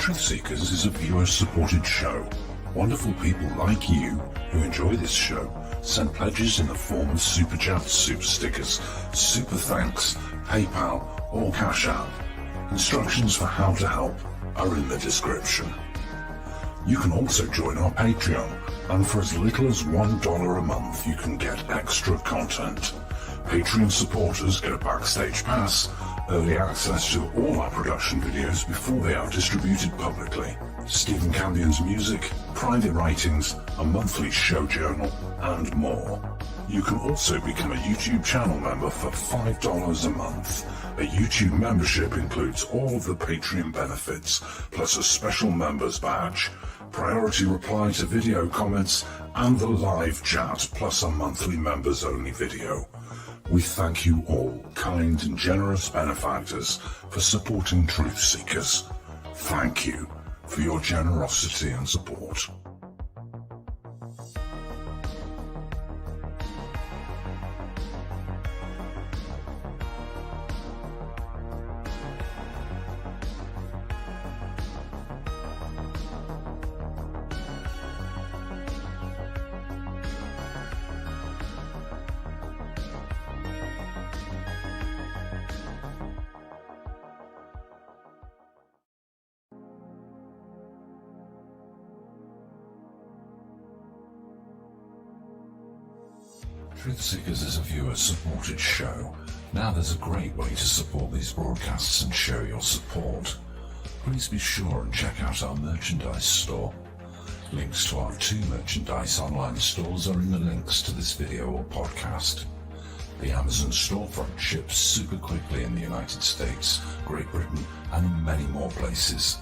Truth Seekers is a viewer-supported show. Wonderful people like you who enjoy this show send pledges in the form of super chats, super stickers, super thanks, PayPal or Cash App. Instructions for how to help are in the description. You can also join our Patreon, and for as little as $1 a month you can get extra content. Patreon supporters get a backstage pass, early access to all our production videos before they are distributed publicly, Stephen Campion's music, private writings, a monthly show journal, and more. You can also become a YouTube channel member for $5 a month. A YouTube membership includes all of the Patreon benefits, plus a special members badge, priority reply to video comments, and the live chat, plus a monthly members-only video. We thank you all, kind and generous benefactors, for supporting Truth Seekers. Thank you for your generosity and support. Truth Seekers is a viewer-supported show. Now there's a great way to support these broadcasts and show your support. Please be sure and check out our merchandise store. Links to our 2 merchandise online stores are in the links to this video or podcast. The Amazon storefront ships super quickly in the United States, Great Britain, and in many more places.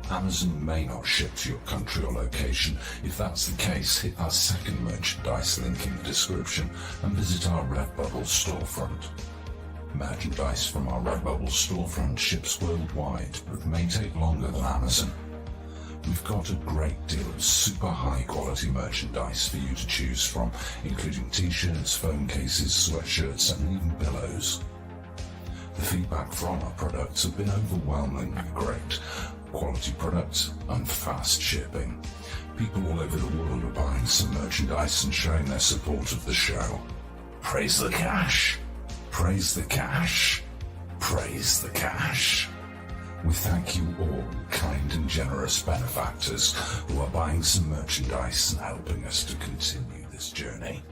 Amazon may not ship to your country or location. If that's the case, hit our second merchandise link in the description and visit our Redbubble storefront. Merchandise from our Redbubble storefront ships worldwide, but may take longer than Amazon. We've got a great deal of super high quality merchandise for you to choose from, including t-shirts, phone cases, sweatshirts, and even pillows. The feedback from our products have been overwhelmingly great. Quality products and fast shipping. People all over the world are buying some merchandise and showing their support of the show. Praise the cash! Praise the cash! Praise the cash! We thank you all, kind and generous benefactors who are buying some merchandise and helping us to continue this journey.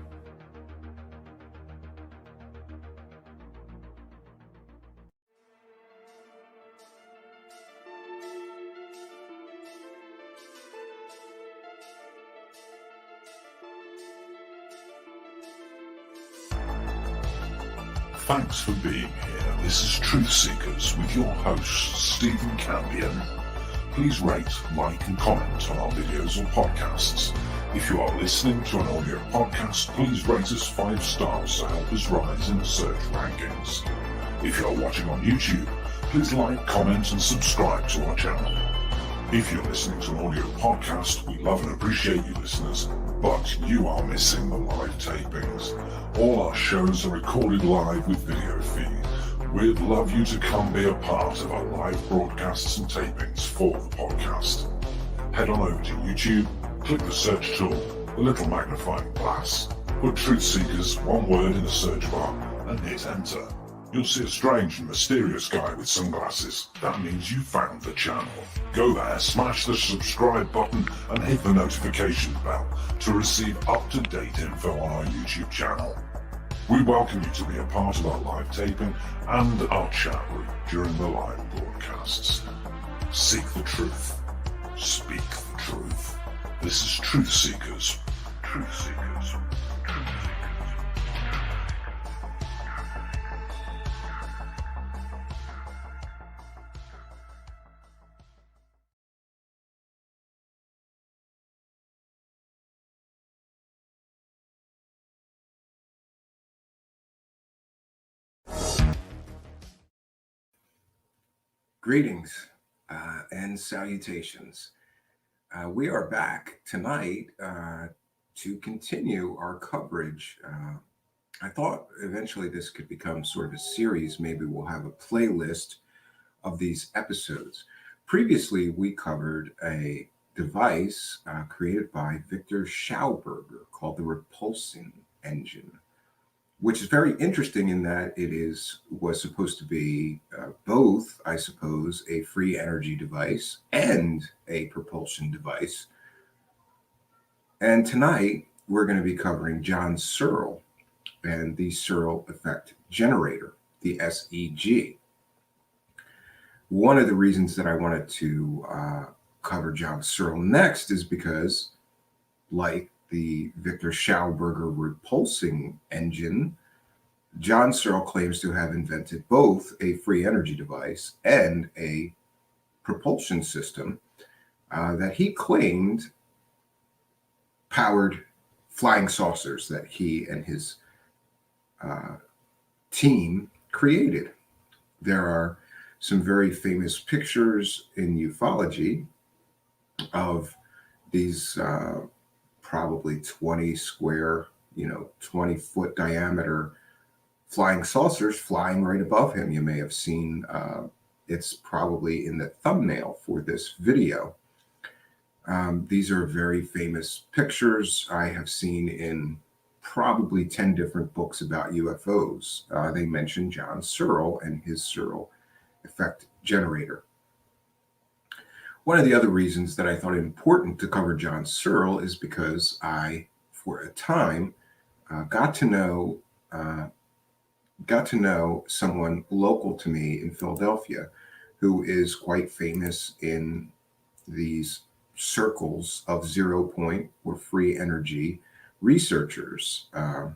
Thanks for being here. This is Truth Seekers with your host, Stephen Campion. Please rate, like and comment on our videos or podcasts. If you are listening to an audio podcast, please rate us 5 stars to help us rise in the search rankings. If you are watching on YouTube, please like, comment and subscribe to our channel. If you're listening to an audio podcast, we love and appreciate you listeners, but you are missing the live tapings. All our shows are recorded live with video feed. We'd love you to come be a part of our live broadcasts and tapings for the podcast. Head on over to YouTube, click the search tool, the little magnifying glass, put Truth Seekers, one word in the search bar, and hit enter. You'll see a strange and mysterious guy with sunglasses. That means you found the channel. Go there, smash the subscribe button and hit the notification bell to receive up-to-date info on our YouTube channel. We welcome you to be a part of our live taping and our chat room during the live broadcasts. Seek the truth. Speak the truth. This is Truth Seekers. Truth Seekers. Greetings and salutations. We are back tonight to continue our coverage. I thought eventually this could become sort of a series. Maybe we'll have a playlist of these episodes. Previously, we covered a device created by Victor Schauberger called the repulsing engine, which is very interesting in that was supposed to be both, I suppose, a free energy device and a propulsion device. And tonight we're going to be covering John Searle and the Searle effect generator, the SEG. One of the reasons that I wanted to cover John Searle next is because, like the Victor Schauberger repulsing engine, John Searle claims to have invented both a free energy device and a propulsion system that he claimed powered flying saucers that he and his team created. There are some very famous pictures in ufology of these probably 20 square, 20-foot diameter flying saucers flying right above him. You may have seen, it's probably in the thumbnail for this video. These are very famous pictures I have seen in probably 10 different books about UFOs. They mention John Searle and his Searle effect generator. One of the other reasons that I thought it important to cover John Searle is because I, for a time, got to know someone local to me in Philadelphia who is quite famous in these circles of 0 point or free energy researchers. And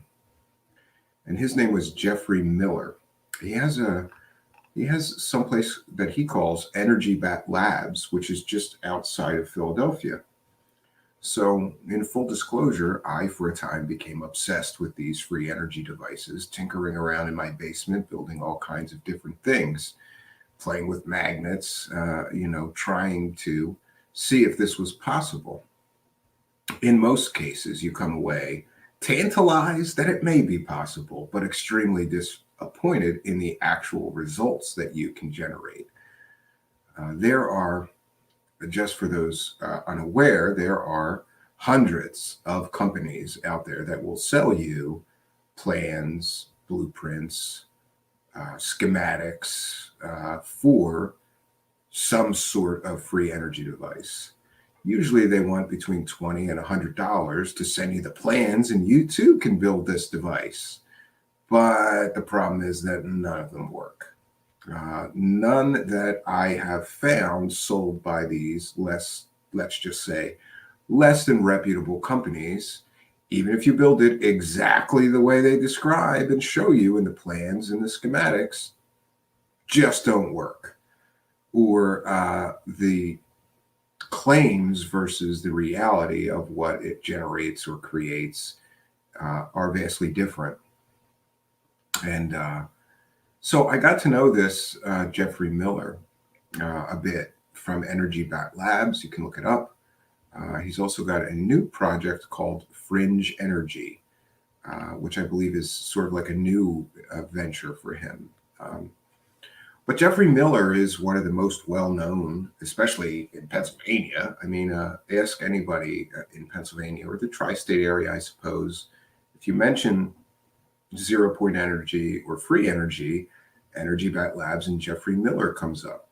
his name was Jeffrey Miller. He has someplace that he calls Energy Bat Labs, which is just outside of Philadelphia. So, in full disclosure, I, for a time, became obsessed with these free energy devices, tinkering around in my basement, building all kinds of different things, playing with magnets, trying to see if this was possible. In most cases, you come away tantalized that it may be possible, but extremely disappointed in the actual results that you can generate. There are, just for those unaware, there are hundreds of companies out there that will sell you plans, blueprints, schematics for some sort of free energy device. Usually they want between $20 and $100 to send you the plans, and you too can build this device. But the problem is that none of them work. None that I have found sold by these let's just say, less than reputable companies, even if you build it exactly the way they describe and show you in the plans and the schematics, just don't work. Or the claims versus the reality of what it generates or creates are vastly different. And so I got to know this Jeffrey Miller a bit from Energy Bat Labs. You can look it up. He's also got a new project called Fringe Energy, which I believe is sort of like a new venture for him. But Jeffrey Miller is one of the most well-known, especially in Pennsylvania. I mean, ask anybody in Pennsylvania or the tri-state area, I suppose. If you mention 0 point energy or free energy, Energy Bat Labs and Jeffrey Miller comes up.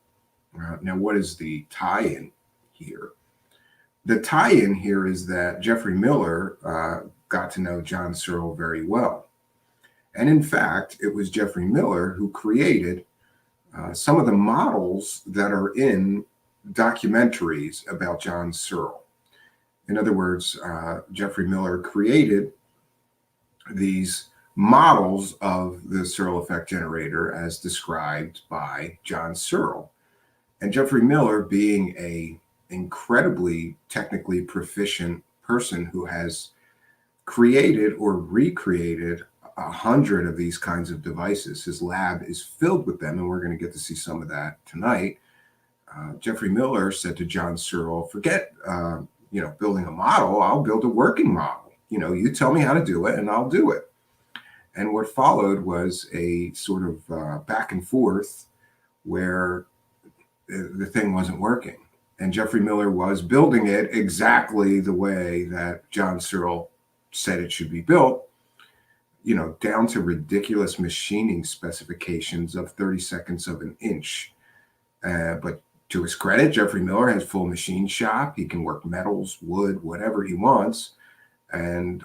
Now, what is the tie-in here? The tie-in here is that Jeffrey Miller got to know John Searle very well. And in fact, it was Jeffrey Miller who created some of the models that are in documentaries about John Searle. In other words, Jeffrey Miller created these models of the Searle effect generator as described by John Searle. And Jeffrey Miller, being an incredibly technically proficient person who has created or recreated 100 of these kinds of devices, his lab is filled with them, and we're going to get to see some of that tonight. Jeffrey Miller said to John Searle, forget building a model, I'll build a working model. You tell me how to do it and I'll do it. And what followed was a sort of back and forth where the thing wasn't working. And Jeffrey Miller was building it exactly the way that John Searle said it should be built, down to ridiculous machining specifications of 30 seconds of an inch. But to his credit, Jeffrey Miller has full machine shop. He can work metals, wood, whatever he wants, and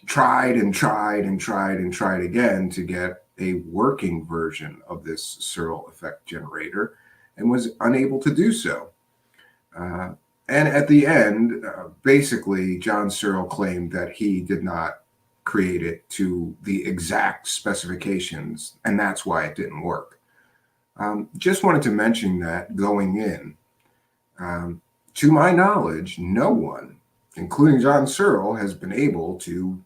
tried and tried and tried and tried again to get a working version of this Searle effect generator, and was unable to do so. And at the end, basically, John Searle claimed that he did not create it to the exact specifications, and that's why it didn't work. Just wanted to mention that going in. To my knowledge, no one, including John Searle, has been able to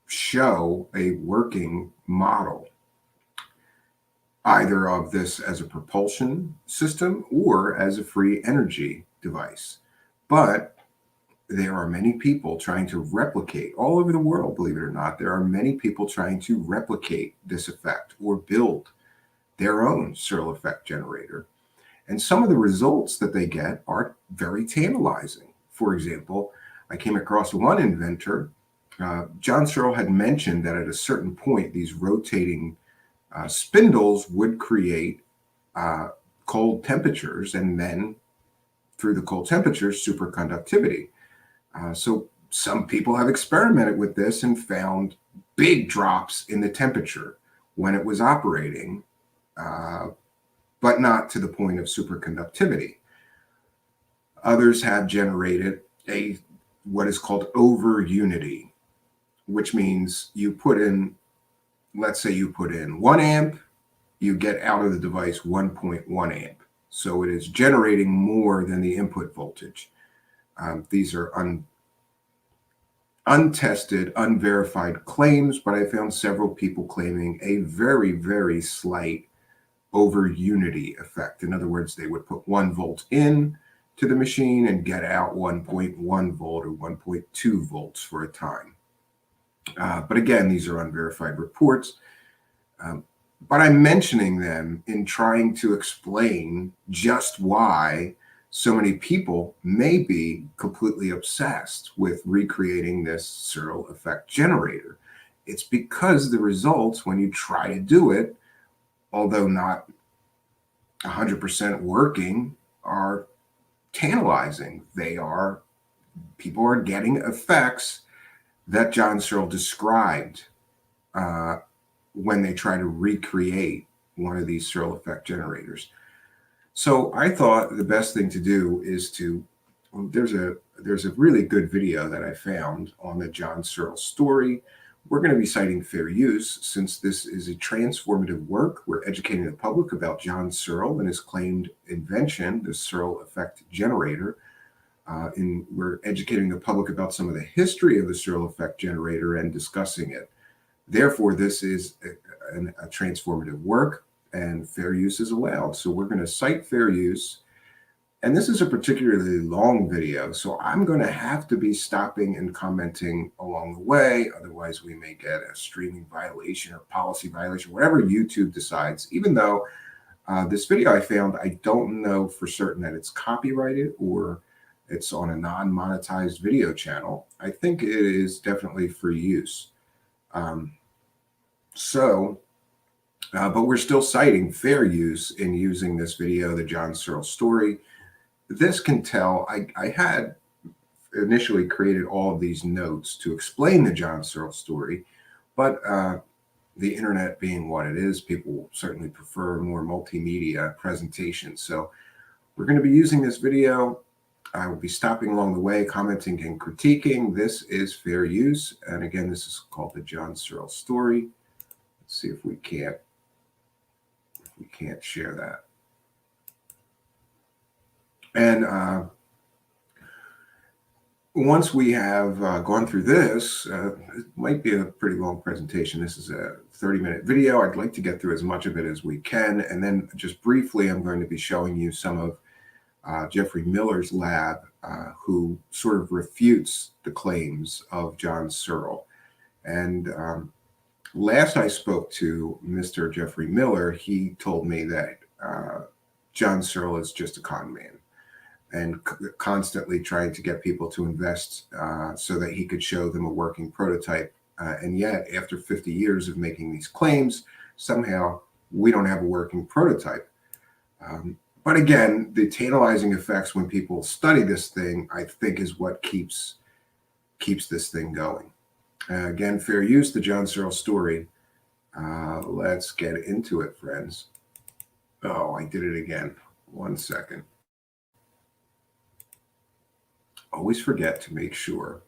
show a working model, either of this as a propulsion system or as a free energy device. But there are many people trying to replicate all over the world, believe it or not. There are many people trying to replicate this effect or build their own Searle effect generator. And some of the results that they get are very tantalizing. For example, I came across one inventor. John Searle had mentioned that at a certain point, these rotating spindles would create cold temperatures, and then through the cold temperatures, superconductivity. So some people have experimented with this and found big drops in the temperature when it was operating, but not to the point of superconductivity. Others have generated what is called over unity, which means you put in, let's say you put in 1 amp, you get out of the device 1.1 amp. So it is generating more than the input voltage. These are untested, unverified claims, but I found several people claiming a very, very slight over unity effect. In other words, they would put 1 volt in to the machine and get out 1.1 volt or 1.2 volts for a time. But again, these are unverified reports. But I'm mentioning them in trying to explain just why so many people may be completely obsessed with recreating this Searle effect generator. It's because the results, when you try to do it, although not 100% working, are tantalizing. People are getting effects that John Searle described when they try to recreate one of these Searle effect generators. So I thought the best thing to do is there's a really good video that I found on the John Searle story. We're going to be citing fair use since this is a transformative work. We're educating the public about John Searle and his claimed invention, the Searle effect generator. We're educating the public about some of the history of the Searle effect generator and discussing it. Therefore, this is a transformative work, and fair use is allowed. So we're going to cite fair use. And this is a particularly long video, so I'm going to have to be stopping and commenting along the way. Otherwise, we may get a streaming violation or policy violation, whatever YouTube decides. Even though this video I found, I don't know for certain that it's copyrighted or it's on a non-monetized video channel. I think it is definitely free use. But we're still citing fair use in using this video, the John Searle story. This can tell, I had initially created all of these notes to explain the John Searle story, but the internet being what it is, people certainly prefer more multimedia presentations. So we're going to be using this video. I will be stopping along the way, commenting and critiquing. This is fair use. And again, this is called the John Searle story. Let's see if we can't share that. And once we have gone through this, it might be a pretty long presentation. This is a 30-minute video. I'd like to get through as much of it as we can. And then just briefly, I'm going to be showing you some of Jeffrey Miller's lab, who sort of refutes the claims of John Searle. And last I spoke to Mr. Jeffrey Miller, he told me that John Searle is just a con man and constantly trying to get people to invest so that he could show them a working prototype. And yet, after 50 years of making these claims, somehow we don't have a working prototype. But again, the tantalizing effects when people study this thing, I think, is what keeps this thing going. Again, fair use, the John Searle story. Let's get into it, friends. Oh, I did it again. 1 second. Always forget to make sure.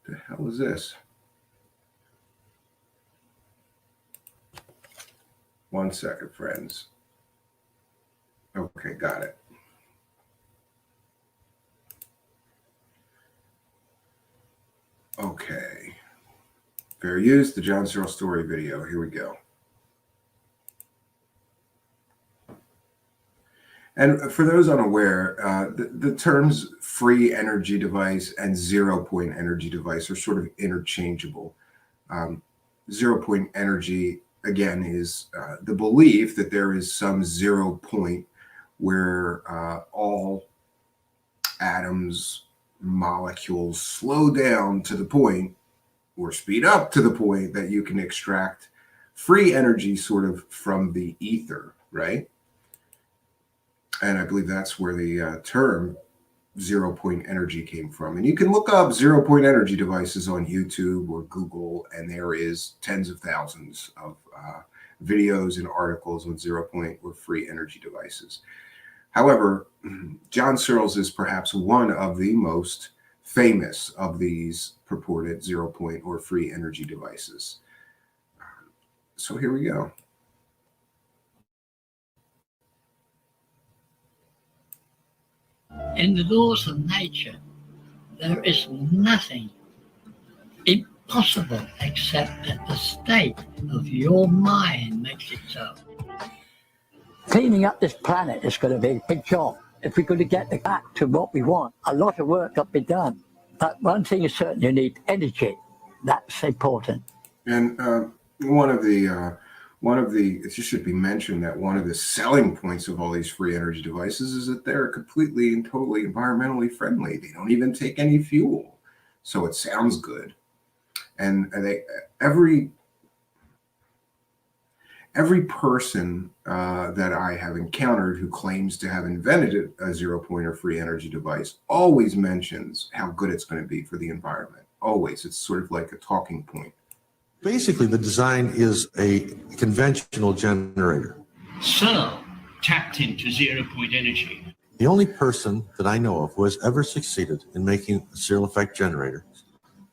The hell is this? 1 second, friends. Okay, got it. Okay. Fair use, the John Searle story video. Here we go. And for those unaware, the terms free energy device and 0-point energy device are sort of interchangeable. 0-point energy, again, is the belief that there is some 0 point where all atoms, molecules slow down to the point or speed up to the point that you can extract free energy sort of from the ether, right? And I believe that's where the term 0-point energy came from. And you can look up 0-point energy devices on YouTube or Google, and there is tens of thousands of videos and articles on 0-point or free energy devices. However, John Searle's is perhaps one of the most famous of these purported 0-point or free energy devices. So here we go. In the laws of nature, there is nothing impossible except that the state of your mind makes it so. Cleaning up this planet is going to be a big job. If we're going to get back to what we want, a lot of work got to be done. But one thing is certain, you need energy. That's important. And it just should be mentioned that one of the selling points of all these free energy devices is that they're completely and totally environmentally friendly. They don't even take any fuel. So it sounds good. And every person that I have encountered who claims to have invented a 0-point or free energy device always mentions how good it's going to be for the environment. Always. It's sort of like a talking point. Basically, the design is a conventional generator. Searle tapped into 0-point energy. The only person that I know of who has ever succeeded in making a Searle effect generator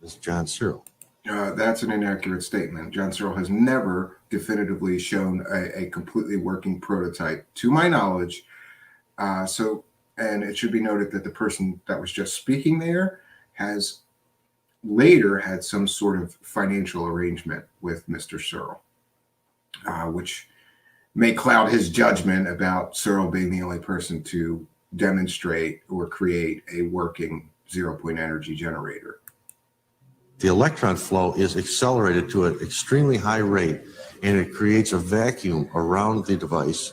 is John Searle. That's an inaccurate statement. John Searle has never definitively shown a completely working prototype, to my knowledge. And it should be noted that the person that was just speaking there has later had some sort of financial arrangement with Mr. Searle, which may cloud his judgment about Searle being the only person to demonstrate or create a working 0-point energy generator. The electron flow is accelerated to an extremely high rate, and it creates a vacuum around the device.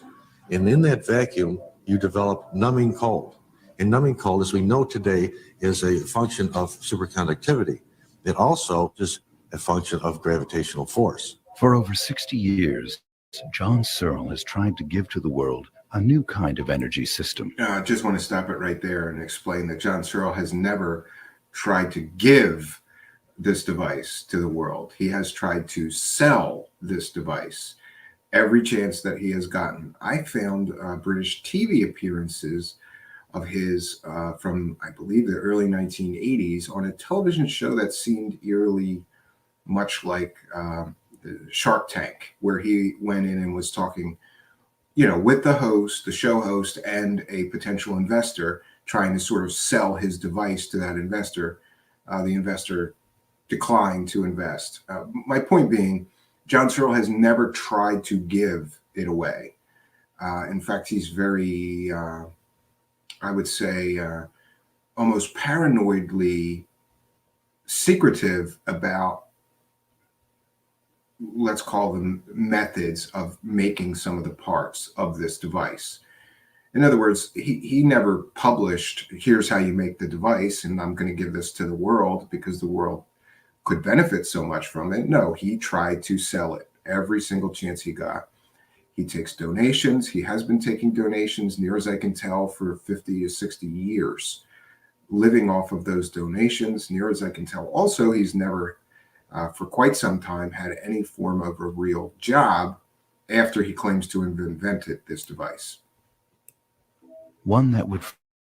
And in that vacuum, you develop numbing cold. And numbing cold, as we know today, is a function of superconductivity. It also is a function of gravitational force. For over 60 years, John Searle has tried to give to the world a new kind of energy system. I just want to stop it right there and explain that John Searle has never tried to give this device to the world. He has tried to sell this device every chance that he has gotten. I found British TV appearances of his from, I believe, the early 1980s on a television show that seemed eerily much like Shark Tank, where he went in and was talking, with the host, the show host, and a potential investor, trying to sort of sell his device to that investor. The investor declined to invest. My point being, John Searle has never tried to give it away. In fact, he's very, I would say, almost paranoidly secretive about let's call them methods of making some of the parts of this device. In other words, he never published, here's how you make the device, and I'm going to give this to the world because the world could benefit so much from it. No, he tried to sell it every single chance he got. He takes donations. He has been taking donations, near as I can tell, for 50 to 60 years, living off of those donations, near as I can tell. Also, he's never, for quite some time, had any form of a real job after he claims to have invented this device. One that would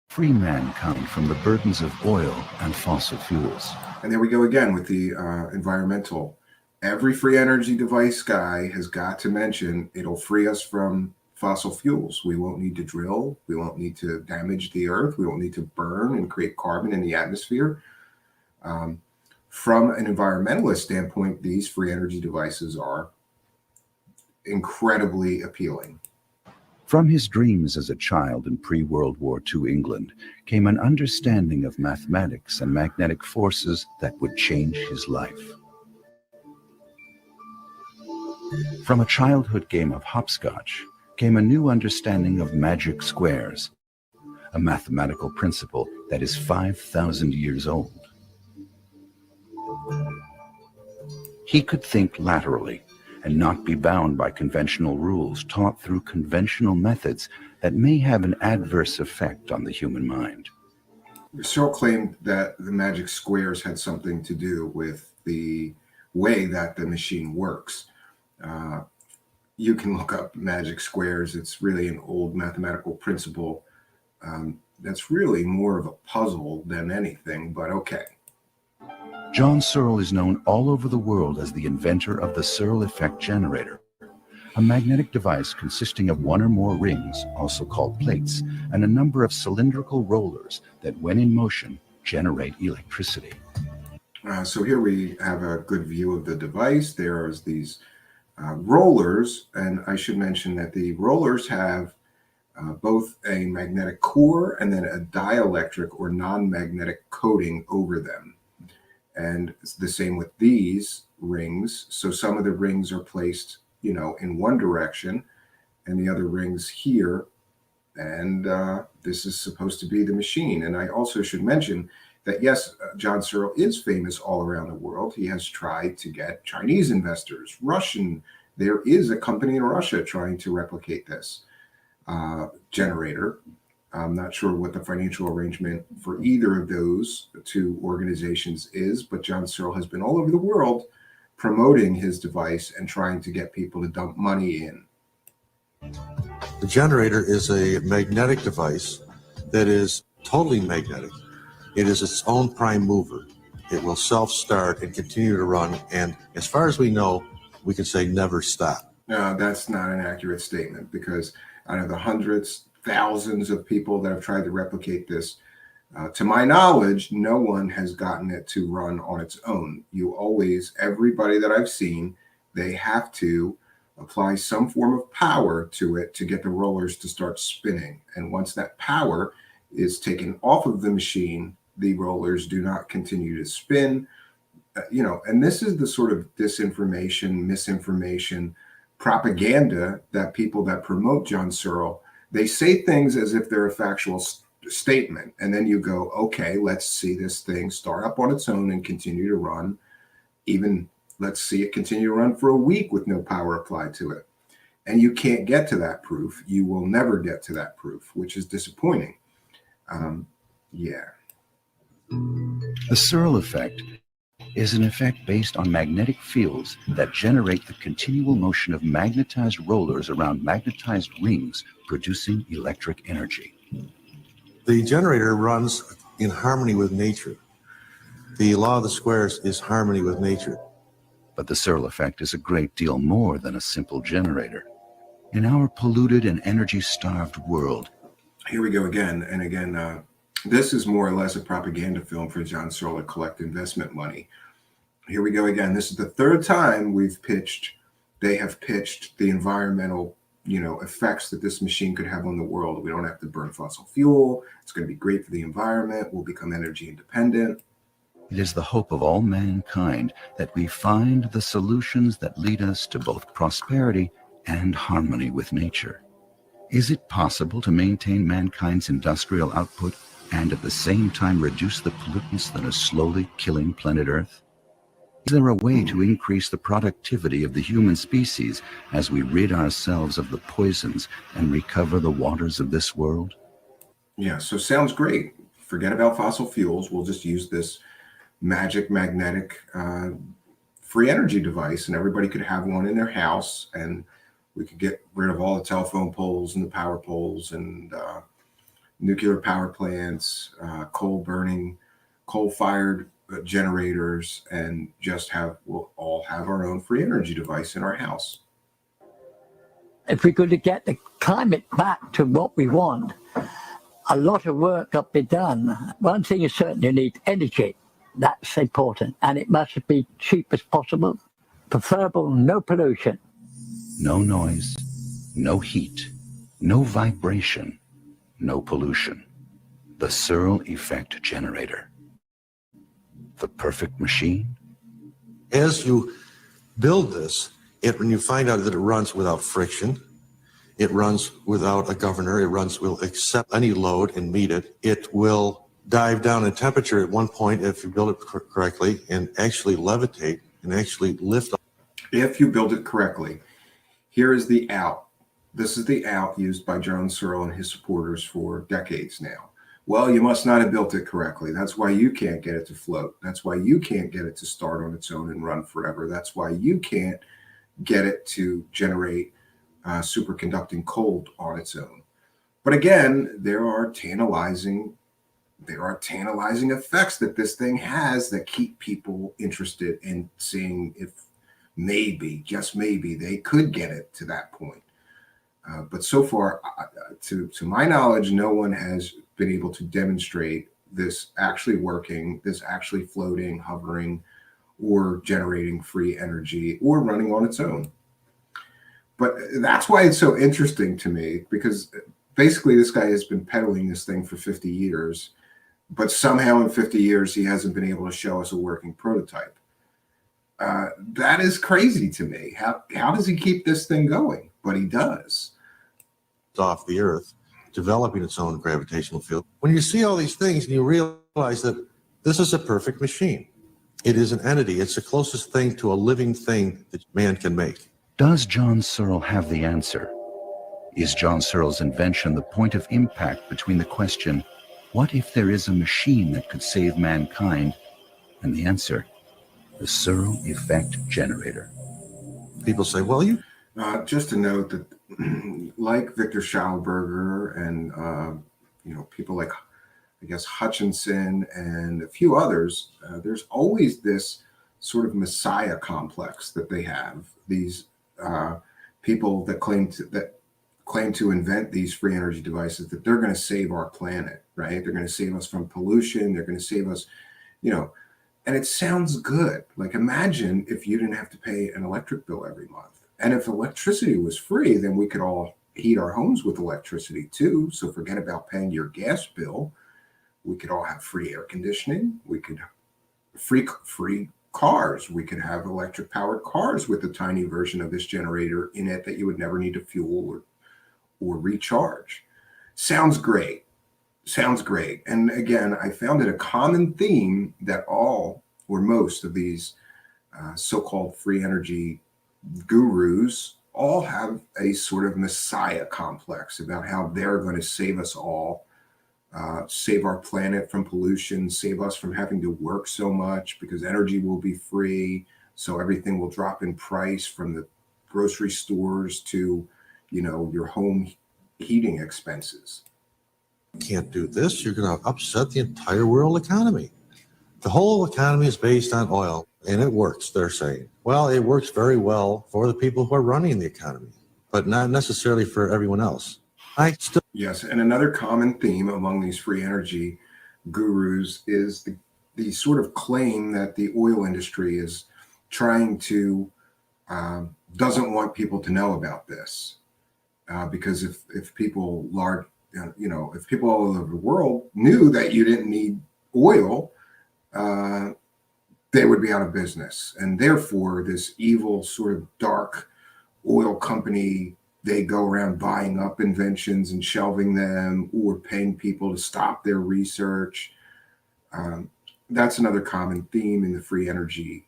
free mankind from the burdens of oil and fossil fuels. And there we go again with the environmental. Every free energy device guy has got to mention it'll free us from fossil fuels. We won't need to drill. We won't need to damage the earth. We won't need to burn and create carbon in the atmosphere. From an environmentalist standpoint, these free energy devices are incredibly appealing. From his dreams as a child in pre-World War II England came an understanding of mathematics and magnetic forces that would change his life. From a childhood game of hopscotch came a new understanding of magic squares, a mathematical principle that is 5,000 years old. He could think laterally and not be bound by conventional rules taught through conventional methods that may have an adverse effect on the human mind. Searle claimed that the magic squares had something to do with the way that the machine works. You can look up magic squares. It's really an old mathematical principle that's really more of a puzzle than anything, but okay. John Searle is known all over the world as the inventor of the Searle effect generator, a magnetic device consisting of one or more rings, also called plates, and a number of cylindrical rollers that, when in motion, generate electricity. So here we have a good view of the device. There's these rollers, and I should mention that the rollers have both a magnetic core and then a dielectric or non-magnetic coating over them. And it's the same with these rings. So some of the rings are placed, in one direction and the other rings here. And this is supposed to be the machine. And I also should mention that, yes, John Searle is famous all around the world. He has tried to get Chinese investors, Russian. There is a company in Russia trying to replicate this generator. I'm not sure what the financial arrangement for either of those two organizations is, but John Searle has been all over the world promoting his device and trying to get people to dump money in. The generator is a magnetic device that is totally magnetic. It is its own prime mover. It will self-start and continue to run, and as far as we know, we can say never stop. No, that's not an accurate statement, because out of the hundreds, thousands of people that have tried to replicate this, to my knowledge, no one has gotten it to run on its own. Everybody that I've seen, they have to apply some form of power to it to get the rollers to start spinning. And once that power is taken off of the machine, the rollers do not continue to spin. And this is the sort of disinformation, misinformation, propaganda that people that promote John Searle, they say things as if they're a factual statement. And then you go, okay, let's see this thing start up on its own and continue to run. Even let's see it continue to run for a week with no power applied to it. And you can't get to that proof. You will never get to that proof, which is disappointing. Yeah. The Searle effect is an effect based on magnetic fields that generate the continual motion of magnetized rollers around magnetized rings, producing electric energy. The generator runs in harmony with nature. The law of the squares is harmony with nature. But the Searle effect is a great deal more than a simple generator. In our polluted and energy-starved world, here we go again. And again, this is more or less a propaganda film for John Searle to collect investment money. Here we go again. This is the third time they have pitched the environmental, effects that this machine could have on the world. We don't have to burn fossil fuel. It's going to be great for the environment. We'll become energy independent. It is the hope of all mankind that we find the solutions that lead us to both prosperity and harmony with nature. Is it possible to maintain mankind's industrial output and at the same time reduce the pollutants that are slowly killing planet Earth? Is there a way to increase the productivity of the human species as we rid ourselves of the poisons and recover the waters of this world? Yeah, so sounds great. Forget about fossil fuels. We'll just use this magic magnetic free energy device, and everybody could have one in their house, and we could get rid of all the telephone poles and the power poles and nuclear power plants, coal-fired generators, and we'll all have our own free energy device in our house. If we're going to get the climate back to what we want, a lot of work got to be done. One thing is certain, you need energy. That's important. And it must be cheap as possible. Preferable, no pollution. No noise, no heat, no vibration, no pollution. The Searle effect generator. The perfect machine? As you build this, when you find out that it runs without friction, it runs without a governor, it will accept any load and meet it. It will dive down in temperature at one point if you build it correctly and actually levitate and actually lift up. If you build it correctly. Here is the out. This is the out used by John Searle and his supporters for decades now. Well, you must not have built it correctly. That's why you can't get it to float. That's why you can't get it to start on its own and run forever. That's why you can't get it to generate superconducting cold on its own. But again, there are tantalizing effects that this thing has that keep people interested in seeing if maybe, just maybe, they could get it to that point. But so far, to my knowledge, no one has been able to demonstrate this actually working, this actually floating, hovering, or generating free energy, or running on its own. But that's why it's so interesting to me, because basically this guy has been peddling this thing for 50 years, but somehow in 50 years, he hasn't been able to show us a working prototype. That is crazy to me. How does he keep this thing going? But he does. Off the Earth, developing its own gravitational field. When you see all these things and you realize that this is a perfect machine. It is an entity. It's the closest thing to a living thing that man can make. Does John Searle have the answer? Is John Searle's invention the point of impact between the question, what if there is a machine that could save mankind, and the answer, the Searle effect generator? People say, well, you... Just to note that like Victor Schauberger and people like, I guess, Hutchinson and a few others, there's always this sort of messiah complex that they have. These people that claim to invent these free energy devices, that they're going to save our planet, right? They're going to save us from pollution. They're going to save us, and it sounds good. Like, imagine if you didn't have to pay an electric bill every month. And if electricity was free, then we could all heat our homes with electricity too. So forget about paying your gas bill. We could all have free air conditioning. We could free cars. We could have electric powered cars with a tiny version of this generator in it that you would never need to fuel or recharge. Sounds great. Sounds great. And again, I found it a common theme that all or most of these so-called free energy gurus all have a sort of messiah complex about how they're going to save us all, save our planet from pollution, save us from having to work so much because energy will be free. So everything will drop in price, from the grocery stores to, your home heating expenses. You can't do this. You're going to upset the entire world economy. The whole economy is based on oil, and it works, they're saying. Well, it works very well for the people who are running the economy, but not necessarily for everyone else. Yes, and another common theme among these free energy gurus is the sort of claim that the oil industry is trying to, doesn't want people to know about this. Because if people if people all over the world knew that you didn't need oil, they would be out of business. And therefore, this evil, sort of dark oil company, they go around buying up inventions and shelving them or paying people to stop their research. That's another common theme in the free energy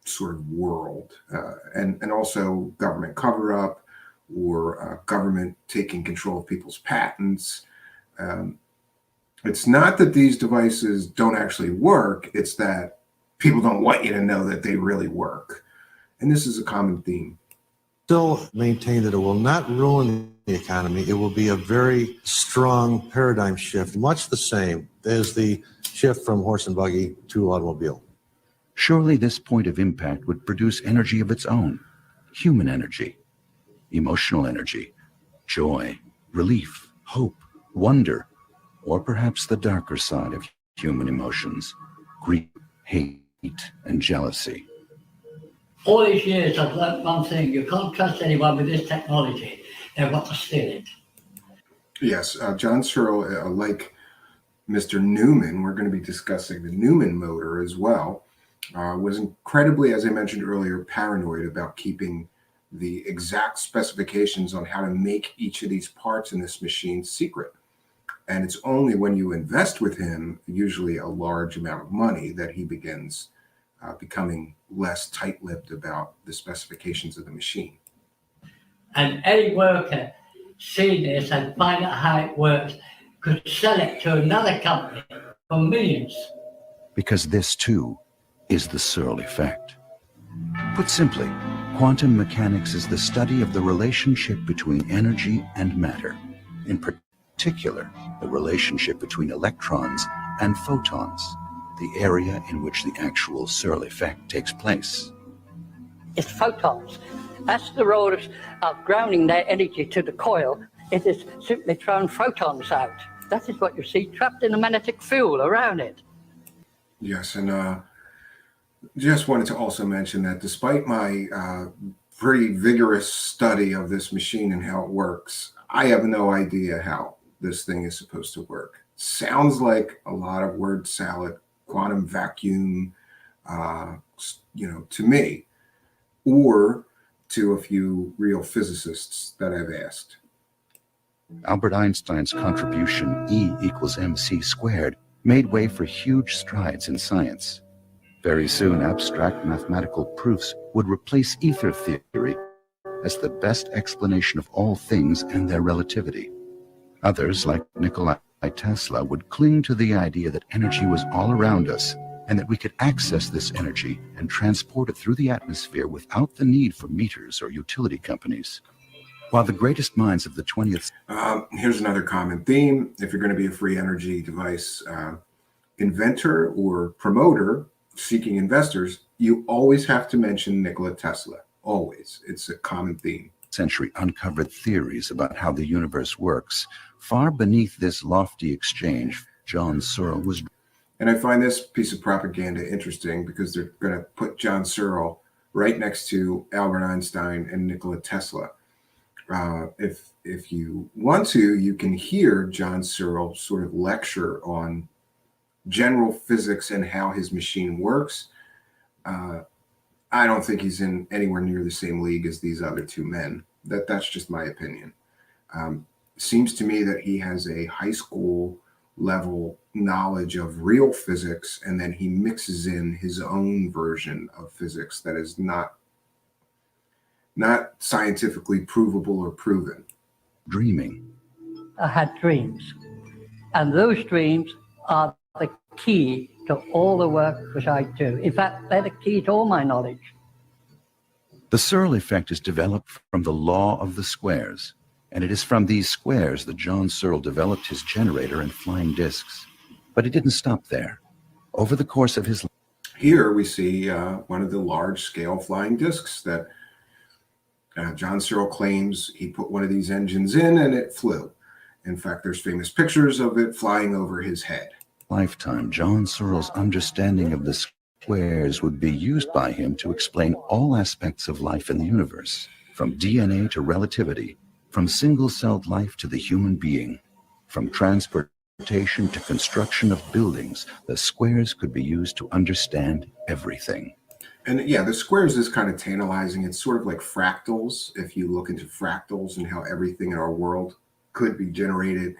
sort of world. And also government cover-up or government taking control of people's patents. It's not that these devices don't actually work, it's that people don't want you to know that they really work. And this is a common theme. Still maintain that it will not ruin the economy. It will be a very strong paradigm shift, much the same as the shift from horse and buggy to automobile. Surely this point of impact would produce energy of its own, human energy, emotional energy, joy, relief, hope, wonder, or perhaps the darker side of human emotions, grief, hate, and jealousy. All these years I've learned one thing: you can't trust anyone with this technology. They want to steal it. Yes, John Searle, like Mr. Newman, we're going to be discussing the Newman motor as well, was incredibly, as I mentioned earlier, paranoid about keeping the exact specifications on how to make each of these parts in this machine secret. And it's only when you invest with him, usually a large amount of money, that he begins becoming less tight-lipped about the specifications of the machine. And any worker seeing this and find out how it works could sell it to another company for millions. Because this, too, is the Searle effect. Put simply, quantum mechanics is the study of the relationship between energy and matter. In particular, the relationship between electrons and photons, the area in which the actual Searle effect takes place. It's photons. That's the role of grounding their energy to the coil. It is simply throwing photons out. That is what you see trapped in the magnetic field around it. Yes, and just wanted to also mention that despite my pretty vigorous study of this machine and how it works, I have no idea how this thing is supposed to work. Sounds like a lot of word salad, quantum vacuum, to me, or to a few real physicists that I've asked. Albert Einstein's contribution, E=mc², made way for huge strides in science. Very soon, abstract mathematical proofs would replace ether theory as the best explanation of all things and their relativity. Others, like Nikola Tesla, would cling to the idea that energy was all around us and that we could access this energy and transport it through the atmosphere without the need for meters or utility companies. While the greatest minds of the 20th... Here's another common theme. If you're going to be a free energy device inventor or promoter seeking investors, you always have to mention Nikola Tesla. Always. It's a common theme. Century uncovered theories about how the universe works. Far beneath this lofty exchange, John Searle was... And I find this piece of propaganda interesting because they're going to put John Searle right next to Albert Einstein and Nikola Tesla. If you want to, you can hear John Searle sort of lecture on general physics and how his machine works. I don't think he's in anywhere near the same league as these other two men. That's just my opinion. Seems to me that he has a high school level knowledge of real physics, and then he mixes in his own version of physics that is not scientifically provable or proven. Dreaming. I had dreams, and those dreams are the key to all the work which I do. In fact, they're the key to all my knowledge. The Searle effect is developed from the law of the squares, and it is from these squares that John Searle developed his generator and flying discs. But it didn't stop there. Over the course of his life... Here we see one of the large-scale flying discs that John Searle claims he put one of these engines in and it flew. In fact, there's famous pictures of it flying over his head. Lifetime, John Searle's understanding of the squares would be used by him to explain all aspects of life in the universe, from DNA to relativity, from single-celled life to the human being, from transportation to construction of buildings, the squares could be used to understand everything. And yeah, the squares is kind of tantalizing. It's sort of like fractals. If you look into fractals and how everything in our world could be generated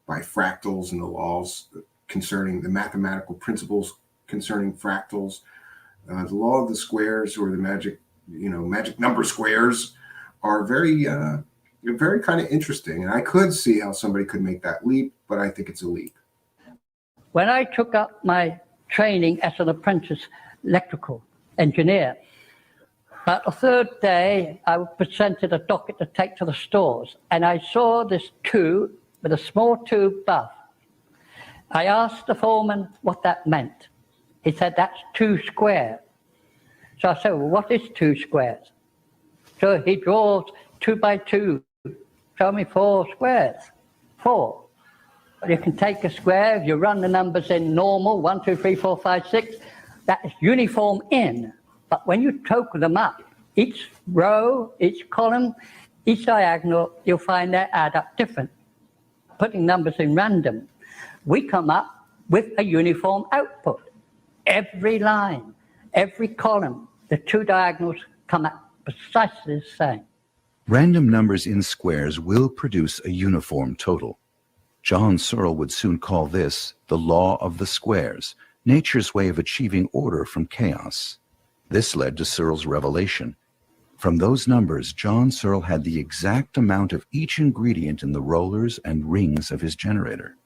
by fractals and the laws concerning the mathematical principles concerning fractals, the law of the squares, or the magic number squares, are very kind of interesting. And I could see how somebody could make that leap, but I think it's a leap. When I took up my training as an apprentice electrical engineer, about the third day, I was presented a docket to take to the stores, and I saw this tube with a small tube above. I asked the foreman what that meant. He said, that's 2 squares. So I said, well, what is 2 squares? So he draws 2 by 2. Show me 4 squares. 4. You can take a square, if you run the numbers in normal, 1, 2, 3, 4, 5, 6, that is uniform in. But when you total them up, each row, each column, each diagonal, you'll find they add up different. Putting numbers in random, we come up with a uniform output. Every line, every column, the 2 diagonals come out precisely the same. Random numbers in squares will produce a uniform total. John Searle would soon call this the law of the squares, nature's way of achieving order from chaos. This led to Searle's revelation. From those numbers, John Searle had the exact amount of each ingredient in the rollers and rings of his generator.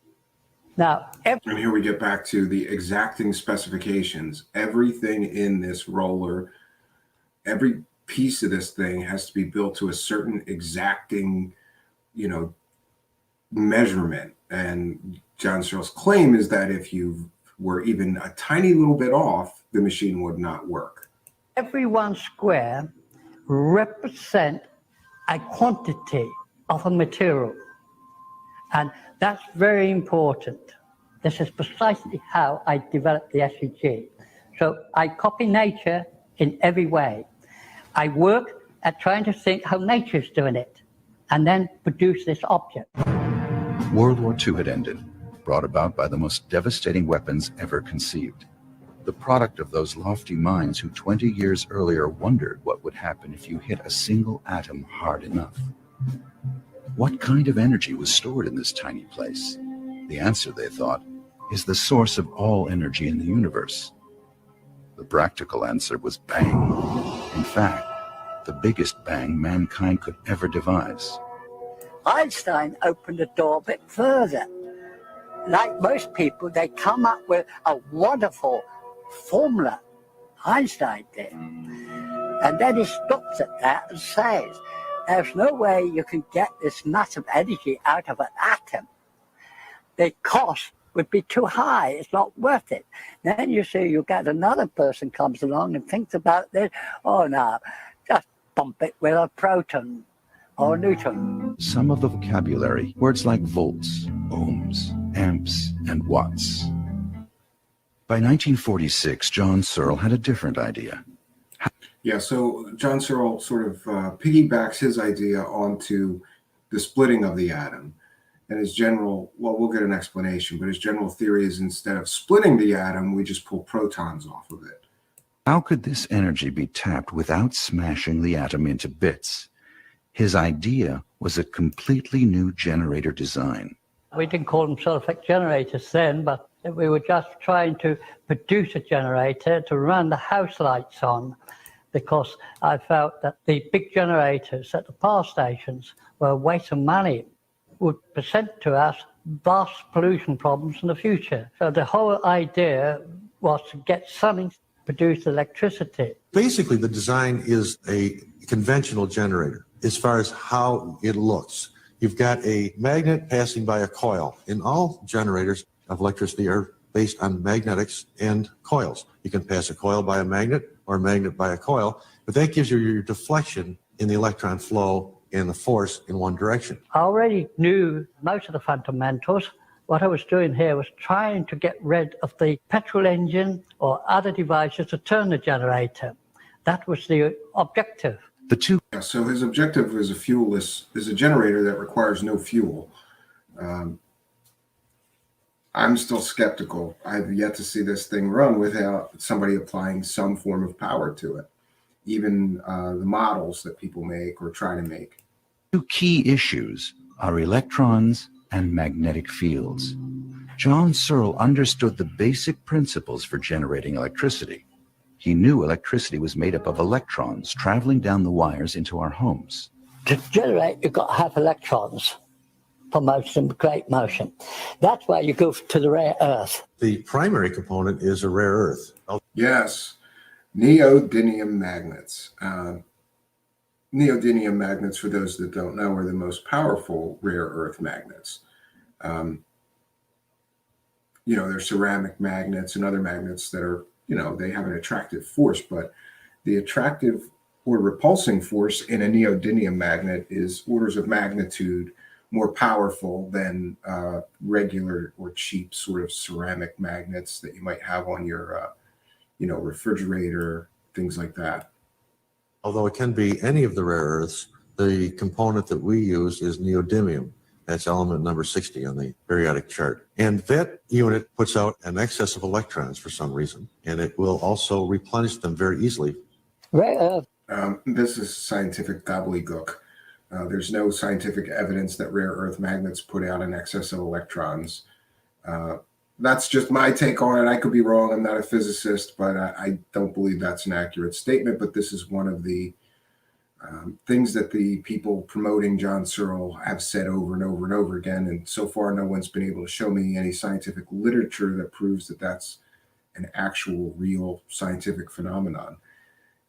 Now, And here we get back to the exacting specifications. Everything in this roller, every piece of this thing has to be built to a certain exacting, measurement. And John Searle's claim is that if you were even a tiny little bit off, the machine would not work. every 1 square represents a quantity of a material. And that's very important. This is precisely how I developed the SEG. So I copy nature in every way. I work at trying to think how nature's doing it, and then produce this object. World War II had ended, brought about by the most devastating weapons ever conceived. The product of those lofty minds who 20 years earlier wondered what would happen if you hit a single atom hard enough. What kind of energy was stored in this tiny place? The answer, they thought, is the source of all energy in the universe. The practical answer was bang. In fact, the biggest bang mankind could ever devise. Einstein opened the door a bit further. Like most people, they come up with a wonderful formula. Einstein did. And then he stops at that and says, there's no way you can get this massive energy out of an atom. The cost would be too high. It's not worth it. Then you see you get another person comes along and thinks about this. Oh, no, just pump it with a proton or a neutron. Some of the vocabulary, words like volts, ohms, amps, and watts. By 1946, John Searle had a different idea. Yeah, so John Searle sort of piggybacks his idea onto the splitting of the atom. And his general, well, we'll get an explanation, but his general theory is instead of splitting the atom, we just pull protons off of it. How could this energy be tapped without smashing the atom into bits? His idea was a completely new generator design. We didn't call them solar-effect generators then, but we were just trying to produce a generator to run the house lights on, because I felt that the big generators at the power stations were a waste of money, would present to us vast pollution problems in the future. So the whole idea was to get something to produce electricity. Basically, the design is a conventional generator as far as how it looks. You've got a magnet passing by a coil. And all generators of electricity are based on magnetics and coils. You can pass a coil by a magnet or a magnet by a coil, but that gives you your deflection in the electron flow and the force in one direction. I already knew most of the fundamentals. What I was doing here was trying to get rid of the petrol engine or other devices to turn the generator. That was the objective. The two. Yeah, so his objective is a generator that requires no fuel. I'm still skeptical. I've yet to see this thing run without somebody applying some form of power to it. Even the models that people make or try to make. Two key issues are electrons and magnetic fields. John Searle understood the basic principles for generating electricity. He knew electricity was made up of electrons traveling down the wires into our homes. To generate, you've got to have electrons for motion, create motion. That's why you go to the rare earth. The primary component is a rare earth. Yes, neodymium magnets. Neodymium magnets, for those that don't know, are the most powerful rare earth magnets. They're ceramic magnets and other magnets that are, they have an attractive force, but the attractive or repulsing force in a neodymium magnet is orders of magnitude more powerful than regular or cheap sort of ceramic magnets that you might have on your, refrigerator, things like that. Although it can be any of the rare earths, the component that we use is neodymium. That's element number 60 on the periodic chart. And that unit puts out an excess of electrons for some reason, and it will also replenish them very easily. Rare earth. This is scientific gobbledygook. There's no scientific evidence that rare earth magnets put out an excess of electrons. That's just my take on it. I could be wrong. I'm not a physicist, but I don't believe that's an accurate statement. But this is one of the things that the people promoting John Searle have said over and over and over again. And so far, no one's been able to show me any scientific literature that proves that that's an actual, real scientific phenomenon.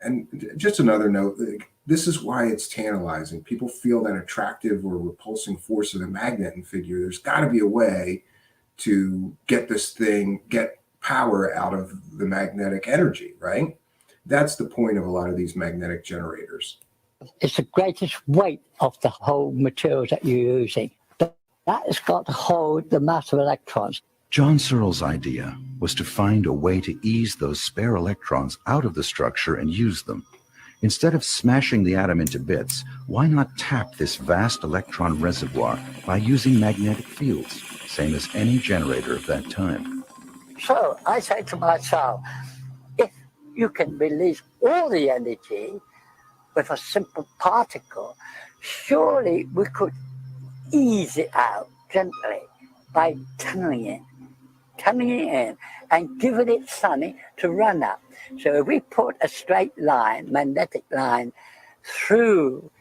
And just another note, this is why it's tantalizing. People feel that attractive or repulsing force of the magnet and figure there's got to be a way to get this thing, get power out of the magnetic energy, right? That's the point of a lot of these magnetic generators. It's the greatest weight of the whole materials that you're using. That has got to hold the mass of electrons. John Searle's idea was to find a way to ease those spare electrons out of the structure and use them. Instead of smashing the atom into bits, why not tap this vast electron reservoir by using magnetic fields, same as any generator of that time? So I say to myself, if you can release all the energy with a simple particle, surely we could ease it out gently by tunneling it in and giving it something to run up. So if we put a straight line, magnetic line, through,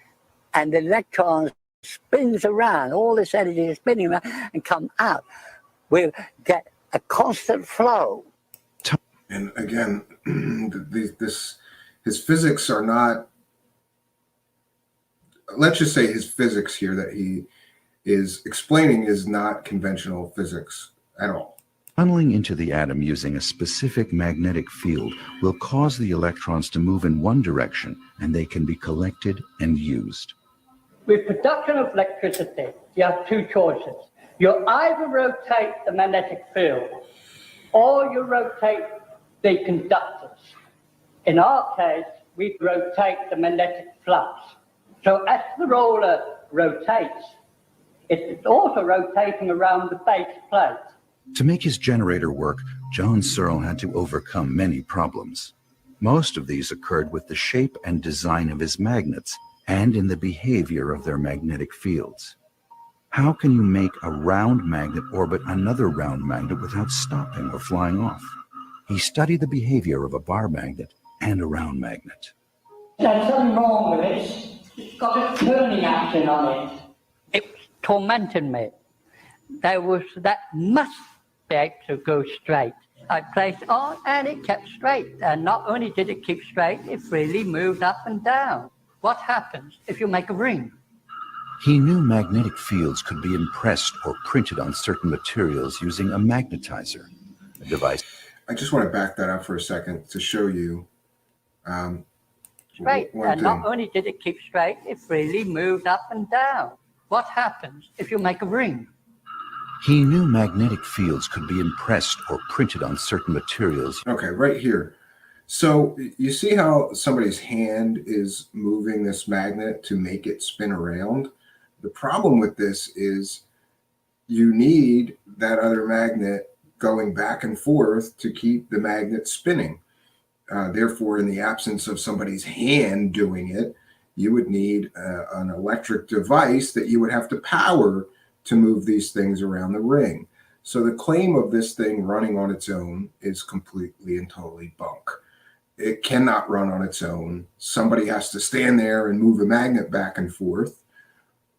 and the electron spins around, all this energy is spinning around and come out, we'll get a constant flow. And again, his physics are not, let's just say his physics here that he is explaining is not conventional physics at all. Tunneling into the atom using a specific magnetic field will cause the electrons to move in one direction, and they can be collected and used. With production of electricity, you have two choices. You either rotate the magnetic field or you rotate the conductors. In our case, we rotate the magnetic flux. So as the roller rotates, it's also rotating around the base plate. To make his generator work, John Searle had to overcome many problems. Most of these occurred with the shape and design of his magnets and in the behavior of their magnetic fields. How can you make a round magnet orbit another round magnet without stopping or flying off? He studied the behavior of a bar magnet and a round magnet. There's something wrong with this. It's got a turning action on it. It was tormenting me. That must be able to go straight. I placed on and it kept straight. And not only did it keep straight, it freely moved up and down. What happens if you make a ring? He knew magnetic fields could be impressed or printed on certain materials using a magnetizer, a device. I just want to back that up for a second to show you. Straight. And not only did it keep straight, it freely moved up and down. What happens if you make a ring? He knew magnetic fields could be impressed or printed on certain materials. Okay, right here. So you see how somebody's hand is moving this magnet to make it spin around? The problem with this is you need that other magnet going back and forth to keep the magnet spinning. Therefore, in the absence of somebody's hand doing it, you would need an electric device that you would have to power to move these things around the ring. So the claim of this thing running on its own is completely and totally bunk. It cannot run on its own. Somebody has to stand there and move a magnet back and forth,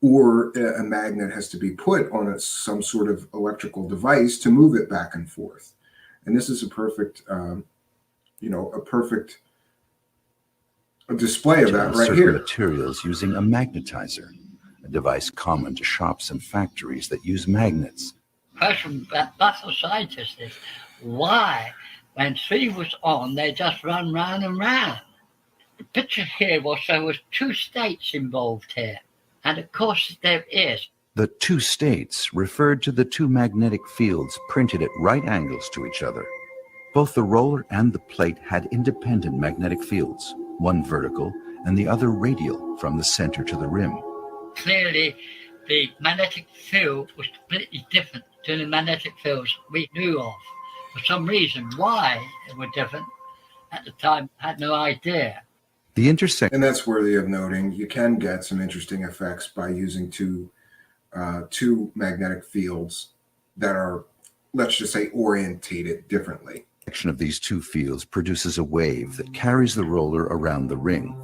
or a magnet has to be put on some sort of electrical device to move it back and forth. And this is a perfect, a perfect display of that right here. Materials using a magnetizer, a device common to shops and factories that use magnets. Question that baffles scientists is why, when 3 was on, they just run round and round. The picture here was there was 2 states involved here, and of course there is. The 2 states referred to the 2 magnetic fields printed at right angles to each other. Both the roller and the plate had independent magnetic fields, one vertical and the other radial from the center to the rim. Clearly, the magnetic field was completely different to the magnetic fields we knew of. For some reason, why it was different at the time, I had no idea. The intersection. And that's worthy of noting. You can get some interesting effects by using two magnetic fields that are, let's just say, orientated differently. Of these 2 fields produces a wave that carries the roller around the ring,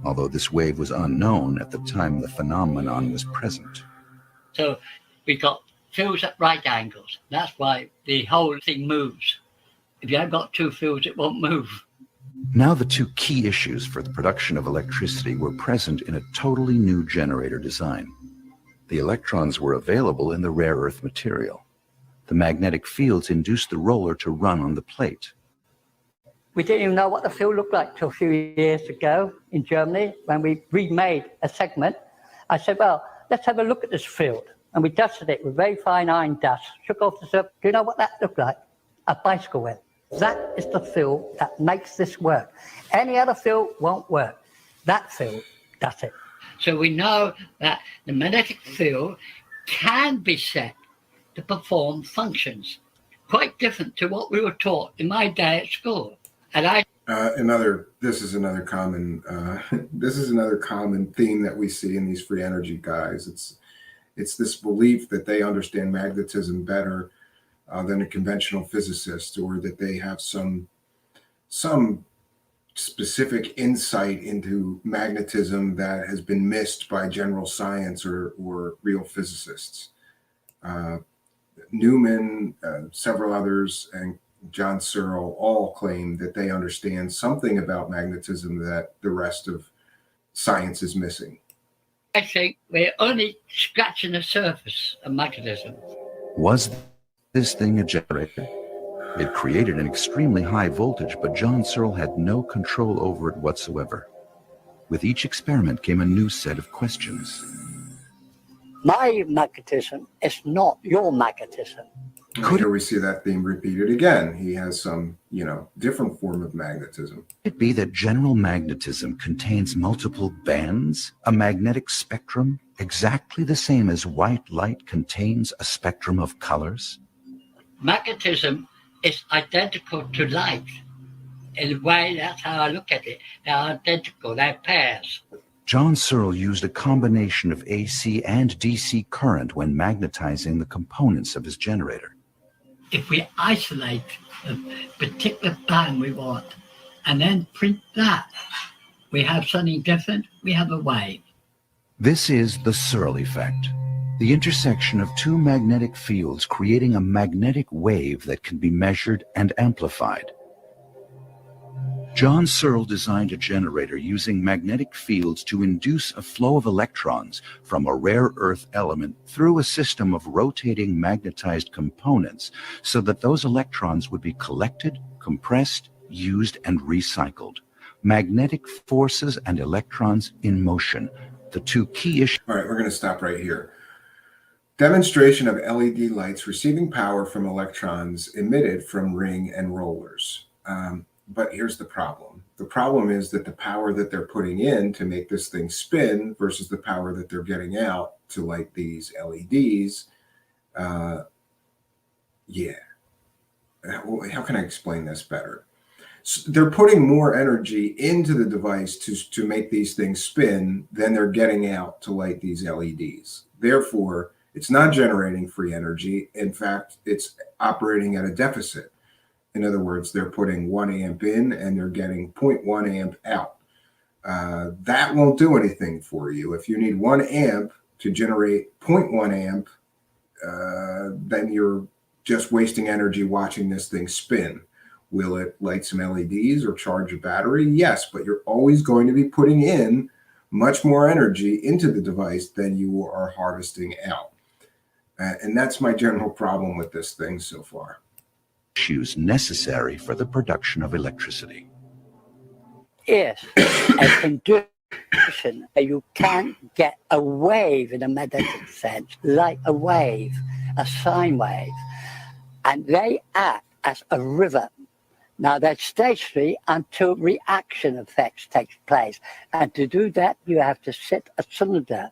although this wave was unknown at the time the phenomenon was present. So we got fields at right angles. That's why the whole thing moves. If you haven't got 2 fields, it won't move. Now the 2 key issues for the production of electricity were present in a totally new generator design. The electrons were available in the rare earth material. The magnetic fields induced the roller to run on the plate. We didn't even know what the field looked like till a few years ago in Germany when we remade a segment. I said, well, let's have a look at this field. And we dusted it with very fine iron dust, shook off the surface. Do you know what that looked like? A bicycle wheel. That is the field that makes this work. Any other field won't work. That field does it. So we know that the magnetic field can be set to perform functions quite different to what we were taught in my day at school. And this is another common theme that we see in these free energy guys. It's this belief that they understand magnetism better than a conventional physicist, or that they have some specific insight into magnetism that has been missed by general science or real physicists. Newman, several others, and John Searle all claim that they understand something about magnetism that the rest of science is missing. I think we're only scratching the surface of magnetism. Was this thing a generator? It created an extremely high voltage, but John Searle had no control over it whatsoever. With each experiment came a new set of questions. My magnetism is not your magnetism. Here we see that theme repeated again. He has some, different form of magnetism. Could it be that general magnetism contains multiple bands, a magnetic spectrum, exactly the same as white light contains a spectrum of colors? Magnetism is identical to light. In a way, that's how I look at it. They're identical, they're pairs. John Searle used a combination of AC and DC current when magnetizing the components of his generator. If we isolate the particular band we want and then print that, we have something different, we have a wave. This is the Searle effect, the intersection of 2 magnetic fields creating a magnetic wave that can be measured and amplified. John Searle designed a generator using magnetic fields to induce a flow of electrons from a rare earth element through a system of rotating magnetized components so that those electrons would be collected, compressed, used, and recycled. Magnetic forces and electrons in motion, the 2 key issues. All right, we're going to stop right here. Demonstration of LED lights receiving power from electrons emitted from ring and rollers. But here's the problem. The problem is that the power that they're putting in to make this thing spin versus the power that they're getting out to light these LEDs Yeah. How can I explain this better? They're putting more energy into the device to make these things spin than they're getting out to light these LEDs. Therefore, it's not generating free energy. In fact, it's operating at a deficit. In other words, they're putting 1 amp in and they're getting 0.1 amp out. That won't do anything for you. If you need 1 amp to generate 0.1 amp, then you're just wasting energy watching this thing spin. Will it light some LEDs or charge a battery? Yes, but you're always going to be putting in much more energy into the device than you are harvesting out. And that's my general problem with this thing so far. Issues necessary for the production of electricity. Yes, a condition you can't get a wave in a magnetic sense, like a wave, a sine wave, and they act as a rhythm. Now they're stationary until reaction effects takes place, and to do that you have to set a cylinder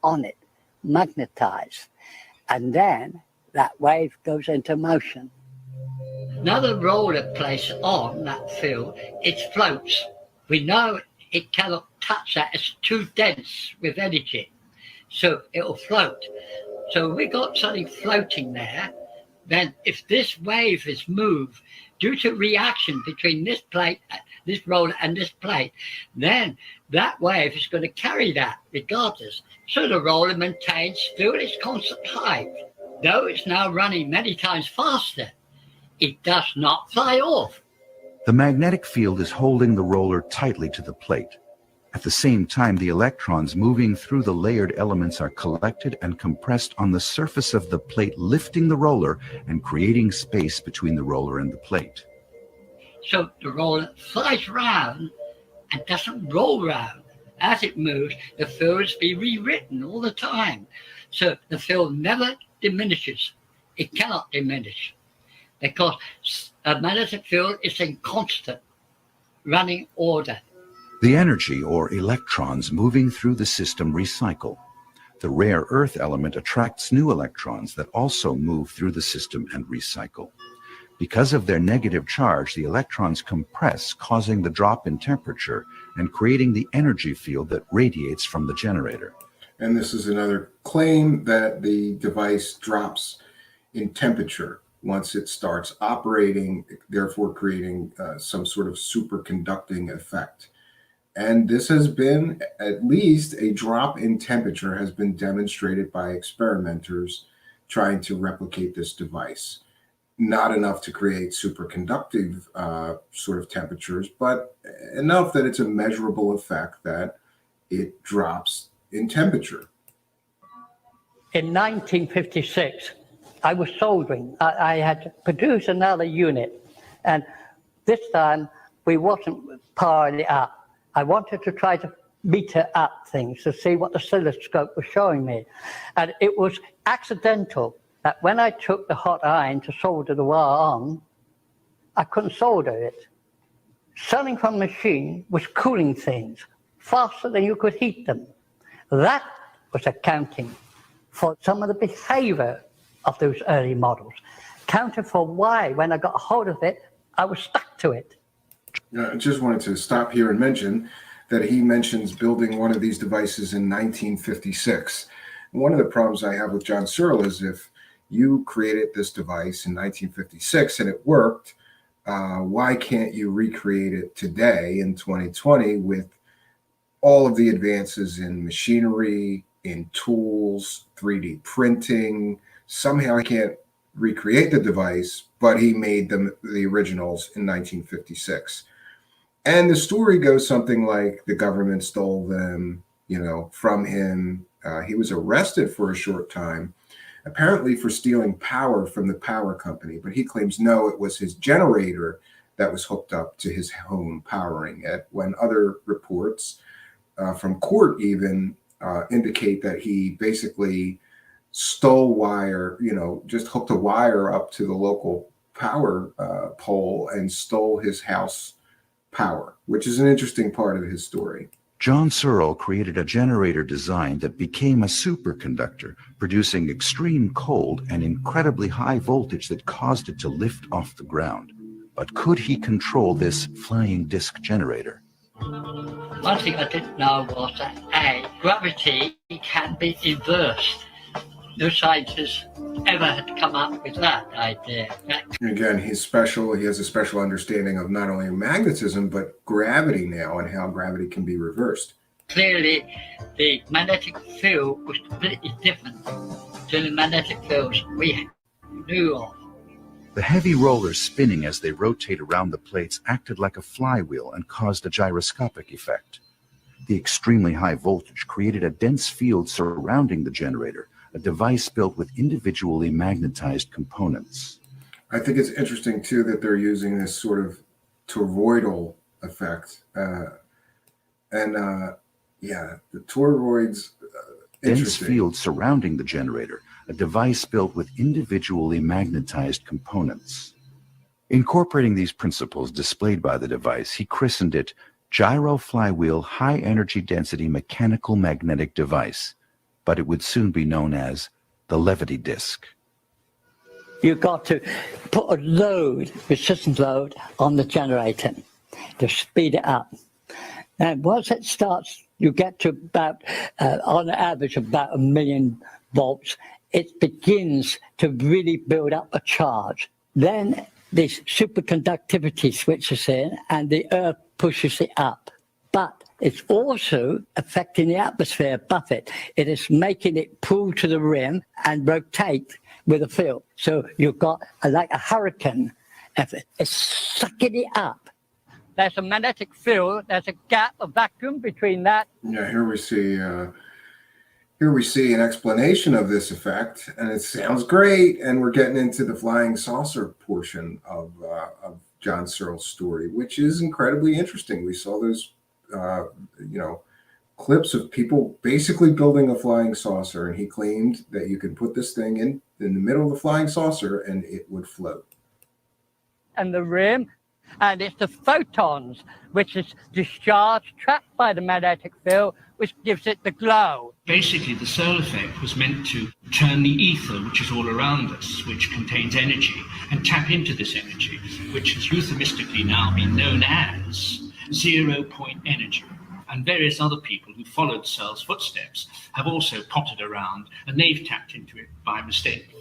on it, magnetized, and then that wave goes into motion. Now the roller placed on that field, it floats. We know it cannot touch that, it's too dense with energy, so it will float. So we got something floating there. Then if this wave is moved due to reaction between this plate, this roller and this plate, then that wave is going to carry that regardless. So the roller maintains still its constant height. Though it's now running many times faster, it does not fly off. The magnetic field is holding the roller tightly to the plate. At the same time, the electrons moving through the layered elements are collected and compressed on the surface of the plate, lifting the roller and creating space between the roller and the plate. So the roller flies round and doesn't roll round. As it moves, the field is being rewritten all the time. So the field never diminishes. It cannot diminish because a magnetic field is in constant running order. The energy, or electrons, moving through the system recycle. The rare earth element attracts new electrons that also move through the system and recycle. Because of their negative charge, the electrons compress, causing the drop in temperature and creating the energy field that radiates from the generator. And this is another claim that the device drops in temperature once it starts operating, therefore creating some sort of superconducting effect. And this has been, at least a drop in temperature has been demonstrated by experimenters trying to replicate this device. Not enough to create superconductive sort of temperatures, but enough that it's a measurable effect that it drops in temperature. In 1956, I was soldering. I had to produce another unit, and this time we wasn't powering it up. I wanted to try to meter up things to see what the oscilloscope was showing me. And it was accidental that when I took the hot iron to solder the wire on, I couldn't solder it. Something from the machine was cooling things faster than you could heat them. That was accounting for some of the behavior of those early models. Counting for why, when I got a hold of it, I was stuck to it. I just wanted to stop here and mention that he mentions building one of these devices in 1956. One of the problems I have with John Searle is if you created this device in 1956 and it worked, why can't you recreate it today in 2020 with all of the advances in machinery, in tools, 3D printing? Somehow I can't recreate the device, but he made them, the originals, in 1956. And the story goes something like the government stole them, from him. He was arrested for a short time, apparently for stealing power from the power company, but he claims no, it was his generator that was hooked up to his home powering it, when other reports from court even indicate that he basically stole wire, just hooked a wire up to the local power pole and stole his house power, which is an interesting part of his story. John Searle created a generator design that became a superconductor, producing extreme cold and incredibly high voltage that caused it to lift off the ground. But could he control this flying disc generator? One thing I didn't know was that gravity can be inversed. No scientist ever had come up with that idea. Again, he's special. He has a special understanding of not only magnetism, but gravity now and how gravity can be reversed. Clearly, the magnetic field was completely different to the magnetic fields we knew of. The heavy rollers spinning as they rotate around the plates acted like a flywheel and caused a gyroscopic effect. The extremely high voltage created a dense field surrounding the generator, a device built with individually magnetized components. I think it's interesting, too, that they're using this sort of toroidal effect. Yeah, the toroids, Dense field surrounding the generator, a device built with individually magnetized components. Incorporating these principles displayed by the device, he christened it Gyro Flywheel High Energy Density Mechanical Magnetic Device, but it would soon be known as the Levity Disc. You've got to put a load, resistance load, on the generator to speed it up. And once it starts, you get to about, on average, about 1 million volts. It begins to really build up a charge. Then this superconductivity switches in and the Earth pushes it up. But it's also affecting the atmosphere above it. It is making it pull to the rim and rotate with a field. So you've got like a hurricane effort. It's sucking it up. There's a magnetic field. There's a gap, a vacuum between that. Yeah, here we see an explanation of this effect, and it sounds great. And we're getting into the flying saucer portion of John Searle's story, which is incredibly interesting. We saw those, clips of people basically building a flying saucer, and he claimed that you can put this thing in the middle of the flying saucer and it would float. And the rim, and it's the photons which is discharged, trapped by the magnetic field, which gives it the glow. Basically, the Searle effect was meant to turn the ether, which is all around us, which contains energy, and tap into this energy, which has euphemistically now been known as zero-point energy. And various other people who followed Searle's footsteps have also potted around, and they've tapped into it by mistake.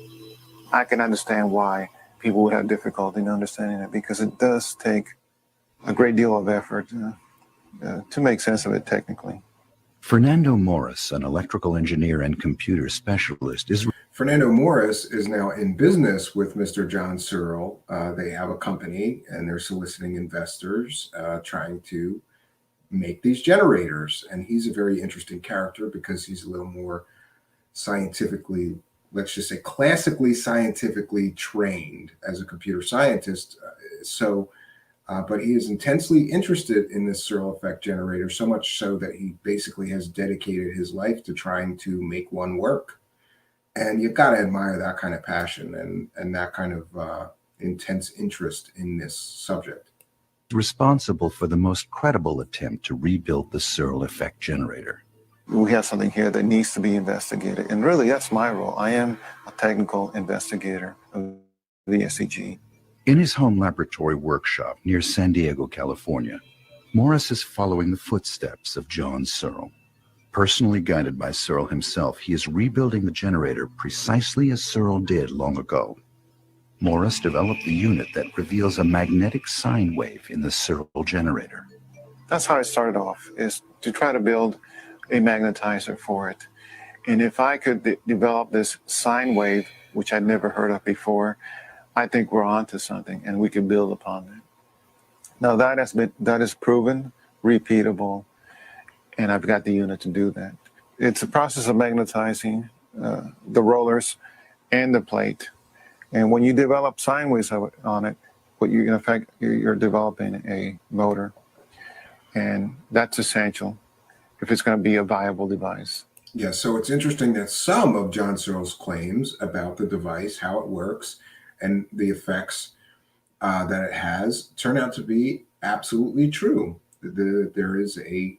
I can understand why people would have difficulty in understanding it, because it does take a great deal of effort to make sense of it technically. Fernando Morris, an electrical engineer and computer specialist, is... Fernando Morris is now in business with Mr. John Searle. They have a company, and they're soliciting investors, trying to make these generators. And he's a very interesting character because he's a little more scientifically, let's just say classically scientifically trained as a computer scientist. But he is intensely interested in this Searle effect generator, so much so that he basically has dedicated his life to trying to make one work. And you've got to admire that kind of passion and that kind of intense interest in this subject. Responsible for the most credible attempt to rebuild the Searle effect generator. We have something here that needs to be investigated. And really, that's my role. I am a technical investigator of the SEG. In his home laboratory workshop near San Diego, California, Morris is following the footsteps of John Searle. Personally guided by Searle himself, he is rebuilding the generator precisely as Searle did long ago. Morris developed the unit that reveals a magnetic sine wave in the Searle generator. That's how I started off, is to try to build a magnetizer for it. And if I could develop this sine wave, which I'd never heard of before, I think we're onto something, and we can build upon that. Now that is proven, repeatable, and I've got the unit to do that. It's a process of magnetizing the rollers and the plate. And when you develop sine waves on it, in effect, you're developing a motor. And that's essential if it's going to be a viable device. Yeah, so it's interesting that some of John Searle's claims about the device, how it works, and the effects that it has turn out to be absolutely true. There is a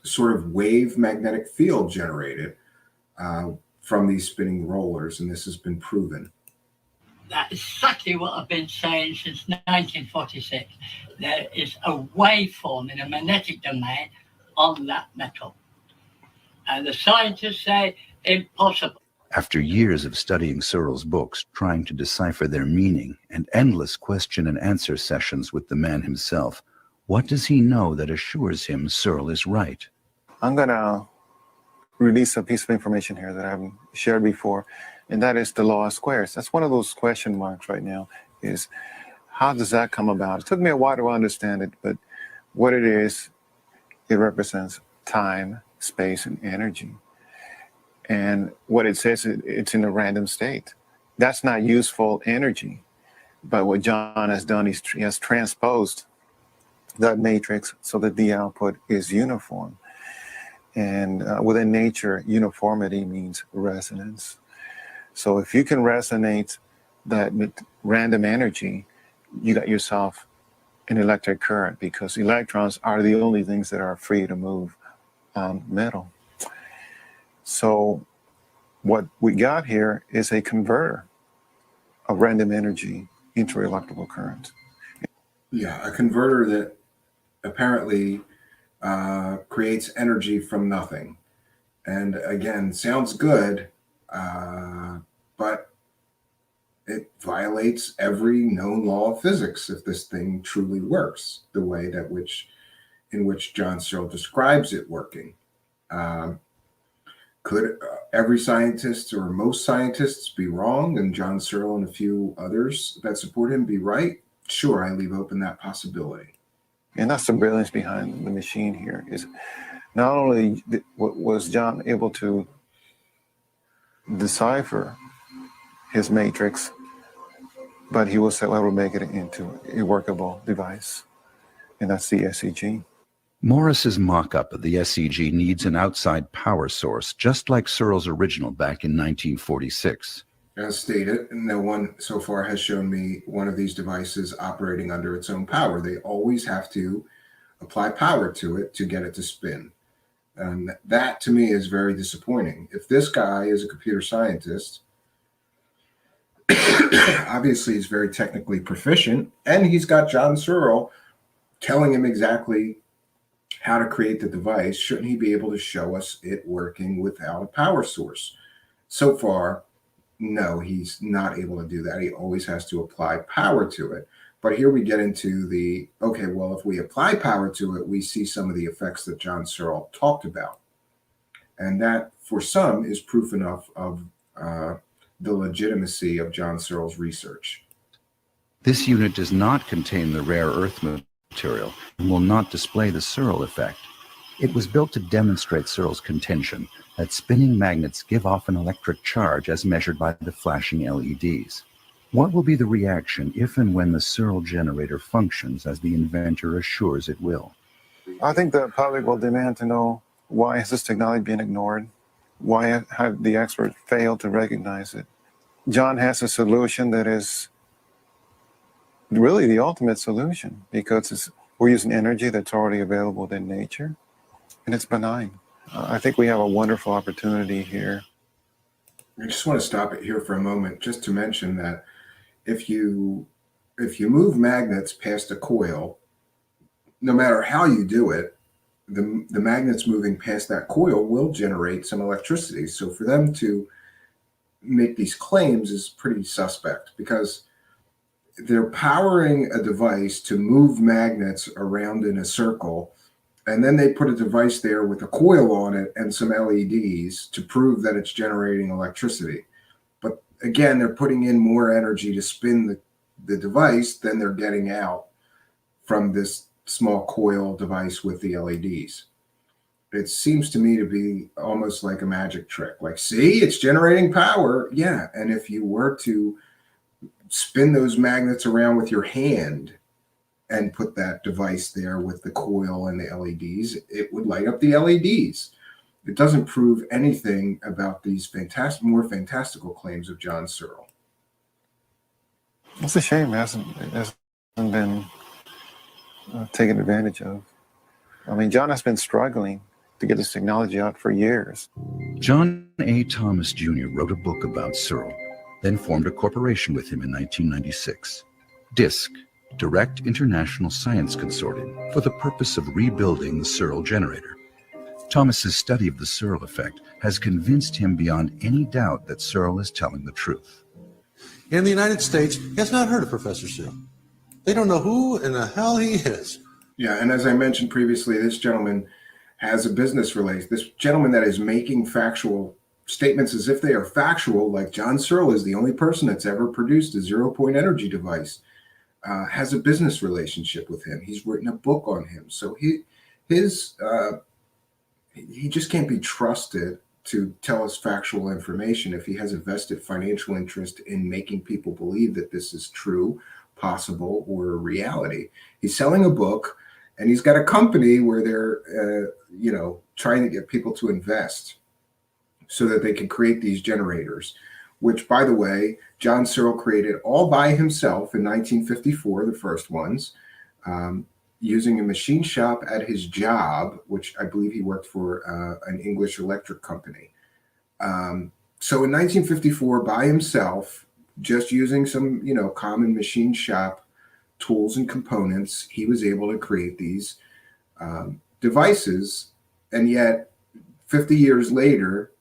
sort of wave magnetic field generated from these spinning rollers, and this has been proven. That's exactly what I've been saying since 1946. There is a waveform in a magnetic domain on that metal. And the scientists say impossible. After years of studying Searle's books, trying to decipher their meaning, and endless question and answer sessions with the man himself, what does he know that assures him Searle is right? I'm going to release a piece of information here that I haven't shared before, and that is the law of squares. That's one of those question marks right now, is how does that come about? It took me a while to understand it, but what it is, it represents time, space, and energy. And what it says, it's in a random state. That's not useful energy. But what John has done is he has transposed that matrix so that the output is uniform. And within nature, uniformity means resonance. So if you can resonate that with random energy, you got yourself an electric current, because electrons are the only things that are free to move on metal. So what we got here is a converter of random energy into electrical current. Yeah, a converter that apparently creates energy from nothing. And again, sounds good, but it violates every known law of physics if this thing truly works the way that in which John Searle describes it working. Could every scientist or most scientists be wrong and John Searle and a few others that support him be right? Sure, I leave open that possibility. And that's the brilliance behind the machine here, is not only was John able to decipher his matrix, but he was able to make it into a workable device, and that's the SEG. Morris's mock-up of the SEG needs an outside power source, just like Searle's original back in 1946. As stated, no one so far has shown me one of these devices operating under its own power. They always have to apply power to it to get it to spin. And that, to me, is very disappointing. If this guy is a computer scientist, obviously he's very technically proficient, and he's got John Searle telling him exactly how to create the device. Shouldn't he be able to show us it working without a power source? So far, no, he's not able to do that. He always has to apply power to it. But here we get into the, okay, well, if we apply power to it, we see some of the effects that John Searle talked about. And that, for some, is proof enough of the legitimacy of John Searle's research. This unit does not contain the rare earth material and will not display the Searle effect. It was built to demonstrate Searle's contention that spinning magnets give off an electric charge as measured by the flashing LEDs. What will be the reaction if and when the Searle generator functions as the inventor assures it will? I think the public will demand to know, why has this technology been ignored? Why have the experts failed to recognize it? John has a solution that is really the ultimate solution, because we're using energy that's already available within nature, and it's benign. I think we have a wonderful opportunity here. I just want to stop it here for a moment just to mention that if you move magnets past a coil, no matter how you do it, the magnets moving past that coil will generate some electricity. So for them to make these claims is pretty suspect, because they're powering a device to move magnets around in a circle, and then they put a device there with a coil on it and some LEDs to prove that it's generating electricity. But again, they're putting in more energy to spin the device than they're getting out from this small coil device with the LEDs. It seems to me to be almost like a magic trick. Like, see, it's generating power. Yeah, and if you were to spin those magnets around with your hand and put that device there with the coil and the LEDs, it would light up the LEDs. It doesn't prove anything about these more fantastical claims of John Searle. It's a shame it hasn't been taken advantage of. I mean, John has been struggling to get this technology out for years. John A. Thomas Jr. wrote a book about Searle, then formed a corporation with him in 1996, DISC, Direct International Science Consortium, for the purpose of rebuilding the Searle generator. Thomas's study of the Searle effect has convinced him beyond any doubt that Searle is telling the truth. And the United States has not heard of Professor Searle. They don't know who in the hell he is. Yeah, and as I mentioned previously, this gentleman has a business relation. This gentleman that is making factual statements as if they are factual, like John Searle is the only person that's ever produced a zero-point energy device, has a business relationship with him. He's written a book on him. So he just can't be trusted to tell us factual information if he has a vested financial interest in making people believe that this is true, possible, or a reality. He's selling a book, and he's got a company where they're, trying to get people to invest so that they can create these generators, which, by the way, John Searle created all by himself in 1954, the first ones, using a machine shop at his job, which I believe he worked for an English electric company. So in 1954, by himself, just using some, common machine shop tools and components, he was able to create these devices. And yet 50 years later,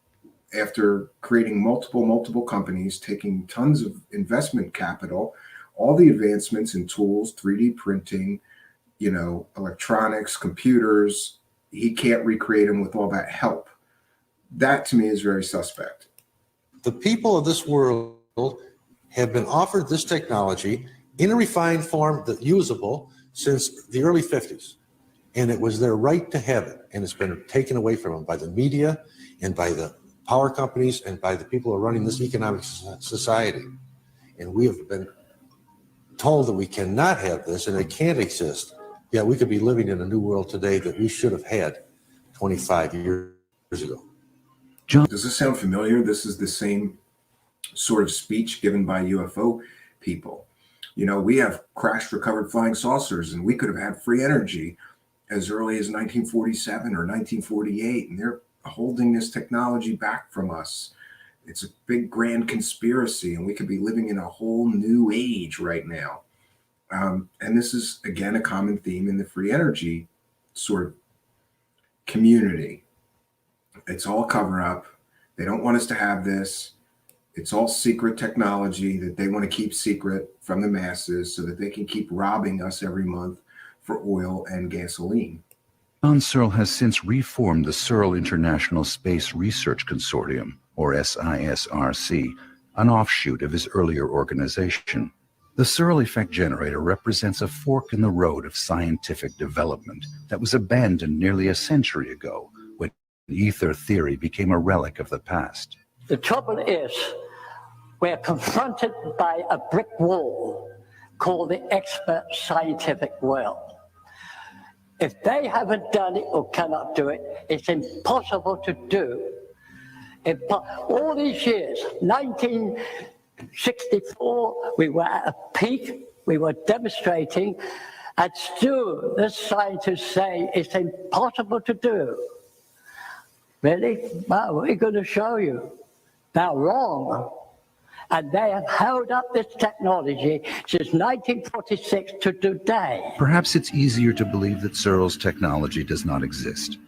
after creating multiple companies, taking tons of investment capital, all the advancements in tools, 3D printing, electronics, computers, he can't recreate them with all that help. That to me is very suspect. The people of this world have been offered this technology in a refined form that's usable since the early 50s. And it was their right to have it. And it's been taken away from them by the media and by the power companies and by the people who are running this economic society. And we have been told that we cannot have this and it can't exist. Yeah, we could be living in a new world today that we should have had 25 years ago. John, does this sound familiar? This is the same sort of speech given by UFO people. We have crashed recovered flying saucers, and we could have had free energy as early as 1947 or 1948, and they're holding this technology back from us. It's a big grand conspiracy, and we could be living in a whole new age right now. And this is, again, a common theme in the free energy sort of community. It's all cover up. They don't want us to have this. It's all secret technology that they want to keep secret from the masses so that they can keep robbing us every month for oil and gasoline. John Searle has since reformed the Spectral International Space Research Consortium, or SISRC, an offshoot of his earlier organization. The Searle effect generator represents a fork in the road of scientific development that was abandoned nearly a century ago when ether theory became a relic of the past. The trouble is, we're confronted by a brick wall called the expert scientific world. If they haven't done it or cannot do it, it's impossible to do. All these years, 1964, we were at a peak, we were demonstrating, and still the scientists say it's impossible to do. Really? Well, we're going to show you. They're wrong. And they have held up this technology since 1946 to today. Perhaps it's easier to believe that Searle's technology does not exist.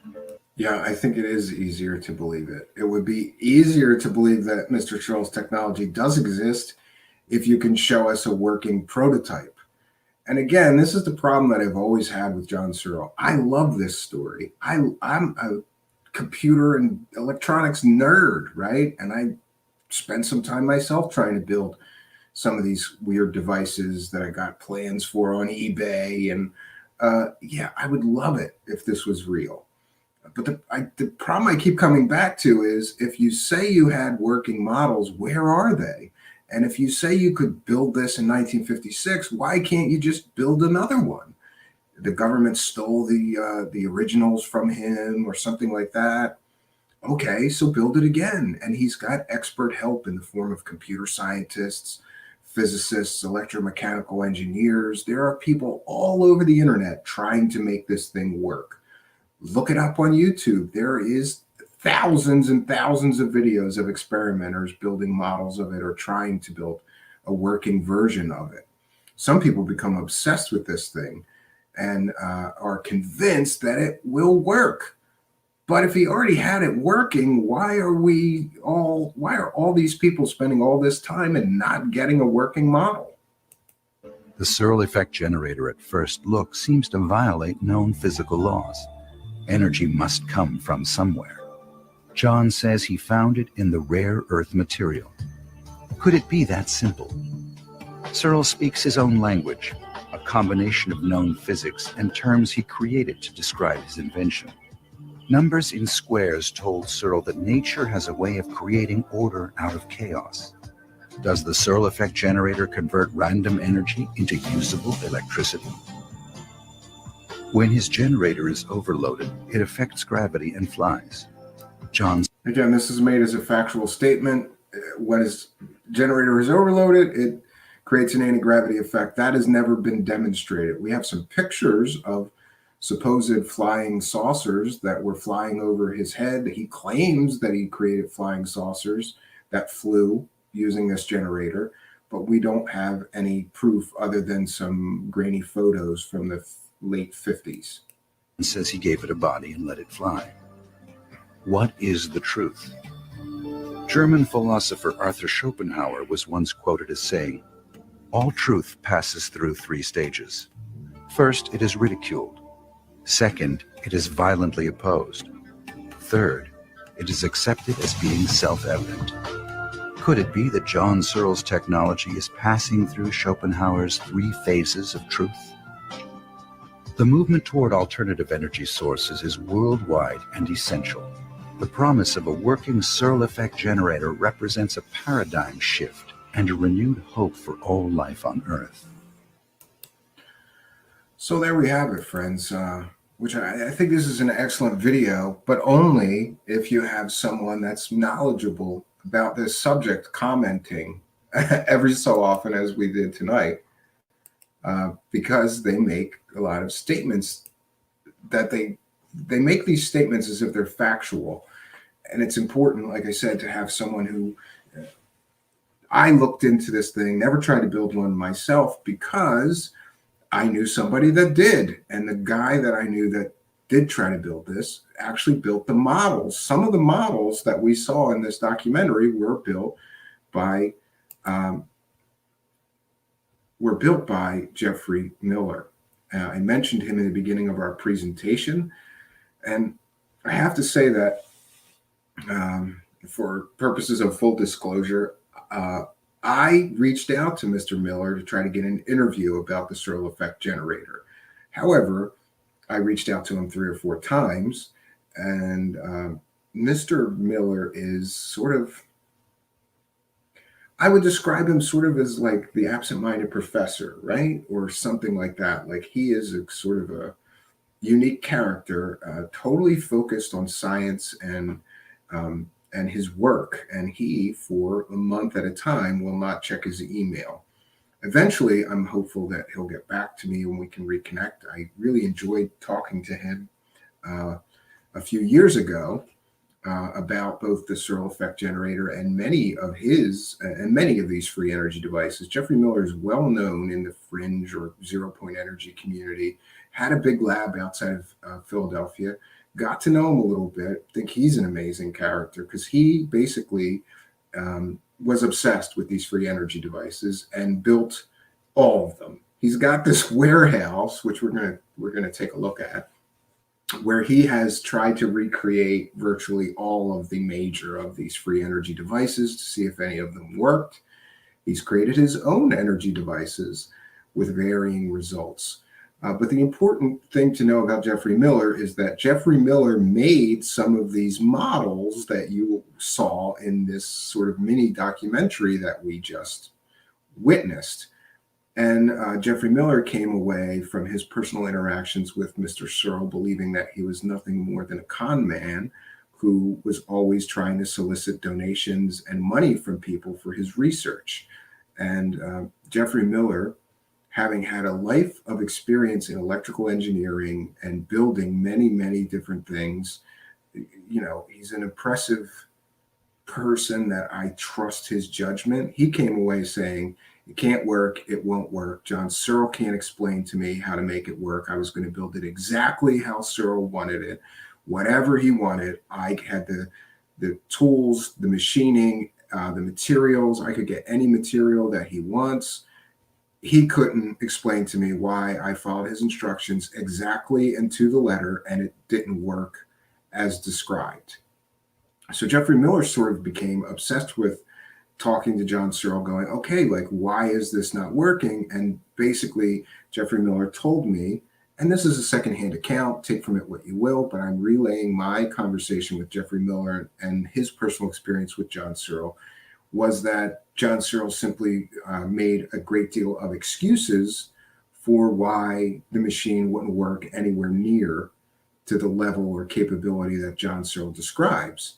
Yeah, I think it is easier to believe it. It would be easier to believe that Mr. Searle's technology does exist if you can show us a working prototype. And again, this is the problem that I've always had with John Searle. I love this story. I'm a computer and electronics nerd, right? And I spent some time myself trying to build some of these weird devices that I got plans for on eBay. And yeah, I would love it if this was real. But the problem I keep coming back to is if you say you had working models, where are they? And if you say you could build this in 1956, why can't you just build another one? The government stole the originals from him or something like that. Okay, so build it again. And he's got expert help in the form of computer scientists, physicists, electromechanical engineers. There are people all over the internet trying to make this thing work. look it up on YouTube. There is thousands and thousands of videos of experimenters building models of it or trying to build a working version of it. Some people become obsessed with this thing and are convinced that it will work. But if he already had it working, why are all these people spending all this time and not getting a working model? The Searle effect generator at first look seems to violate known physical laws. Energy must come from somewhere. John says he found it in the rare earth material. Could it be that simple? Searle speaks his own language, a combination of known physics and terms he created to describe his invention. Numbers in squares told Searle that nature has a way of creating order out of chaos. Does the Searle effect generator convert random energy into usable electricity? When his generator is overloaded, it affects gravity and flies. Again, this is made as a factual statement. When his generator is overloaded, it creates an anti-gravity effect. That has never been demonstrated. We have some pictures of supposed flying saucers that were flying over his head. He claims that he created flying saucers that flew using this generator, but we don't have any proof other than some grainy photos from the late 50s. Says he gave it a body and let it fly. What is the truth? German philosopher Arthur Schopenhauer was once quoted as saying, "All truth passes through 3 stages. First, it is ridiculed. Second, it is violently opposed. Third, it is accepted as being self-evident." Could it be that John Searle's technology is passing through Schopenhauer's 3 phases of truth? The movement toward alternative energy sources is worldwide and essential. The promise of a working Searle effect generator represents a paradigm shift and a renewed hope for all life on Earth. So there we have it, friends, which I think this is an excellent video, but only if you have someone that's knowledgeable about this subject commenting every so often, as we did tonight, because they make a lot of statements that they make these statements as if they're factual. And it's important, like I said, to have someone who I looked into this thing, never tried to build one myself because I knew somebody that did. And the guy that I knew that did try to build this actually built the models. Some of the models that we saw in this documentary were built by Jeffrey Miller. I mentioned him in the beginning of our presentation, and I have to say that for purposes of full disclosure, I reached out to Mr. Miller to try to get an interview about the Searle effect generator. However, I reached out to him 3 or 4 times, and Mr. Miller is sort of, I would describe him sort of as like the absent-minded professor, right? Or something like that. Like he is a sort of a unique character, totally focused on science and his work. And he, for a month at a time, will not check his email. Eventually, I'm hopeful that he'll get back to me and we can reconnect. I really enjoyed talking to him a few years ago about both the Searle effect generator and many of these free energy devices. Jeffrey Miller is well known in the fringe or 0-point energy community, had a big lab outside of Philadelphia, got to know him a little bit. I think he's an amazing character because he basically was obsessed with these free energy devices and built all of them. He's got this warehouse, which we're gonna take a look at, where he has tried to recreate virtually all of the major of these free energy devices to see if any of them worked. He's created his own energy devices with varying results. But the important thing to know about Jeffrey Miller is that Jeffrey Miller made some of these models that you saw in this sort of mini documentary that we just witnessed. And Jeffrey Miller came away from his personal interactions with Mr. Searle believing that he was nothing more than a con man who was always trying to solicit donations and money from people for his research. And Jeffrey Miller having had a life of experience in electrical engineering and building many, many different things. You know, he's an impressive person that I trust his judgment. He came away saying, it can't work, it won't work. John Searle can't explain to me how to make it work. I was going to build it exactly how Searle wanted it. Whatever he wanted, I had the tools, the machining, the materials. I could get any material that he wants. He couldn't explain to me why I followed his instructions exactly and to the letter, and it didn't work as described. So Jeffrey Miller sort of became obsessed with talking to John Searle, going, okay, like, why is this not working? And basically, Jeffrey Miller told me, and this is a secondhand account, take from it what you will, but I'm relaying my conversation with Jeffrey Miller and his personal experience with John Searle, was that John Searle simply made a great deal of excuses for why the machine wouldn't work anywhere near to the level or capability that John Searle describes.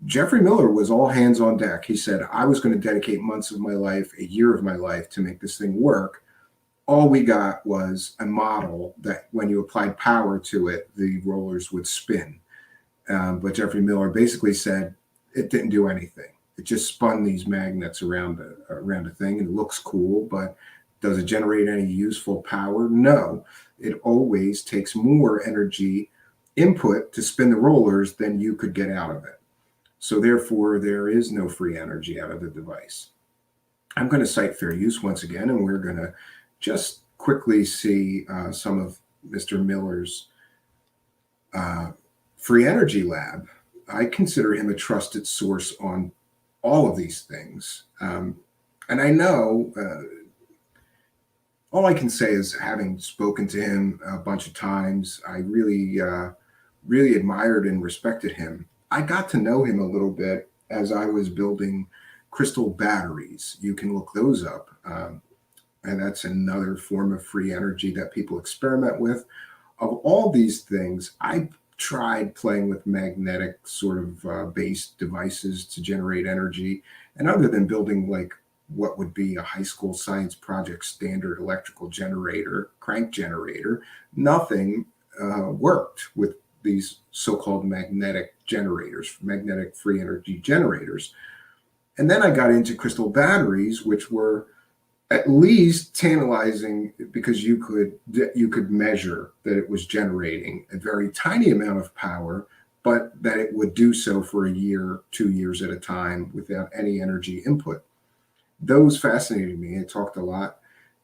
Jeffrey Miller was all hands on deck. He said, I was going to dedicate months of my life, a year of my life to make this thing work. All we got was a model that when you applied power to it, the rollers would spin. But Jeffrey Miller basically said it didn't do anything. It just spun these magnets around a thing, and it looks cool, but does it generate any useful power? No. It always takes more energy input to spin the rollers than you could get out of it. So therefore, there is no free energy out of the device. I'm going to cite fair use once again, and we're going to just quickly see some of Mr. Miller's free energy lab. I consider him a trusted source on all of these things. And I know all I can say is, having spoken to him a bunch of times, I really admired and respected him. I got to know him a little bit as I was building crystal batteries. You can look those up. And that's another form of free energy that people experiment with. Of all these things, I tried playing with magnetic sort of based devices to generate energy. And other than building like what would be a high school science project standard electrical generator, crank generator, nothing worked with these so-called magnetic generators, magnetic free energy generators. And then I got into crystal batteries, which were at least tantalizing because you could measure that it was generating a very tiny amount of power, but that it would do so for a year, 2 years at a time without any energy input. Those fascinated me. I talked a lot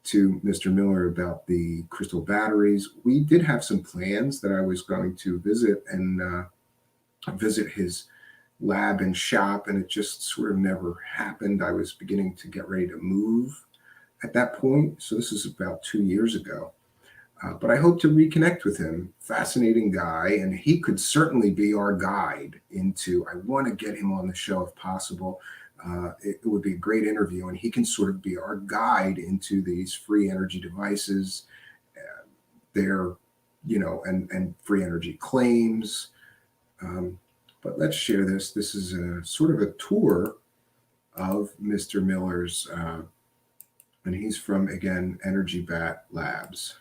to Mr. Miller about the crystal batteries. We did have some plans that I was going to visit and visit his lab and shop, and it just sort of never happened. I was beginning to get ready to move at that point. So this is about 2 years ago. But I hope to reconnect with him. Fascinating guy. And he could certainly be our guide into, I want to get him on the show if possible. It would be a great interview. And he can sort of be our guide into these free energy devices, their, and free energy claims. But let's share this. This is a sort of a tour of Mr. Miller's and he's from, again, Energy Bat Labs.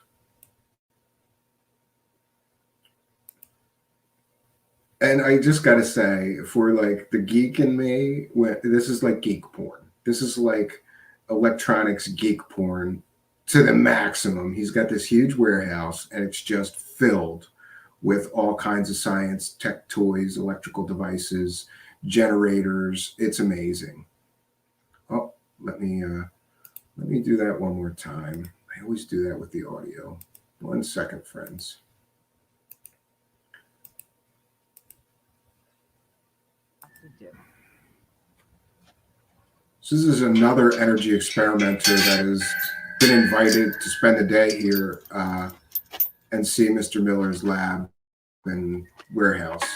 And I just got to say, for like the geek in me, this is like geek porn. This is like electronics geek porn to the maximum. He's got this huge warehouse, and it's just filled with all kinds of science, tech toys, electrical devices, generators. It's amazing. Oh, let me do that one more time. I always do that with the audio. 1 second, friends. So this is another energy experimenter that has been invited to spend the day here and see Mr. Miller's lab and warehouse.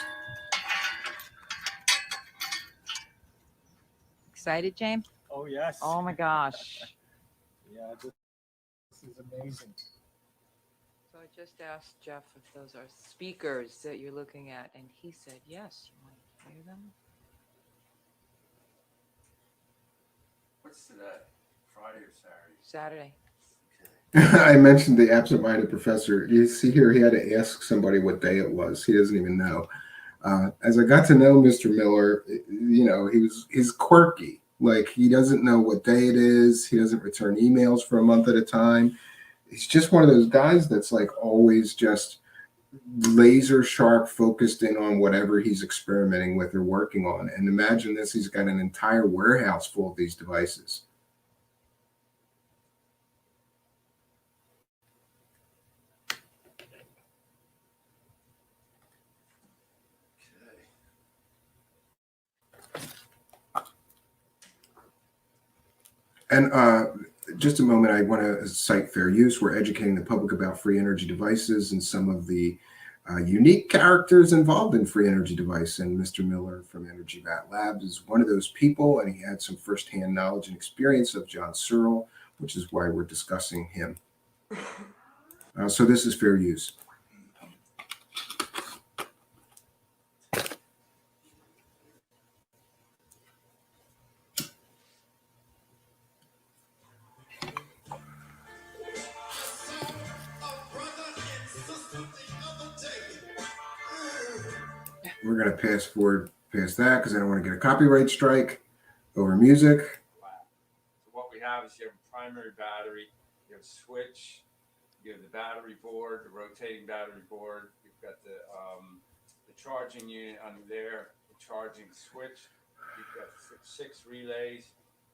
Excited, James? Oh, yes. Oh my gosh. Yeah, this is amazing. So I just asked Jeff if those are speakers that you're looking at, and he said yes. You want to hear them? What's today? Friday or Saturday? Saturday. Okay. I mentioned the absent-minded professor. You see here, he had to ask somebody what day it was. He doesn't even know. As I got to know Mr. Miller, he's quirky. Like he doesn't know what day it is. He doesn't return emails for a month at a time. He's just one of those guys that's like always just laser sharp focused in on whatever he's experimenting with or working on. And imagine this, he's got an entire warehouse full of these devices. And just a moment, I want to cite fair use. We're educating the public about free energy devices and some of the unique characters involved in free energy device. And Mr. Miller from Energy Vat Labs is one of those people, and he had some firsthand knowledge and experience of John Searle, which is why we're discussing him. So this is fair use. We're going to pass forward past that because I don't want to get a copyright strike over music. So what we have is you have a primary battery, you have a switch, you have the battery board, the rotating battery board. You've got the charging unit under there, the charging switch. You've got 6 relays.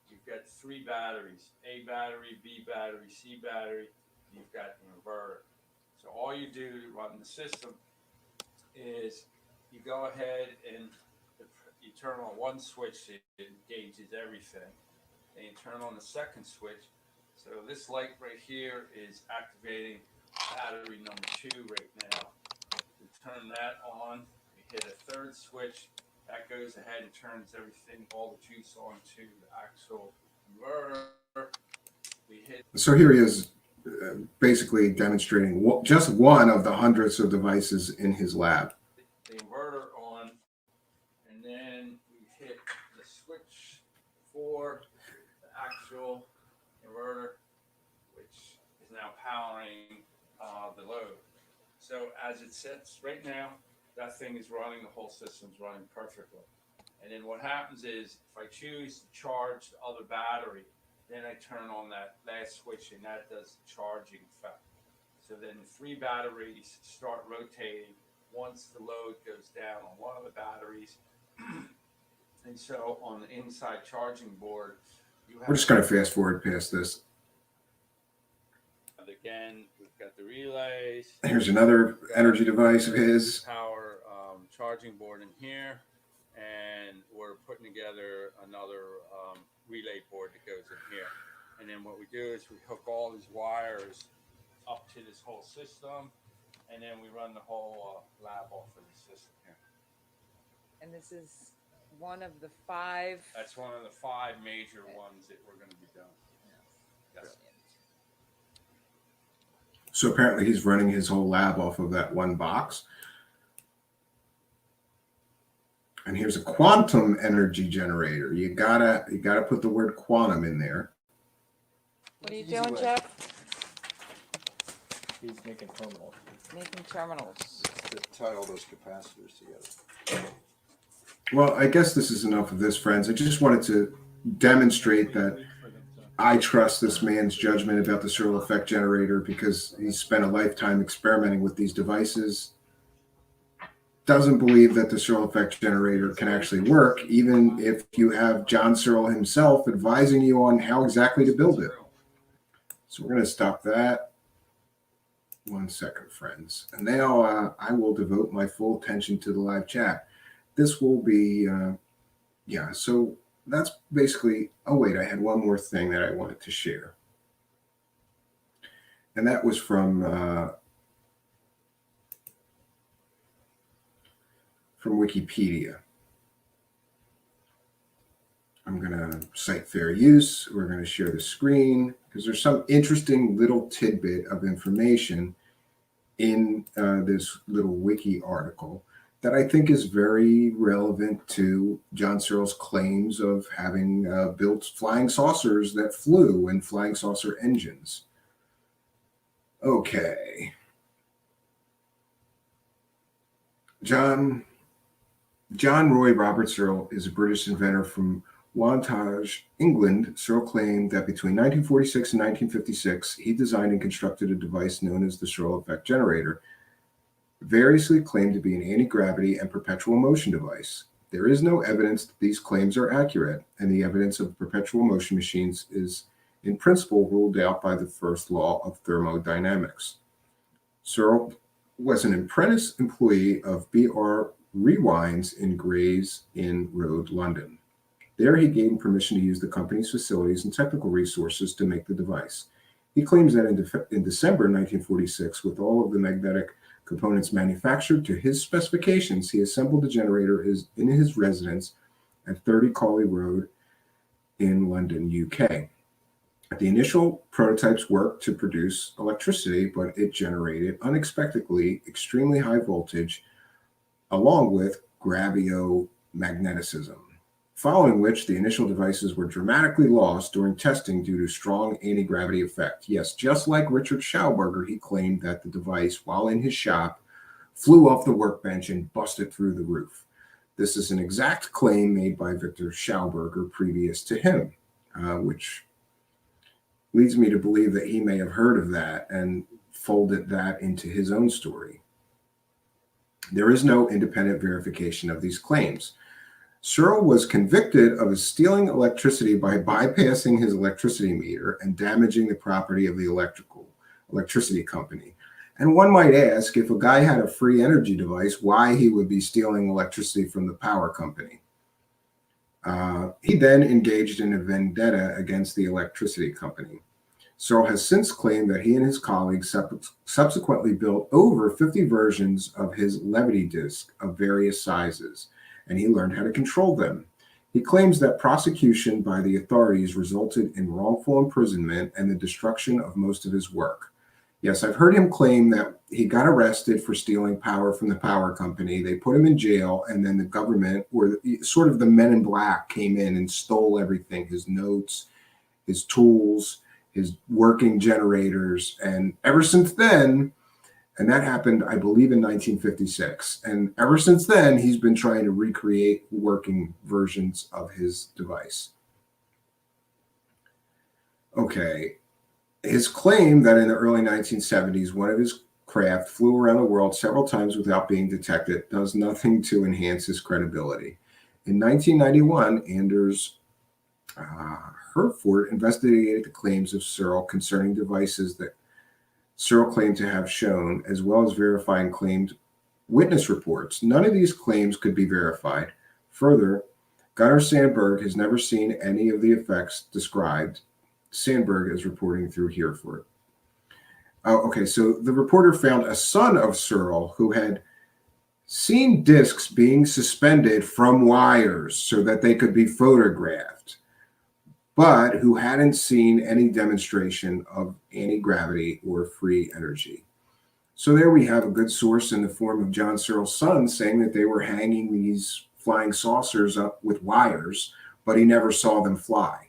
You've got 3 batteries: A battery, B battery, C battery. You've got an inverter. So all you do to run the system is you go ahead and you turn on one switch, it engages everything. And you turn on the second switch. So this light right here is activating battery number 2 right now. We turn that on, we hit a third switch, that goes ahead and turns everything, all the juice onto the actual inverter. We hit. So here he is basically demonstrating just one of the hundreds of devices in his lab. The inverter on, and then we hit the switch for the actual inverter, which is now powering the load. So as it sits right now, that thing is running, the whole system's running perfectly. And then what happens is, if I choose to charge the other battery, then I turn on that last switch and that does the charging effect. So then 3 batteries start rotating once the load goes down on one of the batteries. And so on the inside charging board, you have. We're just going to fast forward past this. Again, we've got the relays. Here's another energy device of his. Power charging board in here. And we're putting together another relay board that goes in here. And then what we do is we hook all these wires up to this whole system. And then we run the whole lab off of the system here. And this is one of the 5. That's one of the 5 major ones that we're going to be doing. Yes. So apparently he's running his whole lab off of that one box. And here's a quantum energy generator. You gotta put the word quantum in there. What are you doing, Jeff? He's making terminals. Making terminals. To tie all those capacitors together. Well, I guess this is enough of this, friends. I just wanted to demonstrate that I trust this man's judgment about the Searle effect generator because he spent a lifetime experimenting with these devices. Doesn't believe that the Searle effect generator can actually work, even if you have John Searle himself advising you on how exactly to build it. So we're going to stop that. 1 second, friends. And now I will devote my full attention to the live chat. This will be, so that's basically, oh wait, I had one more thing that I wanted to share. And that was from Wikipedia. I'm going to cite fair use. We're going to share the screen because there's some interesting little tidbit of information in this little wiki article that I think is very relevant to John Searle's claims of having built flying saucers that flew and flying saucer engines. Okay. John Roy Robert Searle is a British inventor from Wantage, England. Searle claimed that between 1946 and 1956, he designed and constructed a device known as the Searle effect generator, variously claimed to be an anti-gravity and perpetual motion device. There is no evidence that these claims are accurate, and the evidence of perpetual motion machines is, in principle, ruled out by the first law of thermodynamics. Searle was an apprentice employee of B.R. Rewinds in Gray's Inn Road, London. There he gained permission to use the company's facilities and technical resources to make the device. He claims that in December 1946, with all of the magnetic components manufactured to his specifications, he assembled the generator in his residence at 30 Cawley Road in London, UK. The initial prototypes worked to produce electricity, but it generated unexpectedly extremely high voltage along with graviomagnetism, following which the initial devices were dramatically lost during testing due to strong anti-gravity effect. Yes, just like Richard Schauberger, he claimed that the device, while in his shop, flew off the workbench and busted through the roof. This is an exact claim made by Victor Schauberger previous to him, which leads me to believe that he may have heard of that and folded that into his own story. There is no independent verification of these claims. Searle was convicted of stealing electricity by bypassing his electricity meter and damaging the property of the electricity company. And one might ask, if a guy had a free energy device, why he would be stealing electricity from the power company. He then engaged in a vendetta against the electricity company. Searle has since claimed that he and his colleagues subsequently built over 50 versions of his levity disk of various sizes, and he learned how to control them. He claims that prosecution by the authorities resulted in wrongful imprisonment and the destruction of most of his work. Yes, I've heard him claim that he got arrested for stealing power from the power company. They put him in jail, and then the government, or sort of the men in black, came in and stole everything, his notes, his tools, his working generators. And ever since then, and that happened, I believe, in 1956. And ever since then, he's been trying to recreate working versions of his device. Okay. His claim that in the early 1970s, one of his craft flew around the world several times without being detected does nothing to enhance his credibility. In 1991, Anders Herford investigated the claims of Searle concerning devices that Searle claimed to have shown, as well as verifying claimed witness reports. None of these claims could be verified. Further, Gunnar Sandberg has never seen any of the effects described. Sandberg is reporting through Hereford. Okay, so the reporter found a son of Searle who had seen discs being suspended from wires so that they could be photographed, but who hadn't seen any demonstration of anti-gravity or free energy. So there we have a good source in the form of John Searle's son saying that they were hanging these flying saucers up with wires, but he never saw them fly.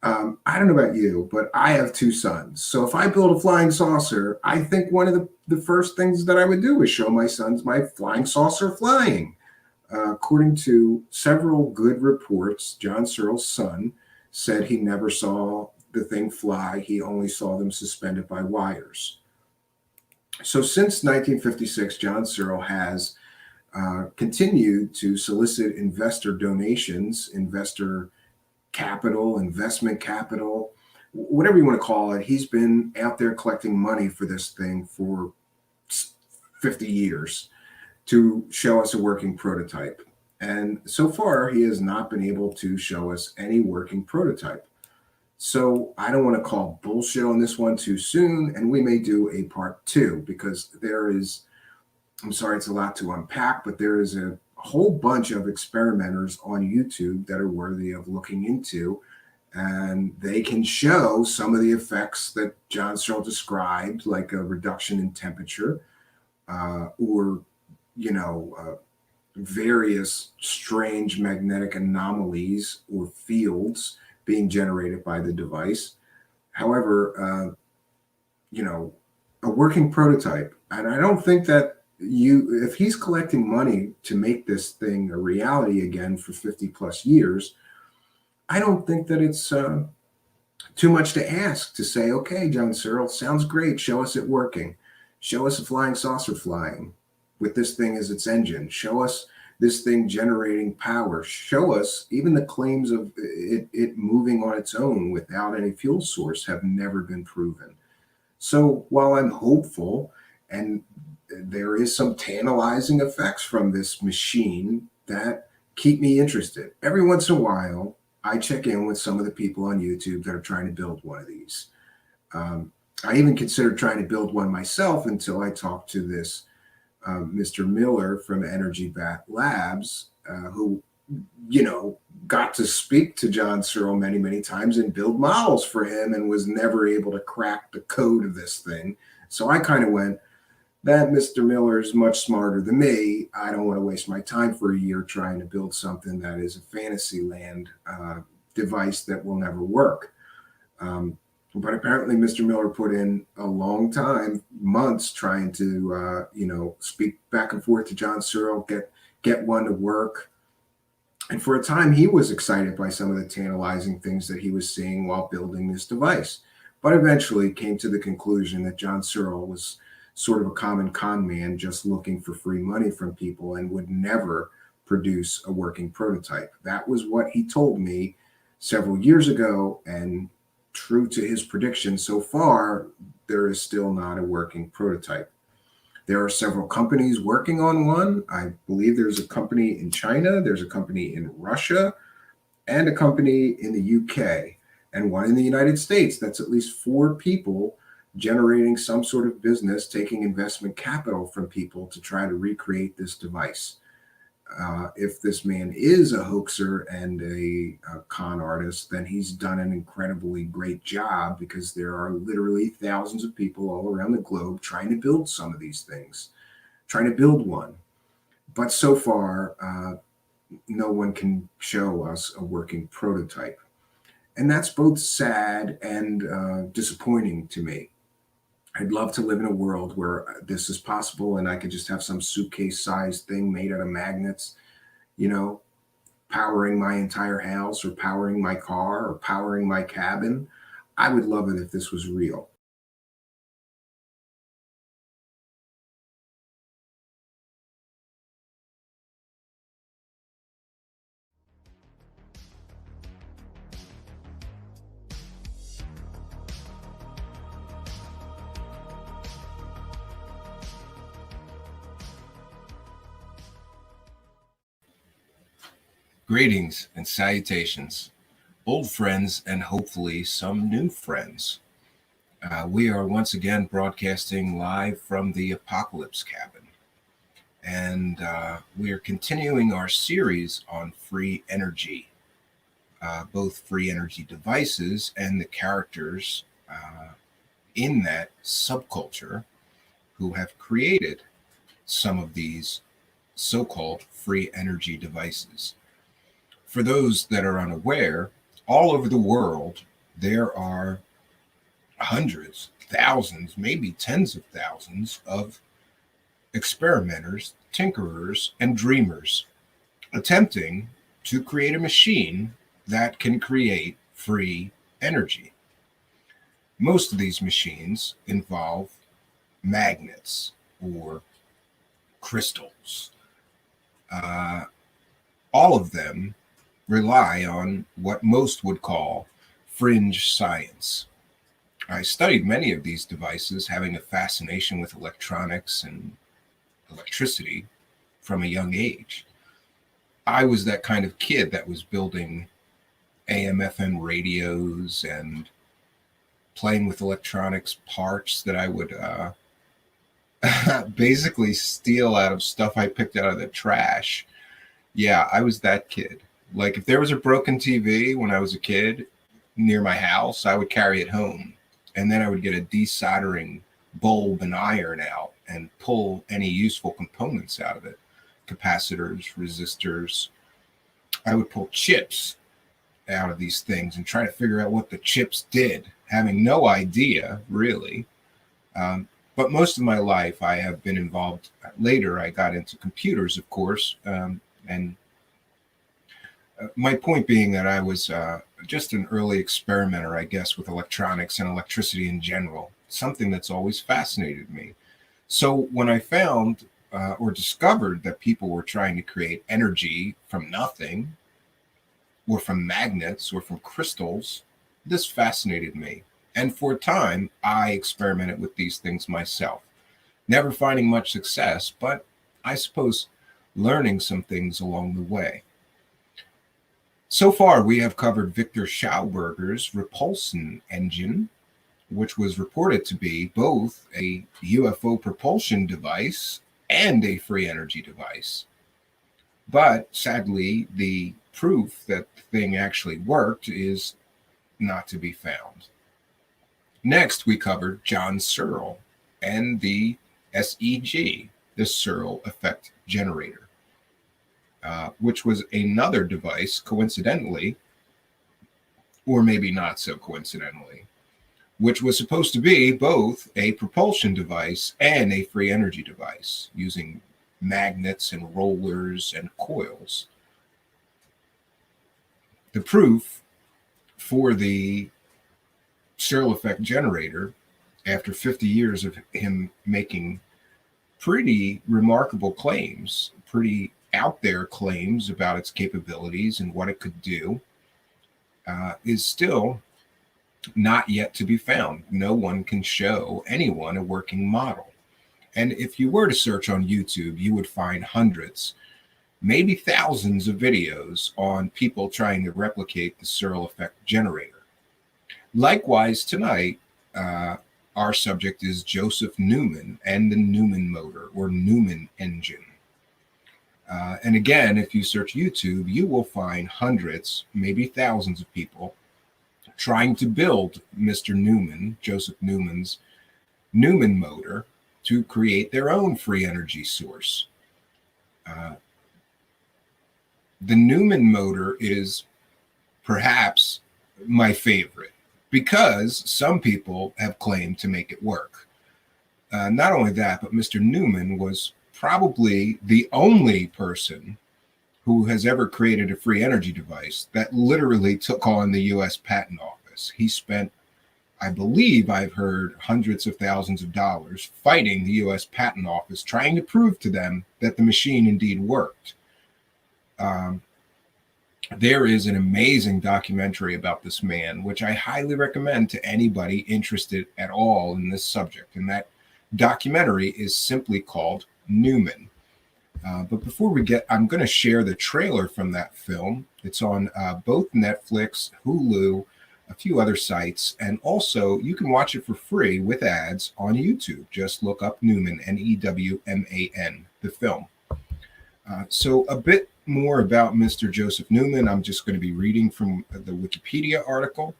I don't know about you, but I have two sons. So if I build a flying saucer, I think one of the first things that I would do is show my sons my flying saucer flying. According to several good reports, John Searle's son said he never saw the thing fly. He only saw them suspended by wires. So since 1956, John Searle has continued to solicit investor donations, investor capital, investment capital, whatever you want to call it. He's been out there collecting money for this thing for 50 years to show us a working prototype. And so far, he has not been able to show us any working prototype. So I don't want to call bullshit on this one too soon, and we may do a part 2 because there is, I'm sorry, it's a lot to unpack, but there is a whole bunch of experimenters on YouTube that are worthy of looking into, and they can show some of the effects that John Searle described, like a reduction in temperature, or various strange magnetic anomalies or fields being generated by the device. However, a working prototype. And I don't think that if he's collecting money to make this thing a reality again for 50 plus years, I don't think that it's too much to ask to say, okay, John Searle, sounds great. Show us it working. Show us a flying saucer flying with this thing as its engine. Show us this thing generating power. Show us even the claims of it moving on its own without any fuel source have never been proven. So while I'm hopeful and there is some tantalizing effects from this machine that keep me interested, every once in a while, I check in with some of the people on YouTube that are trying to build one of these. I even considered trying to build one myself until I talked to this Mr. Miller from Energy Bat Labs, who, got to speak to John Searle many, many times and build models for him and was never able to crack the code of this thing. So I kind of went, that Mr. Miller is much smarter than me. I don't want to waste my time for a year trying to build something that is a fantasy land device that will never work. But apparently Mr. Miller put in a long time, months, trying to, speak back and forth to John Searle, get one to work. And for a time, he was excited by some of the tantalizing things that he was seeing while building this device. But eventually came to the conclusion that John Searle was sort of a common con man just looking for free money from people and would never produce a working prototype. That was what he told me several years ago, and true to his prediction so far, there is still not a working prototype. There are several companies working on one. I believe there's a company in China, there's a company in Russia, and a company in the UK, and one in the United States. That's at least 4 people generating some sort of business, taking investment capital from people to try to recreate this device. If this man is a hoaxer and a con artist, then he's done an incredibly great job, because there are literally thousands of people all around the globe trying to build some of these things, trying to build one. But so far, no one can show us a working prototype. And that's both sad and disappointing to me. I'd love to live in a world where this is possible and I could just have some suitcase-sized thing made out of magnets, powering my entire house or powering my car or powering my cabin. I would love it if this was real. Greetings and salutations, old friends and hopefully some new friends. We are once again broadcasting live from the Apocalypse Cabin, and we are continuing our series on free energy, both free energy devices and the characters in that subculture who have created some of these so-called free energy devices. For those that are unaware, all over the world, there are hundreds, thousands, maybe tens of thousands of experimenters, tinkerers, and dreamers attempting to create a machine that can create free energy. Most of these machines involve magnets or crystals. All of them rely on what most would call fringe science. I studied many of these devices, having a fascination with electronics and electricity from a young age. I was that kind of kid that was building AM/FM radios and playing with electronics parts that I would basically steal out of stuff I picked out of the trash. Yeah, I was that kid. Like, if there was a broken TV when I was a kid near my house, I would carry it home. And then I would get a desoldering bulb and iron out and pull any useful components out of it. Capacitors, resistors. I would pull chips out of these things and try to figure out what the chips did, having no idea, really, But most of my life, I have been involved. Later, I got into computers, of course, and my point being that I was just an early experimenter, I guess, with electronics and electricity in general, something that's always fascinated me. So when I found or discovered that people were trying to create energy from nothing, or from magnets, or from crystals, this fascinated me. And for a time, I experimented with these things myself, never finding much success, but I suppose learning some things along the way. So far, we have covered Victor Schauberger's repulsion engine, which was reported to be both a UFO propulsion device and a free energy device. But sadly, the proof that the thing actually worked is not to be found. Next, we covered John Searle and the SEG, the Searle effect generator, which was another device, coincidentally, or maybe not so coincidentally, which was supposed to be both a propulsion device and a free energy device using magnets and rollers and coils. The proof for the Searle effect generator, after 50 years of him making pretty remarkable claims, pretty out there claims about its capabilities and what it could do, is still not yet to be found. No one can show anyone a working model. And if you were to search on YouTube, you would find hundreds, maybe thousands of videos on people trying to replicate the Searle effect generator. Likewise, tonight, our subject is Joseph Newman and the Newman motor or Newman engine. And again, if you search YouTube, you will find hundreds, maybe thousands of people trying to build Mr. Newman, Joseph Newman's Newman motor, to create their own free energy source. The Newman motor is perhaps my favorite because some people have claimed to make it work. Not only that, but Mr. Newman was probably the only person who has ever created a free energy device that literally took on the U.S. Patent Office. He spent, I believe I've heard, hundreds of thousands of dollars fighting the U.S. Patent Office, trying to prove to them that the machine indeed worked. There is an amazing documentary about this man, which I highly recommend to anybody interested at all in this subject. And that documentary is simply called Newman. But before we get, I'm going to share the trailer from that film. It's on both Netflix, Hulu, a few other sites, and also you can watch it for free with ads on YouTube. Just look up Newman, N-E-W-M-A-N, the film. So a bit more about Mr. Joseph Newman. I'm just going to be reading from the Wikipedia article.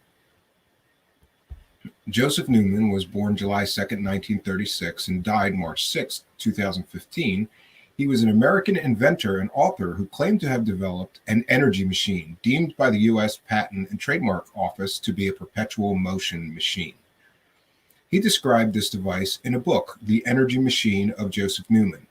Joseph Newman was born July 2nd, 1936, and died March 6, 2015. He was an American inventor and author who claimed to have developed an energy machine deemed by the U.S. Patent and Trademark Office to be a perpetual motion machine. He described this device in a book, The Energy Machine of Joseph Newman.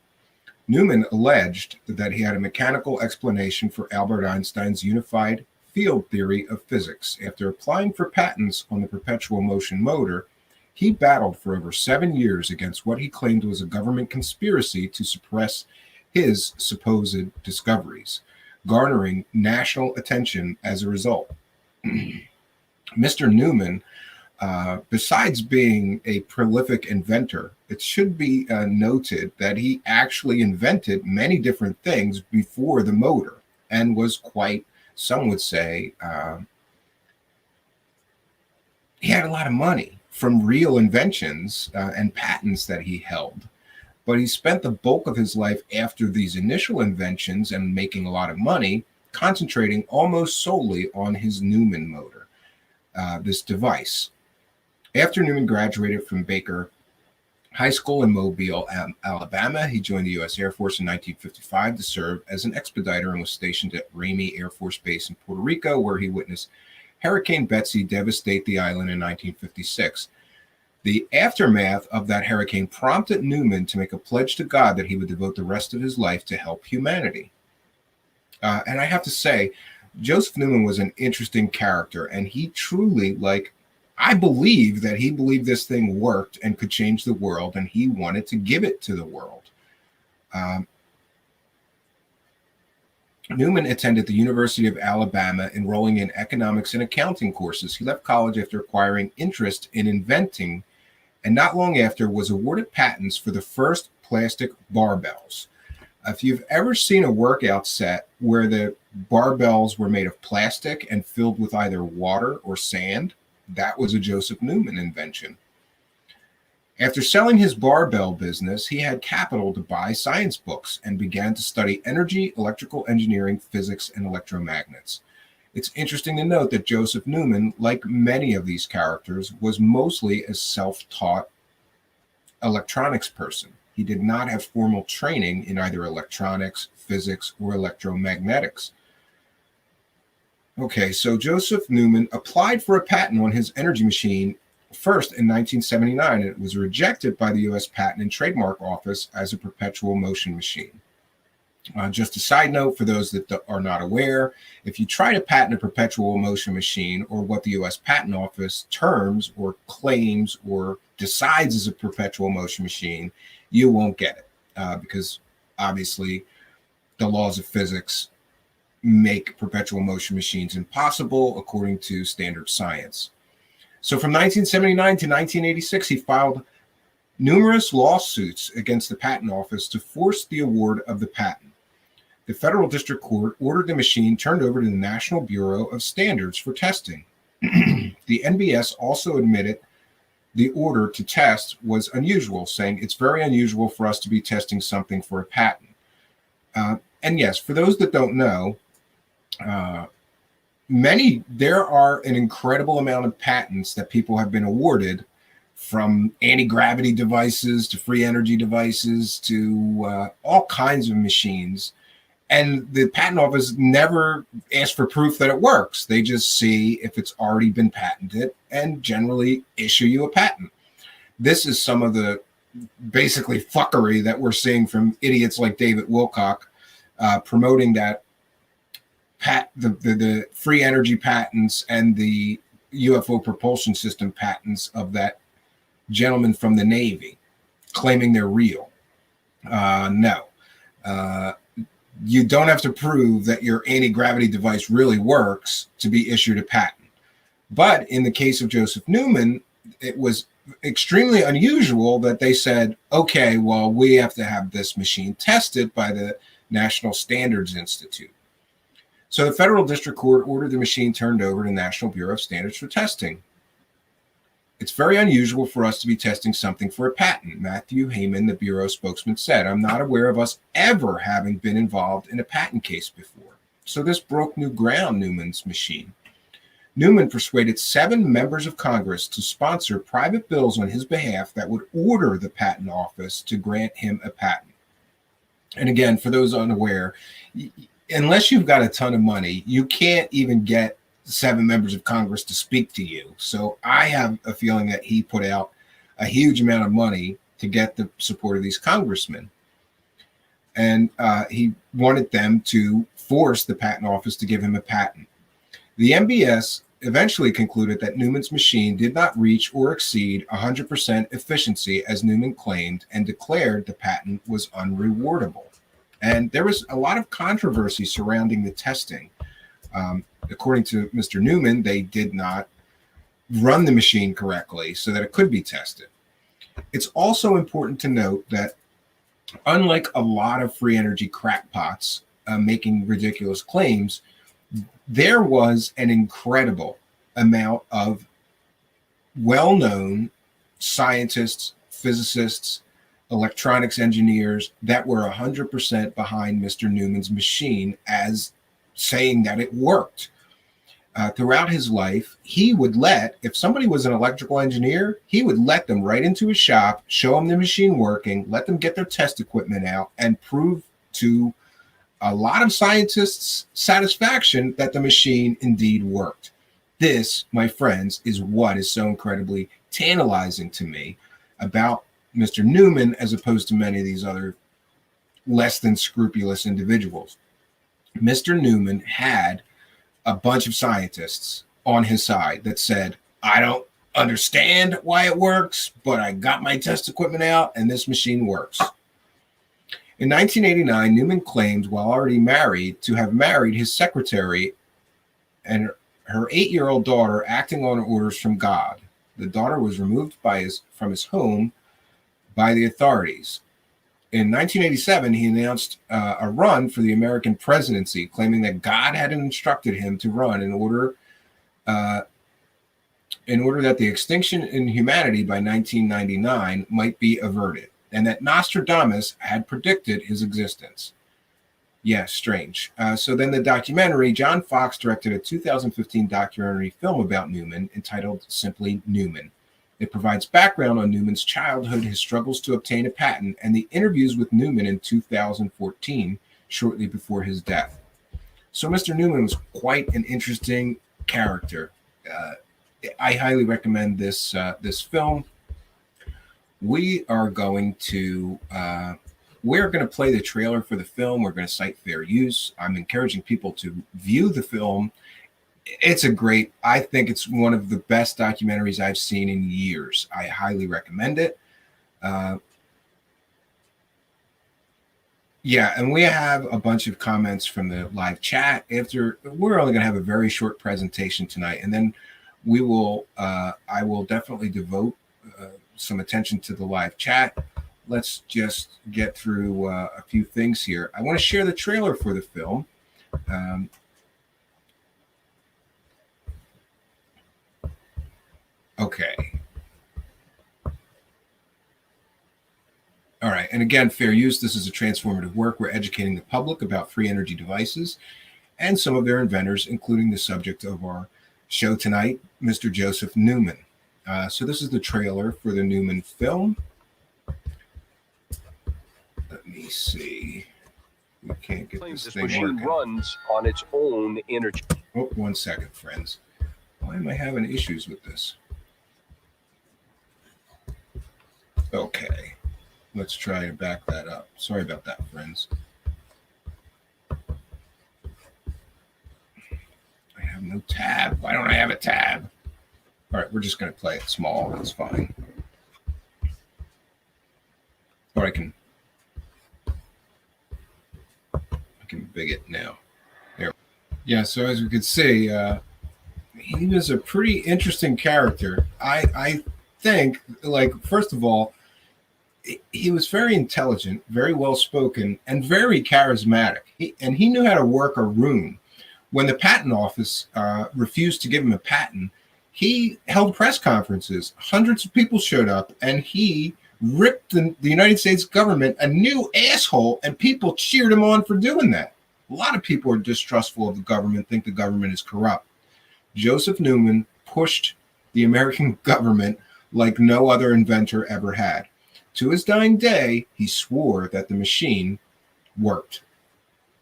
Newman alleged that he had a mechanical explanation for Albert Einstein's unified field theory of physics. After applying for patents on the perpetual motion motor, he battled for over 7 years against what he claimed was a government conspiracy to suppress his supposed discoveries, garnering national attention as a result. Mr. Newman, besides being a prolific inventor, it should be noted that he actually invented many different things before the motor and was quite, some would say, he had a lot of money from real inventions and patents that he held. But he spent the bulk of his life after these initial inventions and making a lot of money, concentrating almost solely on his Newman motor, this device. After Newman graduated from Baker High School in Mobile, Alabama, he joined the U.S. Air Force in 1955 to serve as an expediter and was stationed at Ramey Air Force Base in Puerto Rico, where he witnessed Hurricane Betsy devastate the island in 1956. The aftermath of that hurricane prompted Newman to make a pledge to God that he would devote the rest of his life to help humanity. And I have to say, Joseph Newman was an interesting character, and he truly, I believe that he believed this thing worked and could change the world, and he wanted to give it to the world. Newman attended the University of Alabama, enrolling in economics and accounting courses. He left college after acquiring interest in inventing, and not long after was awarded patents for the first plastic barbells. If you've ever seen a workout set where the barbells were made of plastic and filled with either water or sand, that was a Joseph Newman invention. After selling his barbell business, he had capital to buy science books and began to study energy, electrical engineering, physics, and electromagnets. It's interesting to note that Joseph Newman, like many of these characters, was mostly a self-taught electronics person. He did not have formal training in either electronics, physics, or electromagnetics. Okay, so Joseph Newman applied for a patent on his energy machine first in 1979, and it was rejected by the U.S. Patent and Trademark Office as a perpetual motion machine. Just a side note for those that are not aware, if you try to patent a perpetual motion machine, or what the U.S. Patent Office terms or claims or decides is a perpetual motion machine, you won't get it because obviously the laws of physics make perpetual motion machines impossible according to standard science. So from 1979 to 1986, he filed numerous lawsuits against the Patent Office to force the award of the patent. The Federal District Court ordered the machine turned over to the National Bureau of Standards for testing. The NBS also admitted the order to test was unusual, saying it's very unusual for us to be testing something for a patent. And yes, for those that don't know, there are an incredible amount of patents that people have been awarded, from anti-gravity devices to free energy devices to all kinds of machines. And the patent office never asks for proof that it works. They just see if it's already been patented and generally issue you a patent. This is some of the basically fuckery that we're seeing from idiots like David Wilcock, promoting that the free energy patents and the UFO propulsion system patents of that gentleman from the Navy, claiming they're real. No. You don't have to prove that your anti-gravity device really works to be issued a patent. But in the case of Joseph Newman, it was extremely unusual that they said, okay, well, we have to have this machine tested by the National Standards Institute. So the Federal District Court ordered the machine turned over to the National Bureau of Standards for testing. It's very unusual for us to be testing something for a patent, Matthew Heyman, the Bureau spokesman, said. I'm not aware of us ever having been involved in a patent case before. So this broke new ground, Newman's machine. Newman persuaded 7 members of Congress to sponsor private bills on his behalf that would order the patent office to grant him a patent. And again, for those unaware, unless you've got a ton of money, you can't even get 7 members of Congress to speak to you. So I have a feeling that he put out a huge amount of money to get the support of these congressmen. And he wanted them to force the patent office to give him a patent. The NBS eventually concluded that Newman's machine did not reach or exceed 100% efficiency as Newman claimed, and declared the patent was unrewardable. And there was a lot of controversy surrounding the testing. According to Mr. Newman, they did not run the machine correctly so that it could be tested. It's also important to note that unlike a lot of free energy crackpots making ridiculous claims, there was an incredible amount of well-known scientists, physicists, electronics engineers that were 100% behind Mr. Newman's machine as saying that it worked. Throughout his life, he would if somebody was an electrical engineer, he would let them right into his shop, show them the machine working, let them get their test equipment out, and prove to a lot of scientists' satisfaction that the machine indeed worked. This, my friends, is what is so incredibly tantalizing to me about Mr. Newman, as opposed to many of these other less than scrupulous individuals. Mr. Newman had a bunch of scientists on his side that said, I don't understand why it works, but I got my test equipment out and this machine works. In 1989, Newman claimed, while already married, to have married his secretary and her 8-year-old daughter acting on orders from God. The daughter was removed from his home by the authorities. In 1987, he announced a run for the American presidency, claiming that God had instructed him to run in order that the extinction in humanity by 1999 might be averted, and that Nostradamus had predicted his existence. Yes, strange. So then the documentary, John Fox directed a 2015 documentary film about Newman entitled simply Newman. It provides background on Newman's childhood, his struggles to obtain a patent, and the interviews with Newman in 2014, shortly before his death. So Mr. Newman was quite an interesting character. I highly recommend this film. We are going to play the trailer for the film. We're going to cite fair use. I'm encouraging people to view the film. I think it's one of the best documentaries I've seen in years. I highly recommend it. Yeah, and we have a bunch of comments from the live chat. We're only going to have a very short presentation tonight, and then I will definitely devote some attention to the live chat. Let's just get through a few things here. I want to share the trailer for the film. Okay. All right. And again, fair use. This is a transformative work. We're educating the public about free energy devices and some of their inventors, including the subject of our show tonight, Mr. Joseph Newman. So this is the trailer for the Newman film. Let me see. We can't get this thing machine working. Runs on its own energy. Oh, 1 second, friends. Why am I having issues with this? Okay. Let's try to back that up. Sorry about that, friends. I have no tab. Why don't I have a tab? All right, we're just going to play it small. That's fine. Or I can big it now. There. Yeah, so as we can see, he was a pretty interesting character. I think, like, first of all, he was very intelligent, very well-spoken, and very charismatic. He knew how to work a room. When the patent office refused to give him a patent, he held press conferences. Hundreds of people showed up, and he ripped the United States government a new asshole, and people cheered him on for doing that. A lot of people are distrustful of the government, think the government is corrupt. Joseph Newman pushed the American government like no other inventor ever had. To his dying day, he swore that the machine worked.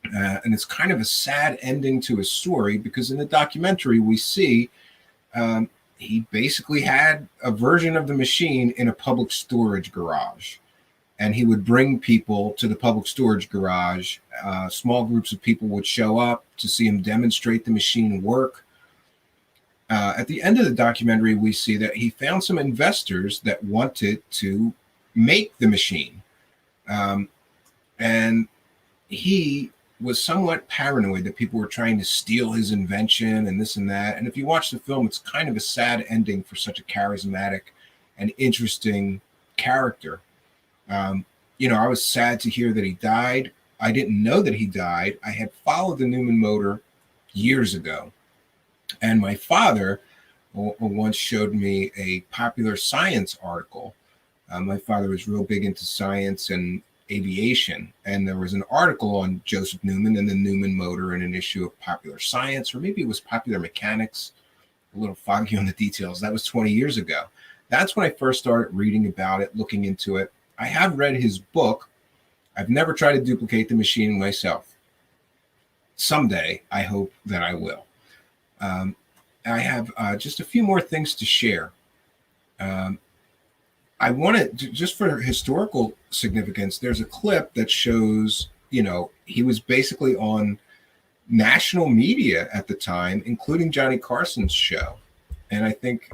And it's kind of a sad ending to his story, because in the documentary we see he basically had a version of the machine in a public storage garage. And he would bring people to the public storage garage. Small groups of people would show up to see him demonstrate the machine work. At the end of the documentary, we see that he found some investors that wanted to make the machine. And he was somewhat paranoid that people were trying to steal his invention and this and that. And if you watch the film, it's kind of a sad ending for such a charismatic and interesting character. I was sad to hear that he died. I didn't know that he died. I had followed the Newman motor years ago. And my father once showed me a Popular Science article. My father was real big into science and aviation. And there was an article on Joseph Newman and the Newman motor in an issue of Popular Science, or maybe it was Popular Mechanics. A little foggy on the details. That was 20 years ago. That's when I first started reading about it, looking into it. I have read his book. I've never tried to duplicate the machine myself. Someday, I hope that I will. I have just a few more things to share. I wanted to, just for historical significance, there's a clip that shows, he was basically on national media at the time, including Johnny Carson's show. And I think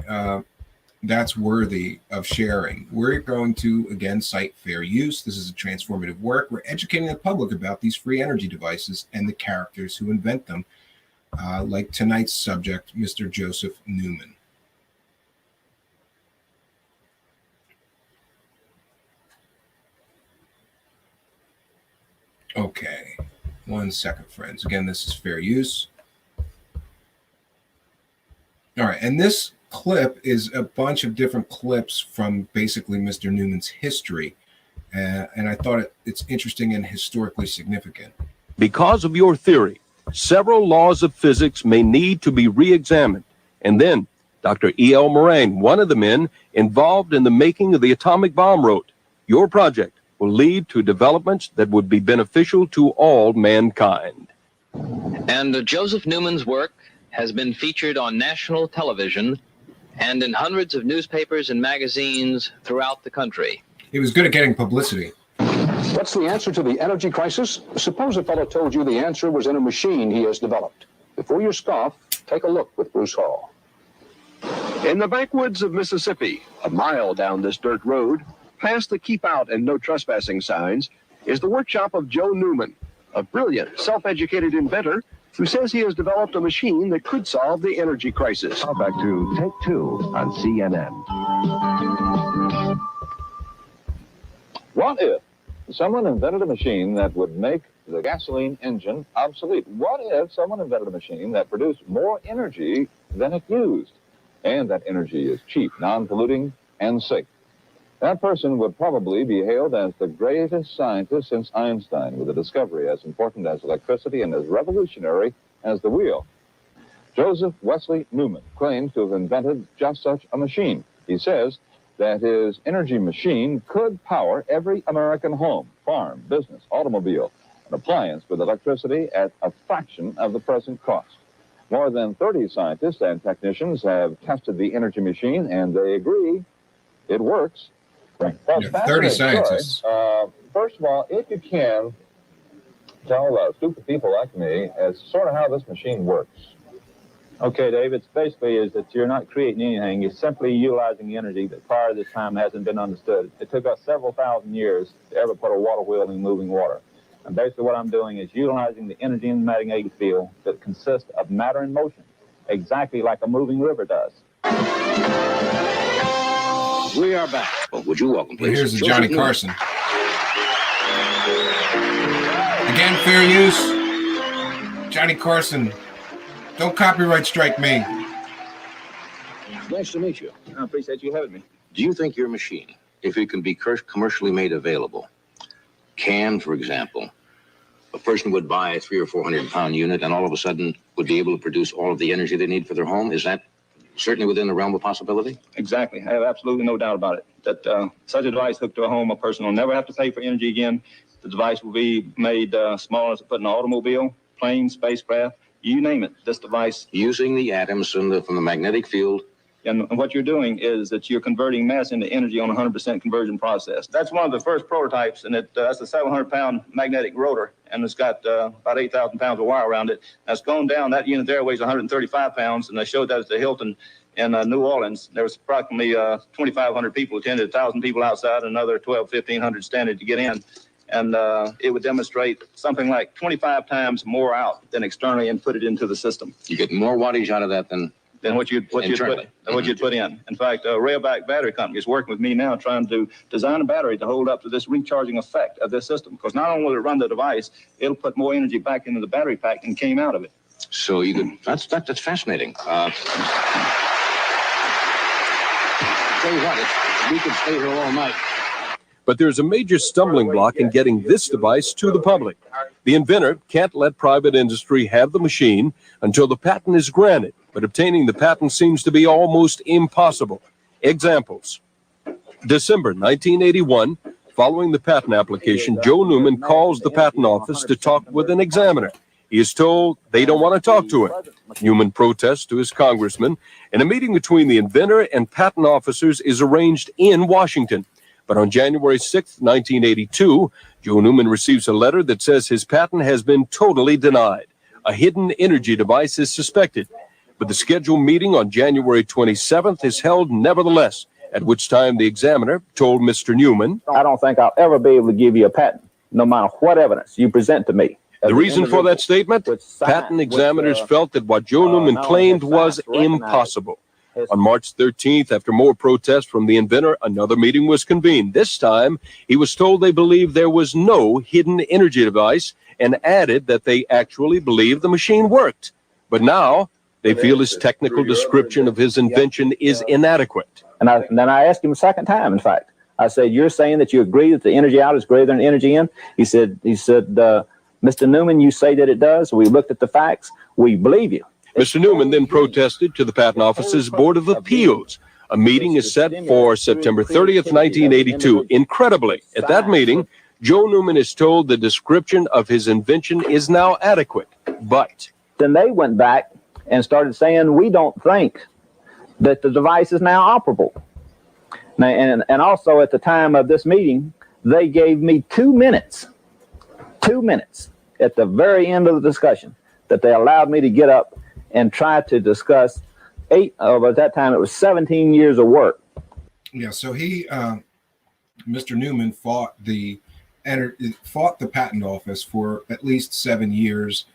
that's worthy of sharing. We're going to, again, cite fair use. This is a transformative work. We're educating the public about these free energy devices and the characters who invent them, like tonight's subject, Mr. Joseph Newman. Okay, 1 second, friends. Again, this is fair use. All right, and this clip is a bunch of different clips from basically Mr. Newman's history, and I thought it's interesting and historically significant. Because of your theory, several laws of physics may need to be re-examined. And then Dr. E.L. Moraine, one of the men involved in the making of the atomic bomb, wrote, "Your project will lead to developments that would be beneficial to all mankind." And Joseph Newman's work has been featured on national television and in hundreds of newspapers and magazines throughout the country. He was good at getting publicity. What's the answer to the energy crisis? Suppose a fellow told you the answer was in a machine he has developed. Before you scoff, take a look with Bruce Hall. In the backwoods of Mississippi, a mile down this dirt road, past the keep out and no trespassing signs, is the workshop of Joe Newman, a brilliant, self-educated inventor who says he has developed a machine that could solve the energy crisis. Now back to Take Two on CNN. What if someone invented a machine that would make the gasoline engine obsolete? What if someone invented a machine that produced more energy than it used? And that energy is cheap, non-polluting, and safe. That person would probably be hailed as the greatest scientist since Einstein, with a discovery as important as electricity and as revolutionary as the wheel. Joseph Wesley Newman claims to have invented just such a machine. He says that his energy machine could power every American home, farm, business, automobile, and appliance with electricity at a fraction of the present cost. More than 30 scientists and technicians have tested the energy machine, and they agree it works. Well, 30 scientists. First of all, if you can tell stupid people like me as sort of how this machine works. Okay, Dave, it's basically is that you're not creating anything. You're simply utilizing the energy that prior to this time hasn't been understood. It took us several thousand years to ever put a water wheel in moving water. And basically what I'm doing is utilizing the energy in the magnetic field that consists of matter in motion, exactly like a moving river does. We are back. Well, would you welcome, please? Here's the Johnny Carson. Again, fair use. Johnny Carson. Don't copyright strike me. Nice to meet you. I appreciate you having me. Do you think your machine, if it can be commercially made available, can, for example, a person would buy a 300 or 400 pound unit and all of a sudden would be able to produce all of the energy they need for their home? Is that certainly within the realm of possibility? Exactly. I have absolutely no doubt about it. That such a device hooked to a home, a person will never have to pay for energy again. The device will be made small as to put in an automobile, plane, spacecraft, you name it. This device. Using the atoms from the magnetic field. And what you're doing is that you're converting mass into energy on a 100% conversion process. That's one of the first prototypes, and that's a 700-pound magnetic rotor, and it's got about 8,000 pounds of wire around it. That's gone down. That unit there weighs 135 pounds, and I showed that at the Hilton in New Orleans. There was approximately 2,500 people attended, 1,000 people outside, and another 1,500 standing to get in. And it would demonstrate something like 25 times more out than externally inputted into the system. You get more wattage out of that than what you'd put in. In fact, Railback Battery Company is working with me now trying to design a battery to hold up to this recharging effect of this system. Because not only will it run the device, it'll put more energy back into the battery pack than came out of it. So you could, that's fascinating. Tell you what, we could stay here all night. But there's a major stumbling block in getting this device to the public. The inventor can't let private industry have the machine until the patent is granted, but obtaining the patent seems to be almost impossible. Examples. December 1981, following the patent application, Joe Newman calls the patent office to talk with an examiner. He is told they don't want to talk to him. Newman protests to his congressman, and a meeting between the inventor and patent officers is arranged in Washington. But on January 6, 1982, Joe Newman receives a letter that says his patent has been totally denied. A hidden energy device is suspected. But the scheduled meeting on January 27th is held nevertheless, at which time the examiner told Mr. Newman, I don't think I'll ever be able to give you a patent, no matter what evidence you present to me. The reason for that statement? Patent examiners felt that what Joe Newman claimed was impossible. On March 13th, after more protests from the inventor, another meeting was convened. This time, he was told they believed there was no hidden energy device and added that they actually believed the machine worked. But now, they feel his technical description of his invention is inadequate. And then I asked him a second time, in fact. I said, you're saying that you agree that the energy out is greater than the energy in? He said, Mr. Newman, you say that it does. We looked at the facts. We believe you. Mr. Newman then protested to the Patent Office's Board of Appeals. A meeting is set for September 30th, 1982. Incredibly, at that meeting, Joe Newman is told the description of his invention is now adequate. But then they went back and started saying, we don't think that the device is now operable. Now, and also at the time of this meeting, they gave me 2 minutes at the very end of the discussion that they allowed me to get up and try to discuss at that time it was 17 years of work. Yeah, so Mr. Newman fought the patent office for at least 7 years.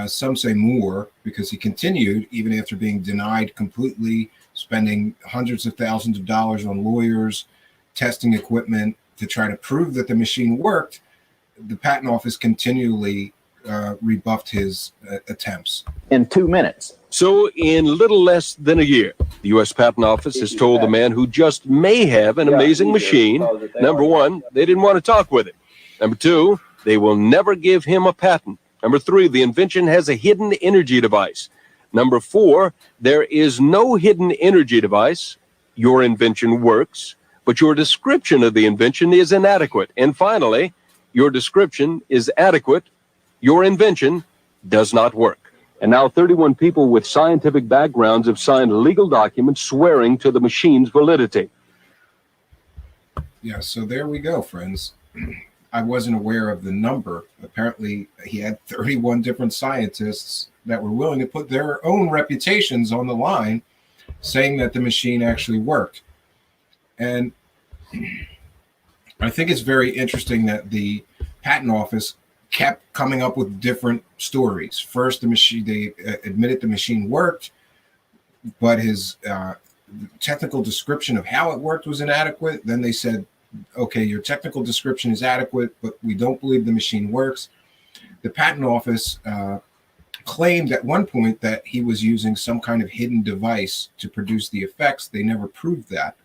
Some say more, because he continued even after being denied completely, spending hundreds of thousands of dollars on lawyers, testing equipment to try to prove that the machine worked. The patent office continually rebuffed his attempts. In 2 minutes. So in little less than a year, the U.S. Patent Office has told the man who just may have an amazing machine, number one, they didn't want to talk with him. Number two, they will never give him a patent. Number three, the invention has a hidden energy device. Number four, there is no hidden energy device. Your invention works, but your description of the invention is inadequate. And finally, your description is adequate. Your invention does not work. And now 31 people with scientific backgrounds have signed legal documents swearing to the machine's validity. Yeah, so there we go, friends. I wasn't aware of the number. Apparently, he had 31 different scientists that were willing to put their own reputations on the line, saying that the machine actually worked. And I think it's very interesting that the patent office kept coming up with different stories. First, they admitted the machine worked, but his technical description of how it worked was inadequate. Then they said, okay, your technical description is adequate, but we don't believe the machine works. The patent office claimed at one point that he was using some kind of hidden device to produce the effects. They never proved that.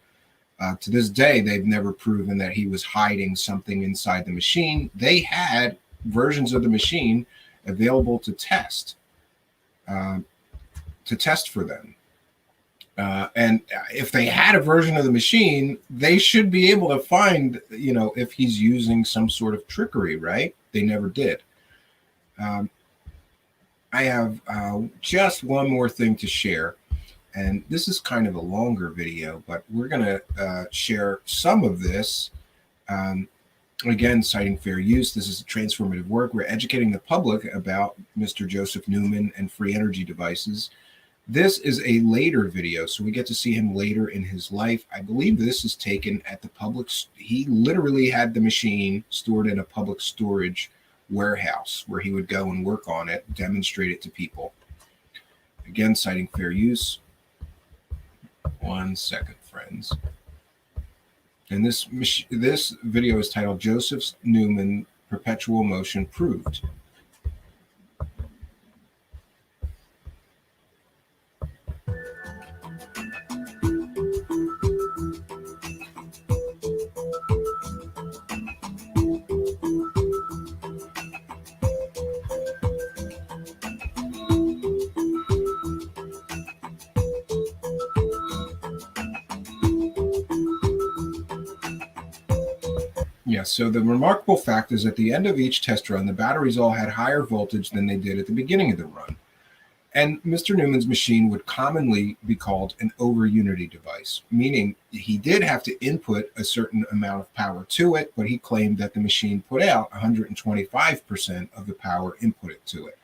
To this day, they've never proven that he was hiding something inside the machine. They had versions of the machine available to test for them. And if they had a version of the machine, they should be able to find, if he's using some sort of trickery, right? They never did. I have just one more thing to share. And this is kind of a longer video, but we're going to share some of this. Again, citing fair use. This is a transformative work. We're educating the public about Mr. Joseph Newman and free energy devices. This is a later video, so we get to see him later in his life. I believe this is taken at the public. He literally had the machine stored in a public storage warehouse where he would go and work on it, demonstrate it to people. Again, citing fair use. 1 second, friends. And this video is titled Joseph Newman Perpetual Motion Proved. Yes, so the remarkable fact is at the end of each test run, the batteries all had higher voltage than they did at the beginning of the run. And Mr. Newman's machine would commonly be called an over-unity device, meaning he did have to input a certain amount of power to it, but he claimed that the machine put out 125% of the power inputted to it.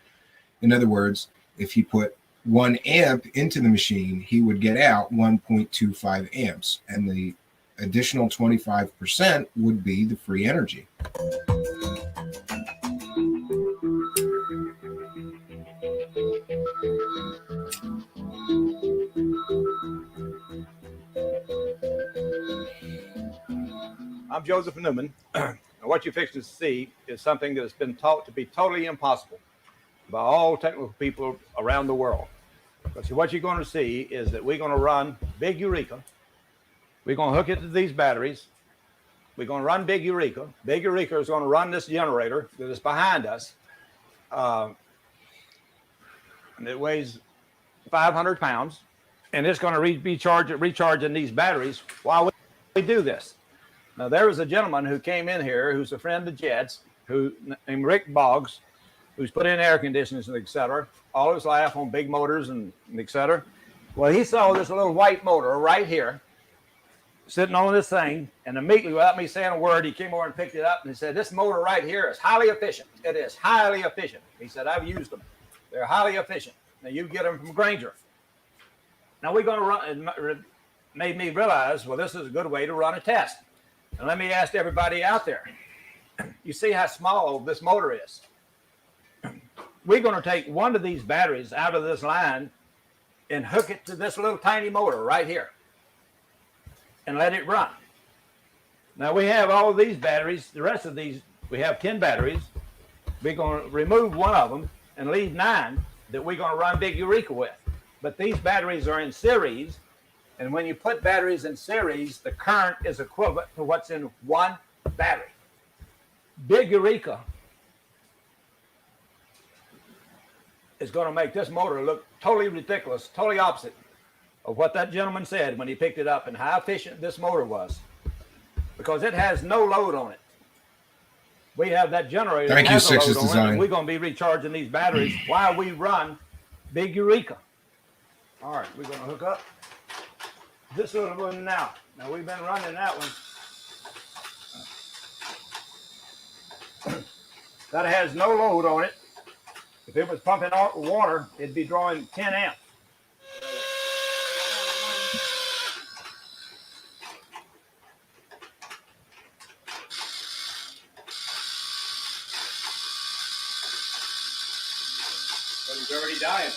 In other words, if he put 1 amp into the machine, he would get out 1.25 amps, and the additional 25% would be the free energy. I'm Joseph Newman, and what you're fixing to see is something that has been taught to be totally impossible by all technical people around the world. But see, what you're going to see is that we're going to run Big Eureka. We're going to hook it to these batteries. We're going to run Big Eureka. Big Eureka is going to run this generator that is behind us. And it weighs 500 pounds. And it's going to be recharging these batteries while we do this. Now, there was a gentleman who came in here who's a friend of Jed's, named Rick Boggs, who's put in air conditioners and et cetera, all his life on big motors and et cetera. Well, he saw this little white motor right here sitting on this thing, and immediately, without me saying a word, he came over and picked it up and he said, "This motor right here is highly efficient. It is highly efficient." He said, "I've used them. They're highly efficient. Now, you get them from Granger." Now, we're going to run, it made me realize, well, this is a good way to run a test. And let me ask everybody out there, you see how small this motor is? We're going to take one of these batteries out of this line and hook it to this little tiny motor right here and let it run. Now we have all of these batteries, the rest of these, we have 10 batteries. We're going to remove one of them and leave 9 that we're going to run Big Eureka with. But these batteries are in series. And when you put batteries in series, the current is equivalent to what's in one battery. Big Eureka is going to make this motor look totally ridiculous, totally opposite of what that gentleman said when he picked it up and how efficient this motor was, because it has no load on it. We have that generator that has a load on it, and we're going to be recharging these batteries while we run Big Eureka. All right, we're going to hook up this little one now. Now we've been running that one. That has no load on it. If it was pumping out water, it'd be drawing 10 amps. But it's already dying.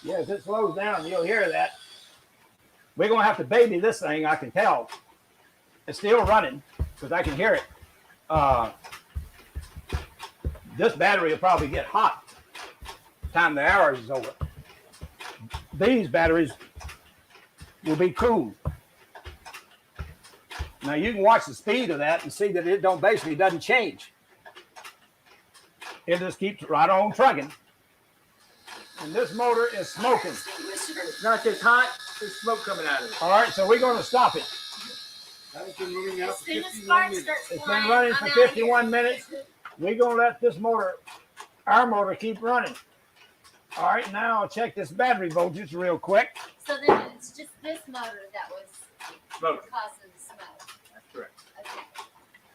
Yeah, if it slows down, you'll hear that. We're going to have to baby this thing, I can tell. It's still running because I can hear it. This battery will probably get hot by the time the hour is over. These batteries will be cool. Now you can watch the speed of that and see that it basically doesn't change. It just keeps right on trucking. And this motor is smoking. It's not just hot, there's smoke coming out of it. All right, so we're going to stop it. It's been running out for 51 minutes. It's been running for 51 minutes. We're going to let this motor, our motor, keep running. All right, now I'll check this battery voltage real quick. So then it's just this motor that was Smoke. causing the smoke. That's correct. Okay.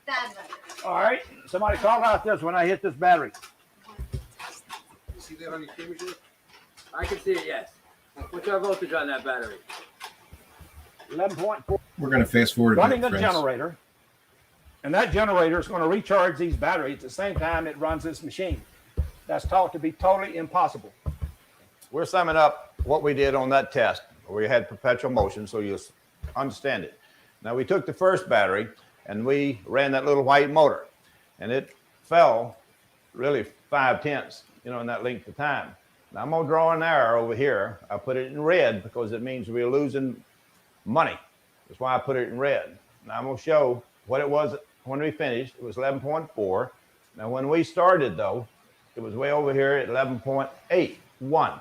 Bad motor. All right, somebody call out this when I hit this battery. You see that on your camera, Jim? I can see it, yes. What's our voltage on that battery? 11.4. We're going to fast forward. Running a generator, and that generator is going to recharge these batteries at the same time it runs this machine. That's taught to be totally impossible. We're summing up what we did on that test. We had perpetual motion, so you'll understand it. Now, we took the first battery, and we ran that little white motor, and it fell really 5/10, in that length of time. Now, I'm going to draw an arrow over here. I put it in red because it means we're losing money. That's why I put it in red. Now, I'm going to show what it was when we finished. It was 11.4. Now, when we started, though, it was way over here at 11.81.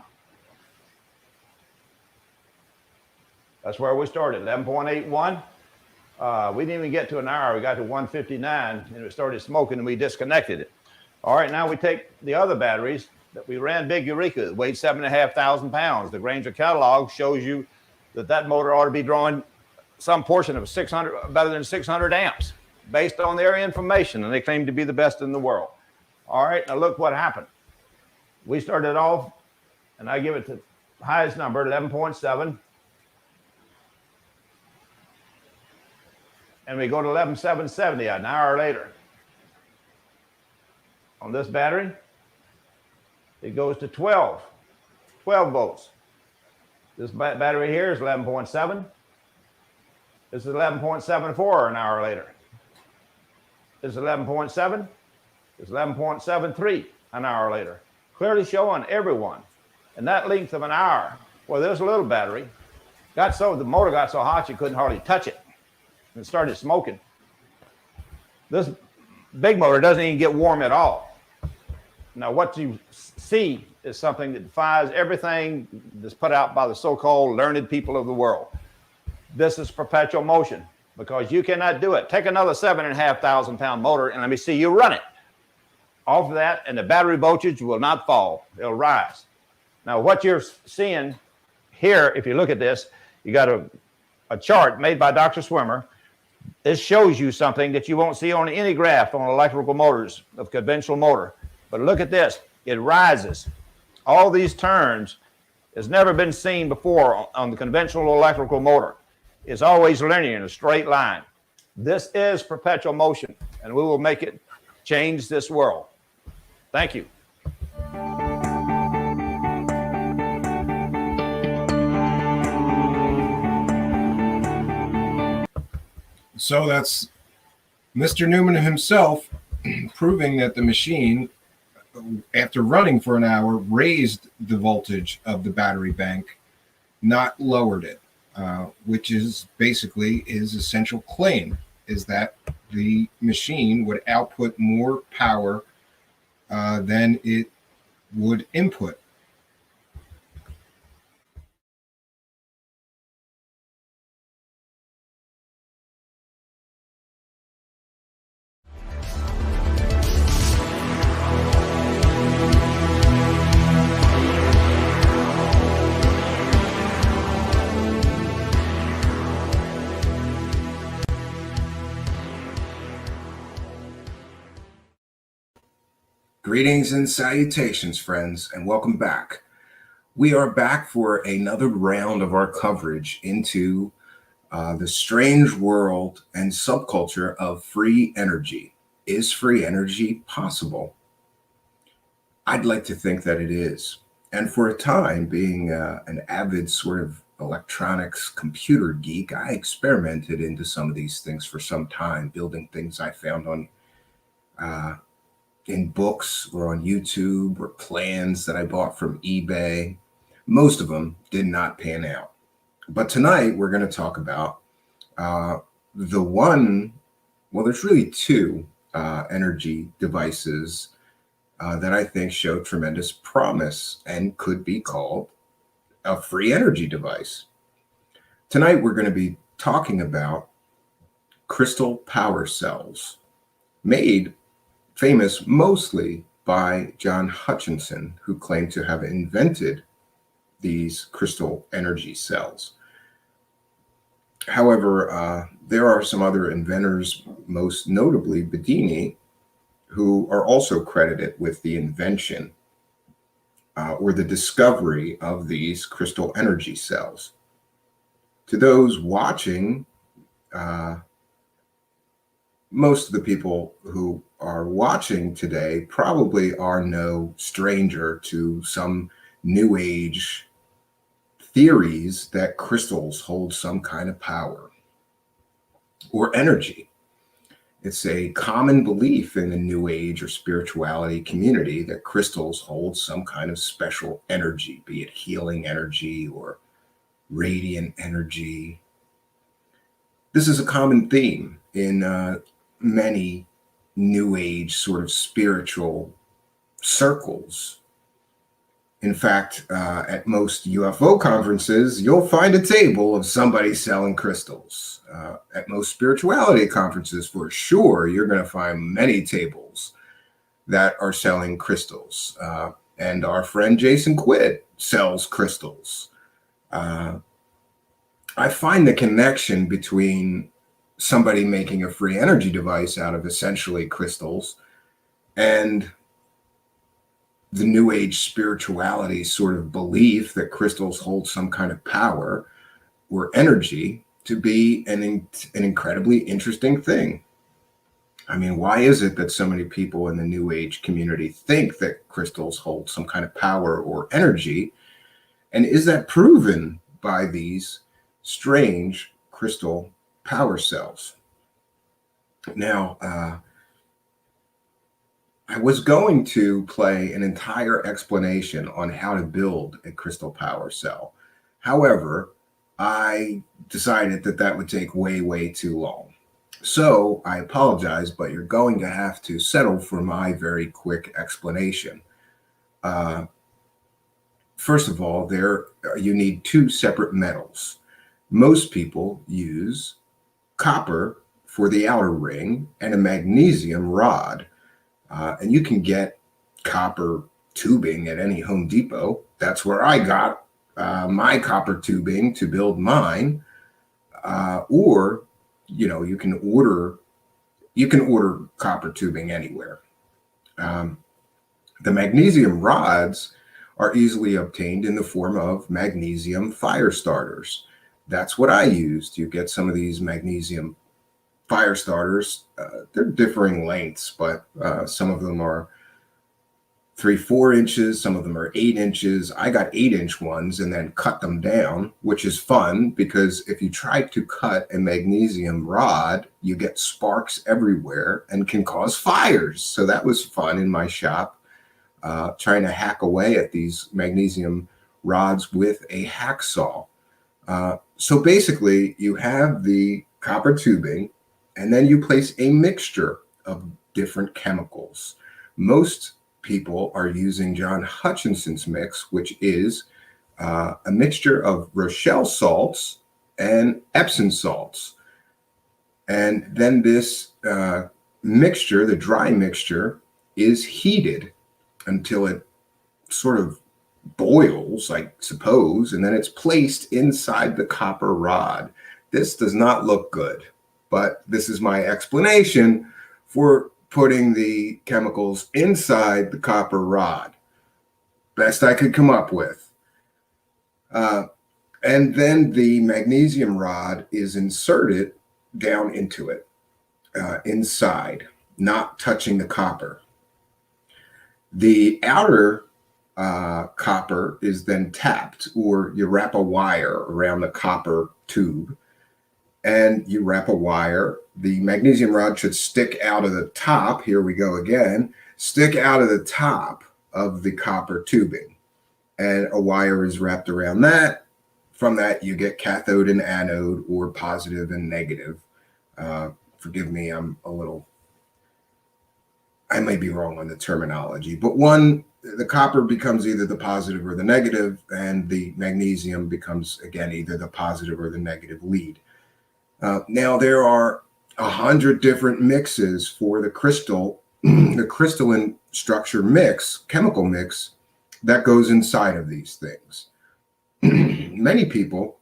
That's where we started, 11.81. We didn't even get to an hour. We got to 159 and it started smoking and we disconnected it. All right, now we take the other batteries that we ran Big Eureka. It weighed 7,500 pounds. The Granger catalog shows you that that motor ought to be drawing some portion of 600, better than 600 amps based on their information, and they claim to be the best in the world. All right, now look what happened. We started off, and I give it the highest number, 11.7. And we go to 11,770 an hour later. On this battery, it goes to 12 volts. This battery here is 11.7. This is 11.74 an hour later. This is 11.7. This is 11.73 an hour later. Clearly showing everyone. In that length of an hour, well, this little battery the motor got so hot you couldn't hardly touch it. And it started smoking. This big motor doesn't even get warm at all. Now, what you see is something that defies everything that's put out by the so-called learned people of the world. This is perpetual motion because you cannot do it. Take another 7,500 pound motor and let me see you run it. Off of that, and the battery voltage will not fall. It'll rise. Now, what you're seeing here, if you look at this, you got a chart made by Dr. Swimmer. This shows you something that you won't see on any graph on electrical motors of conventional motor. But look at this. It rises. All these turns has never been seen before on the conventional electrical motor. It's always linear in a straight line. This is perpetual motion, and we will make it change this world. Thank you. So that's Mr. Newman himself proving that the machine, after running for an hour, raised the voltage of the battery bank, not lowered it, which is basically his essential claim, is that the machine would output more power than it would input. Greetings and salutations, friends, and welcome back. We are back for another round of our coverage into the strange world and subculture of free energy. Is free energy possible? I'd like to think that it is. And for a time, being an avid sort of electronics computer geek, I experimented into some of these things for some time, building things I found on in books or on YouTube, or plans that I bought from eBay. Most of them did not pan out. But tonight we're going to talk about the one, well, there's really two energy devices that I think show tremendous promise and could be called a free energy device. Tonight we're going to be talking about crystal power cells, made famous mostly by John Hutchinson, who claimed to have invented these crystal energy cells. However, there are some other inventors, most notably Bedini, who are also credited with the invention or the discovery of these crystal energy cells. To those watching, most of the people who are watching today probably are no stranger to some new age theories that crystals hold some kind of power or energy. It's a common belief in the new age or spirituality community that crystals hold some kind of special energy, be it healing energy or radiant energy. This is a common theme in many new age sort of spiritual circles In fact, at most UFO conferences, you'll find a table of somebody selling crystals. At most spirituality conferences, for sure, you're going to find many tables that are selling crystals. And our friend Jason Quidd sells crystals. I find the connection between somebody making a free energy device out of essentially crystals and the New Age spirituality sort of belief that crystals hold some kind of power or energy to be an incredibly interesting thing. I mean, why is it that so many people in the New Age community think that crystals hold some kind of power or energy? And is that proven by these strange crystal power cells? Now, I was going to play an entire explanation on how to build a crystal power cell. However, I decided that that would take way, way too long. So I apologize, but you're going to have to settle for my very quick explanation. First of all, you need two separate metals. Most people use copper for the outer ring and a magnesium rod. And you can get copper tubing at any Home Depot. That's where I got my copper tubing to build mine. Or, you can order copper tubing anywhere. The magnesium rods are easily obtained in the form of magnesium fire starters. That's what I used. You get some of these magnesium fire starters. They're differing lengths, but some of them are 3-4 inches, some of them are 8 inches. I got 8-inch ones and then cut them down, which is fun because if you try to cut a magnesium rod, you get sparks everywhere and can cause fires. So that was fun in my shop, trying to hack away at these magnesium rods with a hacksaw. So basically, you have the copper tubing, and then you place a mixture of different chemicals. Most people are using John Hutchinson's mix, which is a mixture of Rochelle salts and Epsom salts. And then this mixture, the dry mixture, is heated until it sort of boils, I suppose, and then it's placed inside the copper rod. This does not look good, but this is my explanation for putting the chemicals inside the copper rod. Best I could come up with. And then the magnesium rod is inserted down into it, inside, not touching the copper. The outer copper is then tapped, or you wrap a wire around the copper tube, and you wrap a wire. The magnesium rod should stick out of the top. Here we go again. Stick out of the top of the copper tubing, and a wire is wrapped around that. From that, you get cathode and anode, or positive and negative. Forgive me, I may be wrong on the terminology, but the copper becomes either the positive or the negative, and the magnesium becomes, again, either the positive or the negative lead. Now, there are 100 different mixes for the crystalline structure mix, chemical mix, that goes inside of these things. Many people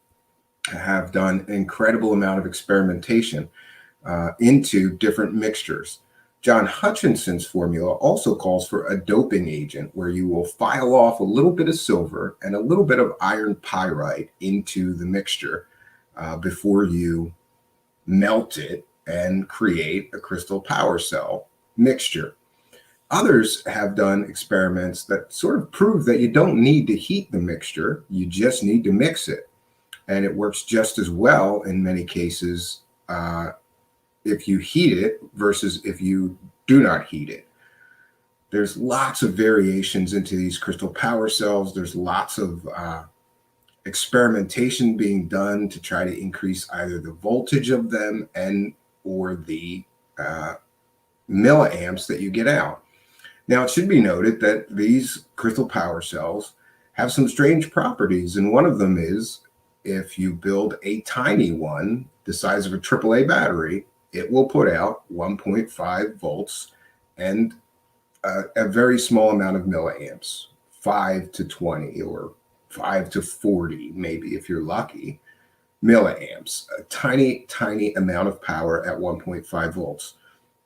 have done an incredible amount of experimentation into different mixtures. John Hutchinson's formula also calls for a doping agent, where you will file off a little bit of silver and a little bit of iron pyrite into the mixture before you melt it and create a crystal power cell mixture. Others have done experiments that sort of prove that you don't need to heat the mixture, you just need to mix it. And it works just as well in many cases if you heat it versus if you do not heat it. There's lots of variations into these crystal power cells. There's lots of experimentation being done to try to increase either the voltage of them or the milliamps that you get out. Now, it should be noted that these crystal power cells have some strange properties. And one of them is if you build a tiny one, the size of a AAA battery, it will put out 1.5 volts and a very small amount of milliamps, 5 to 20 or 5 to 40, maybe if you're lucky, milliamps, a tiny, tiny amount of power at 1.5 volts.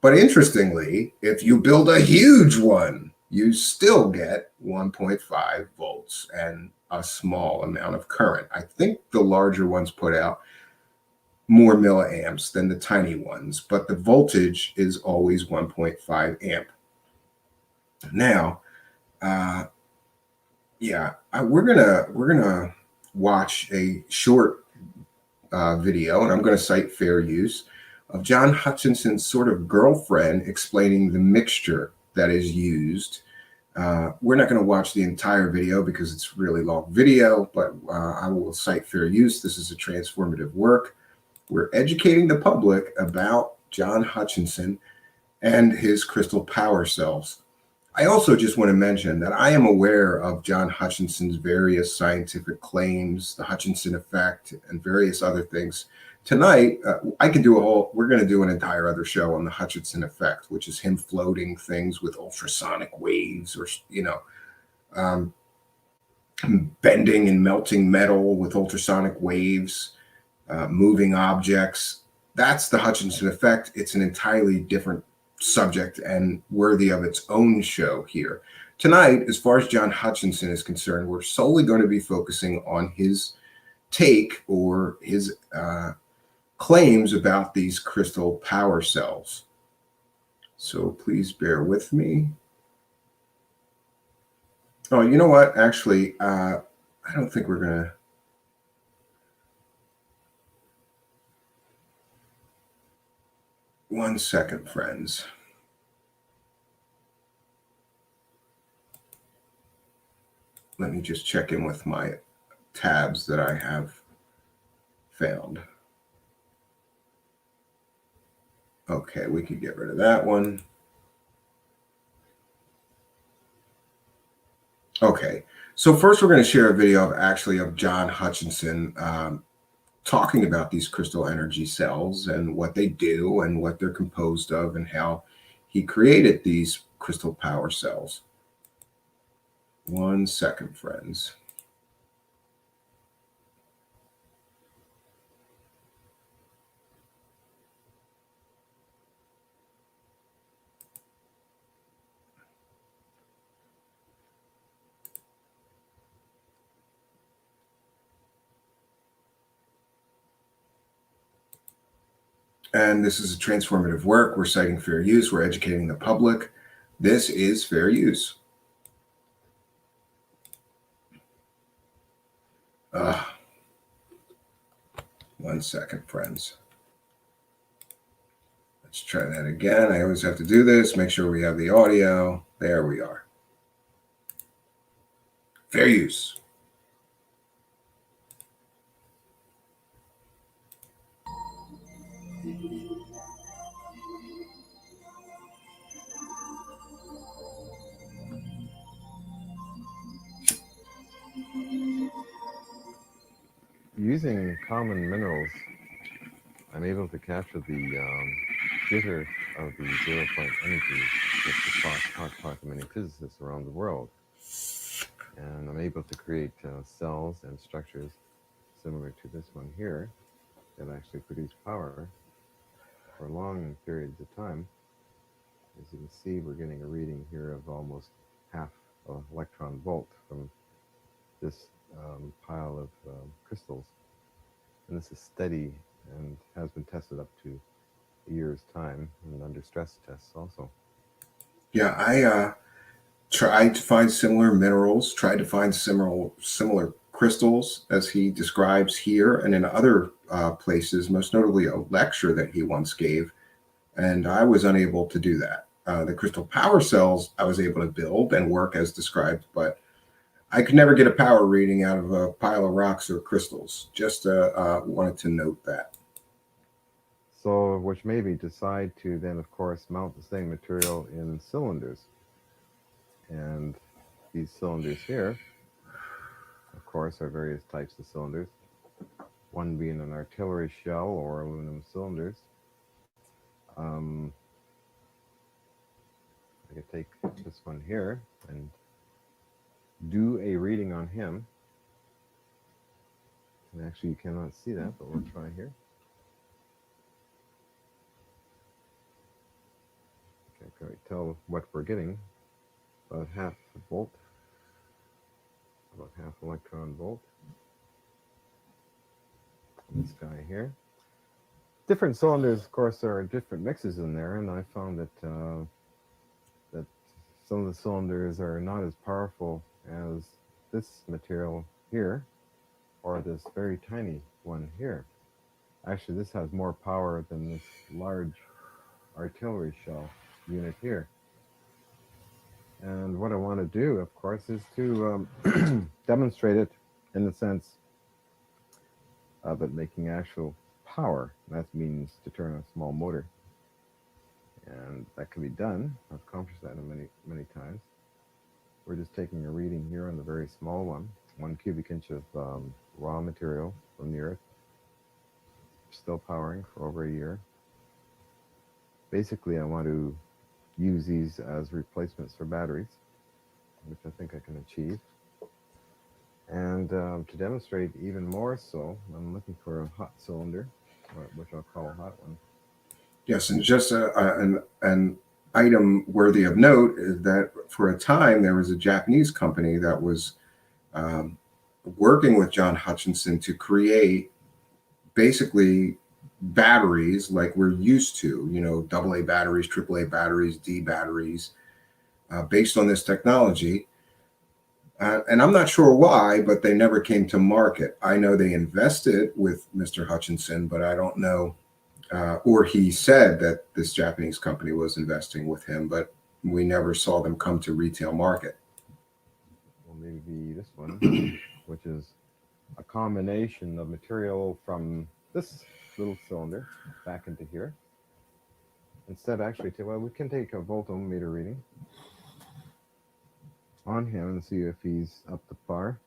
But interestingly, if you build a huge one, you still get 1.5 volts and a small amount of current. I think the larger ones put out more milliamps than the tiny ones, but the voltage is always 1.5 amp. Now, we're gonna watch a short video, and I'm going to cite fair use of John Hutchinson's sort of girlfriend explaining the mixture that is used. We're not going to watch the entire video because it's really long video, but I will cite fair use. This is a transformative work. We're educating the public about John Hutchinson and his crystal power cells. I also just want to mention that I am aware of John Hutchinson's various scientific claims, the Hutchinson effect, and various other things. Tonight, we're going to do an entire other show on the Hutchinson effect, which is him floating things with ultrasonic waves or, bending and melting metal with ultrasonic waves, moving objects. That's the Hutchinson effect. It's an entirely different subject and worthy of its own show here. Tonight, as far as John Hutchinson is concerned, we're solely going to be focusing on his take or his claims about these crystal power cells. So please bear with me. Oh, you know what? Actually, I don't think we're going to. One second, friends. Let me just check in with my tabs that I have found. Okay, we could get rid of that one. Okay, so first we're going to share a video of John Hutchinson talking about these crystal energy cells and what they do and what they're composed of and how he created these crystal power cells. One second, friends. And this is a transformative work. We're citing fair use. We're educating the public. This is fair use. One second, friends. Let's try that again. I always have to do this. Make sure we have the audio. There we are. Fair use. Using common minerals, I'm able to capture the jitter of the zero-point energy that's taught to many physicists around the world. And I'm able to create cells and structures similar to this one here that actually produce power for long periods of time. As you can see, we're getting a reading here of almost half an electron volt from this pile of crystals. And this is steady and has been tested up to a year's time and under stress tests also. Yeah, I tried to find similar minerals, tried to find similar crystals as he describes here and in other places, most notably a lecture that he once gave, and I was unable to do that. The crystal power cells I was able to build and work as described, but I could never get a power reading out of a pile of rocks or crystals. Just wanted to note that. So, which made me decide to then, of course, mount the same material in cylinders. And these cylinders here course, are various types of cylinders. One being an artillery shell or aluminum cylinders. I could take this one here and do a reading on him. And actually, you cannot see that, but we'll try here. Okay, can we tell what we're getting? About half a volt, about half electron volt. This guy here. Different cylinders, of course, there are different mixes in there, and I found that that some of the cylinders are not as powerful as this material here, or this very tiny one here. Actually, this has more power than this large artillery shell unit here. And what I want to do, of course, is to demonstrate it in the sense of it making actual power. That means to turn a small motor. And that can be done. I've accomplished that many times. We're just taking a reading here on the very small one, 1 cubic inch of raw material from the earth. Still powering for over a year. Basically, I want to use these as replacements for batteries, which I think I can achieve. And to demonstrate even more so, I'm looking for a hot cylinder, which I'll call a hot one. Yes, and just an item worthy of note is that for a time there was a Japanese company that was working with John Hutchinson to create basically batteries like we're used to, you know, AA batteries, AAA batteries, D batteries, based on this technology. And I'm not sure why, but they never came to market. I know they invested with Mr. Hutchinson, but I don't know, or he said that this Japanese company was investing with him, but we never saw them come to retail market. Well, maybe this one, which is a combination of material from this little cylinder back into here. Instead, actually, well, we can take a voltmeter reading on him and see if he's up to par.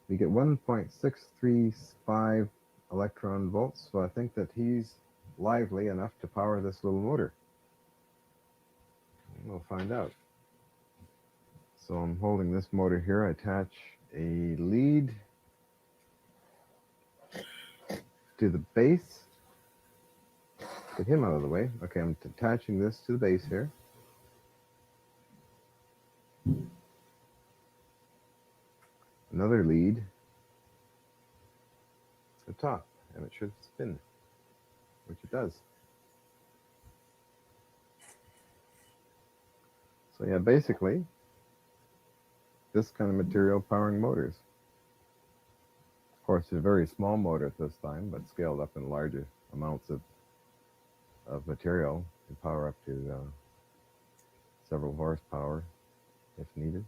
We get 1.635 electron volts, so I think that he's lively enough to power this little motor. We'll find out. So I'm holding this motor here. I attach a lead to the base. Get him out of the way. Okay, I'm attaching this to the base here. Another lead to the top, and it should spin, which it does. So yeah, basically, this kind of material powering motors. Of course, it's a very small motor at this time, but scaled up in larger amounts of material to power up to several horsepower if needed.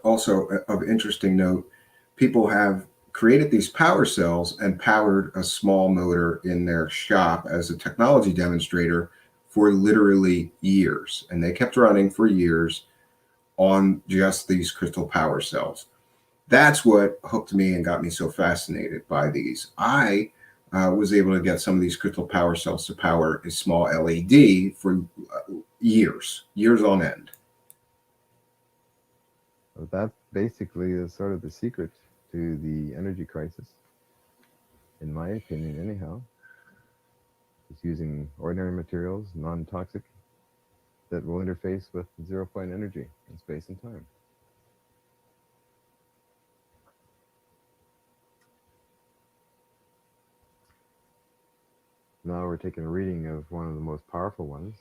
Also of interesting note, people have created these power cells and powered a small motor in their shop as a technology demonstrator for literally years. And they kept running for years on just these crystal power cells. That's what hooked me and got me so fascinated by these. I was able to get some of these crystal power cells to power a small LED for years on end. So that basically is sort of the secret to the energy crisis, in my opinion anyhow. It's using ordinary materials, non-toxic, that will interface with zero-point energy in space and time. Now we're taking a reading of one of the most powerful ones,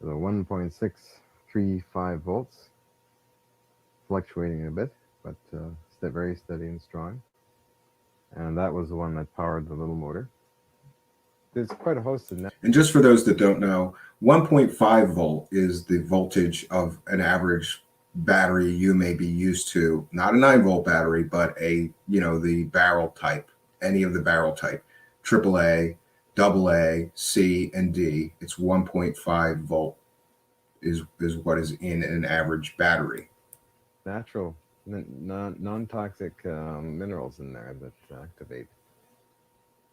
the 1.635 volts, fluctuating a bit, but very steady and strong. And that was the one that powered the little motor. There's quite a host of that. And just for those that don't know, 1.5 volt is the voltage of an average battery you may be used to. Not a 9 volt battery, but the barrel type, any of the barrel type, AAA, AA, C, and D. It's 1.5 volt is what is in an average battery. Natural, non-toxic minerals in there that activate.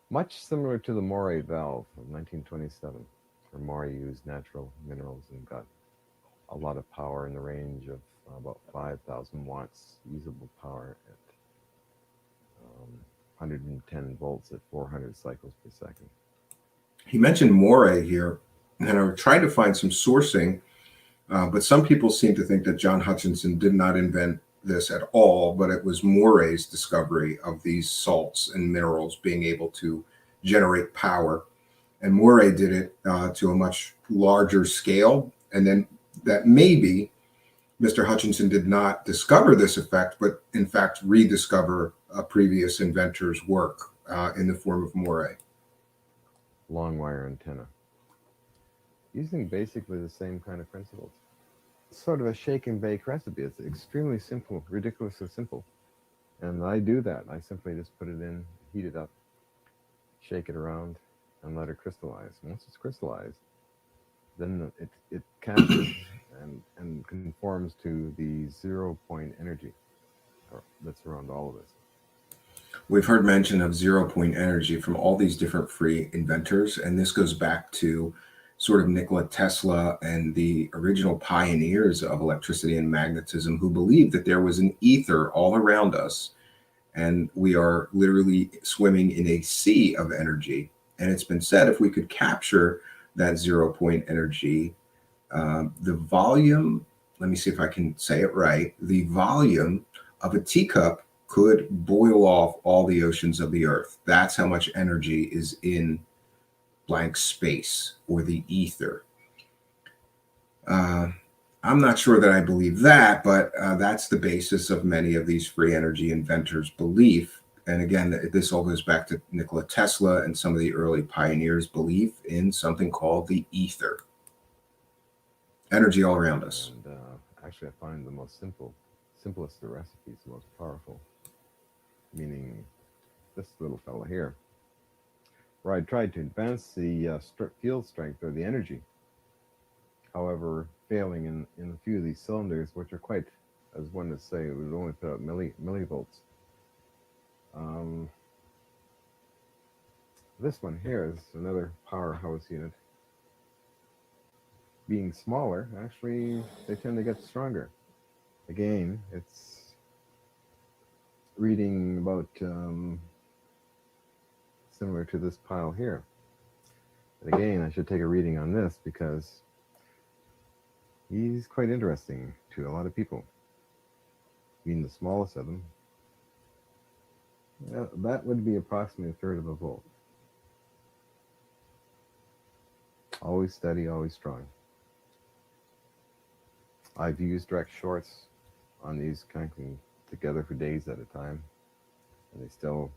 Much similar to the Moray valve of 1927, where Moray used natural minerals and got a lot of power in the range of about 5,000 watts usable power at 110 volts at 400 cycles per second. He mentioned Moray here, and I tried to find some sourcing, but some people seem to think that John Hutchinson did not invent this at all, but it was Moray's discovery of these salts and minerals being able to generate power. And Moray did it to a much larger scale. And then that maybe Mr. Hutchinson did not discover this effect, but in fact rediscover a previous inventor's work in the form of Moray. Long wire antenna. Using basically the same kind of principles. Sort of a shake and bake recipe. It's extremely simple, ridiculously simple. And I do that. I simply just put it in, heat it up, shake it around, and let it crystallize. Once it's crystallized, then it captures and conforms to the 0-point energy that's around all of this. We've heard mention of 0-point energy from all these different free inventors, and this goes back to sort of Nikola Tesla and the original pioneers of electricity and magnetism, who believed that there was an ether all around us, and we are literally swimming in a sea of energy. And it's been said if we could capture that 0-point energy, the volume, let me see if I can say it right, the volume of a teacup could boil off all the oceans of the earth. That's how much energy is in blank space or the ether. I'm not sure that I believe that, but that's the basis of many of these free energy inventors' belief. And again, this all goes back to Nikola Tesla and some of the early pioneers' belief in something called the ether. Energy all around us. And actually, I find the simplest of recipes the most powerful. Meaning this little fella here, where I tried to advance the field strength or the energy, however, failing in a few of these cylinders, which are quite, as one would say, it would only put out millivolts. This one here is another powerhouse unit. Being smaller, actually, they tend to get stronger. Again, it's reading about similar to this pile here. But again, I should take a reading on this because he's quite interesting to a lot of people. Being the smallest of them, that would be approximately 1/3 of a volt. Always steady, always strong. I've used direct shorts on these kind of together for days at a time, and they still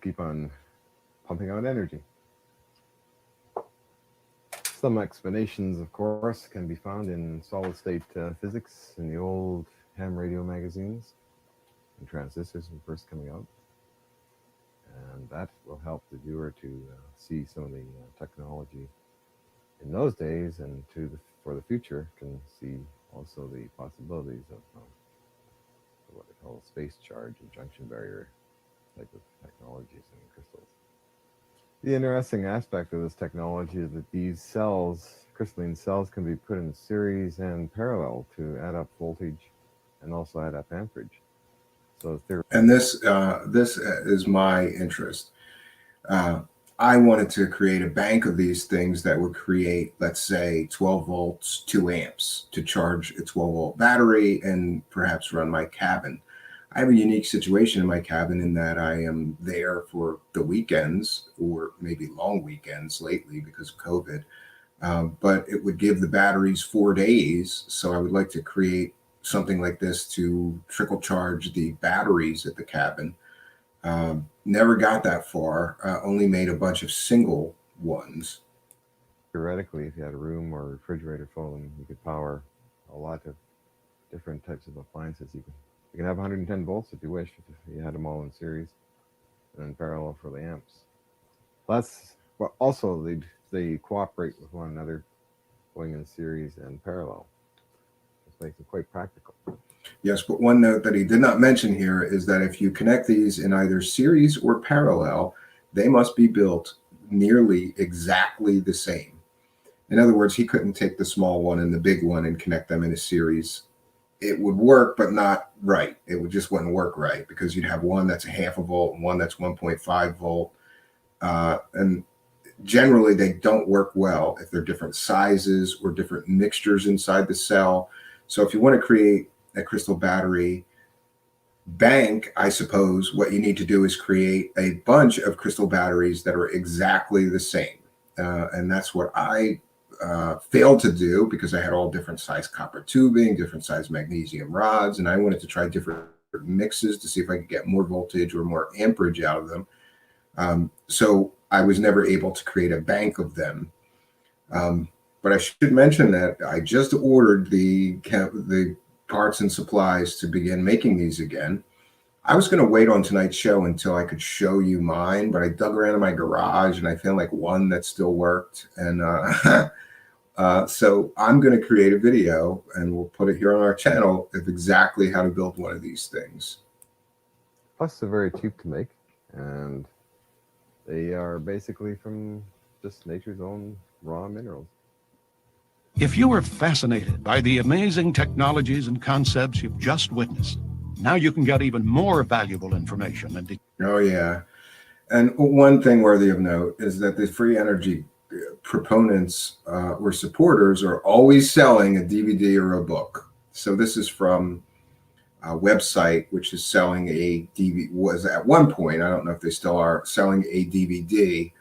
keep on pumping out energy. Some explanations, of course, can be found in solid-state physics in the old ham radio magazines and transistors were first coming out. And that will help the viewer to see some of the technology in those days, and for the future can see also the possibilities of what they call space charge and junction barrier type of technologies and crystals. The interesting aspect of this technology is that these cells, crystalline cells, can be put in series and parallel to add up voltage and also add up amperage. So and this is my interest. I wanted to create a bank of these things that would create, let's say, 12 volts, 2 amps to charge a 12-volt battery and perhaps run my cabin. I have a unique situation in my cabin in that I am there for the weekends, or maybe long weekends lately because of COVID, but it would give the batteries 4 days. So I would like to create something like this to trickle charge the batteries at the cabin. Never got that far, only made a bunch of single ones. Theoretically, if you had a room or refrigerator full, then you could power a lot of different types of appliances. You can have 110 volts if you wish, if you had them all in series and in parallel for the amps. That's, well, also they cooperate with one another going in series and parallel. This makes it quite practical. Yes, but one note that he did not mention here is that if you connect these in either series or parallel, they must be built nearly exactly the same. In other words, he couldn't take the small one and the big one and connect them in a series. It would work, but not right. It would just wouldn't work right because you'd have one that's a half a volt and one that's 1.5 volt. And generally, they don't work well if they're different sizes or different mixtures inside the cell. So if you want to create a crystal battery bank, I suppose what you need to do is create a bunch of crystal batteries that are exactly the same. And that's what I failed to do because I had all different size copper tubing, different size magnesium rods, and I wanted to try different mixes to see if I could get more voltage or more amperage out of them. So I was never able to create a bank of them. But I should mention that I just ordered the parts and supplies to begin making these again. I was going to wait on tonight's show until I could show you mine, but I dug around in my garage and I found like one that still worked. And so I'm going to create a video and we'll put it here on our channel of exactly how to build one of these things. Plus, they're very cheap to make, and they are basically from just nature's own raw minerals. If you were fascinated by the amazing technologies and concepts you've just witnessed, now you can get even more valuable information. And oh, yeah. And one thing worthy of note is that the free energy proponents or supporters are always selling a DVD or a book. So this is from a website which is selling a DVD, was at one point, I don't know if they still are, selling a DVD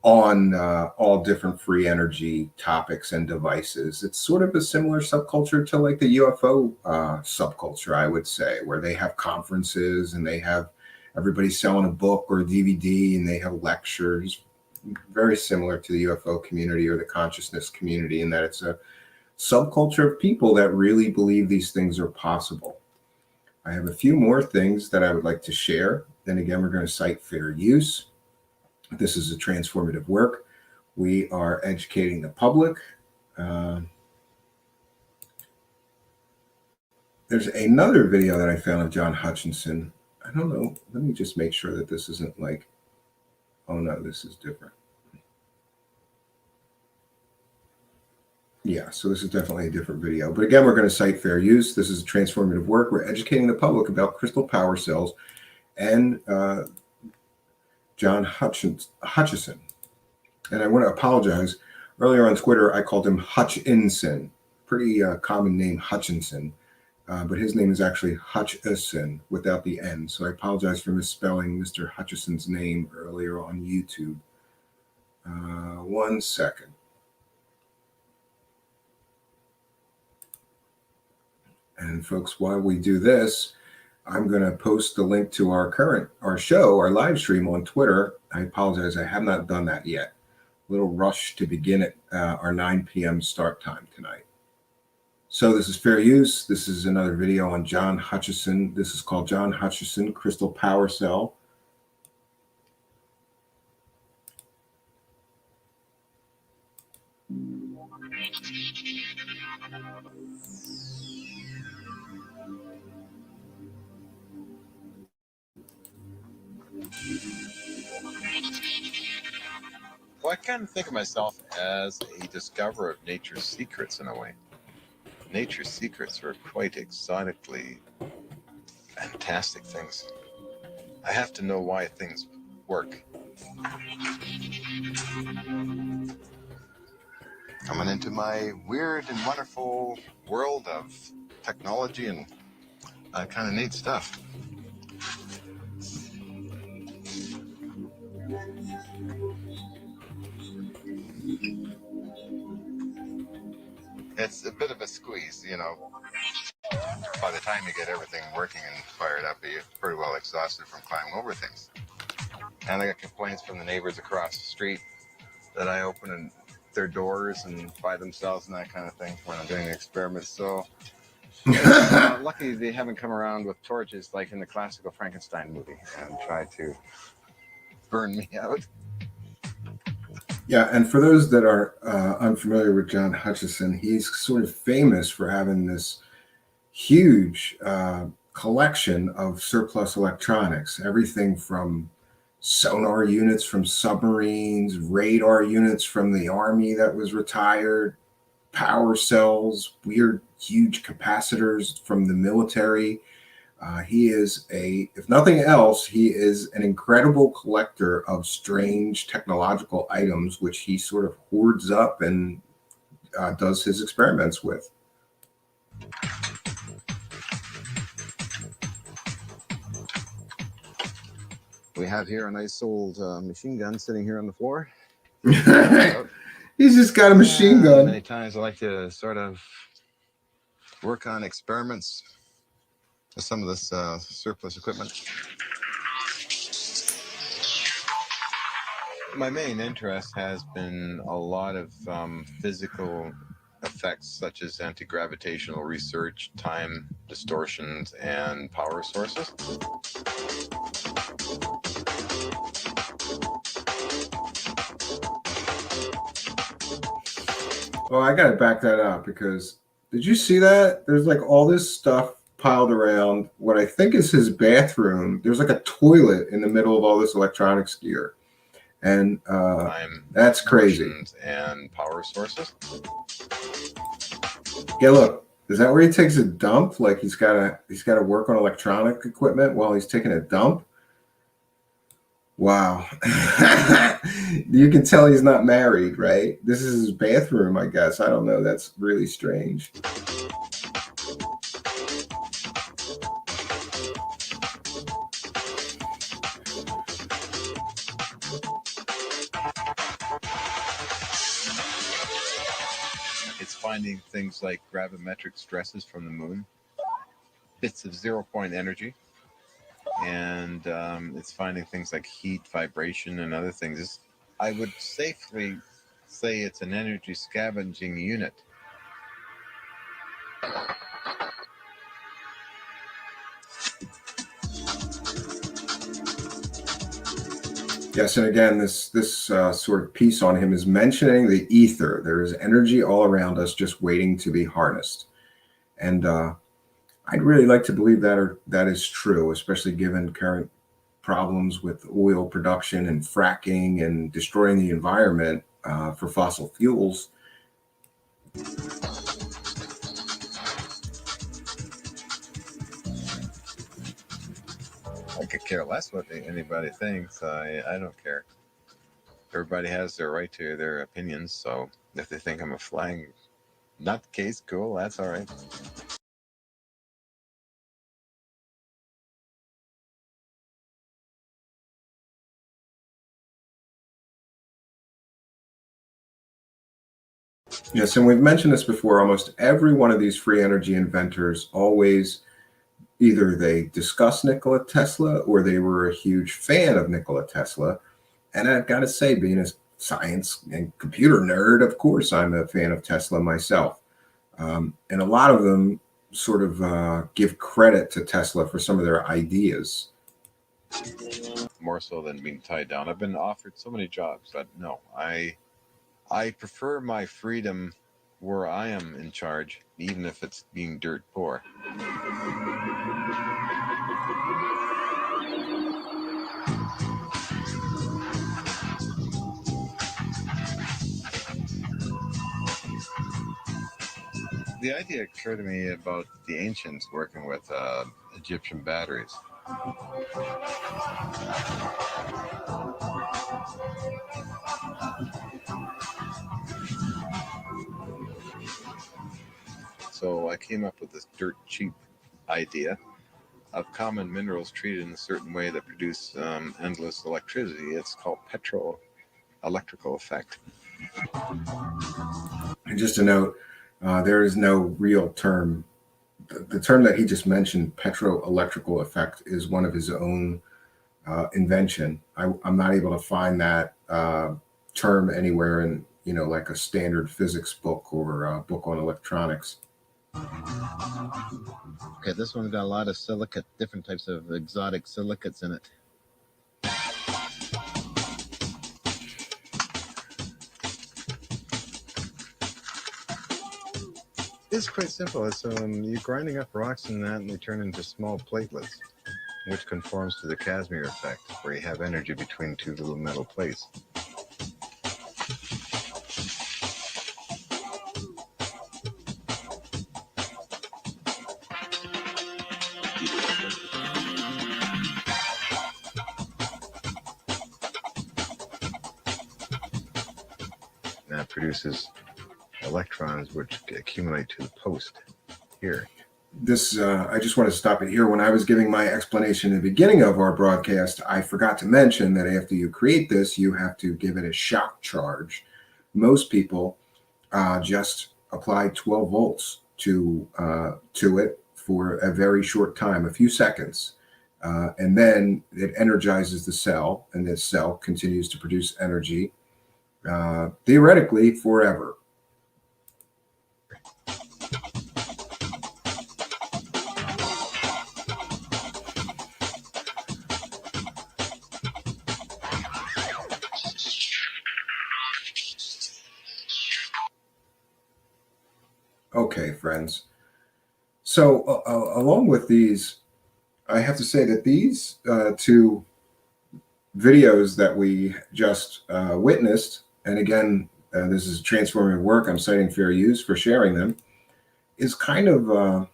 on all different free energy topics and devices. It's sort of a similar subculture to like the UFO subculture, I would say, where they have conferences and they have everybody selling a book or a DVD and they have lectures. Very similar to the UFO community or the consciousness community in that it's a subculture of people that really believe these things are possible. I have a few more things that I would like to share. Then again, we're going to cite fair use. This is a transformative work. We are educating the public. There's another video that I found of John Hutchinson. I don't know. Let me just make sure that this isn't like, oh no, this is different. Yeah, so this is definitely a different video. But again, we're going to cite fair use. This is a transformative work. We're educating the public about crystal power cells and John Hutchison. And I want to apologize. Earlier on Twitter, I called him Hutchinson. Pretty common name, Hutchinson. But his name is actually Hutchison without the N. So I apologize for misspelling Mr. Hutchison's name earlier on YouTube. 1 second. And folks, while we do this, I'm going to post the link to our live stream on Twitter. I apologize, I have not done that yet. A little rush to begin at our 9 p.m. start time tonight. So this is fair use. This is another video on John Hutchison. This is called John Hutchison Crystal Power Cell. Well, I kind of think of myself as a discoverer of nature's secrets in a way. Nature's secrets are quite exotically fantastic things. I have to know why things work. Coming into my weird and wonderful world of technology and kind of neat stuff. It's a bit of a squeeze, you know. By the time you get everything working and fired up, you're pretty well exhausted from climbing over things. And I got complaints from the neighbors across the street that I open their doors and by themselves and that kind of thing when I'm doing experiments. So lucky they haven't come around with torches like in the classical Frankenstein movie and tried to burn me out. Yeah, and for those that are unfamiliar with John Hutchison, he's sort of famous for having this huge collection of surplus electronics, everything from sonar units from submarines, radar units from the Army that was retired, power cells, weird, huge capacitors from the military. He is if nothing else, he is an incredible collector of strange technological items, which he sort of hoards up and does his experiments with. We have here a nice old machine gun sitting here on the floor. He's just got a machine gun. Many times I like to sort of work on experiments with some of this surplus equipment. My main interest has been a lot of physical effects such as anti-gravitational research, time distortions, and power sources. Oh, I gotta back that up because did you see that? There's like all this stuff piled around what I think is his bathroom. There's like a toilet in the middle of all this electronics gear. And that's crazy. And power sources. Yeah, look, is that where he takes a dump? Like he's gotta work on electronic equipment while he's taking a dump? Wow. You can tell he's not married, right? This is his bathroom, I guess. I don't know. That's really strange. It's finding things like gravimetric stresses from the moon, bits of zero-point energy, and it's finding things like heat, vibration, and other things. I would safely say it's an energy scavenging unit. Yes, and again, this sort of piece on him is mentioning the ether. There is energy all around us just waiting to be harnessed. And I'd really like to believe that is true, especially given current problems with oil production and fracking and destroying the environment for fossil fuels. I could care less what anybody thinks. I don't care. Everybody has their right to their opinions, so if they think I'm a flying nutcase, cool, that's all right. Yes, and we've mentioned this before. Almost every one of these free energy inventors always either they discuss Nikola Tesla or they were a huge fan of Nikola Tesla. And I've got to say, being a science and computer nerd, of course, I'm a fan of Tesla myself. And a lot of them sort of give credit to Tesla for some of their ideas. More so than being tied down. I've been offered so many jobs that no, I prefer my freedom where I am in charge, even if it's being dirt poor. The idea occurred to me about the ancients working with Egyptian batteries. So I came up with this dirt cheap idea of common minerals treated in a certain way that produce endless electricity. It's called petro-electrical effect. And just a note, there is no real term. The term that he just mentioned, petro-electrical effect, is one of his own invention. I'm not able to find that term anywhere in, like a standard physics book or a book on electronics. Okay, this one's got a lot of silicate, different types of exotic silicates in it. It's quite simple. It's you're grinding up rocks in that, and they turn into small platelets, which conforms to the Casimir effect, where you have energy between two little metal plates. And that produces electrons which accumulate to the post here. This, I just want to stop it here. When I was giving my explanation at the beginning of our broadcast, I forgot to mention that after you create this, you have to give it a shock charge. Most people just apply 12 volts to it for a very short time, a few seconds. And then it energizes the cell, and this cell continues to produce energy, theoretically, forever. Okay, friends. So along with these, I have to say that these two videos that we just witnessed, and again, this is transformative work, I'm citing fair use for sharing them, is kind of,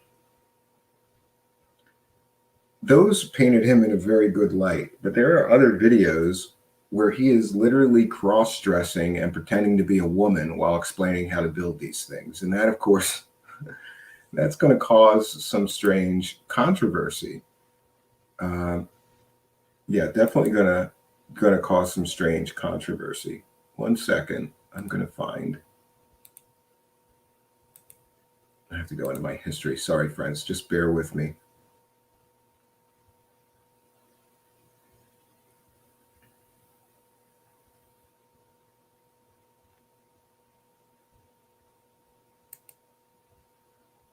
those painted him in a very good light. But there are other videos where he is literally cross-dressing and pretending to be a woman while explaining how to build these things. And that, of course, that's going to cause some strange controversy. Yeah, definitely going to cause some strange controversy. 1 second. I'm going to find. I have to go into my history. Sorry, friends. Just bear with me.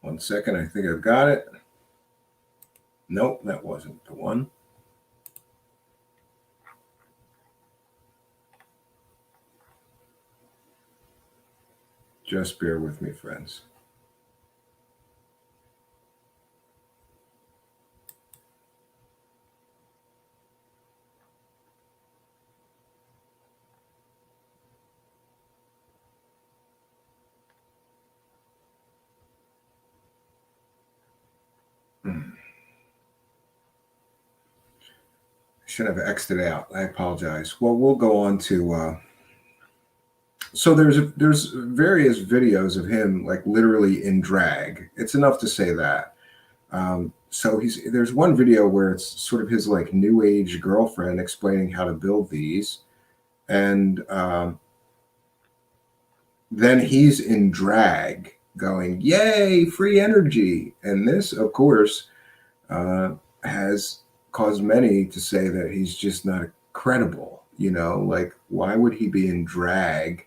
One second. I think I've got it. Nope, that wasn't the one. Just bear with me, friends. Should have X'd it out. I apologize. Well, we'll go on to. So there's various videos of him like literally in drag. It's enough to say that. So there's one video where it's sort of his like new age girlfriend explaining how to build these, and then he's in drag going, "Yay, free energy!" And this, of course, has caused many to say that he's just not credible. You know, like why would he be in drag?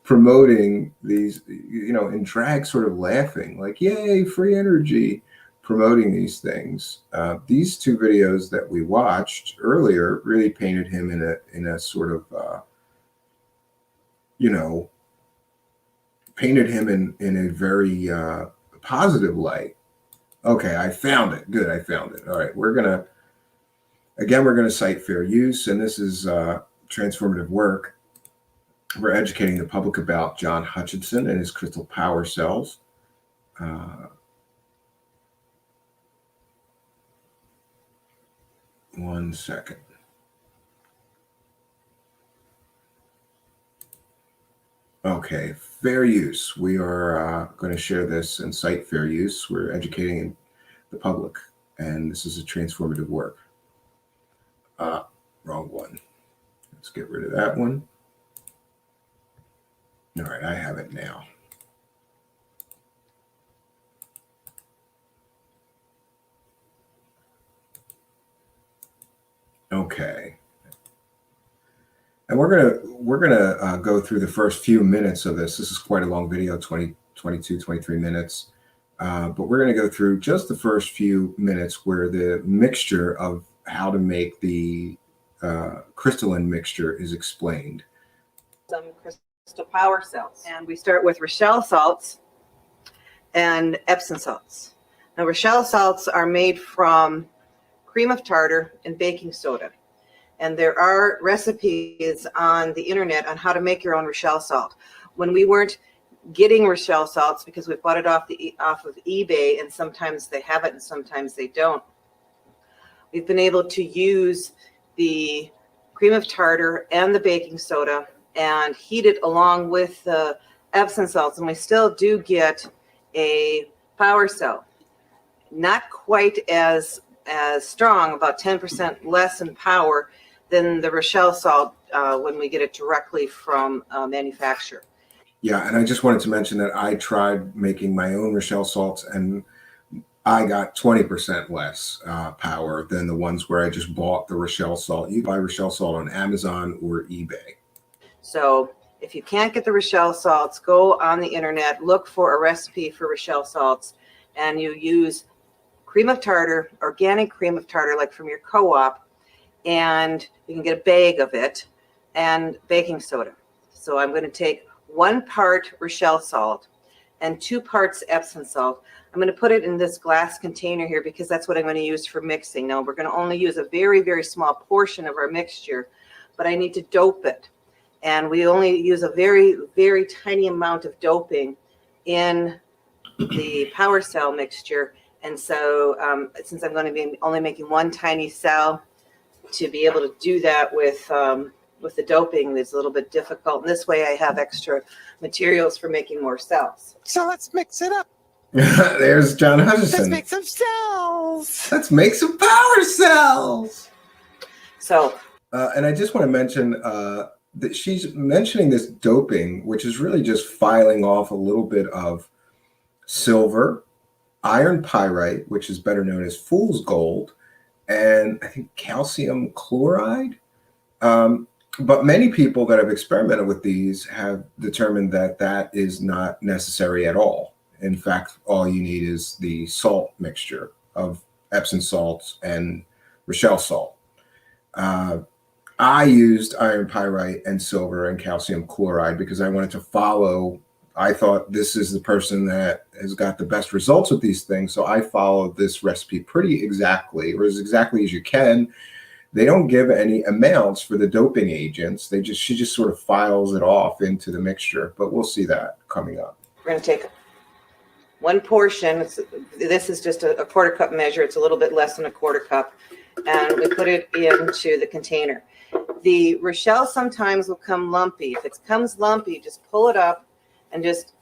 Promoting these, you know, in drag, sort of laughing like, yay, free energy, promoting these things. These two videos that we watched earlier really painted him in a sort of, you know, painted him in a very positive light. Okay, I found it. Good, I found it. All right, we're going to cite fair use, and this is transformative work. We're educating the public about John Hutchinson and his crystal power cells. 1 second. Okay, fair use. We are going to share this and cite fair use. We're educating the public, and this is a transformative work. Wrong one. Let's get rid of that one. All right, I have it now. Okay. And we're gonna go through the first few minutes of this. This is quite a long video, 23 minutes. But we're going to go through just the first few minutes where the mixture of how to make the crystalline mixture is explained. Some crystal crystal power cells. And we start with Rochelle salts and Epsom salts. Now, Rochelle salts are made from cream of tartar and baking soda. And there are recipes on the internet on how to make your own Rochelle salt. When we weren't getting Rochelle salts because we bought it off of eBay, and sometimes they have it and sometimes they don't, we've been able to use the cream of tartar and the baking soda and heat it along with the Epsom salts, and we still do get a power cell. Not quite as strong, about 10% less in power than the Rochelle salt when we get it directly from manufacturer. Yeah, and I just wanted to mention that I tried making my own Rochelle salts, and I got 20% less power than the ones where I just bought the Rochelle salt. You buy Rochelle salt on Amazon or eBay. So if you can't get the Rochelle salts, go on the internet, look for a recipe for Rochelle salts, and you use cream of tartar, organic cream of tartar, like from your co-op, and you can get a bag of it, and baking soda. So I'm going to take 1 part Rochelle salt and 2 parts Epsom salt. I'm going to put it in this glass container here because that's what I'm going to use for mixing. Now, we're going to only use a very, very small portion of our mixture, but I need to dope it. And we only use a very, very tiny amount of doping in the power cell mixture. And so since I'm going to be only making 1 tiny cell, to be able to do that with the doping is a little bit difficult. And this way I have extra materials for making more cells. So let's mix it up. There's John Hutchison. Let's make some cells. Let's make some power cells. So, and I just want to mention that she's mentioning this doping, which is really just filing off a little bit of silver, iron pyrite, which is better known as fool's gold, and I think calcium chloride. But many people that have experimented with these have determined that that is not necessary at all. In fact, all you need is the salt mixture of Epsom salts and Rochelle salt. I used iron pyrite and silver and calcium chloride because I wanted to follow. I thought this is the person that has got the best results with these things. So I followed this recipe pretty exactly, or as exactly as you can. They don't give any amounts for the doping agents. She just sort of files it off into the mixture, but we'll see that coming up. we're going to take 1 portion. This is just a 1/4 cup measure. It's a little bit less than a 1/4 cup. And we put it into the container. The Rochelle sometimes will come lumpy. If it comes lumpy, just pull it up and just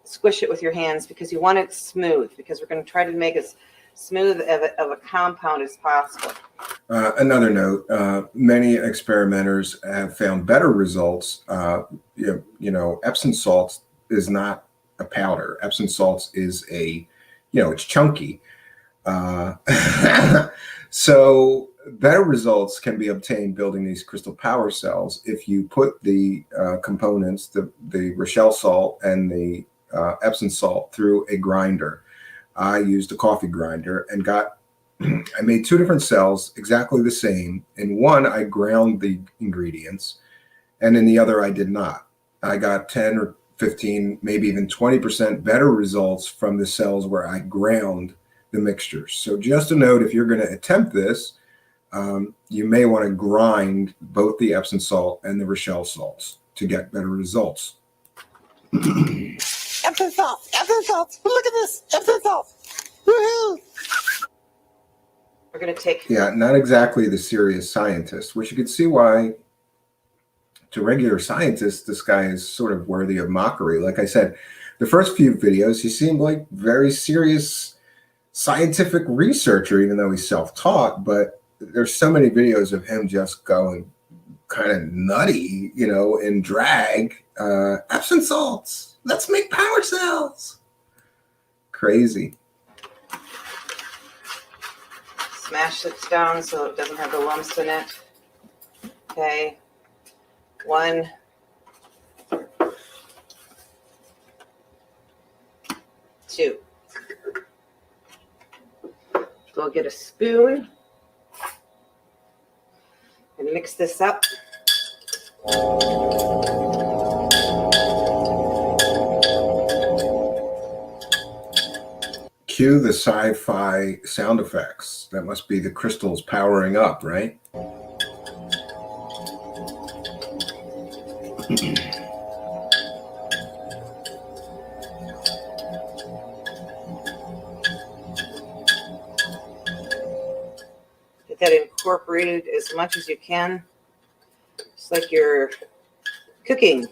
squish it with your hands because you want it smooth, because we're going to try to make as smooth of a compound as possible. Another note, many experimenters have found better results. You know, Epsom salts is not a powder. Epsom salts is it's chunky. So better results can be obtained building these crystal power cells if you put the components, the Rochelle salt and the Epsom salt, through a grinder. I used a coffee grinder and I made 2 different cells exactly the same. In one, I ground the ingredients, and in the other, I did not. I got 10 or 15, maybe even 20% better results from the cells where I ground the mixtures. So just a note, if you're going to attempt this, you may want to grind both the Epsom salt and the Rochelle salts to get better results. Epsom salts. Epsom salts. Look at this. Epsom salts. Woohoo! We're going to take... Yeah, not exactly the serious scientist, which you can see why to regular scientists, this guy is sort of worthy of mockery. Like I said, the first few videos, he seemed like very serious scientific researcher, even though he's self-taught, but there's so many videos of him just going kind of nutty, in drag. Epsom salts, let's make power cells. Crazy. Smash this down so it doesn't have the lumps in it. Okay. 1. 2. Go get a spoon and mix this up. Cue the sci-fi sound effects. That must be the crystals powering up, right? Get that incorporated as much as you can. It's like you're cooking.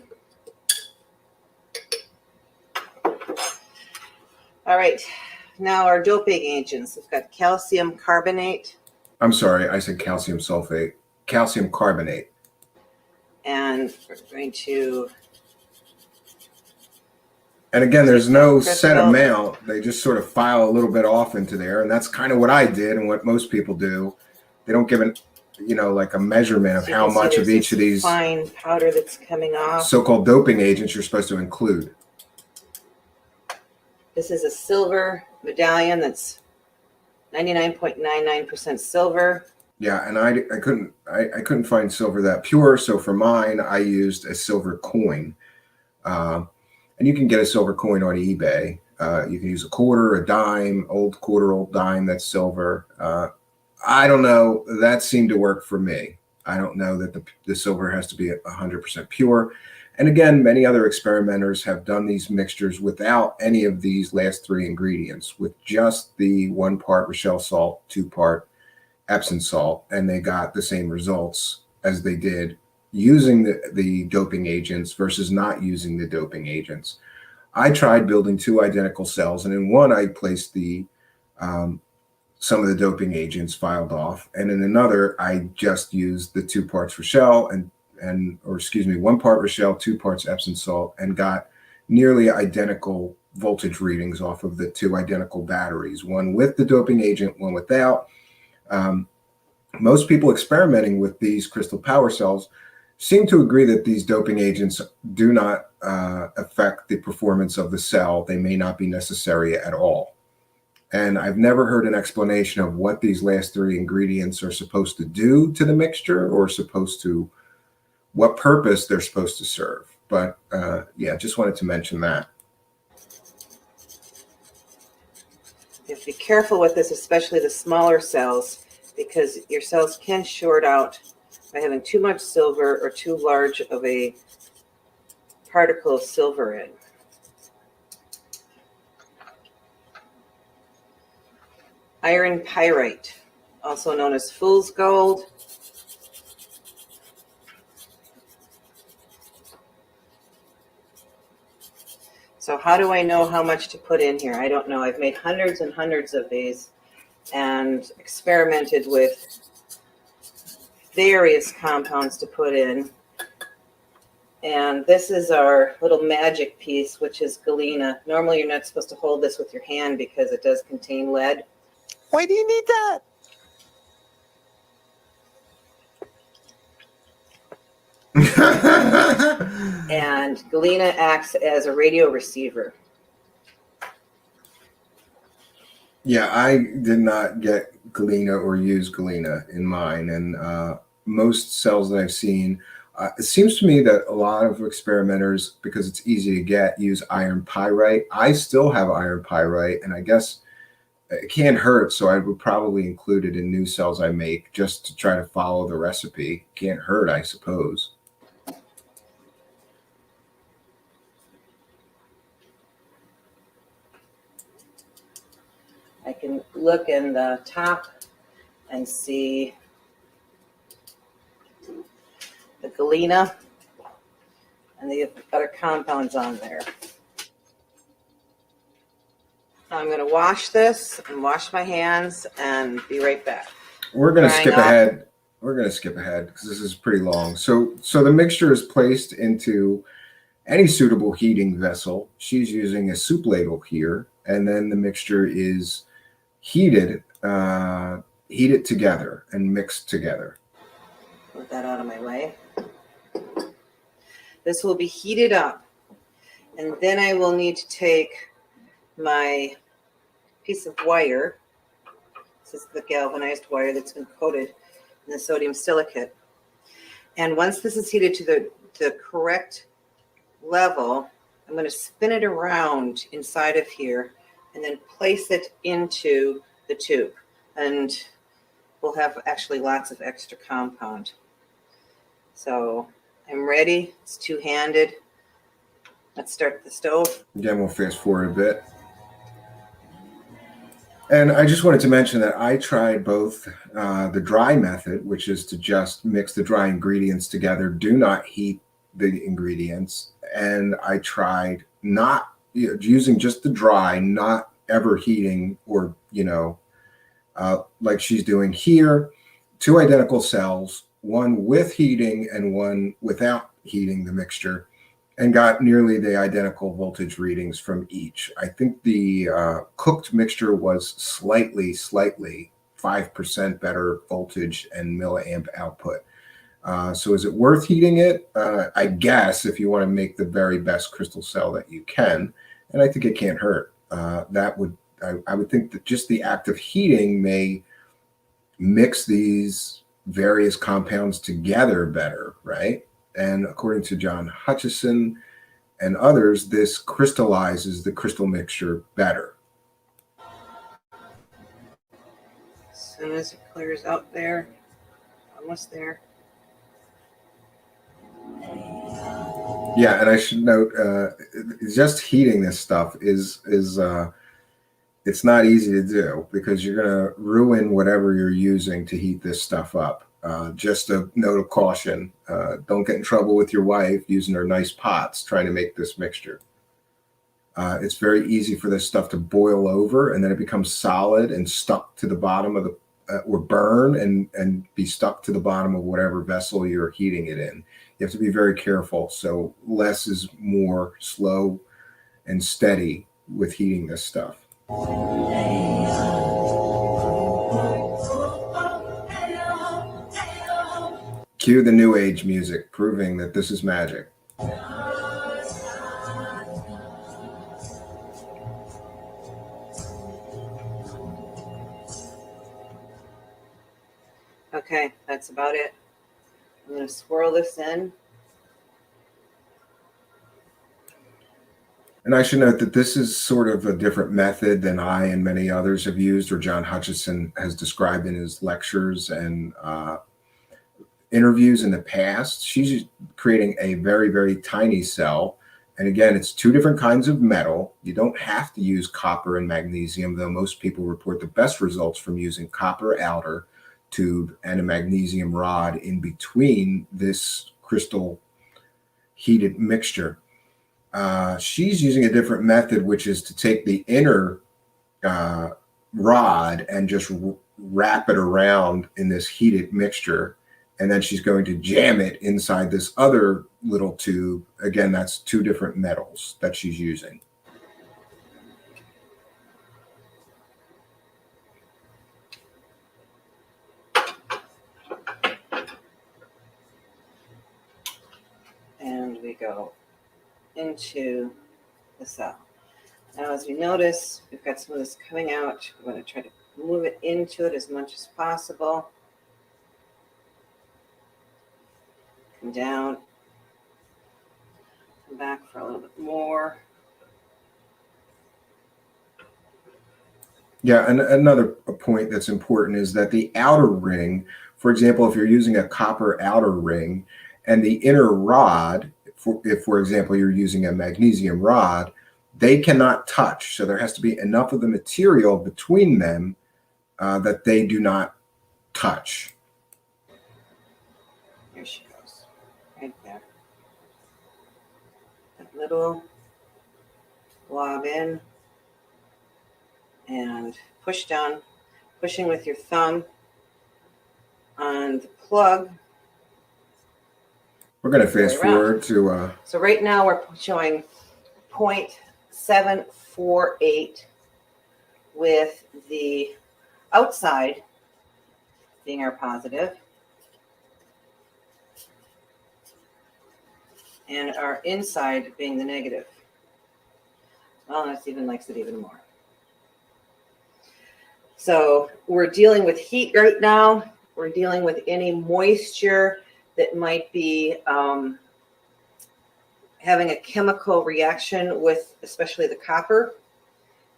All right, now our doping agents. We've got calcium carbonate. I'm sorry, I said calcium sulfate. Calcium carbonate. And we're going to... And again, there's no set amount. They just sort of file a little bit off into there. And that's kind of what I did and what most people do. They don't give it, you know, like a measurement of how much of each of these fine powder that's coming off. so-called doping agents you're supposed to include. This is a silver medallion that's 99.99% silver. Yeah, and I couldn't find silver that pure. So for mine, I used a silver coin. And you can get a silver coin on eBay. You can use a quarter, a dime, old quarter, old dime that's silver. I don't know. That seemed to work for me. I don't know that the silver has to be 100% pure. And again, many other experimenters have done these mixtures without any of these last three ingredients, with just the 1 part Rochelle salt, 2 part Epsom salt, and they got the same results as they did using the doping agents versus not using the doping agents. I tried building 2 identical cells, and in one I placed the some of the doping agents filed off, and in another I just used the 2 parts Rochelle or excuse me, 1 part Rochelle, 2 parts Epsom salt, and got nearly identical voltage readings off of the 2 identical batteries, one with the doping agent, one without. Most people experimenting with these crystal power cells seem to agree that these doping agents do not affect the performance of the cell. They may not be necessary at all. And I've never heard an explanation of what these last 3 ingredients are supposed to do to the mixture or what purpose they're supposed to serve. But yeah, just wanted to mention that. You have to be careful with this, especially the smaller cells, because your cells can short out by having too much silver or too large of a particle of silver in. Iron pyrite, also known as fool's gold. So how do I know how much to put in here? I don't know. I've made hundreds and hundreds of these and experimented with various compounds to put in. And this is our little magic piece, which is galena. Normally you're not supposed to hold this with your hand because it does contain lead. Why do you need that? And galena acts as a radio receiver. Yeah, I did not get galena or use galena in mine. And most cells that I've seen, it seems to me that a lot of experimenters, because it's easy to get, use iron pyrite. I still have iron pyrite, and I guess it can't hurt, so I would probably include it in new cells I make just to try to follow the recipe. Can't hurt, I suppose. I can look in the top and see the galena and the other compounds on there. I'm going to wash this and wash my hands and be right back. We're going to Drying skip off. ahead. We're going to skip ahead because this is pretty long. So the mixture is placed into any suitable heating vessel. She's using a soup ladle here, and then the mixture is heated together and mixed together. Put that out of my way. This will be heated up, and then I will need to take my piece of wire. This is the galvanized wire that's been coated in the sodium silicate. And once this is heated to the correct level, I'm going to spin it around inside of here and then place it into the tube. And we'll have actually lots of extra compound. So I'm ready. It's two-handed. Let's start the stove. Again, we'll fast forward a bit. And I just wanted to mention that I tried both the dry method, which is to just mix the dry ingredients together, do not heat the ingredients. And I tried not using just the dry, not ever heating, or, like she's doing here, 2 identical cells, one with heating and one without heating the mixture, and got nearly the identical voltage readings from each. I think the cooked mixture was slightly 5% better voltage and milliamp output. So is it worth heating it? I guess if you want to make the very best crystal cell that you can, and I think it can't hurt. I would think that just the act of heating may mix these various compounds together better, right? And according to John Hutchison and others, this crystallizes the crystal mixture better. As soon as it clears out there, almost there. Yeah, and I should note, just heating this stuff is it's not easy to do, because you're going to ruin whatever you're using to heat this stuff up. Just a note of caution, don't get in trouble with your wife using her nice pots trying to make this mixture. It's very easy for this stuff to boil over, and then it becomes solid and stuck to the bottom of the, or burn and be stuck to the bottom of whatever vessel you're heating it in. You have to be very careful. So less is more, slow and steady with heating this stuff. Cue the new age music, proving that this is magic. Okay, that's about it. I'm going to swirl this in. And I should note that this is sort of a different method than I and many others have used, or John Hutchison has described in his lectures and interviews in the past. She's creating a very, very tiny cell. And again, it's 2 different kinds of metal. You don't have to use copper and magnesium, though most people report the best results from using copper outer tube and a magnesium rod in between this crystal heated mixture. She's using a different method, which is to take the inner rod and just wrap it around in this heated mixture. And then she's going to jam it inside this other little tube. Again, that's 2 different metals that she's using. And we go into the cell. Now, as we notice, we've got some of this coming out. We're going to try to move it into it as much as possible. Come down. Come back for a little bit more. Yeah, and another point that's important is that the outer ring, for example, if you're using a copper outer ring and the inner rod, if, for example, you're using a magnesium rod, they cannot touch. So there has to be enough of the material between them that they do not touch. Here she goes, right there. That little blob in and push down, pushing with your thumb on the plug. We're going to fast forward to... So right now we're showing 0.748 with the outside being our positive and our inside being the negative. Well, that even likes it even more. So we're dealing with heat right now. We're dealing with any moisture that might be having a chemical reaction with especially the copper.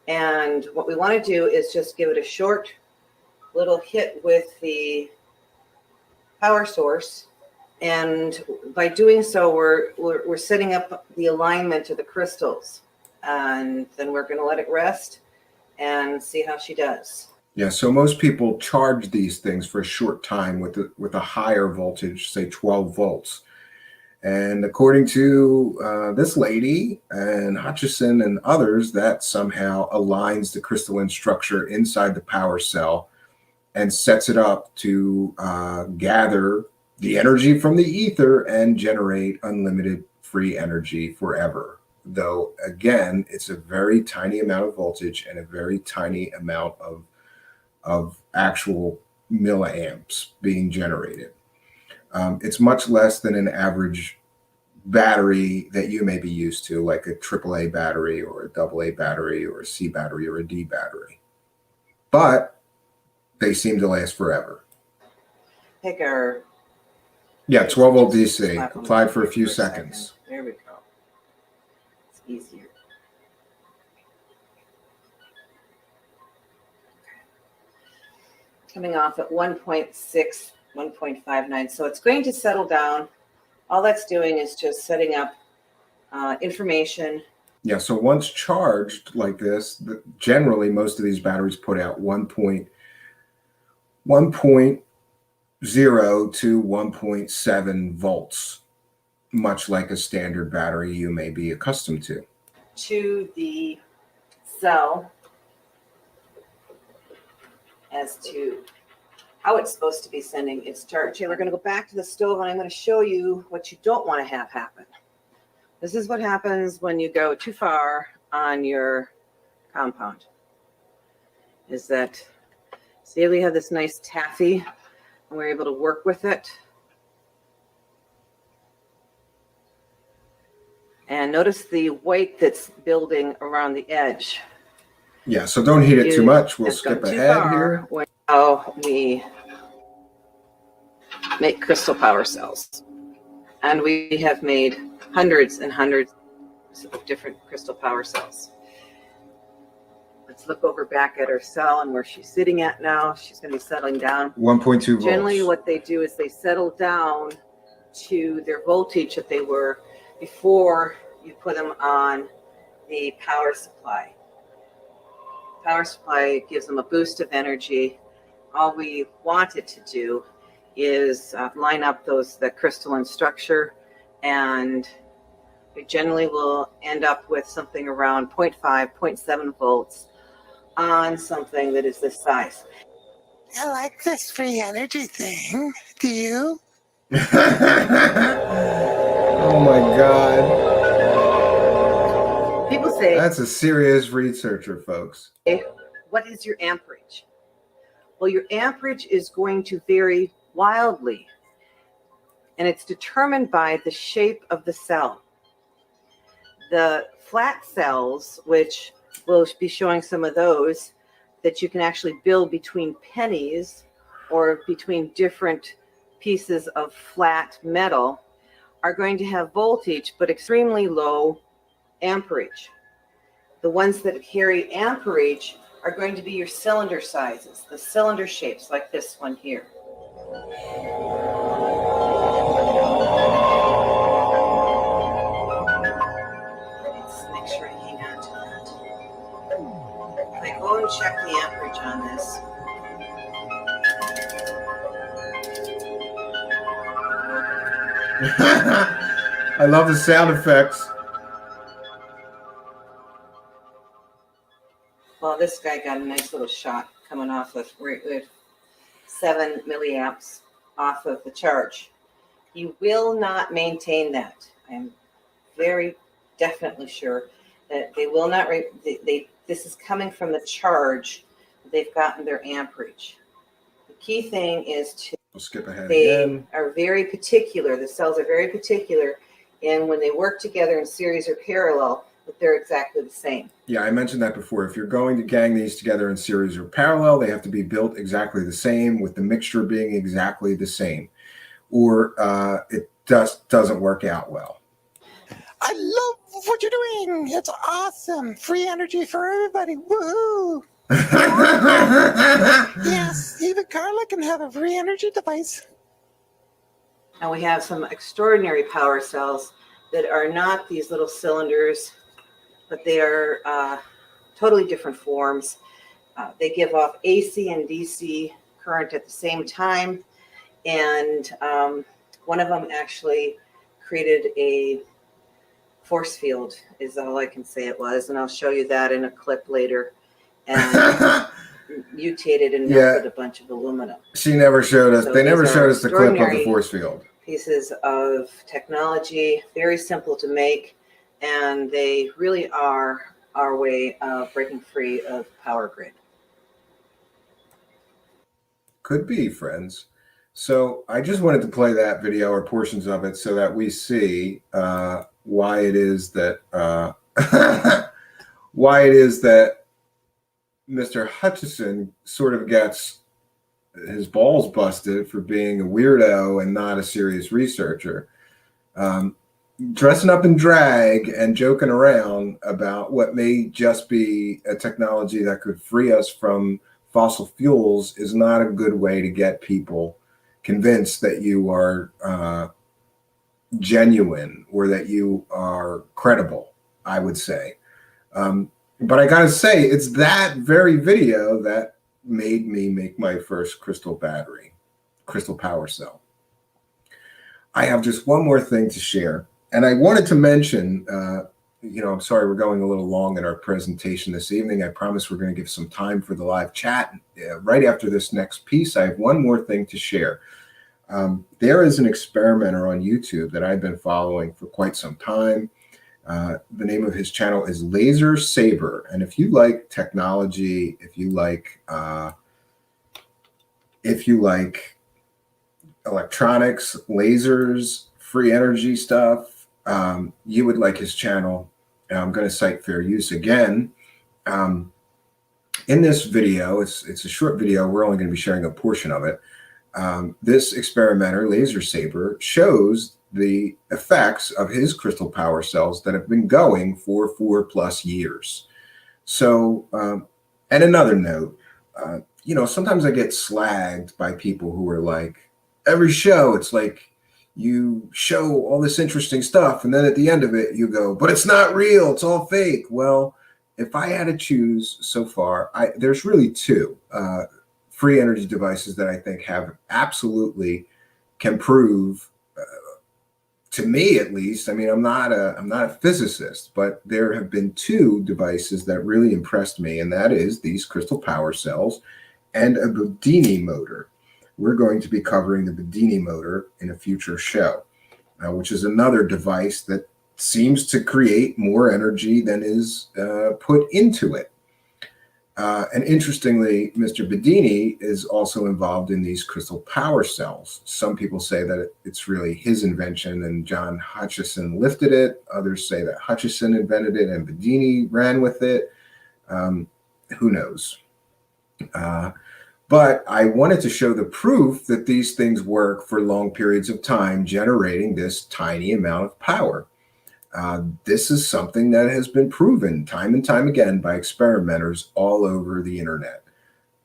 And what we want to do is just give it a short little hit with the power source. And by doing so, we're setting up the alignment of the crystals. And then we're going to let it rest and see how she does. Yeah, so most people charge these things for a short time with a higher voltage, say 12 volts. And according to this lady and Hutchison and others, that somehow aligns the crystalline structure inside the power cell and sets it up to gather the energy from the ether and generate unlimited free energy forever. Though, again, it's a very tiny amount of voltage and a very tiny amount of actual milliamps being generated. It's much less than an average battery that you may be used to, like a AAA battery or a AA battery or a C battery or a D battery. But they seem to last forever. Pick our... Yeah, 12 volt DC, applied for a few seconds. There we go. It's easier. Coming off at 1.6, 1.59. So it's going to settle down. All that's doing is just setting up information. Yeah, so once charged like this, generally most of these batteries put out 1.0 to 1.7 volts, much like a standard battery you may be accustomed to. To the cell as to how it's supposed to be sending its charge. Okay, we're going to go back to the stove and I'm going to show you what you don't want to have happen. This is what happens when you go too far on your compound. Is that, see, we have this nice taffy and we're able to work with it. And notice the white that's building around the edge. Yeah, so don't heat it too much. We'll skip ahead here. How we make crystal power cells. And we have made hundreds and hundreds of different crystal power cells. Let's look over back at her cell and where she's sitting at now. She's going to be settling down. 1.2 volts. Generally, what they do is they settle down to their voltage that they were before you put them on the power supply. Power supply gives them a boost of energy. All we want it to do is line up the crystalline structure, and we generally will end up with something around 0.5, 0.7 volts on something that is this size. I like this free energy thing. Do you? Oh my God. People say, that's a serious researcher, folks. What is your amperage? Well, your amperage is going to vary wildly, and it's determined by the shape of the cell. The flat cells, which we'll be showing some of those, that you can actually build between pennies or between different pieces of flat metal, are going to have voltage but extremely low amperage. The ones that carry amperage are going to be your cylinder sizes, the cylinder shapes like this one here. Let's make sure I hang on to that. If I go and check the amperage on this. I love the sound effects. Well, this guy got a nice little shot coming off with 7 milliamps off of the charge. You will not maintain that. I'm very definitely sure that they will not. This is coming from the charge. They've gotten their amperage. The key thing is to. We'll skip ahead they again. are very particular. The cells are very particular, and when they work together in series or parallel, that they're exactly the same. Yeah, I mentioned that before. If you're going to gang these together in series or parallel, they have to be built exactly the same, with the mixture being exactly the same, or it doesn't work out well. I love what you're doing. It's awesome. Free energy for everybody. Woohoo! Yes, even Carla can have a free energy device. And we have some extraordinary power cells that are not these little cylinders, but they are totally different forms. They give off AC and DC current at the same time. And one of them actually created a force field, is all I can say it was. And I'll show you that in a clip later. And mutated and melted a bunch of aluminum. She never showed us. So they never these are showed us the clip of the extraordinary force field. Pieces of technology, very simple to make, and they really are our way of breaking free of power grid. Could be, friends. So I just wanted to play that video or portions of it so that we see why it is that Mr. Hutchison sort of gets his balls busted for being a weirdo and not a serious researcher. Dressing up in drag and joking around about what may just be a technology that could free us from fossil fuels is not a good way to get people convinced that you are genuine or that you are credible, I would say. But I gotta say, it's that very video that made me make my first crystal power cell. I have just one more thing to share. And I wanted to mention, I'm sorry we're going a little long in our presentation this evening. I promise we're going to give some time for the live chat. Right after this next piece, I have one more thing to share. There is an experimenter on YouTube that I've been following for quite some time. The name of his channel is Laser Saber. And if you like technology, if you like electronics, lasers, free energy stuff, you would like his channel. I'm going to cite fair use again. In this video, it's a short video. We're only going to be sharing a portion of it. This experimenter, Laser Saber, shows the effects of his crystal power cells that have been going for 4+ years. So, and another note, sometimes I get slagged by people who are like, every show, it's like you show all this interesting stuff, and then at the end of it, you go, but it's not real, it's all fake. Well, if I had to choose so far, there's really two free energy devices that I think have absolutely can prove, to me at least. I mean, I'm not a physicist, but there have been two devices that really impressed me, and that is these crystal power cells and a Bedini motor. We're going to be covering the Bedini motor in a future show, which is another device that seems to create more energy than is put into it. And interestingly, Mr. Bedini is also involved in these crystal power cells. Some people say that it's really his invention and John Hutchison lifted it. Others say that Hutchison invented it and Bedini ran with it. Who knows? But I wanted to show the proof that these things work for long periods of time, generating this tiny amount of power. This is something that has been proven time and time again by experimenters all over the internet.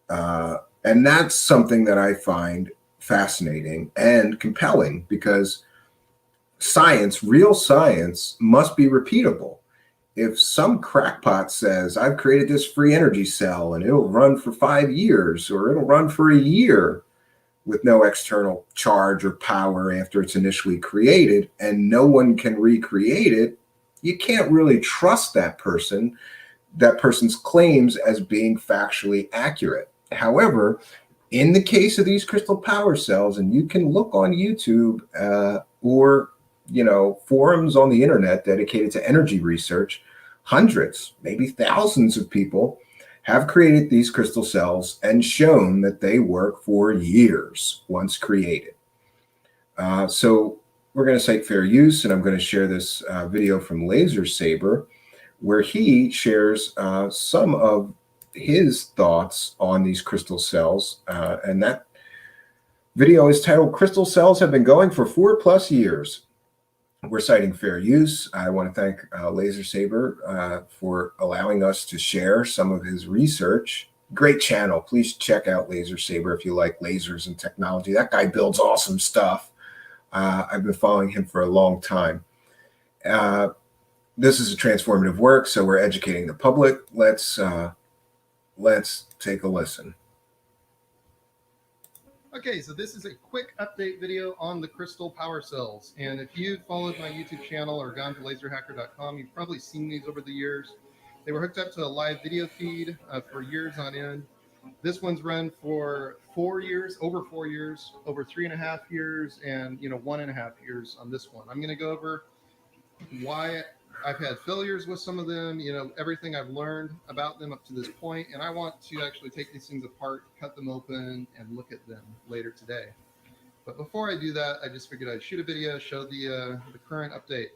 And that's something that I find fascinating and compelling, because science, real science, must be repeatable. If some crackpot says, I've created this free energy cell and it'll run for 5 years, or it'll run for a year with no external charge or power after it's initially created, and no one can recreate it, you can't really trust that person's claims as being factually accurate. However, in the case of these crystal power cells, and you can look on YouTube or forums on the internet dedicated to energy research, hundreds, maybe thousands of people have created these crystal cells and shown that they work for years once created. So we're going to cite fair use, and I'm going to share this video from Laser Saber, where he shares some of his thoughts on these crystal cells. And that video is titled, Crystal Cells Have Been Going for 4+ Years. we're citing fair use. I want to thank Laser Saber for allowing us to share some of his research. Great channel. Please check out Laser Saber if you like lasers and technology. That guy builds awesome stuff. I've been following him for a long time. This is a transformative work, so we're educating the public. Let's take a listen. Okay, so this is a quick update video on the crystal power cells. And if you've followed my YouTube channel or gone to laserhacker.com, you've probably seen these over the years. They were hooked up to a live video feed for years on end. This one's run for 4 years, over 4 years, over 3.5 years, and 1.5 years on this one. I'm going to go over why I've had failures with some of them, everything I've learned about them up to this point, and I want to actually take these things apart, cut them open, and look at them later today. But before I do that, I just figured I'd shoot a video, show the current update.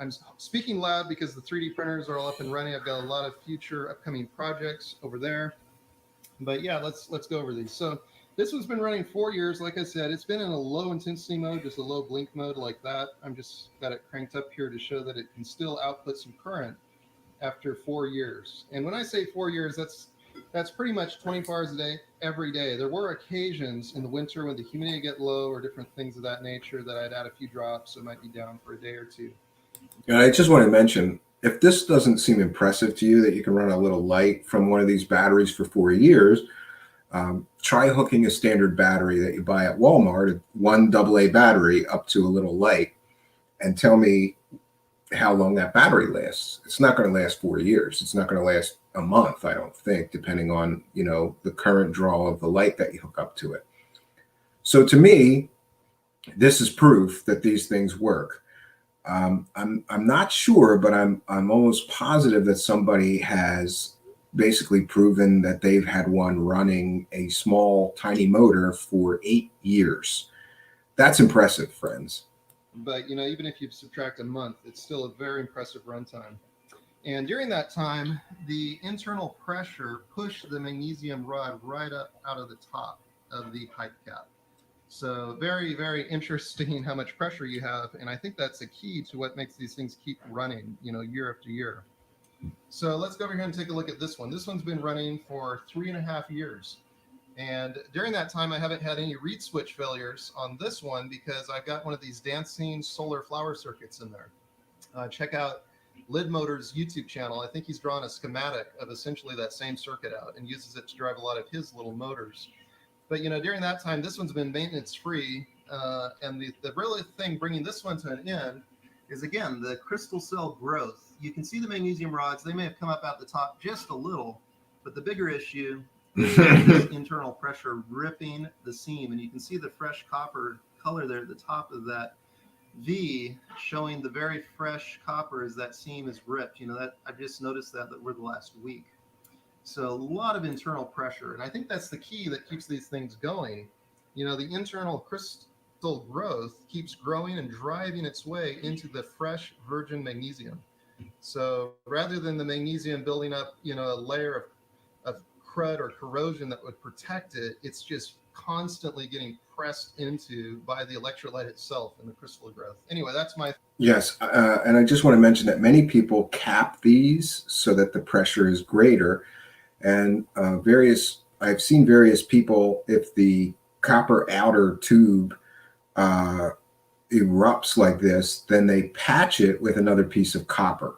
I'm speaking loud because the 3D printers are all up and running. I've got a lot of future upcoming projects over there. But yeah, let's go over these. So this one's been running 4 years. Like I said, it's been in a low intensity mode, just a low blink mode like that. I'm just got it cranked up here to show that it can still output some current after 4 years. And when I say 4 years, that's pretty much 24 hours a day, every day. There were occasions in the winter when the humidity get low or different things of that nature that I'd add a few drops. So it might be down for a day or two. And I just want to mention, if this doesn't seem impressive to you, that you can run a little light from one of these batteries for 4 years, try hooking a standard battery that you buy at Walmart, one AA battery, up to a little light, and tell me how long that battery lasts. It's not going to last 4 years. It's not going to last a month, I don't think, depending on, the current draw of the light that you hook up to it. So to me, this is proof that these things work. I'm not sure, but I'm almost positive that somebody has basically proven that they've had one running a small, tiny motor for 8 years. That's impressive, friends. But, even if you subtract a month, it's still a very impressive runtime. And during that time, the internal pressure pushed the magnesium rod right up out of the top of the pipe cap. So very, very interesting how much pressure you have. And I think that's a key to what makes these things keep running, year after year. So let's go over here and take a look at this one. This one's been running for 3.5 years. And during that time, I haven't had any reed switch failures on this one because I've got one of these dancing solar flower circuits in there. Check out Lid Motor's YouTube channel. I think he's drawn a schematic of essentially that same circuit out and uses it to drive a lot of his little motors. But, during that time, this one's been maintenance free. And the real thing bringing this one to an end is, again, the crystal cell growth. You can see the magnesium rods. They may have come up at the top just a little, but the bigger issue is this internal pressure ripping the seam. And you can see the fresh copper color there at the top of that V, showing the very fresh copper as that seam is ripped. That I've just noticed that over the last week. So a lot of internal pressure. And I think that's the key that keeps these things going. The internal crystal growth keeps growing and driving its way into the fresh virgin magnesium. So rather than the magnesium building up, a layer of crud or corrosion that would protect it, it's just constantly getting pressed into by the electrolyte itself and the crystal growth. Anyway, that's my... Yes, and I just want to mention that many people cap these so that the pressure is greater. And I've seen various people, if the copper outer tube erupts like this, then they patch it with another piece of copper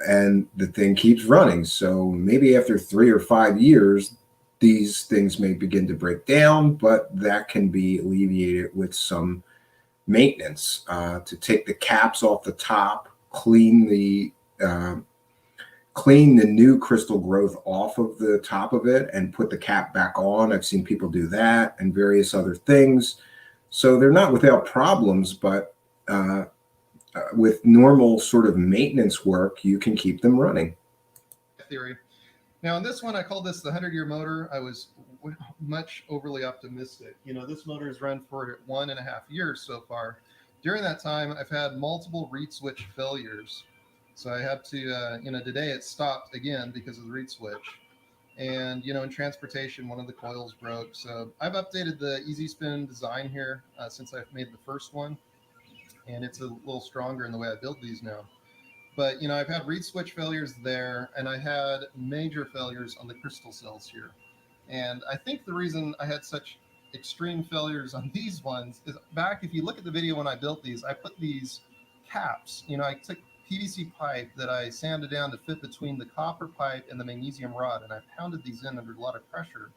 and the thing keeps running. So maybe after 3 or 5 years, these things may begin to break down, but that can be alleviated with some maintenance, to take the caps off the top, clean the new crystal growth off of the top of it and put the cap back on. I've seen people do that and various other things. So they're not without problems, but with normal sort of maintenance work, you can keep them running. Theory. Now, in this one, I call this the 100-year motor. I was much overly optimistic. This motor has run for 1.5 years so far. During that time, I've had multiple reed switch failures. So I have to, today it stopped again because of the reed switch. And, in transportation, one of the coils broke. So I've updated the Easy Spin design here since I've made the first one. and it's a little stronger in the way I build these now. But, you know, I've had reed switch failures there, and I had major failures on the crystal cells here. And I think the reason I had such extreme failures on these ones is back, if you look at the video when I built these, I put these caps, you know, I took PVC pipe that I sanded down to fit between the copper pipe and the magnesium rod, and I pounded these in under a lot of pressure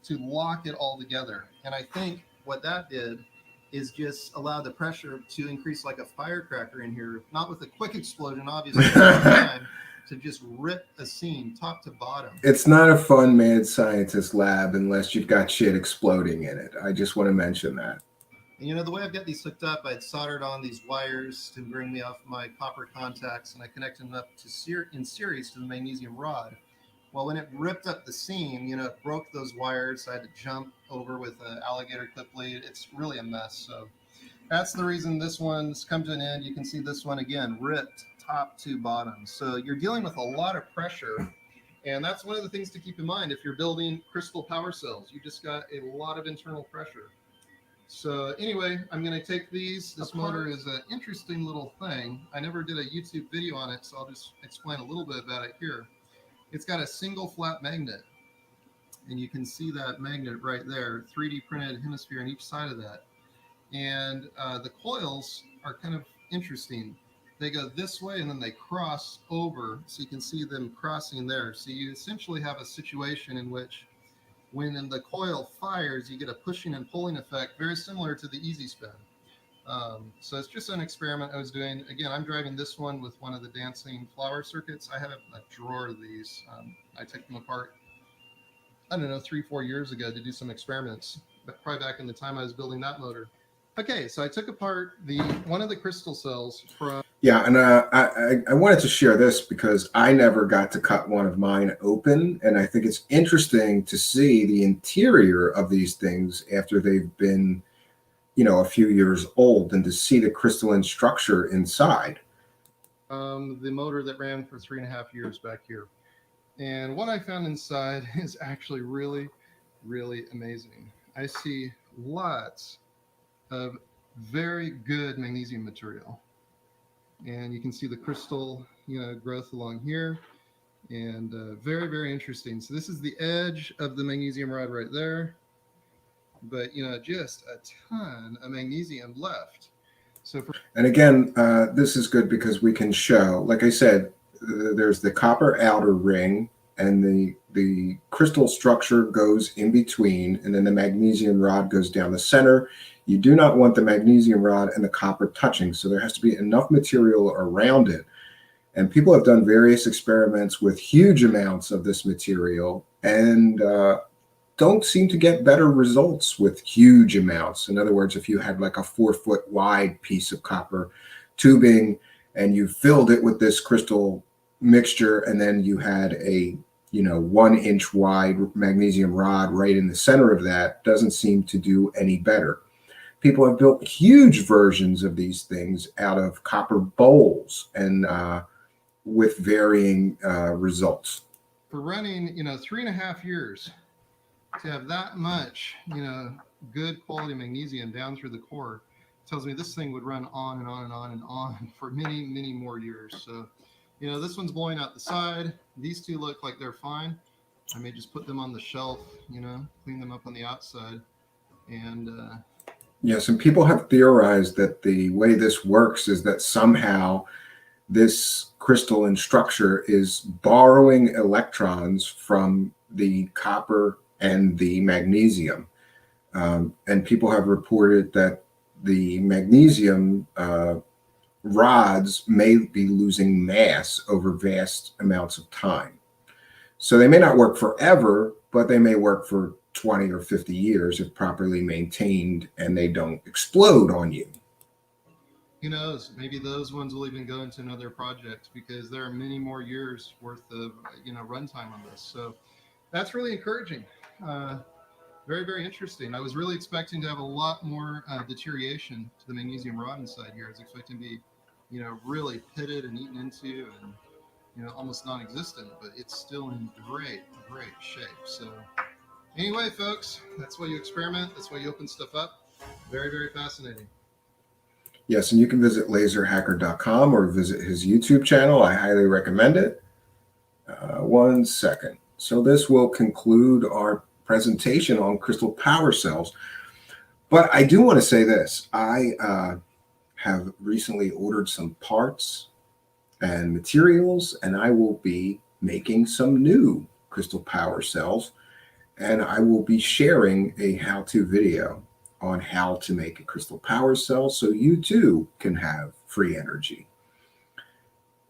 to lock it all together. And I think what that did is just allow the pressure to increase like a firecracker in here, not with a quick explosion, obviously, time, to just rip a seam top to bottom. It's not a fun mad scientist lab unless you've got shit exploding in it. I just want to mention that. And, you know, the way I've got these hooked up, I'd soldered on these wires to bring me off my copper contacts, and I connected them up to in series to the magnesium rod. Well, when it ripped up the seam, you know, it broke those wires. I had to jump over with an alligator clip lead. It's really a mess. So that's the reason this one's come to an end. You can see this one again, ripped top to bottom. So you're dealing with a lot of pressure. And that's one of the things to keep in mind if you're building crystal power cells. You just got a lot of internal pressure. So anyway, I'm going to take these. This motor is an interesting little thing. I never did a YouTube video on it, so I'll just explain a little bit about it here. It's got a single flat magnet, and you can see that magnet right there, 3D printed hemisphere on each side of that. And the coils are kind of interesting. They go this way and then they cross over, so you can see them crossing there. So you essentially have a situation in which when the coil fires, you get a pushing and pulling effect, very similar to the Easy Spin. So it's just an experiment I was doing. Again, I'm driving this one with one of the dancing flower circuits. I have a drawer of these. I took them apart, I don't know, 3-4 years ago to do some experiments, but probably back in the time I was building that motor. Okay, so I took apart one of the crystal cells from... Yeah, and I wanted to share this because I never got to cut one of mine open, and I think it's interesting to see the interior of these things after they've been, you know, a few years old, and to see the crystalline structure inside. The motor that ran for 3.5 years back here. And what I found inside is actually really, really amazing. I see lots of very good magnesium material. And you can see the crystal, you know, growth along here, and very, very interesting. So this is the edge of the magnesium rod right there, but, you know, just a ton of magnesium left. So and again, this is good because we can show, like I said, there's the copper outer ring, and the crystal structure goes in between, and then the magnesium rod goes down the center. You do not want the magnesium rod and the copper touching, so there has to be enough material around it. And people have done various experiments with huge amounts of this material, and don't seem to get better results with huge amounts. In other words, if you had like a 4-foot wide piece of copper tubing and you filled it with this crystal mixture, and then you had a 1-inch wide magnesium rod right in the center of that, doesn't seem to do any better. People have built huge versions of these things out of copper bowls, and with varying results. For running, 3.5 years, to have that much, good quality magnesium down through the core tells me this thing would run on and on and on and on for many, many more years. So, this one's blowing out the side. These two look like they're fine. I may just put them on the shelf, clean them up on the outside. And yes, and people have theorized that the way this works is that somehow this crystalline structure is borrowing electrons from the copper and the magnesium. And people have reported that the magnesium rods may be losing mass over vast amounts of time. So they may not work forever, but they may work for 20 or 50 years if properly maintained and they don't explode on you. Who knows? Maybe those ones will even go into another project because there are many more years worth of runtime on this. So that's really encouraging. Very, very interesting. I was really expecting to have a lot more deterioration to the magnesium rod inside here. I was expecting to be, really pitted and eaten into and, almost non-existent, but it's still in great, great shape. So anyway, folks, that's why you experiment. That's why you open stuff up. Very, very fascinating. Yes, and you can visit laserhacker.com or visit his YouTube channel. I highly recommend it. 1 second. So this will conclude our presentation on crystal power cells. But I do want to say this. I have recently ordered some parts and materials, and I will be making some new crystal power cells. And I will be sharing a how-to video on how to make a crystal power cell so you too can have free energy.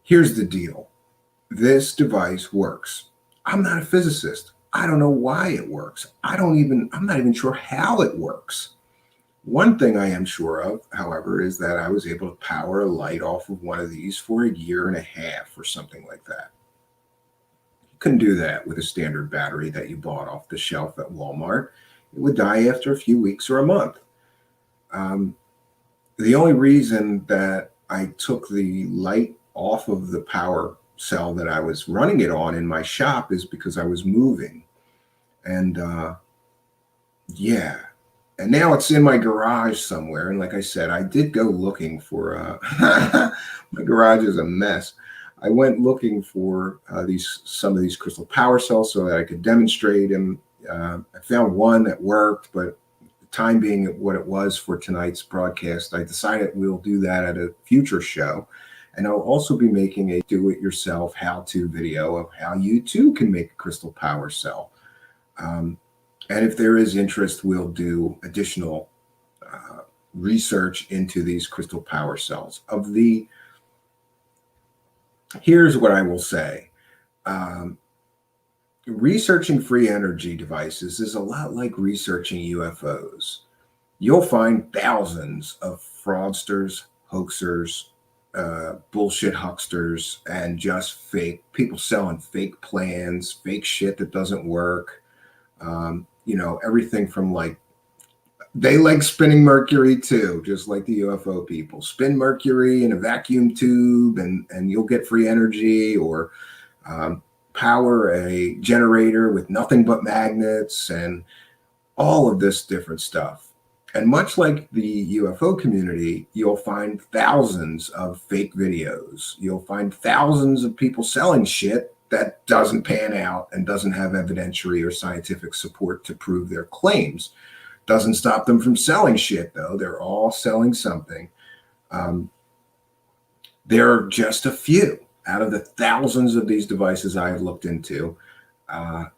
Here's the deal. This device works. I'm not a physicist. I don't know why it works. I'm not even sure how it works. One thing I am sure of, however, is that I was able to power a light off of one of these for 1.5 years or something like that. You couldn't do that with a standard battery that you bought off the shelf at Walmart. It would die after a few weeks or a month. The only reason that I took the light off of the power cell that I was running it on in my shop is because I was moving. And yeah, and now it's in my garage somewhere. And like I said, I did go looking for, my garage is a mess. I went looking for some of these crystal power cells so that I could demonstrate them. I found one that worked, but the time being what it was for tonight's broadcast, I decided we'll do that at a future show. And I'll also be making a do-it-yourself how-to video of how you too can make a crystal power cell. And if there is interest, we'll do additional research into these crystal power cells. Here's what I will say. Researching free energy devices is a lot like researching UFOs. You'll find thousands of fraudsters, hoaxers, bullshit hucksters, and just fake people selling fake plans, fake shit that doesn't work. Everything from they like spinning mercury too, just like the UFO people. Spin mercury in a vacuum tube and you'll get free energy, or power a generator with nothing but magnets and all of this different stuff. And much like the UFO community, you'll find thousands of fake videos. You'll find thousands of people selling shit that doesn't pan out and doesn't have evidentiary or scientific support to prove their claims. Doesn't stop them from selling shit, though. They're all selling something. There are just a few out of the thousands of these devices I have looked into.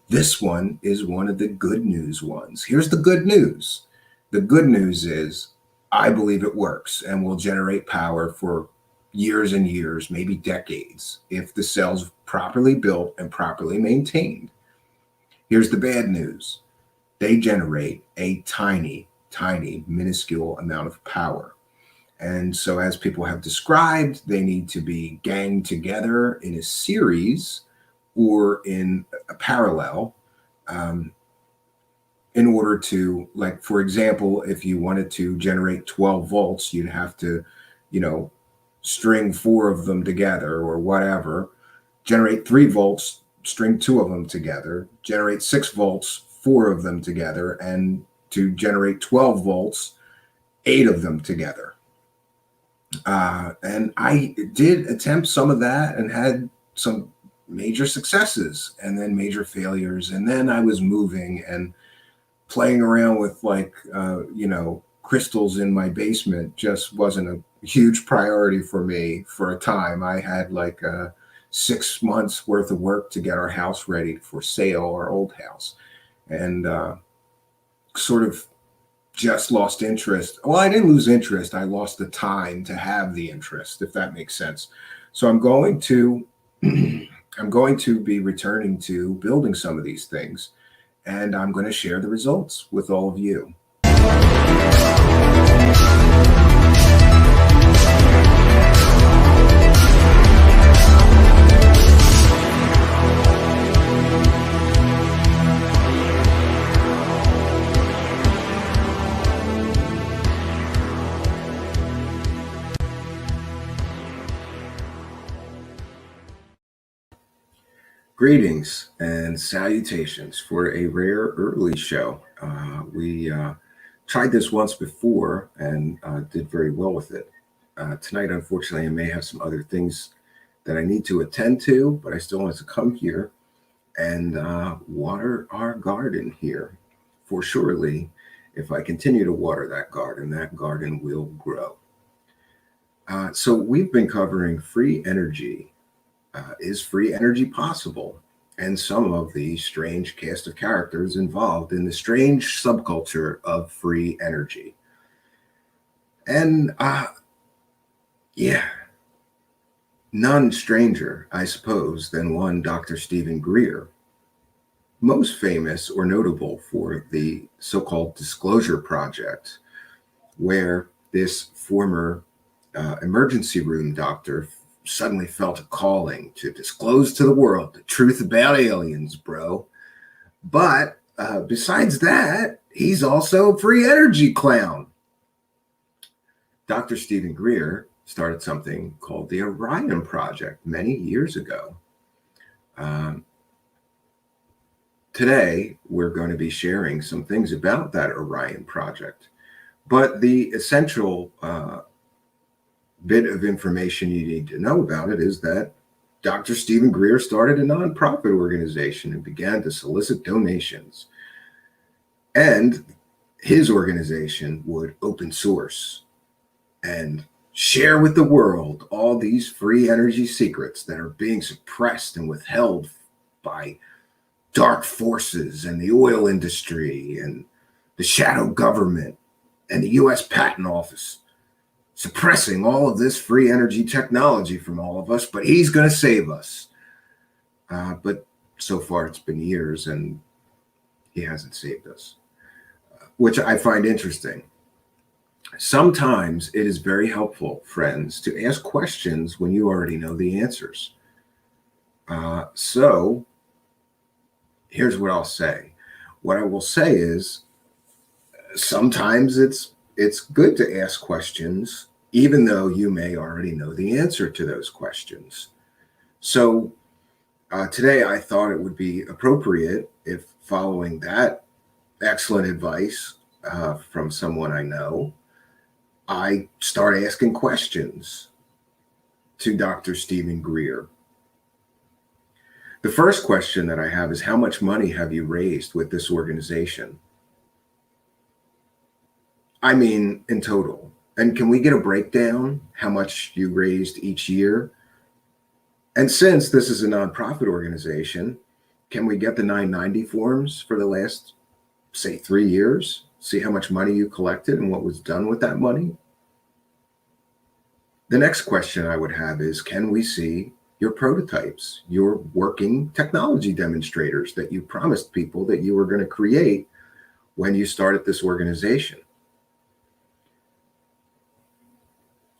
This one is one of the good news ones. Here's the good news. The good news is I believe it works and will generate power for years and years, maybe decades, if the cell's properly built and properly maintained. Here's the bad news. They generate a tiny, tiny, minuscule amount of power. And so as people have described, they need to be ganged together in a series or in a parallel in order to, for example, if you wanted to generate 12 volts, you'd have to, string 4 of them together or whatever, generate 3 volts, string 2 of them together, generate 6 volts, 4 of them together, and to generate 12 volts, 8 of them together. And I did attempt some of that and had some major successes and then major failures. And then I was moving and playing around with crystals in my basement just wasn't a huge priority for me for a time. I had 6 months worth of work to get our house ready for sale, our old house. And sort of just lost interest. Well, I didn't lose interest. I lost the time to have the interest, if that makes sense. So I'm going to be returning to building some of these things, and I'm going to share the results with all of you. Greetings and salutations for a rare early show. We tried this once before and did very well with it. Tonight, unfortunately, I may have some other things that I need to attend to, but I still want to come here and water our garden here. For surely, if I continue to water that garden will grow. So we've been covering free energy. Is free energy possible? And some of the strange cast of characters involved in the strange subculture of free energy. And yeah, none stranger, I suppose, than one Dr. Stephen Greer, most famous or notable for the so-called Disclosure Project, where this former emergency room doctor suddenly felt a calling to disclose to the world the truth about aliens, bro. But besides that, he's also a free energy clown. Dr. Stephen Greer started something called the Orion Project many years ago. Today, we're going to be sharing some things about that Orion Project. But the essential bit of information you need to know about it is that Dr. Stephen Greer started a nonprofit organization and began to solicit donations. And his organization would open source and share with the world all these free energy secrets that are being suppressed and withheld by dark forces and the oil industry and the shadow government and the US Patent Office, suppressing all of this free energy technology from all of us, but he's going to save us. But so far it's been years and he hasn't saved us, which I find interesting. Sometimes it is very helpful, friends, to ask questions when you already know the answers. So here's what I'll say. What I will say is sometimes it's good to ask questions, even though you may already know the answer to those questions. So today I thought it would be appropriate, if following that excellent advice from someone I know, I start asking questions to Dr. Stephen Greer. The first question that I have is, how much money have you raised with this organization? I mean, in total. And can we get a breakdown how much you raised each year? And since this is a nonprofit organization, can we get the 990 forms for the last, say, 3 years? See how much money you collected and what was done with that money? The next question I would have is, can we see your prototypes, your working technology demonstrators that you promised people that you were going to create when you started this organization?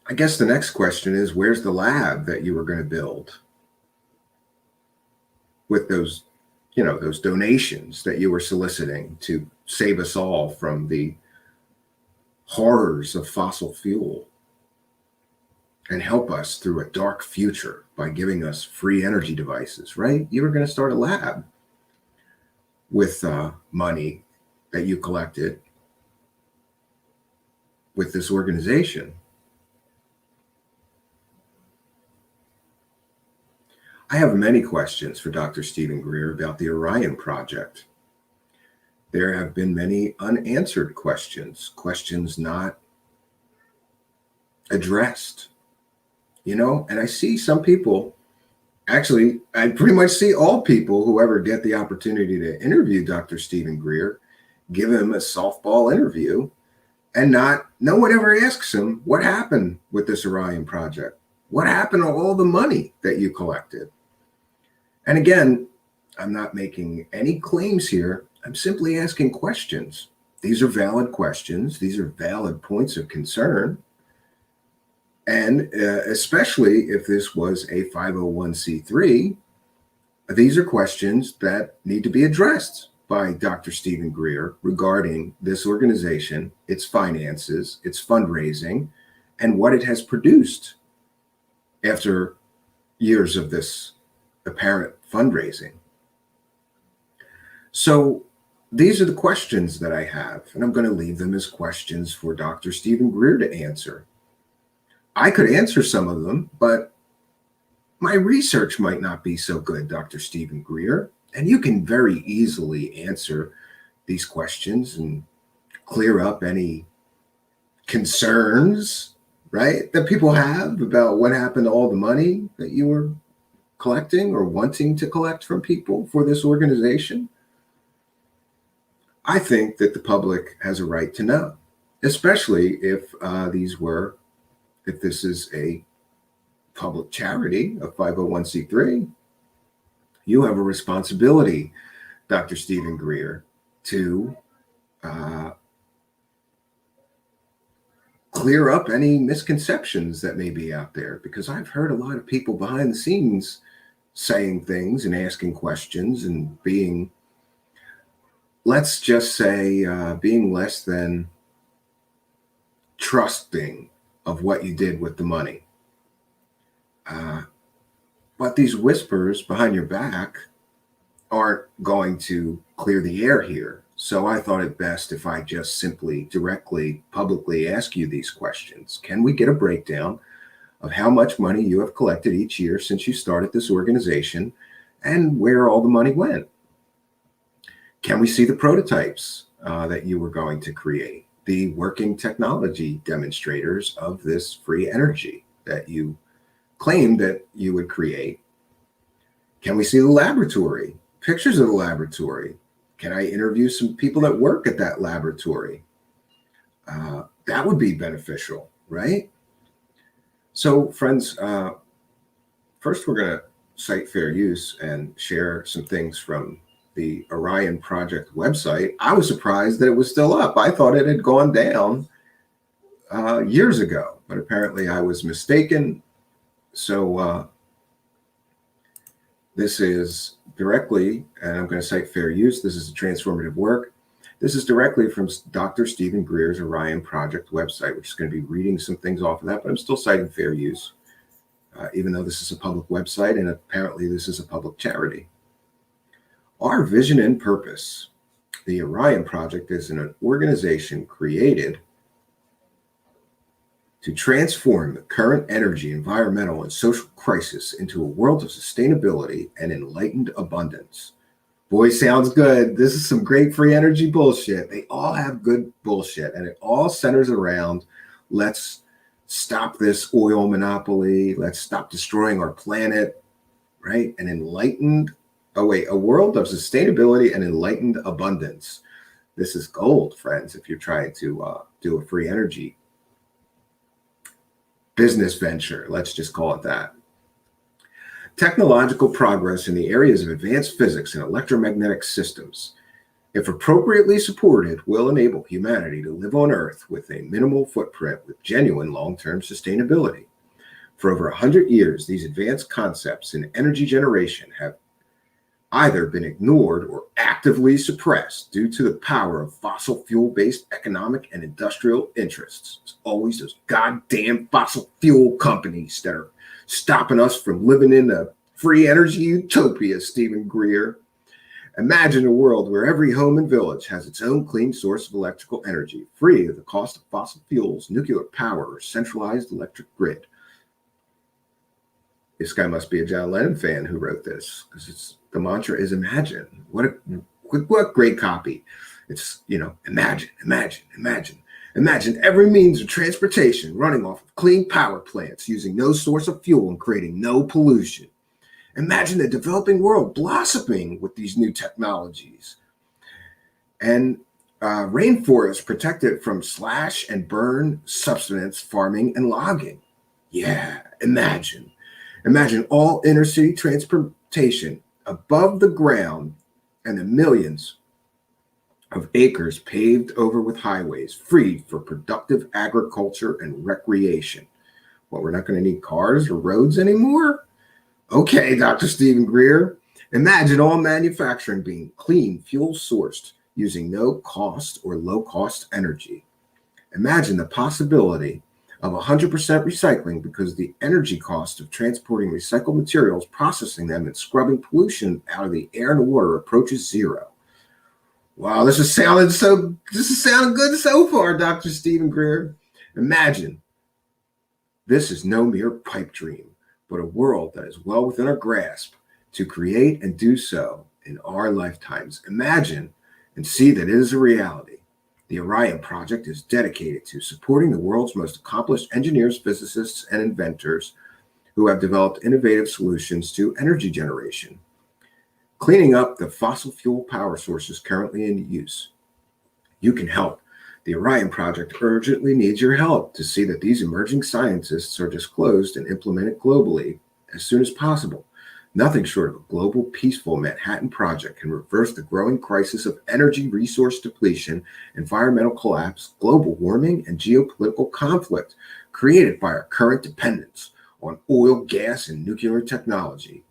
I guess the next question is, where's the lab that you were going to build with those, those donations that you were soliciting to save us all from the horrors of fossil fuel and help us through a dark future by giving us free energy devices, right? You were going to start a lab with money that you collected with this organization. I have many questions for Dr. Stephen Greer about the Orion Project. There have been many unanswered questions, questions not addressed, and I see some people, actually, I pretty much see all people who ever get the opportunity to interview Dr. Stephen Greer, give him a softball interview, and no one ever asks him, what happened with this Orion Project? What happened to all the money that you collected? And again, I'm not making any claims here. I'm simply asking questions. These are valid questions. These are valid points of concern. And especially if this was a 501c3, these are questions that need to be addressed by Dr. Stephen Greer regarding this organization, its finances, its fundraising, and what it has produced after years of this apparent fundraising. So these are the questions that I have, and I'm going to leave them as questions for Dr. Stephen Greer to answer. I could answer some of them, but my research might not be so good, Dr. Stephen Greer. And you can very easily answer these questions and clear up any concerns, right, that people have about what happened to all the money that you were collecting or wanting to collect from people for this organization. I think that the public has a right to know, especially if this is a public charity, a 501c3. You have a responsibility, Dr. Stephen Greer, to clear up any misconceptions that may be out there, because I've heard a lot of people behind the scenes saying things and asking questions and being, let's just say, being less than trusting of what you did with the money. But these whispers behind your back aren't going to clear the air here. So I thought it best if I just simply, directly, publicly ask you these questions. Can we get a breakdown of how much money you have collected each year since you started this organization and where all the money went? Can we see the prototypes that you were going to create, the working technology demonstrators of this free energy that you claimed that you would create? Can we see the laboratory, pictures of the laboratory? Can I interview some people that work at that laboratory? That would be beneficial, right? So friends, first we're going to cite fair use and share some things from the Orion Project website. I was surprised that it was still up. I thought it had gone down years ago, but apparently I was mistaken. So this is directly, and I'm going to cite fair use. This is a transformative work. This is directly from Dr. Stephen Greer's Orion Project website, which is going to be reading some things off of that, but I'm still citing fair use, even though this is a public website and apparently this is a public charity. Our vision and purpose. The Orion Project is an organization created to transform the current energy, environmental, and social crisis into a world of sustainability and enlightened abundance. Boy, sounds good. This is some great free energy bullshit. They all have good bullshit, and it all centers around, let's stop this oil monopoly. Let's stop destroying our planet, right? A world of sustainability and enlightened abundance. This is gold, friends, if you're trying to do a free energy business venture. Let's just call it that. Technological progress in the areas of advanced physics and electromagnetic systems, if appropriately supported, will enable humanity to live on Earth with a minimal footprint with genuine long-term sustainability. For over 100 years, these advanced concepts in energy generation have either been ignored or actively suppressed due to the power of fossil fuel-based economic and industrial interests. It's always those goddamn fossil fuel companies that are stopping us from living in a free energy utopia, Stephen Greer. Imagine a world where every home and village has its own clean source of electrical energy, free of the cost of fossil fuels, nuclear power, or centralized electric grid. This guy must be a John Lennon fan who wrote this, because the mantra is imagine. What great copy. It's, imagine, imagine, imagine. Imagine every means of transportation running off of clean power plants using no source of fuel and creating no pollution. Imagine the developing world blossoming with these new technologies. And rainforests protected from slash and burn subsistence farming and logging. Yeah, imagine. Imagine all inner city transportation above the ground and the millions of acres paved over with highways, freed for productive agriculture and recreation. Well, we're not going to need cars or roads anymore? Okay, Dr. Stephen Greer. Imagine all manufacturing being clean, fuel sourced, using no cost or low cost energy. Imagine the possibility of 100% recycling, because the energy cost of transporting recycled materials, processing them, and scrubbing pollution out of the air and water approaches zero. Wow, this is sounding good so far, Dr. Stephen Greer. Imagine This is no mere pipe dream, but a world that is well within our grasp to create and do so in our lifetimes. Imagine and see that it is a reality. The Orion Project is dedicated to supporting the world's most accomplished engineers, physicists, and inventors who have developed innovative solutions to energy generation, cleaning up the fossil fuel power sources currently in use. You can help. The Orion Project urgently needs your help to see that these emerging scientists are disclosed and implemented globally as soon as possible. Nothing short of a global, peaceful Manhattan Project can reverse the growing crisis of energy resource depletion, environmental collapse, global warming, and geopolitical conflict created by our current dependence on oil, gas, and nuclear technology.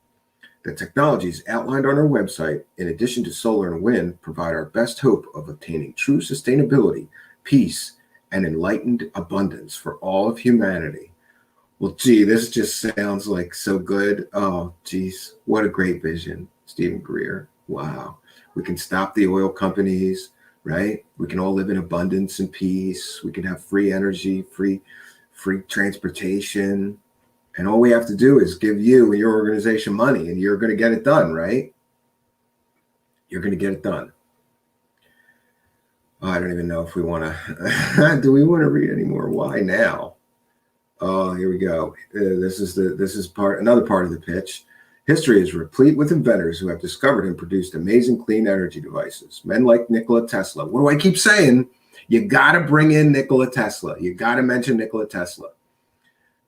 The technologies outlined on our website, in addition to solar and wind, provide our best hope of obtaining true sustainability, peace, and enlightened abundance for all of humanity. Well, gee, this just sounds like so good. Oh, geez, what a great vision, Stephen Greer. Wow. We can stop the oil companies, right? We can all live in abundance and peace. We can have free energy, free transportation. And all we have to do is give you and your organization money, and you're going to get it done, right? You're going to get it done. Oh, I don't even know if we want to. Do we want to read any more? Why now? Oh, here we go. This is another part of the pitch. History is replete with inventors who have discovered and produced amazing clean energy devices. Men like Nikola Tesla. What do I keep saying? You got to bring in Nikola Tesla. You got to mention Nikola Tesla.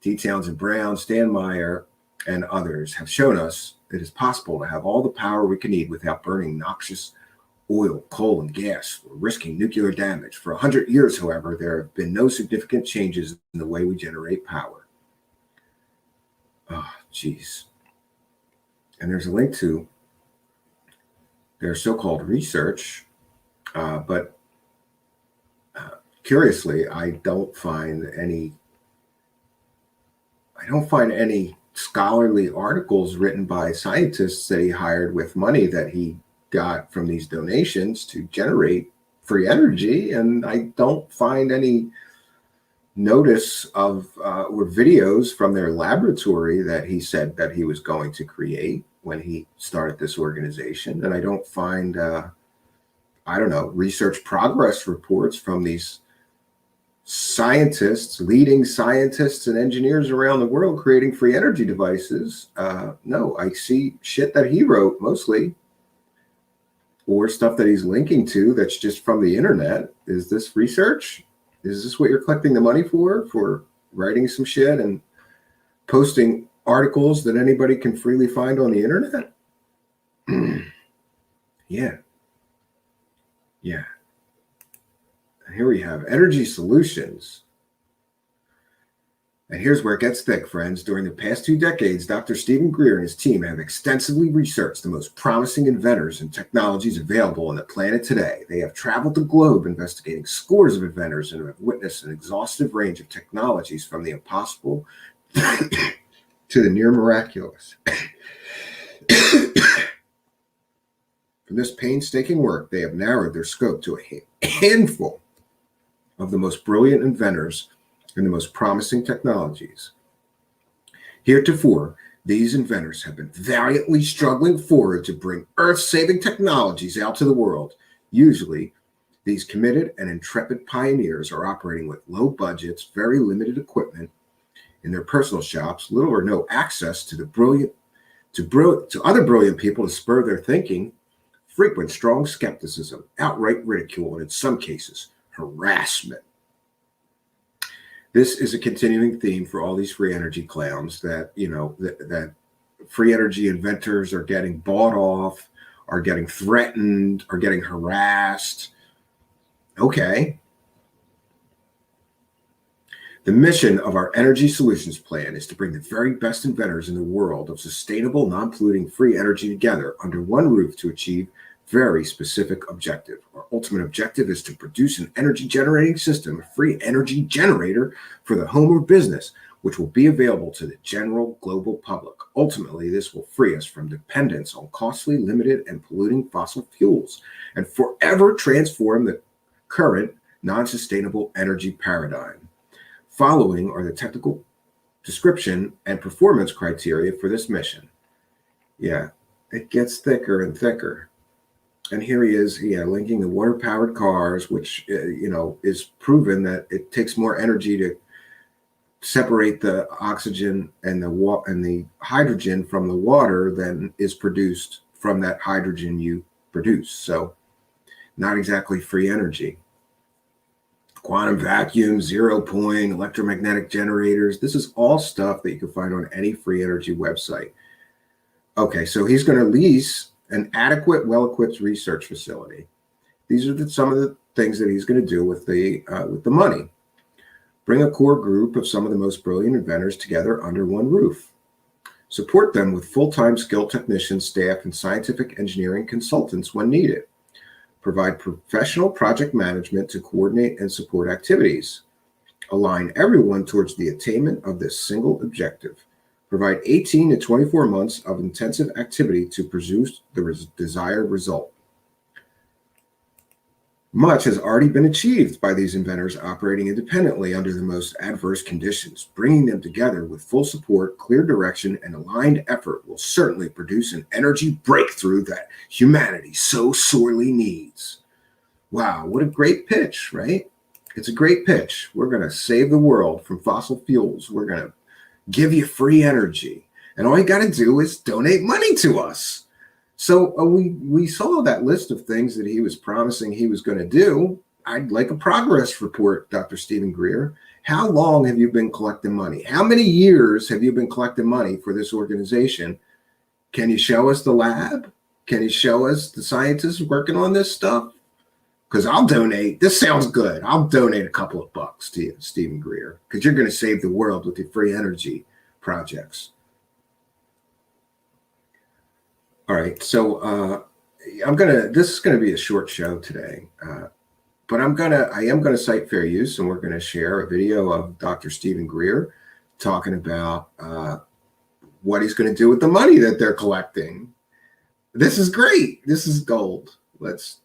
T. Townsend Brown, Stan Meyer, and others have shown us it is possible to have all the power we can need without burning noxious oil, coal, and gas, or risking nuclear damage. For 100 years, however, there have been no significant changes in the way we generate power. Oh, geez. And there's a link to their so-called research, but curiously, I don't find any scholarly articles written by scientists that he hired with money that he got from these donations to generate free energy. And I don't find any notice of or videos from their laboratory that he said that he was going to create when he started this organization. And I don't find, research progress reports from these leading scientists and engineers around the world creating free energy devices. No, I see shit that he wrote mostly, or stuff that he's linking to that's just from the internet. Is this research? Is this what you're collecting the money for writing some shit and posting articles that anybody can freely find on the internet? Yeah. Here we have energy solutions. And here's where it gets thick, friends. During the past 2 decades, Dr. Stephen Greer and his team have extensively researched the most promising inventors and technologies available on the planet today. They have traveled the globe investigating scores of inventors and have witnessed an exhaustive range of technologies from the impossible to the near miraculous. From this painstaking work, they have narrowed their scope to a handful of the most brilliant inventors and the most promising technologies. Heretofore, these inventors have been valiantly struggling forward to bring earth-saving technologies out to the world. Usually, these committed and intrepid pioneers are operating with low budgets, very limited equipment in their personal shops, little or no access to other brilliant people to spur their thinking, frequent strong skepticism, outright ridicule, and in some cases, harassment. This is a continuing theme for all these free energy clowns that free energy inventors are getting bought off, are getting threatened, are getting harassed. Okay. The mission of our Energy Solutions Plan is to bring the very best inventors in the world of sustainable, non-polluting free energy together under one roof to achieve very specific objective. Our ultimate objective is to produce an energy generating system, a free energy generator for the home or business, which will be available to the general global public. Ultimately, this will free us from dependence on costly, limited, and polluting fossil fuels and forever transform the current non-sustainable energy paradigm. Following are the technical description and performance criteria for this mission. Yeah, it gets thicker and thicker. And here he is, linking the water-powered cars, which, is proven that it takes more energy to separate the oxygen and the hydrogen from the water than is produced from that hydrogen you produce. So not exactly free energy. Quantum vacuum, 0 point, electromagnetic generators. This is all stuff that you can find on any free energy website. Okay, so he's going to lease an adequate, well-equipped research facility. These are some of the things that he's going to do with the money. Bring a core group of some of the most brilliant inventors together under one roof. Support them with full-time skilled technicians, staff, and scientific engineering consultants when needed. Provide professional project management to coordinate and support activities. Align everyone towards the attainment of this single objective. Provide 18 to 24 months of intensive activity to produce the desired result. Much has already been achieved by these inventors operating independently under the most adverse conditions. Bringing them together with full support, clear direction, and aligned effort will certainly produce an energy breakthrough that humanity so sorely needs. Wow, what a great pitch, right? It's a great pitch. We're going to save the world from fossil fuels. We're going to give you free energy. And all you got to do is donate money to us. So we saw that list of things that he was promising he was going to do. I'd like a progress report, Dr. Stephen Greer. How long have you been collecting money? How many years have you been collecting money for this organization? Can you show us the lab? Can you show us the scientists working on this stuff? Because I'll donate. This sounds good. I'll donate a couple of bucks to you, Stephen Greer, because you're going to save the world with your free energy projects. All right, so this is gonna be a short show today, but I am gonna cite fair use, and we're gonna share a video of Dr. Stephen Greer talking about what he's gonna do with the money that they're collecting. This is great. This is gold. Let's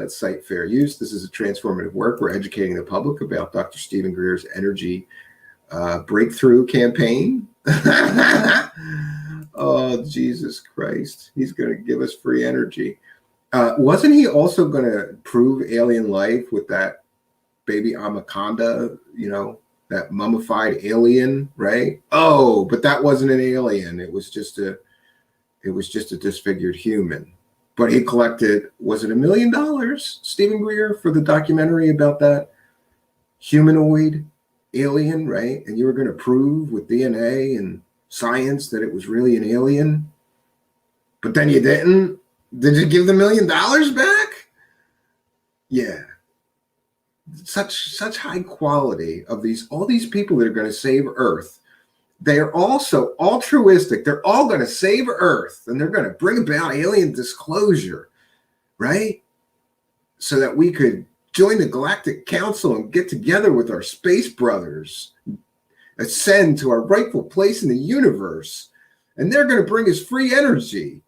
cite fair use. This is a transformative work. We're educating the public about Dr. Stephen Greer's energy breakthrough campaign. Oh, Jesus Christ. He's going to give us free energy. Wasn't he also going to prove alien life with that baby Amaconda, that mummified alien, right? Oh, but that wasn't an alien. It was just a disfigured human. But he collected, was it $1 million, Stephen Greer, for the documentary about that humanoid alien, right? And you were going to prove with DNA and science that it was really an alien, but then you didn't. Did you give the $1 million back? Yeah, such high quality of all these people that are going to save Earth. They are also altruistic. They're all going to save Earth, and they're going to bring about alien disclosure, right? So that we could join the Galactic Council and get together with our space brothers, ascend to our rightful place in the universe, and they're going to bring us free energy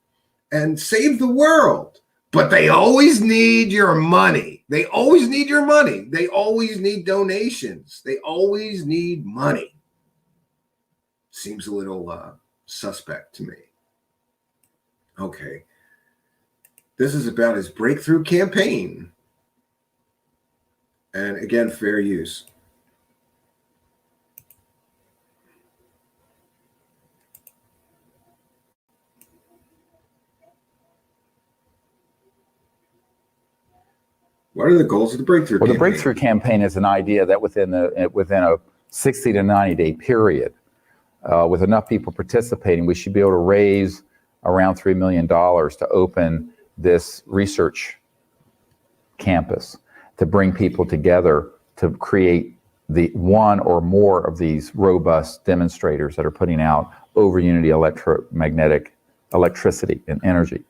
and save the world. But they always need your money. They always need your money. They always need donations. They always need money. Seems a little suspect to me. Okay. This is about his breakthrough campaign. And again, fair use. What are the goals of the breakthrough campaign? The breakthrough campaign is an idea that within a 60 to 90-day period, with enough people participating, we should be able to raise around $3 million to open this research campus, to bring people together to create the one or more of these robust demonstrators that are putting out over unity electromagnetic electricity and energy.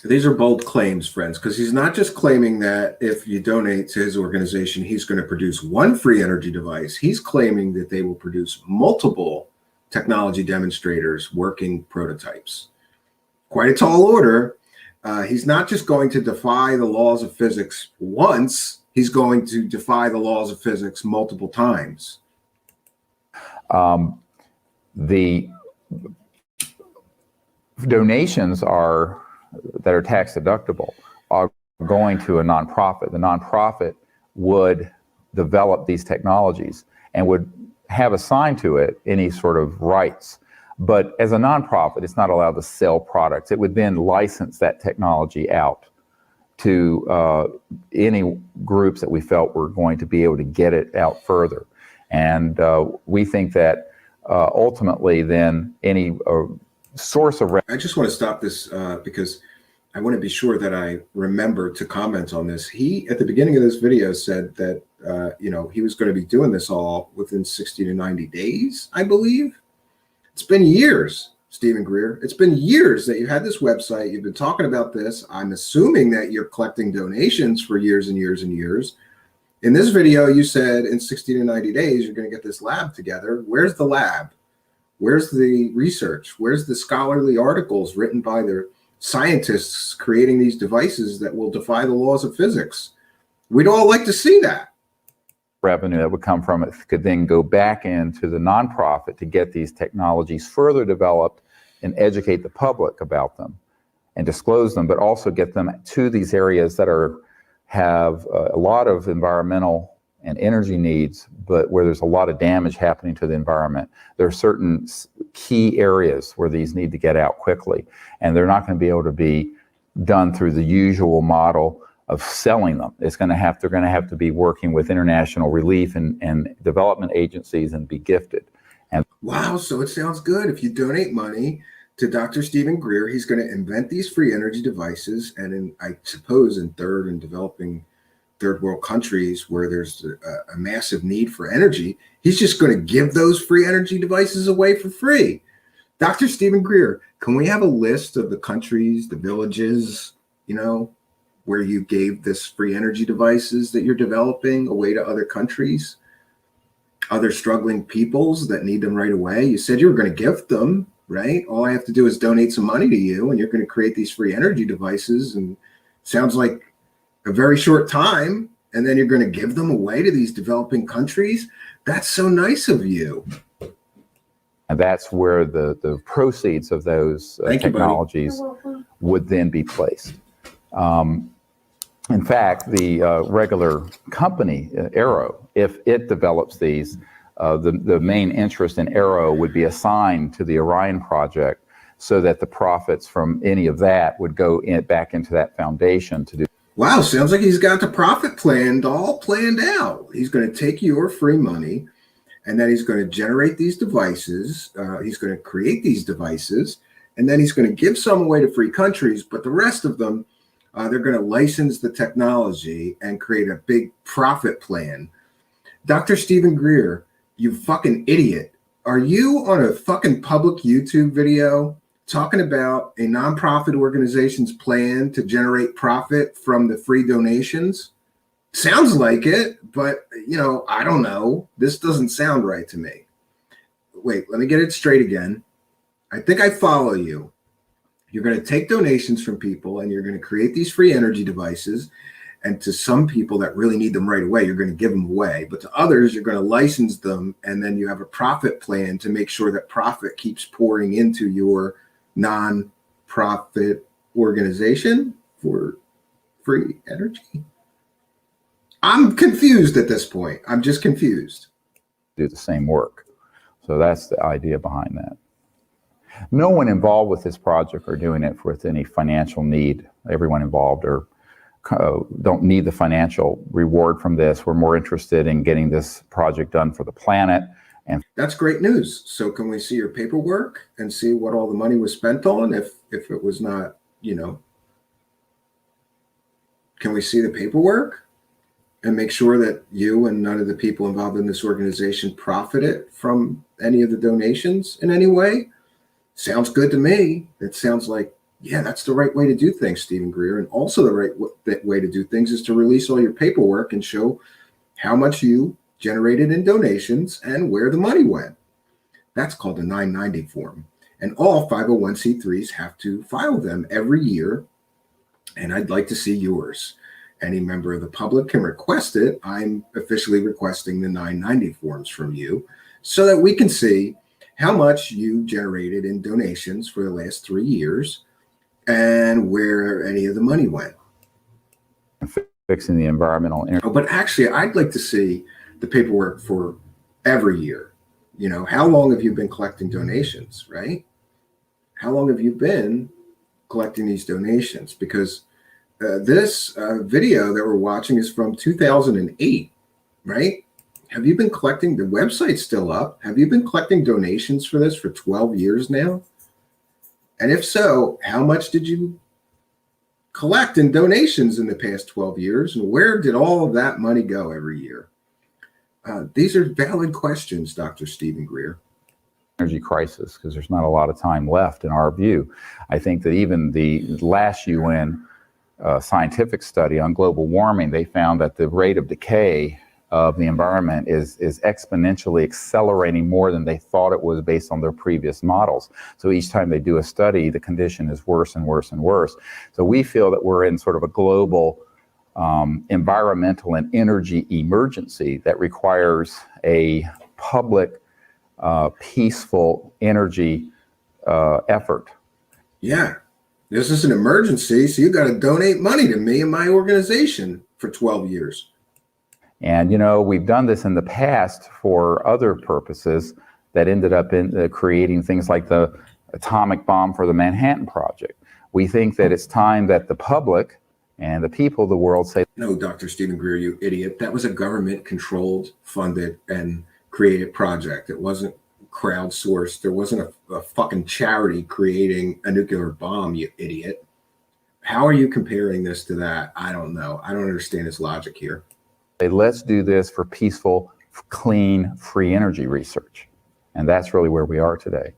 These are bold claims, friends, because he's not just claiming that if you donate to his organization, he's going to produce one free energy device. He's claiming that they will produce multiple technology demonstrators working prototypes. Quite a tall order. He's not just going to defy the laws of physics once, he's going to defy the laws of physics multiple times. The donations that are tax deductible are going to a nonprofit. The nonprofit would develop these technologies and would have assigned to it any sort of rights. But as a nonprofit, it's not allowed to sell products. It would then license that technology out to any groups that we felt were going to be able to get it out further. And we think that ultimately then any source of... I just want to stop this because I want to be sure that I remember to comment on this. He, at the beginning of this video, said that, he was going to be doing this all within 60 to 90 days, I believe. It's been years, Stephen Greer. It's been years that you had this website. You've been talking about this. I'm assuming that you're collecting donations for years and years and years. In this video, you said in 60 to 90 days, you're going to get this lab together. Where's the lab? Where's the research? Where's the scholarly articles written by the scientists creating these devices that will defy the laws of physics? We'd all like to see that. Revenue that would come from it could then go back into the nonprofit to get these technologies further developed and educate the public about them and disclose them, but also get them to these areas that have a lot of environmental and energy needs, but where there's a lot of damage happening to the environment. There are certain key areas where these need to get out quickly, and they're not going to be able to be done through the usual model of selling them. They're going to have to be working with international relief and development agencies and be gifted. And wow, so it sounds good. If you donate money to Dr. Stephen Greer, he's going to invent these free energy devices, and I suppose in third world countries where there's a massive need for energy, he's just going to give those free energy devices away for free. Dr. Stephen Greer, can we have a list of the countries, the villages, where you gave this free energy devices that you're developing away to other countries, other struggling peoples that need them right away? You said you were going to gift them, right? All I have to do is donate some money to you, and you're going to create these free energy devices. And sounds like a very short time, and then you're going to give them away to these developing countries. That's so nice of you. And that's where the proceeds of those technologies would then be placed. In fact, the regular company, Arrow, if it develops these, the main interest in Arrow would be assigned to the Orion project so that the profits from any of that would go back into that foundation to do. Wow, sounds like he's got the profit plan all planned out. He's going to take your free money, and then he's going to generate these devices. He's going to create these devices, and then he's going to give some away to free countries, but the rest of them, they're going to license the technology and create a big profit plan. Dr. Stephen Greer, you fucking idiot. Are you on a fucking public YouTube video talking about a nonprofit organization's plan to generate profit from the free donations? Sounds like it, but I don't know. This doesn't sound right to me. Wait, let me get it straight again. I think I follow you. You're going to take donations from people, and you're going to create these free energy devices. And to some people that really need them right away, you're going to give them away. But to others, you're going to license them, and then you have a profit plan to make sure that profit keeps pouring into your non-profit organization for free energy. I'm confused at this point. I'm just confused. Do the same work. So that's the idea behind that. No one involved with this project are doing it with any financial need. Everyone involved don't need the financial reward from this. We're more interested in getting this project done for the planet. And that's great news. So can we see your paperwork and see what all the money was spent on? If it was not, can we see the paperwork and make sure that you and none of the people involved in this organization profited from any of the donations in any way? Sounds good to me. It sounds like, yeah, that's the right way to do things, Stephen Greer. And also the right way to do things is to release all your paperwork and show how much you generated in donations and where the money went. That's called a 990 form. And all 501c3s have to file them every year. And I'd like to see yours. Any member of the public can request it. I'm officially requesting the 990 forms from you so that we can see how much you generated in donations for the last 3 years and where any of the money went. Fixing the environmental. Oh, but actually, I'd like to see the paperwork for every year. You know, how long have you been collecting donations, right? How long have you been collecting these donations? Because this video that we're watching is from 2008, right? Have you been collecting? The website's still up. Have you been collecting donations for this for 12 years now? And if so, how much did you collect in donations in the past 12 years? And where did all of that money go every year? These are valid questions, Dr. Stephen Greer. Energy crisis, because there's not a lot of time left in our view. I think that even the last UN scientific study on global warming, they found that the rate of decay of the environment is exponentially accelerating more than they thought it was based on their previous models. So each time they do a study, the condition is worse and worse and worse. So we feel that we're in sort of a global environmental and energy emergency that requires a public, peaceful energy effort. Yeah, this is an emergency, so you got to donate money to me and my organization for 12 years. And, you know, we've done this in the past for other purposes that ended up in creating things like the atomic bomb for the Manhattan Project. We think that it's time that the public and the people of the world say, no, Dr. Stephen Greer, you idiot. That was a government-controlled, funded, and created project. It wasn't crowdsourced. There wasn't a fucking charity creating a nuclear bomb, you idiot. How are you comparing this to that? I don't know. I don't understand his logic here. let's do this for peaceful, clean, free energy research. And that's really where we are today.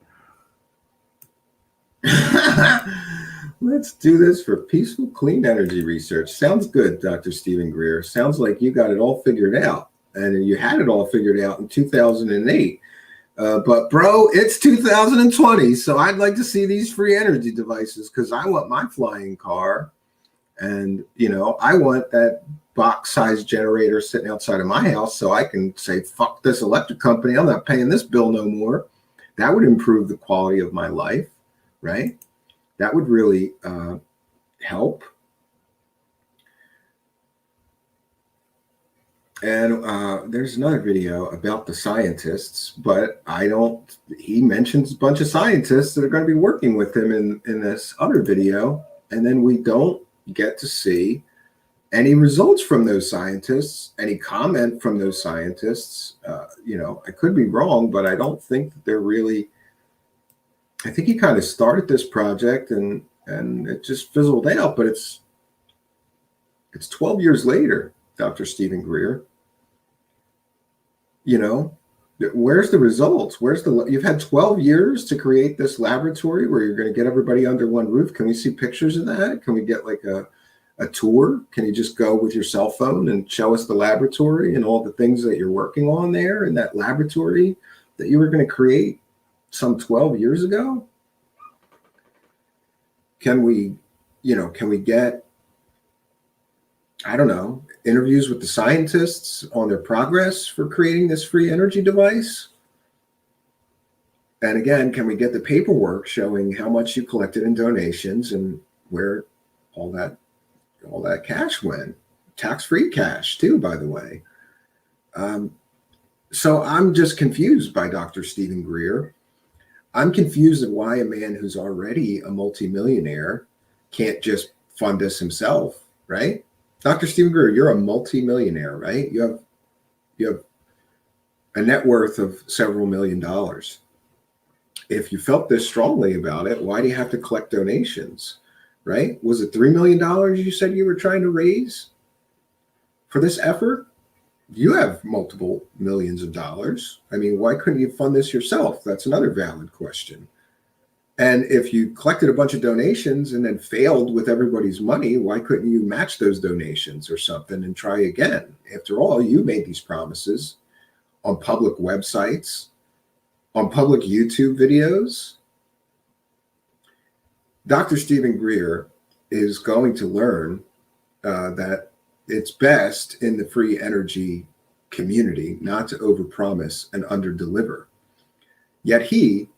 Let's do this for peaceful, clean energy research. Sounds good, Dr. Stephen Greer. Sounds like you got it all figured out. And you had it all figured out in 2008. But, bro, it's 2020. So I'd like to see these free energy devices because I want my flying car. And, you know, I want that box-sized generator sitting outside of my house so I can say, fuck this electric company. I'm not paying this bill no more. That would improve the quality of my life, right? That would really help. And there's another video about the scientists, but he mentions a bunch of scientists that are going to be working with him in this other video. And then we don't get to see any results from those scientists, any comment from those scientists. You know, I could be wrong, but I don't think that they're really, I think he kind of started this project and it just fizzled out, but it's 12 years later, Dr. Stephen Greer. You know, where's the results? You've had 12 years to create this laboratory where you're going to get everybody under one roof. Can we see pictures of that? Can we get like a tour? Can you just go with your cell phone and show us the laboratory and all the things that you're working on there in that laboratory that you were going to create some 12 years ago? Can we get, I don't know, interviews with the scientists on their progress for creating this free energy device? And again, can we get the paperwork showing how much you collected in donations and where all that cash went? Tax-free cash too, by the way. So I'm just confused by Dr. Stephen Greer. I'm confused at why a man who's already a multimillionaire can't just fund this himself, right? Dr. Stephen Greer, you're a multimillionaire, right? You have a net worth of several $1 million. If you felt this strongly about it, why do you have to collect donations, right? Was it $3 million you said you were trying to raise for this effort? You have multiple millions of dollars. I mean, why couldn't you fund this yourself? That's another valid question. And if you collected a bunch of donations and then failed with everybody's money, why couldn't you match those donations or something and try again? After all, you made these promises on public websites, on public YouTube videos. Dr. Stephen Greer is going to learn that it's best in the free energy community not to overpromise and underdeliver. Yet he,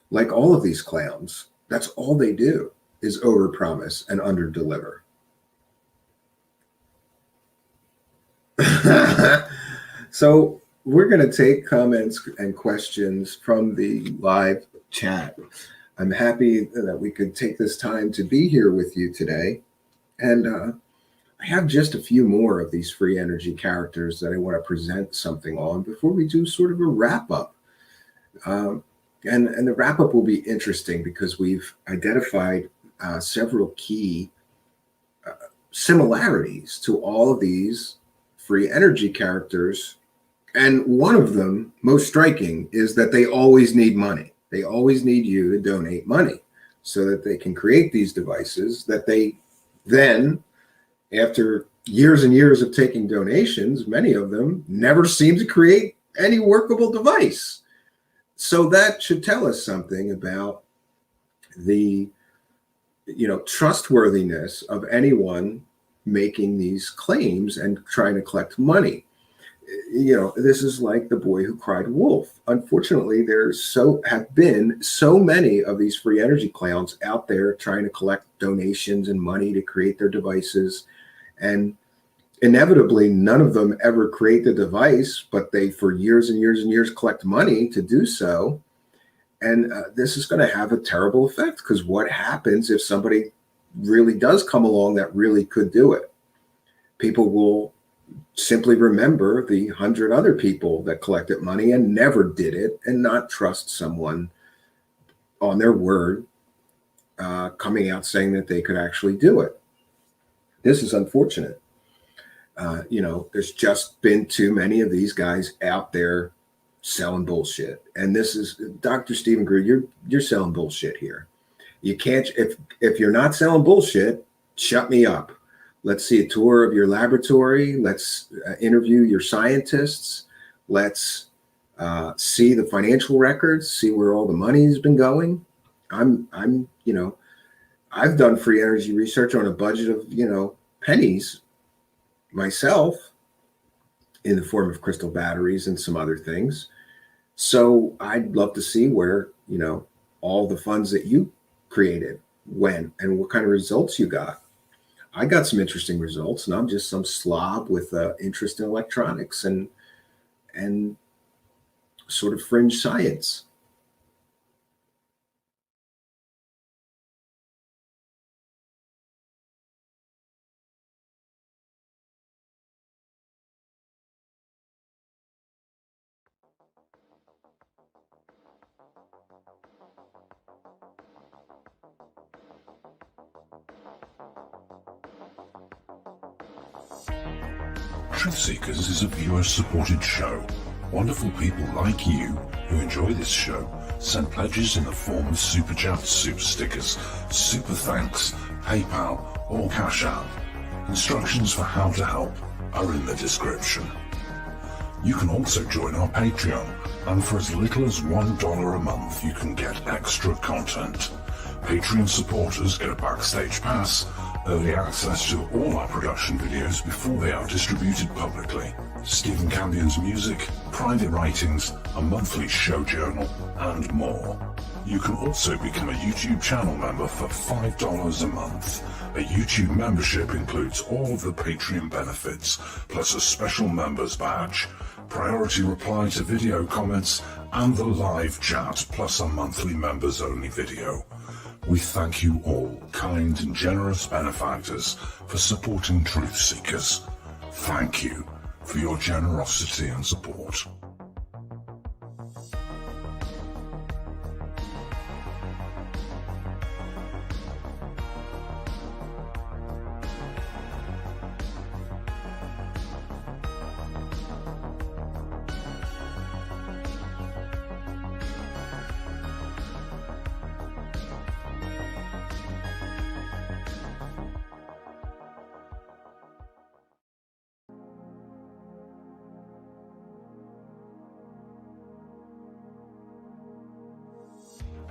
like all of these clowns, that's all they do is overpromise and underdeliver. So we're going to take comments and questions from the live chat. I'm happy that we could take this time to be here with you today. And I have just a few more of these free energy characters that I want to present something on before we do sort of a wrap up. And the wrap up will be interesting because we've identified several key similarities to all of these free energy characters. And one of them, most striking, is that they always need money. They always need you to donate money so that they can create these devices that they then, after years and years of taking donations, many of them never seem to create any workable device. So that should tell us something about the, trustworthiness of anyone making these claims and trying to collect money. This is like the boy who cried wolf. Unfortunately, have been so many of these free energy clowns out there trying to collect donations and money to create their devices. And inevitably, none of them ever create the device, but they, for years and years and years, collect money to do so. And this is going to have a terrible effect, because what happens if somebody really does come along that really could do it? People will simply remember the 100 other people that collected money and never did it, and not trust someone on their word coming out saying that they could actually do it. This is unfortunate. There's just been too many of these guys out there selling bullshit. And this is Dr. Stephen Greer, you're selling bullshit here. You can't, if you're not selling bullshit, shut me up. Let's see a tour of your laboratory. Let's interview your scientists. Let's see the financial records, see where all the money's been going. I've done free energy research on a budget of, pennies myself, in the form of crystal batteries and some other things. So I'd love to see where, all the funds that you created went and what kind of results you got. I got some interesting results, and I'm just some slob with interest in electronics and sort of fringe science. Truth Seekers is a viewer-supported show. Wonderful people like you who enjoy this show send pledges in the form of super chats, super stickers, super thanks, PayPal, or Cash App. Instructions for how to help are in the description. You can also join our Patreon, and for as little as $1 a month you can get extra content. Patreon supporters get a backstage pass, early access to all our production videos before they are distributed publicly, Stephen Campion's music, private writings, a monthly show journal, and more. You can also become a YouTube channel member for $5 a month. A YouTube membership includes all of the Patreon benefits, plus a special members badge, priority reply to video comments, and the live chat, plus a monthly members-only video. We thank you all, kind and generous benefactors, for supporting Truth Seekers. Thank you for your generosity and support.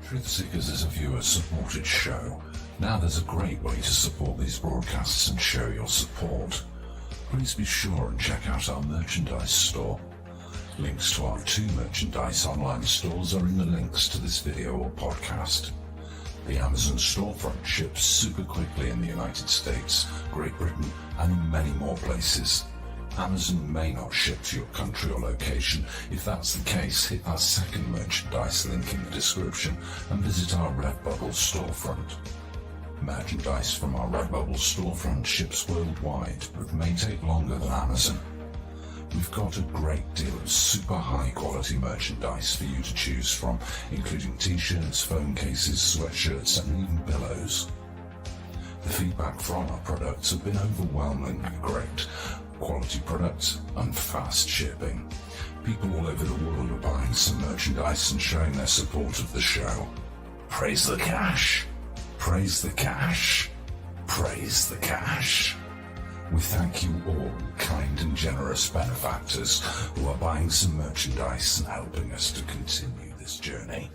Truth Seekers is a viewer-supported show. Now there's a great way to support these broadcasts and show your support. Please be sure and check out our merchandise store. Links to our 2 merchandise online stores are in the links to this video or podcast. The Amazon storefront ships super quickly in the United States, Great Britain, and in many more places. Amazon may not ship to your country or location. If that's the case, hit our second merchandise link in the description and visit our Redbubble storefront. Merchandise from our Redbubble storefront ships worldwide, but may take longer than Amazon. We've got a great deal of super high quality merchandise for you to choose from, including t-shirts, phone cases, sweatshirts, and even pillows. The feedback from our products have been overwhelmingly great. Quality products and fast shipping. People all over the world are buying some merchandise and showing their support of the show. Praise the cash. Praise the cash. Praise the cash. We thank you all, kind and generous benefactors who are buying some merchandise and helping us to continue this journey.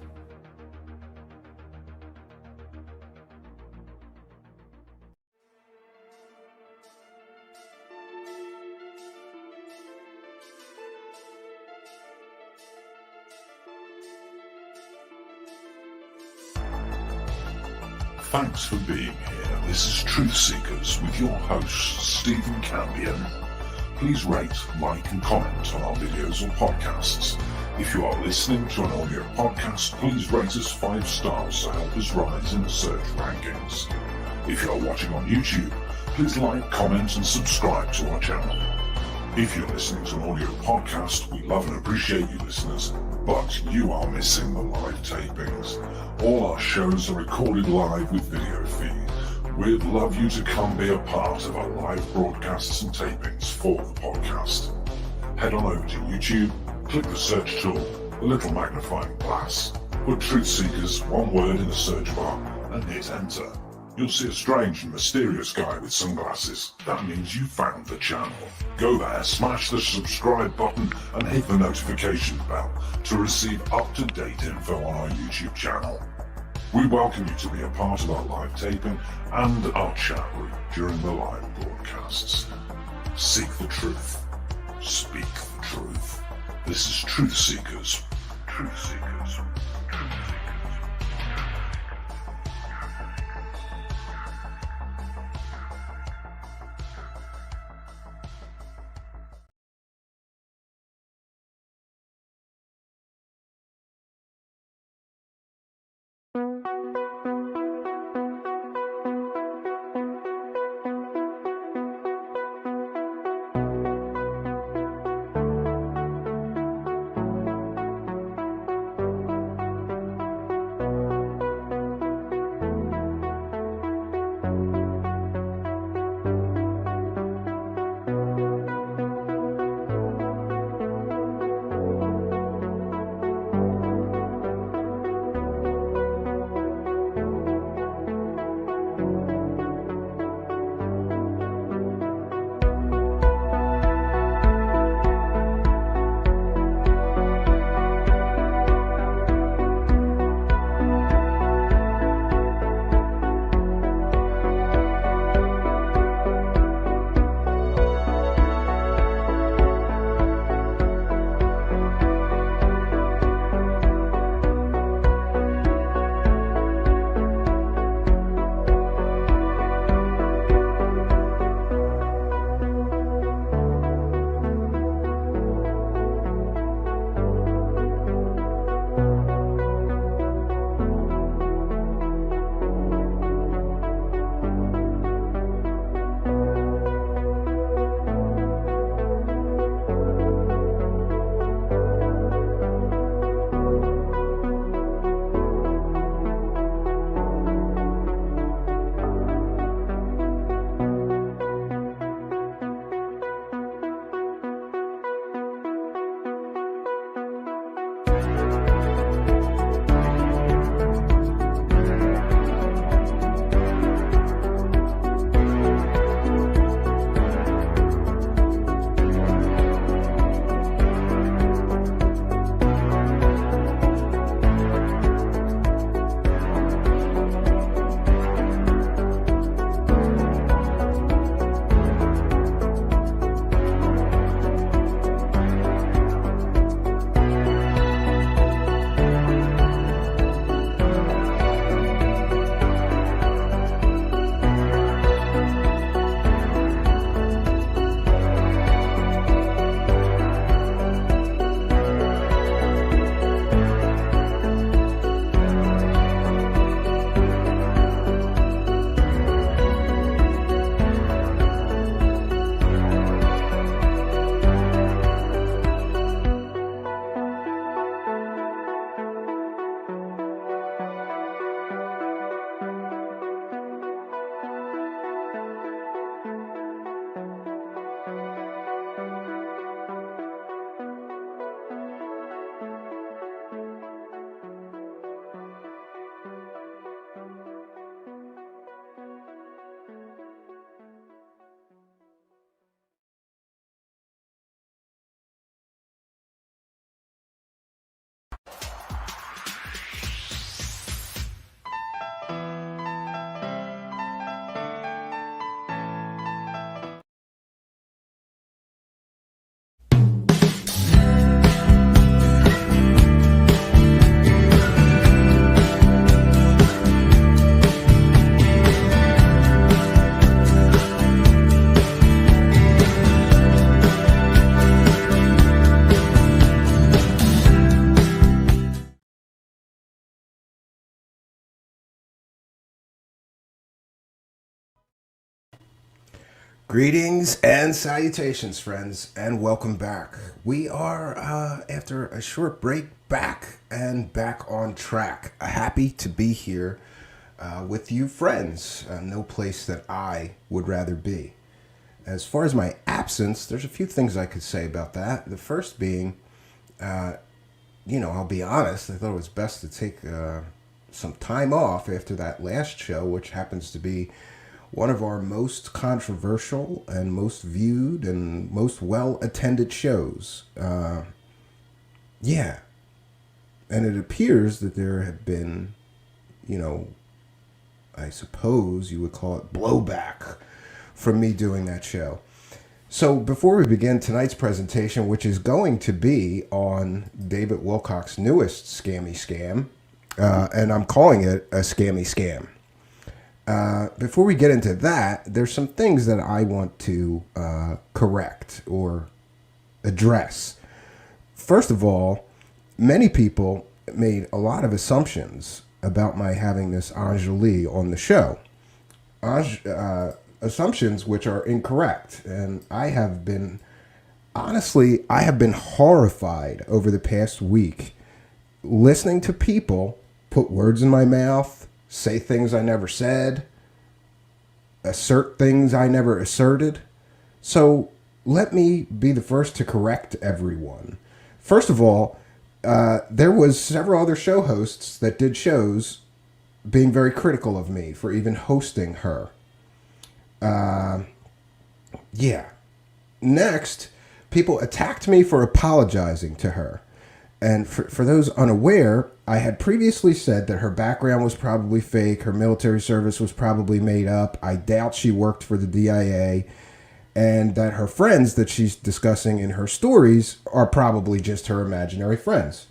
Thanks for being here. This is Truth Seekers with your host, Stephen Cambion. Please rate, like and comment on our videos or podcasts. If you are listening to an audio podcast, please rate us 5 stars to help us rise in the search rankings. If you are watching on YouTube, please like, comment and subscribe to our channel. If you're listening to an audio podcast, we love and appreciate you listeners, but you are missing the live tapings. All our shows are recorded live with video feed. We'd love you to come be a part of our live broadcasts and tapings for the podcast. Head on over to YouTube, click the search tool, the little magnifying glass, put Truth Seekers, one word in the search bar, and hit enter. You'll see a strange and mysterious guy with sunglasses. That means you found the channel. Go there, smash the subscribe button and hit the notification bell to receive up-to-date info on our YouTube channel. We welcome you to be a part of our live taping and our chat room during the live broadcasts. Seek the truth. Speak the truth. This is Truth Seekers. Truth Seekers. Truth Seekers. Greetings and salutations, friends, and welcome back. We are, after a short break, back on track. Happy to be here with you, friends. No place that I would rather be. As far as my absence, there's a few things I could say about that. The first being, I'll be honest, I thought it was best to take some time off after that last show, which happens to be one of our most controversial and most viewed and most well-attended shows. Yeah. And it appears that there have been, I suppose you would call it blowback from me doing that show. So before we begin tonight's presentation, which is going to be on David Wilcock's newest scammy scam, and I'm calling it a scammy scam. Before we get into that, there's some things that I want to correct or address. First of all, many people made a lot of assumptions about my having this Anjali on the show. Assumptions which are incorrect. And I have been horrified over the past week listening to people put words in my mouth, say things I never said, assert things I never asserted. So let me be the first to correct everyone. First of all, there was several other show hosts that did shows being very critical of me for even hosting her. Yeah. Next, people attacked me for apologizing to her. And for those unaware, I had previously said that her background was probably fake, her military service was probably made up, I doubt she worked for the DIA, and that her friends that she's discussing in her stories are probably just her imaginary friends.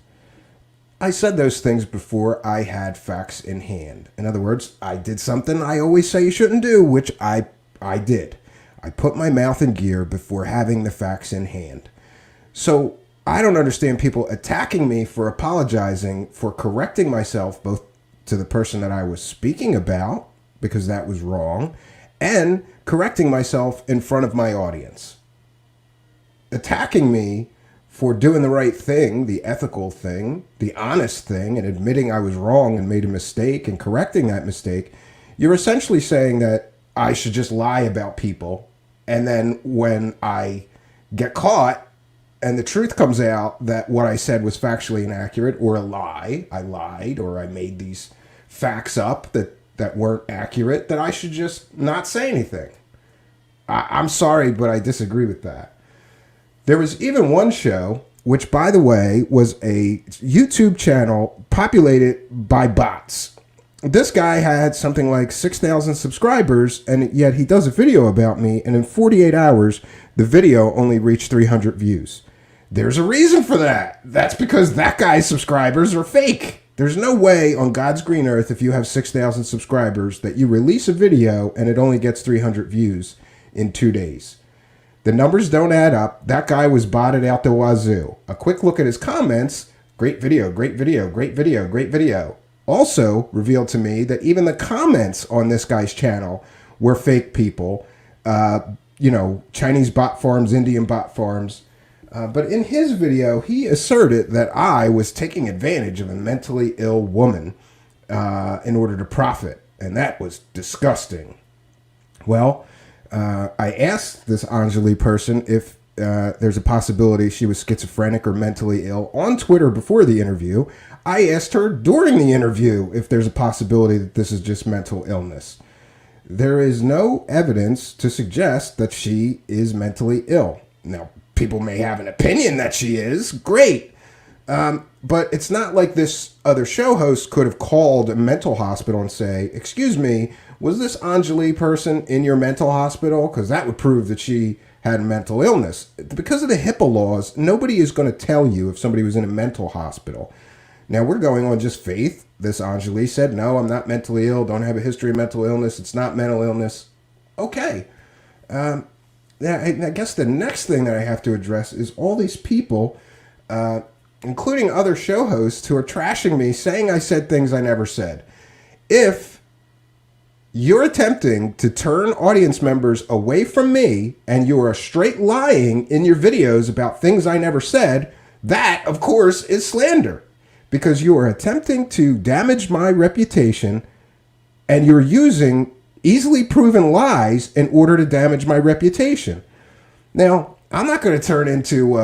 I said those things before I had facts in hand. In other words, I did something I always say you shouldn't do, which I did. I put my mouth in gear before having the facts in hand. So I don't understand people attacking me for apologizing, for correcting myself, both to the person that I was speaking about, because that was wrong, and correcting myself in front of my audience. Attacking me for doing the right thing, the ethical thing, the honest thing, and admitting I was wrong and made a mistake and correcting that mistake, you're essentially saying that I should just lie about people, and then when I get caught, and the truth comes out that what I said was factually inaccurate or a lie, I lied or I made these facts up that weren't accurate, that I should just not say anything. I'm sorry, but I disagree with that. There was even one show, which by the way was a YouTube channel populated by bots. This guy had something like 6,000 subscribers, and yet he does a video about me, and in 48 hours, the video only reached 300 views. There's a reason for that. That's because that guy's subscribers are fake. There's no way on God's green earth, if you have 6,000 subscribers, that you release a video and it only gets 300 views in 2 days. The numbers don't add up. That guy was botted out the wazoo. A quick look at his comments. Great video, great video, great video, great video. Also revealed to me that even the comments on this guy's channel were fake people. Chinese bot farms, Indian bot farms. But in his video, he asserted that I was taking advantage of a mentally ill woman in order to profit. And that was disgusting. Well, I asked this Anjali person if there's a possibility she was schizophrenic or mentally ill on Twitter before the interview. I asked her during the interview if there's a possibility that this is just mental illness. There is no evidence to suggest that she is mentally ill. Now, people may have an opinion that she is. Great. But it's not like this other show host could have called a mental hospital and say, excuse me, was this Anjali person in your mental hospital? Because that would prove that she had mental illness. Because of the HIPAA laws, nobody is going to tell you if somebody was in a mental hospital. Now, we're going on just faith. This Anjali said, no, I'm not mentally ill, don't have a history of mental illness, it's not mental illness. Okay. Now, I guess the next thing that I have to address is all these people, including other show hosts, who are trashing me, saying I said things I never said. If you're attempting to turn audience members away from me, and you are straight lying in your videos about things I never said. That, of course, is slander, because you are attempting to damage my reputation, and you're using easily proven lies in order to damage my reputation. Now, I'm not going to turn into,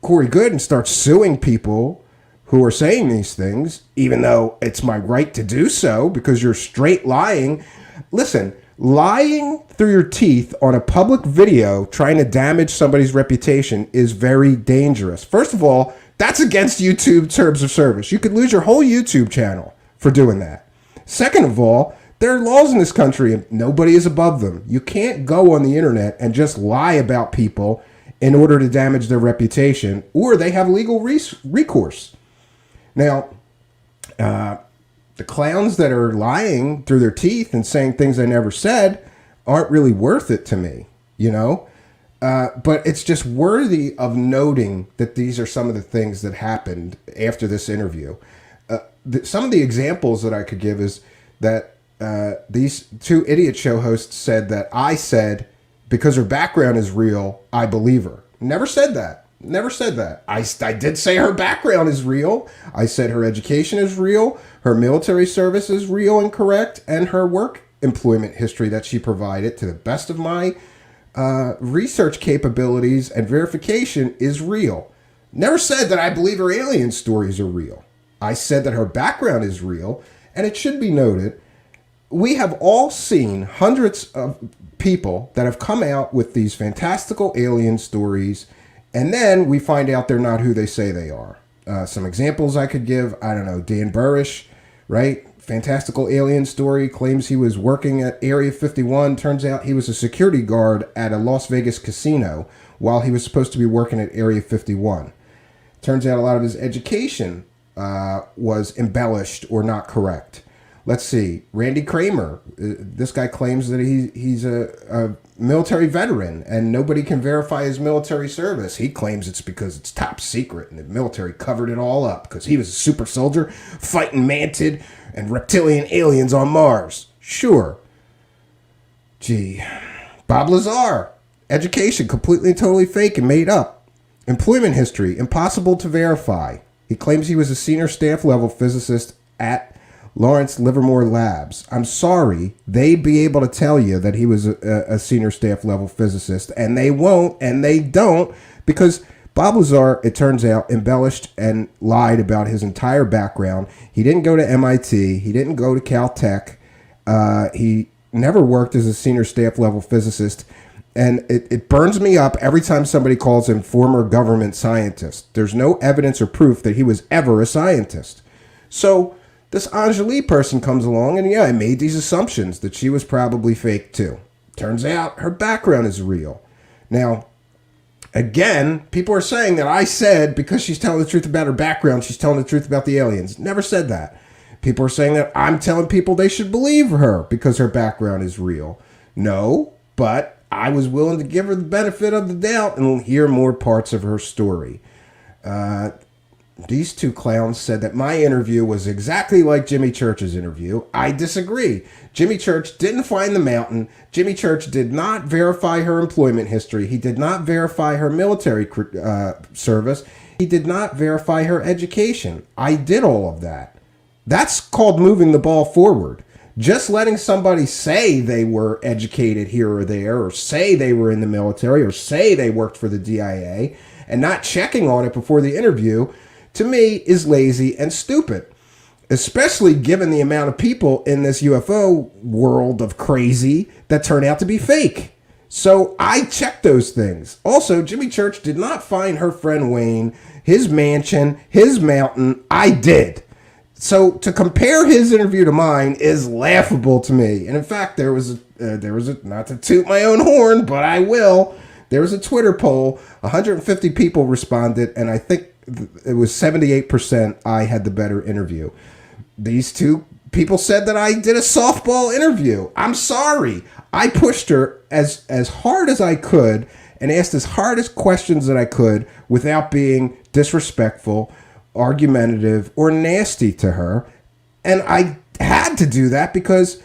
Corey Good and start suing people who are saying these things, even though it's my right to do so, because you're straight lying. Listen, lying through your teeth on a public video trying to damage somebody's reputation is very dangerous. First of all, that's against YouTube terms of service. You could lose your whole YouTube channel for doing that. Second of all, there are laws in this country and nobody is above them. You can't go on the internet and just lie about people in order to damage their reputation, or they have legal recourse. Now, the clowns that are lying through their teeth and saying things I never said aren't really worth it to me, but it's just worthy of noting that these are some of the things that happened after this interview. Some of the examples that I could give is that these two idiot show hosts said that I said, because her background is real, I believe her. Never said that. Never said that. I did say her background is real. I said her education is real. Her military service is real and correct. And her work employment history that she provided, to the best of my research capabilities and verification, is real. Never said that I believe her alien stories are real. I said that her background is real. And it should be noted, we have all seen hundreds of people that have come out with these fantastical alien stories, and then we find out they're not who they say they are. Some examples I could give, I don't know, Dan Burrish, right? Fantastical alien story, claims he was working at Area 51. Turns out he was a security guard at a Las Vegas casino while he was supposed to be working at Area 51. Turns out a lot of his education was embellished or not correct. Let's see, Randy Kramer. This guy claims that he's a military veteran and nobody can verify his military service. He claims it's because it's top secret and the military covered it all up because he was a super soldier fighting mantid and reptilian aliens on Mars. Sure. Gee. Bob Lazar. Education completely and totally fake and made up. Employment history impossible to verify. He claims he was a senior staff level physicist at Lawrence Livermore Labs. I'm sorry, they'd be able to tell you that he was a senior staff level physicist, and they won't, and they don't, because Bob Lazar, it turns out, embellished and lied about his entire background. He didn't go to MIT. He didn't go to Caltech. He never worked as a senior staff level physicist, and it burns me up every time somebody calls him former government scientist. There's no evidence or proof that he was ever a scientist. So this Anjali person comes along and I made these assumptions that she was probably fake too. Turns out her background is real. Now, again, people are saying that I said because she's telling the truth about her background, she's telling the truth about the aliens. Never said that. People are saying that I'm telling people they should believe her because her background is real. No, but I was willing to give her the benefit of the doubt and hear more parts of her story. These two clowns said that my interview was exactly like Jimmy Church's interview. I disagree. Jimmy Church didn't find the mountain. Jimmy Church did not verify her employment history. He did not verify her military service. He did not verify her education. I did all of that. That's called moving the ball forward. Just letting somebody say they were educated here or there, or say they were in the military, or say they worked for the DIA, and not checking on it before the interview, to me, is lazy and stupid, especially given the amount of people in this UFO world of crazy that turn out to be fake. So I checked those things. Also, Jimmy Church did not find her friend Wayne, his mansion, his mountain. I did. So to compare his interview to mine is laughable to me. And in fact, there was a not to toot my own horn, but I will. There was a Twitter poll. 150 people responded, and I think it was 78% I had the better interview. These two people said that I did a softball interview. I'm sorry. I pushed her as hard as I could and asked as hard as questions that I could without being disrespectful, argumentative, or nasty to her. And I had to do that because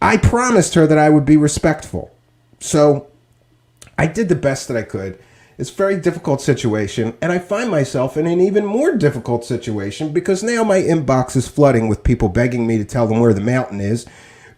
I promised her that I would be respectful. So I did the best that I could. It's a very difficult situation, and I find myself in an even more difficult situation because now my inbox is flooding with people begging me to tell them where the mountain is.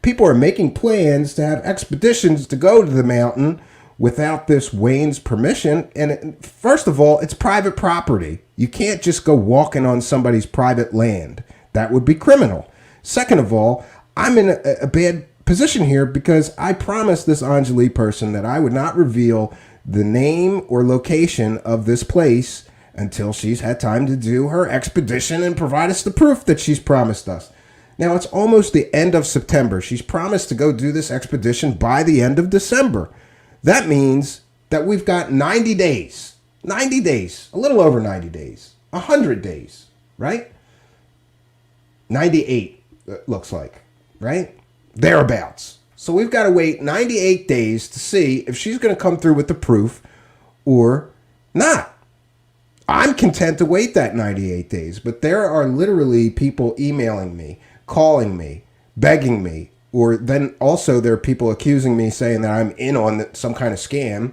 People are making plans to have expeditions to go to the mountain without this Wayne's permission. And first of all, it's private property. You can't just go walking on somebody's private land. That would be criminal. Second of all, I'm in a bad position here because I promised this Anjali person that I would not reveal the name or location of this place until she's had time to do her expedition and provide us the proof that she's promised us. Now, it's almost the end of September. She's promised to go do this expedition by the end of December. That means that we've got 90 days. 90 days. A little over 90 days. 100 days, right? 98, it looks like, right? Thereabouts. So we've got to wait 98 days to see if she's going to come through with the proof or not. I'm content to wait that 98 days, but there are literally people emailing me, calling me, begging me, or then also there are people accusing me saying that I'm in on some kind of scam.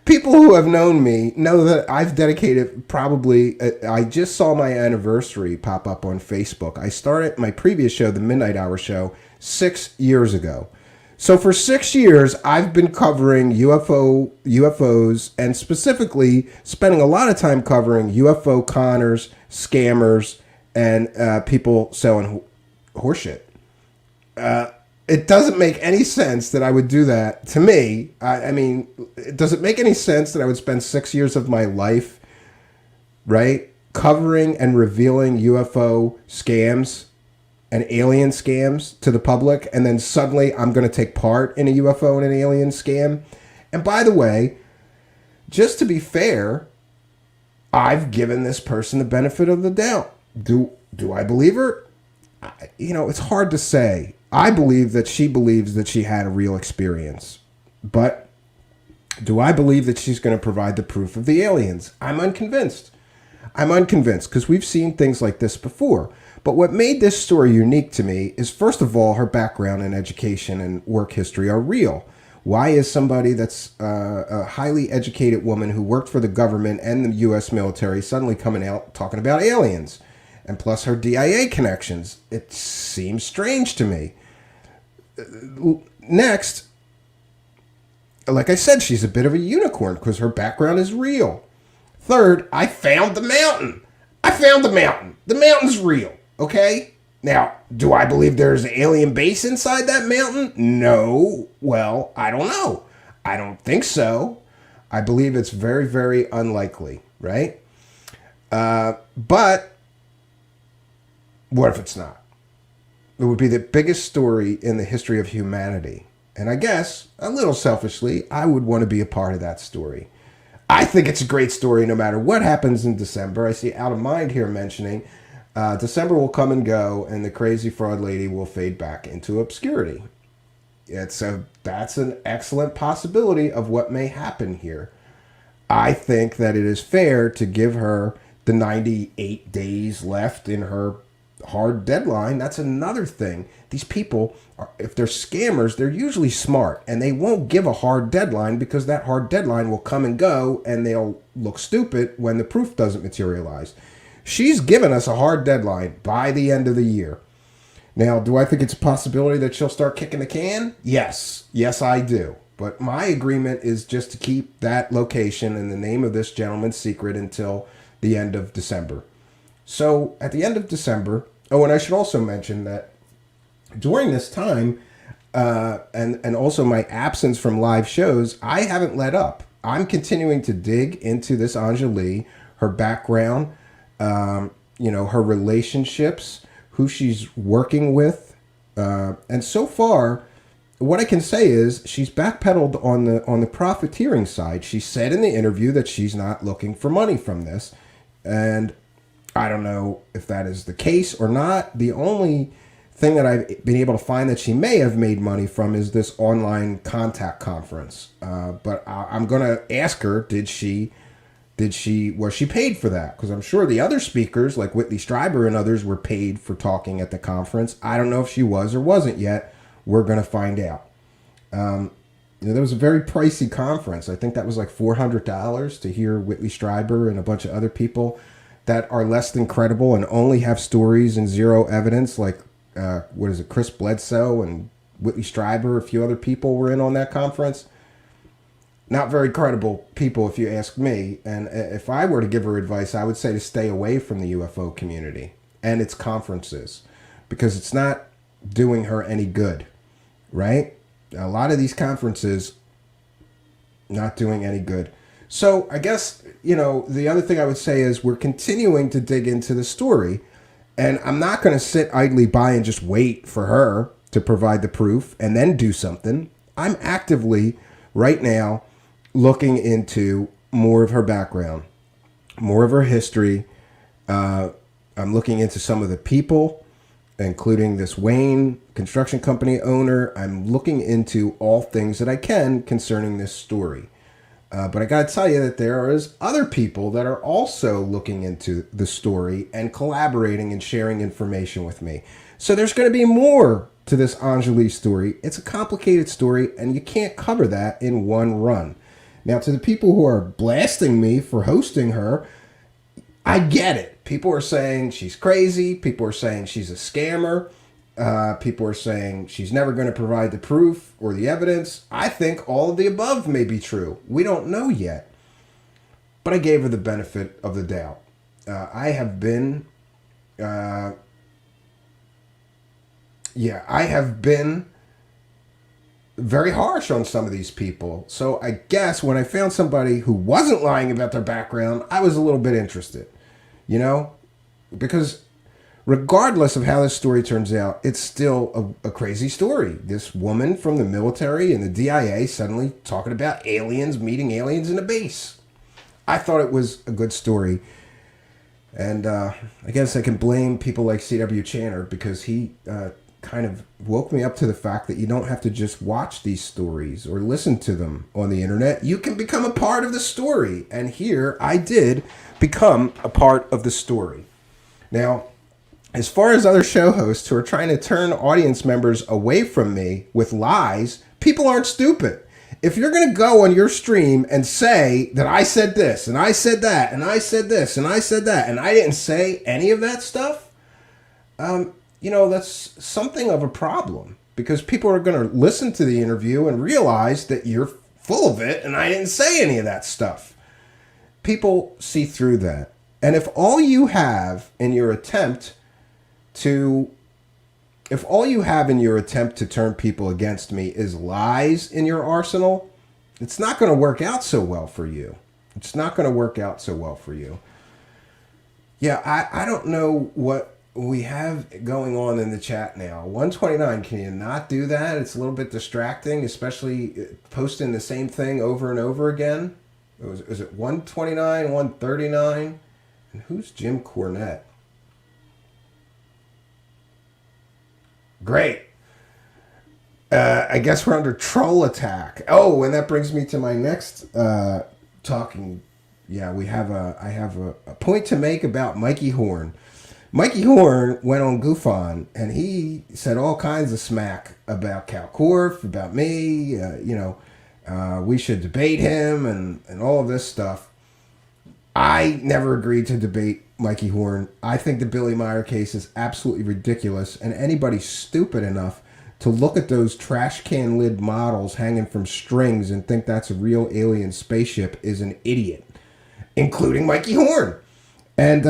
People who have known me know that I've dedicated probably, I just saw my anniversary pop up on Facebook. I started my previous show, the Midnight Hour show, 6 years ago. So for 6 years, I've been covering UFOs, and specifically spending a lot of time covering UFO conners, scammers, and people selling horseshit. It doesn't make any sense that I would do that to me. I mean, does it make any sense that I would spend 6 years of my life, right, covering and revealing UFO scams and alien scams to the public, and then suddenly I'm going to take part in a UFO and an alien scam? And by the way, just to be fair, I've given this person the benefit of the doubt. Do I believe her? You know, it's hard to say. I believe that she believes that she had a real experience. But do I believe that she's going to provide the proof of the aliens? I'm unconvinced. I'm unconvinced because we've seen things like this before. But what made this story unique to me is, first of all, her background and education and work history are real. Why is somebody that's a highly educated woman who worked for the government and the U.S. military suddenly coming out talking about aliens? And plus her DIA connections. It seems strange to me. Next, like I said, she's a bit of a unicorn because her background is real. Third, I found the mountain. I found the mountain. The mountain's real, okay? Now, do I believe there's an alien base inside that mountain? No. Well, I don't know. I don't think so. I believe it's very, very unlikely, right? But what if it's not? It would be the biggest story in the history of humanity. And I guess, a little selfishly, I would want to be a part of that story. I think it's a great story no matter what happens in December. I see Out of Mind here mentioning December will come and go and the crazy fraud lady will fade back into obscurity. That's an excellent possibility of what may happen here. I think that it is fair to give her the 98 days left in her hard deadline. That's another thing. These people, if they're scammers, they're usually smart, and they won't give a hard deadline because that hard deadline will come and go, and they'll look stupid when the proof doesn't materialize. She's given us a hard deadline by the end of the year. Now, do I think it's a possibility that she'll start kicking the can? Yes. Yes, I do. But my agreement is just to keep that location and the name of this gentleman secret until the end of December. So at the end of December, oh, and I should also mention that during this time, and also my absence from live shows, I haven't let up. I'm continuing to dig into this Anjali, her background, her relationships, who she's working with, and so far, what I can say is she's backpedaled on the profiteering side. She said in the interview that she's not looking for money from this, and I don't know if that is the case or not. The only thing that I've been able to find that she may have made money from is this online contact conference. But I'm going to ask her, did she was she paid for that? Because I'm sure the other speakers, like Whitley Strieber and others, were paid for talking at the conference. I don't know if she was or wasn't yet. We're going to find out. That was a very pricey conference. I think that was like $400 to hear Whitley Strieber and a bunch of other people that are less than credible and only have stories and zero evidence, like Chris Bledsoe and Whitley Strieber, a few other people were in on that conference. Not very credible people, if you ask me. And if I were to give her advice, I would say to stay away from the UFO community and its conferences, because it's not doing her any good, right? A lot of these conferences not doing any good. So I guess, the other thing I would say is we're continuing to dig into the story, and I'm not going to sit idly by and just wait for her to provide the proof and then do something. I'm actively right now looking into more of her background, more of her history. I'm looking into some of the people, including this Wayne construction company owner. I'm looking into all things that I can concerning this story. But I got to tell you that there is other people that are also looking into the story and collaborating and sharing information with me. So there's going to be more to this Anjali story. It's a complicated story, and you can't cover that in one run. Now, to the people who are blasting me for hosting her, I get it. People are saying she's crazy. People are saying she's a scammer. People are saying she's never going to provide the proof or the evidence. I think all of the above may be true. We don't know yet. But I gave her the benefit of the doubt. I have been very harsh on some of these people. So I guess when I found somebody who wasn't lying about their background, I was a little bit interested, because regardless of how this story turns out, it's still a crazy story. This woman from the military and the DIA suddenly talking about aliens, meeting aliens in a base. I thought it was a good story. And I guess I can blame people like C.W. Channer, because he kind of woke me up to the fact that you don't have to just watch these stories or listen to them on the internet. You can become a part of the story. And here I did become a part of the story. Now, as far as other show hosts who are trying to turn audience members away from me with lies, people aren't stupid. If you're going to go on your stream and say that I said this and I said that and I said this and I said that and I didn't say any of that stuff, that's something of a problem, because people are going to listen to the interview and realize that you're full of it and I didn't say any of that stuff. People see through that. And if all you have in your attempt to turn people against me is lies in your arsenal, it's not going to work out so well for you. Yeah, I don't know what we have going on in the chat now. 129, can you not do that? It's a little bit distracting, especially posting the same thing over and over again. Is it 129, 139? And who's Jim Cornette? Great. I guess we're under troll attack. Oh, and that brings me to my next talking. Yeah, I have a point to make about Mikey Horn. Mikey Horn went on GoofOn and he said all kinds of smack about Cal Korff, about me. We should debate him and all of this stuff. I never agreed to debate Mikey Horn. I think the Billy Meyer case is absolutely ridiculous, and anybody stupid enough to look at those trash can lid models hanging from strings and think that's a real alien spaceship is an idiot, including Mikey Horn. And,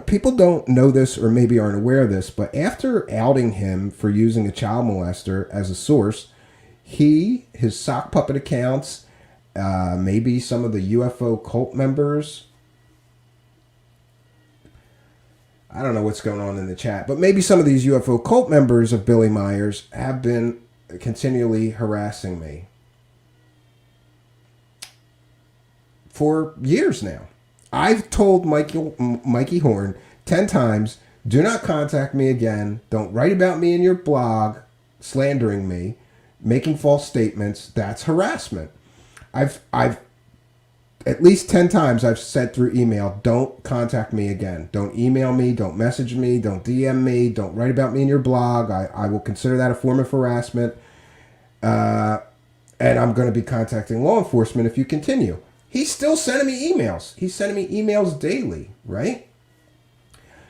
people don't know this or maybe aren't aware of this, but after outing him for using a child molester as a source, his sock puppet accounts, maybe some of the UFO cult members, I don't know what's going on in the chat, but maybe some of these UFO cult members of Billy Myers have been continually harassing me for years now. I've told Mikey Horn 10 times, do not contact me again. Don't write about me in your blog, slandering me, making false statements. That's harassment. I've at least 10 times I've said through email, don't contact me again. Don't email me. Don't message me. Don't DM me. Don't write about me in your blog. I will consider that a form of harassment. And I'm going to be contacting law enforcement if you continue. He's still sending me emails. He's sending me emails daily, right?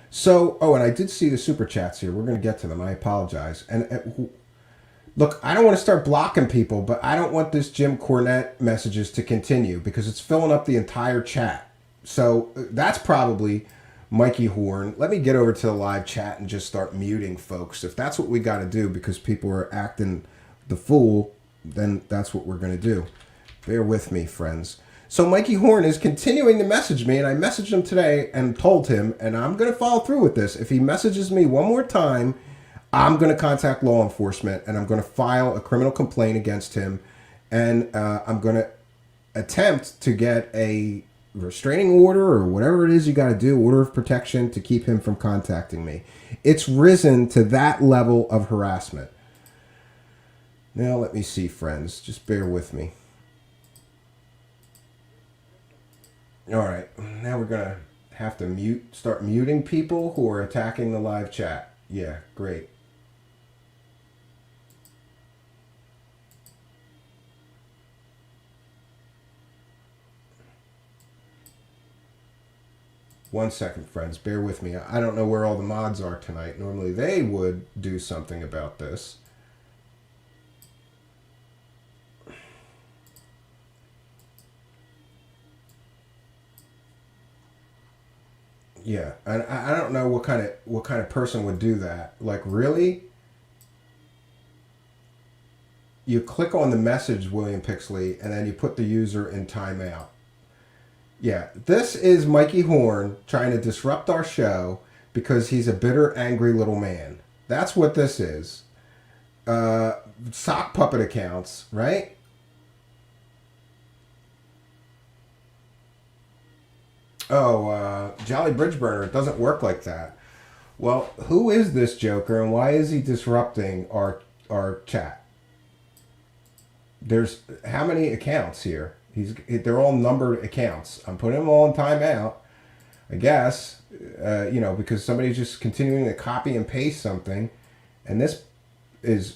So, and I did see the super chats here. We're going to get to them. I apologize. And look, I don't want to start blocking people, but I don't want this Jim Cornette messages to continue because it's filling up the entire chat. So that's probably Mikey Horn. Let me get over to the live chat and just start muting folks. If that's what we got to do because people are acting the fool, then that's what we're going to do. Bear with me, friends. So Mikey Horn is continuing to message me, and I messaged him today and told him, and I'm going to follow through with this. If he messages me one more time, I'm going to contact law enforcement, and I'm going to file a criminal complaint against him, and I'm going to attempt to get a restraining order or whatever it is you got to do, order of protection to keep him from contacting me. It's risen to that level of harassment. Now, let me see, friends. Just bear with me. All right. Now we're going to have to start muting people who are attacking the live chat. Yeah, great. One second, friends. Bear with me. I don't know where all the mods are tonight. Normally they would do something about this. Yeah, and I don't know what kind of person would do that. Like, really? You click on the message, William Pixley, and then you put the user in timeout. Yeah, this is Mikey Horn trying to disrupt our show because he's a bitter, angry little man. That's what this is. Sock puppet accounts, right? Oh, Jolly Bridge Burner, it doesn't work like that. Well, who is this joker and why is he disrupting our chat? There's how many accounts here? They're all numbered accounts. I'm putting them all in timeout, I guess, because somebody's just continuing to copy and paste something, and this is...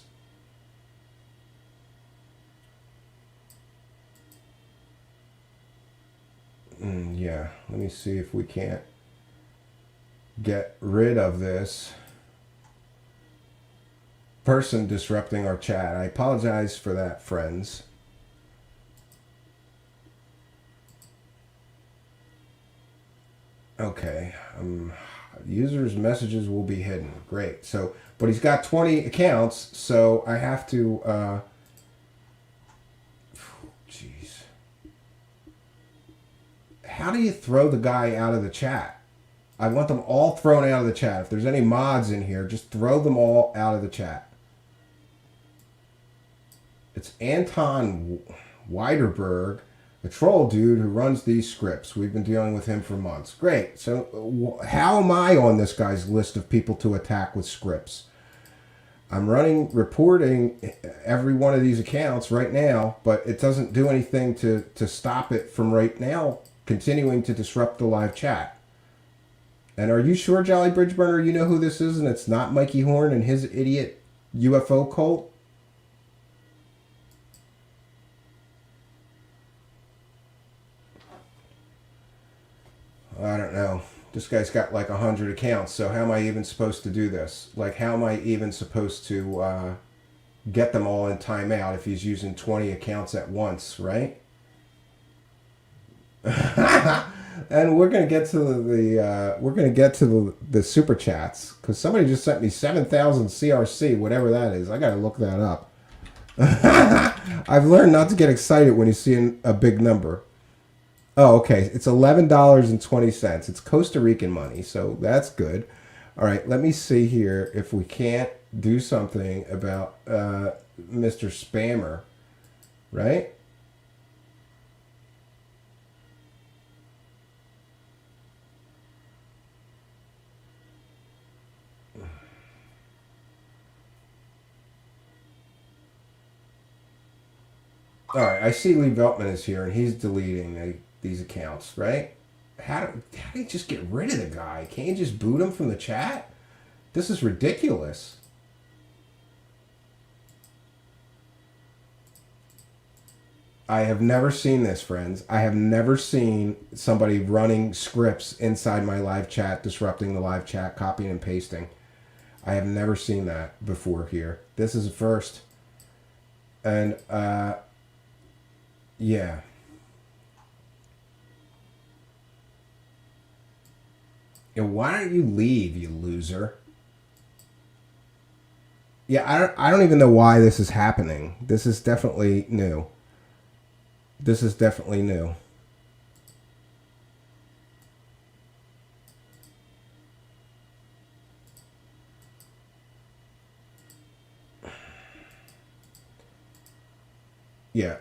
yeah, let me see if we can't get rid of this person disrupting our chat. I apologize for that, friends. Okay, users' messages will be hidden. Great. So, but he's got 20 accounts, so I have to... Jeez. How do you throw the guy out of the chat? I want them all thrown out of the chat. If there's any mods in here, just throw them all out of the chat. It's Anton Weiderberg, a troll dude who runs these scripts. We've been dealing with him for months. Great. So how am I on this guy's list of people to attack with scripts? I'm reporting every one of these accounts right now, but it doesn't do anything to stop it from right now continuing to disrupt the live chat. And are you sure, Jolly Bridge Burner, you know who this is and it's not Mikey Horn and his idiot UFO cult? I don't know. This guy's got like 100 accounts, so how am I even supposed to do this? Like, how am I even supposed to get them all in timeout if he's using 20 accounts at once, right? And we're gonna get to the super chats because somebody just sent me 7,000 CRC, whatever that is. I gotta look that up. I've learned not to get excited when you see a big number. Oh, okay. It's $11.20. It's Costa Rican money, so that's good. All right, let me see here if we can't do something about Mr. Spammer, right? All right, I see Lee Veltman is here, and he's deleting. these accounts, right? How do you just get rid of the guy? Can't you just boot him from the chat? This is ridiculous. I have never seen this, friends. I have never seen somebody running scripts inside my live chat, disrupting the live chat, copying and pasting. I have never seen that before here. This is a first. And, yeah. And why don't you leave, you loser? Yeah, I don't even know why this is happening. This is definitely new. This is definitely new. Yeah,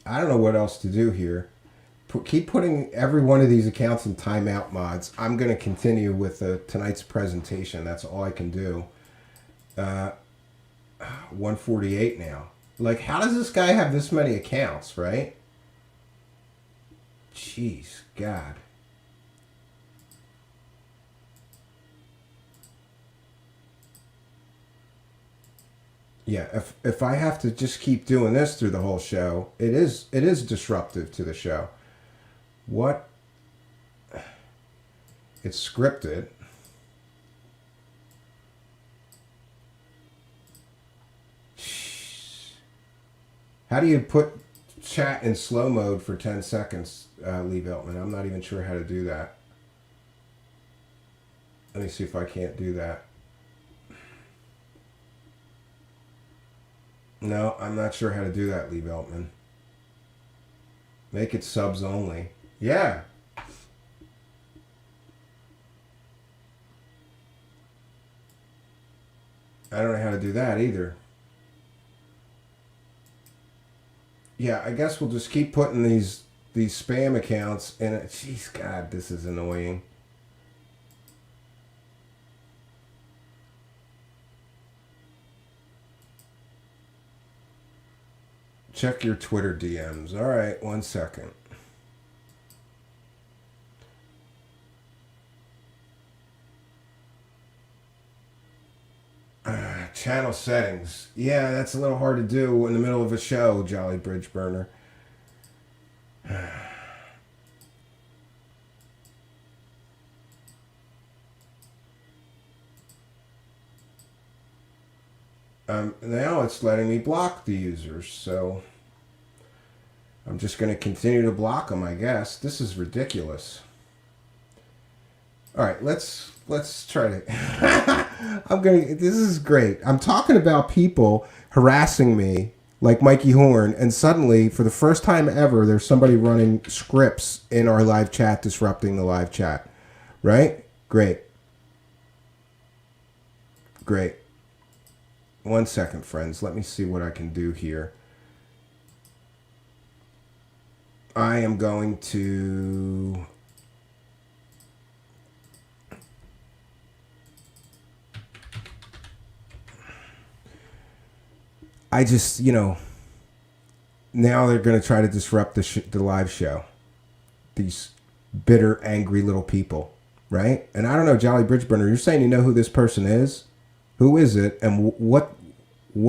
I don't know what else to do here. Keep putting every one of these accounts in timeout mods. I'm going to continue with tonight's presentation. That's all I can do. 148 now. Like, how does this guy have this many accounts, right? Jeez, God. Yeah, if I have to just keep doing this through the whole show, it is disruptive to the show. What? It's scripted. How do you put chat in slow mode for 10 seconds, Lee Beltman? I'm not even sure how to do that. Let me see if I can't do that. No, I'm not sure how to do that, Lee Beltman. Make it subs only. Yeah. I don't know how to do that either. Yeah, I guess we'll just keep putting these spam accounts in it. Jeez, God, this is annoying. Check your Twitter DMs. All right, 1 second. Channel settings. Yeah, that's a little hard to do in the middle of a show, Jolly Bridge Burner. Now it's letting me block the users, so I'm just going to continue to block them, I guess. This is ridiculous. All right, let's try to. This is great. I'm talking about people harassing me like Mikey Horn, and suddenly, for the first time ever, there's somebody running scripts in our live chat, disrupting the live chat. Right? Great. Great. 1 second, friends. Let me see what I can do here. I am going to... I just, now they're going to try to disrupt the live show. These bitter, angry little people, right? And I don't know, Jolly Bridgeburner, you're saying you know who this person is? Who is it? And what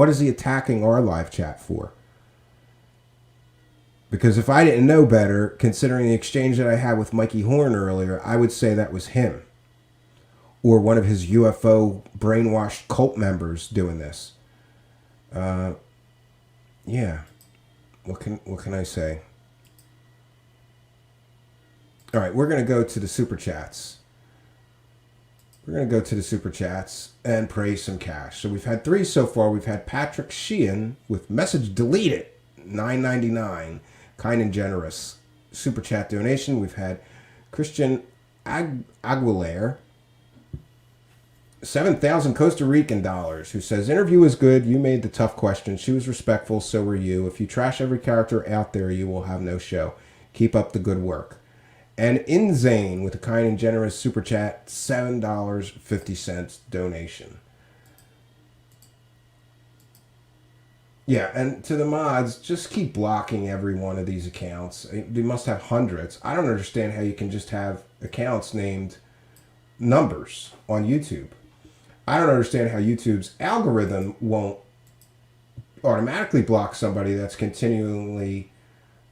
is he attacking our live chat for? Because if I didn't know better, considering the exchange that I had with Mikey Horn earlier, I would say that was him. Or one of his UFO brainwashed cult members doing this. Yeah. What can I say? All right, we're going to go to the super chats. We're going to go to the super chats and praise some cash. So we've had 3 so far. We've had Patrick Sheehan with message deleted, $9.99, kind and generous super chat donation. We've had Christian Aguilera, 7,000 Costa Rican dollars, who says, interview was good. You made the tough questions. She was respectful. So were you. If you trash every character out there, you will have no show. Keep up the good work. And Inzane with a kind and generous super chat, $7.50 donation. Yeah, and to the mods, just keep blocking every one of these accounts. They must have hundreds. I don't understand how you can just have accounts named numbers on YouTube. I don't understand how YouTube's algorithm won't automatically block somebody that's continually...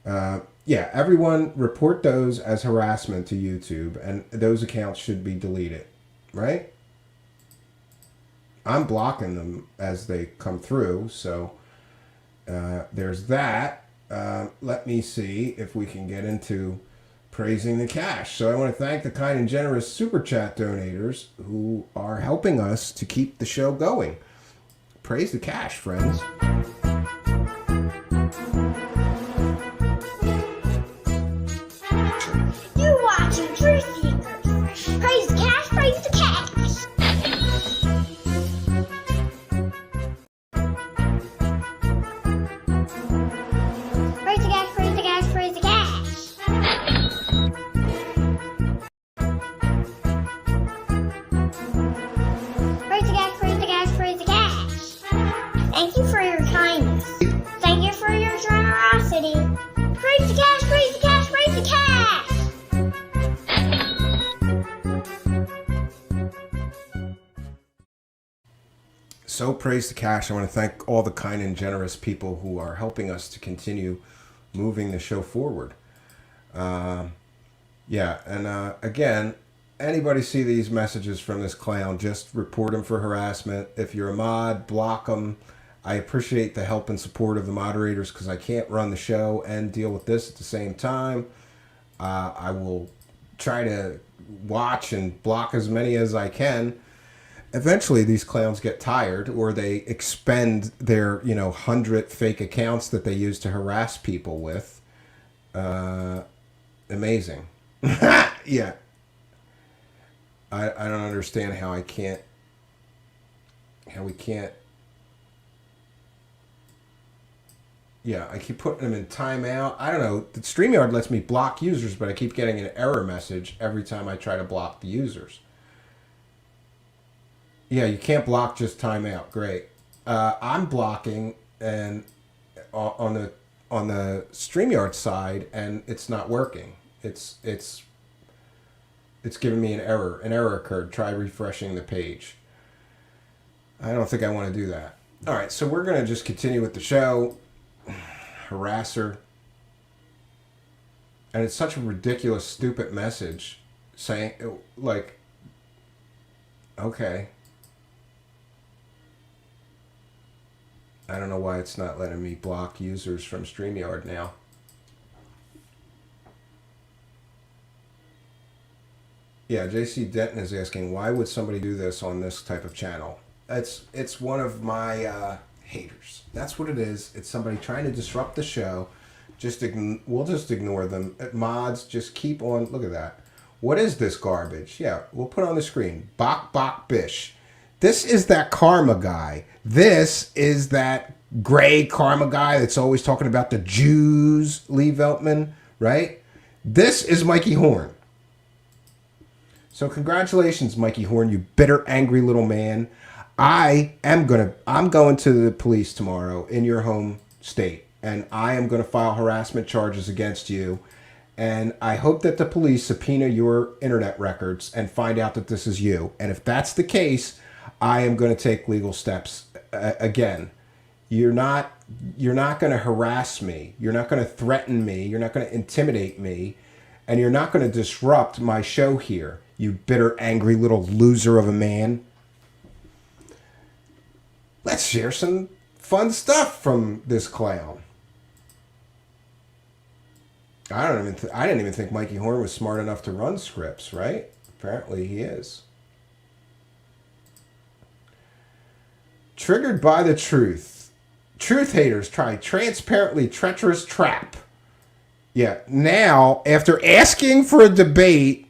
yeah, everyone report those as harassment to YouTube, and those accounts should be deleted, right? I'm blocking them as they come through, so... there's that. Let me see if we can get into praising the cash. So I want to thank the kind and generous super chat donators who are helping us to keep the show going. Praise the cash, friends. You're watching Truth Seekers. Praise the cash, praise the cash. Praise the cash, praise the cash, praise the cash. Praise the cash, praise the cash, praise the cash. Thank you for your kindness. Thank you for your generosity. Praise the cash, praise the cash, praise the cash. So praise the cash. I want to thank all the kind and generous people who are helping us to continue moving the show forward. Yeah, and again, anybody see these messages from this clown, just report them for harassment. If you're a mod, block them. I appreciate the help and support of the moderators because I can't run the show and deal with this at the same time. I will try to watch and block as many as I can. Eventually these clowns get tired, or they expend their 100 fake accounts that they use to harass people with. Amazing. Yeah. I don't understand how we can't. Yeah, I keep putting them in timeout. I don't know. The StreamYard lets me block users, but I keep getting an error message every time I try to block the users. Yeah, you can't block just timeout. Great. I'm blocking and on the StreamYard side, and it's not working. It's giving me an error. An error occurred. Try refreshing the page. I don't think I want to do that. All right, so we're going to just continue with the show. Harasser. And it's such a ridiculous, stupid message saying, like, okay. I don't know why it's not letting me block users from StreamYard now. Yeah, JC Denton is asking, why would somebody do this on this type of channel? It's one of my haters. That's what it is. It's somebody trying to disrupt the show. We'll just ignore them. Mods, just keep on. Look at that. What is this garbage? Yeah, we'll put it on the screen. Bok Bok Bish. This is that karma guy. This is that gray karma guy that's always talking about the Jews, Lee Veltman, right? This is Mikey Horn. So congratulations, Mikey Horn, you bitter, angry little man. I'm going to the police tomorrow in your home state, and I am going to file harassment charges against you. And I hope that the police subpoena your internet records and find out that this is you. And if that's the case, I am going to take legal steps. Again, you're not going to harass me. You're not going to threaten me. You're not going to intimidate me. And you're not going to disrupt my show here, you bitter, angry little loser of a man. Let's share some fun stuff from this clown. I didn't even think Mikey Horn was smart enough to run scripts, right? Apparently he is. Triggered by the truth. Truth haters try transparently treacherous trap. Yeah, now, after asking for a debate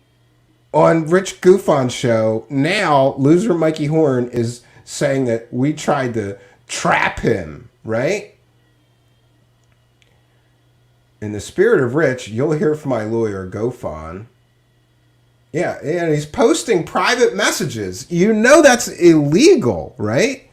on Rich Goofon's show, now loser Mikey Horn is saying that we tried to trap him, right? In the spirit of Rich, you'll hear from my lawyer, Gofon. Yeah, and he's posting private messages. You know that's illegal, right?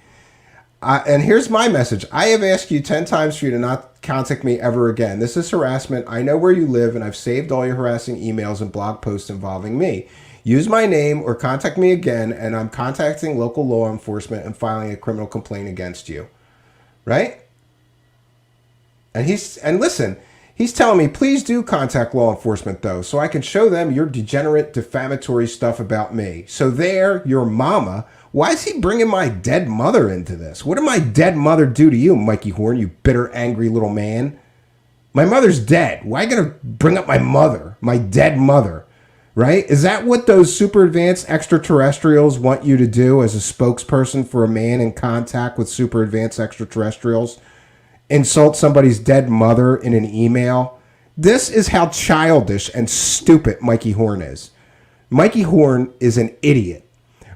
And here's my message. I have asked you 10 times for you to not contact me ever again. This is harassment. I know where you live, and I've saved all your harassing emails and blog posts involving me. Use my name or contact me again, and I'm contacting local law enforcement and filing a criminal complaint against you. Right? And listen, he's telling me, please do contact law enforcement, though, so I can show them your degenerate, defamatory stuff about me. So there, your mama. Why is he bringing my dead mother into this? What did my dead mother do to you, Mikey Horn, you bitter, angry little man? My mother's dead. Why gonna bring up my mother, my dead mother, right? Is that what those super advanced extraterrestrials want you to do as a spokesperson for a man in contact with super advanced extraterrestrials? Insult somebody's dead mother in an email? This is how childish and stupid Mikey Horn is. Mikey Horn is an idiot.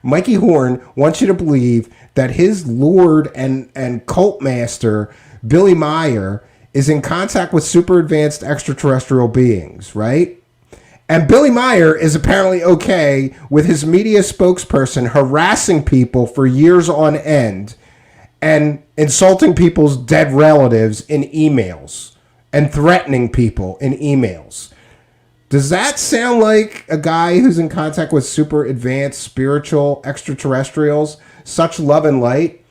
Mikey Horn wants you to believe that his lord and cult master, Billy Meyer, is in contact with super advanced extraterrestrial beings, right? And Billy Meyer is apparently okay with his media spokesperson harassing people for years on end and insulting people's dead relatives in emails and threatening people in emails. Does that sound like a guy who's in contact with super advanced spiritual extraterrestrials? Such love and light?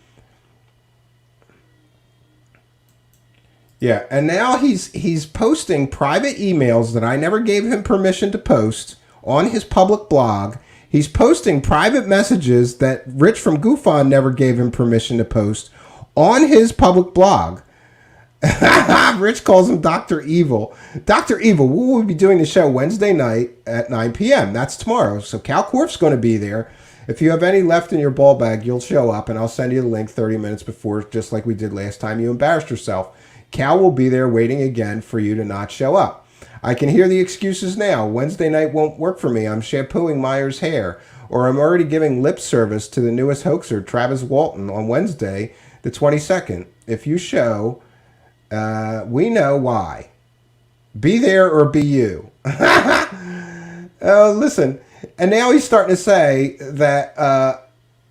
Yeah, and now he's posting private emails that I never gave him permission to post on his public blog. He's posting private messages that Rich from Goofon never gave him permission to post on his public blog. Rich calls him Dr. Evil. Dr. Evil, we will be doing the show Wednesday night at 9 p.m. That's tomorrow. So Cal Corf's going to be there. If you have any left in your ball bag, you'll show up, and I'll send you the link 30 minutes before, just like we did last time you embarrassed yourself. Cal will be there waiting again for you to not show up. I can hear the excuses now. Wednesday night won't work for me. I'm shampooing Meyer's hair. Or I'm already giving lip service to the newest hoaxer, Travis Walton, on Wednesday, the 22nd. If you show... we know why. Be there or be you. Listen, and now he's starting to say that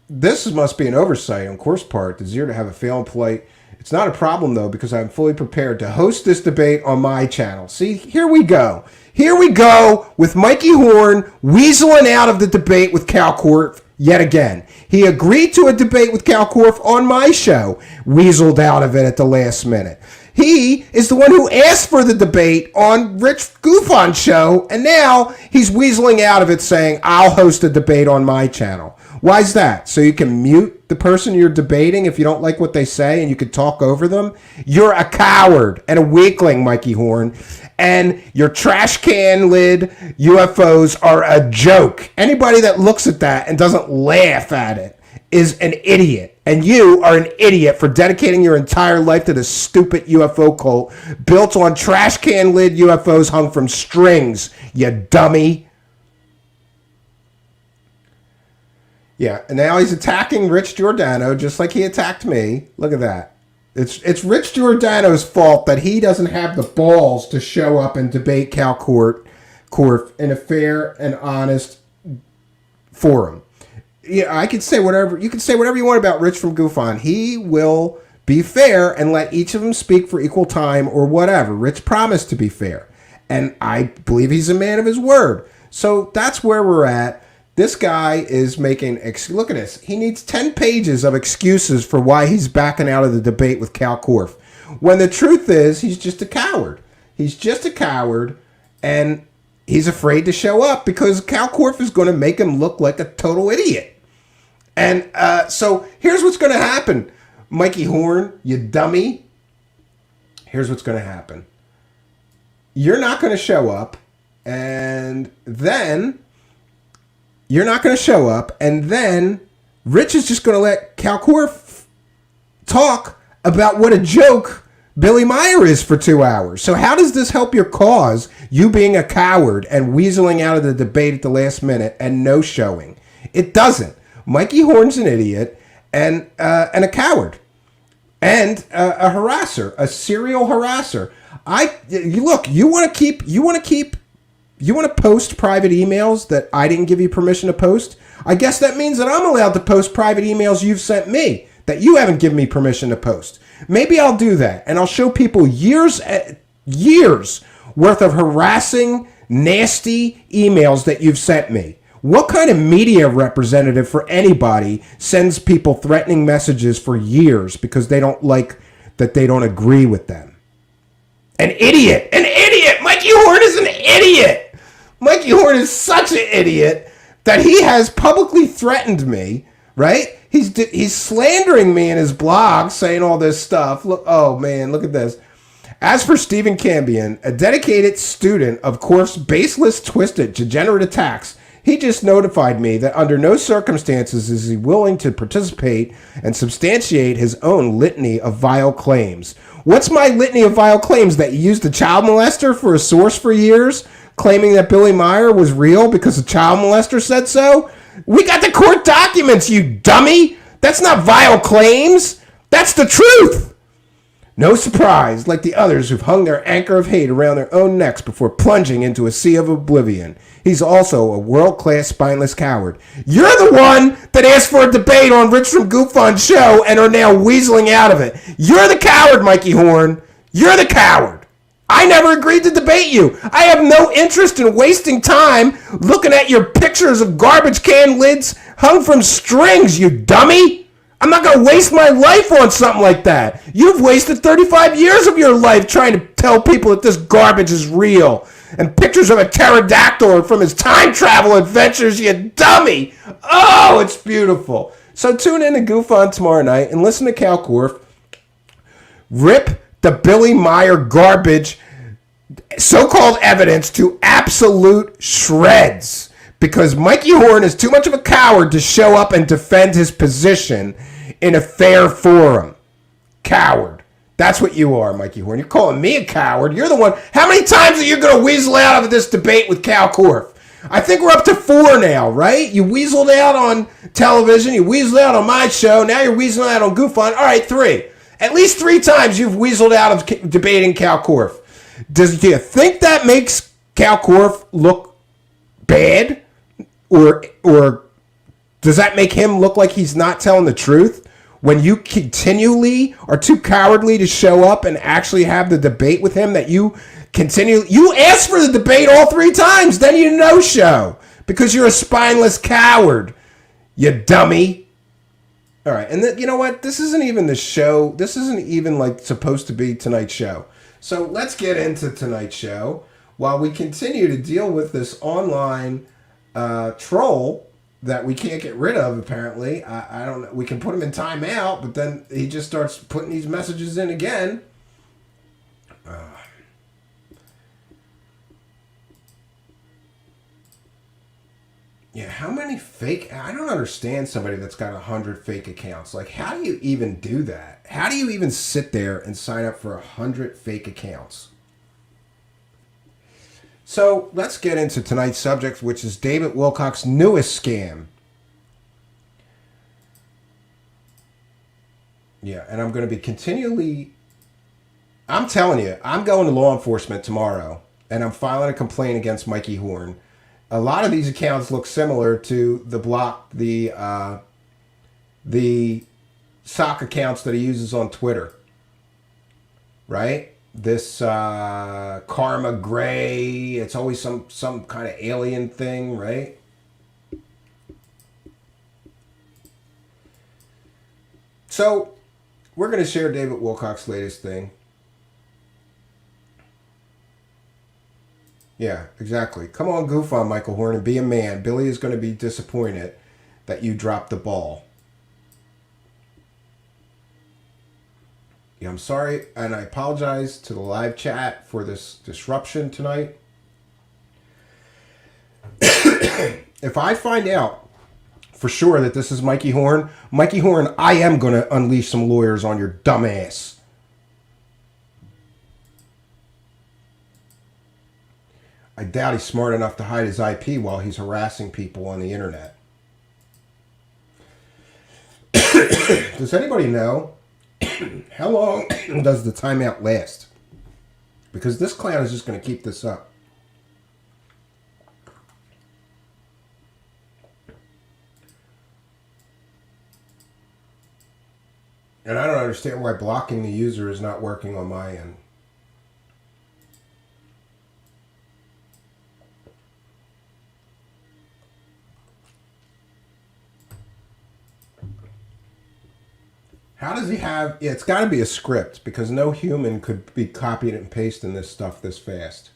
this must be an oversight on Corf's part. The Zero to have a fail and polite. It's not a problem, though, because I'm fully prepared to host this debate on my channel. See, here we go. Here we go with Mikey Horn weaseling out of the debate with Cal Corf yet again. He agreed to a debate with Cal Corf on my show, weaseled out of it at the last minute. He is the one who asked for the debate on Rich Goofon's show, and now he's weaseling out of it saying, I'll host a debate on my channel. Why is that? So you can mute the person you're debating if you don't like what they say and you can talk over them? You're a coward and a weakling, Mikey Horn. And your trash can lid UFOs are a joke. Anybody that looks at that and doesn't laugh at it is an idiot. And you are an idiot for dedicating your entire life to this stupid UFO cult built on trash can lid UFOs hung from strings, you dummy. Yeah, and now he's attacking Rich Giordano just like he attacked me. Look at that. It's Rich Giordano's fault that he doesn't have the balls to show up and debate Cal Corf in a fair and honest forum. Yeah, I could say whatever. You can say whatever you want about Rich from Goofon. He will be fair and let each of them speak for equal time or whatever. Rich promised to be fair, and I believe he's a man of his word. So that's where we're at. This guy is making, look at this. He needs 10 pages of excuses for why he's backing out of the debate with Cal Corf. When the truth is, he's just a coward. He's just a coward, and he's afraid to show up because Cal Corf is going to make him look like a total idiot. And so here's what's going to happen, Mikey Horn, you dummy. Here's what's going to happen. You're not going to show up, and then... You're not going to show up, and then Rich is just going to let Cal Corf talk about what a joke Billy Meyer is for 2 hours. So how does this help your cause, you being a coward and weaseling out of the debate at the last minute and no showing? It doesn't. Mikey Horn's an idiot and a coward and a harasser, a serial harasser. You want to post private emails that I didn't give you permission to post? I guess that means that I'm allowed to post private emails you've sent me that you haven't given me permission to post. Maybe I'll do that, and I'll show people years worth of harassing, nasty emails that you've sent me. What kind of media representative for anybody sends people threatening messages for years because they don't like that they don't agree with them? An idiot! An idiot! Mikey Horn is an idiot! Mikey Horn is such an idiot that he has publicly threatened me, right? He's slandering me in his blog, saying all this stuff. Look, oh man, look at this. As for Stephen Cambion, a dedicated student of Korf's baseless, twisted, degenerate attacks, he just notified me that under no circumstances is he willing to participate and substantiate his own litany of vile claims. What's my litany of vile claims? That you used a child molester for a source for years, claiming that Billy Meyer was real because a child molester said so? We got the court documents, you dummy! That's not vile claims! That's the truth! No surprise, like the others who've hung their anchor of hate around their own necks before plunging into a sea of oblivion. He's also a world-class spineless coward. You're the one that asked for a debate on Rich from Goof Fun's show and are now weaseling out of it. You're the coward, Mikey Horn. You're the coward. I never agreed to debate you. I have no interest in wasting time looking at your pictures of garbage can lids hung from strings, you dummy. I'm not going to waste my life on something like that. You've wasted 35 years of your life trying to tell people that this garbage is real. And pictures of a pterodactyl from his time travel adventures, you dummy. Oh, it's beautiful. So tune in to Goof On tomorrow night and listen to Cal Korf rip the Billy Meyer garbage, so-called evidence, to absolute shreds. Because Mikey Horn is too much of a coward to show up and defend his position in a fair forum. Coward. That's what you are, Mikey Horn. You're calling me a coward. You're the one. How many times are you going to weasel out of this debate with Cal Korf? I think we're up to 4 now, right? You weaseled out on television. You weaseled out on my show. Now you're weaseling out on Goof On. All right, 3. At least 3 times you've weaseled out of debating Cal Korf. Do you think that makes Cal Korf look bad? Or does that make him look like he's not telling the truth? When you continually are too cowardly to show up and actually have the debate with him, that you asked for the debate all 3 times, then you no-show because you're a spineless coward, you dummy. All right, and you know what? This isn't even the show. This isn't even like supposed to be tonight's show. So let's get into tonight's show while we continue to deal with this online troll that we can't get rid of, apparently. I don't know. We can put him in timeout, but then he just starts putting these messages in again. Yeah, how many fake... I don't understand somebody that's got 100 fake accounts. Like, how do you even do that? How do you even sit there and sign up for 100 fake accounts? So let's get into tonight's subject, which is David Wilcock's newest scam. Yeah, and I'm going to be continually... I'm telling you, I'm going to law enforcement tomorrow, and I'm filing a complaint against Mikey Horn. A lot of these accounts look similar to the sock accounts that he uses on Twitter. Right? This Karma Gray, it's always some kind of alien thing, right? So, we're going to share David Wilcock's latest thing. Yeah, exactly. Come on, goof on, Michael Horn, and be a man. Billy is going to be disappointed that you dropped the ball. Yeah, I'm sorry, and I apologize to the live chat for this disruption tonight. If I find out for sure that this is Mikey Horn, I am going to unleash some lawyers on your dumb ass. I doubt he's smart enough to hide his IP while he's harassing people on the internet. Does anybody know how long does the timeout last? Because this clown is just going to keep this up. And I don't understand why blocking the user is not working on my end. How does he have... Yeah, it's got to be a script, because no human could be copying and pasting this stuff this fast.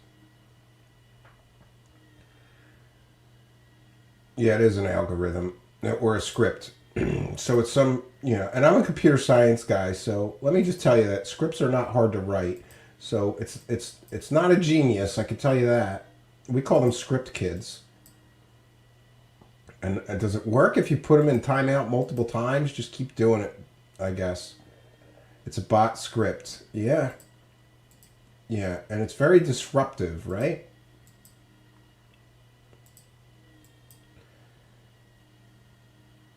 Yeah, it is an algorithm or a script. So it's some, you know, and I'm a computer science guy, so let me just tell you that scripts are not hard to write. So it's not a genius, I can tell you that. We call them script kids. And does it work if you put them in timeout multiple times? Just keep doing it, I guess. It's a bot script. Yeah. Yeah, and it's very disruptive, right?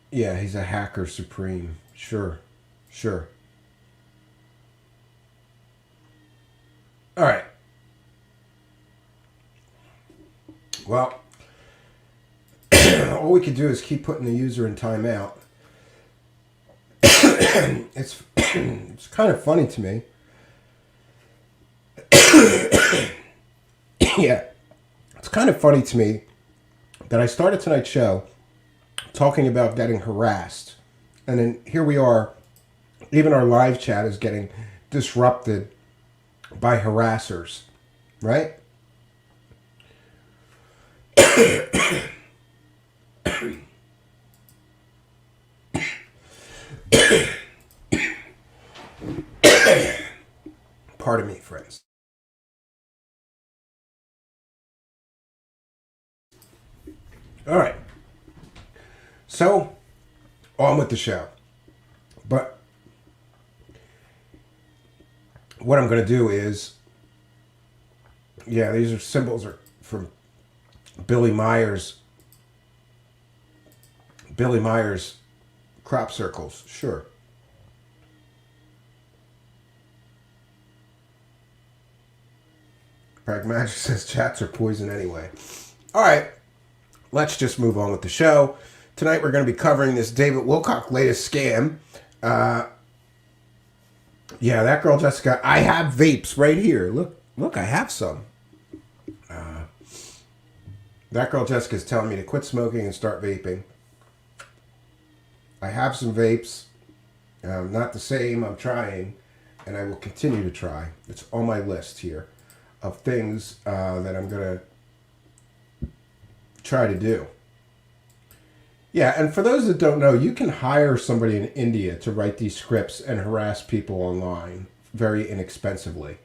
Yeah, he's a hacker supreme. Sure. Sure. All right. Well, all we could do is keep putting the user in timeout. It's kind of funny to me. Yeah. It's kind of funny to me that I started tonight's show talking about getting harassed. And then here we are, even our live chat is getting disrupted by harassers, right? Pardon me, friends. All right. So, on with the show. But what I'm going to do is, yeah, these are symbols are from Billy Myers crop circles. Sure. Pragmatic says chats are poison anyway. All right. Let's just move on with the show. Tonight we're going to be covering this David Wilcock latest scam. Yeah, that girl Jessica. I have vapes right here. Look, I have some. That girl Jessica is telling me to quit smoking and start vaping. I have some vapes. Not the same. I'm trying, and I will continue to try. It's on my list here of things that I'm going to try to do. Yeah, and for those that don't know, you can hire somebody in India to write these scripts and harass people online very inexpensively.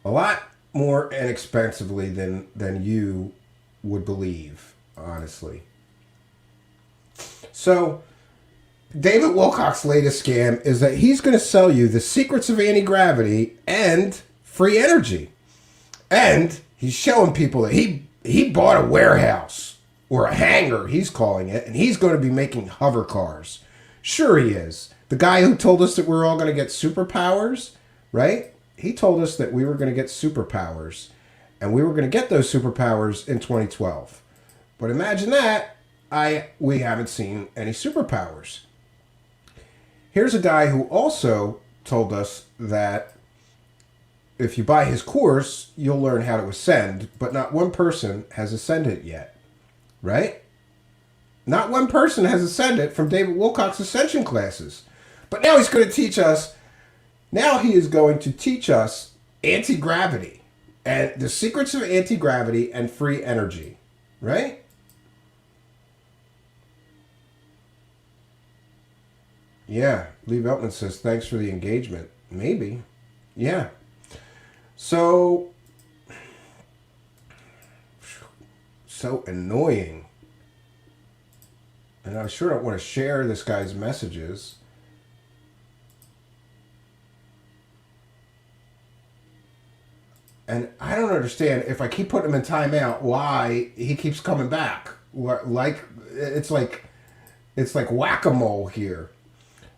A lot more inexpensively than you would believe, honestly. So, David Wilcock's latest scam is that he's going to sell you the secrets of anti-gravity and free energy. And he's showing people that he bought a warehouse, or a hangar, he's calling it, and he's going to be making hover cars. Sure he is. The guy who told us that we're all going to get superpowers, right? He told us that we were going to get superpowers, and we were going to get those superpowers in 2012. But imagine that, we haven't seen any superpowers. Here's a guy who also told us that if you buy his course, you'll learn how to ascend, but not one person has ascended yet, right? Not one person has ascended from David Wilcock's ascension classes. But now he's going to teach us, now he is going to teach us anti-gravity and the secrets of anti-gravity and free energy, right? Yeah, Lee Veltman says, thanks for the engagement. Maybe. Yeah. So annoying. And I sure don't want to share this guy's messages. And I don't understand, if I keep putting him in timeout, why he keeps coming back. It's like whack-a-mole here.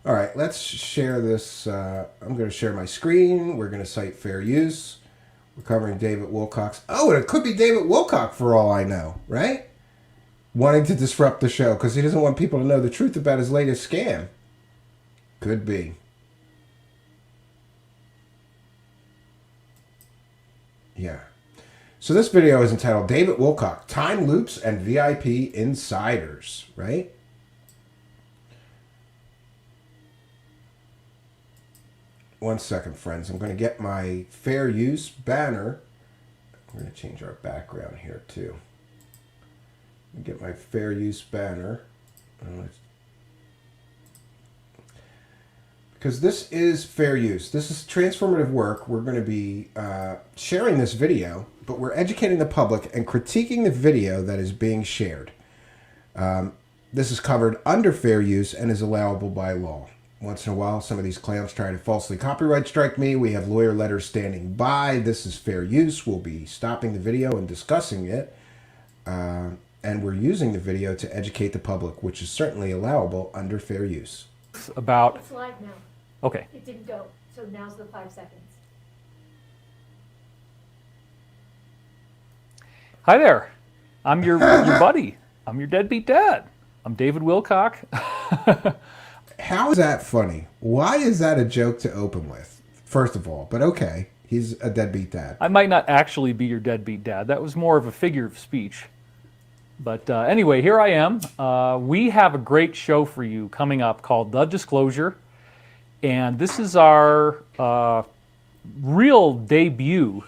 All right, let's share this. I'm going to share my screen. We're going to cite fair use. We're covering David Wilcock's. Oh, and it could be David Wilcock for all I know, right? Wanting to disrupt the show because he doesn't want people to know the truth about his latest scam. Could be. Yeah. So this video is entitled David Wilcock, Time Loops and VIP Insiders, right? One second, friends. I'm going to get my fair use banner. We're going to change our background here, too. Get my fair use banner. Because this is fair use. This is transformative work. We're going to be sharing this video, but we're educating the public and critiquing the video that is being shared. This is covered under fair use and is allowable by law. Once in a while, some of these clowns try to falsely copyright strike me. We have lawyer letters standing by. This is fair use. We'll be stopping the video and discussing it. And we're using the video to educate the public, which is certainly allowable under fair use. About... It's live now. Okay. It didn't go, so now's the 5 seconds. Hi there. I'm your buddy. I'm your deadbeat dad. I'm David Wilcock. How is that funny? Why is that a joke to open with? First of all, but okay, he's a deadbeat dad. I might not actually be your deadbeat dad. That was more of a figure of speech. But anyway, here I am. We have a great show for you coming up called The Disclosure. And this is our real debut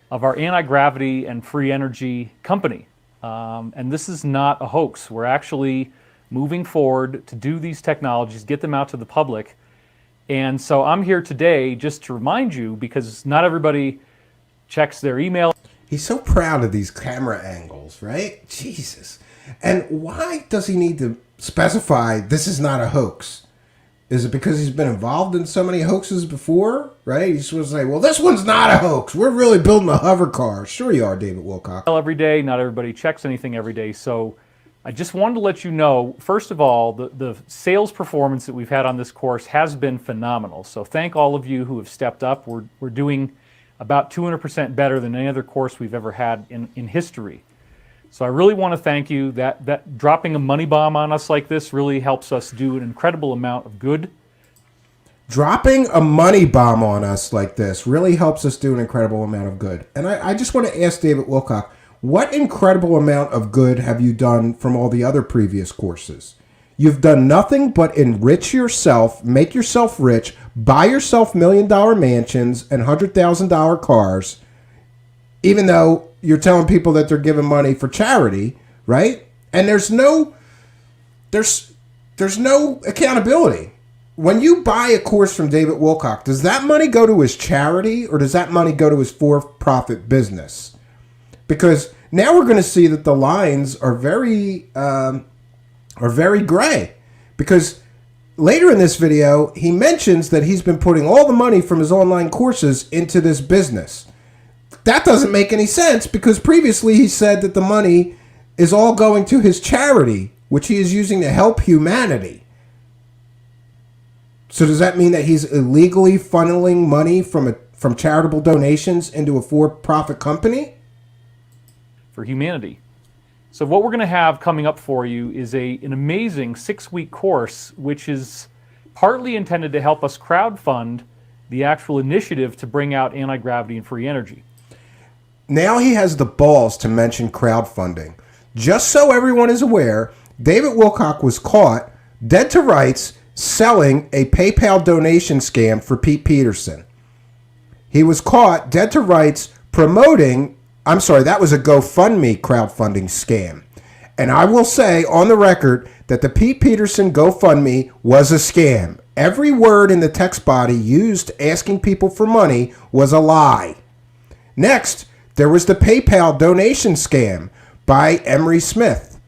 of our anti-gravity and free energy company. And this is not a hoax. We're actually moving forward to do these technologies, get them out to the public. And so I'm here today just to remind you, because not everybody checks their email. He's so proud of these camera angles, right? Jesus. And why does he need to specify this is not a hoax? Is it because he's been involved in so many hoaxes before, right? He's supposed to say, well, this one's not a hoax. We're really building a hover car. Sure you are, David Wilcock. Every day, not everybody checks anything every day. So I just wanted to let you know, first of all, the sales performance that we've had on this course has been phenomenal. So thank all of you who have stepped up. We're doing about 200% better than any other course we've ever had in history. So I really want to thank you. That dropping a money bomb on us like this really helps us do an incredible amount of good. Dropping a money bomb on us like this really helps us do an incredible amount of good. And I just want to ask David Wilcock, what incredible amount of good have you done from all the other previous courses? You've done nothing but enrich yourself, make yourself rich, buy yourself $1 million mansions and $100,000 cars, even though you're telling people that they're giving money for charity, right? And there's no accountability. When you buy a course from David Wilcock, does that money go to his charity or does that money go to his for-profit business? Because now we're going to see that the lines are very gray. Because later in this video, he mentions that he's been putting all the money from his online courses into this business. That doesn't make any sense because previously he said that the money is all going to his charity, which he is using to help humanity. So does that mean that he's illegally funneling money from charitable donations into a for-profit company? For humanity. So what we're going to have coming up for you is an amazing 6-week course, which is partly intended to help us crowdfund the actual initiative to bring out anti-gravity and free energy. Now he has the balls to mention crowdfunding. Just so everyone is aware, David Wilcock was caught dead to rights selling a PayPal donation scam for Pete Peterson. He was caught dead to rights promoting, I'm sorry, that was a GoFundMe crowdfunding scam. And I will say on the record that the Pete Peterson GoFundMe was a scam. Every word in the text body used asking people for money was a lie. Next, there was the PayPal donation scam by Emery Smith.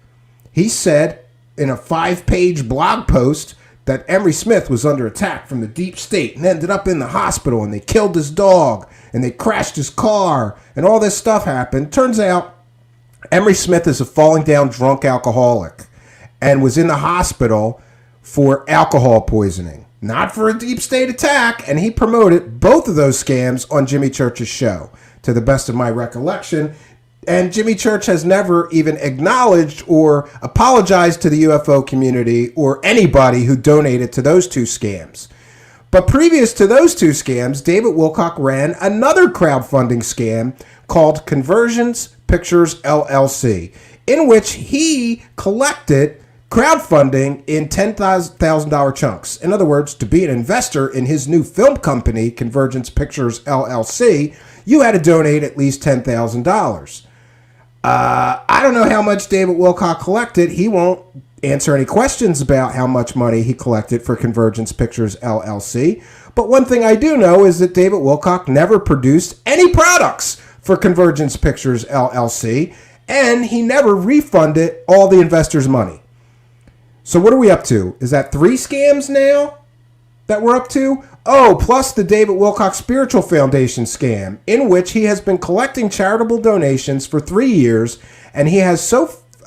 He said in a 5-page blog post that Emery Smith was under attack from the deep state and ended up in the hospital and they killed his dog and they crashed his car and all this stuff happened. Turns out Emery Smith is a falling down drunk alcoholic and was in the hospital for alcohol poisoning, not for a deep state attack, and he promoted both of those scams on Jimmy Church's show. To the best of my recollection, And Jimmy Church has never even acknowledged or apologized to the UFO community or anybody who donated to those two scams. But previous to those two scams, David Wilcock ran another crowdfunding scam called Conversions Pictures LLC, in which he collected crowdfunding in $10,000 chunks. In other words, to be an investor in his new film company, Convergence Pictures LLC, you had to donate at least $10,000. I don't know how much David Wilcock collected. He won't answer any questions about how much money he collected for Convergence Pictures LLC. But one thing I do know is that David Wilcock never produced any products for Convergence Pictures LLC, and he never refunded all the investors' money. So what are we up to? Is that 3 scams now that we're up to? Oh, plus the David Wilcock Spiritual Foundation scam, in which he has been collecting charitable donations for 3 years, and he has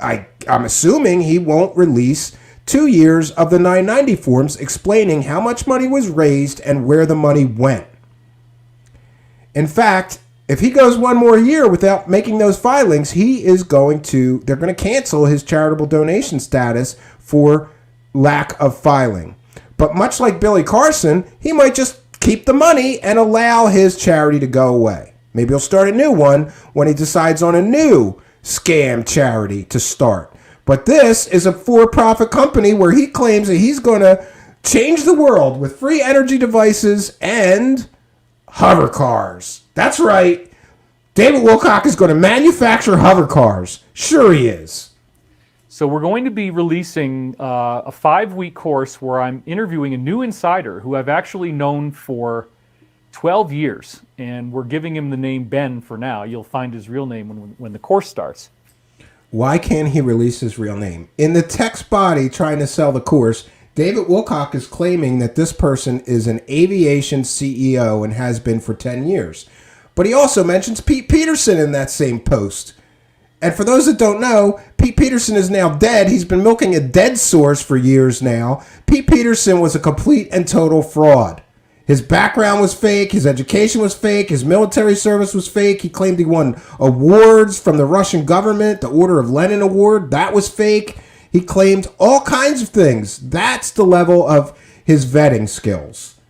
I'm assuming he won't release 2 years of the 990 forms explaining how much money was raised and where the money went. In fact, if he goes one more year without making those filings, they're going to cancel his charitable donation status for lack of filing. But much like Billy Carson, he might just keep the money and allow his charity to go away. Maybe he'll start a new one when he decides on a new scam charity to start. But this is a for-profit company where he claims that he's going to change the world with free energy devices and hover cars. That's right. David Wilcock is going to manufacture hover cars. Sure he is. So we're going to be releasing a 5-week course where I'm interviewing a new insider who I've actually known for 12 years, and we're giving him the name Ben for now. You'll find his real name when the course starts. Why can't he release his real name? In the text body trying to sell the course, David Wilcock is claiming that this person is an aviation CEO and has been for 10 years. But he also mentions Pete Peterson in that same post. And for those that don't know, Pete Peterson is now dead. He's been milking a dead source for years now. Pete Peterson was a complete and total fraud. His background was fake. His education was fake. His military service was fake. He claimed he won awards from the Russian government, the Order of Lenin Award. That was fake. He claimed all kinds of things. That's the level of his vetting skills.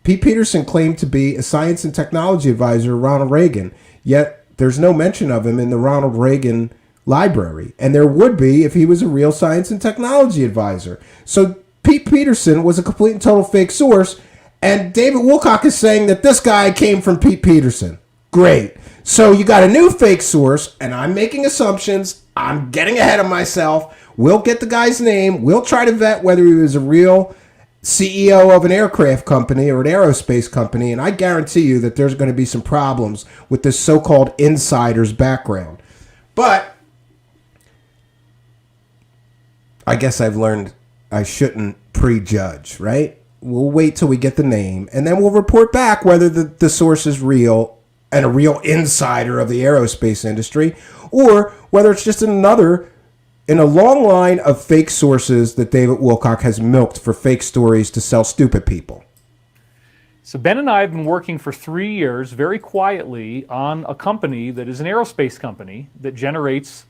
Pete Peterson claimed to be a science and technology advisor to Ronald Reagan, yet there's no mention of him in the Ronald Reagan library. And there would be if he was a real science and technology advisor. So Pete Peterson was a complete and total fake source. And David Wilcock is saying that this guy came from Pete Peterson. Great. So you got a new fake source, and I'm making assumptions. I'm getting ahead of myself. We'll get the guy's name. We'll try to vet whether he was a real CEO of an aircraft company or an aerospace company, and I guarantee you that there's going to be some problems with this so-called insider's background. But I guess I've learned I shouldn't prejudge, right? We'll wait till we get the name, and then we'll report back whether the source is real and a real insider of the aerospace industry, or whether it's just another in a long line of fake sources that David Wilcock has milked for fake stories to sell stupid people. So Ben and I have been working for 3 years very quietly on a company that is an aerospace company that generates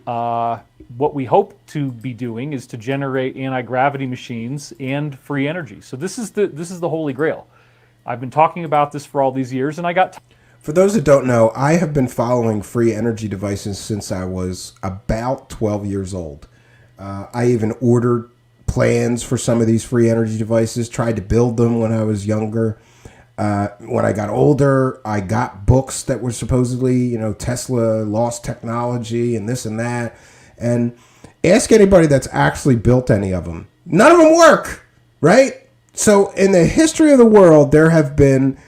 what we hope to be doing is to generate anti-gravity machines and free energy. So this is the holy grail. I've been talking about this for all these years, and I got... For those that don't know, I have been following free energy devices since I was about 12 years old. I even ordered plans for some of these free energy devices, tried to build them when I was younger. When I got older, I got books that were supposedly, Tesla lost technology and this and that. And ask anybody that's actually built any of them. None of them work, right? So in the history of the world, there have been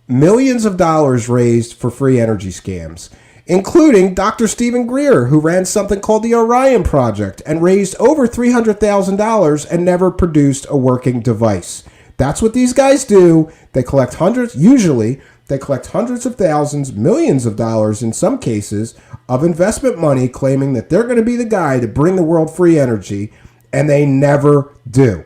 millions of dollars raised for free energy scams, including Dr. Stephen Greer, who ran something called the Orion Project and raised over $300,000 and never produced a working device. That's what these guys do. They collect usually they collect hundreds of thousands, millions of dollars in some cases of investment money, claiming that they're going to be the guy to bring the world free energy, and they never do.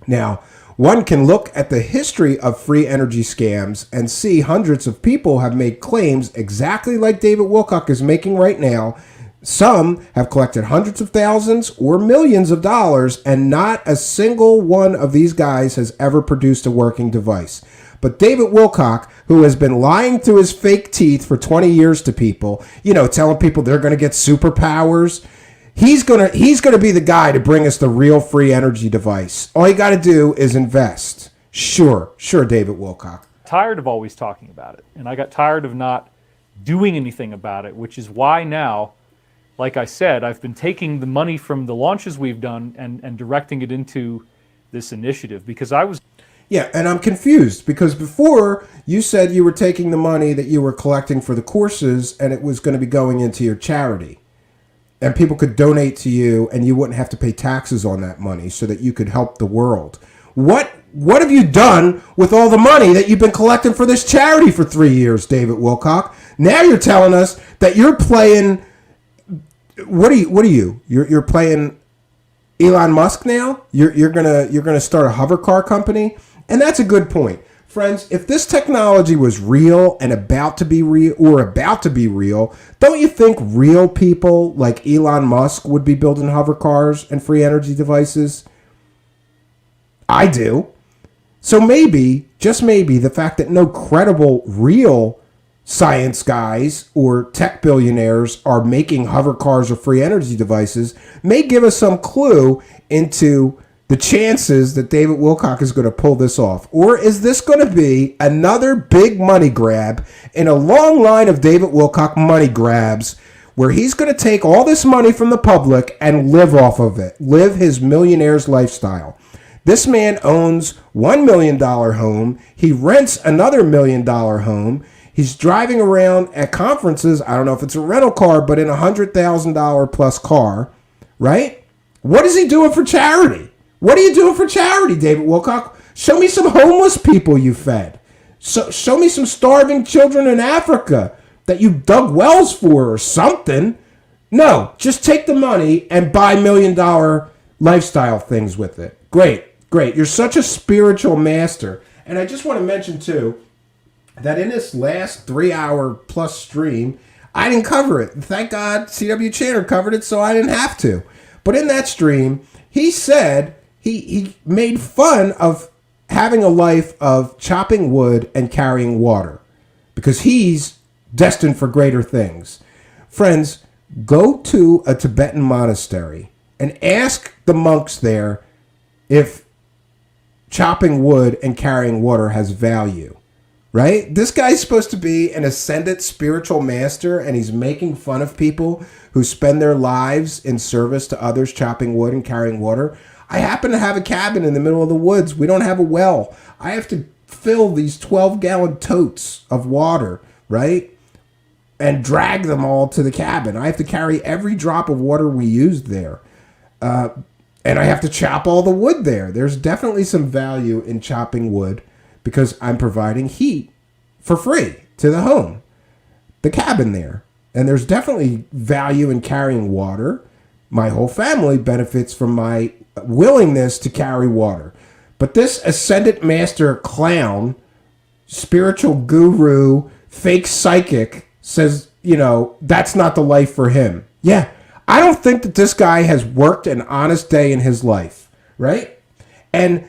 Now, One can look at the history of free energy scams and see hundreds of people have made claims exactly like David Wilcock is making right now. Some have collected hundreds of thousands or millions of dollars, and not a single one of these guys has ever produced a working device. But David Wilcock, who has been lying through his fake teeth for 20 years to people, telling people they're going to get superpowers, he's going to be the guy to bring us the real free energy device. All you got to do is invest. Sure, David Wilcock. Tired of always talking about it, and I got tired of not doing anything about it, which is why now, like I said, I've been taking the money from the launches we've done and directing it into this initiative, because I was... Yeah, and I'm confused because before you said you were taking the money that you were collecting for the courses and it was going to be going into your charity. And people could donate to you and you wouldn't have to pay taxes on that money so that you could help the world. What have you done with all the money that you've been collecting for this charity for 3 years, David Wilcock? Now you're telling us that you're playing... What are you? You're playing Elon Musk now? You're gonna start a hover car company? And that's a good point. Friends, if this technology was real and about to be real, don't you think real people like Elon Musk would be building hover cars and free energy devices? I do. So maybe, just maybe, the fact that no credible real science guys or tech billionaires are making hover cars or free energy devices may give us some clue into the chances that David Wilcock is going to pull this off. Or is this going to be another big money grab in a long line of David Wilcock money grabs where he's going to take all this money from the public and live off of it, live his millionaire's lifestyle? This man owns $1 million home. He rents another $1 million home. He's driving around at conferences. I don't know if it's a rental car, but in a $100,000 plus car, right? What is he doing for charity? What are you doing for charity, David Wilcock? Show me some homeless people you fed. Show me some starving children in Africa that you dug wells for or something. No, just take the money and buy $1 million lifestyle things with it. Great. You're such a spiritual master. And I just want to mention, too, that in this last 3-hour plus stream, I didn't cover it. Thank God CW Channer covered it, so I didn't have to. But in that stream, he said he made fun of having a life of chopping wood and carrying water because he's destined for greater things. Friends, go to a Tibetan monastery and ask the monks there if chopping wood and carrying water has value. Right? This guy's supposed to be an ascended spiritual master, and he's making fun of people who spend their lives in service to others, chopping wood and carrying water. I happen to have a cabin in the middle of the woods. We don't have a well. I have to fill these 12-gallon totes of water, right? And drag them all to the cabin. I have to carry every drop of water we used there. And I have to chop all the wood there. There's definitely some value in chopping wood, because I'm providing heat for free to the home, the cabin there. And there's definitely value in carrying water. My whole family benefits from my willingness to carry water. But this ascendant master clown, spiritual guru, fake psychic says, that's not the life for him. Yeah, I don't think that this guy has worked an honest day in his life, right? And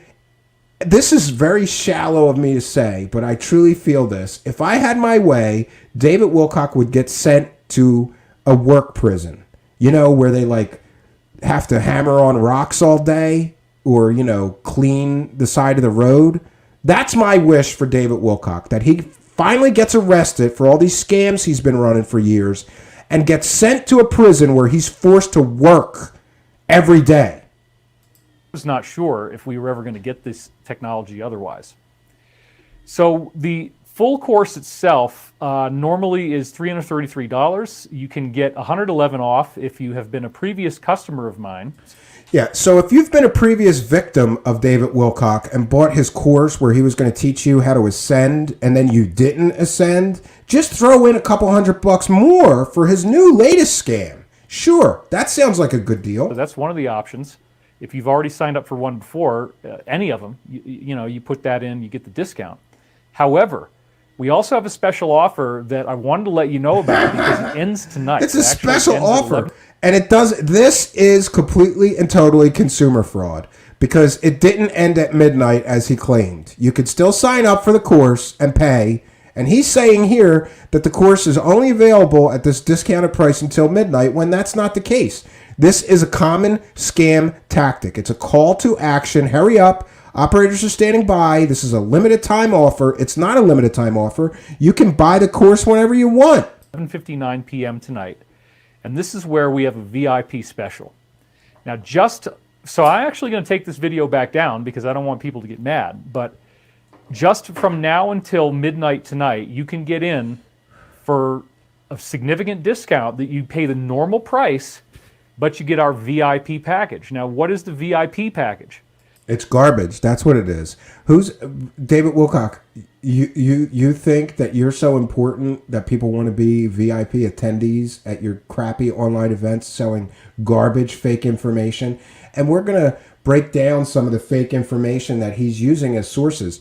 this is very shallow of me to say, but I truly feel this. If I had my way, David Wilcock would get sent to a work prison, where they have to hammer on rocks all day or, clean the side of the road. That's my wish for David Wilcock, that he finally gets arrested for all these scams he's been running for years and gets sent to a prison where he's forced to work every day. Was not sure if we were ever going to get this technology otherwise. So the full course itself normally is $333. You can get $111 off if you have been a previous customer of mine. Yeah, so if you've been a previous victim of David Wilcock and bought his course where he was going to teach you how to ascend and then you didn't ascend, just throw in a couple $100 more for his new latest scam. Sure, that sounds like a good deal. So that's one of the options. If you've already signed up for one before, any of them, you put that in, you get the discount. However, we also have a special offer that I wanted to let you know about because it ends tonight. It's a special offer. And this is completely and totally consumer fraud because it didn't end at midnight as he claimed. You could still sign up for the course and pay. And he's saying here that the course is only available at this discounted price until midnight when that's not the case. This is a common scam tactic. It's a call to action. Hurry up. Operators are standing by. This is a limited time offer. It's not a limited time offer. You can buy the course whenever you want. 7:59 p.m. tonight. And this is where we have a VIP special. Now, so I'm actually going to take this video back down because I don't want people to get mad. But just from now until midnight tonight, you can get in for a significant discount that you pay the normal price, but you get our VIP package. Now, what is the VIP package? It's garbage. That's what it is. Who's David Wilcock? You think that you're so important that people want to be VIP attendees at your crappy online events selling garbage, fake information? And we're going to break down some of the fake information that he's using as sources.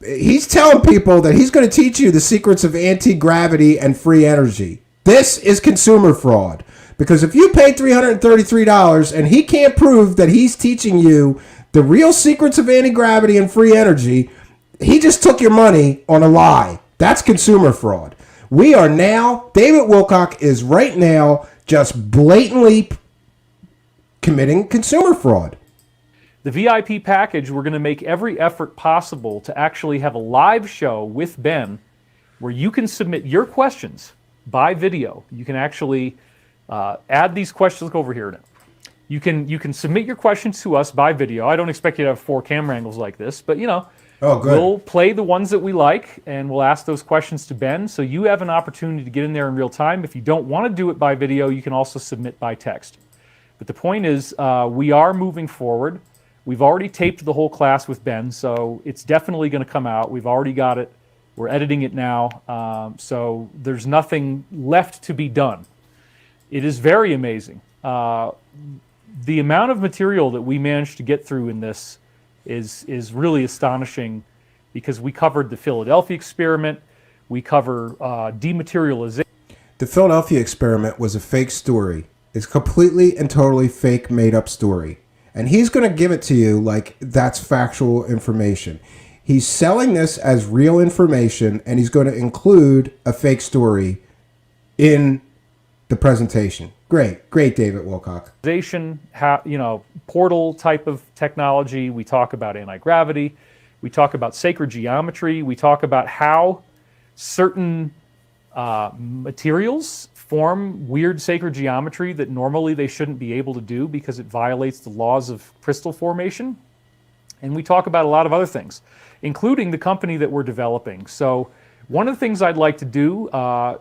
He's telling people that he's going to teach you the secrets of anti-gravity and free energy. This is consumer fraud. Because if you pay $333 and he can't prove that he's teaching you the real secrets of anti-gravity and free energy, he just took your money on a lie. That's consumer fraud. We are now, David Wilcock is right now just blatantly committing consumer fraud. The VIP package, we're going to make every effort possible to actually have a live show with Ben where you can submit your questions by video. You can actually add these questions. Look over here now. You can submit your questions to us by video. I don't expect you to have 4 camera angles like this, but we'll play the ones that we like and we'll ask those questions to Ben. So you have an opportunity to get in there in real time. If you don't want to do it by video, you can also submit by text. But the point is, we are moving forward. We've already taped the whole class with Ben, so it's definitely going to come out. We've already got it. We're editing it now. So there's nothing left to be done. It is very amazing. The amount of material that we managed to get through in this is really astonishing because we covered the Philadelphia experiment. We cover dematerialization. The Philadelphia experiment was a fake story. It's completely and totally fake, made-up story. And he's going to give it to you like that's factual information. He's selling this as real information, and he's going to include a fake story in the presentation. Great, David Wilcock. Portal type of technology. We talk about anti-gravity. We talk about sacred geometry. We talk about how certain materials form weird sacred geometry that normally they shouldn't be able to do because it violates the laws of crystal formation. And we talk about a lot of other things, including the company that we're developing. So one of the things I'd like to do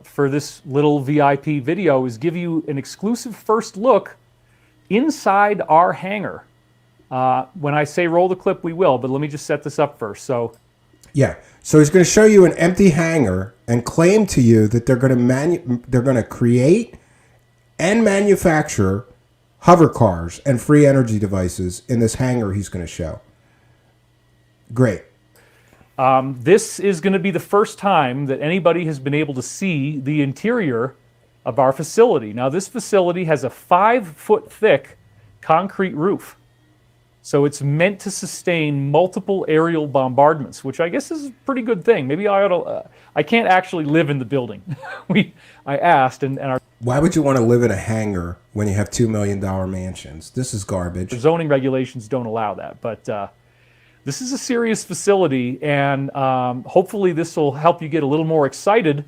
for this little VIP video is give you an exclusive first look inside our hangar. When I say roll the clip, we will, but let me just set this up first. So he's going to show you an empty hangar and claim to you that they're going to create and manufacture hover cars and free energy devices in this hangar he's going to show. Great. This is going to be the first time that anybody has been able to see the interior of our facility. Now, this facility has a 5-foot thick concrete roof. So it's meant to sustain multiple aerial bombardments, which I guess is a pretty good thing. Maybe I ought to, I can't actually live in the building. I asked, and our... Why would you want to live in a hangar when you have $2 million mansions? This is garbage. Zoning regulations don't allow that, but this is a serious facility, and hopefully this will help you get a little more excited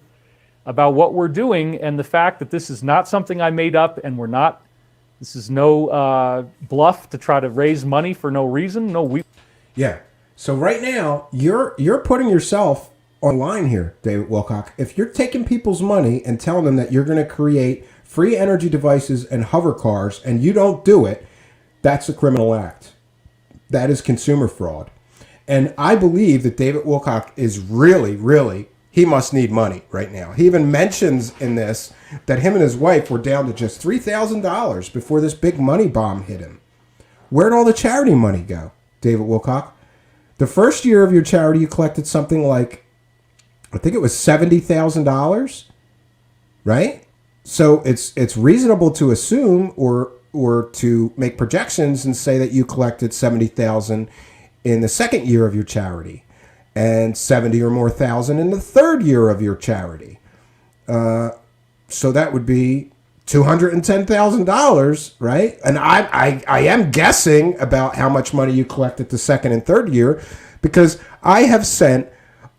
about what we're doing and the fact that this is not something I made up, and this is no bluff to try to raise money for no reason. So right now, you're putting yourself online here, David Wilcock. If you're taking people's money and telling them that you're going to create free energy devices and hover cars and you don't do it, that's a criminal act. That is consumer fraud. And I believe that David Wilcock is really, he must need money right now. He even mentions in this that him and his wife were down to just $3,000 before this big money bomb hit him. Where'd all the charity money go, David Wilcock? The first year of your charity, you collected something like, I think it was $70,000, right? So it's reasonable to assume or to make projections and say that you collected $70,000 in the second year of your charity, and 70 or more thousand in the third year of your charity. So that would be $210,000, right? And I am guessing about how much money you collected the second and third year, because I have sent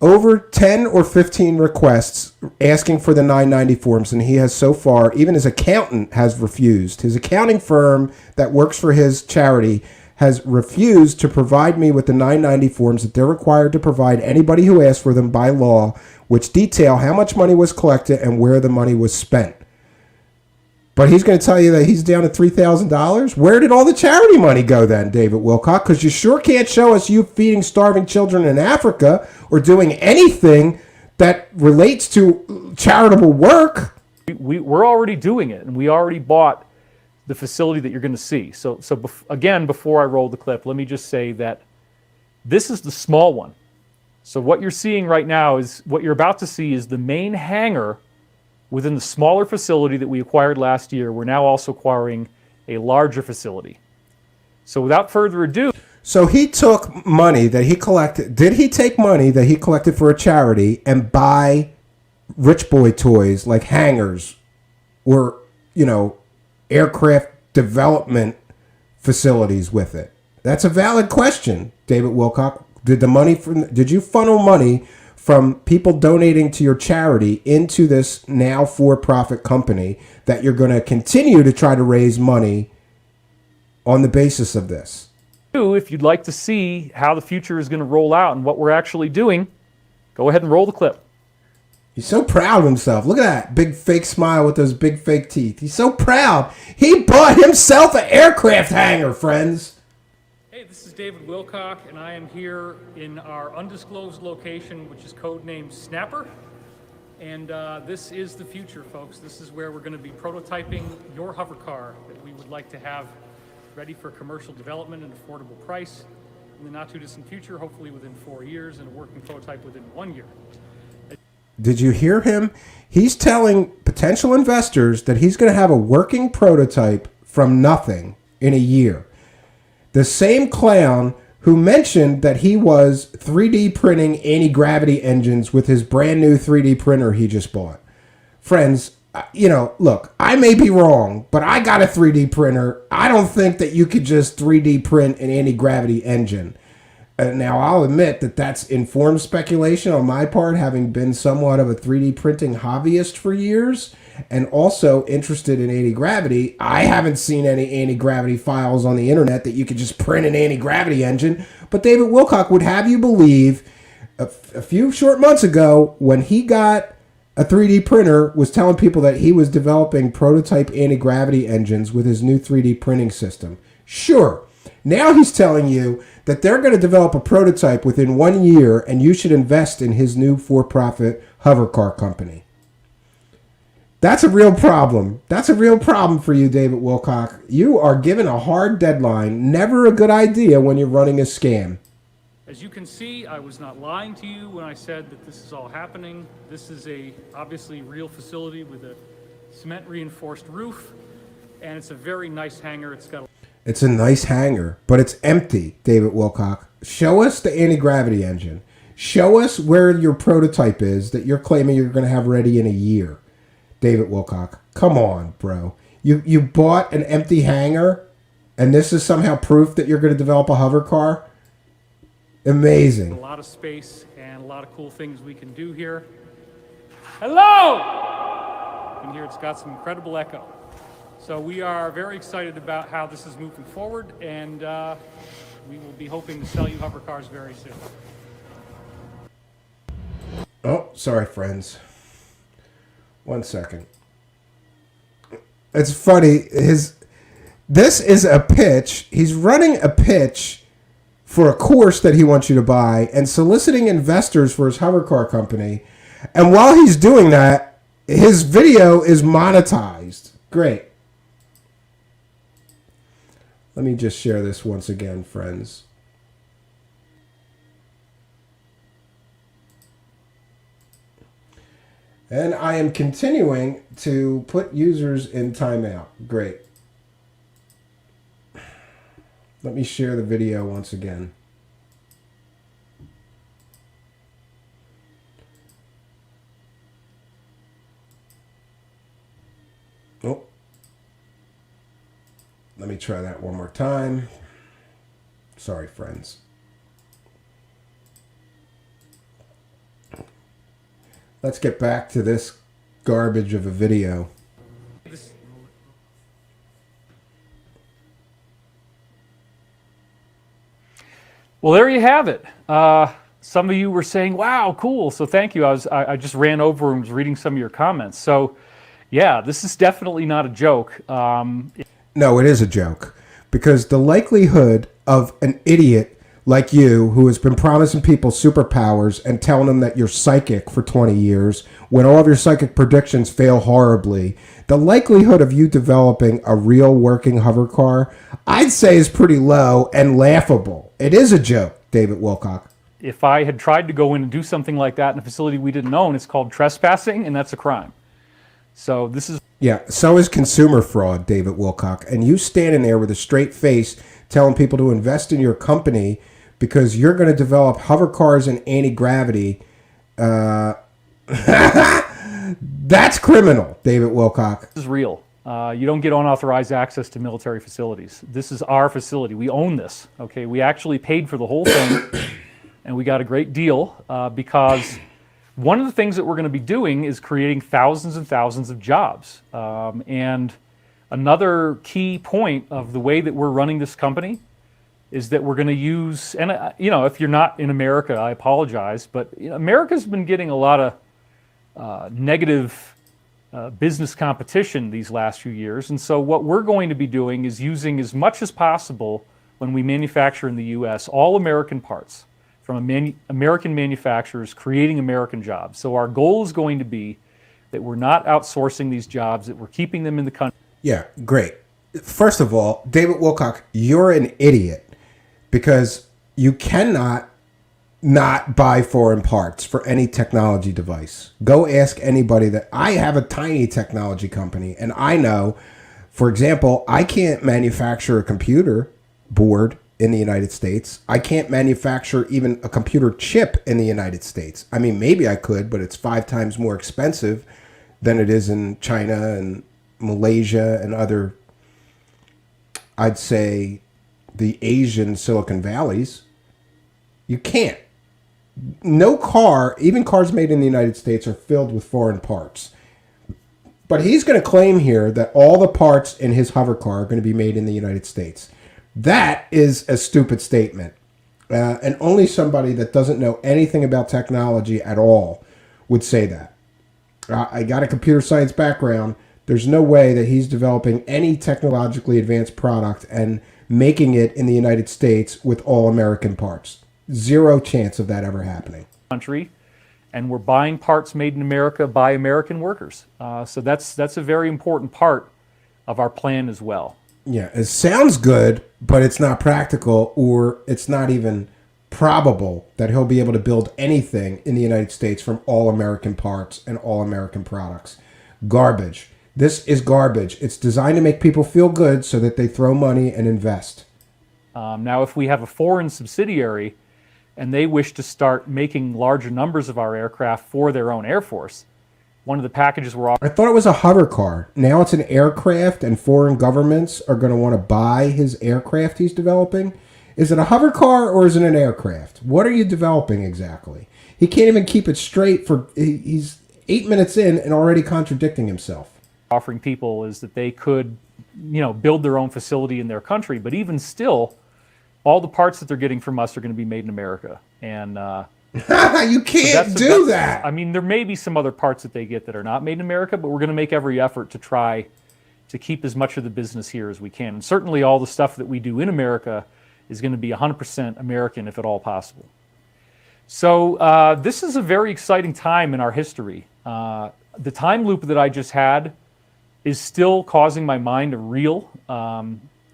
over 10 or 15 requests asking for the 990 forms, and he has so far, even his accountant has refused. His accounting firm that works for his charity has refused to provide me with the 990 forms that they're required to provide anybody who asks for them by law, which detail how much money was collected and where the money was spent. But he's going to tell you that he's down to $3,000. Where did all the charity money go then, David Wilcock? Because you sure can't show us you feeding starving children in Africa or doing anything that relates to charitable work. We're already doing it, and we already bought the facility that you're going to see. So again, before I roll the clip, let me just say that this is the small one. So what you're seeing right now is, what you're about to see is the main hangar within the smaller facility that we acquired last year. We're now also acquiring a larger facility. So without further ado. So he took money that he collected. Did he take money that he collected for a charity and buy rich boy toys like hangars or, aircraft development facilities with it? That's a valid question, David Wilcock. Did you funnel money from people donating to your charity into this now for-profit company that you're going to continue to try to raise money on the basis of this? If you'd like to see how the future is going to roll out and what we're actually doing, go ahead and roll the clip. He's so proud of himself. Look at that big fake smile with those big fake teeth. He's so proud. He bought himself an aircraft hangar, friends. Hey, this is David Wilcock, and I am here in our undisclosed location, which is codenamed Snapper. And this is the future, folks. This is where we're going to be prototyping your hover car that we would like to have ready for commercial development at an affordable price in the not too distant future, hopefully within 4 years, and a working prototype within 1 year. Did you hear him? He's telling potential investors that he's going to have a working prototype from nothing in a year. The same clown who mentioned that he was 3D printing anti-gravity engines with his brand new 3D printer he just bought. Friends, look, I may be wrong, but I got a 3D printer. I don't think that you could just 3D print an anti-gravity engine. Now, I'll admit that that's informed speculation on my part, having been somewhat of a 3D printing hobbyist for years and also interested in anti-gravity. I haven't seen any anti-gravity files on the internet that you could just print an anti-gravity engine. But David Wilcock would have you believe a few short months ago, when he got a 3D printer, was telling people that he was developing prototype anti-gravity engines with his new 3D printing system. Sure. Now he's telling you that they're going to develop a prototype within 1 year and you should invest in his new for-profit hover car company. That's a real problem. That's a real problem for you, David Wilcock. You are given a hard deadline. Never a good idea when you're running a scam. As you can see, I was not lying to you when I said that this is all happening. This is a obviously real facility with a cement reinforced roof, and it's a very nice hangar. It's a nice hangar, but it's empty, David Wilcock. Show us the anti-gravity engine. Show us where your prototype is that you're claiming you're going to have ready in a year. David Wilcock, come on, bro. You bought an empty hangar, and this is somehow proof that you're going to develop a hover car? Amazing. A lot of space and a lot of cool things we can do here. Hello! You can hear it's got some incredible echo. So we are very excited about how this is moving forward, and we will be hoping to sell you hover cars very soon. Oh, sorry, friends. 1 second. It's funny. This is a pitch. He's running a pitch for a course that he wants you to buy and soliciting investors for his hover car company. And while he's doing that, his video is monetized. Great. Let me just share this once again, friends. And I am continuing to put users in timeout. Great. Let me share the video once again. Oh. Let me try that one more time. Sorry, friends. Let's get back to this garbage of a video. Well, there you have it. Some of you were saying, wow, cool. So thank you. I just ran over and was reading some of your comments. So yeah, this is definitely not a joke. No, it is a joke. Because the likelihood of an idiot like you, who has been promising people superpowers and telling them that you're psychic for 20 years, when all of your psychic predictions fail horribly, the likelihood of you developing a real working hover car, I'd say, is pretty low and laughable. It is a joke, David Wilcock. If I had tried to go in and do something like that in a facility we didn't own, it's called trespassing, and that's a crime. So this is... Yeah, so is consumer fraud, David Wilcock. And you standing there with a straight face telling people to invest in your company because you're going to develop hover cars and anti-gravity. That's criminal, David Wilcock. This is real. You don't get unauthorized access to military facilities. This is our facility. We own this. Okay, we actually paid for the whole thing, and we got a great deal because one of the things that we're going to be doing is creating thousands and thousands of jobs. And another key point of the way that we're running this company is that we're going to use, and if you're not in America, I apologize, but America's been getting a lot of negative business competition these last few years. And so what we're going to be doing is using as much as possible when we manufacture in the U.S., all American parts from American manufacturers creating American jobs. So our goal is going to be that we're not outsourcing these jobs, that we're keeping them in the country. Yeah, great. First of all, David Wilcock, you're an idiot because you cannot not buy foreign parts for any technology device. Go ask anybody that. I have a tiny technology company, and I know, for example, I can't manufacture a computer board in the United States. I can't manufacture even a computer chip in the United States. I mean, maybe I could, but it's 5 times more expensive than it is in China and Malaysia and other, I'd say, the Asian Silicon Valleys. You can't. No car, even cars made in the United States, are filled with foreign parts. But he's going to claim here that all the parts in his hover car are going to be made in the United States. That is a stupid statement. And only somebody that doesn't know anything about technology at all would say that. I got a computer science background. There's no way that he's developing any technologically advanced product and making it in the United States with all American parts. Zero chance of that ever happening. Country, and we're buying parts made in America by American workers. So that's a very important part of our plan as well. Yeah, it sounds good, but it's not practical, or it's not even probable that he'll be able to build anything in the United States from all American parts and all American products. Garbage. This is garbage. It's designed to make people feel good so that they throw money and invest. Now, if we have a foreign subsidiary and they wish to start making larger numbers of our aircraft for their own Air Force, one of the packages we're offering... I thought it was a hover car. Now it's an aircraft, and foreign governments are going to want to buy his aircraft he's developing. Is it a hover car or is it an aircraft? What are you developing exactly? He can't even keep it straight for... He's 8 minutes in and already contradicting himself. Offering people is that they could, build their own facility in their country, but even still, all the parts that they're getting from us are going to be made in America. And you can't do that. I mean, there may be some other parts that they get that are not made in America, but we're going to make every effort to try to keep as much of the business here as we can. And certainly all the stuff that we do in America is going to be 100% American, if at all possible. So this is a very exciting time in our history. The time loop that I just had is still causing my mind to reel.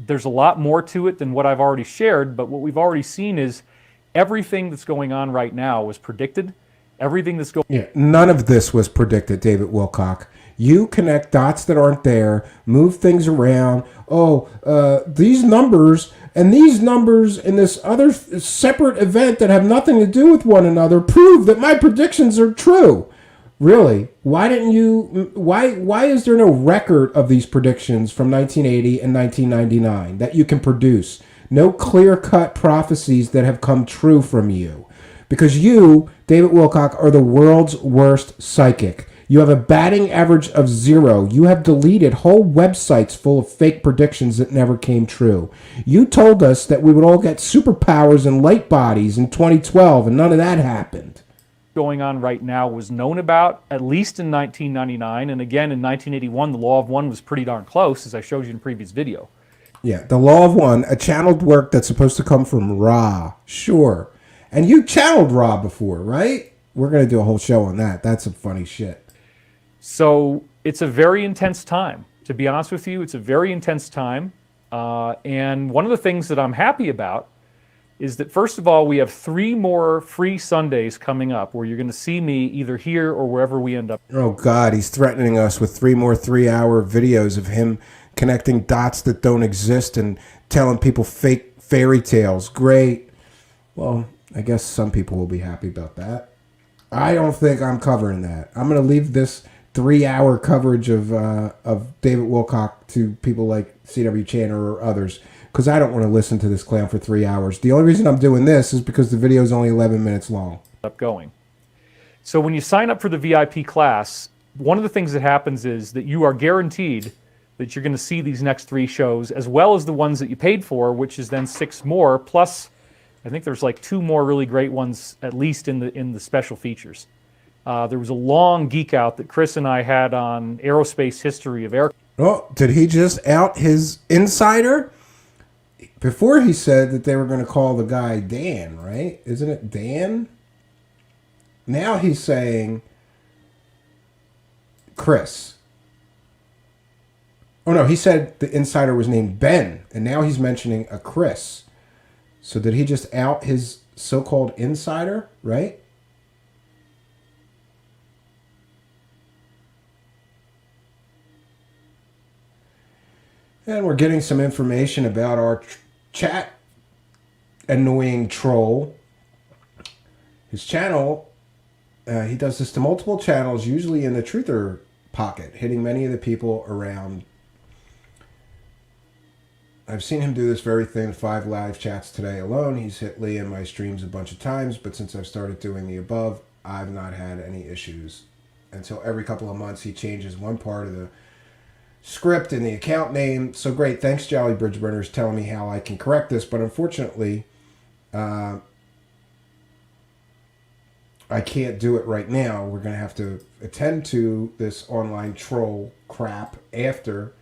There's a lot more to it than what I've already shared, but what we've already seen is everything that's going on right now was predicted. Everything that's going Yeah, none of this was predicted, David Wilcock. You connect dots that aren't there, move things around. Oh, these numbers and these numbers in this other separate event that have nothing to do with one another prove that my predictions are true. Really? Why didn't you? Why is there no record of these predictions from 1980 and 1999 that you can produce? No clear-cut prophecies that have come true from you. Because you, David Wilcock, are the world's worst psychic. You have a batting average of 0. You have deleted whole websites full of fake predictions that never came true. You told us that we would all get superpowers and light bodies in 2012, and none of that happened. going on right now was known about, at least in 1999, and again in 1981, the Law of One was pretty darn close, as I showed you in a previous video. Yeah, the Law of One, a channeled work that's supposed to come from Ra, sure. And you channeled Ra before, right? We're going to do a whole show on that. That's some funny shit. So it's a very intense time. To be honest with you, it's a very intense time. And one of the things that I'm happy about is that, first of all, we have 3 more free Sundays coming up where you're going to see me either here or wherever we end up. Oh, God, he's threatening us with 3 more 3-hour videos of him connecting dots that don't exist and telling people fake fairy tales. Great. Well, I guess some people will be happy about that. I don't think I'm covering that. I'm going to leave this 3-hour coverage of David Wilcock to people like CW Channer or others, because I don't want to listen to this clown for 3 hours. The only reason I'm doing this is because the video is only 11 minutes long. Going. So when you sign up for the VIP class, one of the things that happens is that you are guaranteed that you're going to see these next 3 shows, as well as the ones that you paid for, which is then 6 more, plus I think there's like 2 more really great ones, at least in the special features. There was a long geek out that Chris and I had on aerospace history of air. Oh, did he just out his insider? Before he said that they were going to call the guy Dan, right? Isn't it Dan? Now he's saying Chris. Oh no, he said the insider was named Ben, and now he's mentioning a Chris. So did he just out his so-called insider, right? And we're getting some information about our chat annoying troll. His channel, he does this to multiple channels, usually in the truther pocket, hitting many of the people around. I've seen him do this very thing, 5 live chats today alone. He's hit Lee in my streams a bunch of times, but since I've started doing the above, I've not had any issues. Until every couple of months he changes one part of the script and the account name. So great, thanks Jolly Bridge Burners telling me how I can correct this, but unfortunately I can't do it right now. We're going to have to attend to this online troll crap after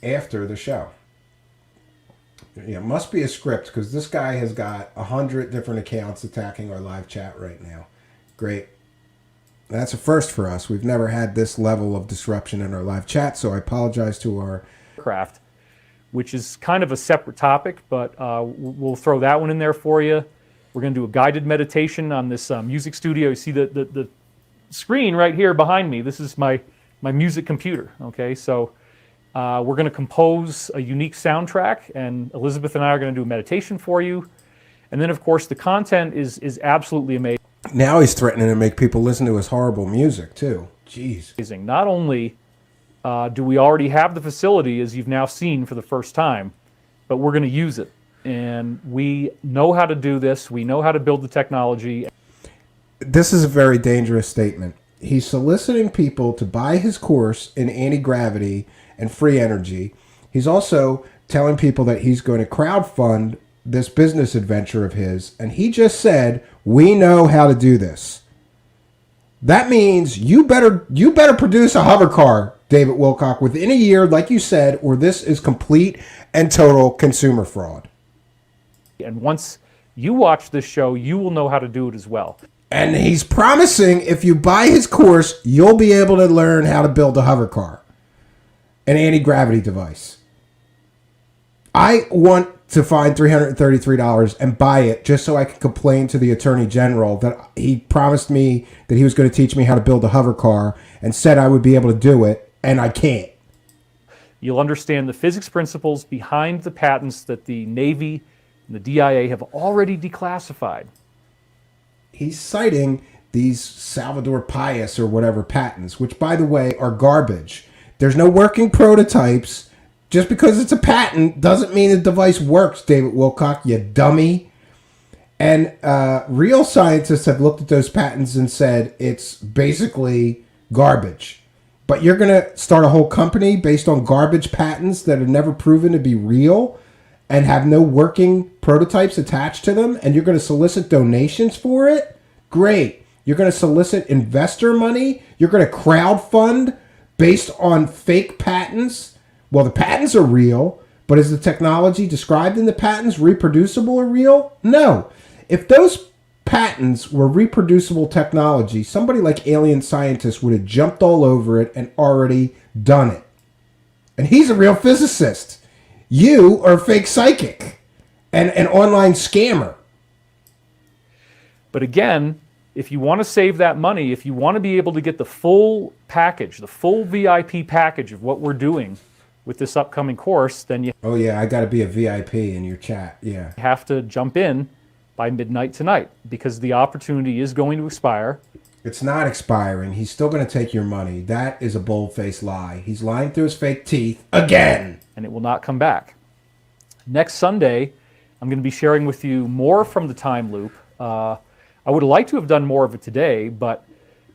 the show. Yeah, it must be a script, because this guy has got 100 different accounts attacking our live chat right now. Great. That's a first for us. We've never had this level of disruption in our live chat, so I apologize to our craft, which is kind of a separate topic, but we'll throw that one in there for you. We're going to do a guided meditation on this music studio. You see the screen right here behind me. This is my music computer. Okay, so we're going to compose a unique soundtrack, and Elizabeth and I are going to do a meditation for you. And then, of course, the content is absolutely amazing. Now he's threatening to make people listen to his horrible music, too. Jeez. Not only do we already have the facility, as you've now seen for the first time, but we're going to use it. And we know how to do this. We know how to build the technology. This is a very dangerous statement. He's soliciting people to buy his course in anti-gravity and free energy. He's also telling people that he's going to crowdfund this business adventure of his, and he just said, we know how to do this. That means you better produce a hover car, David Wilcock, within a year, like you said, or this is complete and total consumer fraud. And once you watch this show, you will know how to do it as well. And he's promising if you buy his course, you'll be able to learn how to build a hover car, an anti-gravity device. I want to find $333 and buy it just so I can complain to the Attorney General that he promised me that he was going to teach me how to build a hover car and said I would be able to do it, and I can't. You'll understand the physics principles behind the patents that the Navy and the DIA have already declassified. He's citing these Salvador Pius or whatever patents, which, by the way, are garbage. There's no working prototypes. Just because it's a patent doesn't mean the device works, David Wilcock, you dummy. And real scientists have looked at those patents and said it's basically garbage. But you're going to start a whole company based on garbage patents that are never proven to be real and have no working prototypes attached to them, and you're going to solicit donations for it? Great. You're going to solicit investor money? You're going to crowdfund based on fake patents? Well, the patents are real, but is the technology described in the patents reproducible or real? No. If those patents were reproducible technology, somebody like Alien Scientist would have jumped all over it and already done it. And he's a real physicist. You are a fake psychic and an online scammer. But again, if you want to save that money, if you want to be able to get the full package, the full VIP package of what we're doing with this upcoming course, then you Oh yeah, I got to be a VIP in your chat. Yeah. have to jump in by midnight tonight because the opportunity is going to expire. It's not expiring. He's still going to take your money. That is a bold-faced lie. He's lying through his fake teeth again. And it will not come back. Next Sunday, I'm going to be sharing with you more from the time loop. I would like to have done more of it today, but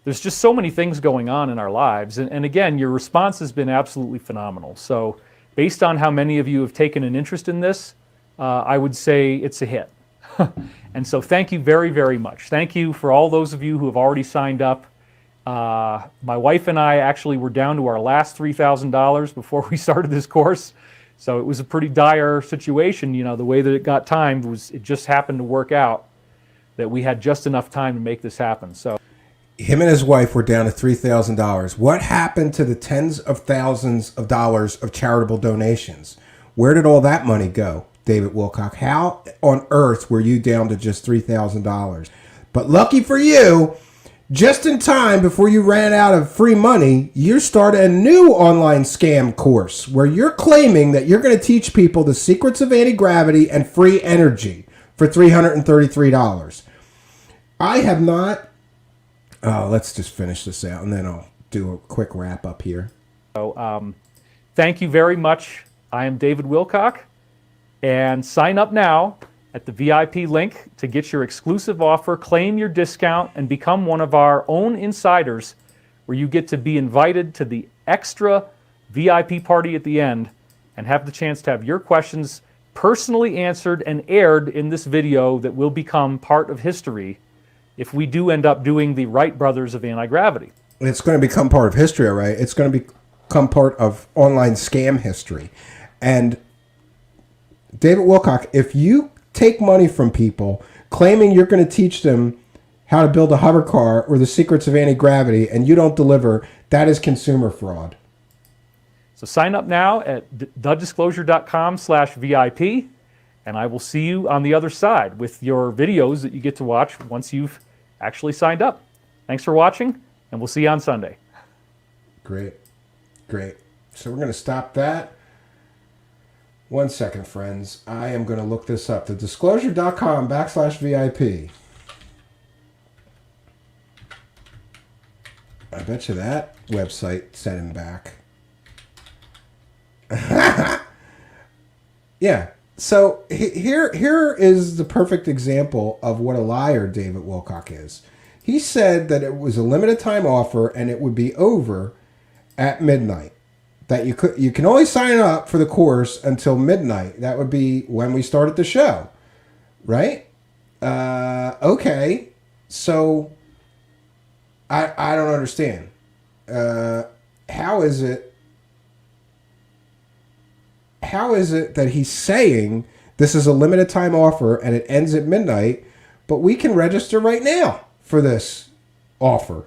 there's just so many things going on in our lives. And again, your response has been absolutely phenomenal. So based on how many of you have taken an interest in this, I would say it's a hit. And so thank you very, very much. Thank you for all those of you who have already signed up. My wife and I actually were down to our last $3,000 before we started this course. So it was a pretty dire situation. You know, the way that it got timed was it just happened to work out that we had just enough time to make this happen. So him and his wife were down to $3,000. What happened to the tens of thousands of dollars of charitable donations? Where did all that money go, David Wilcock? How on earth were you down to just $3,000? But lucky for you, just in time before you ran out of free money, you started a new online scam course where you're claiming that you're going to teach people the secrets of anti-gravity and free energy for $333. I have not... let's just finish this out, and then I'll do a quick wrap-up here. So, thank you very much. I am David Wilcock, and sign up now at the VIP link to get your exclusive offer, claim your discount, and become one of our own insiders, where you get to be invited to the extra VIP party at the end and have the chance to have your questions personally answered and aired in this video that will become part of history if we do end up doing the Wright brothers of anti-gravity. It's going to become part of history, all right? It's going to become part of online scam history. And David Wilcock, if you take money from people claiming you're going to teach them how to build a hover car or the secrets of anti-gravity and you don't deliver, that is consumer fraud. So sign up now at thedisclosure.com/VIP, and I will see you on the other side with your videos that you get to watch once you've actually signed up. Thanks for watching, and we'll see you on Sunday. Great. Great. So we're going to stop that. 1 second, friends. I am going to look this up. Thedisclosure.com/VIP. I bet you that website sent him back. Yeah. So here is the perfect example of what a liar David Wilcock is. He said that it was a limited time offer and it would be over at midnight. That you can only sign up for the course until midnight. That would be when we started the show, right? Okay. So I don't understand. How is it that he's saying this is a limited time offer and it ends at midnight, but we can register right now for this offer,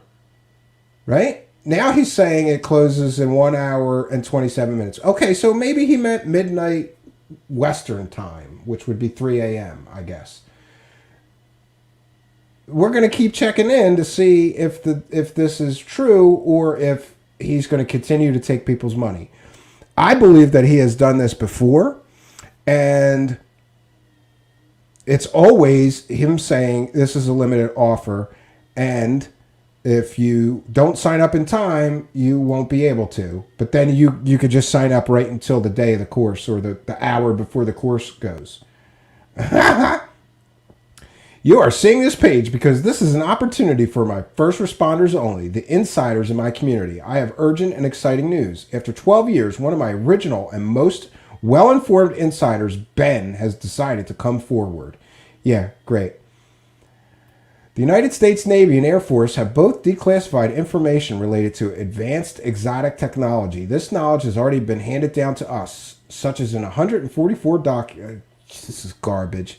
right? Now he's saying it closes in 1 hour and 27 minutes. Okay, so maybe he meant midnight Western time, which would be 3 a.m., I guess. We're going to keep checking in to see if this is true or if he's going to continue to take people's money. I believe that he has done this before, and it's always him saying this is a limited offer, and if you don't sign up in time, you won't be able to. But then you could just sign up right until the day of the course or the hour before the course goes. You are seeing this page because this is an opportunity for my first responders only, the insiders in my community. I have urgent and exciting news. After 12 years, one of my original and most well-informed insiders, Ben, has decided to come forward. Yeah, great. The United States Navy and Air Force have both declassified information related to advanced exotic technology. This knowledge has already been handed down to us, such as in 144 documents. This is garbage.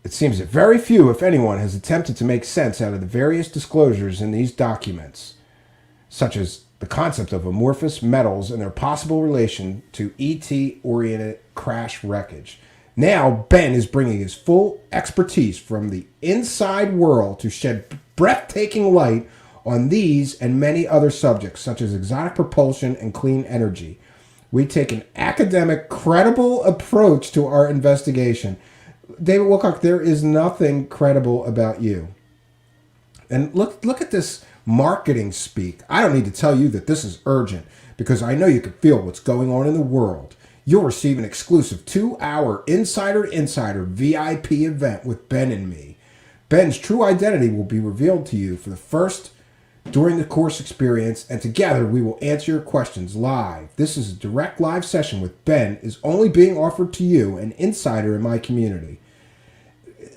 It seems that very few, if anyone, has attempted to make sense out of the various disclosures in these documents, such as the concept of amorphous metals and their possible relation to ET-oriented crash wreckage. Now, Ben is bringing his full expertise from the inside world to shed breathtaking light on these and many other subjects, such as exotic propulsion and clean energy. We take an academic, credible approach to our investigation. David Wilcock, there is nothing credible about you. And look at this marketing speak. I don't need to tell you that this is urgent because I know you can feel what's going on in the world. You'll receive an exclusive 2-hour insider VIP event with Ben and me. Ben's true identity will be revealed to you for the first during the course experience, and together we will answer your questions live. This is a direct live session with Ben is only being offered to you, an insider in my community.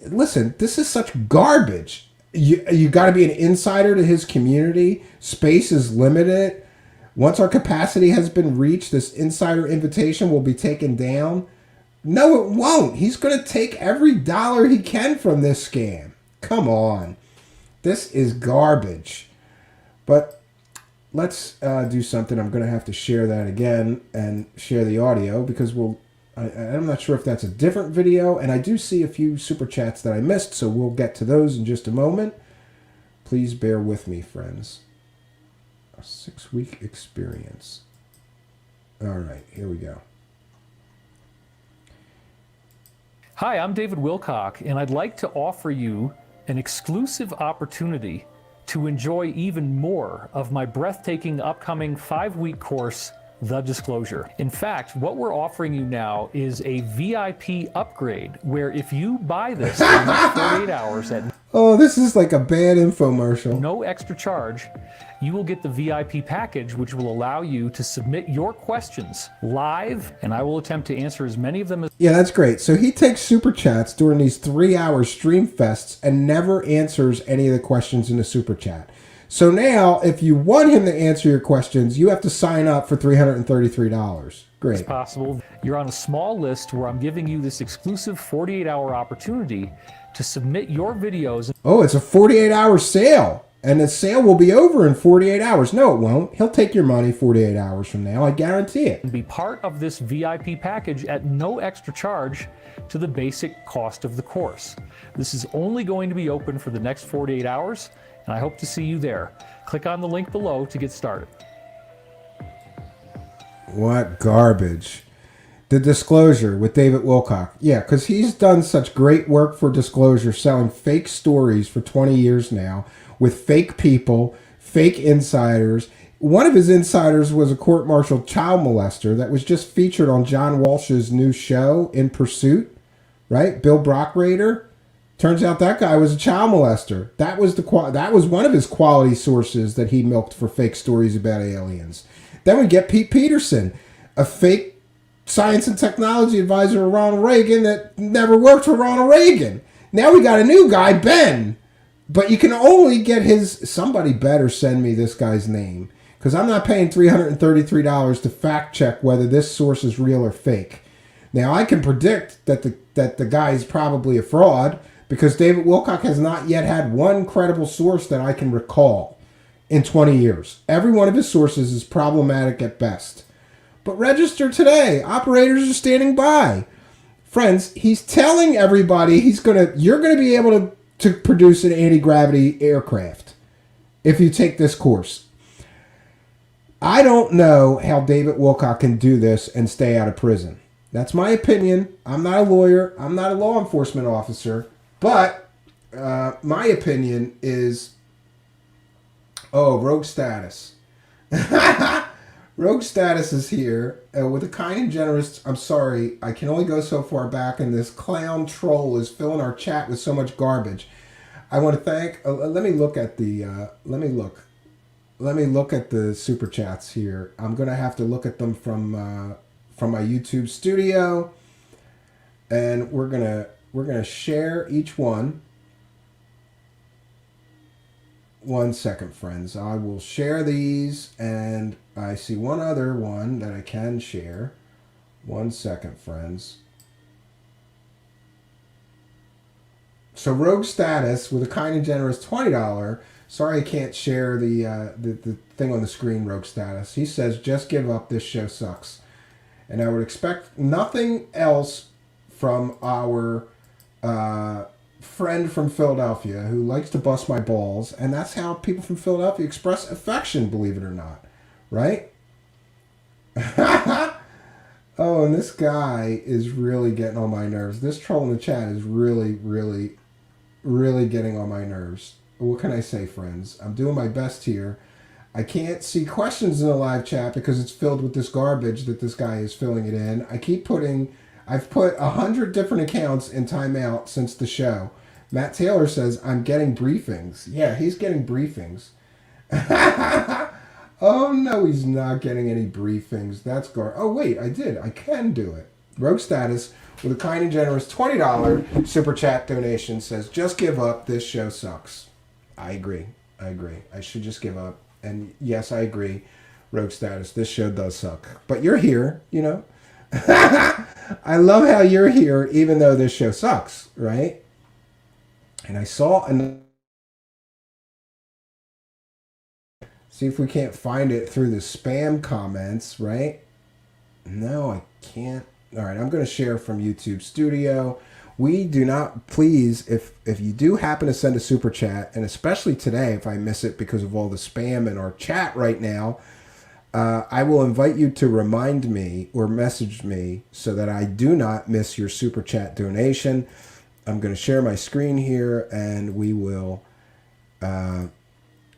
Listen, this is such garbage. You got to be an insider to his community. Space is limited. Once our capacity has been reached, this insider invitation will be taken down. No, it won't. He's going to take every dollar he can from this scam. Come on. This is garbage. But let's do something. I'm going to have to share that again and share the audio because I'm not sure if that's a different video. And I do see a few super chats that I missed, so we'll get to those in just a moment. Please bear with me, friends. A 6-week experience. All right, here we go. Hi, I'm David Wilcock, and I'd like to offer you an exclusive opportunity to enjoy even more of my breathtaking upcoming 5-week course, The Disclosure. In fact, what we're offering you now is a VIP upgrade, where if you buy this in the next 48 hours at Oh, this is like a bad infomercial. no extra charge, you will get the VIP package, which will allow you to submit your questions live, and I will attempt to answer as many of them as... Yeah, that's great. So he takes super chats during these 3-hour stream fests and never answers any of the questions in the super chat. So now, if you want him to answer your questions, you have to sign up for $333. Great. as possible. You're on a small list where I'm giving you this exclusive 48-hour opportunity to submit your videos. Oh, it's a 48-hour sale. And the sale will be over in 48 hours. No, it won't. He'll take your money 48 hours from now. I guarantee it. And be part of this VIP package at no extra charge to the basic cost of the course. This is only going to be open for the next 48 hours, and I hope to see you there. Click on the link below to get started. What garbage. The Disclosure with David Wilcock. Yeah, because he's done such great work for Disclosure, selling fake stories for 20 years now, with fake people, fake insiders. One of his insiders was a court-martialed child molester that was just featured on John Walsh's new show, In Pursuit, right? Bill Brockrader. Turns out that guy was a child molester. That was one of his quality sources that he milked for fake stories about aliens. Then we get Pete Peterson, a fake science and technology advisor of Ronald Reagan that never worked for Ronald Reagan. Now we got a new guy, Ben. But you can only get his... Somebody better send me this guy's name, because I'm not paying $333 to fact check whether this source is real or fake. Now, I can predict that the guy is probably a fraud, because David Wilcock has not yet had one credible source that I can recall in 20 years. Every one of his sources is problematic at best. But register today. Operators are standing by. Friends, he's telling everybody you're gonna be able to produce an anti-gravity aircraft if you take this course. I don't know how David Wilcock can do this and stay out of prison. That's my opinion. I'm not a lawyer. I'm not a law enforcement officer. But my opinion is, Rogue Status. Rogue Status is here with a kind and generous. I'm sorry, I can only go so far back, and this clown troll is filling our chat with so much garbage. I want to thank. Let me look at the. Let me look at the super chats here. I'm gonna have to look at them from my YouTube studio, and we're gonna share each one. 1 second, friends. I will share these, and I see one other one that I can share. 1 second, friends. So Rogue Status with a kind and generous $20. Sorry I can't share the thing on the screen, Rogue Status. He says, just give up, this show sucks. And I would expect nothing else from our friend from Philadelphia who likes to bust my balls, and that's how people from Philadelphia express affection, believe it or not, right? Oh, and this guy is really getting on my nerves. This troll in the chat is really getting on my nerves. What can I say, friends? I'm doing my best here. I can't see questions in the live chat because it's filled with this garbage that this guy is filling it in. I've put 100 different accounts in timeout since the show. Matt Taylor says, I'm getting briefings. Yeah, he's getting briefings. Oh, no, he's not getting any briefings. That's Oh, wait, I did. I can do it. Rogue Status, with a kind and generous $20 super chat donation, says, just give up. This show sucks. I agree. I should just give up. And yes, I agree. Rogue Status, this show does suck. But you're here, you know. I love how you're here, even though this show sucks, right? And I saw see if we can't find it through the spam comments, right? No, I can't. All right, I'm going to share from YouTube Studio. We do not, please, if you do happen to send a super chat, and especially today if I miss it because of all the spam in our chat right now, I will invite you to remind me or message me so that I do not miss your super chat donation. I'm going to share my screen here, and we will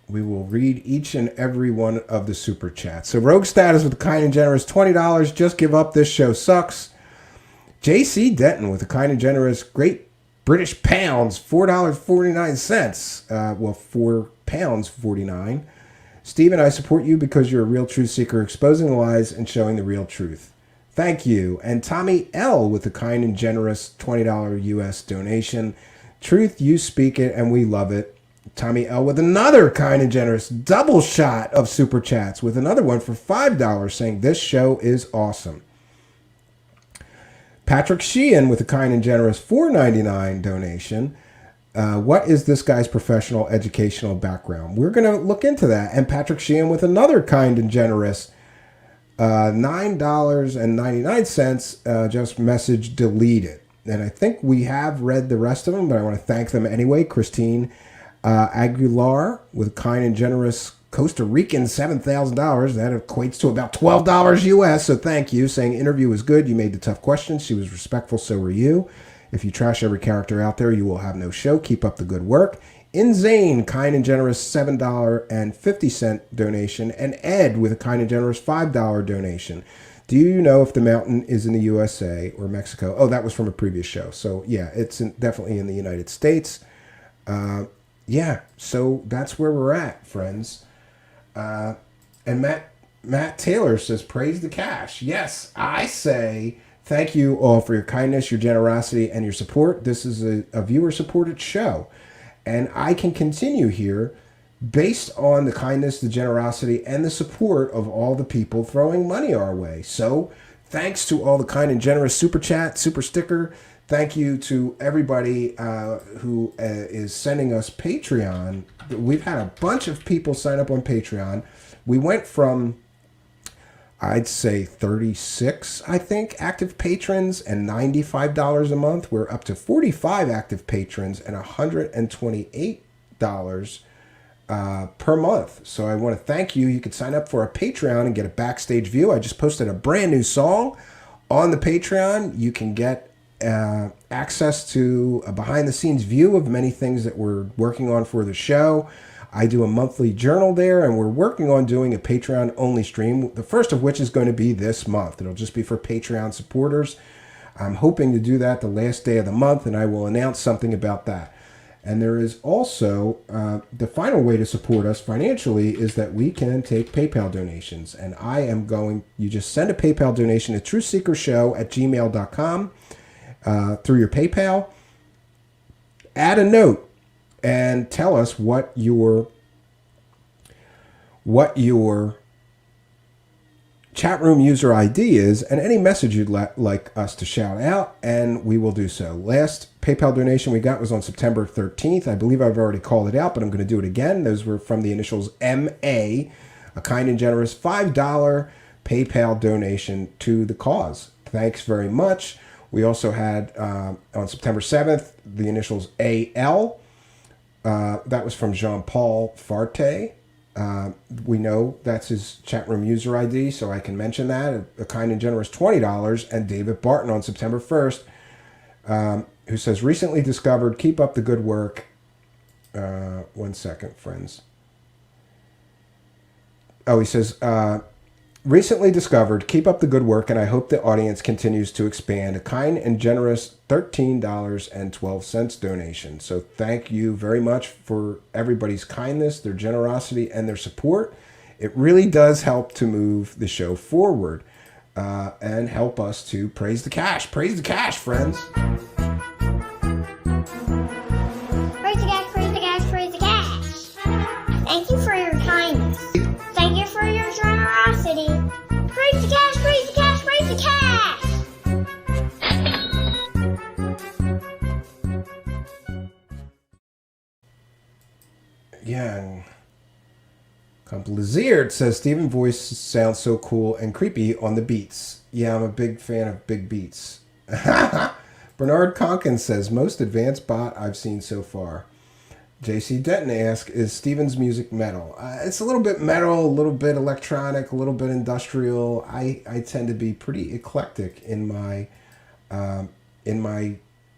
read each and every one of the super chats. So Rogue Status with a kind and generous $20. Just give up, this show sucks. JC Denton with a kind and generous Great British Pounds, $4.49. Well, £4.49. Stephen, I support you because you're a real truth seeker, exposing the lies and showing the real truth. Thank you. And Tommy L with a kind and generous $20 US donation. Truth, you speak it, and we love it. Tommy L with another kind and generous double shot of super chats with another one for $5 saying this show is awesome. Patrick Sheehan with a kind and generous $4.99 donation. What is this guy's professional educational background? We're going to look into that. And Patrick Sheehan with another kind and generous $9.99, just message deleted. And I think we have read the rest of them, but I want to thank them anyway. Christine Aguilar with a kind and generous Costa Rican $7,000. That equates to about $12 US. So thank you. Saying interview was good. You made the tough questions. She was respectful. So were you. If you trash every character out there, you will have no show. Keep up the good work. Inzane, kind and generous $7.50 donation. And Ed with a kind and generous $5 donation. Do you know if the mountain is in the USA or Mexico? Oh, that was from a previous show. So yeah, it's definitely in the United States. Yeah, so that's where we're at, friends. And Matt Taylor says, praise the cash. Yes, I say thank you all for your kindness, your generosity, and your support. This is a viewer-supported show. And I can continue here based on the kindness, the generosity, and the support of all the people throwing money our way. So thanks to all the kind and generous super chat, super sticker. Thank you to everybody who is sending us Patreon. We've had a bunch of people sign up on Patreon. We went from I'd say 36, I think, active patrons and $95 a month. We're up to 45 active patrons and $128 per month. So I want to thank you. You can sign up for a Patreon and get a backstage view. I just posted a brand new song on the Patreon. You can get access to a behind the scenes view of many things that we're working on for the show. I do a monthly journal there, and we're working on doing a Patreon only stream, the first of which is going to be this month. It'll just be for Patreon supporters. I'm hoping to do that the last day of the month, and I will announce something about that. And there is also the final way to support us financially is that we can take PayPal donations. And I am going, you just send a PayPal donation to truthseekershow@gmail.com through your PayPal. Add a note and tell us what your chat room user ID is and any message you'd like us to shout out, and we will do so. Last PayPal donation we got was on September 13th. I believe I've already called it out, but I'm going to do it again. Those were from the initials MA, a kind and generous $5 PayPal donation to the cause. Thanks very much. We also had on September 7th the initials AL. That was from Jean-Paul Farte. We know that's his chat room user ID, so I can mention that. A kind and generous $20. And David Barton on September 1st, who says, recently discovered, keep up the good work. 1 second, friends. Oh, he says, recently discovered, keep up the good work, and I hope the audience continues to expand. A kind and generous $13.12 donation. So thank you very much for everybody's kindness, their generosity, and their support. It really does help to move the show forward and help us to praise the cash. Praise the cash, friends. Praise the cash, praise the cash, praise the cash. Thank you for your kindness. Thank you for your generosity. Praise the cash, praise the cash, praise the cash. Yeah. Compliziert says, Steven voice sounds so cool and creepy on the beats. Yeah, I'm a big fan of big beats. Bernard Conkin says, most advanced bot I've seen so far. JC Denton asks, is Steven's music metal? It's a little bit metal, a little bit electronic, a little bit industrial. I tend to be pretty eclectic in my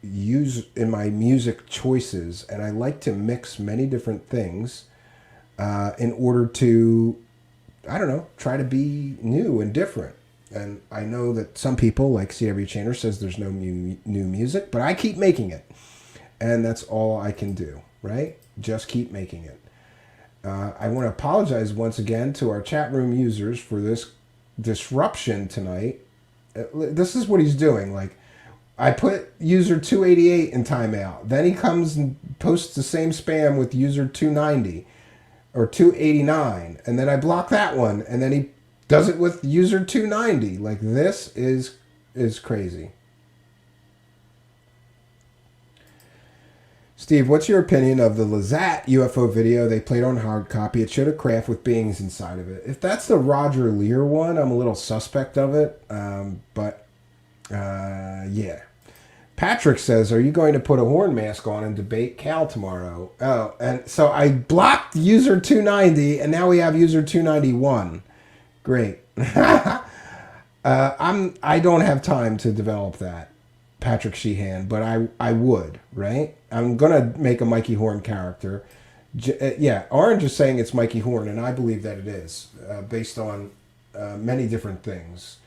music choices, and I like to mix many different things in order to, I don't know, try to be new and different. And I know that some people, like CW Chainer, says there's no new music, but I keep making it, and that's all I can do. Right? Just keep making it. I want to apologize once again to our chat room users for this disruption tonight. This is what he's doing. Like, I put user 288 in timeout. Then he comes and posts the same spam with user 290 or 289. And then I block that one. And then he does it with user 290. Like, this is crazy. Steve, what's your opinion of the Lazat UFO video they played on hard copy? It showed a craft with beings inside of it. If that's the Roger Lear one, I'm a little suspect of it. Yeah. Patrick says, are you going to put a horn mask on and debate Cal tomorrow? Oh, and so I blocked user 290, and now we have user 291. Great. I don't have time to develop that, Patrick Sheehan, but I would, right? I'm going to make a Mikey Horn character. Yeah, Orange is saying it's Mikey Horn, and I believe that it is, based on many different things.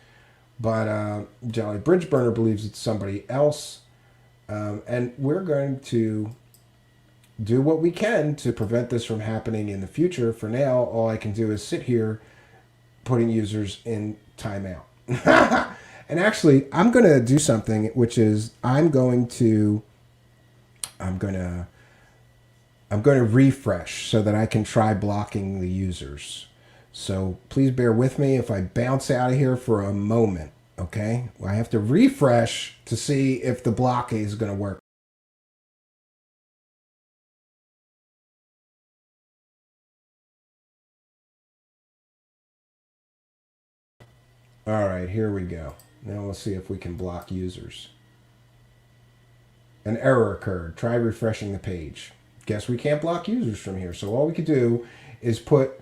But Jolly Bridgeburner believes it's somebody else. And we're going to do what we can to prevent this from happening in the future. For now, all I can do is sit here putting users in timeout. And actually, I'm going to do something, which is I'm going to refresh so that I can try blocking the users. So please bear with me if I bounce out of here for a moment, okay? I have to refresh to see if the block is going to work. All right, here we go. Now let's see if we can block users. An error occurred. Try refreshing the page. Guess we can't block users from here. So all we could do is put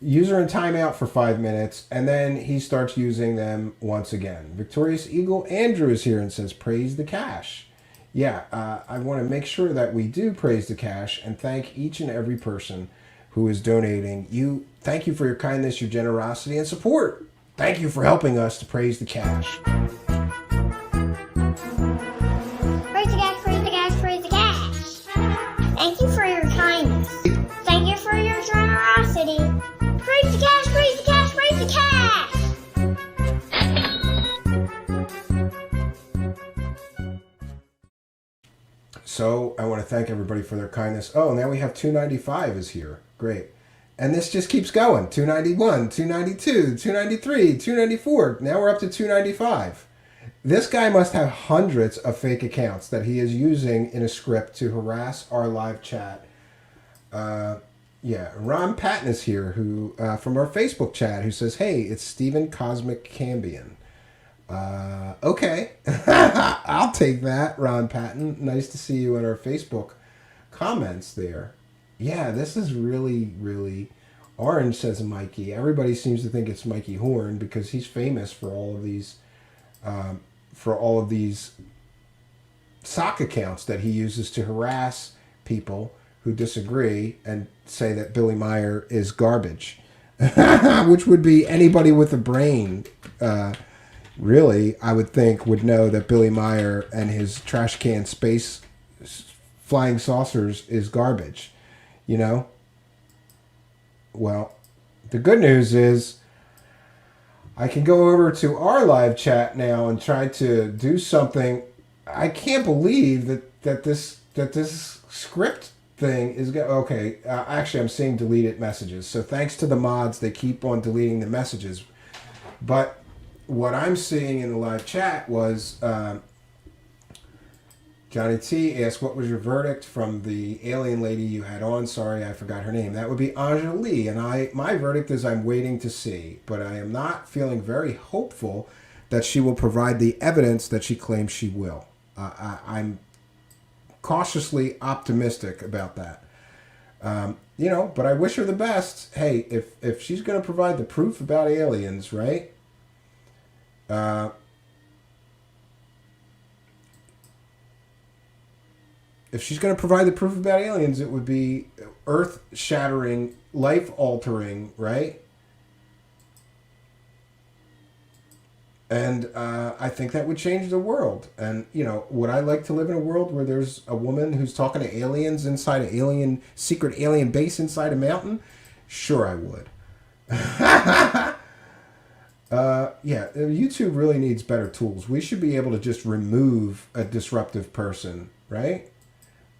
user in timeout for 5 minutes, and then he starts using them once again. Victorious Eagle Andrew is here and says, praise the cash. Yeah, I want to make sure that we do praise the cash and thank each and every person who is donating. Thank you for your kindness, your generosity, and support. Thank you for helping us to praise the cash. Praise the cash, praise the cash, praise the cash. Thank you for your kindness. Thank you for your generosity. Praise the cash, praise the cash, praise the cash. So I want to thank everybody for their kindness. Oh, now we have 295 is here. Great. And this just keeps going. 291, 292, 293, 294. Now we're up to 295. This guy must have hundreds of fake accounts that he is using in a script to harass our live chat. Yeah, Ron Patton is here, who from our Facebook chat, who says, hey, it's Stephen Cosmic Cambion. Okay. I'll take that, Ron Patton. Nice to see you in our Facebook comments there. Yeah, this is really, really... Orange, says Mikey. Everybody seems to think it's Mikey Horn because he's famous for all of these sock accounts that he uses to harass people who disagree and say that Billy Meyer is garbage. Which would be anybody with a brain, really, I would think, would know that Billy Meyer and his trash can space flying saucers is garbage. You know? Well, the good news is I can go over to our live chat now and try to do something. I can't believe that this script thing is okay. Actually, I'm seeing deleted messages. So thanks to the mods, they keep on deleting the messages. But what I'm seeing in the live chat was Johnny T asked, what was your verdict from the alien lady you had on? Sorry, I forgot her name. That would be Anjali. And my verdict is I'm waiting to see. But I am not feeling very hopeful that she will provide the evidence that she claims she will. I'm cautiously optimistic about that. But I wish her the best. Hey, if she's going to provide the proof about aliens, right? If she's going to provide the proof about aliens, it would be earth-shattering, life-altering, right? And I think that would change the world. And, would I like to live in a world where there's a woman who's talking to aliens inside an secret alien base inside a mountain? Sure, I would. Yeah, YouTube really needs better tools. We should be able to just remove a disruptive person, right?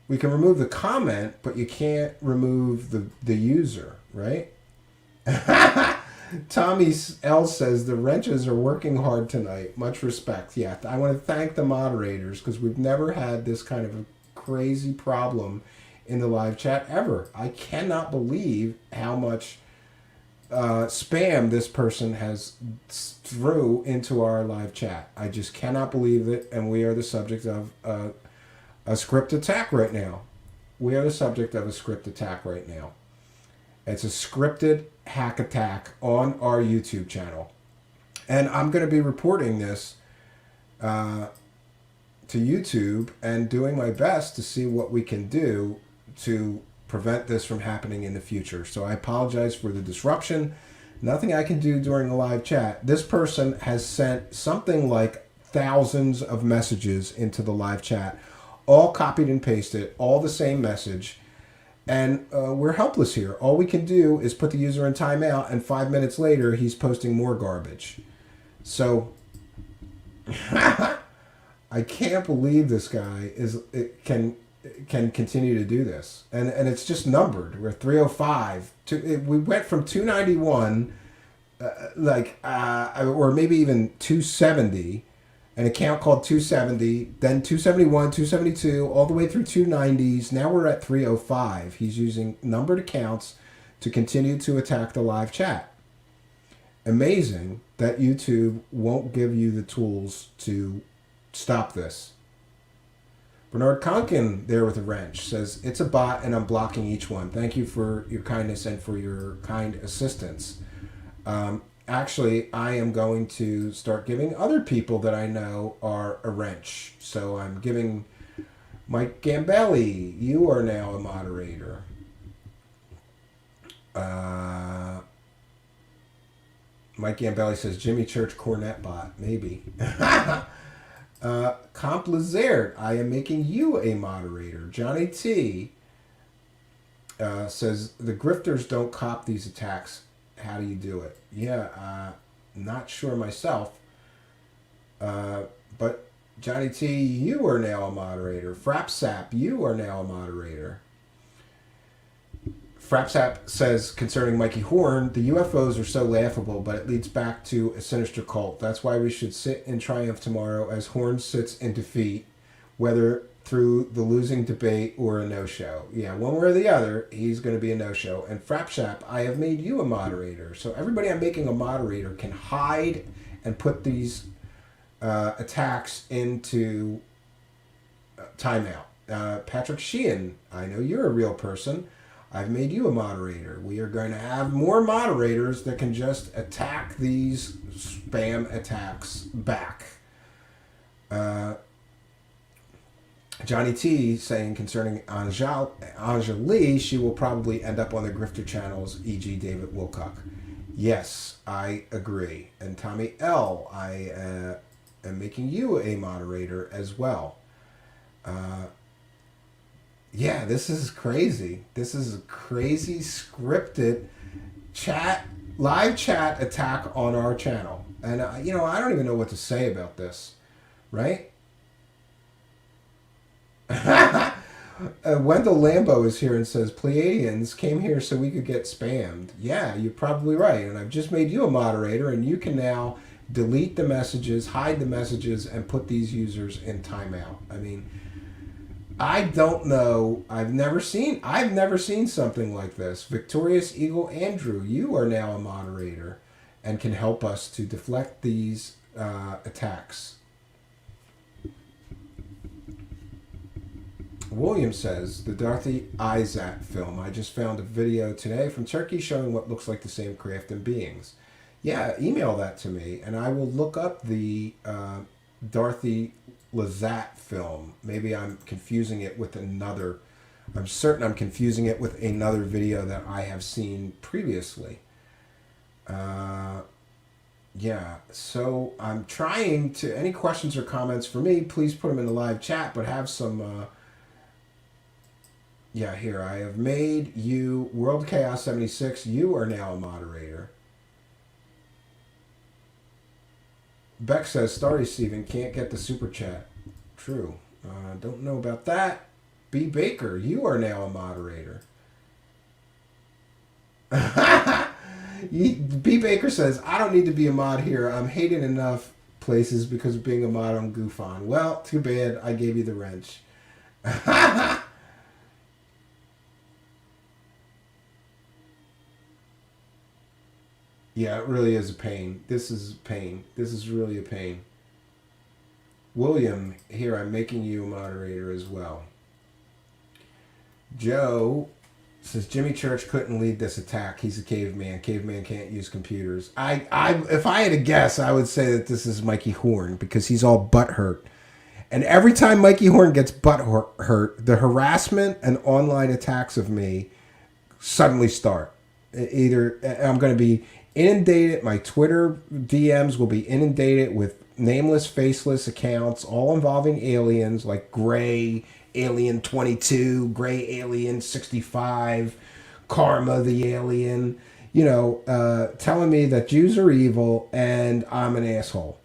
We can remove the comment, but you can't remove the user, right? Tommy L says the wrenches are working hard tonight. Much respect. Yeah, I want to thank the moderators because we've never had this kind of a crazy problem in the live chat ever. I cannot believe how much spam this person has threw into our live chat. I just cannot believe it, and we are the subject of a script attack right now. We are the subject of a script attack right now. It's a scripted hack attack on our YouTube channel. And I'm going to be reporting this to YouTube and doing my best to see what we can do to prevent this from happening in the future. So I apologize for the disruption. Nothing I can do during the live chat. This person has sent something like thousands of messages into the live chat, all copied and pasted, all the same message. And we're helpless here. All we can do is put the user in timeout, and 5 minutes later, he's posting more garbage. So, I can't believe this guy can continue to do this. And it's just numbered. We're 305. We went from 291, or maybe even 270, an account called 270, then 271, 272, all the way through 290s. Now we're at 305. He's using numbered accounts to continue to attack the live chat. amazing that YouTube won't give you the tools to stop this. Bernard Conkin there with a wrench says, it's a bot and I'm blocking each one. Thank you for your kindness and for your kind assistance. Actually, I am going to start giving other people that I know are a wrench. So I'm giving Mike Gambelli, you are now a moderator. Mike Gambelli says, Jimmy Church Cornet bot, maybe. Comp Lazard, I am making you a moderator. Johnny T says, the grifters don't cop these attacks. How do you do it? Yeah, not sure myself. But Johnny T, you are now a moderator. Frapsap, you are now a moderator. Frapsap says, concerning Mikey Horn, the UFOs are so laughable, but it leads back to a sinister cult. That's why we should sit in triumph tomorrow as Horn sits in defeat, whether through the losing debate or a no-show. Yeah, one way or the other, he's going to be a no-show. And Frapsap, I have made you a moderator. So everybody I'm making a moderator can hide and put these attacks into timeout. Patrick Sheehan, I know you're a real person. I've made you a moderator. We are going to have more moderators that can just attack these spam attacks back. Johnny T saying concerning Anjali, she will probably end up on the grifter channels, e.g. David Wilcock. Yes, I agree. And Tommy L, I am making you a moderator as well. Yeah, this is crazy. This is a crazy scripted live chat attack on our channel. And, I don't even know what to say about this, right? Wendell Lambo is here and says, Pleiadians came here so we could get spammed. Yeah, you're probably right. And I've just made you a moderator, and you can now delete the messages, hide the messages, and put these users in timeout. I mean, I don't know. I've never seen something like this. Victorious Eagle Andrew, you are now a moderator and can help us to deflect these attacks. William says, the Dorothy Izat film. I just found a video today from Turkey showing what looks like the same craft and beings. Yeah, email that to me, and I will look up the Dorothy Lazat film. Maybe I'm confusing it with another. I'm certain I'm confusing it with another video that I have seen previously. Yeah, so I'm trying to. Any questions or comments for me, please put them in the live chat, but have some. Yeah, here, I have made you World Chaos 76. You are now a moderator. Beck says, sorry, Steven, can't get the super chat. True. Don't know about that. B. Baker, you are now a moderator. B. Baker says, I don't need to be a mod here. I'm hated enough places because of being a mod on GoofOn. Well, too bad I gave you the wrench. Yeah, it really is a pain. This is pain. This is really a pain. William, here, I'm making you a moderator as well. Joe says, Jimmy Church couldn't lead this attack. He's a caveman. Caveman can't use computers. If I had to guess, I would say that this is Mikey Horn because he's all butthurt. And every time Mikey Horn gets butthurt, the harassment and online attacks of me suddenly start. Either I'm going to be inundated, my Twitter DMs will be inundated with nameless, faceless accounts, all involving aliens like Gray Alien 22, Gray Alien 65, Karma the Alien, telling me that Jews are evil and I'm an asshole.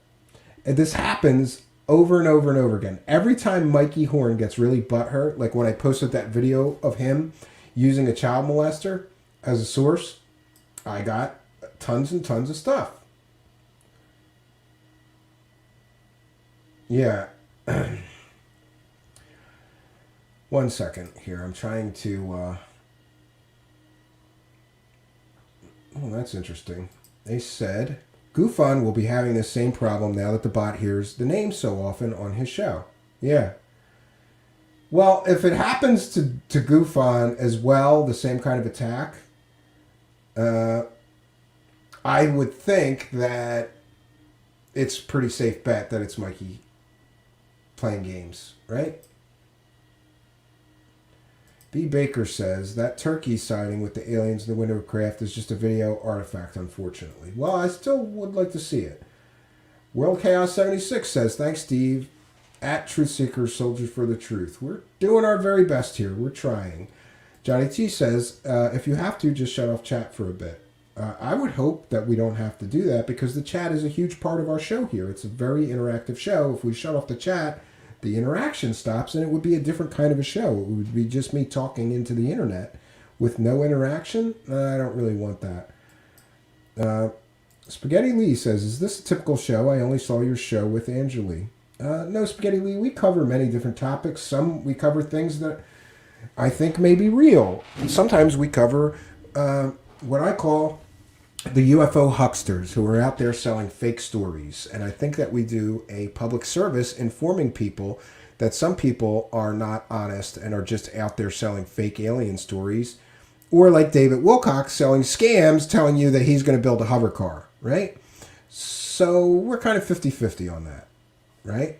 And this happens over and over and over again. Every time Mikey Horn gets really butthurt, like when I posted that video of him using a child molester as a source, I got tons and tons of stuff. Yeah. One second here. I'm trying to... Oh, that's interesting. They said, Goofon will be having the same problem now that the bot hears the name so often on his show. Yeah. Well, if it happens to Goofon as well, the same kind of attack, I would think that it's a pretty safe bet that it's Mikey playing games, right? B. Baker says, that turkey sighting with the aliens in the window of craft is just a video artifact, unfortunately. Well, I still would like to see it. World Chaos 76 says, thanks, Steve. At Truth Seekers, Soldiers for the Truth. We're doing our very best here. We're trying. Johnny T says, if you have to, just shut off chat for a bit. I would hope that we don't have to do that because the chat is a huge part of our show here. It's a very interactive show. If we shut off the chat, the interaction stops and it would be a different kind of a show. It would be just me talking into the internet with no interaction. I don't really want that. Spaghetti Lee says, is this a typical show? I only saw your show with Angeli. No, Spaghetti Lee, we cover many different topics. Some we cover things that I think may be real. Sometimes we cover what I call the UFO hucksters who are out there selling fake stories. And I think that we do a public service informing people that some people are not honest and are just out there selling fake alien stories. Or like David Wilcox selling scams telling you that he's going to build a hover car, right? So we're kind of 50-50 on that, right?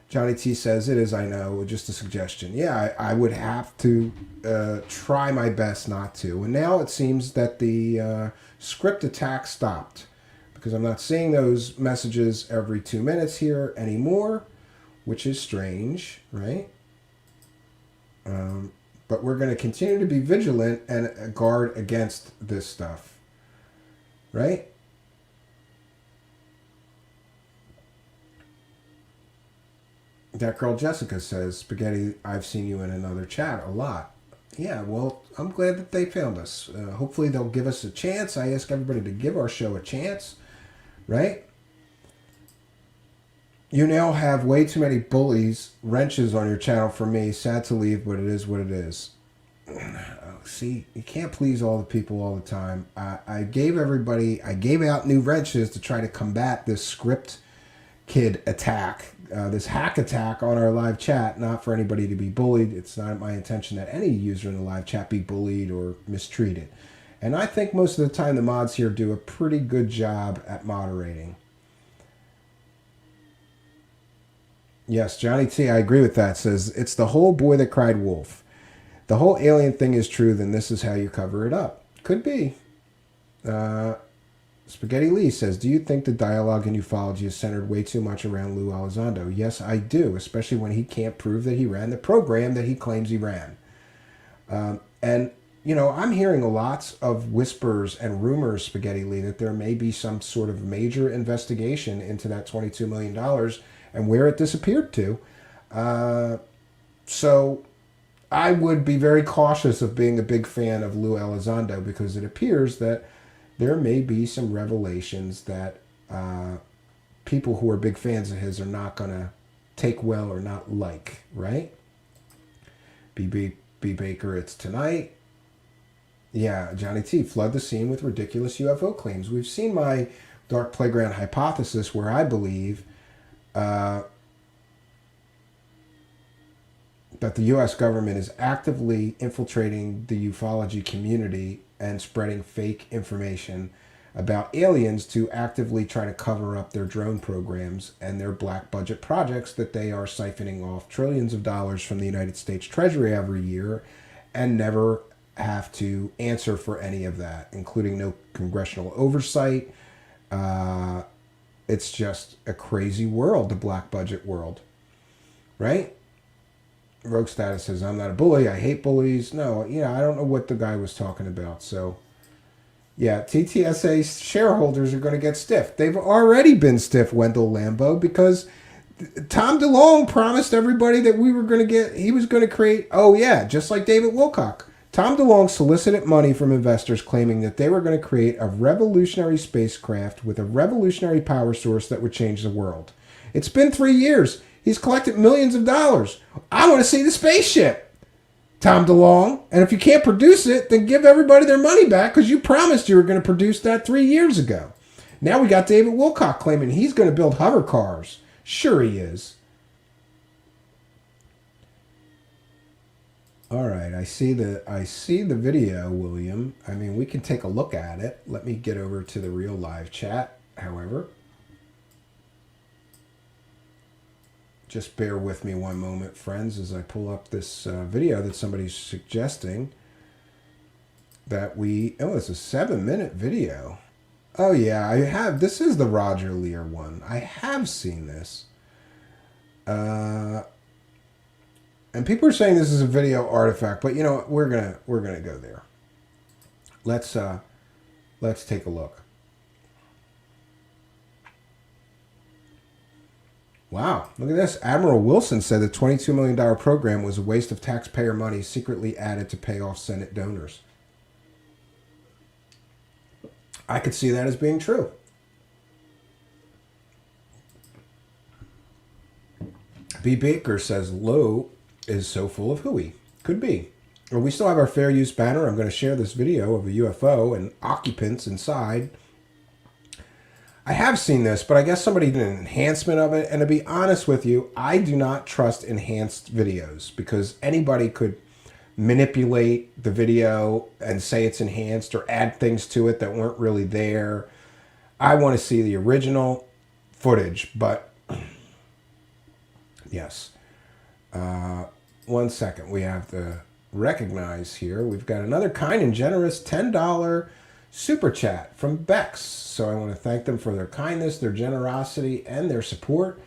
Johnny T says, it is, I know, just a suggestion. Yeah, I would have to try my best not to. And now it seems that the script attack stopped because I'm not seeing those messages every 2 minutes here anymore, which is strange, right? But we're going to continue to be vigilant and guard against this stuff, right? That girl Jessica says, Spaghetti, I've seen you in another chat a lot. Yeah, well, I'm glad that they found us. Hopefully they'll give us a chance. I ask everybody to give our show a chance, right? You now have way too many bullies, wrenches on your channel for me. Sad to leave, but it is what it is. See, you can't please all the people all the time. I gave out new wrenches to try to combat this script kid attack. This hack attack on our live chat, not for anybody to be bullied. It's not my intention that any user in the live chat be bullied or mistreated. And I think most of the time the mods here do a pretty good job at moderating. Yes, Johnny T, I agree with that. Says, it's the whole boy that cried wolf. The whole alien thing is true, then this is how you cover it up. Could be. Spaghetti Lee says, do you think the dialogue in ufology is centered way too much around Lou Elizondo? Yes, I do, especially when he can't prove that he ran the program that he claims he ran. And, you know, I'm hearing lots of whispers and rumors, Spaghetti Lee, that there may be some sort of major investigation into that $22 million and where it disappeared to. So I would be very cautious of being a big fan of Lou Elizondo because it appears that there may be some revelations that people who are big fans of his are not going to take well or not like, right? B. Baker, it's tonight. Yeah, Johnny T, flood the scene with ridiculous UFO claims. We've seen my Dark Playground hypothesis where I believe that the U.S. government is actively infiltrating the ufology community and spreading fake information about aliens to actively try to cover up their drone programs and their black budget projects that they are siphoning off trillions of dollars from the United States Treasury every year and never have to answer for any of that, including no congressional oversight. It's just a crazy world, the black budget world, right? Rogue Status says, I'm not a bully. I hate bullies. No, I don't know what the guy was talking about. So, yeah, TTSA shareholders are going to get stiff. They've already been stiff, Wendell Lambeau, because Tom DeLonge promised everybody that he was going to create, just like David Wilcock. Tom DeLonge solicited money from investors claiming that they were going to create a revolutionary spacecraft with a revolutionary power source that would change the world. It's been 3 years. He's collected millions of dollars. I want to see the spaceship. Tom DeLong. And if you can't produce it, then give everybody their money back because you promised you were going to produce that 3 years ago. Now we got David Wilcock claiming he's going to build hover cars. Sure he is. All right, I see the video, William. I mean, we can take a look at it. Let me get over to the real live chat, however. Just bear with me one moment, friends, as I pull up this video that somebody's suggesting that we... Oh, it's a 7-minute video. Oh, yeah, I have. This is the Roger Lear one. I have seen this. And people are saying this is a video artifact, but you know what? We're gonna go there. Let's take a look. Wow, look at this. Admiral Wilson said the $22 million program was a waste of taxpayer money secretly added to pay off Senate donors. I could see that as being true. B. Baker says Lowe is so full of hooey. Could be. Well, we still have our fair use banner. I'm going to share this video of a UFO and occupants inside. I have seen this, but I guess somebody did an enhancement of it. And to be honest with you, I do not trust enhanced videos because anybody could manipulate the video and say it's enhanced or add things to it that weren't really there. I want to see the original footage, but yes. 1 second. We have to recognize here. We've got another kind and generous $10 super chat from Bex. So I want to thank them for their kindness, their generosity, and their support.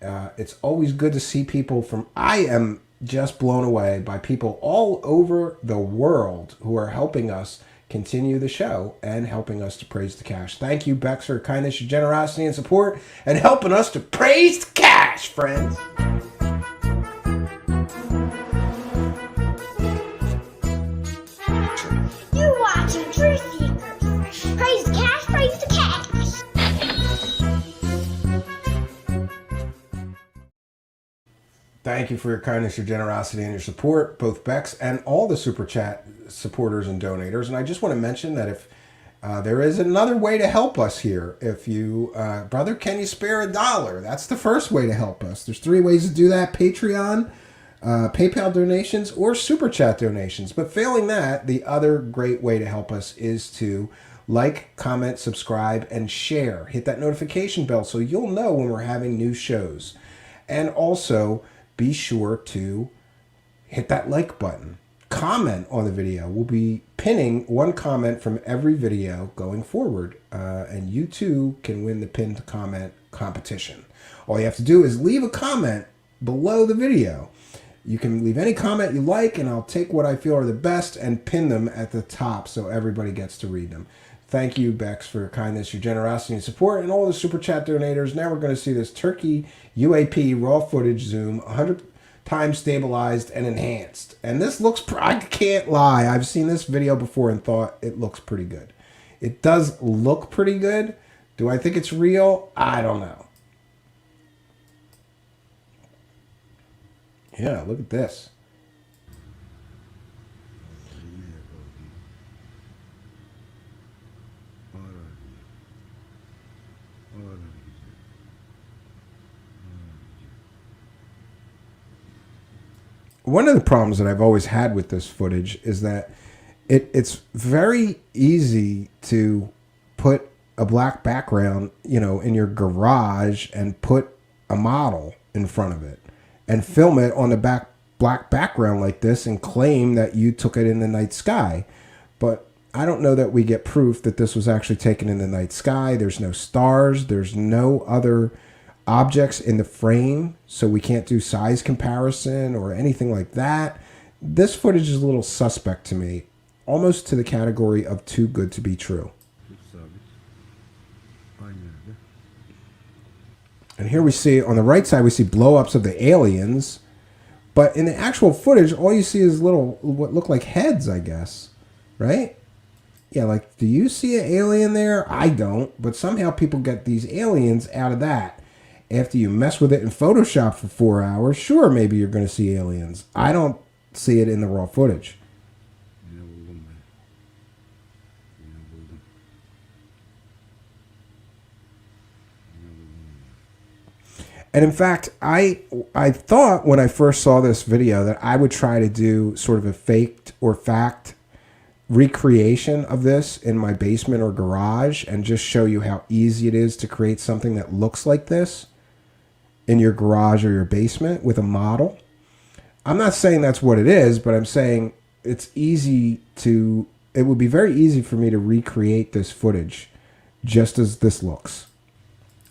It's always good to see people from... I am just blown away by people all over the world who are helping us continue the show and helping us to praise the cash. Thank you, Bex, for your kindness, your generosity, and support, and helping us to praise the cash, friends. You're watching Truth Seekers. Praise the cash, praise the cash. Thank you for your kindness, your generosity, and your support, both Bex and all the Super Chat supporters and donators. And I just want to mention that if there is another way to help us here. If you, brother, can you spare $1? That's the first way to help us. There's 3 ways to do that: Patreon, PayPal donations, or Super Chat donations. But failing that, the other great way to help us is to like, comment, subscribe, and share. Hit that notification bell so you'll know when we're having new shows. And also, be sure to hit that like button. Comment on the video. We'll be pinning one comment from every video going forward. And you too can win the pinned comment competition. All you have to do is leave a comment below the video. You can leave any comment you like, and I'll take what I feel are the best and pin them at the top so everybody gets to read them. Thank you, Bex, for your kindness, your generosity, and support, and all the Super Chat donators. Now we're going to see this Turkey UAP raw footage zoom, 100 times stabilized and enhanced. And this looks, I can't lie, I've seen this video before and thought it looks pretty good. It does look pretty good. Do I think it's real? I don't know. Yeah, look at this. One of the problems that I've always had with this footage is that it's very easy to put a black background, you know, in your garage and put a model in front of it and film it on the black background like this and claim that you took it in the night sky. But I don't know that we get proof that this was actually taken in the night sky. There's no stars. There's no other objects in the frame, so we can't do size comparison or anything like that. This footage is a little suspect to me, almost to the category of too good to be true. And here we see, on the right side, we see blow-ups of the aliens, but in the actual footage, all you see is little, what look like heads, I guess, right? Yeah, like, do you see an alien there? I don't, but somehow people get these aliens out of that. After you mess with it in Photoshop for 4 hours, sure, maybe you're going to see aliens. I don't see it in the raw footage. And in fact, I thought when I first saw this video that I would try to do sort of a faked or fact recreation of this in my basement or garage and just show you how easy it is to create something that looks like this in your garage or your basement with a model. I'm not saying that's what it is, but I'm saying it would be very easy for me to recreate this footage just as this looks.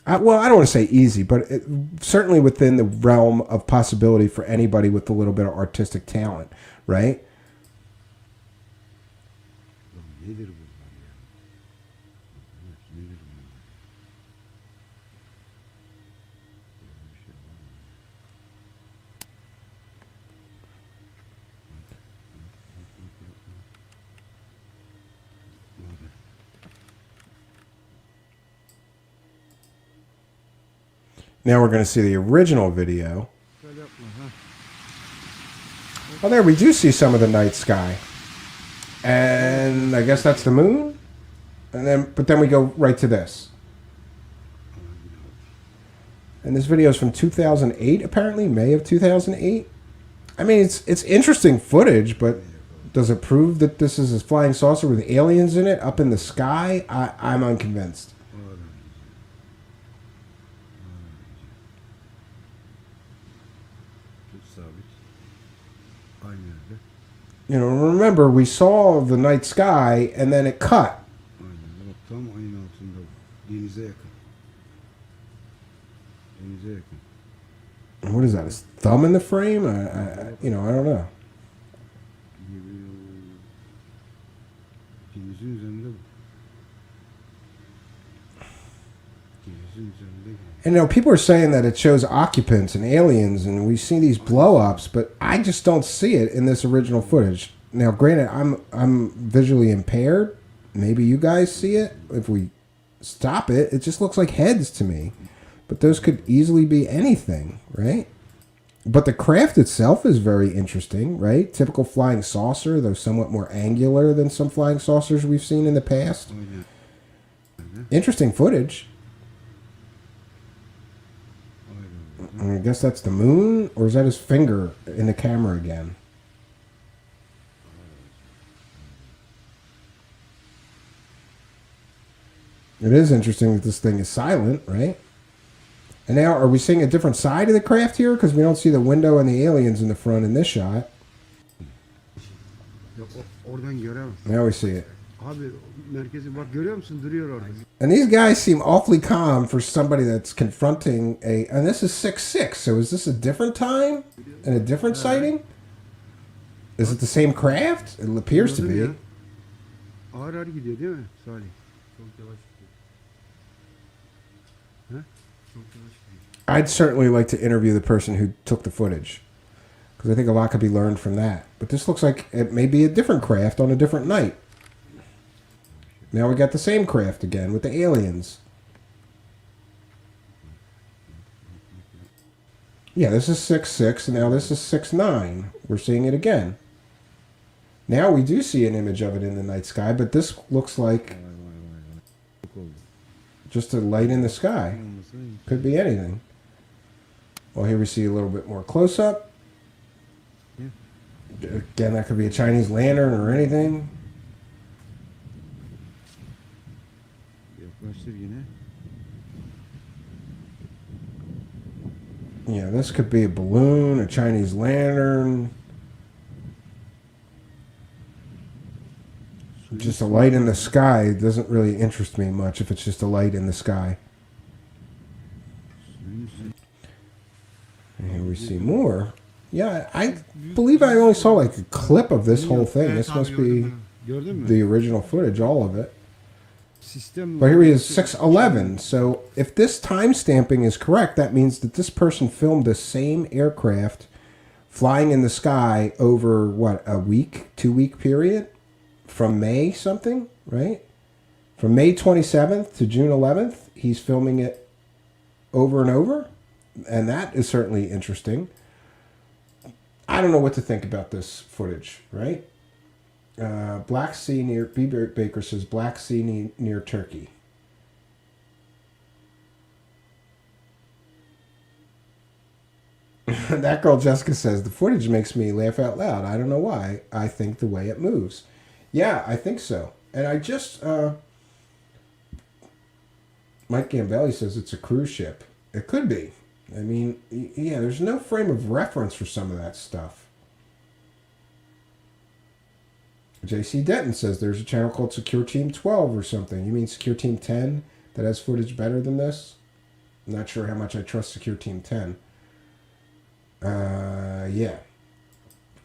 Well, I don't want to say easy, but certainly within the realm of possibility for anybody with a little bit of artistic talent, right? Now we're going to see the original video. Oh, there we do see some of the night sky. And I guess that's the moon. But then we go right to this. And this video is from 2008, apparently, May of 2008. I mean, it's interesting footage, but does it prove that this is a flying saucer with aliens in it up in the sky? I'm unconvinced. You know, remember, we saw the night sky, and then it cut. What is that, his thumb in the frame? I don't know. And people are saying that it shows occupants and aliens, and we see these blow-ups, but I just don't see it in this original footage. Now, granted, I'm visually impaired. Maybe you guys see it. If we stop it, it just looks like heads to me. But those could easily be anything, right? But the craft itself is very interesting, right? Typical flying saucer, though somewhat more angular than some flying saucers we've seen in the past. Interesting footage. I guess that's the moon, or is that his finger in the camera again? It is interesting that this thing is silent, right? And now, are we seeing a different side of the craft here? Because we don't see the window and the aliens in the front in this shot. Now we see it. And these guys seem awfully calm for somebody that's confronting and this is 6/6, so is this a different time and a different sighting? Is it the same craft? It appears to be. I'd certainly like to interview the person who took the footage, because I think a lot could be learned from that. But this looks like it may be a different craft on a different night. Now we got the same craft again with the aliens. Yeah, this is 6/6, and now this is 6/9. We're seeing it again. Now we do see an image of it in the night sky, but this looks like just a light in the sky. Could be anything. Well, here we see a little bit more close-up. Again, that could be a Chinese lantern or anything. Yeah, this could be a balloon, a Chinese lantern. Just a light in the sky doesn't really interest me much if it's just a light in the sky. And here we see more. Yeah, I believe I only saw like a clip of this whole thing. This must be the original footage, all of it. But here he is, 6/11. So if this time stamping is correct, that means that this person filmed the same aircraft flying in the sky over, what, a week, 2-week period? From May something, right? From May 27th to June 11th, he's filming it over and over. And that is certainly interesting. I don't know what to think about this footage, right? Black Sea near, B. Baker says, Black Sea near Turkey. That girl Jessica says, the footage makes me laugh out loud. I don't know why. I think the way it moves. Yeah, I think so. And I just, Mike Gambelli says it's a cruise ship. It could be. I mean, yeah, there's no frame of reference for some of that stuff. JC Denton says there's a channel called Secure Team 12 or something. You mean Secure Team 10 that has footage better than this? I'm not sure how much I trust Secure Team 10. Yeah.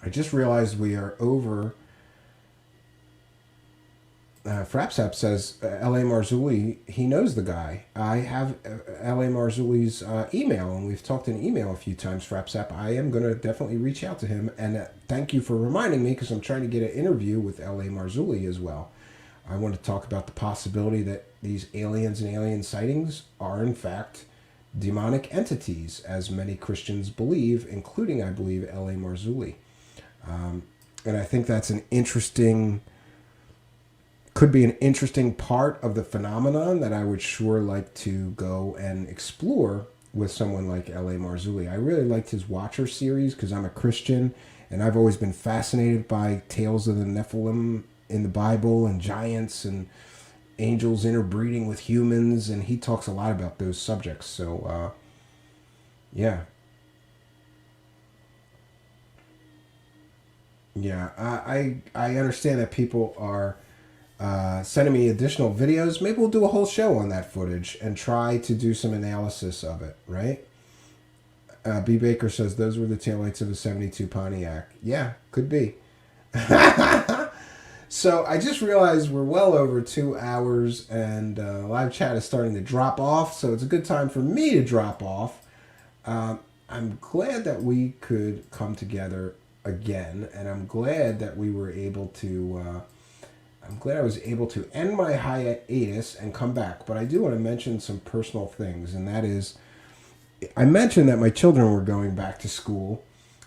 I just realized we are over. Frapsap says L.A. Marzulli, he knows the guy. I have L.A. Marzulli's email, and we've talked in email a few times, Frapsap. I am going to definitely reach out to him, and thank you for reminding me, because I'm trying to get an interview with L.A. Marzulli as well. I want to talk about the possibility that these aliens and alien sightings are, in fact, demonic entities, as many Christians believe, including, I believe, L.A. Marzulli. And I think that's an interesting... could be an interesting part of the phenomenon that I would sure like to go and explore with someone like L.A. Marzulli. I really liked his Watcher series because I'm a Christian, and I've always been fascinated by tales of the Nephilim in the Bible and giants and angels interbreeding with humans, and he talks a lot about those subjects. So, yeah. Yeah, I understand that people are sending me additional videos. Maybe we'll do a whole show on that footage and try to do some analysis of it, right? B. Baker says those were the taillights of a 72 Pontiac. Yeah, could be. So I just realized we're well over 2 hours, and live chat is starting to drop off, so it's a good time for me to drop off. I'm glad that we could come together again, and I'm glad that we were able to... I'm glad I was able to end my hiatus and come back. But I do want to mention some personal things, and that is, I mentioned that my children were going back to school.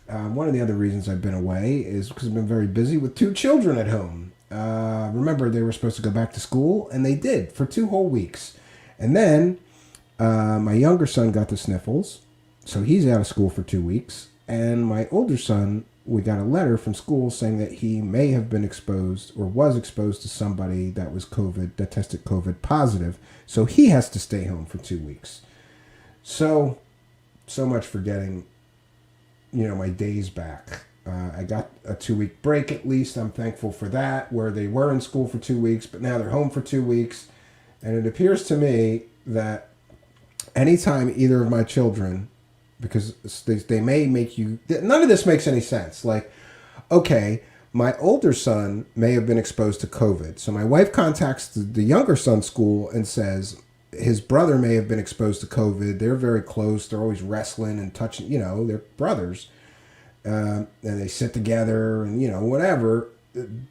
One of the other reasons I've been away is because I've been very busy with 2 children at home. Remember, they were supposed to go back to school, and they did for 2 whole weeks. And then my younger son got the sniffles, so he's out of school for 2 weeks. And my older son, we got a letter from school saying that he may have been exposed or was exposed to somebody that was COVID, that tested COVID positive. So he has to stay home for 2 weeks. So much for getting, my days back. I got a 2-week break at least. I'm thankful for that, where they were in school for 2 weeks, but now they're home for 2 weeks. And it appears to me that anytime either of my children, because they may make you... None of this makes any sense. Like, okay, my older son may have been exposed to COVID. So my wife contacts the younger son's school and says his brother may have been exposed to COVID. They're very close. They're always wrestling and touching, they're brothers. And they sit together and, whatever.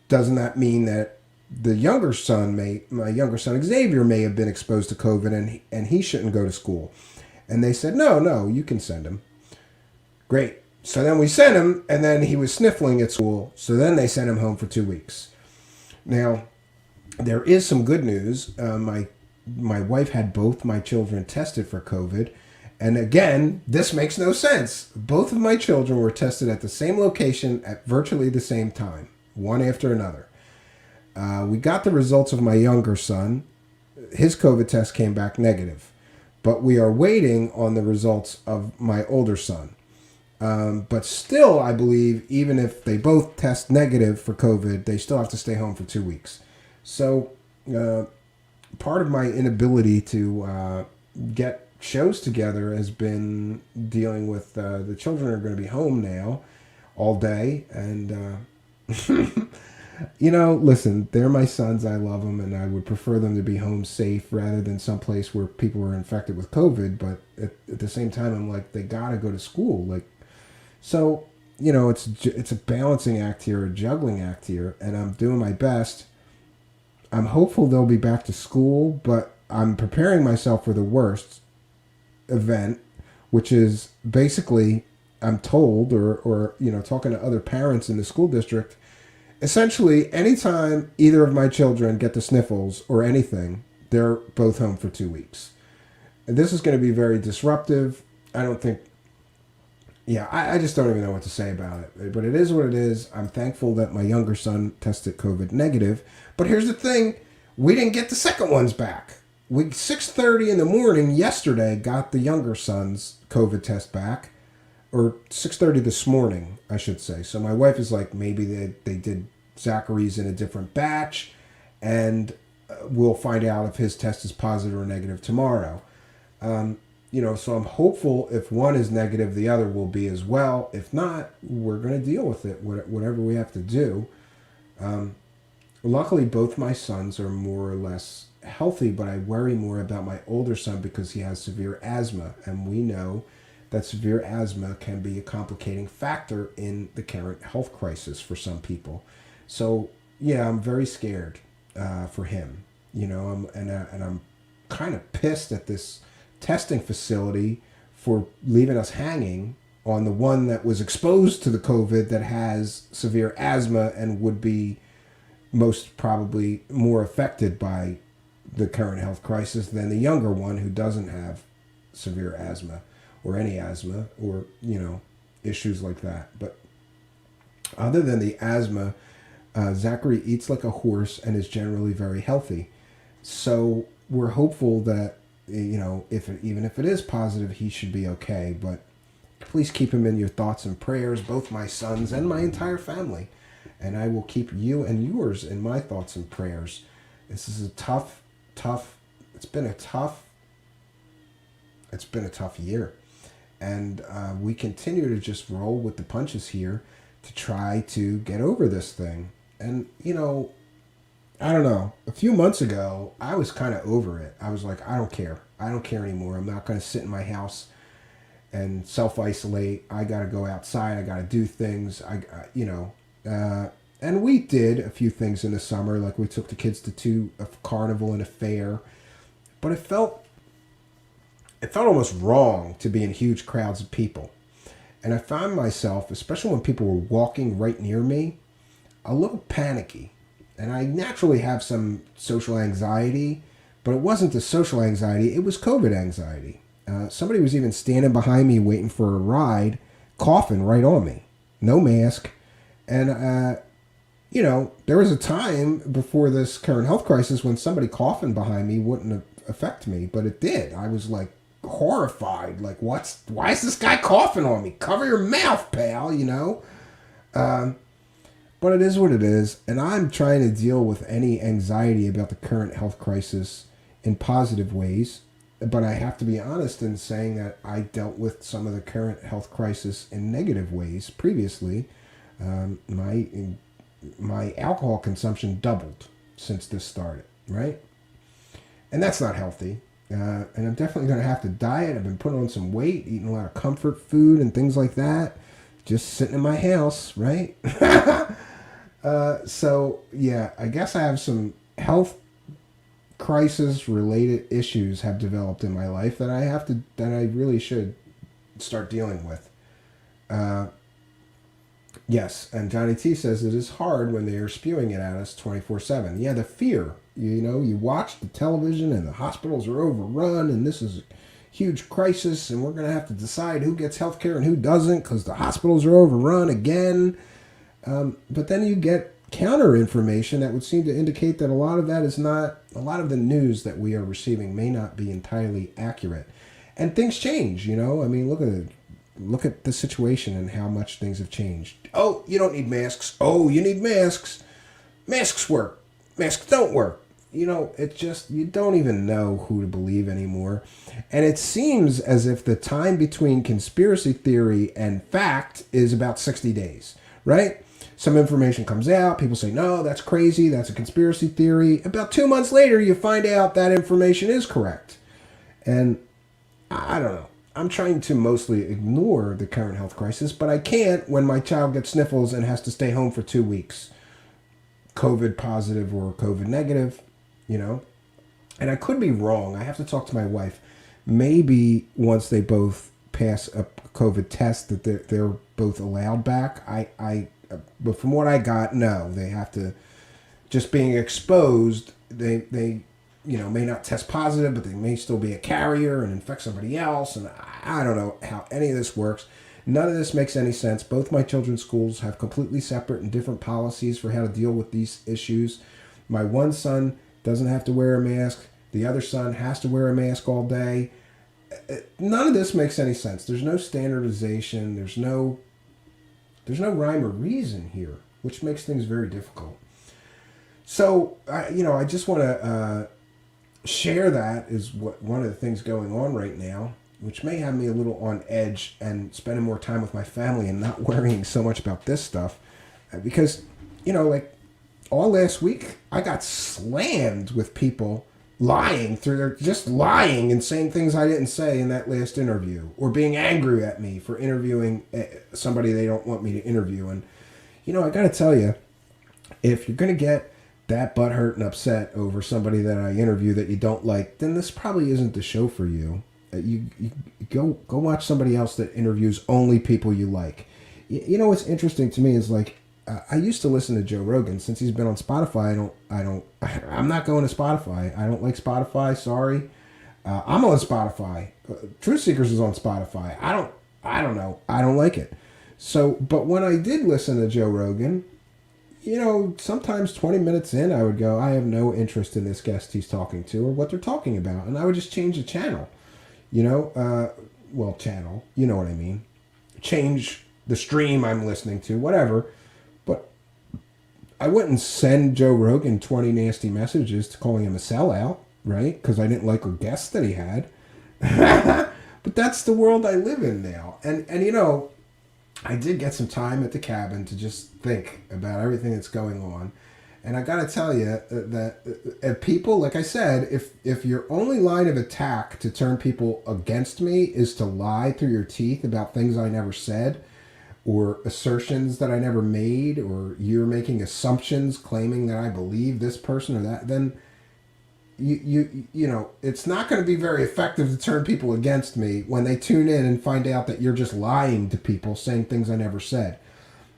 Doesn't that mean that my younger son Xavier may have been exposed to COVID and he shouldn't go to school? And they said, no, you can send him. Great. So then we sent him, and then he was sniffling at school. So then they sent him home for 2 weeks. Now, there is some good news. My wife had both my children tested for COVID. And again, this makes no sense. Both of my children were tested at the same location at virtually the same time, one after another. We got the results of my younger son. His COVID test came back negative. But we are waiting on the results of my older son. But still, I believe, even if they both test negative for COVID, they still have to stay home for 2 weeks. So part of my inability to get shows together has been dealing with the children are going to be home now all day. And, listen, they're my sons. I love them, and I would prefer them to be home safe rather than someplace where people are infected with COVID. But at the same time, I'm like, they got to go to school. So, it's a balancing act here, a juggling act here, and I'm doing my best. I'm hopeful they'll be back to school, but I'm preparing myself for the worst event, which is basically I'm told, or talking to other parents in the school district, essentially anytime either of my children get the sniffles or anything, they're both home for 2 weeks. And this is going to be very disruptive. I don't think, I just don't even know what to say about it. But it is what it is. I'm thankful that my younger son tested COVID negative. But here's the thing. We didn't get the second ones back. 6:30 in the morning yesterday got the younger son's COVID test back. Or 6:30 this morning, I should say. So my wife is like, maybe they did Zachary's in a different batch. And we'll find out if his test is positive or negative tomorrow. So I'm hopeful if one is negative, the other will be as well. If not, we're going to deal with it, whatever we have to do. Luckily, both my sons are more or less healthy, but I worry more about my older son because he has severe asthma. And we know that severe asthma can be a complicating factor in the current health crisis for some people. So, I'm very scared for him. I'm kind of pissed at this testing facility for leaving us hanging on the one that was exposed to the COVID that has severe asthma and would be most probably more affected by the current health crisis than the younger one who doesn't have severe asthma or any asthma or, issues like that. But other than the asthma, Zachary eats like a horse and is generally very healthy. So we're hopeful that, even if it is positive, he should be okay. But please keep him in your thoughts and prayers, both my sons and my entire family. And I will keep you and yours in my thoughts and prayers. This is a tough, it's been a tough year. And we continue to just roll with the punches here to try to get over this thing. And, I don't know. A few months ago, I was kind of over it. I was like, I don't care. I don't care anymore. I'm not going to sit in my house and self-isolate. I got to go outside. I got to do things. And we did a few things in the summer. Like we took the kids to a carnival and a fair. But it felt almost wrong to be in huge crowds of people. And I found myself, especially when people were walking right near me, a little panicky. And I naturally have some social anxiety, but it wasn't the social anxiety, it was COVID anxiety. Somebody was even standing behind me waiting for a ride, coughing right on me. No mask. And, there was a time before this current health crisis when somebody coughing behind me wouldn't affect me, but it did. I was like horrified. Like, why is this guy coughing on me? Cover your mouth, pal, But it is what it is, and I'm trying to deal with any anxiety about the current health crisis in positive ways. But I have to be honest in saying that I dealt with some of the current health crisis in negative ways previously. My alcohol consumption doubled since this started, right? And that's not healthy. And I'm definitely going to have to diet. I've been putting on some weight, eating a lot of comfort food and things like that. Just sitting in my house, right? I guess I have some health crisis related issues have developed in my life that I really should start dealing with. Yes, and Johnny T says it is hard when they are spewing it at us 24/7. Yeah, the fear. You watch the television and the hospitals are overrun and this is a huge crisis and we're going to have to decide who gets health care and who doesn't because the hospitals are overrun again. But then you get counter information that would seem to indicate that a lot of the news that we are receiving may not be entirely accurate. And things change, I mean, look at the situation and how much things have changed. Oh, you don't need masks. Oh, you need masks. Masks work. Masks don't work. It's just, you don't even know who to believe anymore. And it seems as if the time between conspiracy theory and fact is about 60 days, right? Some information comes out, people say, no, that's crazy, that's a conspiracy theory. About 2 months later, you find out that information is correct. And I don't know. I'm trying to mostly ignore the current health crisis, but I can't when my child gets sniffles and has to stay home for 2 weeks. COVID positive or COVID negative, And I could be wrong. I have to talk to my wife. Maybe once they both pass a COVID test that they're both allowed back. But from what I got, no, they have to. Just being exposed, they may not test positive, but they may still be a carrier and infect somebody else. And I don't know how any of this works. None of this makes any sense. Both my children's schools have completely separate and different policies for how to deal with these issues. My one son doesn't have to wear a mask. The other son has to wear a mask all day. None of this makes any sense. There's no standardization. There's no rhyme or reason here, which makes things very difficult. So, I just want to share that is one of the things going on right now, which may have me a little on edge and spending more time with my family and not worrying so much about this stuff. Because, all last week, I got slammed with people lying and saying things I didn't say in that last interview, or being angry at me for interviewing somebody they don't want me to interview. And, I got to tell you, if you're going to get that butthurt and upset over somebody that I interview that you don't like, then this probably isn't the show for you. You go watch somebody else that interviews only people you like. What's interesting to me is I used to listen to Joe Rogan. Since he's been on Spotify, I'm not going to Spotify. I don't like Spotify. Sorry. I'm on Spotify. Truth Seekers is on Spotify. I don't know. I don't like it. So, but when I did listen to Joe Rogan, sometimes 20 minutes in, I would go, I have no interest in this guest he's talking to or what they're talking about. And I would just change the channel, channel, you know what I mean? Change the stream I'm listening to, whatever. But I wouldn't send Joe Rogan 20 nasty messages to calling him a sellout, right? Because I didn't like a guest that he had. But that's the world I live in now. And I did get some time at the cabin to just think about everything that's going on. And I got to tell you that people, like I said, if your only line of attack to turn people against me is to lie through your teeth about things I never said, or assertions that I never made, or you're making assumptions claiming that I believe this person or that, then it's not going to be very effective to turn people against me when they tune in and find out that you're just lying to people, saying things I never said.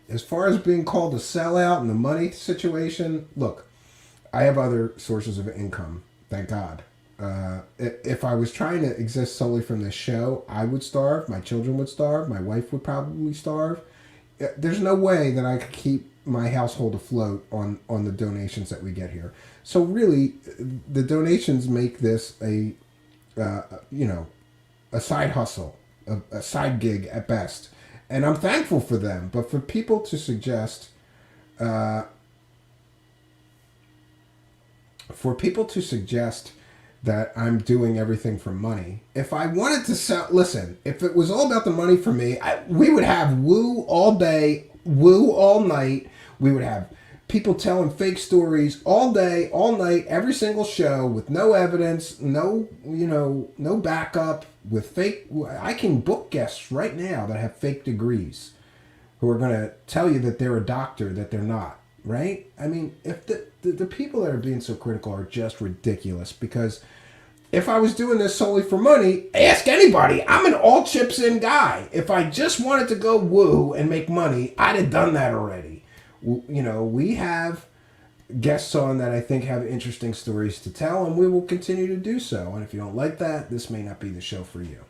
As far as being called a sellout and the money situation, look, I have other sources of income, thank God. If I was trying to exist solely from this show, I would starve, my children would starve, my wife would probably starve. There's no way that I could keep my household afloat on the donations that we get here. So really, the donations make this a side hustle, a side gig at best. And I'm thankful for them. But for people to suggest, that I'm doing everything for money, if I wanted to sell, listen, if it was all about the money for me, we would have woo all day, woo all night. We would have people telling fake stories all day, all night, every single show with no evidence, no backup, with fake. I can book guests right now that have fake degrees who are going to tell you that they're a doctor that they're not, right? I mean, if the people that are being so critical are just ridiculous, because if I was doing this solely for money, ask anybody. I'm an all chips in guy. If I just wanted to go woo and make money, I'd have done that already. We have guests on that I think have interesting stories to tell, and we will continue to do so. And if you don't like that, this may not be the show for you.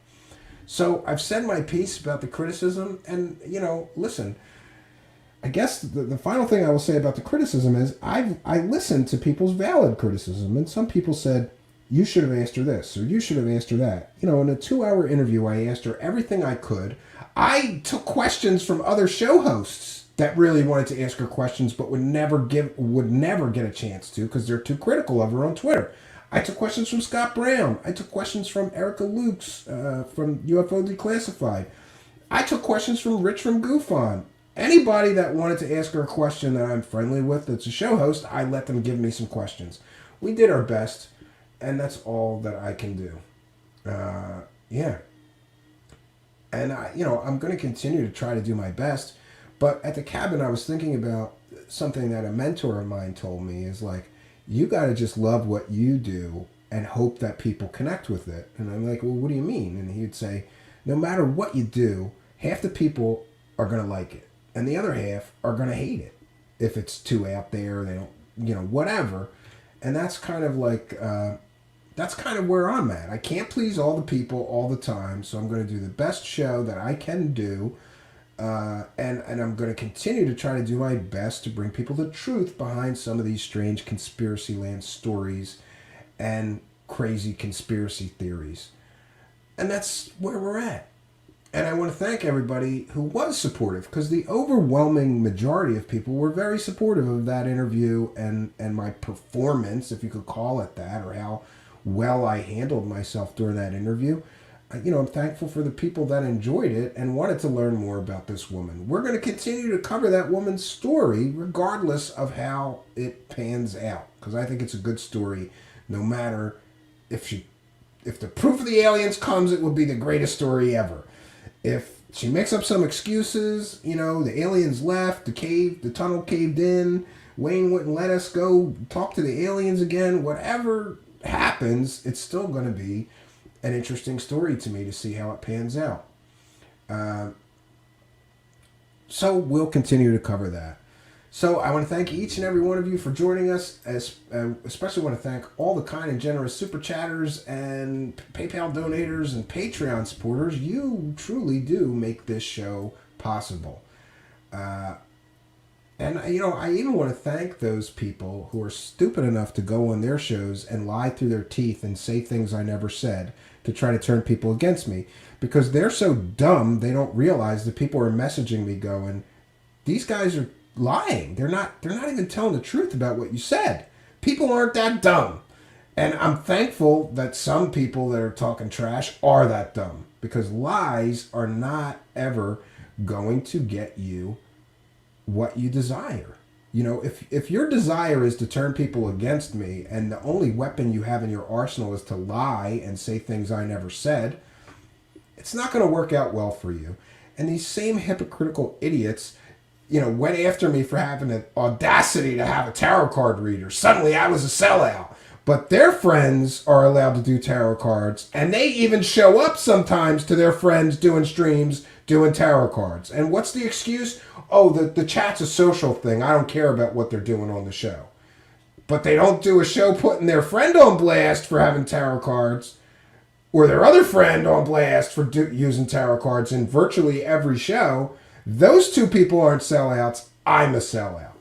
So I've said my piece about the criticism, and, listen, I guess the final thing I will say about the criticism is I listened to people's valid criticism, and some people said, you should have asked her this, or you should have asked her that. In a 2-hour interview, I asked her everything I could. I took questions from other show hosts that really wanted to ask her questions, but would never get a chance to, because they're too critical of her on Twitter. I took questions from Scott Brown. I took questions from Erica Lukes from UFO Declassified. I took questions from Rich from GoofOn. Anybody that wanted to ask her a question that I'm friendly with that's a show host, I let them give me some questions. We did our best, and that's all that I can do. Yeah. And I'm going to continue to try to do my best. But at the cabin, I was thinking about something that a mentor of mine told me is you got to just love what you do and hope that people connect with it. And I'm like, well, what do you mean? And he'd say, no matter what you do, half the people are going to like it, and the other half are going to hate it if it's too out there. They don't, whatever. And that's kind of like that's kind of where I'm at. I can't please all the people all the time, so I'm going to do the best show that I can do. And I'm going to continue to try to do my best to bring people the truth behind some of these strange conspiracy land stories and crazy conspiracy theories. And that's where we're at. And I want to thank everybody who was supportive, because the overwhelming majority of people were very supportive of that interview and my performance, if you could call it that, or how well I handled myself during that interview. I'm thankful for the people that enjoyed it and wanted to learn more about this woman. We're going to continue to cover that woman's story regardless of how it pans out, because I think it's a good story. No matter if the proof of the aliens comes, it will be the greatest story ever. If she makes up some excuses, the aliens left, the tunnel caved in, Wayne wouldn't let us go talk to the aliens again, whatever happens, it's still going to be an interesting story to me to see how it pans out. So we'll continue to cover that. So I want to thank each and every one of you for joining us. Especially want to thank all the kind and generous super chatters and PayPal donators and Patreon supporters. You truly do make this show possible. And, I even want to thank those people who are stupid enough to go on their shows and lie through their teeth and say things I never said to try to turn people against me. Because they're so dumb, they don't realize that people are messaging me going, these guys are lying. They're not even telling the truth about what you said. People aren't that dumb. And I'm thankful that some people that are talking trash are that dumb. Because lies are not ever going to get you what you desire. If your desire is to turn people against me and the only weapon you have in your arsenal is to lie and say things I never said, it's not going to work out well for you. And these same hypocritical idiots, went after me for having the audacity to have a tarot card reader. Suddenly I was a sellout. But their friends are allowed to do tarot cards, and they even show up sometimes to their friends doing streams, doing tarot cards. And what's the excuse? Oh, the chat's a social thing. I don't care about what they're doing on the show. But they don't do a show putting their friend on blast for having tarot cards, or their other friend on blast for using tarot cards in virtually every show. Those two people aren't sellouts. I'm a sellout.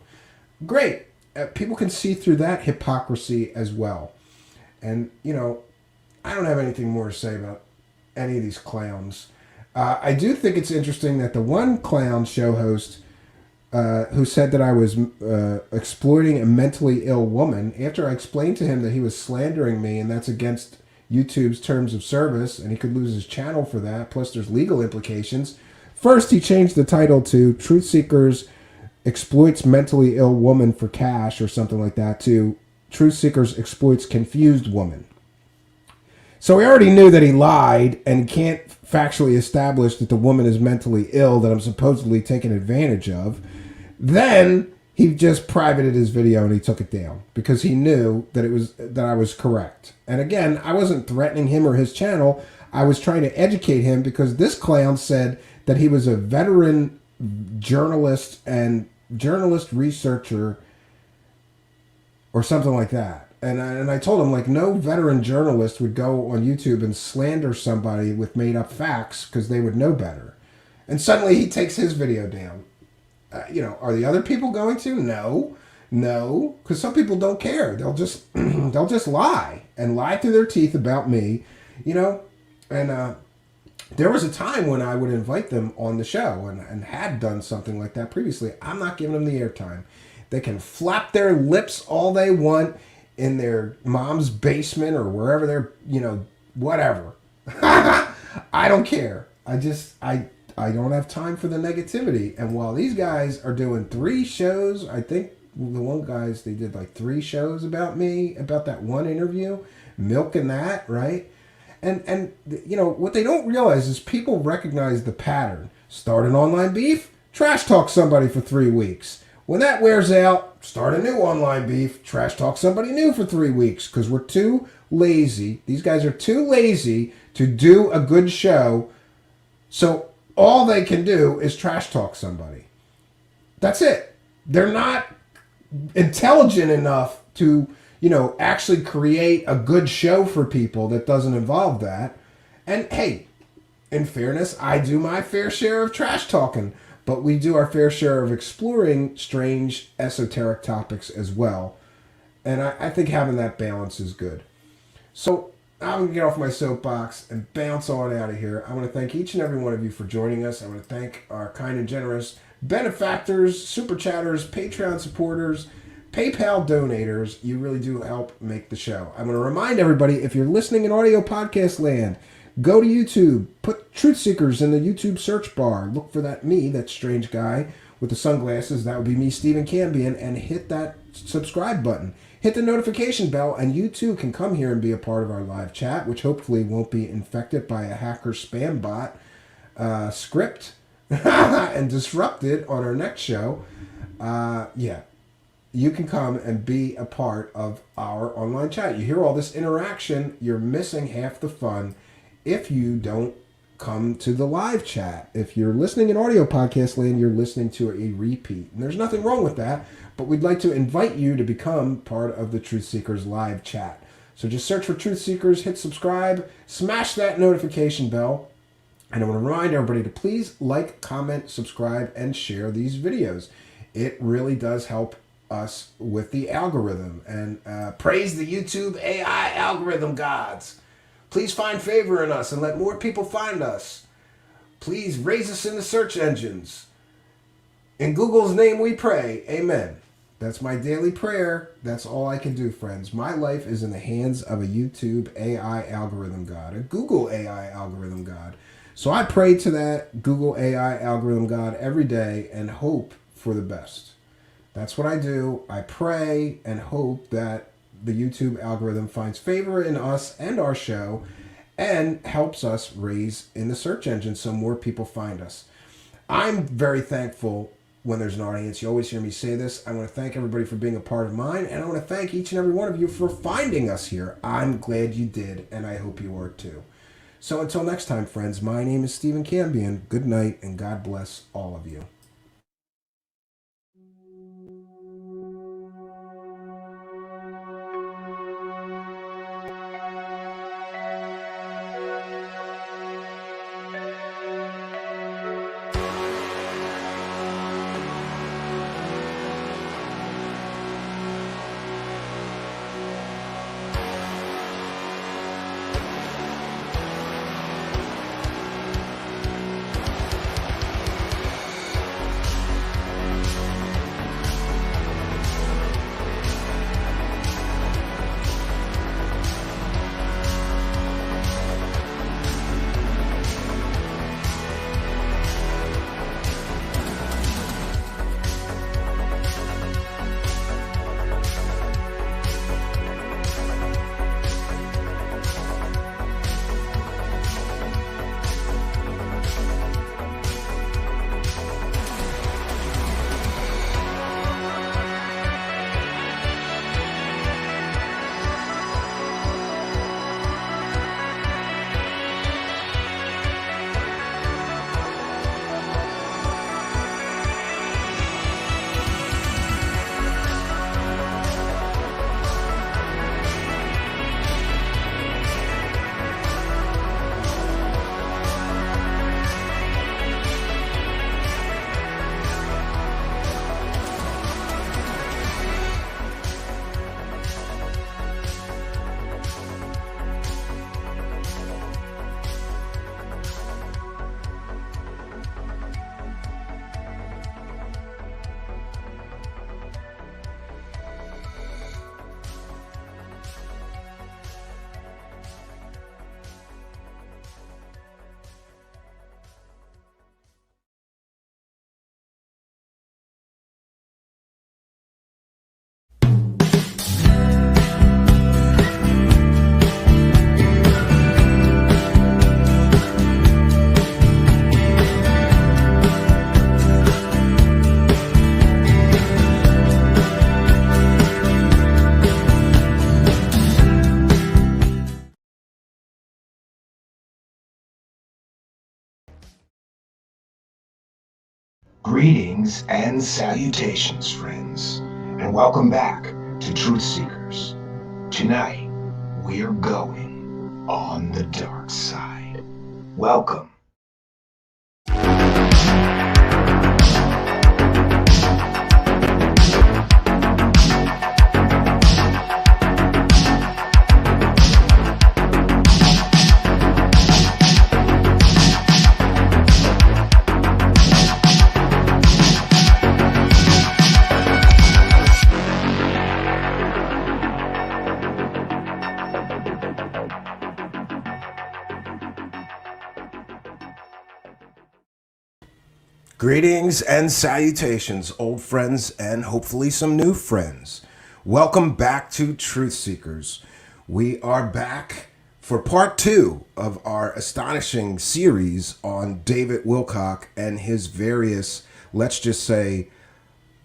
Great. People can see through that hypocrisy as well. And, I don't have anything more to say about any of these clowns. I do think it's interesting that the one clown show host who said that I was exploiting a mentally ill woman, after I explained to him that he was slandering me and that's against YouTube's terms of service and he could lose his channel for that, plus there's legal implications. First, he changed the title to Truth Seekers Exploits Mentally Ill Woman for Cash or something like that to Truth Seekers Exploits Confused Woman. So we already knew that he lied and can't factually establish that the woman is mentally ill that I'm supposedly taking advantage of. Then he just privated his video and he took it down because he knew that I was correct. And again, I wasn't threatening him or his channel. I was trying to educate him because this clown said that he was a veteran journalist and journalist researcher or something like that. And I told him, no veteran journalist would go on YouTube and slander somebody with made-up facts because they would know better. And suddenly he takes his video down. Are the other people going to? No, because some people don't care. They'll just lie and lie through their teeth about me, And there was a time when I would invite them on the show and had done something like that previously. I'm not giving them the airtime. They can flap their lips all they want in their mom's basement or wherever they're, whatever. I don't care. I don't have time for the negativity. And while these guys are doing 3 shows, I think the one guys, they did 3 shows about me, about that one interview, milking that, right? And what they don't realize is people recognize the pattern. Start an online beef, trash talk somebody for 3 weeks. When that wears out, start a new online beef, trash talk somebody new for 3 weeks because we're too lazy. These guys are too lazy to do a good show So all they can do is trash talk somebody. That's it. They're not intelligent enough to, actually create a good show for people that doesn't involve that. And hey, in fairness, I do my fair share of trash talking, but we do our fair share of exploring strange, esoteric topics as well. And I think having that balance is good. So I'm going to get off my soapbox and bounce on out of here. I want to thank each and every one of you for joining us. I want to thank our kind and generous benefactors, super chatters, Patreon supporters, PayPal donators. You really do help make the show. I want to remind everybody, if you're listening in audio podcast land, go to YouTube, put Truth Seekers in the YouTube search bar. Look for that strange guy with the sunglasses. That would be me, Stephen Cambion, and hit that subscribe button. Hit the notification bell, and you too can come here and be a part of our live chat, which hopefully won't be infected by a hacker spam bot script and disrupted on our next show. You can come and be a part of our online chat. You hear all this interaction, you're missing half the fun if you don't come to the live chat. If you're listening in audio podcast land, you're listening to a repeat. And there's nothing wrong with that, but we'd like to invite you to become part of the Truth Seekers live chat. So just search for Truth Seekers, hit subscribe, smash that notification bell. And I want to remind everybody to please like, comment, subscribe, and share these videos. It really does help us with the algorithm. And praise the YouTube AI algorithm gods. Please find favor in us and let more people find us. Please raise us in the search engines. In Google's name we pray. Amen. That's my daily prayer. That's all I can do, friends. My life is in the hands of a YouTube AI algorithm god, a Google AI algorithm god. So I pray to that Google AI algorithm god every day and hope for the best. That's what I do. I pray and hope that the YouTube algorithm finds favor in us and our show and helps us raise in the search engine so more people find us. I'm very thankful when there's an audience. You always hear me say this. I want to thank everybody for being a part of mine, and I want to thank each and every one of you for finding us here. I'm glad you did, and I hope you are too. So until next time, friends, my name is Stephen Cambion. Good night, and God bless all of you. Greetings and salutations, friends, and welcome back to Truth Seekers. Tonight, we're going on the dark side. Welcome. Greetings and salutations, old friends and hopefully some new friends. Welcome back to Truth Seekers. We are back for part 2 of our astonishing series on David Wilcock and his various, let's just say,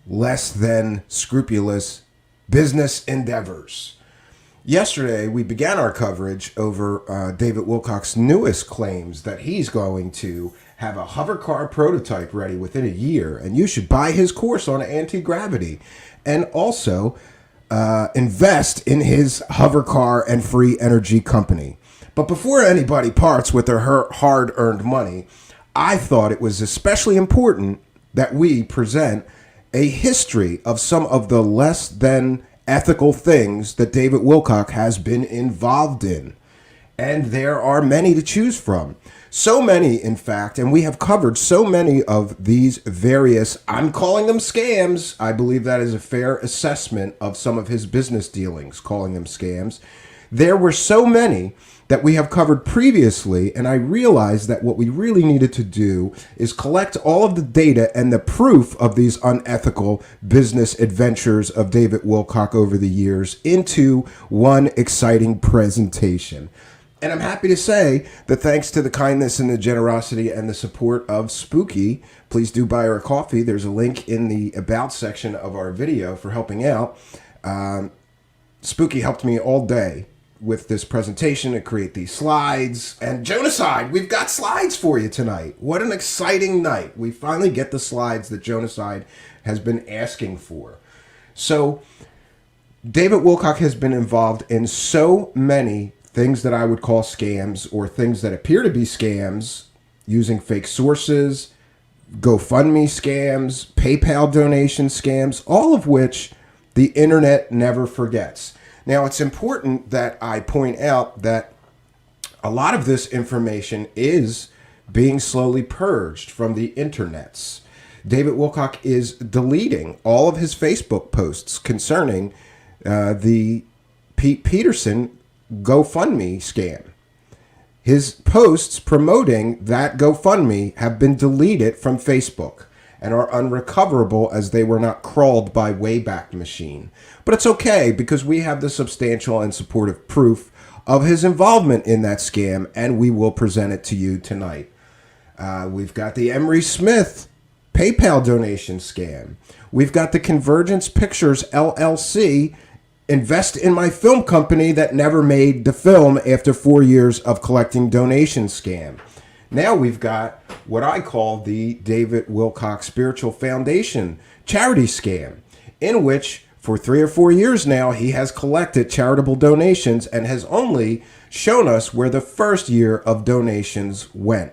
less than scrupulous business endeavors. Yesterday, we began our coverage over David Wilcock's newest claims that he's going to have a hover car prototype ready within a year, and you should buy his course on anti-gravity, and also invest in his hover car and free energy company. But before anybody parts with their hard-earned money, I thought it was especially important that we present a history of some of the less than ethical things that David Wilcock has been involved in. And there are many to choose from. So many, in fact, and we have covered so many of these various, I'm calling them scams. I believe that is a fair assessment of some of his business dealings, calling them scams. There were so many that we have covered previously, and I realized that what we really needed to do is collect all of the data and the proof of these unethical business adventures of David Wilcock over the years into one exciting presentation. And I'm happy to say that thanks to the kindness and the generosity and the support of Spooky, please do buy her a coffee. There's a link in the About section of our video for helping out. Spooky helped me all day with this presentation to create these slides. And Jonaside, we've got slides for you tonight. What an exciting night. We finally get the slides that Jonaside has been asking for. So David Wilcock has been involved in so many things that I would call scams, or things that appear to be scams, using fake sources, GoFundMe scams, PayPal donation scams, all of which the internet never forgets. Now, it's important that I point out that a lot of this information is being slowly purged from the internets. David Wilcock is deleting all of his Facebook posts concerning the Pete Peterson GoFundMe scam. His posts promoting that GoFundMe have been deleted from Facebook and are unrecoverable as they were not crawled by Wayback Machine. But it's okay, because we have the substantial and supportive proof of his involvement in that scam, and we will present it to you tonight. We've got the Emery Smith PayPal donation scam. We've got the Convergence Pictures LLC invest in my film company that never made the film after 4 years of collecting donation scam. Now we've got what I call the David Wilcock Spiritual Foundation charity scam, in which for 3 or 4 years now he has collected charitable donations and has only shown us where the first year of donations went,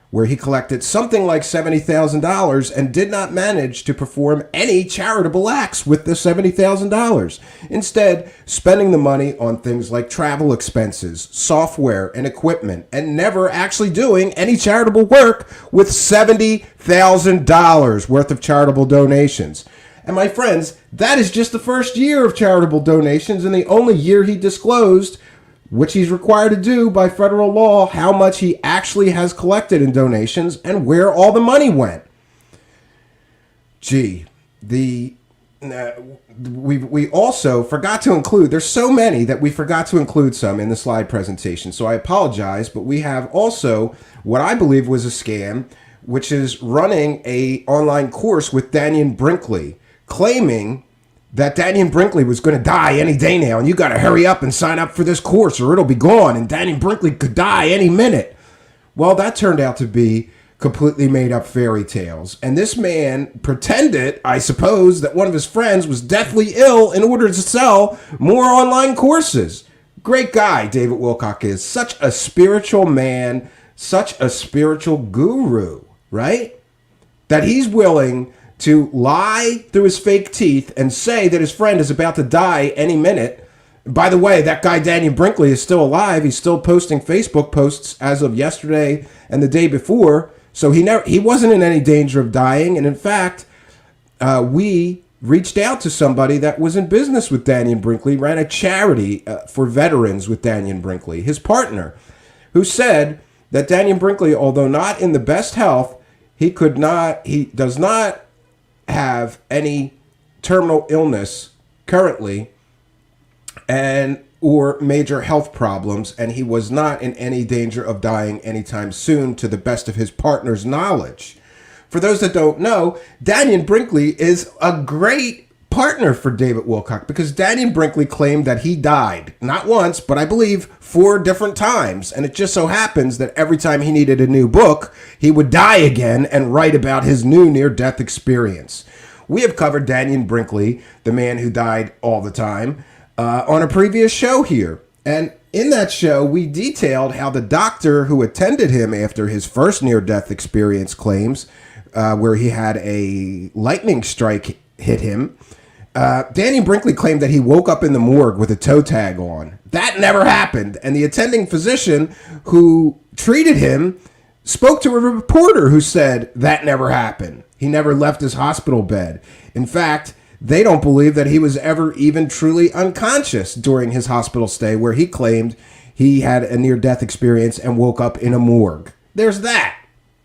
where he collected something like $70,000 and did not manage to perform any charitable acts with the $70,000. Instead, spending the money on things like travel expenses, software, and equipment, and never actually doing any charitable work with $70,000 worth of charitable donations. And my friends, that is just the first year of charitable donations and the only year he disclosed, which he's required to do by federal law, how much he actually has collected in donations and where all the money went. Gee, we also forgot to include, there's so many that we forgot to include some in the slide presentation, so I apologize, but we have also what I believe was a scam, which is running a online course with Daniel Brinkley, claiming that Daniel Brinkley was going to die any day now, and you got to hurry up and sign up for this course or it'll be gone, and Daniel Brinkley could die any minute. Well, that turned out to be completely made up fairy tales. And this man pretended, I suppose, that one of his friends was deathly ill in order to sell more online courses. Great guy, David Wilcock is. Such a spiritual man, such a spiritual guru, right? That he's willing to lie through his fake teeth and say that his friend is about to die any minute. By the way, that guy Daniel Brinkley is still alive. He's still posting Facebook posts as of yesterday and the day before. So he wasn't in any danger of dying. And in fact, we reached out to somebody that was in business with Daniel Brinkley, ran a charity for veterans with Daniel Brinkley, his partner, who said that Daniel Brinkley, although not in the best health, he does not have any terminal illness currently or major health problems, and he was not in any danger of dying anytime soon, to the best of his partner's knowledge. For those that don't know, Daniel Brinkley is a great partner for David Wilcock, because Daniel Brinkley claimed that he died, not once, but I believe 4 different times. And it just so happens that every time he needed a new book, he would die again and write about his new near-death experience. We have covered Daniel Brinkley, the man who died all the time, on a previous show here. And in that show, we detailed how the doctor who attended him after his first near-death experience claims, where he had a lightning strike hit him, Daniel Brinkley claimed that he woke up in the morgue with a toe tag on. That never happened. And the attending physician who treated him spoke to a reporter who said that never happened. He never left his hospital bed. In fact, they don't believe that he was ever even truly unconscious during his hospital stay, where he claimed he had a near-death experience and woke up in a morgue. There's that,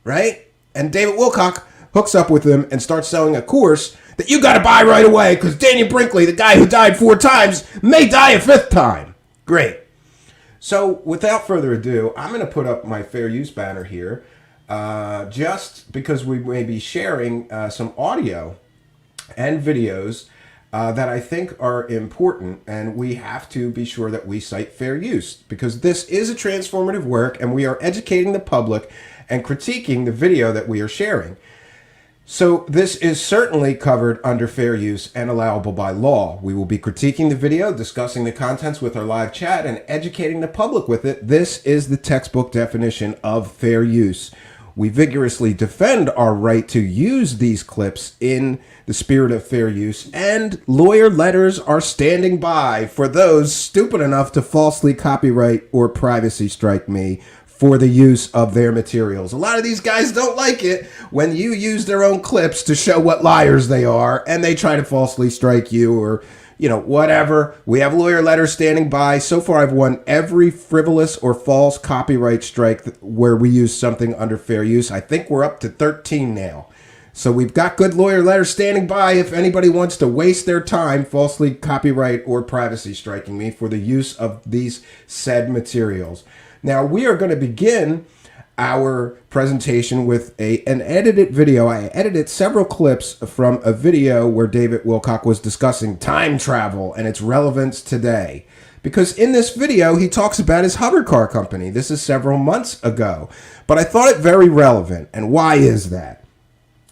right? And David Wilcock hooks up with him and starts selling a course that you got to buy right away, because Daniel Brinkley, the guy who died 4 times, may die a 5th time. Great. So without further ado, I'm going to put up my fair use banner here, just because we may be sharing some audio and videos that I think are important, and we have to be sure that we cite fair use, because this is a transformative work and we are educating the public and critiquing the video that we are sharing. So this is certainly covered under fair use and allowable by law. We will be critiquing the video, discussing the contents with our live chat, and educating the public with it. This is the textbook definition of fair use. We vigorously defend our right to use these clips in the spirit of fair use, and lawyer letters are standing by for those stupid enough to falsely copyright or privacy strike me for the use of their materials. A lot of these guys don't like it when you use their own clips to show what liars they are, and they try to falsely strike you or, whatever. We have lawyer letters standing by. So far, I've won every frivolous or false copyright strike where we use something under fair use. I think we're up to 13 now. So we've got good lawyer letters standing by if anybody wants to waste their time falsely copyright or privacy striking me for the use of these said materials. Now, we are going to begin our presentation with an edited video. I edited several clips from a video where David Wilcock was discussing time travel and its relevance today. Because in this video, he talks about his hover car company. This is several months ago. But I thought it very relevant. And why is that?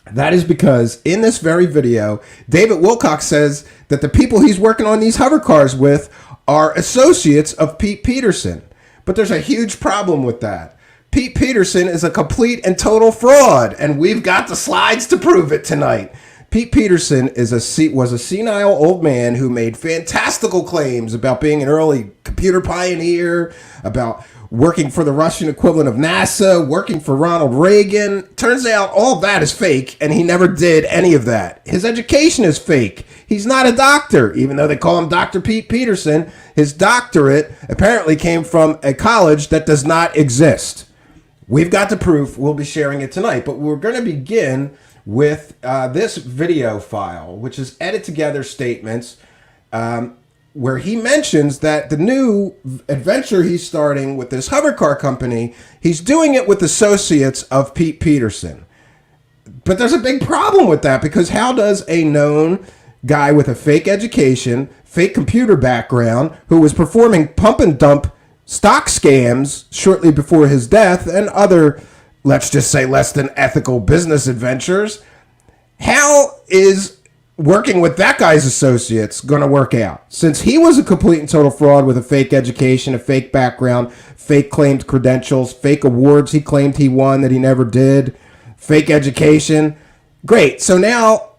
That is because in this very video, David Wilcock says that the people he's working on these hover cars with are associates of Pete Peterson. But there's a huge problem with that. Pete Peterson is a complete and total fraud, and we've got the slides to prove it tonight. Pete Peterson was a senile old man who made fantastical claims about being an early computer pioneer, about working for the Russian equivalent of NASA, working for Ronald Reagan. Turns out all that is fake, and he never did any of that. His education is fake. He's not a doctor, even though they call him Dr. Pete Peterson. His doctorate apparently came from a college that does not exist. We've got the proof. We'll be sharing it tonight, but we're going to begin with this video file, which is edit together statements where he mentions that the new adventure he's starting with this hover car company, he's doing it with associates of Pete Peterson. But there's a big problem with that, because how does a known guy with a fake education, fake computer background, who was performing pump and dump stock scams shortly before his death and other let's just say, less than ethical business adventures. How is working with that guy's associates going to work out? Since he was a complete and total fraud with a fake education, a fake background, fake claimed credentials, fake awards he claimed he won that he never did, fake education. Great. So now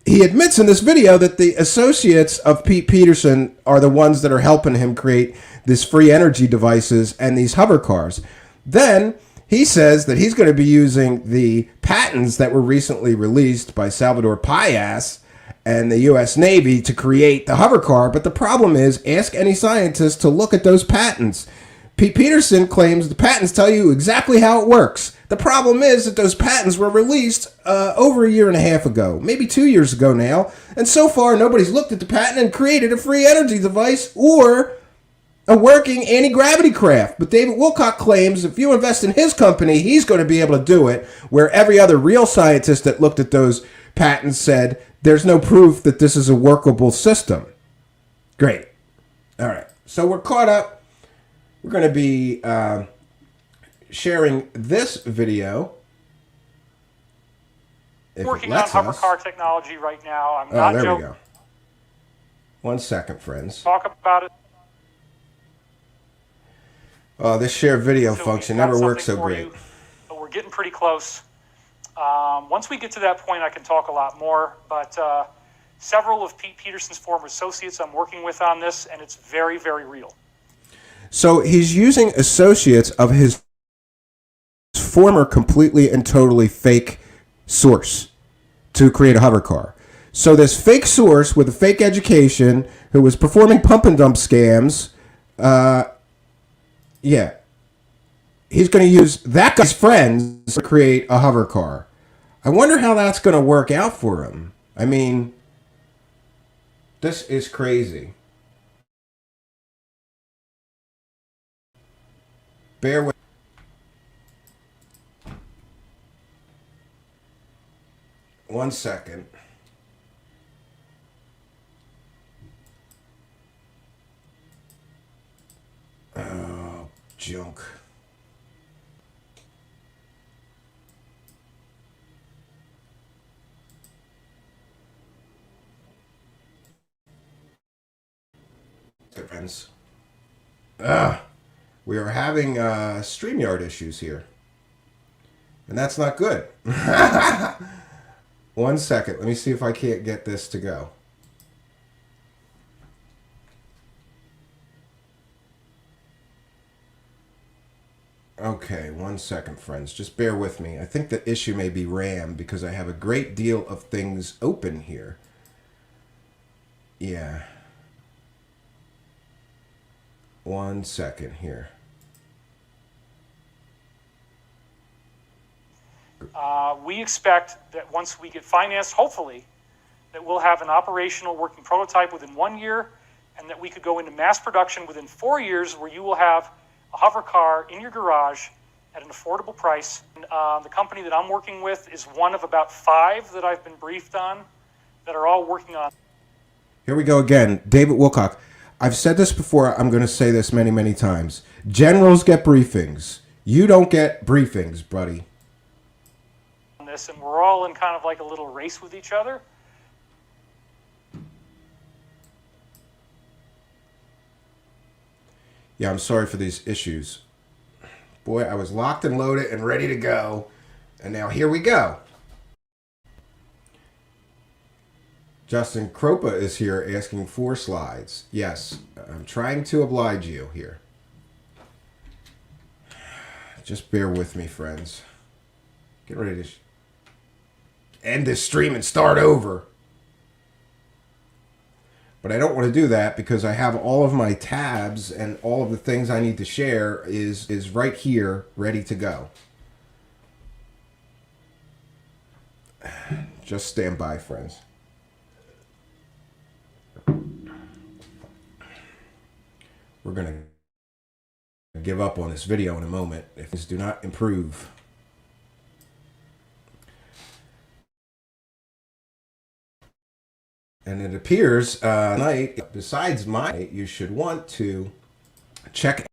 he admits in this video that the associates of Pete Peterson are the ones that are helping him create these free energy devices and these hover cars. Then he says that he's going to be using the patents that were recently released by Salvador Payas and the U.S. Navy to create the hover car. But the problem is, ask any scientist to look at those patents. Pete Peterson claims the patents tell you exactly how it works. The problem is that those patents were released over a year and a half ago, maybe 2 years ago now. And so far, nobody's looked at the patent and created a free energy device or a working anti-gravity craft. But David Wilcock claims if you invest in his company, he's going to be able to do it, where every other real scientist that looked at those patents said there's no proof that this is a workable system. Great. All right. So we're caught up. We're going to be sharing this video. Working on hover car technology right now. I'm Oh, not there joking. we go. 1 second, friends. Talk about it. Oh, this share video So function we've got never works so something for great. you, but we're getting pretty close. Once we get to that point, I can talk a lot more. But several of Pete Peterson's former associates I'm working with on this, and it's very, very real. So he's using associates of his former completely and totally fake source to create a hover car. So this fake source with a fake education who was performing pump and dump scams, yeah, he's going to use that guy's friends to create a hover car. I wonder how that's going to work out for him. I mean, this is crazy. Bear with. One second. Oh, junk. Good friends. We are having StreamYard issues here. And that's not good. 1 second. Let me see if I can't get this to go. Okay, 1 second, friends. Just bear with me. I think the issue may be RAM because I have a great deal of things open here. Yeah. 1 second here. We expect that once we get financed, hopefully, that we'll have an operational working prototype within 1 year, and that we could go into mass production within 4 years, where you will have a hover car in your garage at an affordable price. And, the company that I'm working with is one of about 5 that I've been briefed on that are all working on. Here we go again. David Wilcock. I've said this before. I'm going to say this many, many times. Generals get briefings. You don't get briefings, buddy. This, and we're all in kind of like a little race with each other. Yeah, I'm sorry for these issues. Boy, I was locked and loaded and ready to go. And now here we go. Justin Kropa is here asking for slides. Yes, I'm trying to oblige you here. Just bear with me, friends. Get ready to end this stream and start over. But I don't want to do that because I have all of my tabs and all of the things I need to share is right here, ready to go. Just stand by, friends. We're going to give up on this video in a moment if things do not improve. And it appears tonight, besides my, you should want to check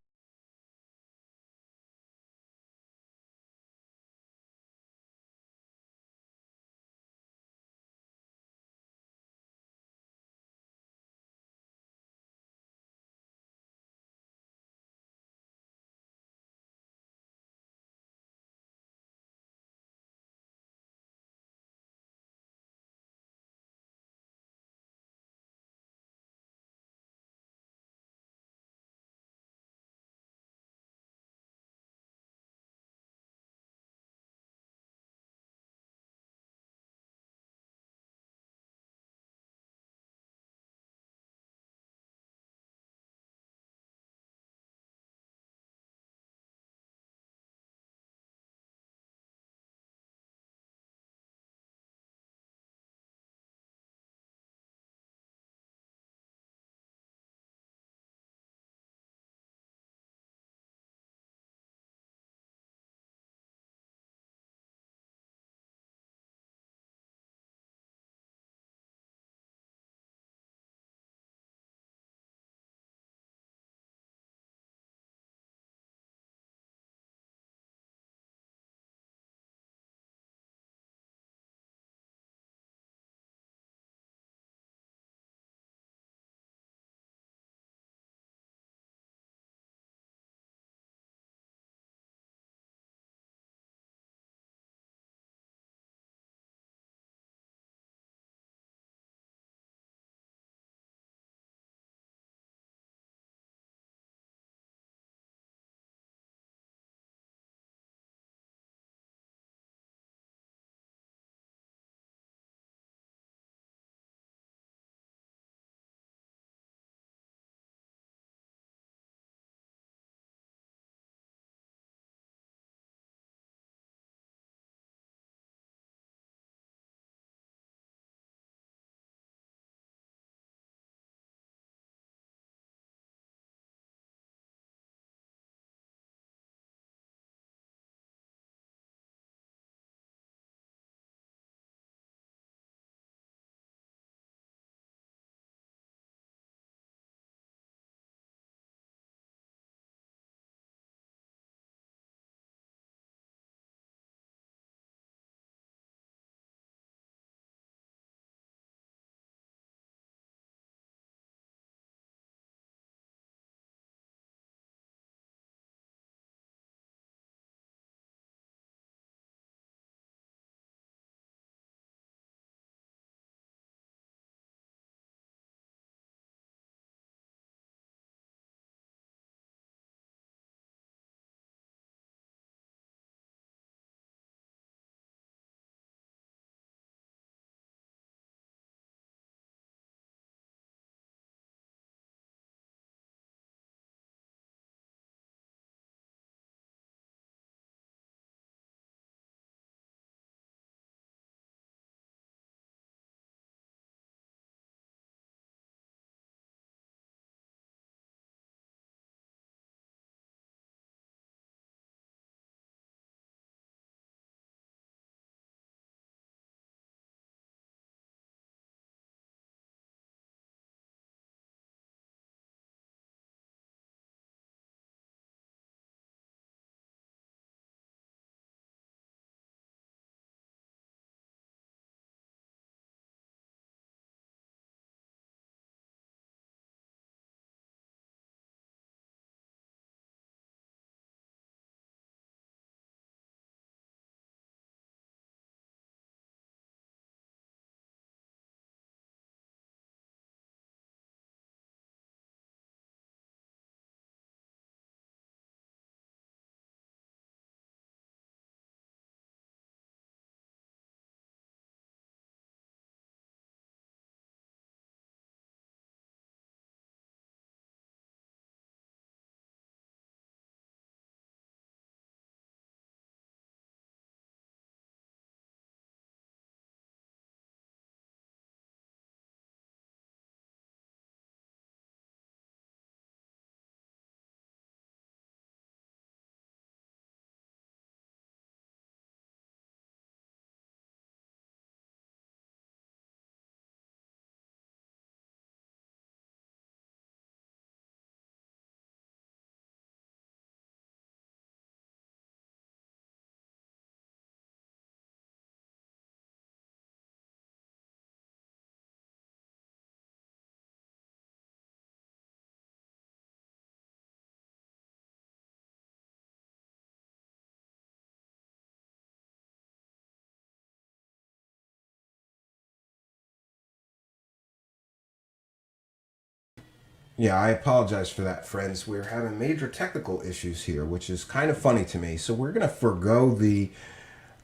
Yeah, I apologize for that, friends. We're having major technical issues here, which is kind of funny to me. So we're going to forego the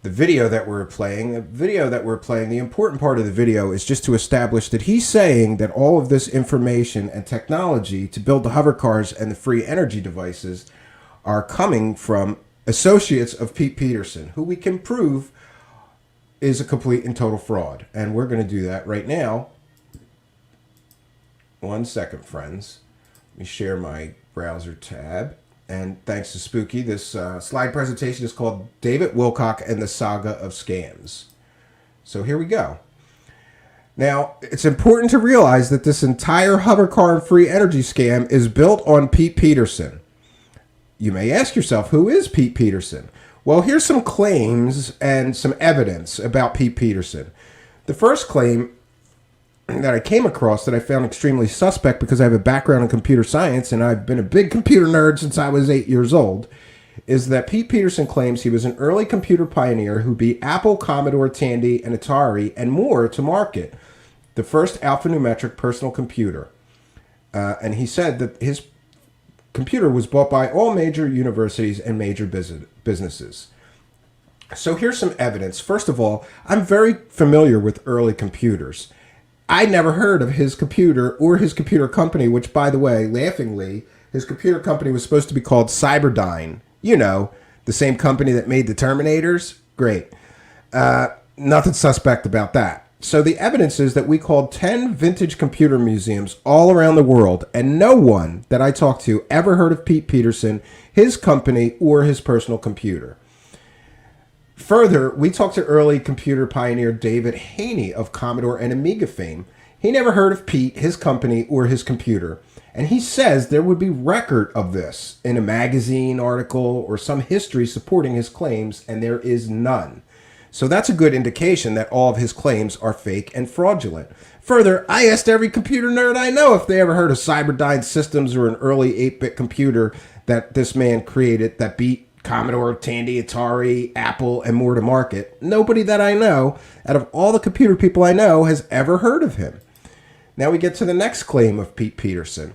video that we're playing. The important part of the video is just to establish that he's saying that all of this information and technology to build the hover cars and the free energy devices are coming from associates of Pete Peterson, who we can prove is a complete and total fraud. And we're going to do that right now. 1 second, friends. Let me share my browser tab. And thanks to Spooky, this slide presentation is called David Wilcock and the Saga of Scams. So here we go. Now, it's important to realize that this entire hover car and free energy scam is built on Pete Peterson. You may ask yourself, who is Pete Peterson? Well, here's some claims and some evidence about Pete Peterson. The first claim that I came across that I found extremely suspect, because I have a background in computer science and I've been a big computer nerd since I was 8 years old, is that Pete Peterson claims he was an early computer pioneer who beat Apple, Commodore, Tandy, and Atari and more to market the first alphanumeric personal computer. And he said that his computer was bought by all major universities and major businesses. So here's some evidence. First of all, I'm very familiar with early computers. I never heard of his computer or his computer company, which, by the way, laughingly, his computer company was supposed to be called Cyberdyne. You know, the same company that made the Terminators. Great. Nothing suspect about that. So the evidence is that we called 10 vintage computer museums all around the world, and no one that I talked to ever heard of Pete Peterson, his company, or his personal computer. Further, we talked to early computer pioneer David Haney of Commodore and Amiga fame. He never heard of Pete, his company, or his computer. And he says there would be record of this in a magazine article or some history supporting his claims, and there is none. So that's a good indication that all of his claims are fake and fraudulent. Further, I asked every computer nerd I know if they ever heard of Cyberdyne Systems or an early 8-bit computer that this man created that beat Commodore, Tandy, Atari, Apple, and more to market. Nobody that I know, out of all the computer people I know, has ever heard of him. Now we get to the next claim of Pete Peterson.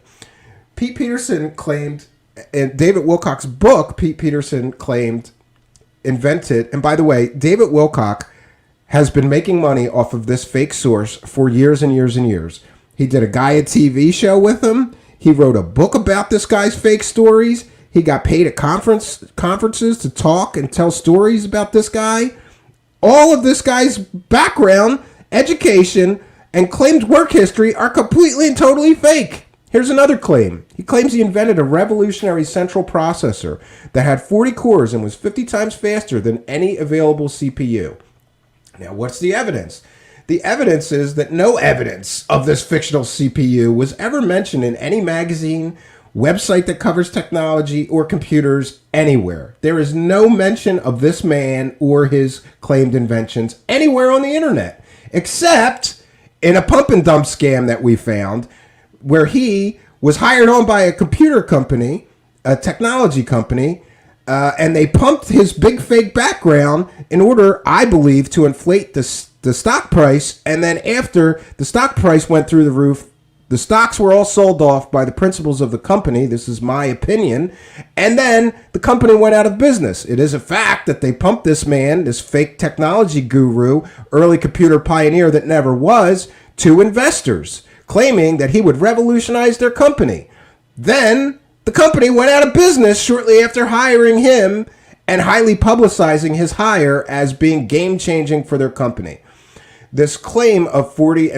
Pete Peterson claimed, in David Wilcock's book, Pete Peterson claimed, invented, and by the way, David Wilcock has been making money off of this fake source for years and years and years. He did a Gaia TV show with him. He wrote a book about this guy's fake stories. He got paid at conferences to talk and tell stories about this guy. All of this guy's background, education, and claimed work history are completely and totally fake. Here's another claim. He claims he invented a revolutionary central processor that had 40 cores and was 50 times faster than any available CPU. Now, what's the evidence? The evidence is that no evidence of this fictional CPU was ever mentioned in any magazine, website that covers technology or computers anywhere. There is no mention of this man or his claimed inventions anywhere on the internet, except in a pump and dump scam that we found, where he was hired on by a computer company, a technology company, and they pumped his big fake background in order, I believe, to inflate the stock price. And then after the stock price went through the roof, the stocks were all sold off by the principals of the company. This is my opinion. And then the company went out of business. It is a fact that they pumped this man, this fake technology guru, early computer pioneer that never was, to investors, claiming that he would revolutionize their company. Then the company went out of business shortly after hiring him and highly publicizing his hire as being game-changing for their company. This claim of 40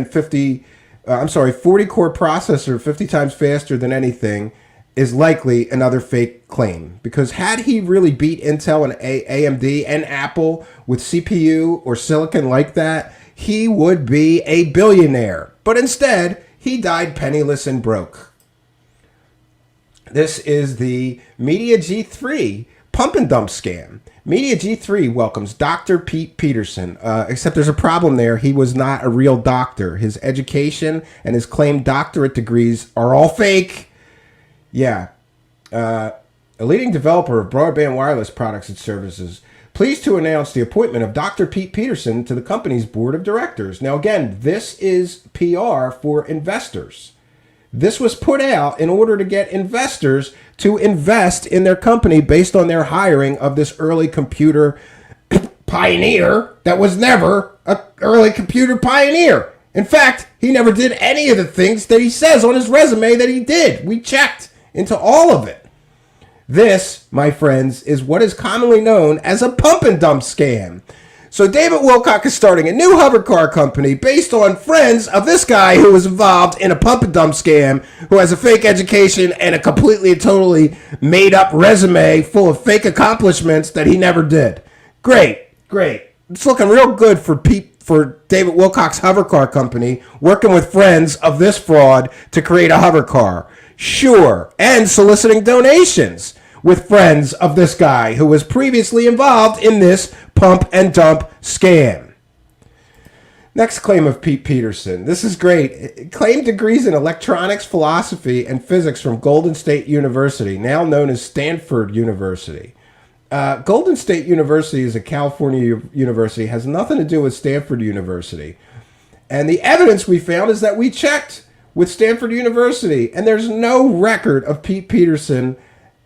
core processor 50 times faster than anything is likely another fake claim, because had he really beat Intel and AMD and Apple with CPU or silicon like that, he would be a billionaire. But instead, he died penniless and broke. This is the Media G3 pump and dump scam. Media G3 welcomes Dr. Pete Peterson, except there's a problem there. He was not a real doctor. His education and his claimed doctorate degrees are all fake. Yeah. A leading developer of broadband wireless products and services, pleased to announce the appointment of Dr. Pete Peterson to the company's board of directors. Now, again, this is PR for investors. This was put out in order to get investors to invest in their company based on their hiring of this early computer pioneer that was never an early computer pioneer. In fact, he never did any of the things that he says on his resume that he did. We checked into all of it. This, my friends, is what is commonly known as a pump and dump scam. So David Wilcock is starting a new hover car company based on friends of this guy who was involved in a pump and dump scam, who has a fake education and a completely and totally made up resume full of fake accomplishments that he never did. Great. It's looking real good for David Wilcock's hover car company, working with friends of this fraud to create a hover car. Sure, and soliciting donations with friends of this guy who was previously involved in this pump and dump scam. Next claim of Pete Peterson. This is great. Claimed degrees in electronics, philosophy, and physics from Golden State University, now known as Stanford University. Golden State University is a California university, has nothing to do with Stanford University. And the evidence we found is that we checked with Stanford University, and there's no record of Pete Peterson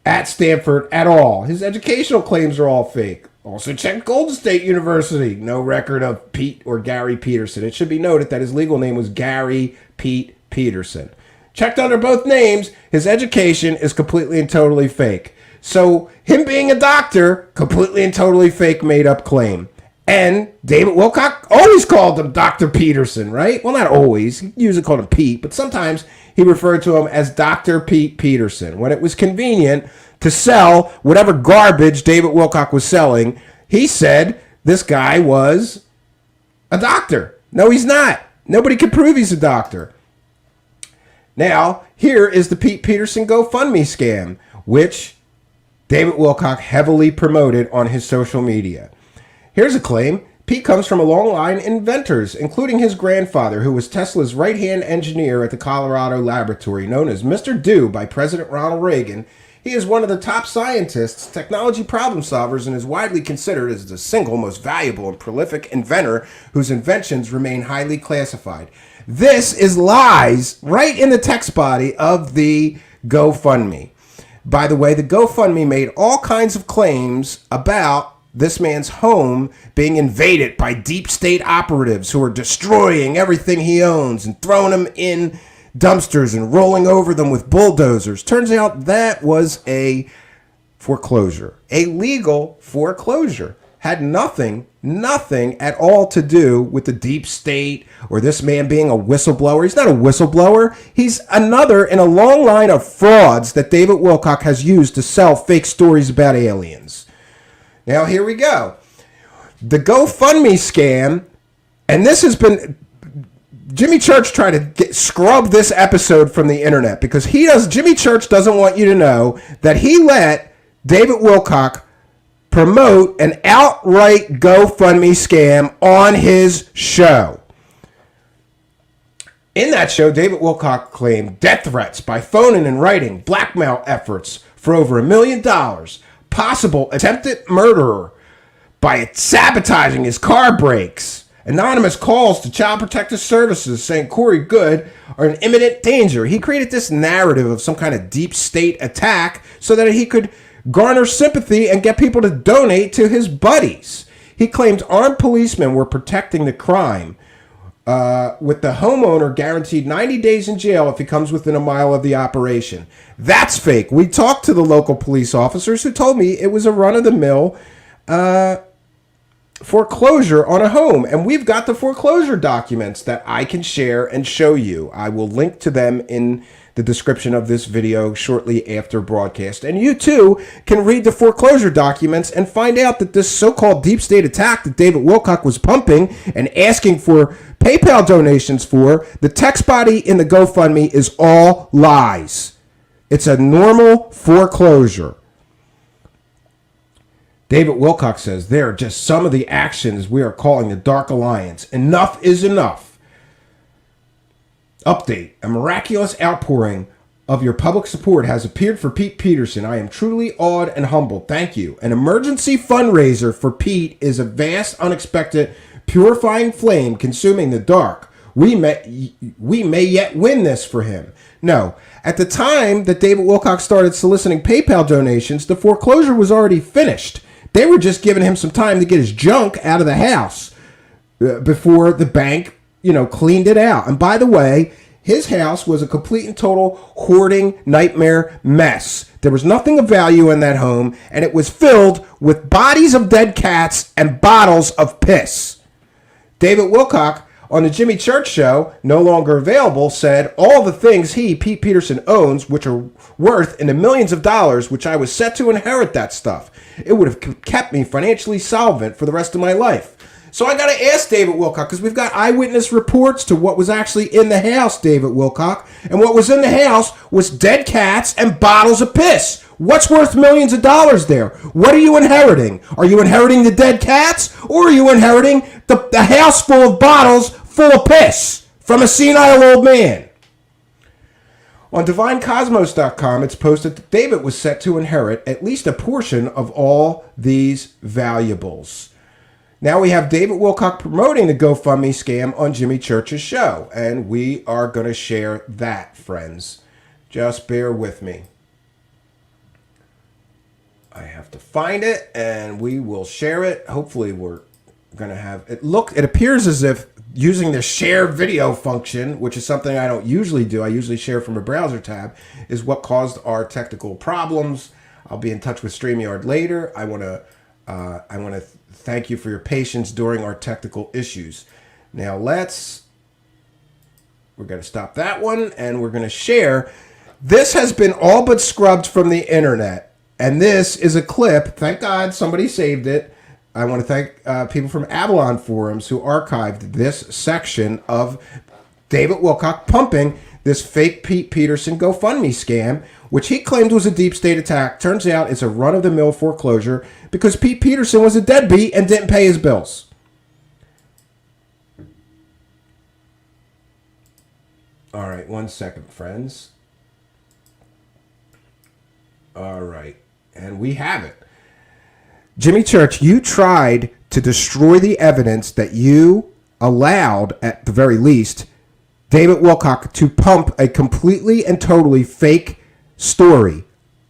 at Stanford at all. His educational claims are all fake. Also checked Golden State University. No record of Pete or Gary Peterson. It should be noted that his legal name was Gary Pete Peterson. Checked under both names, his education is completely and totally fake. So him being a doctor, completely and totally fake, made up claim. And David Wilcock always called him Dr. Peterson, right? Well, not always. He usually called him Pete, but sometimes he referred to him as Dr. Pete Peterson. When it was convenient to sell whatever garbage David Wilcock was selling, he said this guy was a doctor. No, he's not. Nobody can prove he's a doctor. Now, here is the Pete Peterson GoFundMe scam, which David Wilcock heavily promoted on his social media. Here's a claim. Pete comes from a long line of inventors, including his grandfather, who was Tesla's right-hand engineer at the Colorado laboratory, known as Mr. Do by President Ronald Reagan. He is one of the top scientists, technology problem solvers, and is widely considered as the single most valuable and prolific inventor whose inventions remain highly classified. This is lies right in the text body of the GoFundMe. By the way, the GoFundMe made all kinds of claims about this man's home being invaded by deep state operatives who are destroying everything he owns and throwing them in dumpsters and rolling over them with bulldozers. Turns out that was a foreclosure, a legal foreclosure. Had nothing at all to do with the deep state or this man being a whistleblower. He's not a whistleblower. He's another in a long line of frauds that David Wilcock has used to sell fake stories about aliens. Now, here we go. The GoFundMe scam, and this has been... Jimmy Church tried to scrub this episode from the internet because Jimmy Church doesn't want you to know that he let David Wilcock promote an outright GoFundMe scam on his show. In that show, David Wilcock claimed death threats by phone and in writing, blackmail efforts for over $1 million, possible attempted murderer by sabotaging his car brakes, anonymous calls to Child Protective Services saying Corey Good are in imminent danger. He created this narrative of some kind of deep state attack so that he could garner sympathy and get people to donate to his buddies. He claimed armed policemen were protecting the crime, with the homeowner guaranteed 90 days in jail if he comes within a mile of the operation. That's fake. We talked to the local police officers who told me it was a run-of-the-mill foreclosure on a home. And we've got the foreclosure documents that I can share and show you. I will link to them in the description of this video shortly after broadcast. And you too can read the foreclosure documents and find out that this so-called deep state attack that David Wilcock was pumping and asking for PayPal donations for, the text body in the GoFundMe is all lies. It's a normal foreclosure. David Wilcock says, there are just some of the actions we are calling the Dark Alliance. Enough is enough. Update. A miraculous outpouring of your public support has appeared for Pete Peterson. I am truly awed and humbled. Thank you. An emergency fundraiser for Pete is a vast, unexpected, purifying flame consuming the dark, We may yet win this for him. No. At the time that David Wilcock started soliciting PayPal donations, the foreclosure was already finished. They were just giving him some time to get his junk out of the house before the bank, cleaned it out. And by the way, his house was a complete and total hoarding nightmare mess. There was nothing of value in that home, and it was filled with bodies of dead cats and bottles of piss. David Wilcock, on the Jimmy Church Show, no longer available, said all the things Pete Peterson, owns, which are worth in the millions of dollars, which I was set to inherit that stuff. It would have kept me financially solvent for the rest of my life. So I got to ask David Wilcock, because we've got eyewitness reports to what was actually in the house, David Wilcock. And what was in the house was dead cats and bottles of piss. What's worth millions of dollars there? What are you inheriting? Are you inheriting the dead cats? Or are you inheriting the house full of bottles full of piss from a senile old man? On DivineCosmos.com, it's posted that David was set to inherit at least a portion of all these valuables. Now we have David Wilcock promoting the GoFundMe scam on Jimmy Church's show, and we are going to share that, friends. Just bear with me. I have to find it, and we will share it. Hopefully we're going to have it. Look, it appears as if using the share video function, which is something I don't usually do, I usually share from a browser tab, is what caused our technical problems. I'll be in touch with StreamYard later. I want to thank you for your patience during our technical issues. Now we're going to stop that one, and we're going to share. This has been all but scrubbed from the internet, and this is a clip. Thank God somebody saved it. I want to thank people from Avalon Forums who archived this section of David Wilcock pumping this fake Pete Peterson GoFundMe scam, which he claimed was a deep state attack. Turns out it's a run-of-the-mill foreclosure because Pete Peterson was a deadbeat and didn't pay his bills. All right, 1 second, friends. All right, and we have it. Jimmy Church, you tried to destroy the evidence that you allowed, at the very least, David Wilcock to pump a completely and totally fake story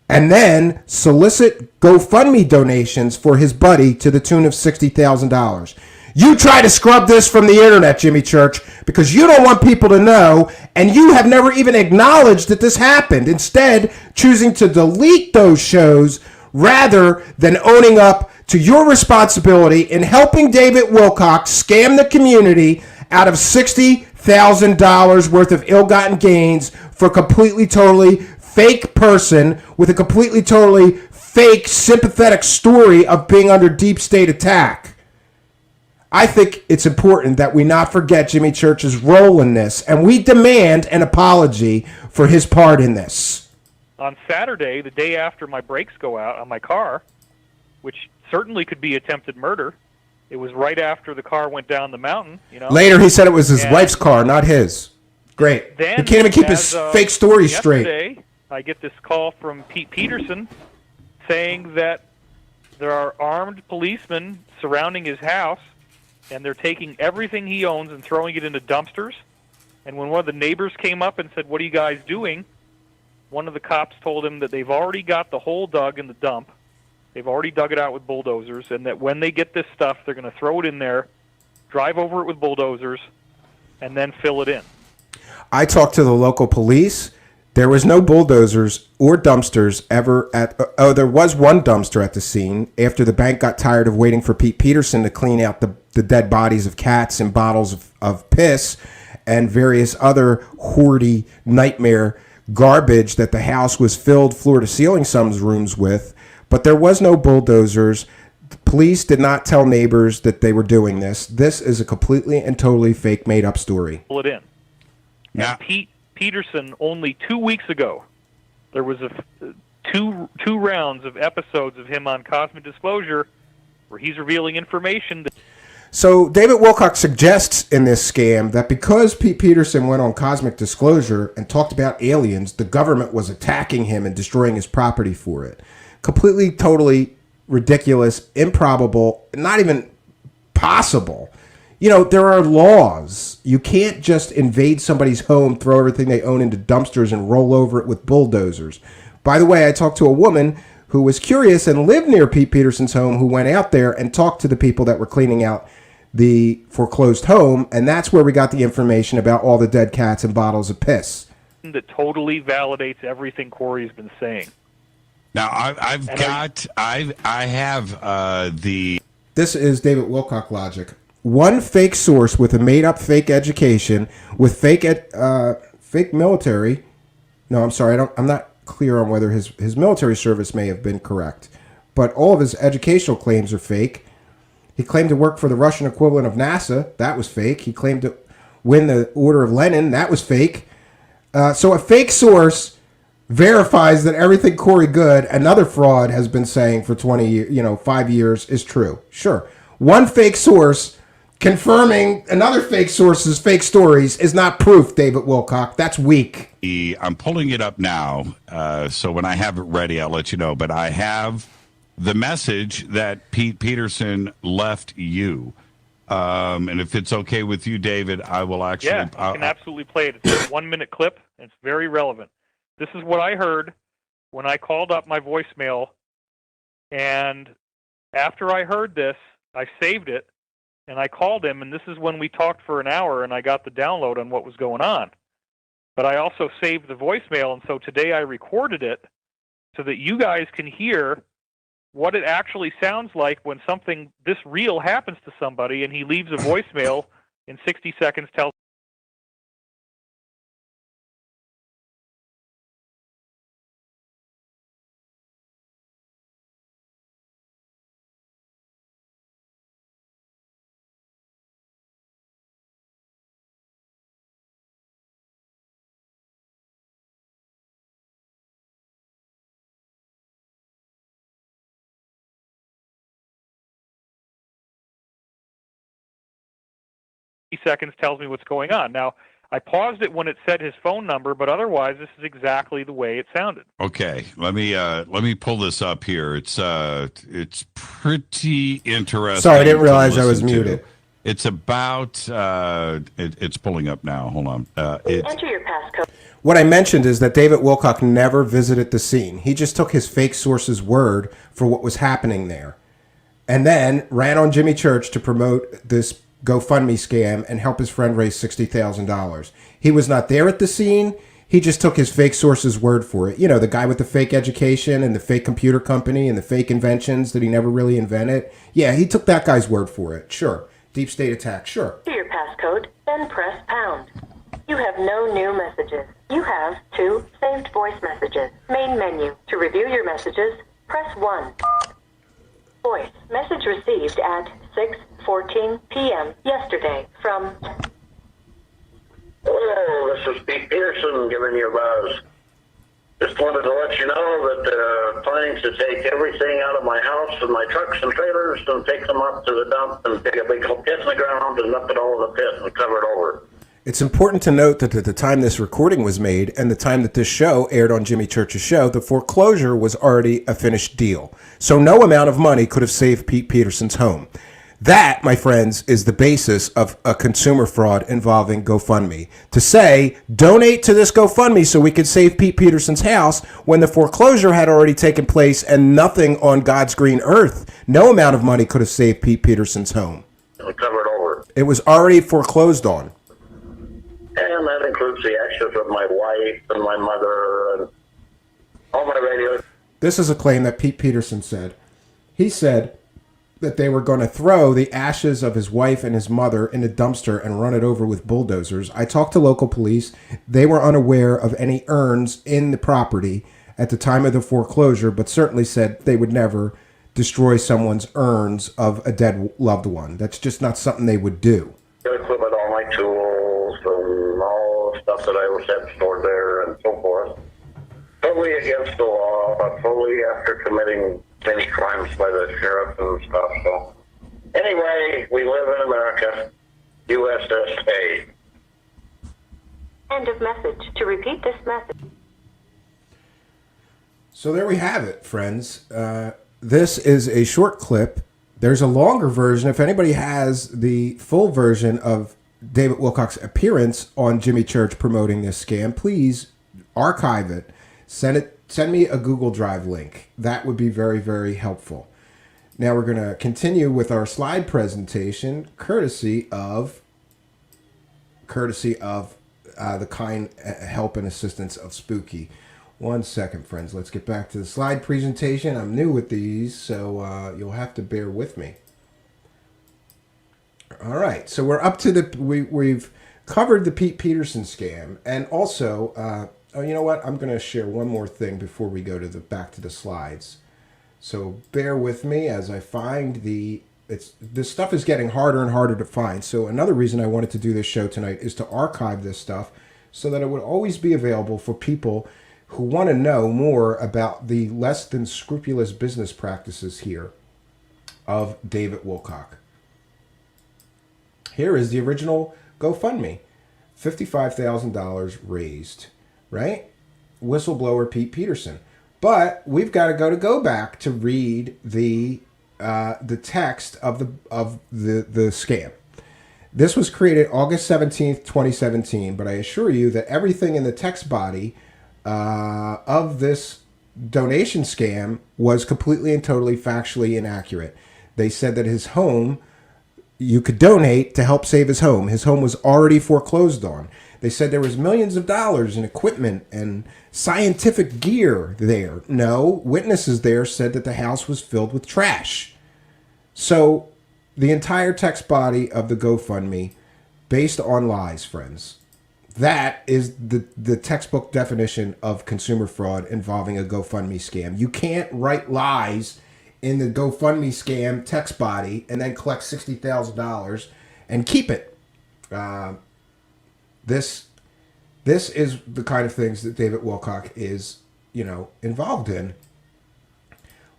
and then solicit GoFundMe donations for his buddy to the tune of $60,000. You try to scrub this from the internet, Jimmy Church, because you don't want people to know, and you have never even acknowledged that this happened, instead choosing to delete those shows rather than owning up to your responsibility in helping David Wilcock scam the community out of $60,000 worth of ill-gotten gains for a completely, totally fake person with a completely, totally fake, sympathetic story of being under deep state attack. I think it's important that we not forget Jimmy Church's role in this, and we demand an apology for his part in this. On Saturday, the day after my brakes go out on my car, which certainly could be attempted murder, it was right after the car went down the mountain. Later, he said it was his wife's car, not his. Great. Then, he can't even keep his fake story straight. I get this call from Pete Peterson saying that there are armed policemen surrounding his house, and they're taking everything he owns and throwing it into dumpsters. And when one of the neighbors came up and said, "What are you guys doing?" one of the cops told him that they've already got the hole dug in the dump. They've already dug it out with bulldozers, and that when they get this stuff, they're going to throw it in there, drive over it with bulldozers, and then fill it in. I talked to the local police. There was no bulldozers or dumpsters ever at... there was one dumpster at the scene after the bank got tired of waiting for Pete Peterson to clean out the dead bodies of cats and bottles of piss and various other hoardy nightmare garbage that the house was filled floor to ceiling some rooms with. But there was no bulldozers. The police did not tell neighbors that they were doing this. This is a completely and totally fake, made-up story. Pull it in. And Pete Peterson, only 2 weeks ago, there was two rounds of episodes of him on Cosmic Disclosure where he's revealing information. So David Wilcock suggests in this scam that because Pete Peterson went on Cosmic Disclosure and talked about aliens, the government was attacking him and destroying his property for it. Completely, totally ridiculous, improbable, not even possible. You know, there are laws. You can't just invade somebody's home, throw everything they own into dumpsters, and roll over it with bulldozers. By the way, I talked to a woman who was curious and lived near Pete Peterson's home, who went out there and talked to the people that were cleaning out the foreclosed home, and that's where we got the information about all the dead cats and bottles of piss. That totally validates everything Corey's been saying. Now, I have the... This is David Wilcock logic. One fake source with a made-up fake education, with fake military. No, I'm sorry, I'm not clear on whether his military service may have been correct, but all of his educational claims are fake. He claimed to work for the Russian equivalent of NASA. That was fake. He claimed to win the Order of Lenin. That was fake. So a fake source verifies that everything Corey Good, another fraud, has been saying for 20 years, 5 years, is true. Sure. One fake source confirming another fake source's fake stories is not proof, David Wilcock. That's weak. I'm pulling it up now, so when I have it ready, I'll let you know. But I have the message that Pete Peterson left you. And if it's okay with you, David, I will actually... Yeah, you can absolutely play it. It's a 1-minute clip, and it's very relevant. This is what I heard when I called up my voicemail, and after I heard this, I saved it, and I called him, and this is when we talked for an hour, and I got the download on what was going on. But I also saved the voicemail, and so today I recorded it so that you guys can hear what it actually sounds like when something this real happens to somebody, and he leaves a voicemail in 60 seconds, tells seconds tells me what's going on. Now, I paused it when it said his phone number, but otherwise, this is exactly the way it sounded. Okay, let me pull this up here. It's pretty interesting. Sorry, I didn't realize I was muted. It's about it's pulling up now. Hold on. Enter your passcode. What I mentioned is that David Wilcock never visited the scene. He just took his fake source's word for what was happening there, and then ran on Jimmy Church to promote this GoFundMe scam and help his friend raise $60,000. He was not there at the scene. He just took his fake source's word for it. You know, the guy with the fake education and the fake computer company and the fake inventions that he never really invented. Yeah, he took that guy's word for it. Sure. Deep state attack. Sure. Enter your passcode, then press pound. You have no new messages. You have 2 saved voice messages. Main menu. To review your messages, press 1. Voice. Message received at 6:14 p.m. yesterday from... Hello, this is Pete Peterson giving you a buzz. Just wanted to let you know that planning to take everything out of my house and my trucks and trailers and take them up to the dump and dig a big pit in the ground and dump it all in the pit and cover it over. It's important to note that at the time this recording was made and the time that this show aired on Jimmy Church's show, the foreclosure was already a finished deal. So no amount of money could have saved Pete Peterson's home. That, my friends, is the basis of a consumer fraud involving GoFundMe. To say, donate to this GoFundMe so we could save Pete Peterson's house when the foreclosure had already taken place and nothing on God's green earth, no amount of money could have saved Pete Peterson's home. And cover it over. It was already foreclosed on. And that includes the ashes of my wife and my mother and all my radios. This is a claim that Pete Peterson said. He said that they were going to throw the ashes of his wife and his mother in a dumpster and run it over with bulldozers. I talked to local police. They were unaware of any urns in the property at the time of the foreclosure, but certainly said they would never destroy someone's urns of a dead loved one. That's just not something they would do. Equipment, all my tools, and all the stuff that I was had stored there and so forth. Totally against the law, but totally after committing many crimes by the sheriff and stuff. So anyway, we live in America, USSA. End of message. To repeat this message. So there we have it, friends. This is a short clip There's a longer version. If anybody has the full version of David Wilcock's appearance on Jimmy Church promoting this scam, please archive it. Send me a Google Drive link. That would be very, very helpful. Now we're going to continue with our slide presentation, courtesy of the kind help and assistance of Spooky. 1 second, friends. Let's get back to the slide presentation. I'm new with these, so you'll have to bear with me. All right, so we're up to we've covered the Pete Peterson scam, and also, oh, you know what? I'm going to share one more thing before we go to back to the slides. So bear with me as I find this stuff is getting harder and harder to find. So another reason I wanted to do this show tonight is to archive this stuff so that it would always be available for people who want to know more about the less than scrupulous business practices here of David Wilcock. Here is the original GoFundMe. $55,000 raised, right? Whistleblower Pete Peterson. But we've got to go back to read the text of the scam. This was created August 17th, 2017, but I assure you that everything in the text body of this donation scam was completely and totally factually inaccurate. They said that his home, you could donate to help save his home. His home was already foreclosed on. They said there was millions of dollars in equipment and scientific gear there. No, witnesses there said that the house was filled with trash. So the entire text body of the GoFundMe based on lies, friends. That is the textbook definition of consumer fraud involving a GoFundMe scam. You can't write lies in the GoFundMe scam text body and then collect $60,000 and keep it. This is the kind of things that David Wilcock is, involved in.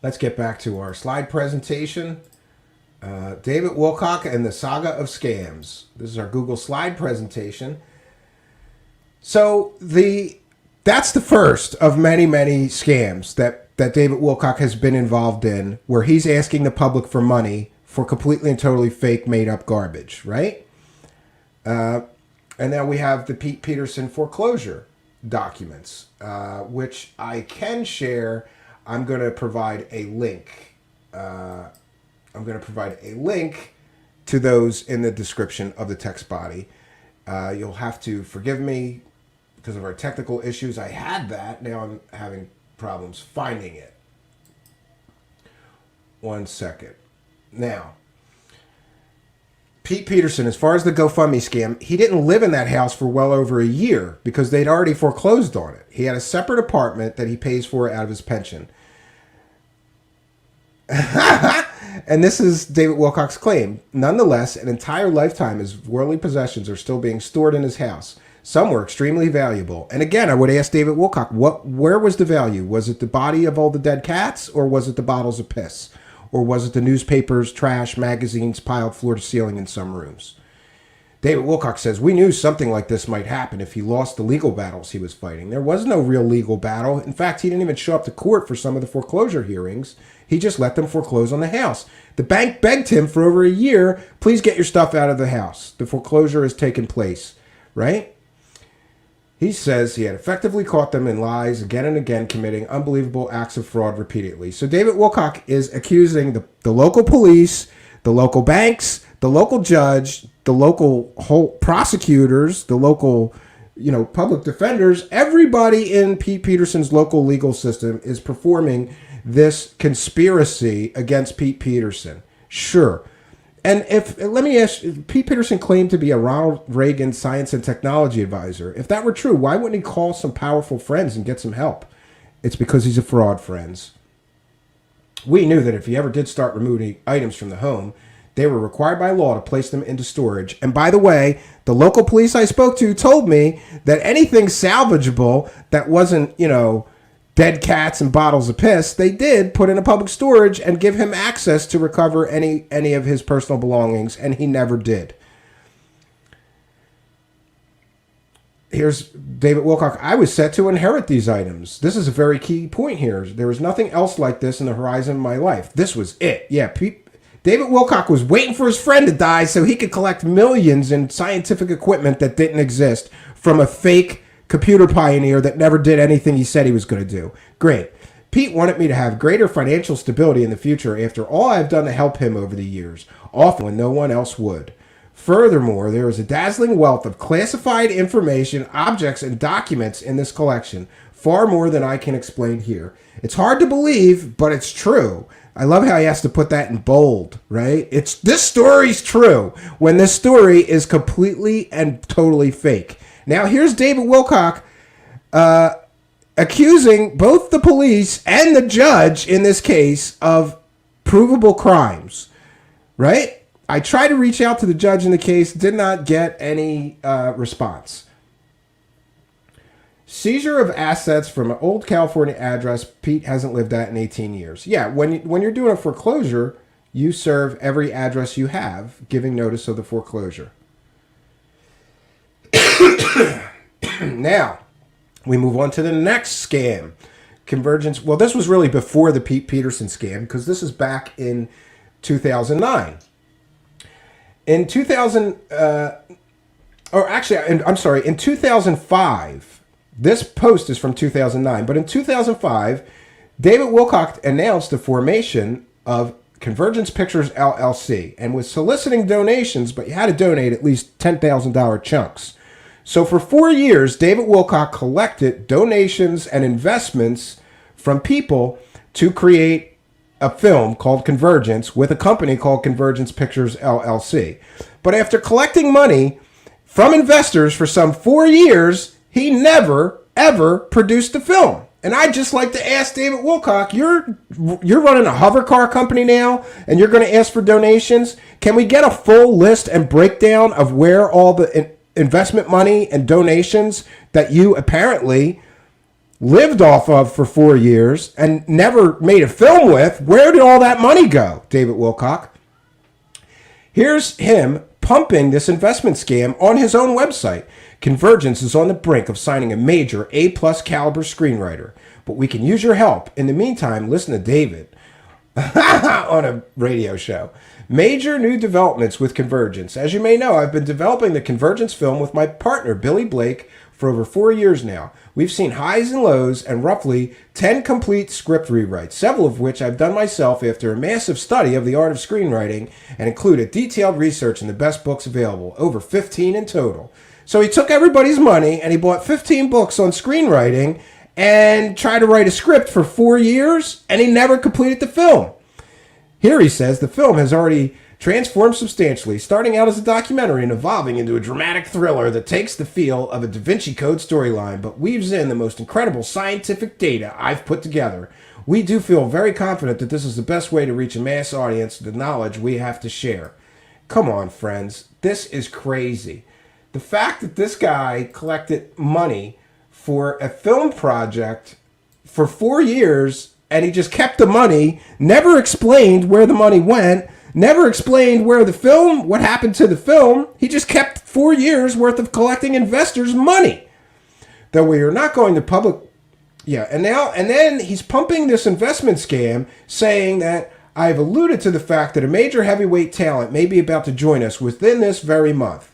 Let's get back to our slide presentation. David Wilcock and the Saga of Scams. This is our Google slide presentation. So that's the first of many, many scams that David Wilcock has been involved in, where he's asking the public for money for completely and totally fake, made-up garbage, right? And now we have the Pete Peterson foreclosure documents, which I can share. I'm going to provide a link. I'm going to provide a link to those in the description of the text body. You'll have to forgive me because of our technical issues. I had that. Now I'm having problems finding it. 1 second. Now, Pete Peterson, as far as the GoFundMe scam, he didn't live in that house for well over a year because they'd already foreclosed on it. He had a separate apartment that he pays for out of his pension. And this is David Wilcock's claim. Nonetheless, an entire lifetime, his worldly possessions are still being stored in his house. Some were extremely valuable. And again, I would ask David Wilcock, where was the value? Was it the body of all the dead cats, or was it the bottles of piss? Or was it the newspapers, trash, magazines piled floor to ceiling in some rooms? David Wilcock says, we knew something like this might happen if he lost the legal battles he was fighting. There was no real legal battle. In fact, he didn't even show up to court for some of the foreclosure hearings. He just let them foreclose on the house. The bank begged him for over a year, please get your stuff out of the house. The foreclosure has taken place, right? He says he had effectively caught them in lies again and again, committing unbelievable acts of fraud repeatedly. So David Wilcock is accusing the local police, the local banks, the local judge, the local prosecutors, the local, public defenders. Everybody in Pete Peterson's local legal system is performing this conspiracy against Pete Peterson. Sure. And let me ask, Pete Peterson claimed to be a Ronald Reagan science and technology advisor. If that were true, why wouldn't he call some powerful friends and get some help? It's because he's a fraud, friends. We knew that if he ever did start removing items from the home, they were required by law to place them into storage. And by the way, the local police I spoke to told me that anything salvageable that wasn't, dead cats and bottles of piss, they did put in a public storage and give him access to recover any of his personal belongings, and he never did. Here's David Wilcock. I was set to inherit these items. This is a very key point here. There was nothing else like this in the horizon of my life. This was it. Yeah, David Wilcock was waiting for his friend to die so he could collect millions in scientific equipment that didn't exist from a fake computer pioneer that never did anything he said he was going to do. Great. Pete wanted me to have greater financial stability in the future after all I've done to help him over the years, often when no one else would. Furthermore, there is a dazzling wealth of classified information, objects, and documents in this collection, far more than I can explain here. It's hard to believe, but it's true. I love how he has to put that in bold, right? This story's true when this story is completely and totally fake. Now, here's David Wilcock accusing both the police and the judge in this case of provable crimes, right? I tried to reach out to the judge in the case, did not get any response. Seizure of assets from an old California address Pete hasn't lived at in 18 years. Yeah, when you're doing a foreclosure, you serve every address you have, giving notice of the foreclosure. Now, we move on to the next scam. Convergence. Well, this was really before the Pete Peterson scam, because this is back in 2009. In 2005, this post is from 2009, but in 2005, David Wilcock announced the formation of Convergence Pictures LLC and was soliciting donations, but you had to donate at least $10,000 chunks. So for 4 years, David Wilcock collected donations and investments from people to create a film called Convergence with a company called Convergence Pictures LLC. But after collecting money from investors for some 4 years, he never, ever produced a film. And I'd just like to ask David Wilcock, you're running a hover car company now, and you're going to ask for donations? Can we get a full list and breakdown of where all the investment money and donations that you apparently lived off of for 4 years and never made a film with, where did all that money go, David Wilcock? Here's him pumping this investment scam on his own website. Convergence is on the brink of signing a major A-plus caliber screenwriter, but we can use your help. In the meantime, listen to David on a radio show. Major new developments with Convergence. As you may know, I've been developing the Convergence film with my partner, Billy Blake, for over 4 years now. We've seen highs and lows and roughly 10 complete script rewrites, several of which I've done myself after a massive study of the art of screenwriting and included detailed research in the best books available, over 15 in total. So he took everybody's money and he bought 15 books on screenwriting and tried to write a script for 4 years, and he never completed the film. Here he says the film has already transformed substantially, starting out as a documentary and evolving into a dramatic thriller that takes the feel of a Da Vinci Code storyline, but weaves in the most incredible scientific data I've put together. We do feel very confident that this is the best way to reach a mass audience with the knowledge we have to share. Come on, friends. This is crazy. The fact that this guy collected money for a film project for 4 years and he just kept the money, never explained where the money went, never explained where the film, what happened to the film. He just kept 4 years worth of collecting investors' money. Though we are not going to public. Yeah, and then he's pumping this investment scam saying that I've alluded to the fact that a major heavyweight talent may be about to join us within this very month.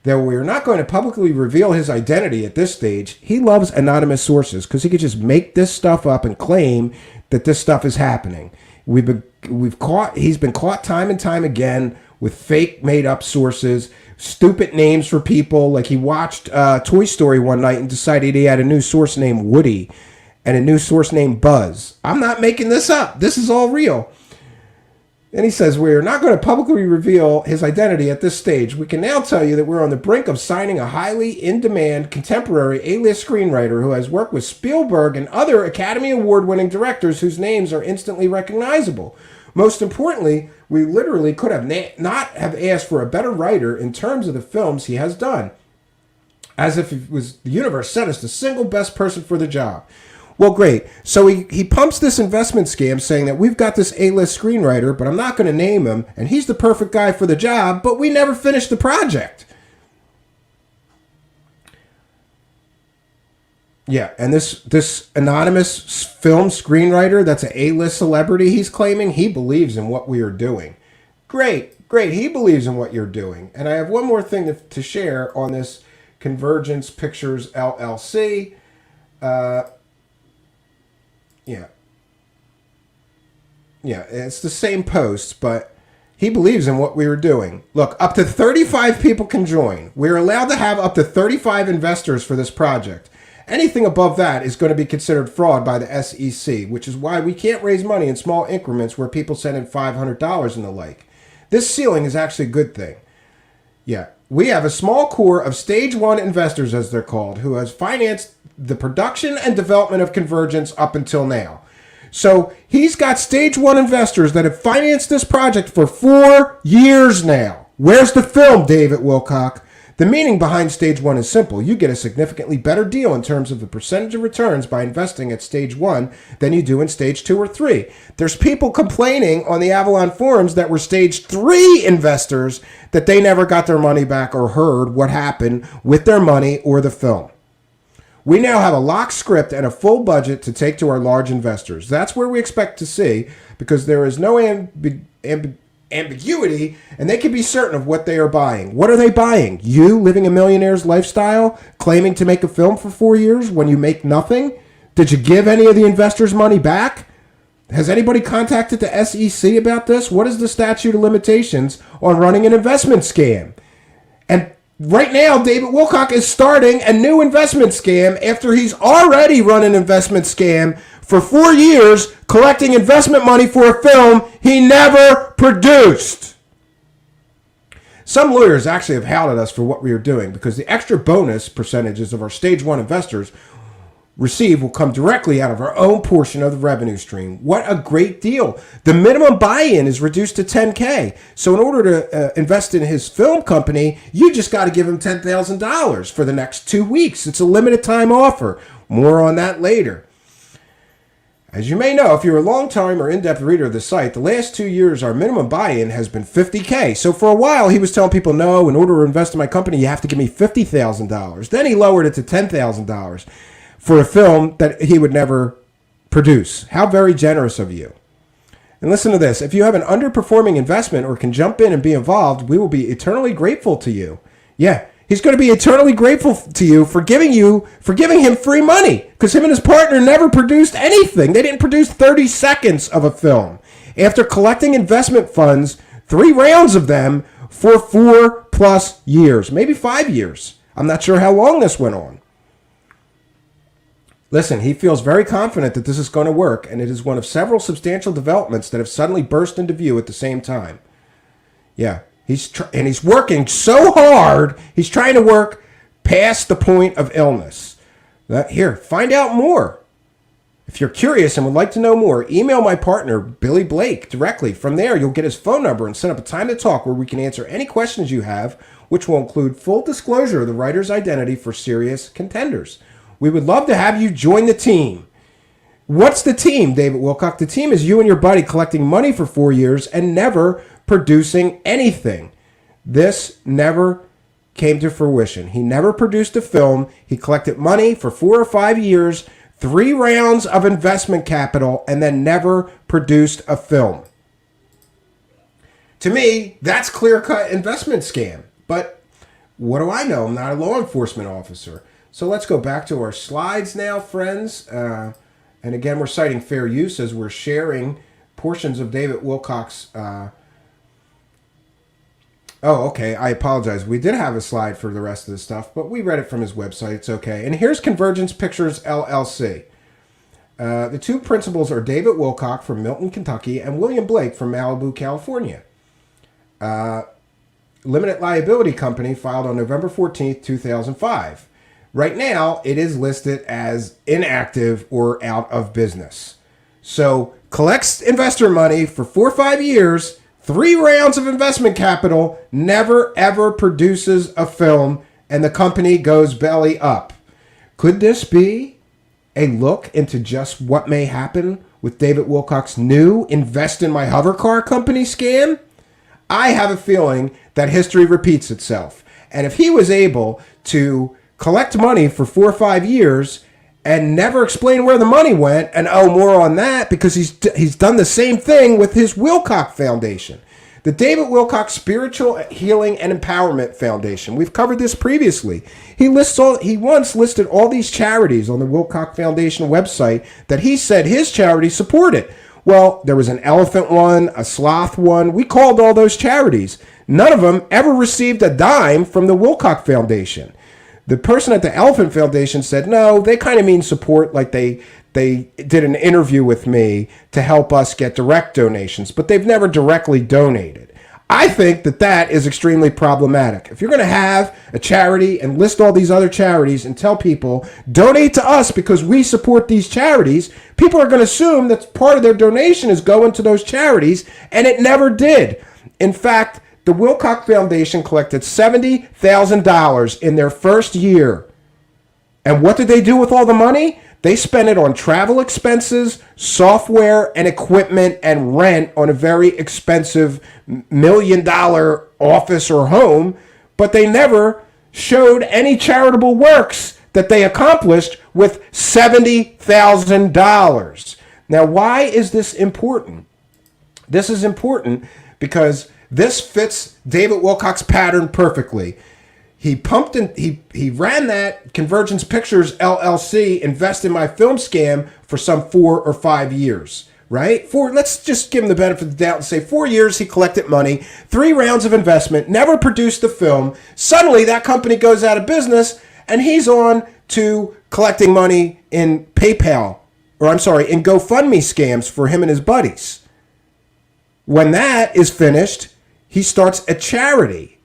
Though we are not going to publicly reveal his identity at this stage, he loves anonymous sources because he could just make this stuff up and claim that this stuff is happening. He's been caught time and time again with fake made up sources, stupid names for people. Like he watched Toy Story one night and decided he had a new source named Woody and a new source named Buzz. I'm not making this up. This is all real. And he says, we're not going to publicly reveal his identity at this stage. We can now tell you that we're on the brink of signing a highly in-demand contemporary A-list screenwriter who has worked with Spielberg and other Academy Award-winning directors whose names are instantly recognizable. Most importantly, we literally could have not have asked for a better writer in terms of the films he has done. As if it was the universe sent us the single best person for the job. Well, great. So he pumps this investment scam saying that we've got this A-list screenwriter, but I'm not going to name him, and he's the perfect guy for the job, but we never finished the project. Yeah, and this anonymous film screenwriter that's an A-list celebrity he's claiming, he believes in what we are doing. great. He believes in what you're doing. And I have one more thing to share on this Convergence Pictures LLC. Yeah, it's the same post, but he believes in what we were doing. Look, up to 35 people can join. We're allowed to have up to 35 investors for this project. Anything above that is going to be considered fraud by the SEC, which is why we can't raise money in small increments where people send in $500 and the like. This ceiling is actually a good thing. Yeah, we have a small core of stage 1 investors, as they're called, who has financed the production and development of Convergence up until now. So he's got stage 1 investors that have financed this project for 4 years now. Where's the film, David Wilcock? The meaning behind stage 1 is simple. You get a significantly better deal in terms of the percentage of returns by investing at stage 1 than you do in stage 2 or 3. There's people complaining on the Avalon forums that were stage 3 investors that they never got their money back or heard what happened with their money or the film. We now have a locked script and a full budget to take to our large investors. That's where we expect to see, because there is no ambiguity, and they can be certain of what they are buying. What are they buying? You living a millionaire's lifestyle, claiming to make a film for 4 years when you make nothing? Did you give any of the investors' money back? Has anybody contacted the SEC about this? What is the statute of limitations on running an investment scam? And right now, David Wilcock is starting a new investment scam after he's already run an investment scam for 4 years, collecting investment money for a film he never produced. Some lawyers actually have howled at us for what we are doing because the extra bonus percentages of our stage 1 investors receive will come directly out of our own portion of the revenue stream. What a great deal. The minimum buy-in is reduced to $10K. So in order to invest in his film company, you just got to give him $10,000 for the next 2 weeks. It's a limited time offer. More on that later. As you may know, if you're a long-time or in-depth reader of the site, the last 2 years our minimum buy-in has been $50K. So for a while he was telling people, no, in order to invest in my company, you have to give me $50,000. Then he lowered it to $10,000. For a film that he would never produce. How very generous of you. And listen to this. If you have an underperforming investment or can jump in and be involved, we will be eternally grateful to you. Yeah, he's going to be eternally grateful to you for giving him free money. Because him and his partner never produced anything. They didn't produce 30 seconds of a film. After collecting investment funds, 3 rounds of them, for 4+ years. Maybe 5 years. I'm not sure how long this went on. Listen, he feels very confident that this is going to work, and it is one of several substantial developments that have suddenly burst into view at the same time. Yeah, he's working so hard, he's trying to work past the point of illness. Here, find out more. If you're curious and would like to know more, email my partner, Billy Blake, directly. From there, you'll get his phone number and set up a time to talk where we can answer any questions you have, which will include full disclosure of the writer's identity for serious contenders. We would love to have you join the team. What's the team, David Wilcock? The team is you and your buddy collecting money for 4 years and never producing anything. This never came to fruition. He never produced a film. He collected money for 4 or 5 years, 3 rounds of investment capital, and then never produced a film. To me, that's clear-cut investment scam. But what do I know? I'm not a law enforcement officer. So let's go back to our slides now, friends. And again, we're citing fair use as we're sharing portions of David Wilcock's... Oh, okay. I apologize. We did have a slide for the rest of the stuff, but we read it from his website. It's okay. And here's Convergence Pictures, LLC. The 2 principals are David Wilcock from Milton, Kentucky, and William Blake from Malibu, California. Limited liability company filed on November 14th, 2005. Right now, it is listed as inactive or out of business. So, collects investor money for 4 or 5 years, 3 rounds of investment capital, never ever produces a film, and the company goes belly up. Could this be a look into just what may happen with David Wilcock's new Invest in My Hover Car Company scam? I have a feeling that history repeats itself. And if he was able to collect money for 4 or 5 years and never explain where the money went, and more on that because he's done the same thing with his Wilcock Foundation. The David Wilcox Spiritual Healing and Empowerment Foundation. We've covered this previously. He once listed all these charities on the Wilcox Foundation website that he said his charity supported. Well, there was an elephant one, a sloth one. We called all those charities. None of them ever received a dime from the Wilcox Foundation. The person at the Elephant Foundation said, no, they kind of mean support, like they did an interview with me to help us get direct donations, but they've never directly donated. I think that is extremely problematic. If you're going to have a charity and list all these other charities and tell people, donate to us because we support these charities, people are going to assume that part of their donation is going to those charities, and it never did. In fact, the Wilcox Foundation collected $70,000 in their first year. And what did they do with all the money? They spent it on travel expenses, software and equipment, and rent on a very expensive $1 million office or home, but they never showed any charitable works that they accomplished with $70,000. Now, why is this important? This is important because this fits David Wilcox' pattern perfectly. He ran that Convergence Pictures LLC, Invest in My Film scam for some 4 or 5 years, right? Let's just give him the benefit of the doubt and say 4 years he collected money, 3 rounds of investment, never produced the film. Suddenly that company goes out of business and he's on to collecting money in in GoFundMe scams for him and his buddies. When that is finished, he starts a charity,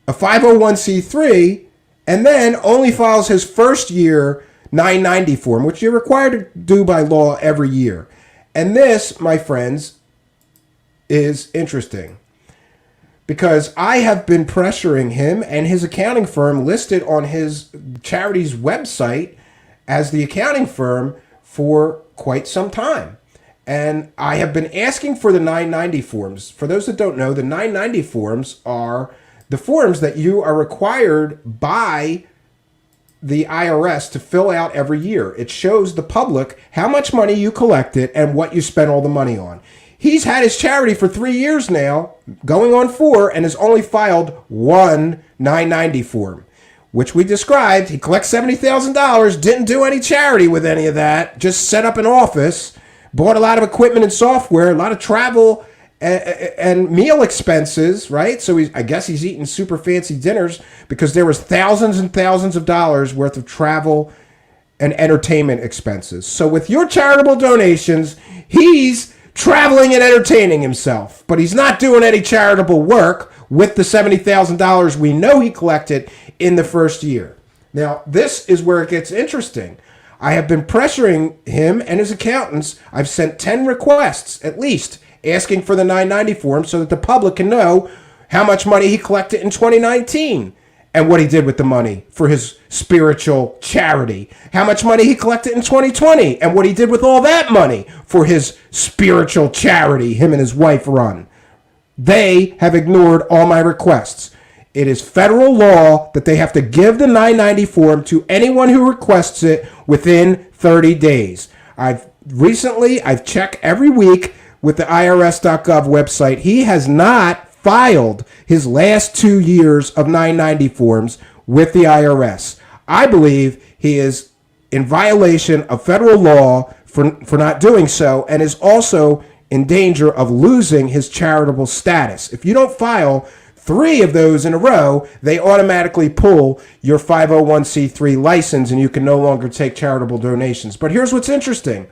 a 501c3, and then only files his first year 990 form, which you're required to do by law every year. And this, my friends, is interesting because I have been pressuring him and his accounting firm listed on his charity's website as the accounting firm for quite some time. And I have been asking for the 990 forms. For those that don't know, the 990 forms are the forms that you are required by the IRS to fill out every year. It shows the public how much money you collected and what you spent all the money on. He's had his charity for 3 years now, going on 4, and has only filed one 990 form, which we described. He collects $70,000, didn't do any charity with any of that, just set up an office, bought a lot of equipment and software, a lot of travel and meal expenses, right? So I guess he's eating super fancy dinners because there was thousands and thousands of dollars worth of travel and entertainment expenses. So with your charitable donations, he's traveling and entertaining himself, but he's not doing any charitable work with the $70,000 we know he collected in the first year. Now, this is where it gets interesting. I have been pressuring him and his accountants. I've sent 10 requests at least asking for the 990 form so that the public can know how much money he collected in 2019 and what he did with the money for his spiritual charity. How much money he collected in 2020 and what he did with all that money for his spiritual charity him and his wife run. They have ignored all my requests. It is federal law that they have to give the 990 form to anyone who requests it within 30 days. I've checked every week with the IRS.gov website. He has not filed his last 2 years of 990 forms with the IRS. I believe he is in violation of federal law for not doing so, and is also in danger of losing his charitable status. If you don't file 3 of those in a row, they automatically pull your 501c3 license and you can no longer take charitable donations. But here's what's interesting.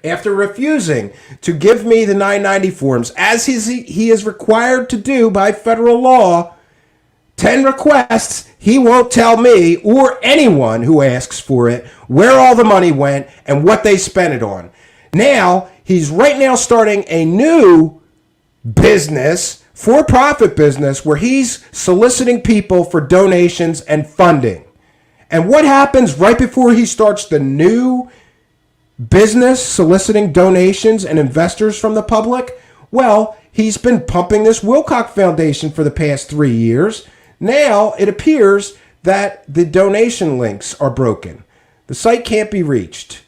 After refusing to give me the 990 forms, as he is required to do by federal law, 10 requests, he won't tell me or anyone who asks for it where all the money went and what they spent it on. Now, he's right now starting a new business, for-profit business, where he's soliciting people for donations and funding. And what happens right before he starts the new business soliciting donations and investors from the public? Well, he's been pumping this Wilcox Foundation for the past 3 years. Now it appears that the donation links are broken. The site can't be reached.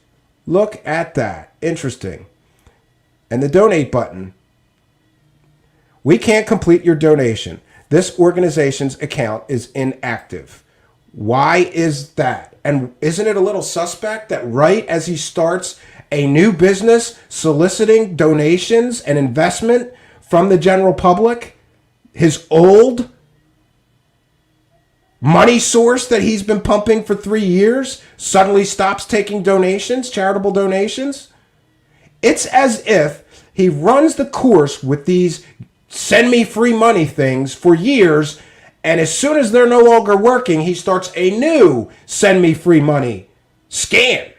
Look at that. Interesting. And the donate button We can't complete your donation. This organization's account is inactive. Why is that? And isn't it a little suspect that right as he starts a new business soliciting donations and investment from the general public, his old money source that he's been pumping for 3 years suddenly stops taking donations, charitable donations? It's as if he runs the course with these send me free money things for years, and as soon as they're no longer working, he starts a new send me free money scam.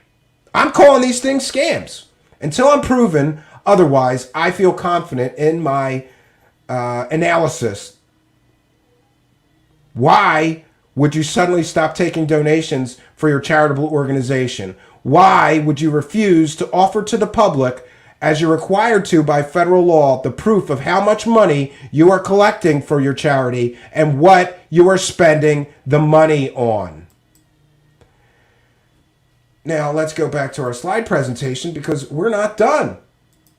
I'm calling these things scams. Until I'm proven otherwise, I feel confident in my analysis. Why would you suddenly stop taking donations for your charitable organization? Why would you refuse to offer to the public, as you're required to by federal law, the proof of how much money you are collecting for your charity and what you are spending the money on? Now, let's go back to our slide presentation because we're not done.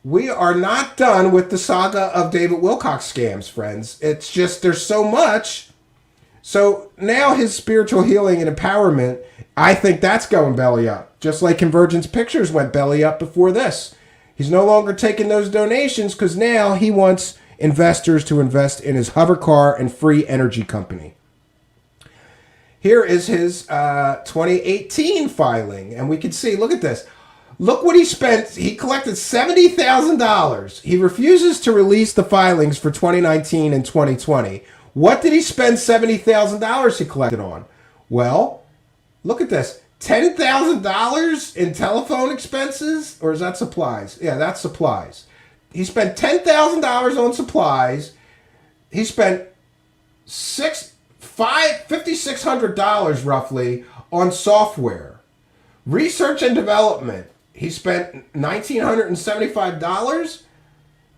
We are not done with the saga of David Wilcox scams, friends. It's just there's so much. So now his spiritual healing and empowerment, I think that's going belly up. Just like Convergence Pictures went belly up before this. He's no longer taking those donations because now he wants investors to invest in his hover car and free energy company. Here is his 2018 filing. And we can see, look at this. Look what he spent. He collected $70,000. He refuses to release the filings for 2019 and 2020. What did he spend $70,000 he collected on? Well, look at this. $10,000 in telephone expenses? Or is that supplies? Yeah, that's supplies. He spent $10,000 on supplies. He spent $5,600 roughly on software. Research and development. He spent $1,975.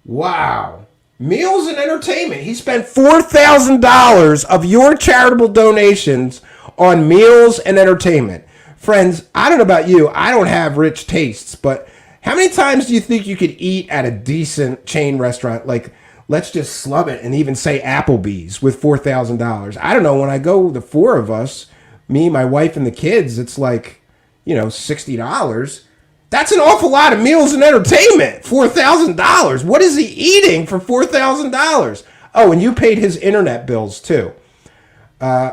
Wow. Meals and entertainment. He spent $4,000 of your charitable donations on meals and entertainment. Friends, I don't know about you. I don't have rich tastes, but how many times do you think you could eat at a decent chain restaurant? Like, let's just slum it and even say Applebee's with $4,000. I don't know. When I go, the four of us, me, my wife, and the kids, it's like, $60. That's an awful lot of meals and entertainment. $4,000. What is he eating for $4,000? Oh, and you paid his internet bills too.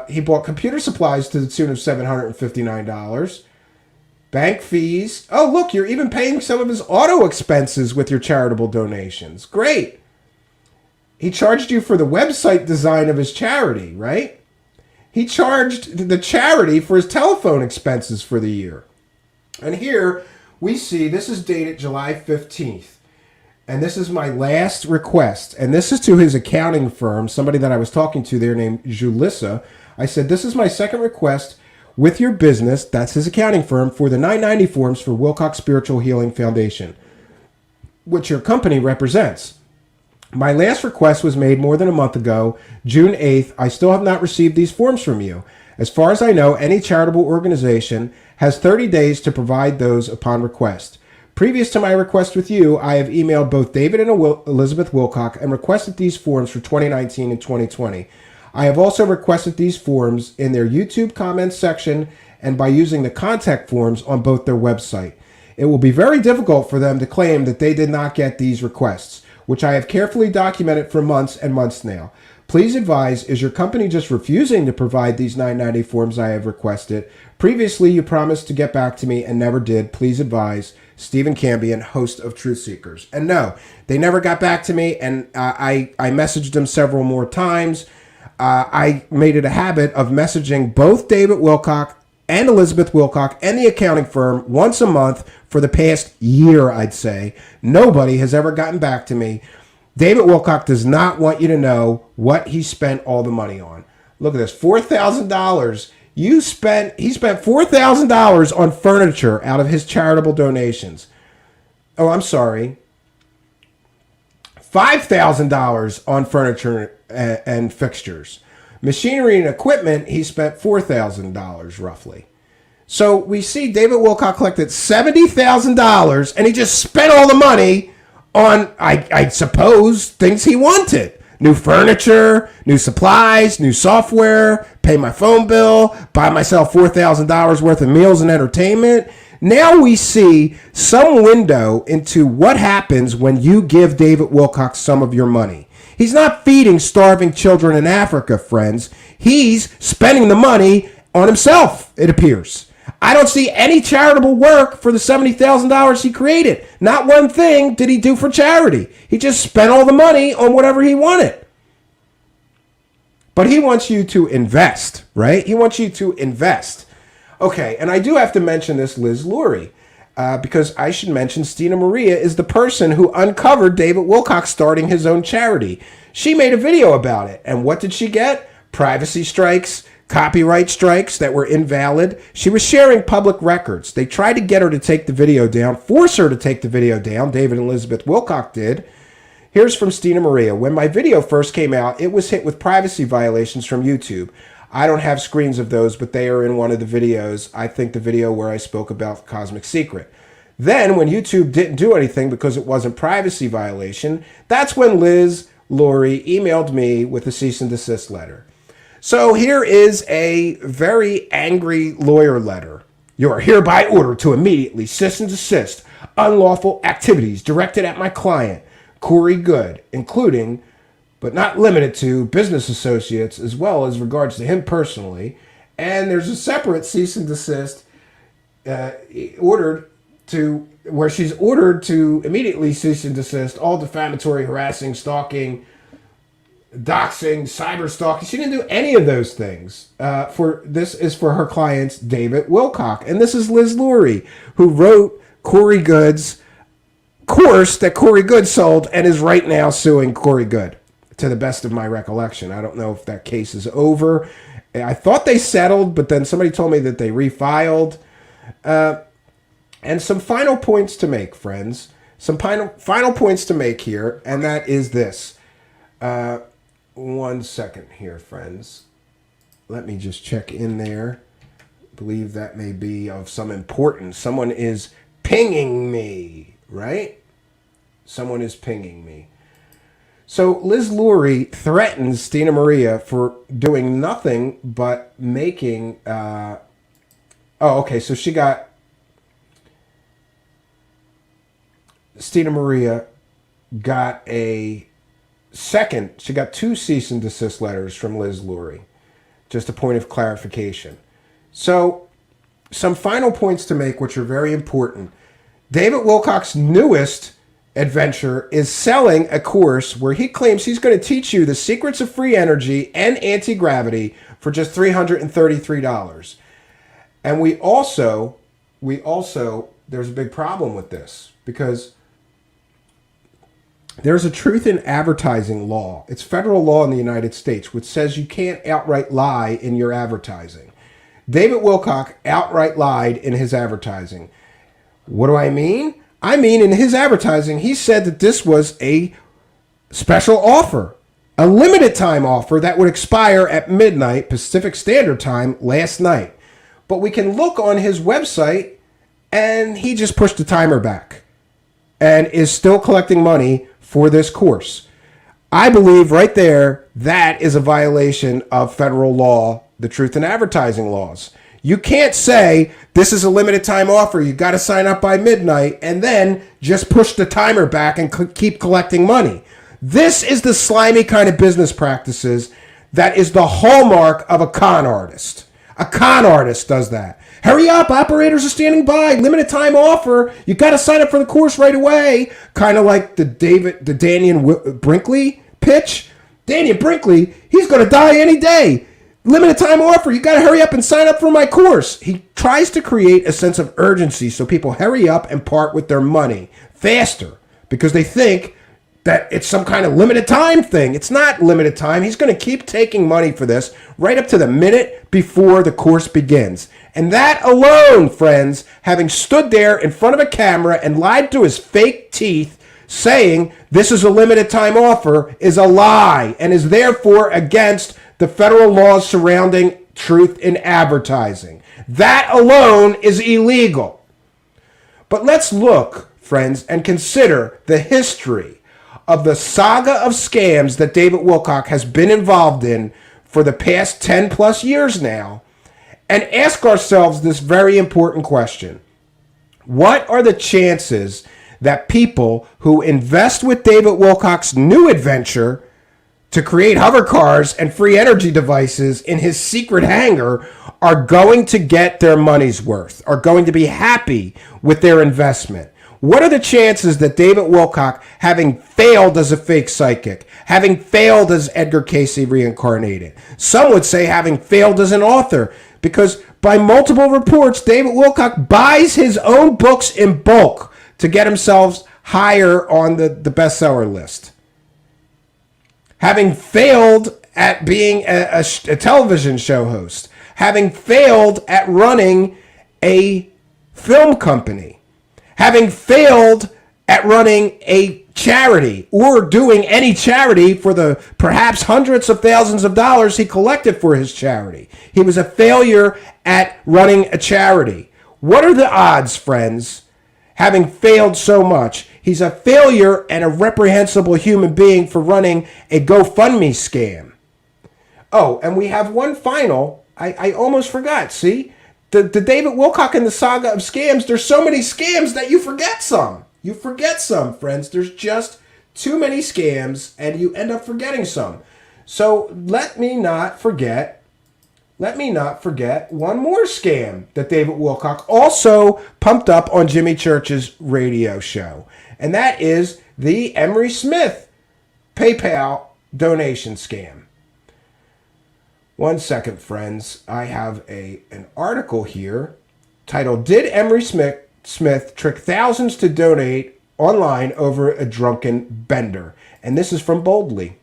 He bought computer supplies to the tune of $759. Bank fees. Oh, look, you're even paying some of his auto expenses with your charitable donations. Great. He charged you for the website design of his charity, right? He charged the charity for his telephone expenses for the year. And here we see, this is dated July 15th. And this is my last request. And this is to his accounting firm, somebody that I was talking to there named Julissa. I said, this is my second request with your business, that's his accounting firm, for the 990 forms for Wilcox Spiritual Healing Foundation, which your company represents. My last request was made more than a month ago, June 8th. I still have not received these forms from you. As far as I know, any charitable organization has 30 days to provide those upon request. Previous to my request with you, I have emailed both David and Elizabeth Wilcock and requested these forms for 2019 and 2020. I have also requested these forms in their YouTube comments section and by using the contact forms on both their website. It will be very difficult for them to claim that they did not get these requests, which I have carefully documented for months and months now. Please advise, is your company just refusing to provide these 990 forms I have requested? Previously, you promised to get back to me and never did. Please advise. Stephen Cambion, host of Truth Seekers. And no, they never got back to me, and I messaged them several more times. I made it a habit of messaging both David Wilcock and Elizabeth Wilcock and the accounting firm once a month for the past year, I'd say. Nobody has ever gotten back to me. David Wilcock does not want you to know what he spent all the money on. Look at this, $4,000. He spent $4,000 on furniture out of his charitable donations. Oh, I'm sorry. $5,000 on furniture and fixtures. Machinery and equipment, he spent $4,000 roughly. So we see David Wilcock collected $70,000 and he just spent all the money on, I suppose, things he wanted. new furniture, new supplies, new software, pay my phone bill, buy myself $4,000 worth of meals and entertainment. Now we see some window into what happens when you give David Wilcock some of your money. He's not feeding starving children in Africa, friends. He's spending the money on himself, it appears. I don't see any charitable work for the $70,000 he created. Not one thing did he do for charity. He just spent all the money on whatever he wanted. But he wants you to invest, right? He wants you to invest. Okay, and I do have to mention this Liz Lurie, because I should mention Stina Maria is the person who uncovered David Wilcock starting his own charity. She made a video about it, and what did she get? Privacy strikes, copyright strikes that were invalid. She was sharing public records. They tried to get her to take the video down, force her to take the video down. David and Elizabeth Wilcock did. Here's from Stina Maria. When my video first came out, it was hit with privacy violations from YouTube. I don't have screens of those, but they are in one of the videos. I think the video where I spoke about Cosmic Secret. Then when YouTube didn't do anything because it wasn't privacy violation, that's when Liz Lurie emailed me with a cease and desist letter. So here is a very angry lawyer letter. You are hereby ordered to immediately cease and desist unlawful activities directed at my client, Corey Good, including, but not limited to, business associates, as well as regards to him personally. And there's a separate cease and desist where she's ordered to immediately cease and desist all defamatory, harassing, stalking, doxing, cyber stalking. She didn't do any of those things. This is for her client, David Wilcock. And this is Liz Lurie, who wrote Corey Good's course that Corey Good sold and is right now suing Corey Good, to the best of my recollection. I don't know if that case is over. I thought they settled, but then somebody told me that they refiled. And some final points to make, friends. Some final points to make here, and that is this. 1 second here, friends. Let me just check in there. I believe that may be of some importance. Someone is pinging me, right? Someone is pinging me. So Liz Lurie threatens Stina Maria for doing nothing but making... so she got... Stina Maria got she got 2 cease and desist letters from Liz Lurie. Just a point of clarification. So, some final points to make, which are very important. David Wilcock's newest adventure is selling a course where he claims he's going to teach you the secrets of free energy and anti-gravity for just $333. And we also, there's a big problem with this, because there's a truth in advertising law. It's federal law in the United States, which says you can't outright lie in your advertising. David Wilcock outright lied in his advertising. What do I mean? I mean, in his advertising, he said that this was a special offer, a limited time offer that would expire at midnight Pacific Standard Time last night. But we can look on his website, and he just pushed the timer back and is still collecting money for this course. I believe right there, that is a violation of federal law, the truth in advertising laws. You can't say this is a limited time offer, you got to sign up by midnight, and then just push the timer back and keep collecting money. This is the slimy kind of business practices that is the hallmark of a con artist. A con artist does that. Hurry up, operators are standing by. Limited time offer. You got to sign up for the course right away. Kind of like the Daniel Brinkley pitch. Daniel Brinkley, he's going to die any day. Limited time offer. You got to hurry up and sign up for my course. He tries to create a sense of urgency so people hurry up and part with their money faster because they think that it's some kind of limited time thing. It's not limited time. He's going to keep taking money for this right up to the minute before the course begins. And that alone, friends, having stood there in front of a camera and lied to his fake teeth, saying this is a limited time offer, is a lie and is therefore against the federal laws surrounding truth in advertising. That alone is illegal. But let's look, friends, and consider the history of the saga of scams that David Wilcock has been involved in for the past 10 plus years now and ask ourselves this very important question. What are the chances that people who invest with David Wilcock's new adventure to create hover cars and free energy devices in his secret hangar are going to get their money's worth, are going to be happy with their investment? What are the chances that David Wilcock, having failed as a fake psychic, having failed as Edgar Cayce reincarnated, some would say having failed as an author, because by multiple reports, David Wilcock buys his own books in bulk to get himself higher on the bestseller list. Having failed at being a television show host, having failed at running a film company, having failed at running a charity or doing any charity for the perhaps hundreds of thousands of dollars he collected for his charity. He was a failure at running a charity. What are the odds, friends? Having failed so much, he's a failure and a reprehensible human being for running a GoFundMe scam. Oh, and we have one final. I almost forgot. See? The David Wilcock and the saga of scams, there's so many scams that you forget some. You forget some, friends. There's just too many scams, and you end up forgetting some. So let me not forget one more scam that David Wilcock also pumped up on Jimmy Church's radio show. And that is the Emery Smith PayPal donation scam. One second, friends. I have an article here titled, "Did Emery Smith trick thousands to donate online over a drunken bender?" And this is from Boldly.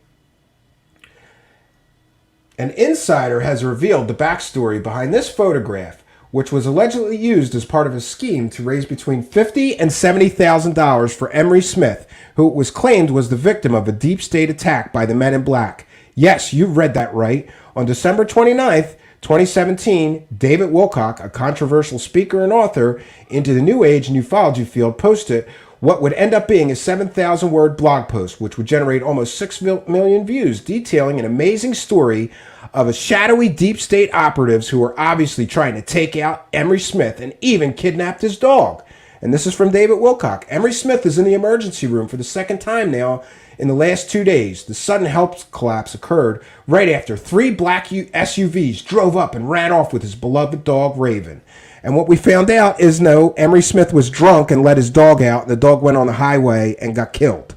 An insider has revealed the backstory behind this photograph, which was allegedly used as part of a scheme to raise between $50,000 and $70,000 for Emery Smith, who it was claimed was the victim of a deep state attack by the Men in Black. Yes, you read that right. On December 29th, 2017, David Wilcock, a controversial speaker and author into the New Age and ufology field, posted what would end up being a 7,000-word blog post, which would generate almost 6 million views, detailing an amazing story of a shadowy deep state operatives who were obviously trying to take out Emery Smith and even kidnapped his dog. And this is from David Wilcock. Emery Smith is in the emergency room for the second time now in the last 2 days. The sudden health collapse occurred right after 3 black SUVs drove up and ran off with his beloved dog, Raven. And what we found out is no, Emery Smith was drunk and let his dog out, and the dog went on the highway and got killed.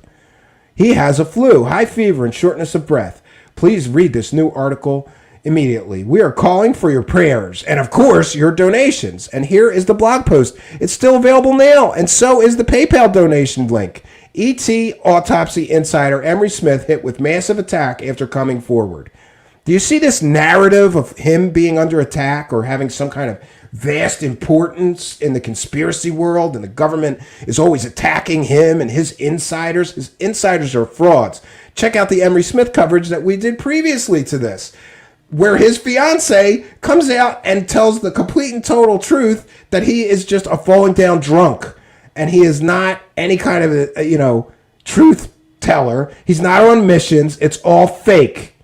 He has a flu, high fever, and shortness of breath. Please read this new article immediately. We are calling for your prayers and, of course, your donations. And here is the blog post. It's still available now, and so is the PayPal donation link. ET Autopsy Insider Emery Smith hit with massive attack after coming forward. Do you see this narrative of him being under attack or having some kind of vast importance in the conspiracy world, and the government is always attacking him and his insiders? His insiders are frauds. Check out the Emery Smith coverage that we did previously to this, where his fiance comes out and tells the complete and total truth that he is just a falling down drunk, and he is not any kind of a, truth teller. He's not on missions. It's all fake.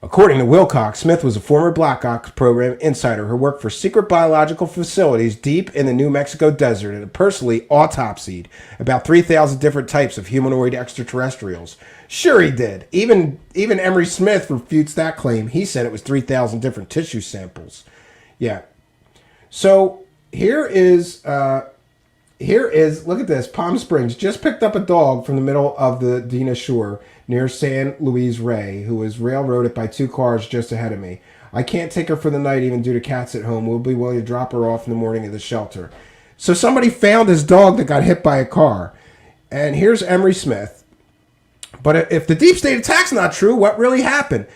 According to Wilcock, Smith was a former Black Ops program insider who worked for secret biological facilities deep in the New Mexico desert and personally autopsied about 3,000 different types of humanoid extraterrestrials. Sure he did. Even Emery Smith refutes that claim. He said it was 3,000 different tissue samples. Yeah. So here is, look at this. Palm Springs just picked up a dog from the middle of the Dina Shore near San Luis Rey, who was railroaded by 2 cars just ahead of me. I can't take her for the night even due to cats at home. We'll be willing to drop her off in the morning at the shelter. So somebody found his dog that got hit by a car. And here's Emery Smith. But if the deep state attack's not true, what really happened?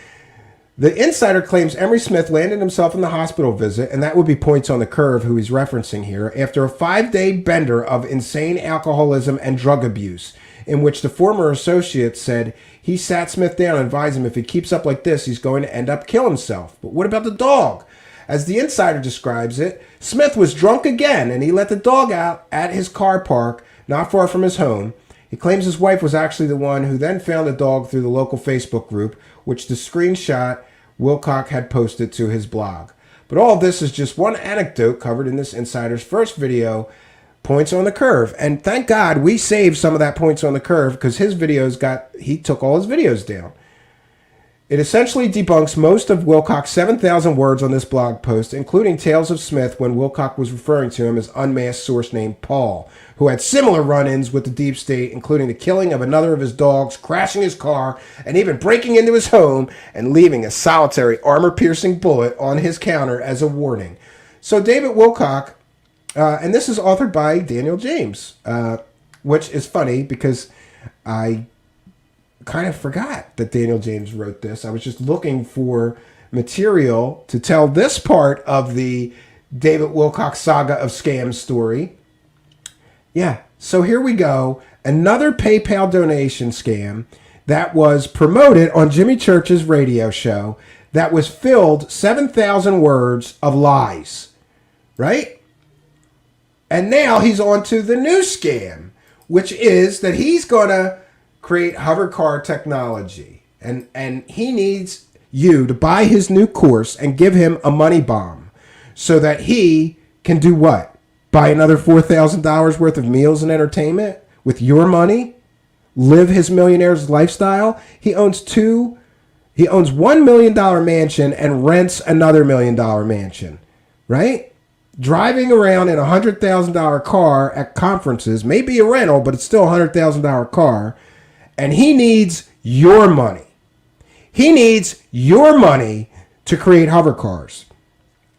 The insider claims Emery Smith landed himself in the hospital visit, and that would be Points on the Curve, who he's referencing here, after a 5-day bender of insane alcoholism and drug abuse, in which the former associate said he sat Smith down and advised him if he keeps up like this, he's going to end up killing himself. But what about the dog? As the insider describes it, Smith was drunk again, and he let the dog out at his car park not far from his home. He claims his wife was actually the one who then found the dog through the local Facebook group, which the screenshot Wilcock had posted to his blog. But all of this is just one anecdote covered in this insider's first video, Points on the Curve. And thank God we saved some of that Points on the Curve, because his videos he took all his videos down. It essentially debunks most of Wilcock's 7,000 words on this blog post, including Tales of Smith, when Wilcock was referring to him as unmasked source named Paul, who had similar run-ins with the deep state, including the killing of another of his dogs, crashing his car, and even breaking into his home and leaving a solitary armor-piercing bullet on his counter as a warning. So David Wilcock, and this is authored by Daniel James, which is funny because I kind of forgot that Daniel James wrote this. I was just looking for material to tell this part of the David Wilcock saga of scam story. Yeah, so here we go. Another PayPal donation scam that was promoted on Jimmy Church's radio show that was filled 7,000 words of lies, right? And now he's on to the new scam, which is that he's going to create hover car technology, and he needs you to buy his new course and give him a money bomb so that he can do what? Buy another $4,000 worth of meals and entertainment with your money? Live his millionaire's lifestyle? He owns $1 million mansion and rents another $1 million mansion, right? Driving around in a $100,000 car at conferences, may be a rental, but it's still a $100,000 car. And he needs your money. He needs your money to create hover cars.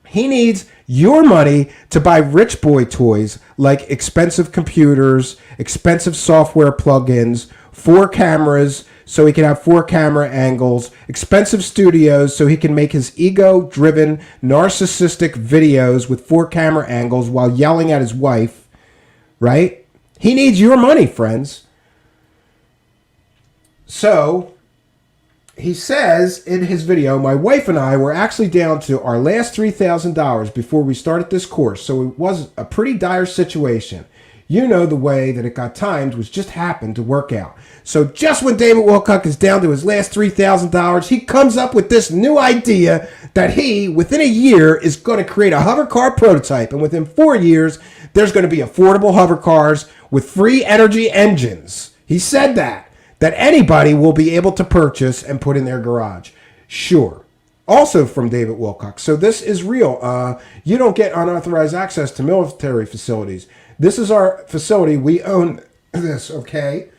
He needs your money to buy rich boy toys like expensive computers, expensive software plugins, 4 cameras so he can have 4 camera angles, expensive studios so he can make his ego-driven, narcissistic videos with 4 camera angles while yelling at his wife, right? He needs your money, friends. So, he says in his video, my wife and I were actually down to our last $3,000 before we started this course, so it was a pretty dire situation. You know, the way that it got timed was just happened to work out. So just when David Wilcock is down to his last $3,000, he comes up with this new idea that he, within a year, is going to create a hover car prototype, and within 4 years, there's going to be affordable hover cars with free energy engines. He said that anybody will be able to purchase and put in their garage. Sure. Also from David Wilcock. So this is real. You don't get unauthorized access to military facilities. This is our facility. We own this, okay?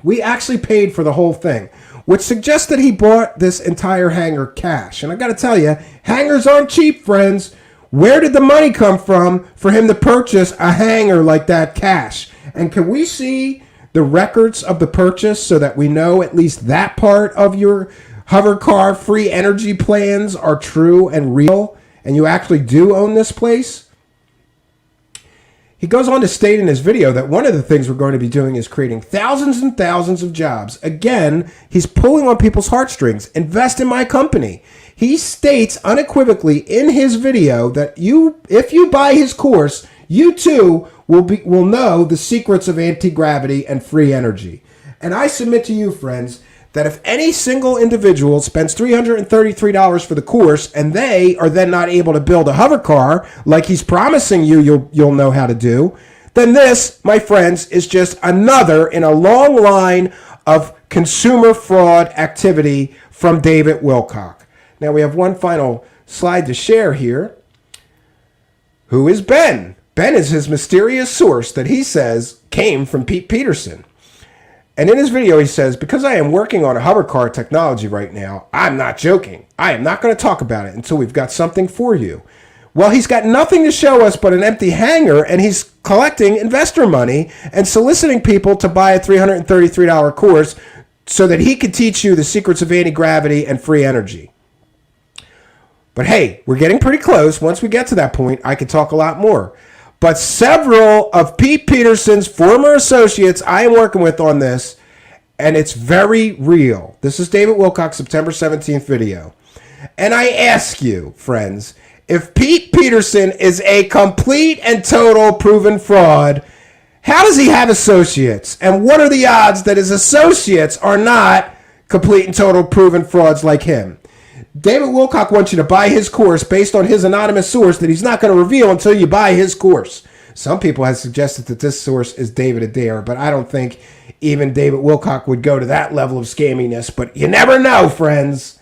We actually paid for the whole thing, which suggests that he bought this entire hangar cash. And I got to tell you, hangars aren't cheap, friends. Where did the money come from for him to purchase a hangar like that cash? And can we see the records of the purchase so that we know at least that part of your hover car free energy plans are true and real, and you actually do own this place? He goes on to state in his video that one of the things we're going to be doing is creating thousands and thousands of jobs. Again, he's pulling on people's heartstrings. Invest in my company. He states unequivocally in his video that if you buy his course, you too will know the secrets of anti-gravity and free energy. And I submit to you, friends, that if any single individual spends $333 for the course and they are then not able to build a hover car like he's promising you'll know how to do, then this, my friends, is just another in a long line of consumer fraud activity from David Wilcock. Now we have one final slide to share here. Who is Ben? Ben is his mysterious source that he says came from Pete Peterson. And in his video, he says, because I am working on a hover car technology right now, I'm not joking. I am not going to talk about it until we've got something for you. Well, he's got nothing to show us but an empty hangar, and he's collecting investor money and soliciting people to buy a $333 course so that he could teach you the secrets of anti-gravity and free energy. But hey, we're getting pretty close. Once we get to that point, I could talk a lot more. But several of Pete Peterson's former associates I am working with on this, and it's very real. This is David Wilcock's September 17th video. And I ask you, friends, if Pete Peterson is a complete and total proven fraud, How does he have associates? And what are the odds that his associates are not complete and total proven frauds like him? David Wilcock wants you to buy his course based on his anonymous source that he's not going to reveal until you buy his course. Some people have suggested that this source is David Adair, but I don't think even David Wilcock would go to that level of scamminess. But you never know, friends.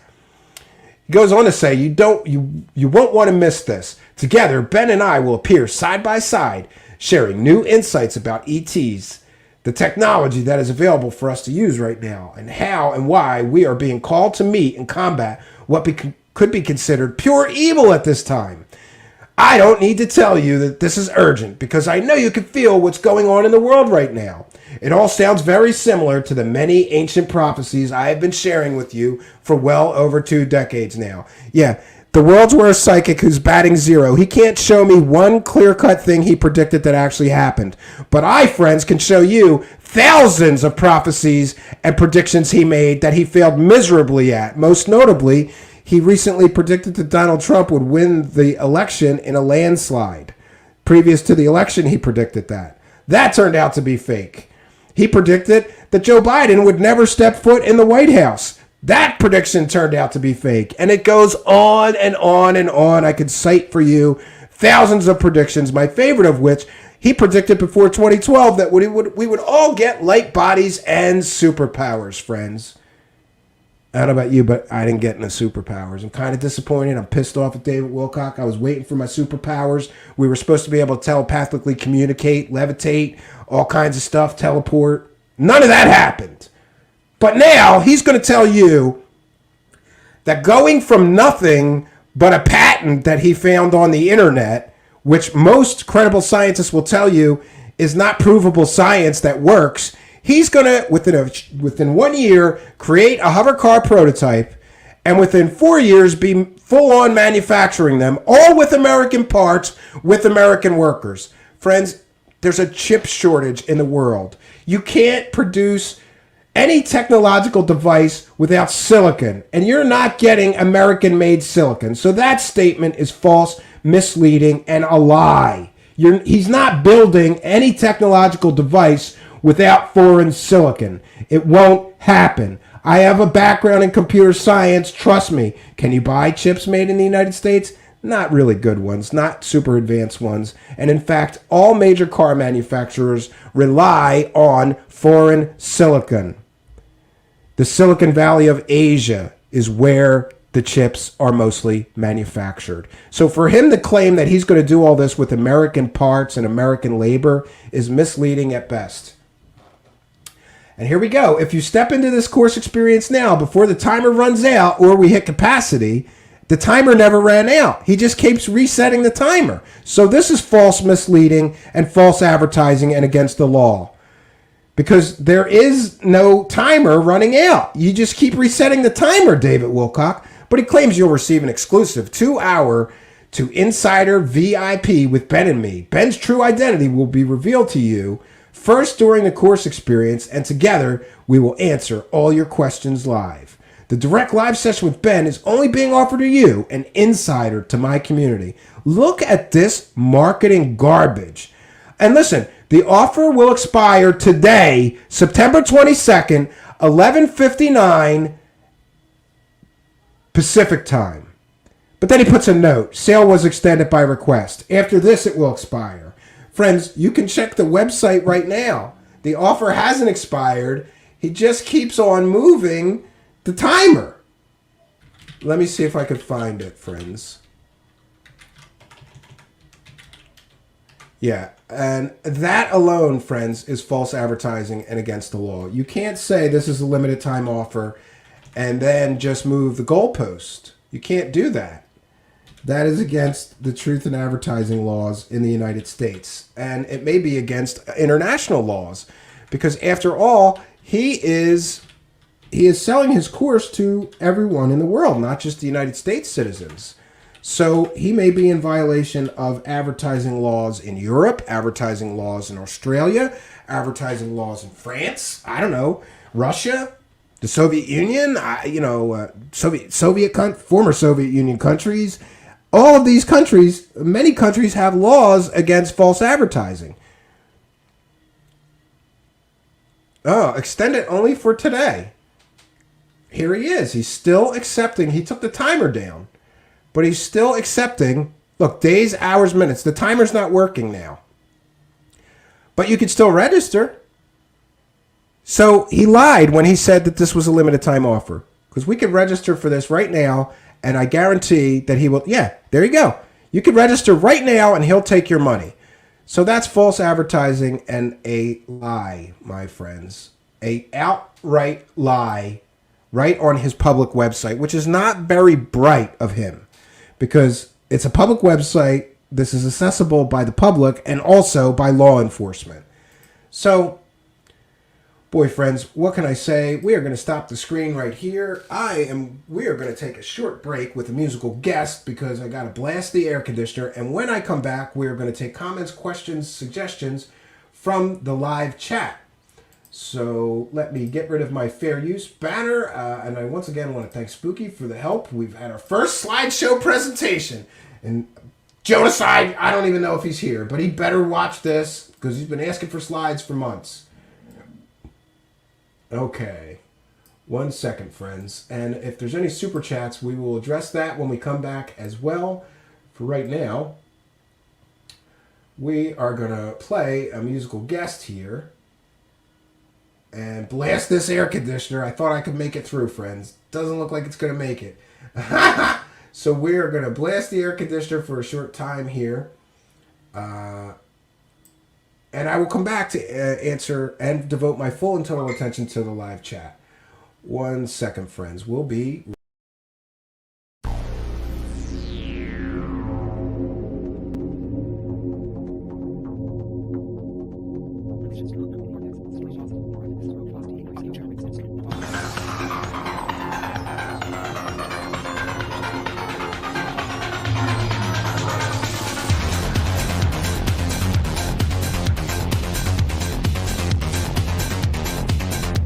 He goes on to say, you won't want to miss this. Together, Ben and I will appear side by side, sharing new insights about ETs, the technology that is available for us to use right now, and how and why we are being called to meet and combat what could be considered pure evil at this time. I don't need to tell you that this is urgent because I know you can feel what's going on in the world right now. It all sounds very similar to the many ancient prophecies I have been sharing with you for well over 2 decades now. Yeah, the world's worst psychic who's batting zero. He can't show me one clear-cut thing he predicted that actually happened. But I, friends, can show you thousands of prophecies and predictions he made that he failed miserably at. Most notably, he recently predicted that Donald Trump would win the election in a landslide. Previous to the election, he predicted that. That turned out to be fake. He predicted that Joe Biden would never step foot in the White House. That prediction turned out to be fake. And it goes on and on and on. I could cite for you thousands of predictions, my favorite of which, he predicted before 2012 that we would all get light bodies and superpowers, friends. I don't know about you, but I didn't get any superpowers. I'm kind of disappointed. I'm pissed off at David Wilcock. I was waiting for my superpowers. We were supposed to be able to telepathically communicate, levitate, all kinds of stuff, teleport. None of that happened. But now he's going to tell you that going from nothing but a patent that he found on the internet, which most credible scientists will tell you is not provable science that works, he's going to, within 1 year, create a hover car prototype, and within 4 years be full-on manufacturing them, all with American parts, with American workers. Friends, there's a chip shortage in the world. You can't produce any technological device without silicon, and you're not getting American-made silicon. So that statement is false, misleading, and a lie. He's not building any technological device without foreign silicon. It won't happen. I have a background in computer science. Trust me. Can you buy chips made in the United States? Not really good ones, not super advanced ones. And in fact, all major car manufacturers rely on foreign silicon. The Silicon Valley of Asia is where the chips are mostly manufactured. So for him to claim that he's going to do all this with American parts and American labor is misleading at best. And here we go. If you step into this course experience now, before the timer runs out or we hit capacity, the timer never ran out. He just keeps resetting the timer. So this is false, misleading, and false advertising and against the law. Because there is no timer running out. You just keep resetting the timer, David Wilcock. But he claims you'll receive an exclusive 2-hour to Insider VIP with Ben and me. Ben's true identity will be revealed to you first during the course experience, and together we will answer all your questions live. The direct live session with Ben is only being offered to you, an insider to my community. Look at this marketing garbage. And listen, the offer will expire today, September 22nd, 11:59 Pacific time. But then he puts a note. Sale was extended by request. After this, it will expire. Friends, you can check the website right now. The offer hasn't expired. He just keeps on moving the timer. Let me see if I can find it, friends. Yeah, and that alone, friends, is false advertising and against the law. You can't say this is a limited time offer and then just move the goalpost. You can't do that. That is against the truth in advertising laws in the United States. And it may be against international laws because after all, he is selling his course to everyone in the world, not just the United States citizens. So he may be in violation of advertising laws in Europe, advertising laws in Australia, advertising laws in France, I don't know, Russia, the Soviet Union, former Soviet Union countries. All of these countries, many countries have laws against false advertising. Oh, extend it only for today. Here he is. He's still accepting. He took the timer down, but he's still accepting. Look, days, hours, minutes. The timer's not working now. But you can still register. So he lied when he said that this was a limited time offer. Because we could register for this right now, and I guarantee that he will. Yeah, there you go. You could register right now, and he'll take your money. So that's false advertising and a lie, my friends. A outright lie right on his public website, which is not very bright of him because it's a public website. This is accessible by the public and also by law enforcement. So, boy, friends, what can I say? We are going to stop the screen right here. We are going to take a short break with a musical guest because I got to blast the air conditioner. And when I come back, we are going to take comments, questions, suggestions from the live chat. So let me get rid of my fair use banner. And I once again want to thank Spooky for the help. We've had our first slideshow presentation. And Jonas, I don't even know if he's here, but he better watch this because he's been asking for slides for months. Okay. 1 second, friends. And if there's any super chats, we will address that when we come back as well. For right now, we are going to play a musical guest here and blast this air conditioner. I thought I could make it through, friends. Doesn't look like it's going to make it. So we are going to blast the air conditioner for a short time here. And I will come back to answer and devote my full and total attention to the live chat. 1 second, friends. We'll be...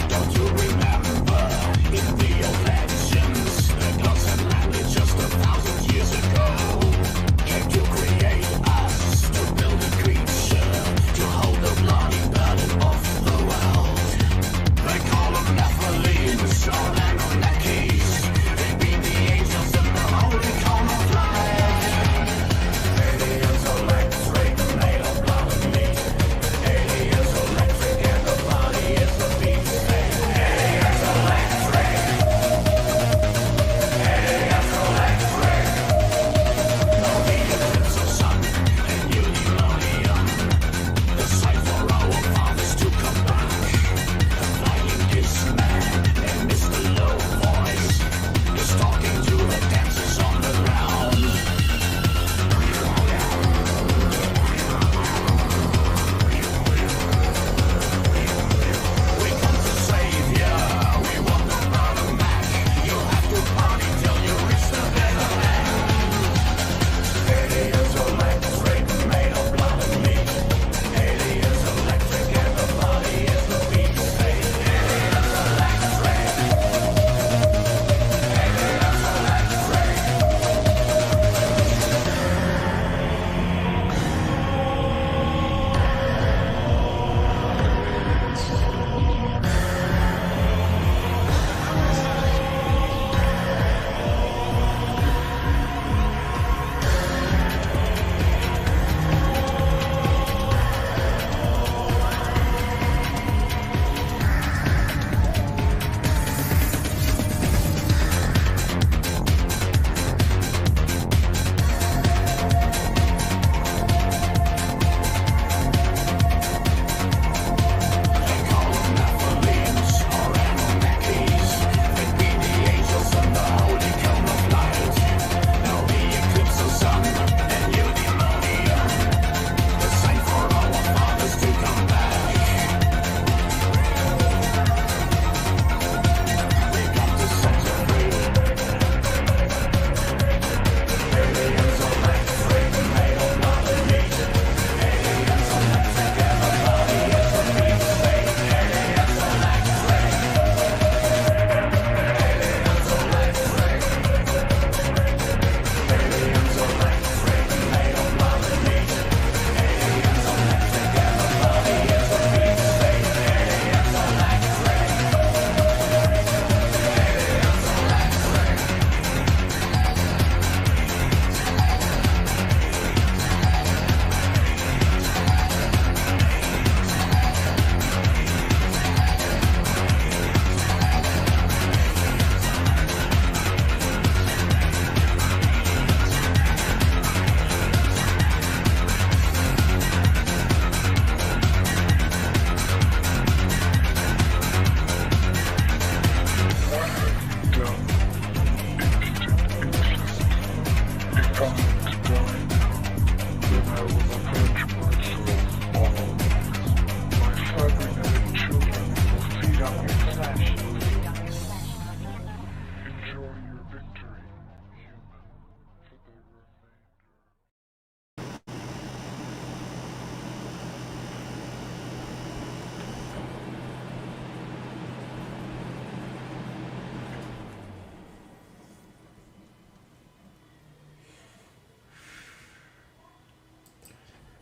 Don't you remember in the old legend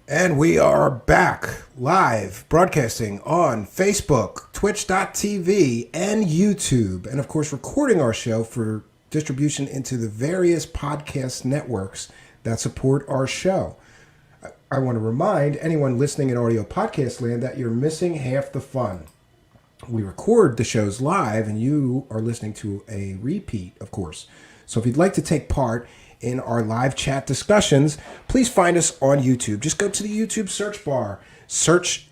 And we are back live broadcasting on Facebook, Twitch.tv, and YouTube. And of course, recording our show for distribution into the various podcast networks that support our show. I want to remind anyone listening in audio podcast land that you're missing half the fun. We record the shows live and you are listening to a repeat, of course. So if you'd like to take part in our live chat discussions, please find us on YouTube. Just go to the YouTube search bar, search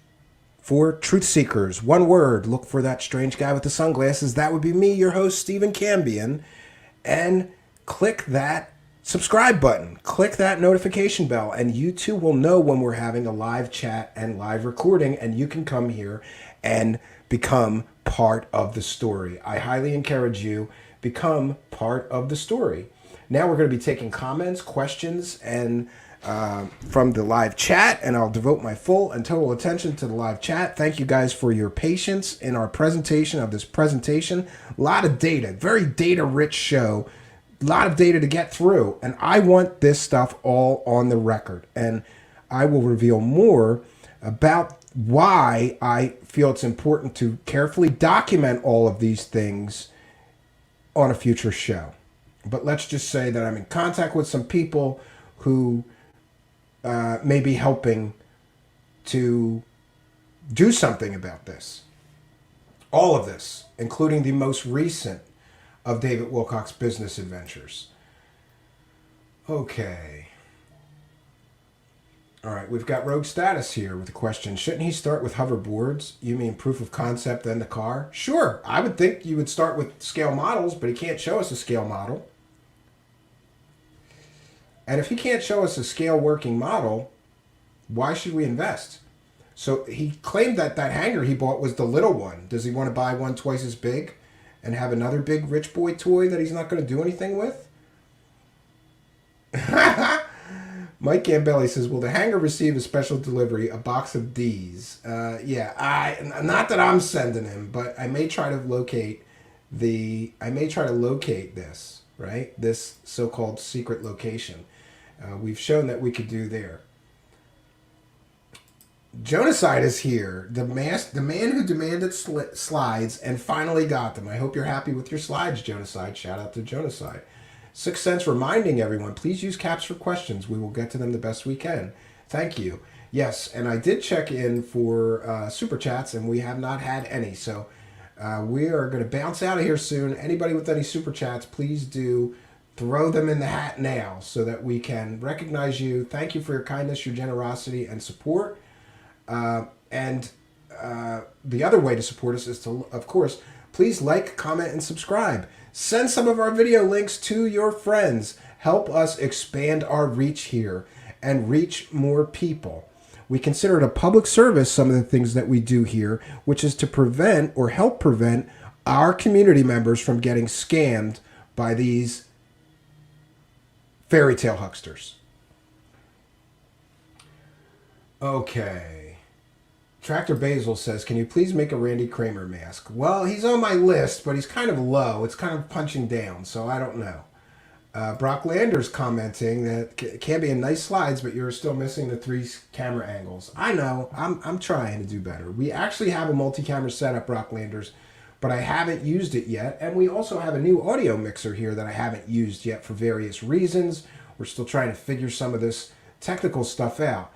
for Truth Seekers, one word, look for that strange guy with the sunglasses. That would be me, your host, Stephen Cambion, and click that subscribe button, click that notification bell, and YouTube will know when we're having a live chat and live recording, and you can come here and become part of the story. I highly encourage you, become part of the story. Now we're going to be taking comments, questions, and from the live chat, and I'll devote my full and total attention to the live chat. Thank you guys for your patience in our presentation of this presentation. A lot of data, very data-rich show, a lot of data to get through, and I want this stuff all on the record, and I will reveal more about why I feel it's important to carefully document all of these things on a future show. But let's just say that I'm in contact with some people who may be helping to do something about this. All of this, including the most recent of David Wilcock's business adventures. Okay. All right, we've got Rogue Status here with a question. Shouldn't he start with hoverboards? You mean proof of concept, then the car? Sure, I would think you would start with scale models, but he can't show us a scale model. And if he can't show us a scale working model, why should we invest? So he claimed that that hanger he bought was the little one. Does he want to buy one twice as big and have another big rich boy toy that he's not going to do anything with? Mike Gambelli says, will the hanger receive a special delivery, a box of D's? Yeah, not that I'm sending him, but I may try to locate this, right? This so-called secret location. We've shown that we could do there. Jonaside is here, the man who demanded slides and finally got them. I hope you're happy with your slides, Jonaside. Shout out to Jonaside. Sixth Sense reminding everyone, please use caps for questions. We will get to them the best we can. Thank you. Yes, and I did check in for super chats, and we have not had any. So we are going to bounce out of here soon. Anybody with any super chats, please do throw them in the hat now so that we can recognize you. Thank you for your kindness, your generosity, and support. And the other way to support us is to, of course, please like, comment, and subscribe. Send some of our video links to your friends. Help us expand our reach here and reach more people. We consider it a public service, some of the things that we do here, which is to prevent or help prevent our community members from getting scammed by these fairy tale hucksters. Okay. Tractor Basil says, can you please make a Randy Kramer mask? Well, he's on my list, but he's kind of low. It's kind of punching down, so I don't know. Brock Landers commenting that it can be in nice slides, but you're still missing the 3 camera angles. I know. I'm trying to do better. We actually have a multi-camera setup, Brock Landers, but I haven't used it yet. And we also have a new audio mixer here that I haven't used yet for various reasons. We're still trying to figure some of this technical stuff out.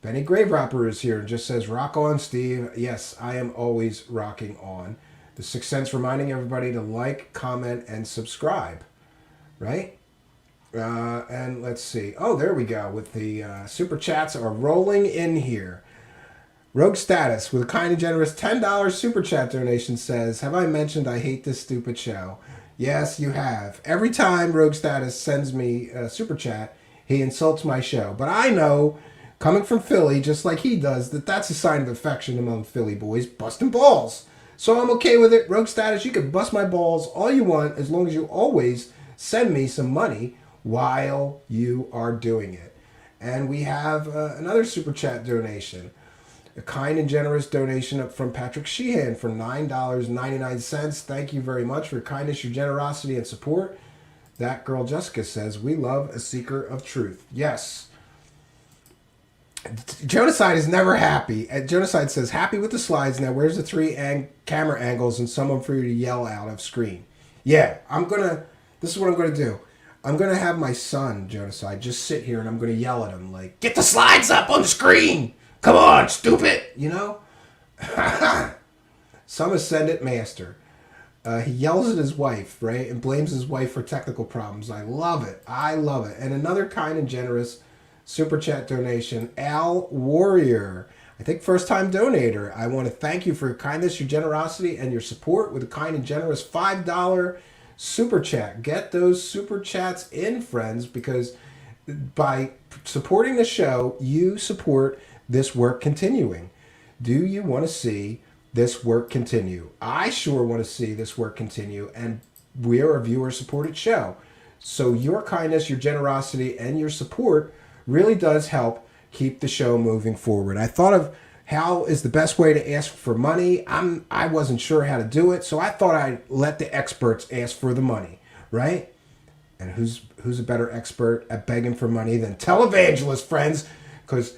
Benny Graveropper is here and just says, rock on, Steve. Yes, I am always rocking on. The Sixth Sense reminding everybody to like, comment, and subscribe. Right? And let's see. Oh, there we go. With the super chats are rolling in here. Rogue Status with a kind and generous $10 super chat donation says, have I mentioned I hate this stupid show? Yes, you have. Every time Rogue Status sends me a super chat, he insults my show. But I know, coming from Philly, just like he does, that's a sign of affection among Philly boys, busting balls. So I'm okay with it. Rogue Status, you can bust my balls all you want as long as you always send me some money while you are doing it. And we have another super chat donation. A kind and generous donation up from Patrick Sheehan for $9.99. Thank you very much for your kindness, your generosity, and support. That girl Jessica says, we love a seeker of truth. Yes. Jonaside is never happy. Jonaside says, happy with the slides. Now, where's the three camera angles and someone for you to yell out of screen? Yeah, this is what I'm going to do. I'm going to have my son, Jonaside, just sit here and I'm going to yell at him like, get the slides up on the screen. Come on, stupid. You know? Some ascendant master. He yells at his wife, right? And blames his wife for technical problems. I love it. I love it. And another kind and generous Super Chat donation, Al Warrior. I think first-time donator. I want to thank you for your kindness, your generosity, and your support with a kind and generous $5 Super Chat. Get those Super Chats in, friends, because by supporting the show, you support this work continuing. Do you want to see this work continue? I sure want to see this work continue, and we are a viewer-supported show. So your kindness, your generosity, and your support really does help keep the show moving forward. I thought of how is the best way to ask for money. I wasn't sure how to do it, so I thought I'd let the experts ask for the money, right? And who's a better expert at begging for money than televangelists, friends? Because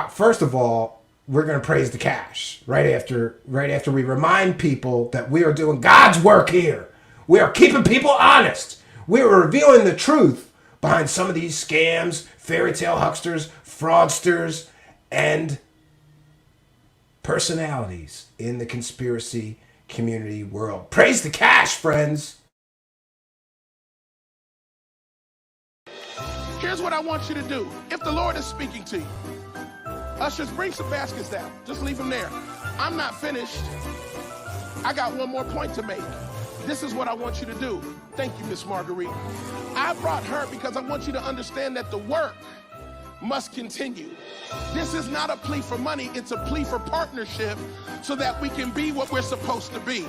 first of all, we're going to praise the cash right after we remind people that we are doing God's work here. We are keeping people honest. We are revealing the truth behind some of these scams, fairy tale hucksters, fraudsters, and personalities in the conspiracy community world. Praise the cash, friends. Here's what I want you to do. If the Lord is speaking to you, ushers, bring some baskets down. Just leave them there. I'm not finished. I got one more point to make. This is what I want you to do. Thank you, Miss Marguerite. I brought her because I want you to understand that the work must continue. This is not a plea for money. It's a plea for partnership so that we can be what we're supposed to be.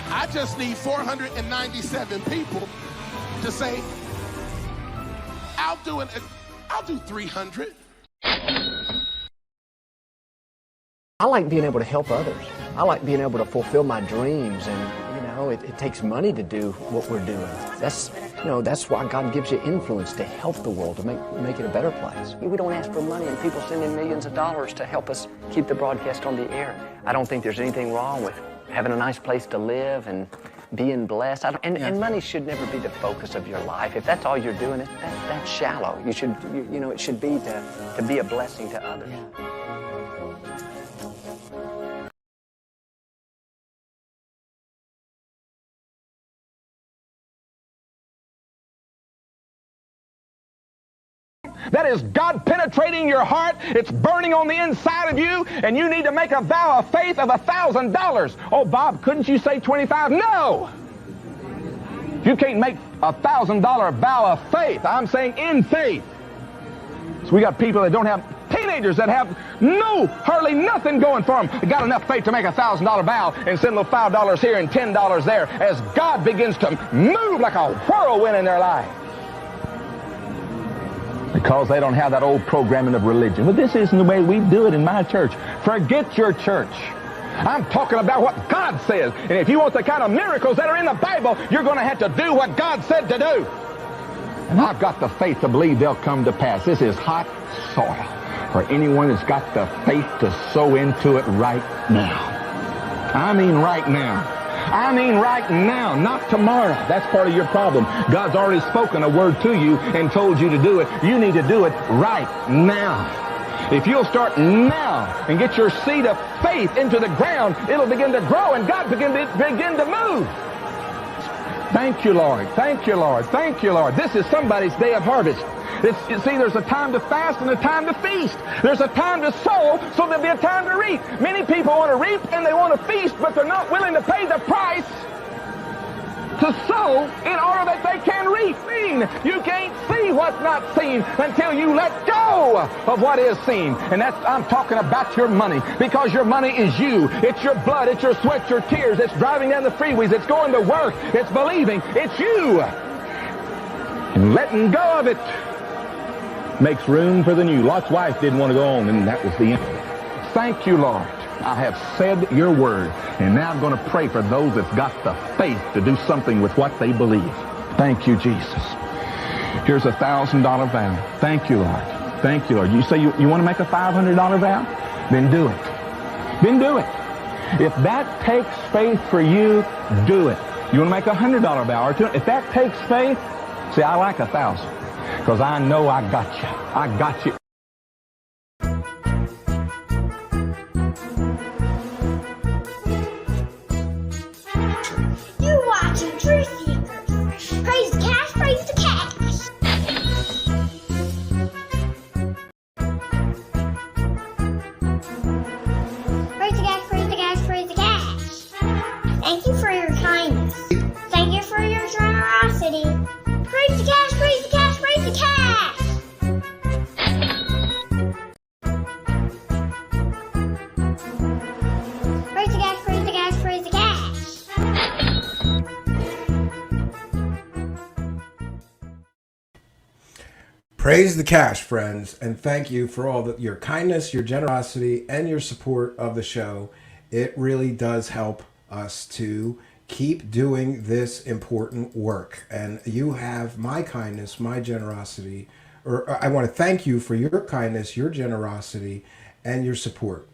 I just need 497 people to say, I'll do 300. I like being able to help others. I like being able to fulfill my dreams, and you know, it takes money to do what we're doing. That's why God gives you influence to help the world, to make it a better place. We don't ask for money, and people send in millions of dollars to help us keep the broadcast on the air. I don't think there's anything wrong with having a nice place to live and being blessed. And money should never be the focus of your life. If that's all you're doing, that's shallow. It should be to be a blessing to others. That is God penetrating your heart. It's burning on the inside of you, and you need to make a vow of faith of $1,000. Oh, Bob, couldn't you say 25? No! You can't make a $1,000 vow of faith. I'm saying in faith. So we got people that don't have, teenagers that have hardly nothing going for them. They got enough faith to make a $1,000 vow and send little $5 here and $10 there as God begins to move like a whirlwind in their life. Because they don't have that old programming of religion. But this isn't the way we do it in my church. Forget your church. I'm talking about what God says. And if you want the kind of miracles that are in the Bible, you're going to have to do what God said to do. And I've got the faith to believe they'll come to pass. This is hot soil for anyone that's got the faith to sow into it right now. I mean right now. I mean right now, not tomorrow. That's part of your problem. God's already spoken a word to you and told you to do it. You need to do it right now. If you'll start now and get your seed of faith into the ground, it'll begin to grow and God begin to move. Thank you, Lord. Thank you, Lord. Thank you, Lord. This is somebody's day of harvest. You see, there's a time to fast and a time to feast. There's a time to sow, so there'll be a time to reap. Many people want to reap and they want to feast, but they're not willing to pay the price to sow in order that they can reap. You can't see what's not seen until you let go of what is seen. And I'm talking about your money, because your money is you. It's your blood, it's your sweat, your tears. It's driving down the freeways. It's going to work. It's believing. It's you. And letting go of it makes room for the new. Lot's wife didn't want to go on, and that was the end. Thank you, Lord. I have said your word, and now I'm going to pray for those that's got the faith to do something with what they believe. Thank you, Jesus. Here's a $1,000 vow. Thank you, Lord. Thank you, Lord. You say you want to make a $500 vow? Then do it. Then do it. If that takes faith for you, do it. You want to make a $100 vow or two? If that takes faith, see, I like 1,000 because I know I got you. I got you. You're watching Truth Seekers. Praise the cash, praise the cash. Praise the cash, praise the cash, praise the cash. Thank you for your kindness. Thank you for your generosity. Praise the cash, praise the cash, praise the cash. Praise the cash, praise the cash, praise the cash. Praise the cash, friends, and thank you for all your kindness, your generosity, and your support of the show. It really does help us to keep doing this important work. And you have my kindness, my generosity, or I want to thank you for your kindness, your generosity, and your support.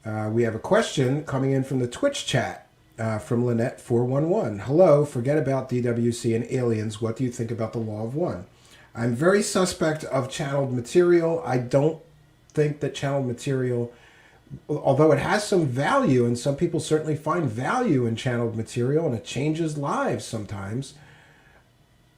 We have a question coming in from the Twitch chat from Lynette411. Hello, forget about DWC and aliens. What do you think about the Law of One? I'm very suspect of channeled material. I don't think that channeled material, although it has some value, and some people certainly find value in channeled material, and it changes lives sometimes,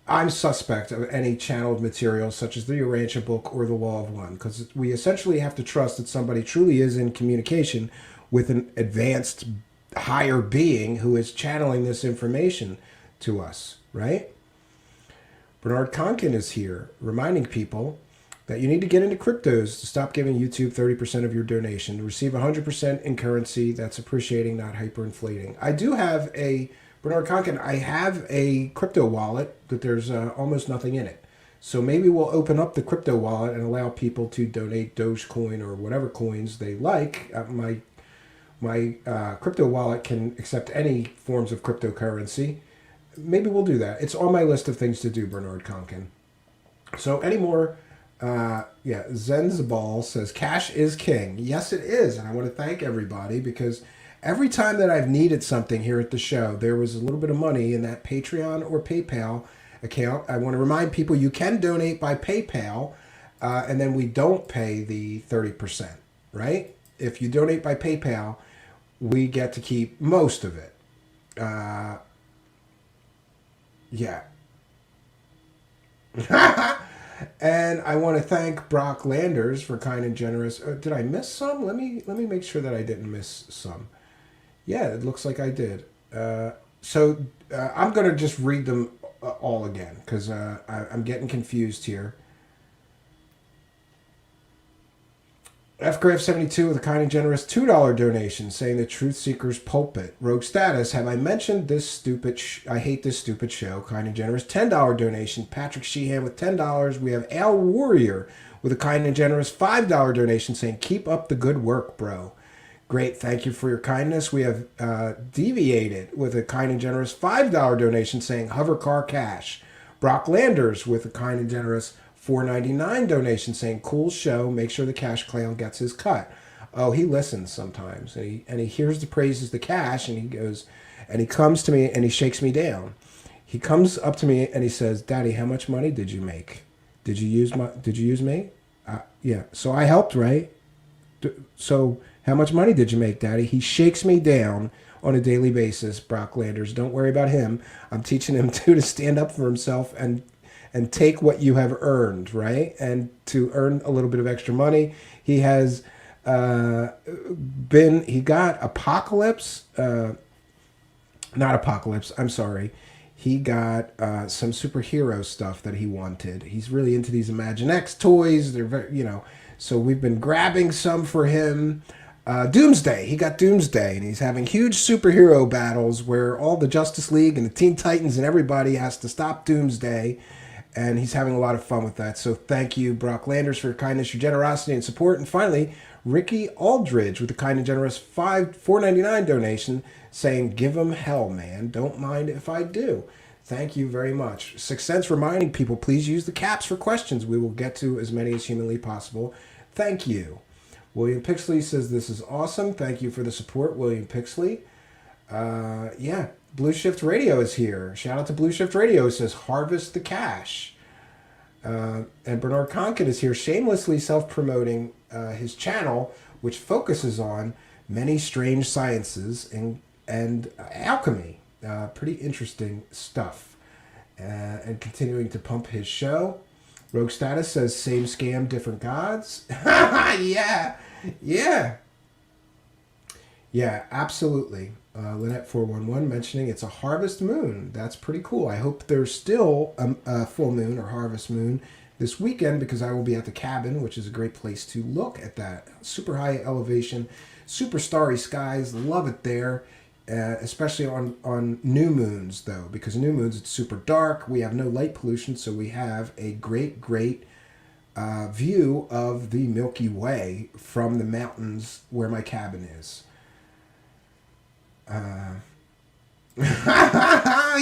I'm suspect of any channeled material such as the Urantia book or the Law of One, because we essentially have to trust that somebody truly is in communication with an advanced higher being who is channeling this information to us, right? Bernard Conkin is here reminding people that you need to get into cryptos to stop giving YouTube 30% of your donation. To receive 100% in currency that's appreciating, not hyperinflating. I do have a, Bernard Conkin, I have a crypto wallet that there's almost nothing in it. So maybe we'll open up the crypto wallet and allow people to donate Dogecoin or whatever coins they like. My crypto wallet can accept any forms of cryptocurrency. Maybe we'll do that. It's on my list of things to do, Bernard Conkin. So any more, Zenzabal says, cash is king. Yes, it is. And I want to thank everybody because every time that I've needed something here at the show, there was a little bit of money in that Patreon or PayPal account. I want to remind people you can donate by PayPal, and then we don't pay the 30%, right? If you donate by PayPal, we get to keep most of it. Yeah. And I want to thank Brock Landers for kind and generous. Did I miss some? Let me make sure that I didn't miss some. Yeah, it looks like I did. So I'm going to just read them all again because I'm getting confused here. FGraf72 with a kind and generous $2 donation saying the Truth Seekers pulpit. Rogue Status, have I mentioned this stupid I hate this stupid show. Kind and generous $10 donation. Patrick Sheehan with $10. We have Al Warrior with a kind and generous $5 donation saying keep up the good work, bro. Great, thank you for your kindness. We have Deviated with a kind and generous $5 donation saying hover car cash. Brock Landers with a kind and generous $4.99 donation saying cool show, make sure the cash clown gets his cut. Oh, he listens sometimes and he hears the praises the cash and he goes and he comes to me and he shakes me down. He comes up to me and he says, Daddy, how much money did you make? Did you use me? Yeah. So I helped, right? So how much money did you make, Daddy? He shakes me down on a daily basis, Brock Landers. Don't worry about him. I'm teaching him to stand up for himself and take what you have earned, right? And to earn a little bit of extra money. He has he got Apocalypse, not Apocalypse, I'm sorry. He got some superhero stuff that he wanted. He's really into these Imaginext toys. They're very, so we've been grabbing some for him. Doomsday, he got Doomsday, and he's having huge superhero battles where all the Justice League and the Teen Titans and everybody has to stop Doomsday. And he's having a lot of fun with that. So thank you, Brock Landers, for your kindness, your generosity, and support. And finally, Ricky Aldridge with a kind and generous $4.99 donation saying, give him hell, man. Don't mind if I do. Thank you very much. 6 Cents reminding people, please use the caps for questions. We will get to as many as humanly possible. Thank you. William Pixley says, this is awesome. Thank you for the support, William Pixley. Yeah, Blue Shift Radio is here. Shout out to Blue Shift Radio. It says, harvest the cash. And Bernard Conkin is here, shamelessly self-promoting his channel, which focuses on many strange sciences and alchemy. Pretty interesting stuff. And continuing to pump his show. Rogue Status says, same scam, different gods. Yeah, absolutely. Lynette411 mentioning it's a harvest moon. That's pretty cool. I hope there's still a full moon or harvest moon this weekend, because I will be at the cabin, which is a great place to look at that. Super high elevation, super starry skies. Love it there. Especially on new moons, though, because new moons, it's super dark. We have no light pollution, so we have a great view of the Milky Way from the mountains where my cabin is. I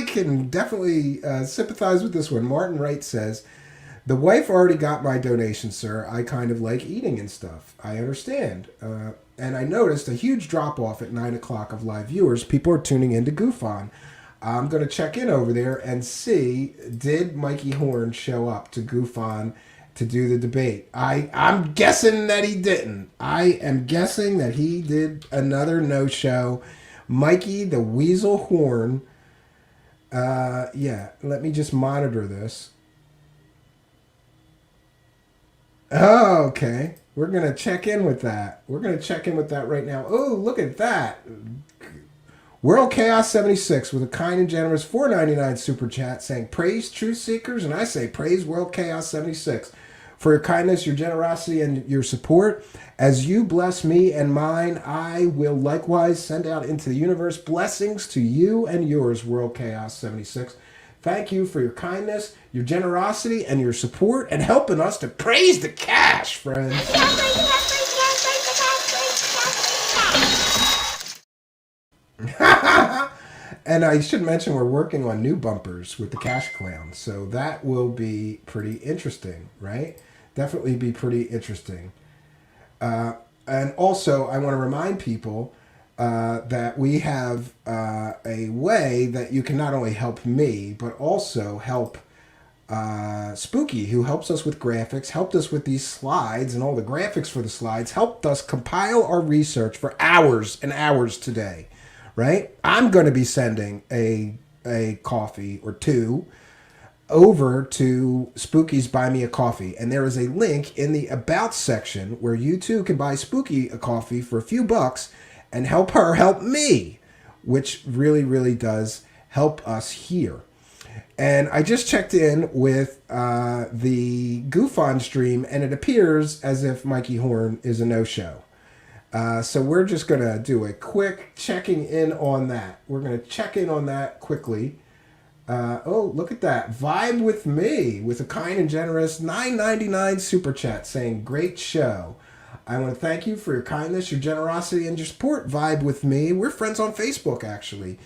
can definitely sympathize with this one. Martin Wright says, the wife already got my donation, sir. I kind of like eating and stuff. I understand. And I noticed a huge drop-off at 9 o'clock of live viewers. People are tuning in to goof on. I'm going to check in over there and see, did Mikey Horn show up to goof on to do the debate? I'm guessing that he didn't. I am guessing that he did another no-show. Mikey the Weasel Horn. Yeah, let me just monitor this. Oh, okay. We're going to check in with that. We're going to check in with that right now. Oh, look at that. World Chaos 76 with a kind and generous $4.99 super chat saying, praise Truth Seekers. And I say, praise World Chaos 76 for your kindness, your generosity, and your support. As you bless me and mine, I will likewise send out into the universe blessings to you and yours, World Chaos 76. Thank you for your kindness, your generosity, and your support, and helping us to praise the cash, friends. And I should mention we're working on new bumpers with the Cash Clown, so that will be pretty interesting, right? Definitely be pretty interesting. And also, I want to remind people that we have a way that you can not only help me, but also help Spooky, who helps us with graphics, helped us with these slides and all the graphics for the slides, helped us compile our research for hours and hours today, right? I'm going to be sending a coffee or two over to Spooky's Buy Me a Coffee, and there is a link in the About section where you too can buy Spooky a coffee for a few bucks and help her help me, which really, really does help us here. And I just checked in with the Goof On stream, and it appears as if Mikey Horn is a no-show. So we're just going to do a quick checking in on that. We're going to check in on that quickly. Oh, look at that. Vibe with me with a kind and generous $9.99 super chat saying, great show. I want to thank you for your kindness, your generosity, and your support. Vibe with me. We're friends on Facebook, actually.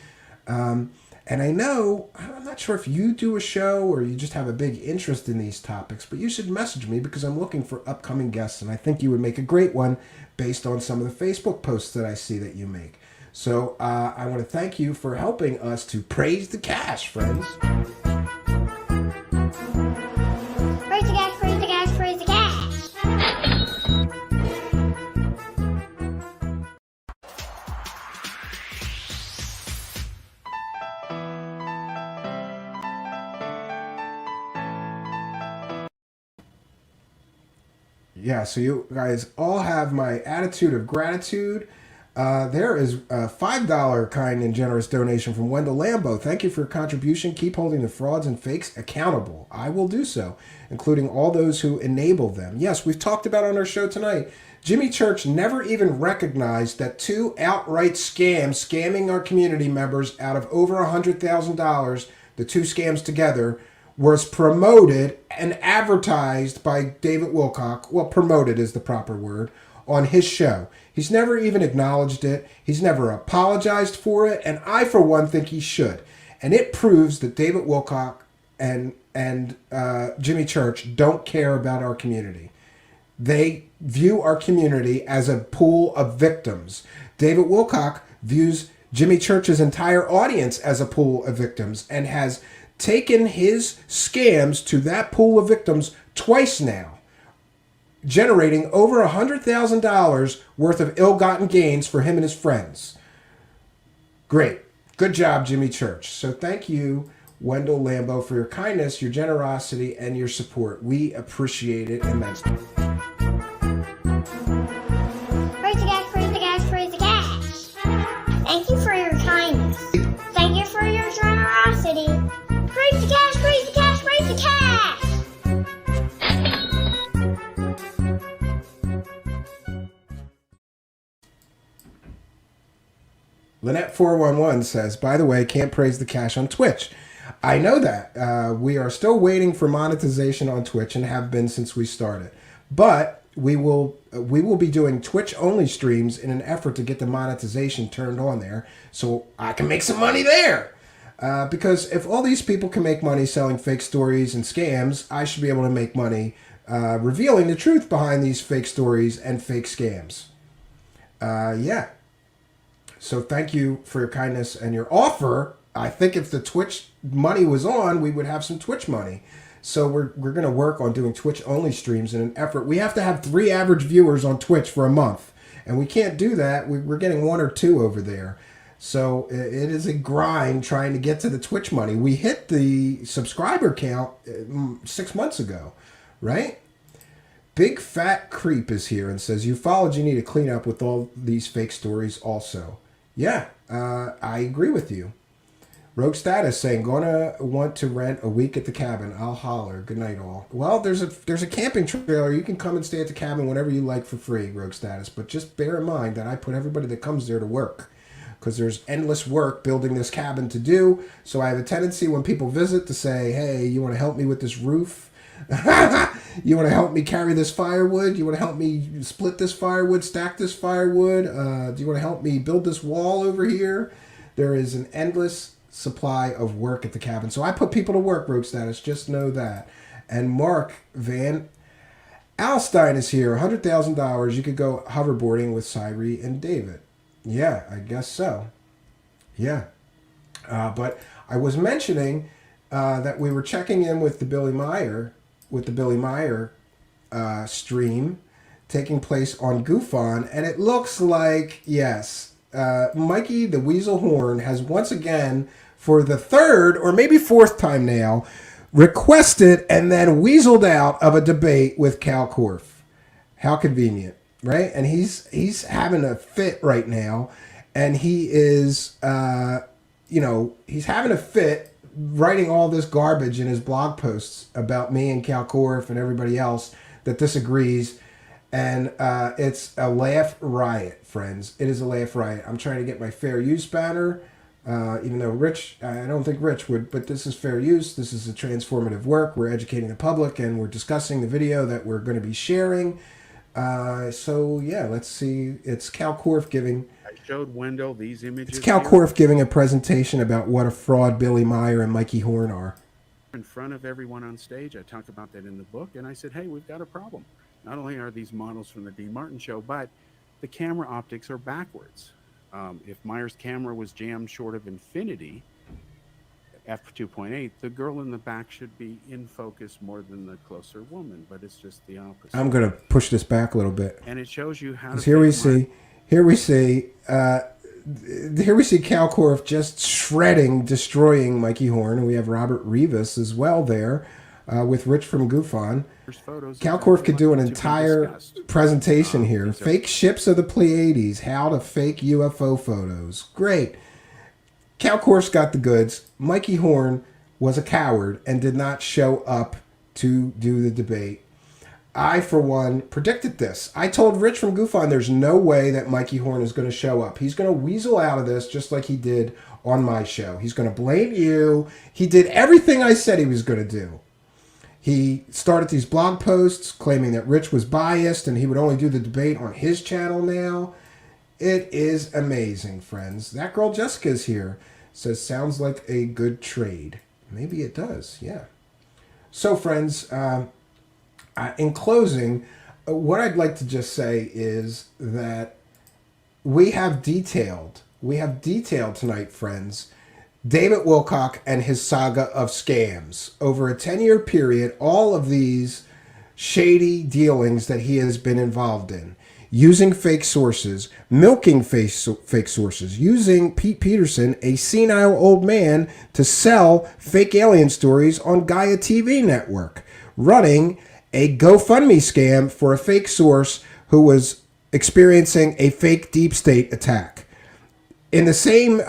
And I know, I'm not sure if you do a show or you just have a big interest in these topics, but you should message me because I'm looking for upcoming guests, and I think you would make a great one based on some of the Facebook posts that I see that you make. So I want to thank you for helping us to praise the cash, friends. Praise the cash, praise the cash, praise the cash. Yeah, so you guys all have my attitude of gratitude. There is a $5 kind and generous donation from Wendell Lambo. Thank you for your contribution. Keep holding the frauds and fakes accountable. I will do so, including all those who enable them. Yes, we've talked about on our show tonight, Jimmy Church never even recognized that two outright scams, scamming our community members out of over $100,000, the two scams together, was promoted and advertised by David Wilcock. Well, promoted is the proper word, on his show. He's never even acknowledged it. He's never apologized for it. And I, for one, think he should. And it proves that David Wilcock and Jimmy Church don't care about our community. They view our community as a pool of victims. David Wilcock views Jimmy Church's entire audience as a pool of victims and has taken his scams to that pool of victims twice now, generating over $100,000 worth of ill-gotten gains for him and his friends. Great. Good job, Jimmy Church. So thank you, Wendell Lambo, for your kindness, your generosity, and your support. We appreciate it immensely. Praise the cash, praise the cash, praise the cash. Thank you for your kindness. Thank you for your generosity. Praise the cash, praise the cash, praise the cash. Lynette411 says, by the way, can't praise the cash on Twitch. I know that. We are still waiting for monetization on Twitch and have been since we started. But we will be doing Twitch-only streams in an effort to get the monetization turned on there so I can make some money there. Because if all these people can make money selling fake stories and scams, I should be able to make money revealing the truth behind these fake stories and fake scams. Yeah. So thank you for your kindness and your offer. I think if the Twitch money was on, we would have some Twitch money. So we're going to work on doing Twitch-only streams in an effort. We have to have 3 average viewers on Twitch for a month. And we can't do that. We're getting 1 or 2 over there. So it is a grind trying to get to the Twitch money. We hit the subscriber count 6 months ago, right? Big Fat Creep is here and says, ufology need to clean up with all these fake stories also. Yeah, I agree with you. Rogue Status saying, gonna want to rent a week at the cabin. I'll holler. Good night, all. Well, there's a camping trailer. You can come and stay at the cabin whenever you like for free, Rogue Status. But just bear in mind that I put everybody that comes there to work, because there's endless work building this cabin to do. So I have a tendency when people visit to say, hey, you want to help me with this roof? You want to help me carry this firewood? You want to help me split this firewood, stack this firewood? Do you want to help me build this wall over here? There is an endless supply of work at the cabin. So I put people to work, Rogue Status. Just know that. And Mark Van Alstein is here. $100,000. You could go hoverboarding with Cyree and David. Yeah, I guess so. Yeah. But I was mentioning that we were checking in with the Billy Meyer stream taking place on GoofOn, and it looks like, yes, Mikey the Weasel Horn has once again, for the 3rd or maybe 4th time now, requested and then weaseled out of a debate with Cal Korff. How convenient, right? And he's having a fit right now, and he is, he's having a fit writing all this garbage in his blog posts about me and Cal Korff and everybody else that disagrees. And it's a laugh riot, friends. It is a laugh riot. I'm trying to get my fair use banner, even though Rich, I don't think Rich would, but this is fair use. This is a transformative work. We're educating the public, and we're discussing the video that we're going to be sharing. So, yeah, let's see. It's Cal Korff giving... showed Wendell these images. It's Cal Korff giving a presentation about what a fraud Billy Meyer and Mikey Horn are. In front of everyone on stage, I talk about that in the book, and I said, hey, we've got a problem. Not only are these models from the Dean Martin show, but the camera optics are backwards. If Meyer's camera was jammed short of infinity, f2.8, the girl in the back should be in focus more than the closer woman, but it's just the opposite. I'm going to push this back a little bit. And it shows you how to... Here we see Cal Korff just shredding, destroying Mikey Horn, and we have Robert Rivas as well there with Rich from GoofOn. Cal Korff could do an entire presentation here. Fake ships of the Pleiades, how to fake UFO photos. Great. Cal Korff's got the goods. Mikey Horn was a coward and did not show up to do the debate. I, for one, predicted this. I told Rich from GoofOn there's no way that Mikey Horn is going to show up. He's going to weasel out of this just like he did on my show. He's going to blame you. He did everything I said he was going to do. He started these blog posts claiming that Rich was biased and he would only do the debate on his channel now. It is amazing, friends. That girl Jessica's here. Says, sounds like a good trade. Maybe it does, yeah. So, friends, in closing, what I'd like to just say is that we have detailed tonight, friends, David Wilcock and his saga of scams. Over a 10-year period, all of these shady dealings that he has been involved in. Using fake sources, milking fake sources, using Pete Peterson, a senile old man, to sell fake alien stories on Gaia TV network, running a GoFundMe scam for a fake source who was experiencing a fake deep state attack. In the same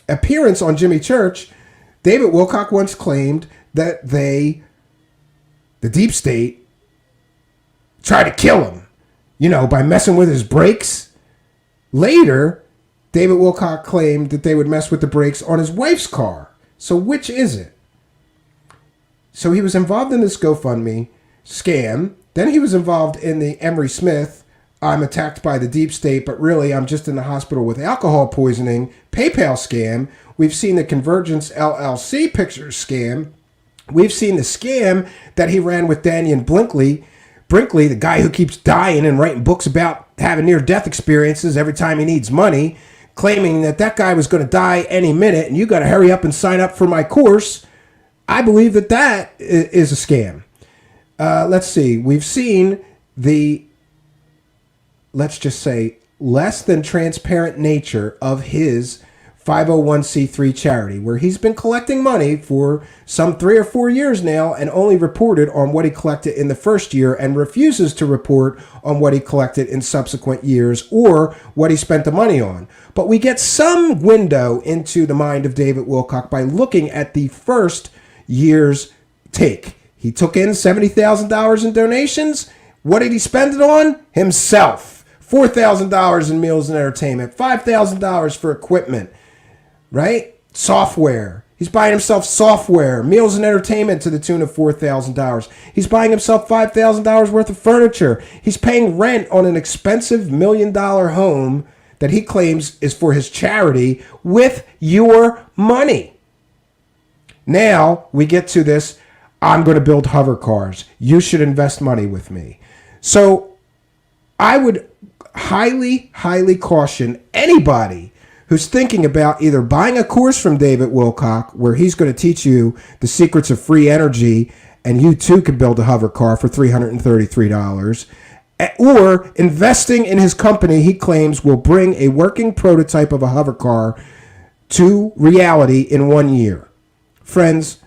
appearance on Jimmy Church, David Wilcock once claimed that the deep state, tried to kill him, by messing with his brakes. Later, David Wilcock claimed that they would mess with the brakes on his wife's car. So which is it? So he was involved in this GoFundMe scam. Then he was involved in the Emery Smith, I'm attacked by the deep state, but really I'm just in the hospital with alcohol poisoning, PayPal scam. We've seen the Convergence LLC pictures scam. We've seen the scam that he ran with Daniel Brinkley, the guy who keeps dying and writing books about having near-death experiences every time he needs money, claiming that guy was going to die any minute and you got to hurry up and sign up for my course. I believe that is a scam. Let's see. We've seen the, let's just say, less than transparent nature of his 501c3 charity, where he's been collecting money for some 3 or 4 years now and only reported on what he collected in the first year and refuses to report on what he collected in subsequent years or what he spent the money on. But we get some window into the mind of David Wilcock by looking at the first year's take. He took in $70,000 in donations. What did he spend it on? Himself. $4,000 in meals and entertainment, $5,000 for equipment. Right? Software. He's buying himself software, meals and entertainment to the tune of $4,000. He's buying himself $5,000 worth of furniture. He's paying rent on an expensive $1 million home that he claims is for his charity with your money. Now we get to this, I'm going to build hover cars. You should invest money with me. So I would highly, highly caution anybody who's thinking about either buying a course from David Wilcock, where he's going to teach you the secrets of free energy, and you too can build a hover car for $333, or investing in his company he claims will bring a working prototype of a hover car to reality in 1 year. Friends,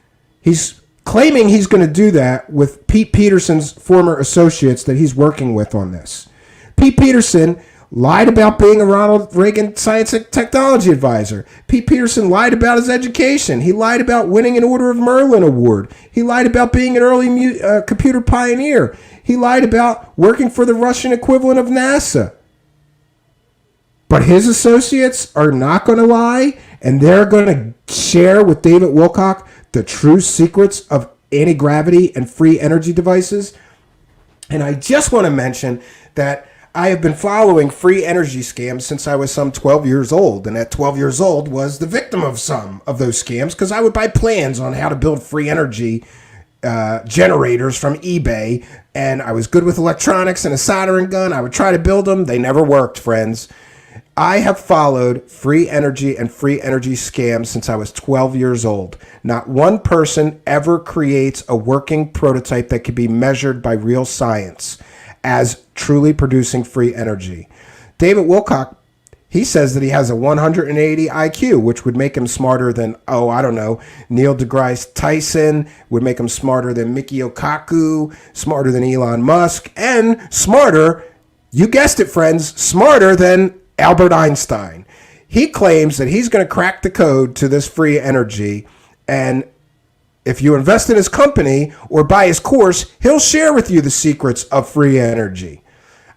he's claiming he's going to do that with Pete Peterson's former associates that he's working with on this. Pete Peterson lied about being a Ronald Reagan Science and Technology Advisor. Pete Peterson lied about his education. He lied about winning an Order of Merlin Award. He lied about being an early computer pioneer. He lied about working for the Russian equivalent of NASA. But his associates are not going to lie, and they're going to share with David Wilcock the true secrets of anti-gravity and free energy devices. And I just want to mention that I have been following free energy scams since I was some 12 years old. And at 12 years old was the victim of some of those scams because I would buy plans on how to build free energy generators from eBay. And I was good with electronics and a soldering gun. I would try to build them. They never worked, friends. I have followed free energy and free energy scams since I was 12 years old. Not one person ever creates a working prototype that can be measured by real science as truly producing free energy. David Wilcock, he says that he has a 180 IQ, which would make him smarter than, Neil deGrasse Tyson, would make him smarter than Michio Kaku, smarter than Elon Musk, and smarter, you guessed it, friends, smarter than Albert Einstein. He claims that he's going to crack the code to this free energy, and if you invest in his company or buy his course, he'll share with you the secrets of free energy.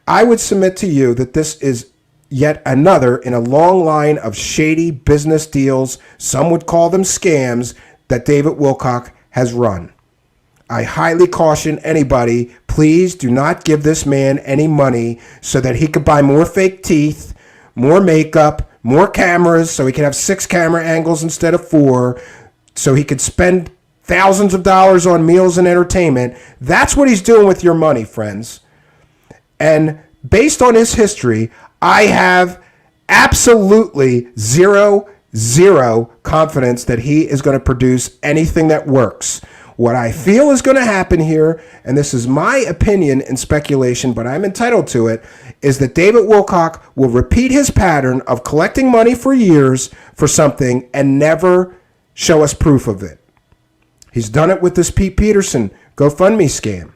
I would submit to you that this is yet another in a long line of shady business deals, some would call them scams, that David Wilcock has run. I highly caution anybody, please do not give this man any money so that he could buy more fake teeth, more makeup, more cameras so he could have 6 camera angles instead of 4, so he could spend thousands of dollars on meals and entertainment. That's what he's doing with your money, friends. And based on his history, I have absolutely zero confidence that he is going to produce anything that works. What I feel is going to happen here, and this is my opinion and speculation, but I'm entitled to it, is that David Wilcock will repeat his pattern of collecting money for years for something and never show us proof of it. He's done it with this Pete Peterson GoFundMe scam.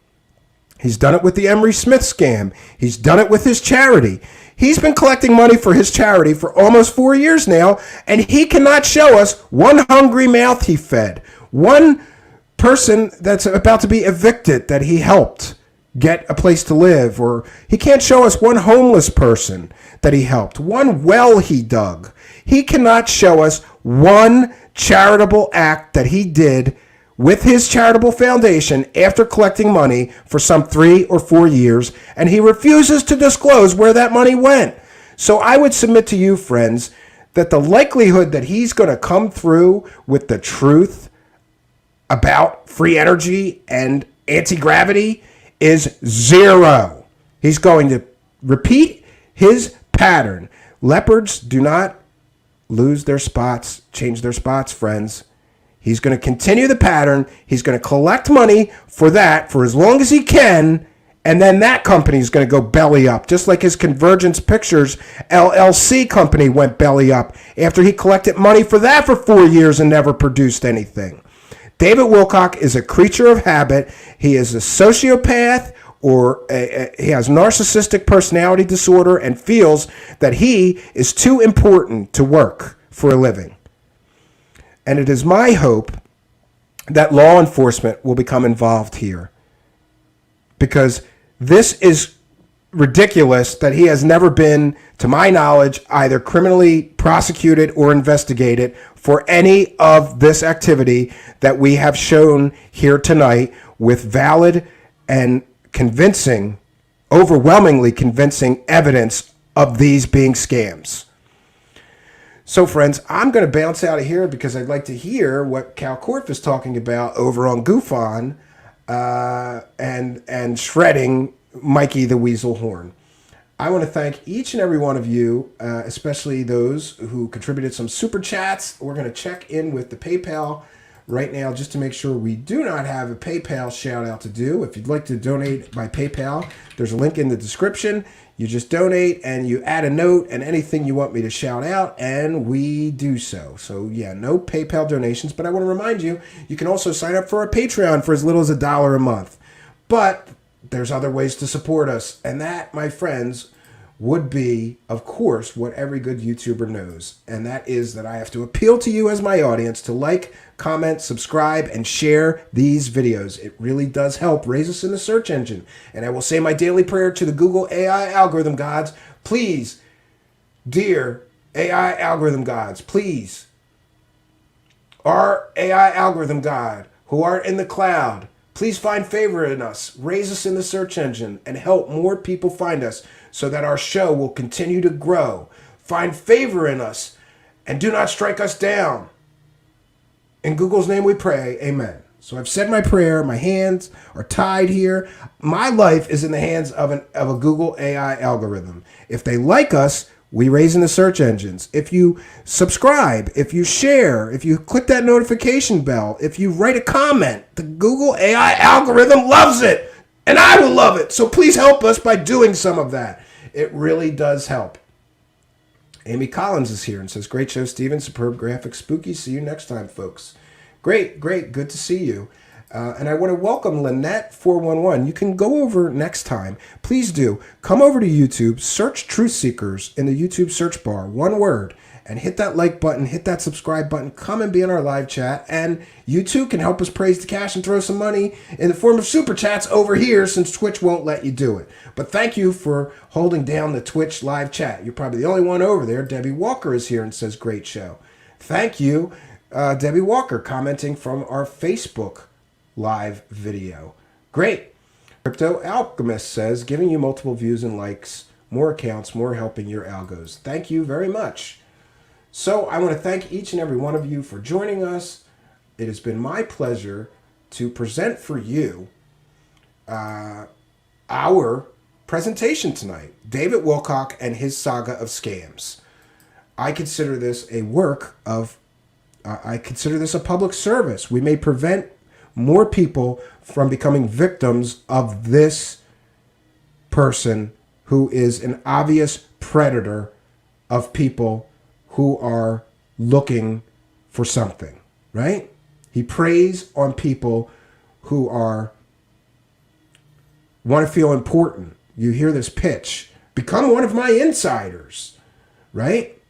He's done it with the Emery Smith scam. He's done it with his charity. He's been collecting money for his charity for almost 4 years now, and he cannot show us one hungry mouth he fed, one person that's about to be evicted that he helped get a place to live, or he can't show us one homeless person that he helped, one well he dug. He cannot show us one charitable act that he did with his charitable foundation after collecting money for some 3 or 4 years, and he refuses to disclose where that money went. So I would submit to you, friends, that the likelihood that he's going to come through with the truth about free energy and anti-gravity is 0. He's going to repeat his pattern. Leopards do not lose their spots, change their spots, friends. He's going to continue the pattern. He's going to collect money for that for as long as he can, and then that company is going to go belly up, just like his Convergence Pictures LLC company went belly up after he collected money for that for 4 years and never produced anything. David Wilcock is a creature of habit. He is a sociopath, or he has narcissistic personality disorder and feels that he is too important to work for a living. And it is my hope that law enforcement will become involved here, because this is ridiculous that he has never been, to my knowledge, either criminally prosecuted or investigated for any of this activity that we have shown here tonight with valid and convincing, overwhelmingly convincing evidence of these being scams. So, friends, I'm going to bounce out of here because I'd like to hear what Cal Korff is talking about over on GoofOn and shredding Mikey the Weasel Horn. I want to thank each and every one of you, especially those who contributed some super chats. We're going to check in with the PayPal right now just to make sure we do not have a PayPal shout out to do. If you'd like to donate by PayPal, there's a link in the description. You just donate and you add a note and anything you want me to shout out, and we do so. So yeah, no PayPal donations, but I want to remind you, you can also sign up for our Patreon for as little as $1 a month. But there's other ways to support us, and that, my friends, would be, of course, what every good YouTuber knows, and that is that I have to appeal to you as my audience to like, comment, subscribe, and share these videos. It really does help raise us in the search engine. And I will say my daily prayer to the Google AI algorithm gods. Please, dear AI algorithm gods, please, our AI algorithm god who art in the cloud, please find favor in us, raise us in the search engine, and help more people find us so that our show will continue to grow. Find favor in us and do not strike us down. In Google's name we pray, amen. So I've said my prayer. My hands are tied here. My life is in the hands of a Google AI algorithm. If they like us, we raise in the search engines. If you subscribe, if you share, if you click that notification bell, if you write a comment, the Google AI algorithm loves it, and I will love it. So please help us by doing some of that. It really does help. Amy Collins is here and says, great show, Steven. Superb graphics, spooky. See you next time, folks. Great. Good to see you. And I want to welcome Lynette411. You can go over next time. Please do. Come over to YouTube, search Truth Seekers in the YouTube search bar, one word, and hit that like button, hit that subscribe button, come and be in our live chat. And you too can help us praise the cash and throw some money in the form of super chats over here since Twitch won't let you do it. But thank you for holding down the Twitch live chat. You're probably the only one over there. Debbie Walker is here and says, great show. Thank you, Debbie Walker, commenting from our Facebook live video. Great. Crypto Alchemist says, giving you multiple views and likes, more accounts, more helping your algos. Thank you very much. So I want to thank each and every one of you for joining us. It has been my pleasure to present for you our presentation tonight, David Wilcock and his saga of scams. I consider this a work of, I consider this a public service. We may prevent more people from becoming victims of this person who is an obvious predator of people who are looking for something, right? He preys on people who want to feel important. You hear this pitch, become one of my insiders, right?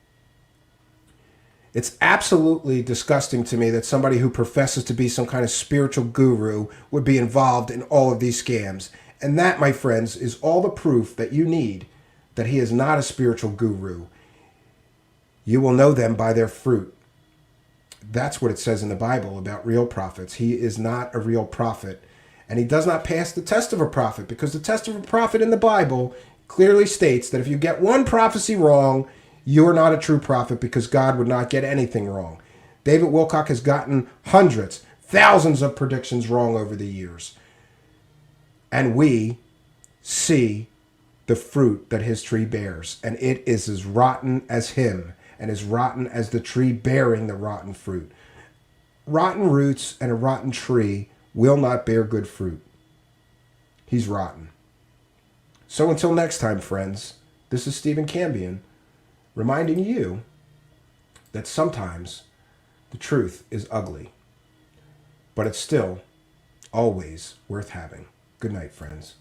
It's absolutely disgusting to me that somebody who professes to be some kind of spiritual guru would be involved in all of these scams. And that, my friends, is all the proof that you need that he is not a spiritual guru. You will know them by their fruit. That's what it says in the Bible about real prophets. He is not a real prophet. And he does not pass the test of a prophet, because the test of a prophet in the Bible clearly states that if you get one prophecy wrong, you're not a true prophet, because God would not get anything wrong. David Wilcock has gotten hundreds, thousands of predictions wrong over the years. And we see the fruit that his tree bears. And it is as rotten as him, and as rotten as the tree bearing the rotten fruit. Rotten roots and a rotten tree will not bear good fruit. He's rotten. So until next time, friends, this is Stephen Cambion reminding you that sometimes the truth is ugly, but it's still always worth having. Good night, friends.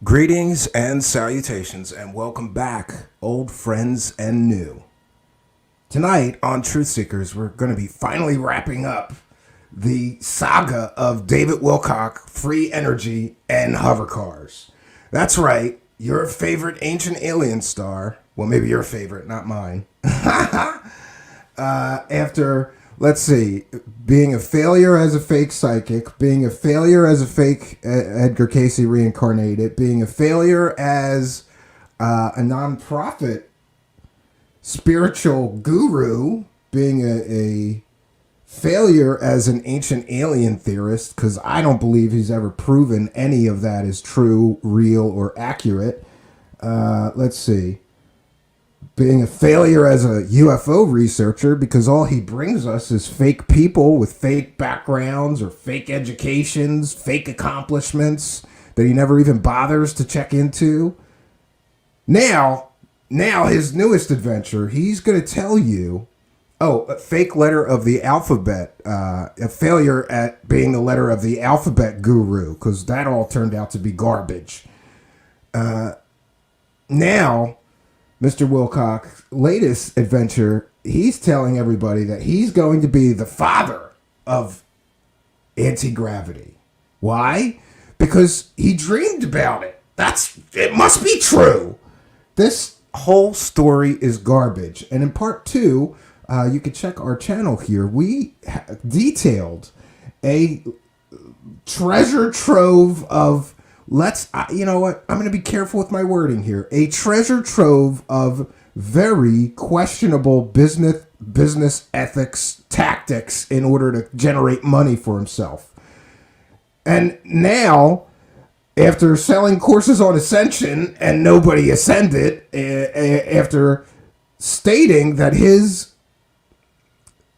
Greetings and salutations, and welcome back, old friends and new. Tonight on Truth Seekers, we're going to be finally wrapping up the saga of David Wilcock, free energy, and hover cars. That's right, your favorite ancient alien star, well, maybe your favorite, not mine, after let's see, being a failure as a fake psychic, being a failure as a fake Edgar Casey reincarnated, being a failure as a nonprofit spiritual guru, being a failure as an ancient alien theorist, because I don't believe he's ever proven any of that is true, real, or accurate. Let's see. Being a failure as a UFO researcher, because all he brings us is fake people with fake backgrounds or fake educations, fake accomplishments that he never even bothers to check into. Now his newest adventure, he's going to tell you, a fake letter of the alphabet, a failure at being the letter of the alphabet guru, because that all turned out to be garbage. Now, Mr. Wilcox's latest adventure, he's telling everybody that he's going to be the father of anti-gravity. Why? Because he dreamed about it. It must be true. This whole story is garbage. And in part 2, you can check our channel here. We detailed a treasure trove of, you know what? I'm going to be careful with my wording here. A treasure trove of very questionable business ethics tactics in order to generate money for himself. And now, after selling courses on ascension and nobody ascended, after stating that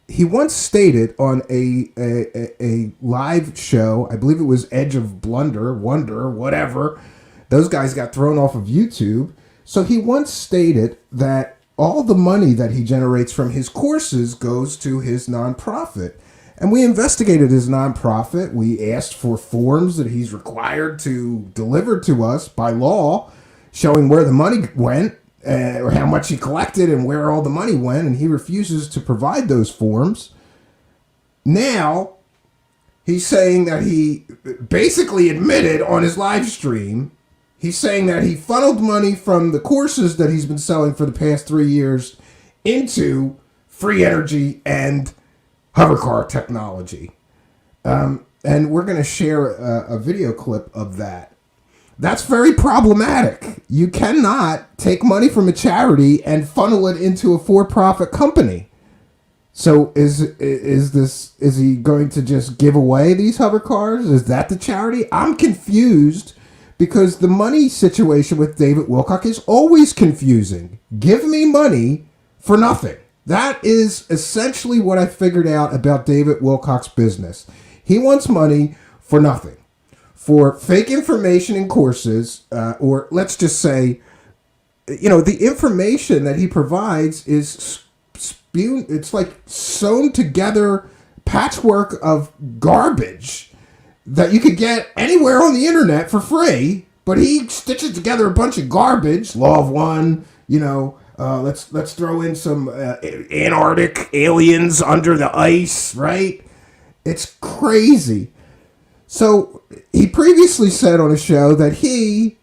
he once stated on a live show, I believe it was Edge of Wonder, whatever. Those guys got thrown off of YouTube. So he once stated that all the money that he generates from his courses goes to his nonprofit. And we investigated his nonprofit. We asked for forms that he's required to deliver to us by law, showing where the money went, or how much he collected and where all the money went, and he refuses to provide those forms. Now, he's saying that he basically admitted on his live stream, he's saying that he funneled money from the courses that he's been selling for the past 3 years into free energy and hovercar technology. And we're going to share a video clip of that. That's very problematic. You cannot take money from a charity and funnel it into a for-profit company. So is he going to just give away these hover cars? Is that the charity? I'm confused because the money situation with David Wilcock is always confusing. Give me money for nothing. That is essentially what I figured out about David Wilcock's business. He wants money for nothing. For fake information in courses, or let's just say, the information that he provides is spewed. It's like sewn together patchwork of garbage that you could get anywhere on the internet for free. But he stitches together a bunch of garbage. Law of One, let's throw in some Antarctic aliens under the ice, right? It's crazy. So he previously said on a show that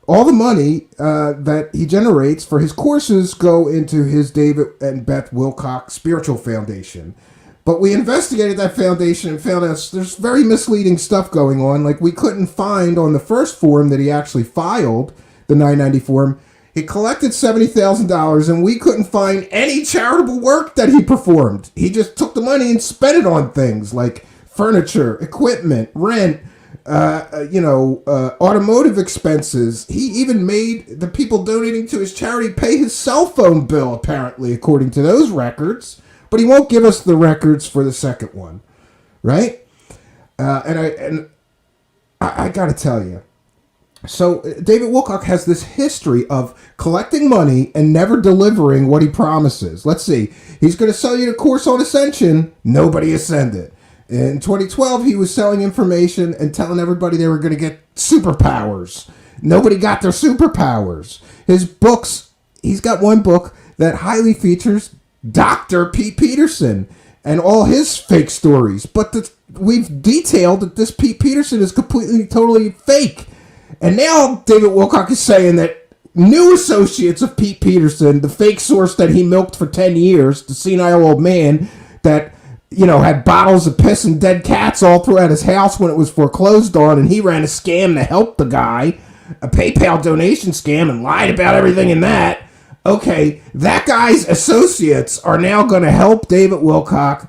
all the money that he generates for his courses go into his David and Beth Wilcock Spiritual Foundation. But we investigated that foundation and found out there's very misleading stuff going on. Like we couldn't find on the first form that he actually filed, the 990 form, he collected $70,000 and we couldn't find any charitable work that he performed. He just took the money and spent it on things like furniture, equipment, rent, automotive expenses. He even made the people donating to his charity pay his cell phone bill, apparently, according to those records. But he won't give us the records for the second one, right? And I got to tell you. So David Wilcock has this history of collecting money and never delivering what he promises. Let's see. He's going to sell you the course on Ascension. Nobody ascended. In 2012, he was selling information and telling everybody they were going to get superpowers. Nobody got their superpowers. His books, he's got one book that highly features Dr. Pete Peterson and all his fake stories. But we've detailed that this Pete Peterson is completely, totally fake. And now David Wilcock is saying that new associates of Pete Peterson, the fake source that he milked for 10 years, the senile old man, that, you know, had bottles of piss and dead cats all throughout his house when it was foreclosed on, and he ran a scam to help the guy, a PayPal donation scam, and lied about everything in that. Okay, that guy's associates are now going to help David Wilcock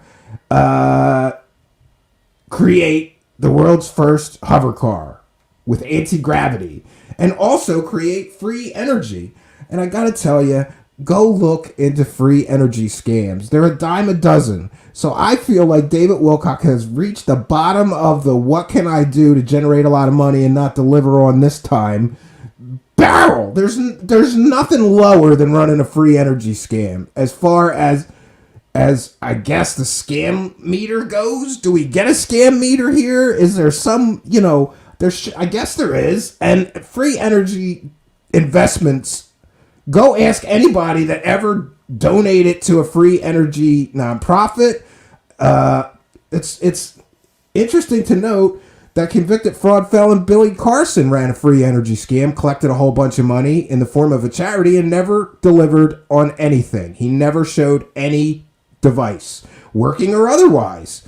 create the world's first hover car with anti-gravity, and also create free energy. And I got to tell you, go look into free energy scams. They're a dime a dozen. So I feel like David Wilcock has reached the bottom of the what can I do to generate a lot of money and not deliver on this time barrel. There's nothing lower than running a free energy scam as far as I guess the scam meter goes. Do we get a scam meter here? Is there some, you know, I guess there is. And free energy investments, go ask anybody that ever donated to a free energy nonprofit. It's interesting to note that convicted fraud felon Billy Carson ran a free energy scam, collected a whole bunch of money in the form of a charity, and never delivered on anything. He never showed any device, working or otherwise.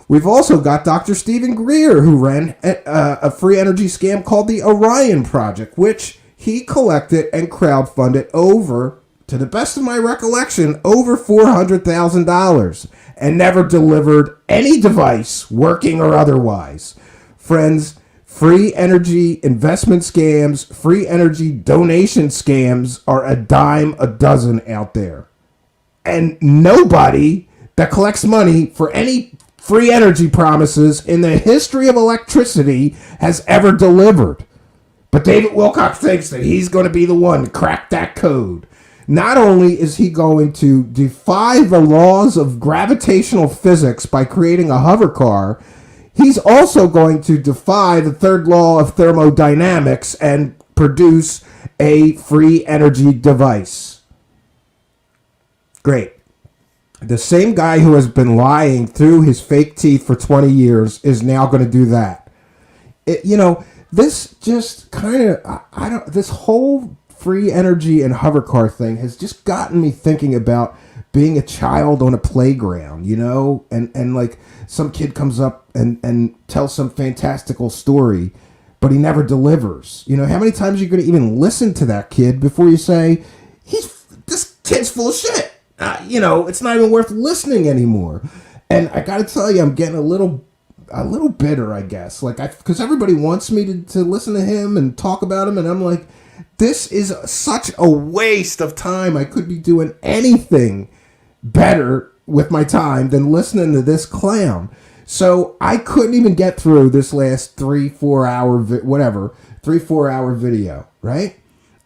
We've also got Dr. Stephen Greer, who ran a free energy scam called the Orion Project, which he collected and crowdfunded over, to the best of my recollection, over $400,000 and never delivered any device, working or otherwise. Friends, free energy investment scams, free energy donation scams are a dime a dozen out there. And nobody that collects money for any free energy promises in the history of electricity has ever delivered. But David Wilcock thinks that he's going to be the one to crack that code. Not only is he going to defy the laws of gravitational physics by creating a hover car, he's also going to defy the third law of thermodynamics and produce a free energy device. Great. The same guy who has been lying through his fake teeth for 20 years is now going to do that. This just kind of, this whole free energy and hover car thing has just gotten me thinking about being a child on a playground, and like some kid comes up and tells some fantastical story, but he never delivers. How many times are you going to even listen to that kid before you say, this kid's full of shit? It's not even worth listening anymore. And I got to tell you, I'm getting a little bitter, I guess. Because everybody wants me to listen to him and talk about him. And I'm like, this is such a waste of time. I could be doing anything better with my time than listening to this clown. So I couldn't even get through this last 3-4 hour video, right?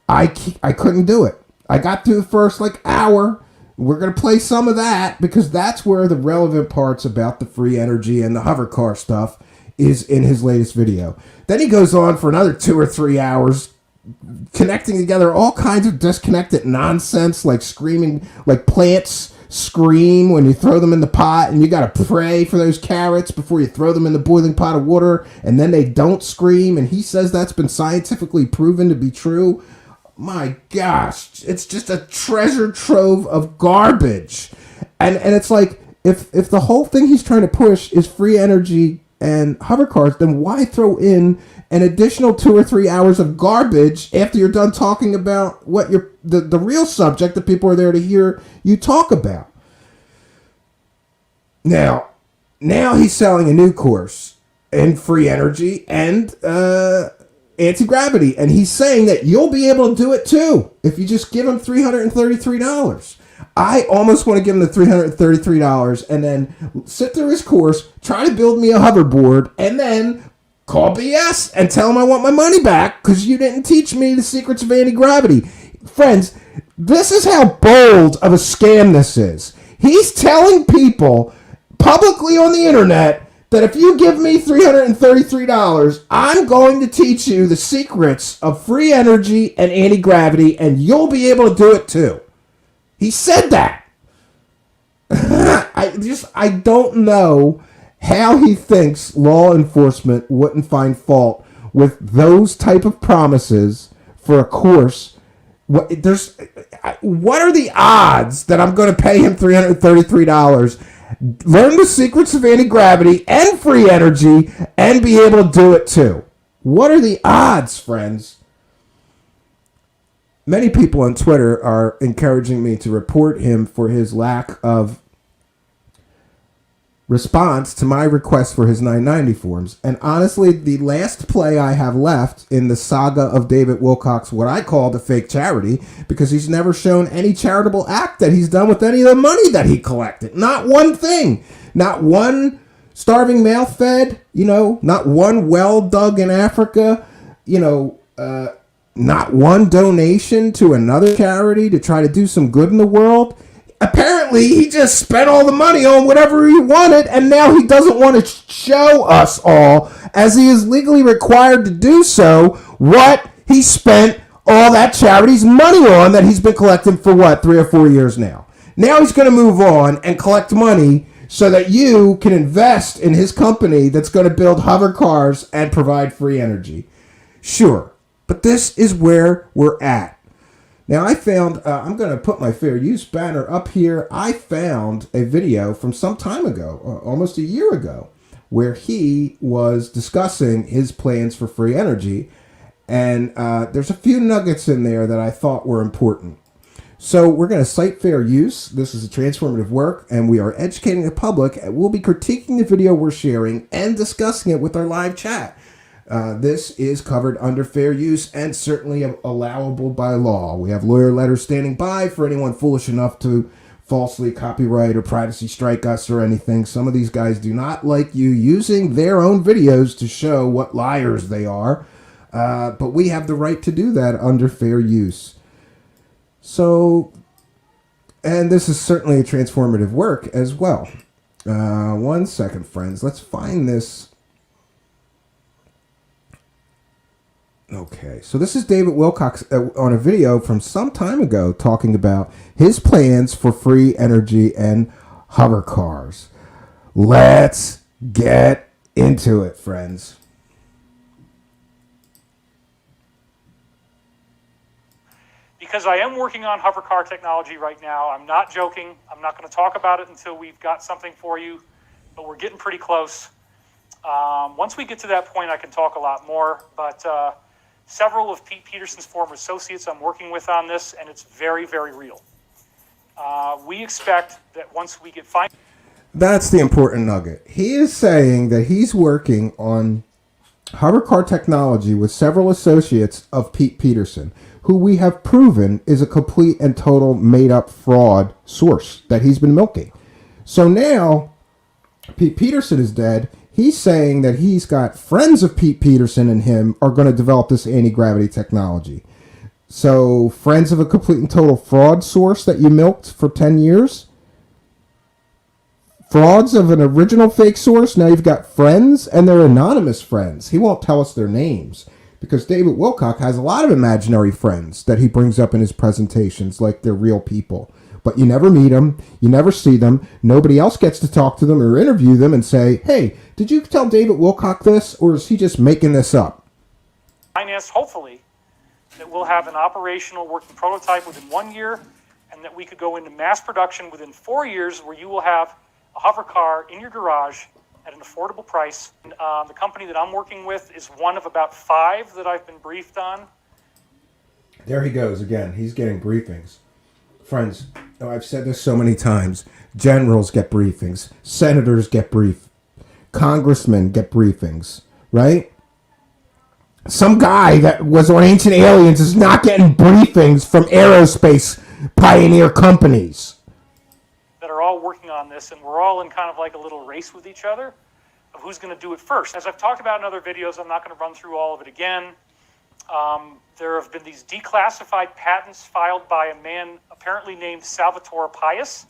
I couldn't do it. I got through the first hour. We're going to play some of that because that's where the relevant parts about the free energy and the hover car stuff is in his latest video. Then he goes on for another 2 or 3 hours connecting together all kinds of disconnected nonsense, like screaming, like plants scream when you throw them in the pot, and you got to pray for those carrots before you throw them in the boiling pot of water, and then they don't scream, and he says that's been scientifically proven to be true. My gosh, it's just a treasure trove of garbage. And it's like, if the whole thing he's trying to push is free energy and hover cars, then why throw in an additional 2 or 3 hours of garbage after you're done talking about what the real subject that people are there to hear you talk about? Now he's selling a new course in free energy and anti-gravity, and he's saying that you'll be able to do it too if you just give him $333. I almost want to give him the $333 and then sit through his course, try to build me a hoverboard, and then call BS and tell him I want my money back because you didn't teach me the secrets of anti-gravity. Friends, this is how bold of a scam this is. He's telling people publicly on the internet that if you give me $333, I'm going to teach you the secrets of free energy and anti-gravity, and you'll be able to do it too. He said that. I don't know how he thinks law enforcement wouldn't find fault with those type of promises for a course. What are the odds that I'm going to pay him $333 learn the secrets of anti-gravity and free energy, and be able to do it too. What are the odds, friends? Many people on Twitter are encouraging me to report him for his lack of response to my request for his 990 forms. And honestly, the last play I have left in the saga of David Wilcox, what I call the fake charity, because he's never shown any charitable act that he's done with any of the money that he collected. Not one thing. Not one starving mouth fed, not one well dug in Africa, not one donation to another charity to try to do some good in the world. Apparently, he just spent all the money on whatever he wanted, and now he doesn't want to show us all, as he is legally required to do so, what he spent all that charity's money on that he's been collecting for, 3 or 4 years now. Now he's going to move on and collect money so that you can invest in his company that's going to build hover cars and provide free energy. Sure, but this is where we're at. Now, I found, I'm going to put my fair use banner up here. I found a video from some time ago, almost a year ago, where he was discussing his plans for free energy. And there's a few nuggets in there that I thought were important. So we're going to cite fair use. This is a transformative work, and we are educating the public. We'll be critiquing the video we're sharing and discussing it with our live chat. This is covered under fair use and certainly allowable by law. We have lawyer letters standing by for anyone foolish enough to falsely copyright or privacy strike us or anything. Some of these guys do not like you using their own videos to show what liars they are, but we have the right to do that under fair use. So, and this is certainly a transformative work as well. 1 second, friends. Let's find this. Okay, so this is David Wilcox on a video from some time ago talking about his plans for free energy and hover cars. Let's get into it, friends. Because I am working on hover car technology right now. I'm not joking. I'm not going to talk about it until we've got something for you, but we're getting pretty close. Once we get to that point, I can talk a lot more, but several of Pete Peterson's former associates I'm working with on this, and it's very, very real. We expect that once we get final... That's the important nugget. He is saying that he's working on hover car technology with several associates of Pete Peterson, who we have proven is a complete and total made-up fraud source that he's been milking. So now, Pete Peterson is dead. He's saying that he's got friends of Pete Peterson and him are going to develop this anti-gravity technology. So, friends of a complete and total fraud source that you milked for 10 years? Frauds of an original fake source? Now you've got friends, and they're anonymous friends. He won't tell us their names, because David Wilcox has a lot of imaginary friends that he brings up in his presentations like they're real people. But you never meet them, you never see them, nobody else gets to talk to them or interview them and say, hey, did you tell David Wilcox this, or is he just making this up? Financed, hopefully, that we'll have an operational working prototype within 1 year, and that we could go into mass production within 4 years, where you will have a hover car in your garage at an affordable price. And, the company that I'm working with is one of about 5 that I've been briefed on. There he goes again. He's getting briefings. Friends, I've said this so many times. Generals get briefings. Senators get briefed. Congressmen get briefings, right? Some guy that was on Ancient Aliens is not getting briefings from aerospace pioneer companies. That are all working on this, and we're all in kind of like a little race with each other of who's going to do it first. As I've talked about in other videos, I'm not going to run through all of it again. There have been these declassified patents filed by a man apparently named Salvatore Pius.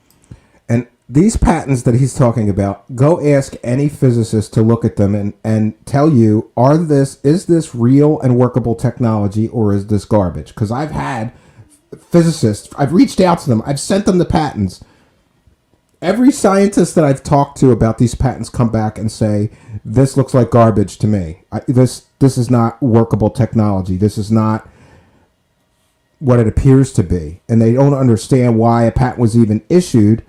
And these patents that he's talking about, go ask any physicist to look at them and tell you, is this real and workable technology, or is this garbage? Because I've had physicists, I've reached out to them, I've sent them the patents. Every scientist that I've talked to about these patents come back and say, this looks like garbage to me. This is not workable technology. This is not what it appears to be. And they don't understand why a patent was even issued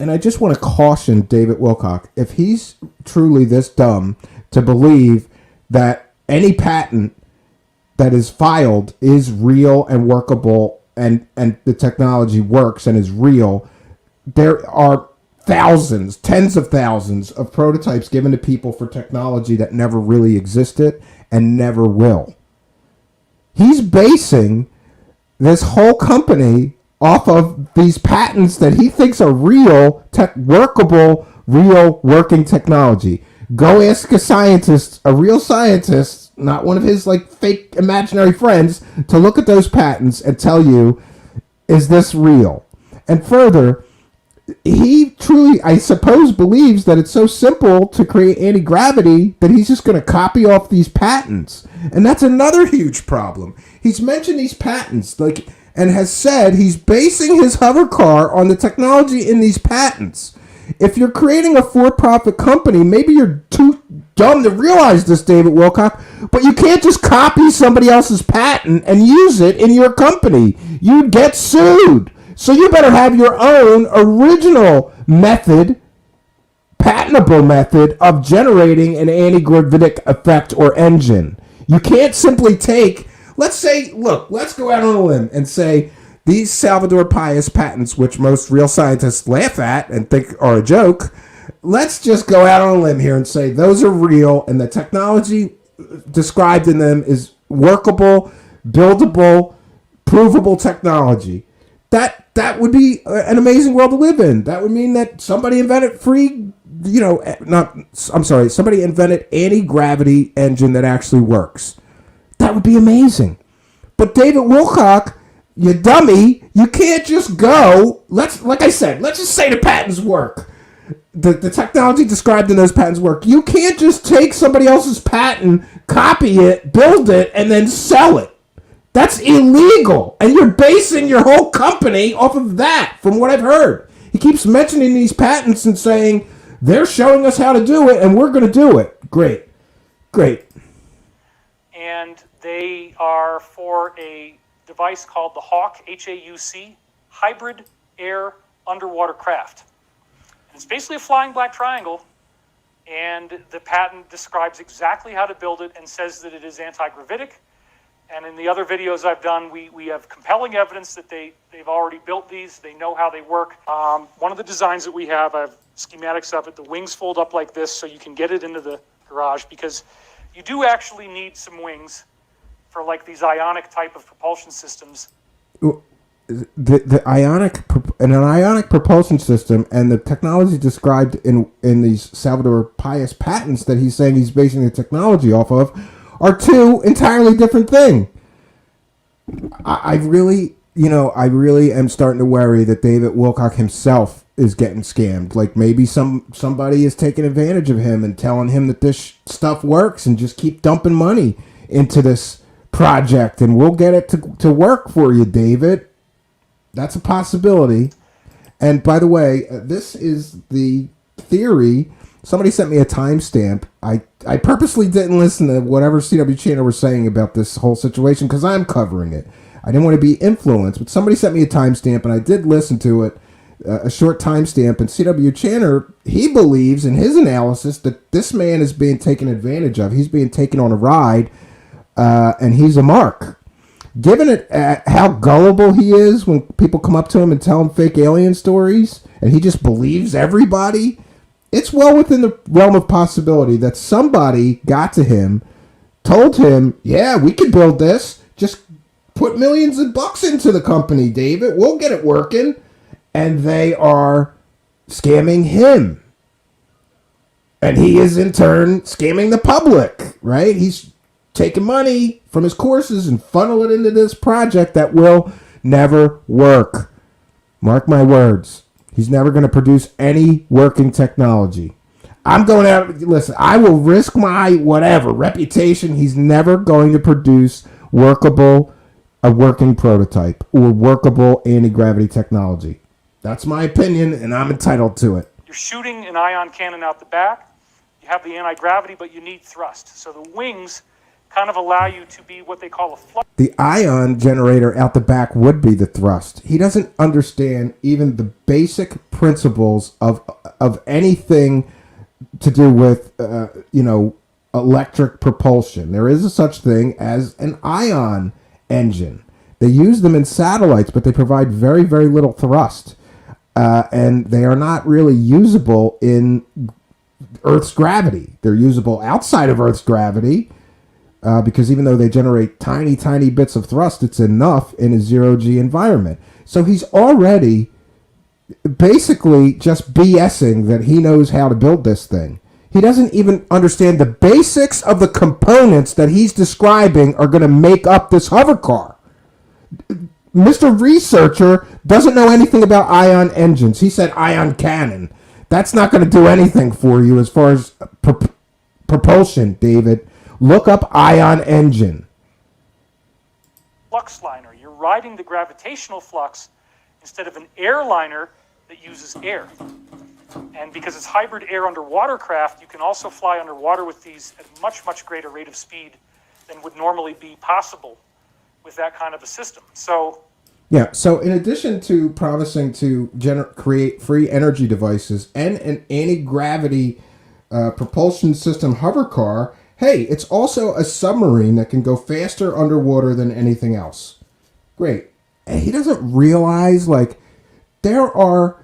And I just want to caution David Wilcock, if he's truly this dumb to believe that any patent that is filed is real and workable and the technology works and is real, there are thousands, tens of thousands of prototypes given to people for technology that never really existed and never will. He's basing this whole company off of these patents that he thinks are real, workable, real working technology. Go ask a scientist, a real scientist, not one of his like fake imaginary friends, to look at those patents and tell you, is this real? And further, he truly, I suppose, believes that it's so simple to create anti-gravity that he's just going to copy off these patents. And that's another huge problem. He's mentioned these patents, like, and has said he's basing his hover car on the technology in these patents. If you're creating a for-profit company, maybe you're too dumb to realize this, David Wilcock, but you can't just copy somebody else's patent and use it in your company. You'd get sued. So you better have your own original method, patentable method of generating an anti-gravitic effect or engine. You can't simply take, let's say, look, let's go out on a limb and say these Salvador Pius patents, which most real scientists laugh at and think are a joke, let's just go out on a limb here and say those are real and the technology described in them is workable, buildable, provable technology. That would be an amazing world to live in. That would mean that somebody invented somebody invented anti-gravity engine that actually works. That would be amazing. But David Wilcock, you dummy, you can't just go, like I said, let's just say the patents work. The technology described in those patents work. You can't just take somebody else's patent, copy it, build it, and then sell it. That's illegal. And you're basing your whole company off of that, from what I've heard. He keeps mentioning these patents and saying, they're showing us how to do it, and we're going to do it. Great. And they are for a device called the Hawk, H-A-U-C, Hybrid Air Underwater Craft. And it's basically a flying black triangle, and the patent describes exactly how to build it and says that it is anti-gravitic. And in the other videos I've done, we have compelling evidence that they've already built these. They know how they work. One of the designs that we have, I have schematics of it. The wings fold up like this so you can get it into the garage, because you do actually need some wings for like these ionic type of propulsion systems. The ionic propulsion system and the technology described in these Salvador Pius patents that he's saying he's basing the technology off of are two entirely different things. I really am starting to worry that David Wilcock himself is getting scammed. Like maybe somebody is taking advantage of him and telling him that this stuff works and just keep dumping money into this project and we'll get it to work for you, David. That's a possibility. And by the way, this is the theory. Somebody sent me a timestamp. I purposely didn't listen to whatever CW channel was saying about this whole situation because I'm covering it. I didn't want to be influenced, but somebody sent me a timestamp and I did listen to it, a short timestamp. And CW Channer, he believes in his analysis that this man is being taken advantage of. He's being taken on a ride, and he's a mark. Given it how gullible he is when people come up to him and tell him fake alien stories, and he just believes everybody, it's well within the realm of possibility that somebody got to him, told him, yeah, we can build this. Just put millions of bucks into the company, David. We'll get it working. And they are scamming him. And he is in turn scamming the public, right? He's taking money from his courses and funnel it into this project that will never work. Mark my words. He's never going to produce any working technology. I'm going out, listen, I will risk my whatever reputation. He's never going to produce a working prototype or workable anti-gravity technology. That's my opinion, and I'm entitled to it. You're shooting an ion cannon out the back. You have the anti-gravity, but you need thrust. So the wings kind of allow you to be what they call a flux. The ion generator out the back would be the thrust. He doesn't understand even the basic principles of anything to do with, electric propulsion. There is a such thing as an ion engine. They use them in satellites, but they provide very, very little thrust. And they are not really usable in Earth's gravity. They're usable outside of Earth's gravity because even though they generate tiny, tiny bits of thrust, it's enough in a zero-G environment. So he's already basically just BSing that he knows how to build this thing. He doesn't even understand the basics of the components that he's describing are going to make up this hover car. Mr. Researcher doesn't know anything about ion engines. He said ion cannon. That's not going to do anything for you as far as propulsion, David. Look up ion engine. Flux liner. You're riding the gravitational flux instead of an airliner that uses air. And because it's hybrid air underwater craft, you can also fly underwater with these at a much, much greater rate of speed than would normally be possible with that kind of a system. So in addition to promising to create free energy devices and an anti-gravity propulsion system hover car, hey, it's also a submarine that can go faster underwater than anything else. Great. And he doesn't realize, there are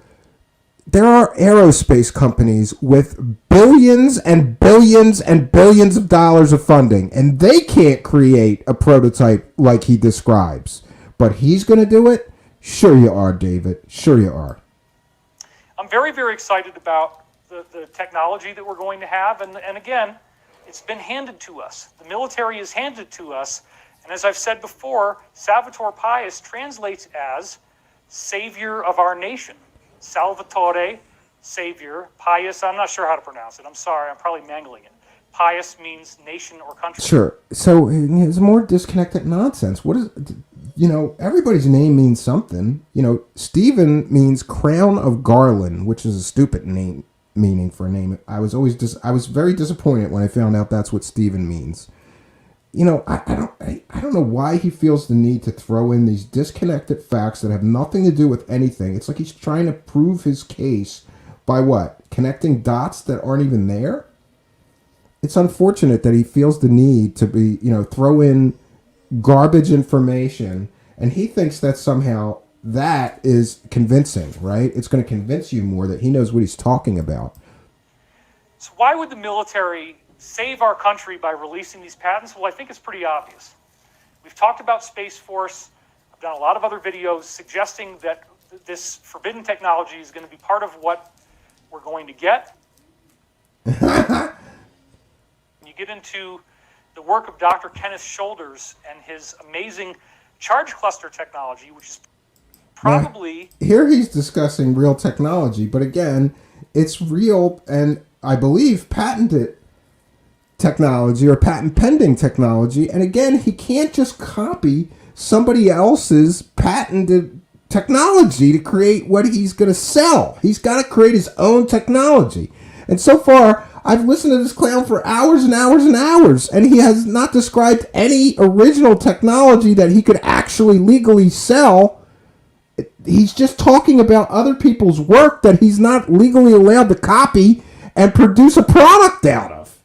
aerospace companies with billions and billions and billions of dollars of funding, and they can't create a prototype like he describes. But he's going to do it? Sure you are, David. Sure you are. I'm very, very excited about the technology that we're going to have. And again, it's been handed to us. The military has handed it to us. And as I've said before, Salvatore Pius translates as savior of our nation. Salvatore, savior. Pius, I'm not sure how to pronounce it. I'm sorry, I'm probably mangling it. Pius means nation or country. Sure. So it's more disconnected nonsense. What is, everybody's name means something. Stephen means crown of garland, which is a stupid meaning for a name. I was very disappointed when I found out that's what Stephen means. I don't know why he feels the need to throw in these disconnected facts that have nothing to do with anything. It's like he's trying to prove his case by what? Connecting dots that aren't even there? It's unfortunate that he feels the need to be, throw in garbage information, and he thinks that somehow that is convincing, right? It's going to convince you more that he knows what he's talking about. So why would the military save our country by releasing these patents? Well, I think it's pretty obvious. We've talked about Space Force. I've done a lot of other videos suggesting that this forbidden technology is going to be part of what we're going to get. You get into the work of Dr. Kenneth Shoulders and his amazing charge cluster technology, which is probably... Now, here he's discussing real technology, but again, it's real and I believe patented technology or patent pending technology. And again, he can't just copy somebody else's patented technology to create what he's going to sell. He's got to create his own technology. And so far, I've listened to this clown for hours and hours and hours, and he has not described any original technology that he could actually legally sell. He's just talking about other people's work that he's not legally allowed to copy and produce a product out of.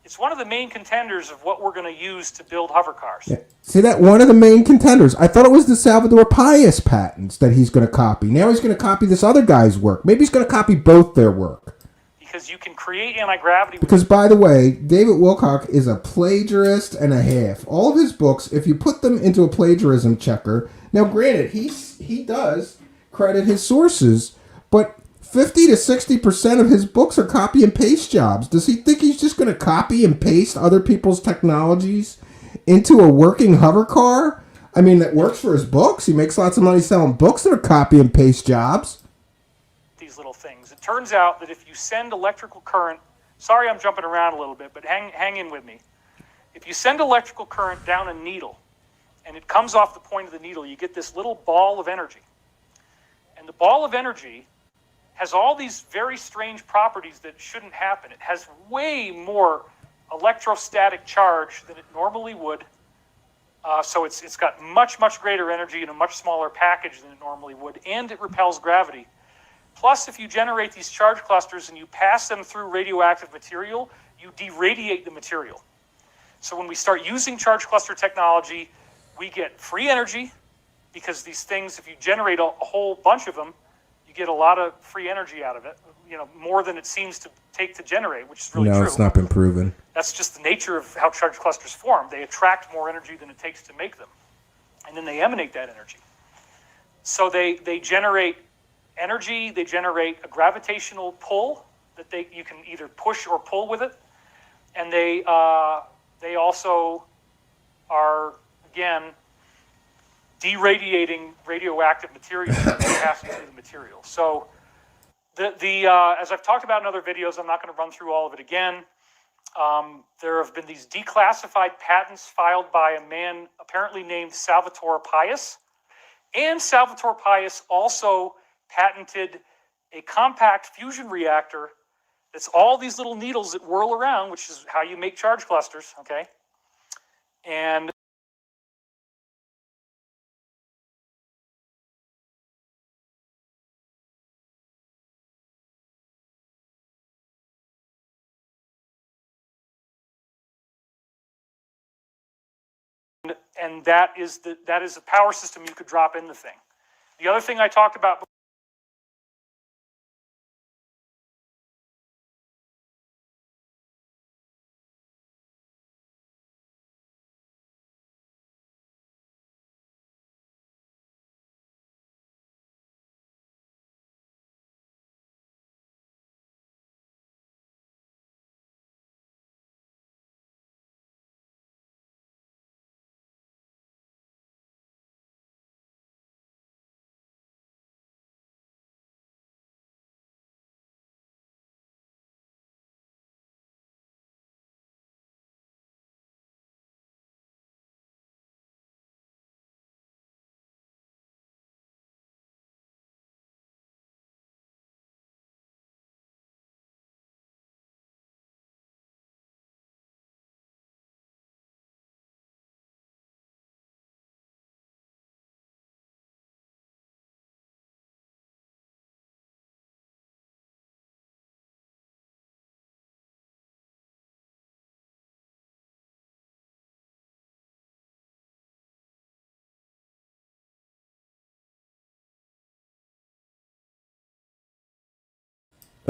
It's one of the main contenders of what we're going to use to build hover cars. Yeah. See that? One of the main contenders. I thought it was the Salvatore Pius patents that he's going to copy. Now he's going to copy this other guy's work. Maybe he's going to copy both their work. Because you can create anti-gravity. Because, by the way, David Wilcock is a plagiarist and a half. All of his books, if you put them into a plagiarism checker... Now, granted, he does credit his sources, but 50 to 60% of his books are copy and paste jobs. Does he think he's just going to copy and paste other people's technologies into a working hover car? I mean, that works for his books. He makes lots of money selling books that are copy and paste jobs. These little things. It turns out that if you send electrical current, sorry I'm jumping around a little bit, but hang in with me. If you send electrical current down a needle, and it comes off the point of the needle, you get this little ball of energy. And the ball of energy has all these very strange properties that shouldn't happen. It has way more electrostatic charge than it normally would. So it's got much greater energy in a much smaller package than it normally would, and it repels gravity. Plus, if you generate these charge clusters and you pass them through radioactive material, you deradiate the material. So when we start using charge cluster technology, we get free energy, because these things, if you generate a whole bunch of them, you get a lot of free energy out of it, more than it seems to take to generate, which is really true. No, it's not been proven. That's just the nature of how charge clusters form. They attract more energy than it takes to make them, and then they emanate that energy. So they generate energy, they generate a gravitational pull that you can either push or pull with it, and they also are, again, deradiating radioactive material and passing through the material. So as I've talked about in other videos, I'm not going to run through all of it again. There have been these declassified patents filed by a man apparently named Salvatore Pais. And Salvatore Pais also patented a compact fusion reactor that's all these little needles that whirl around, which is how you make charge clusters, okay? And that is a power system you could drop in the thing. The other thing I talked about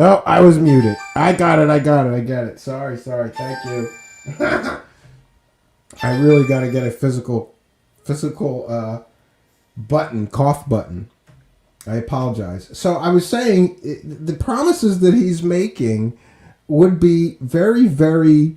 Oh, I was muted. I got it. Sorry. Thank you. I really got to get a physical button, cough button. I apologize. So I was saying the promises that he's making would be very, very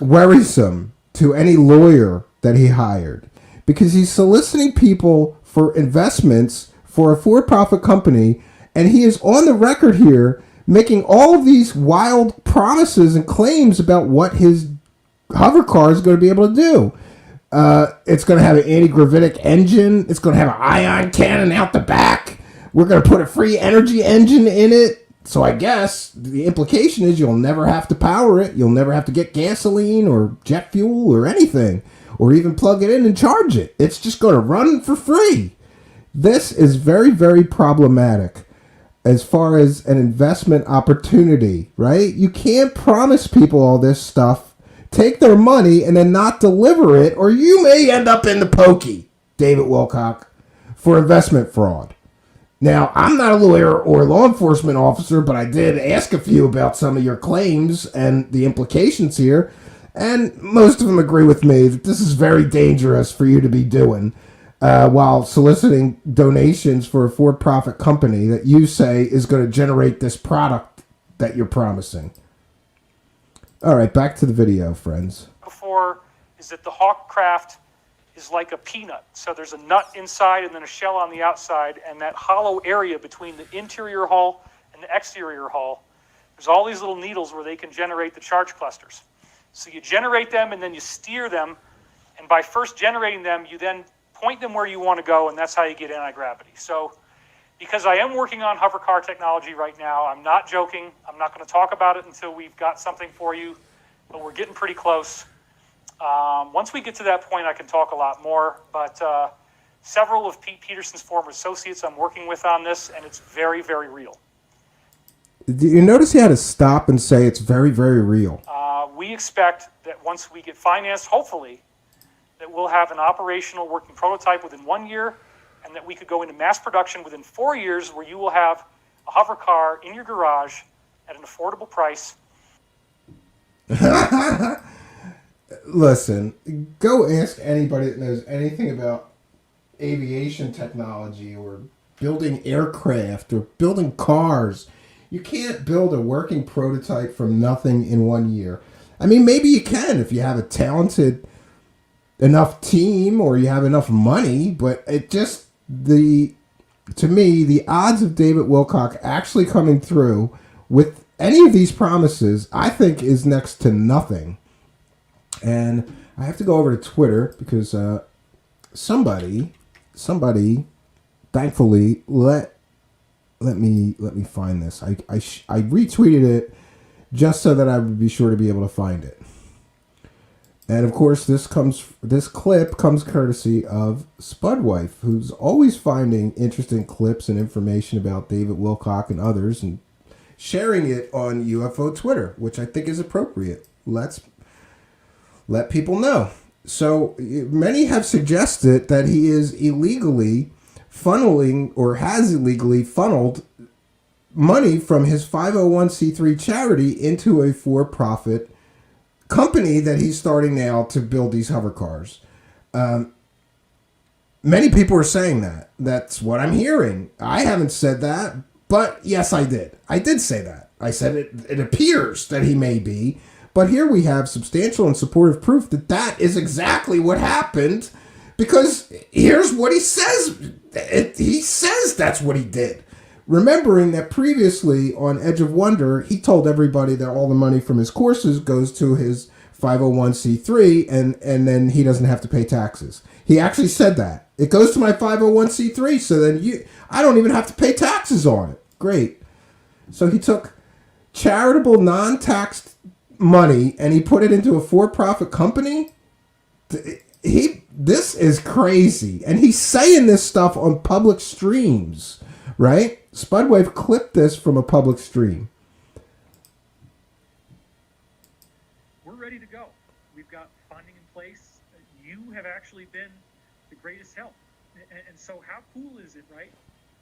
worrisome to any lawyer that he hired, because he's soliciting people for investments for a for-profit company, and he is on the record here making all of these wild promises and claims about what his hover car is going to be able to do. It's going to have an anti-gravitic engine. It's going to have an ion cannon out the back. We're going to put a free energy engine in it. So I guess the implication is you'll never have to power it. You'll never have to get gasoline or jet fuel or anything, or even plug it in and charge it. It's just going to run for free. This is very, very problematic as far as an investment opportunity, right? You can't promise people all this stuff, take their money, and then not deliver it, or you may end up in the pokey, David Wilcock, for investment fraud. Now, I'm not a lawyer or a law enforcement officer, but I did ask a few about some of your claims and the implications here, and most of them agree with me that this is very dangerous for you to be doing while soliciting donations for a for-profit company that you say is going to generate this product that you're promising. All right, back to the video, friends. before is that the Hawkcraft is like a peanut. So there's a nut inside and then a shell on the outside, and that hollow area between the interior hull and the exterior hull, there's all these little needles where they can generate the charge clusters. So you generate them and then you steer them, and by first generating them, you then point them where you want to go, and that's how you get anti-gravity. So because I am working on hover car technology right now. I'm not joking. I'm not going to talk about it until we've got something for you, but we're getting pretty close. Once we get to that point, I can talk a lot more, but several of Pete Peterson's former associates I'm working with on this, and it's very, very real. Do you notice he had to stop and say it's very, very real? We expect that once we get financed, hopefully, that we'll have an operational working prototype within 1 year, and that we could go into mass production within 4 years, where you will have a hover car in your garage at an affordable price. Listen, go ask anybody that knows anything about aviation technology or building aircraft or building cars. You can't build a working prototype from nothing in 1 year. I mean, maybe you can if you have a talented enough team or you have enough money, but it just, to me, the odds of David Wilcock actually coming through with any of these promises, I think, is next to nothing. And I have to go over to Twitter because somebody, thankfully, let me find this. I retweeted it just so that I would be sure to be able to find it. And of course, this clip comes courtesy of Spudwife, who's always finding interesting clips and information about David Wilcock and others and sharing it on UFO Twitter, which I think is appropriate. Let's let people know. So many have suggested that he is illegally funneling or has illegally funneled money from his 501c3 charity into a for-profit company that he's starting now to build these hover cars. Many people are saying that. That's what I'm hearing. I haven't said that, but yes, I did. I did say that. I said it appears that he may be, but here we have substantial and supportive proof that that is exactly what happened, because here's what he says. He says that's what he did. Remembering that previously on Edge of Wonder, he told everybody that all the money from his courses goes to his 501c3 and then he doesn't have to pay taxes. He actually said that. It goes to my 501c3, so then I don't even have to pay taxes on it. Great. So he took charitable, non-taxed money and he put it into a for-profit company? This is crazy. And he's saying this stuff on public streams, right? Spudwave clipped this from a public stream. We're ready to go. We've got funding in place. You have actually been the greatest help. And so how cool is it, right,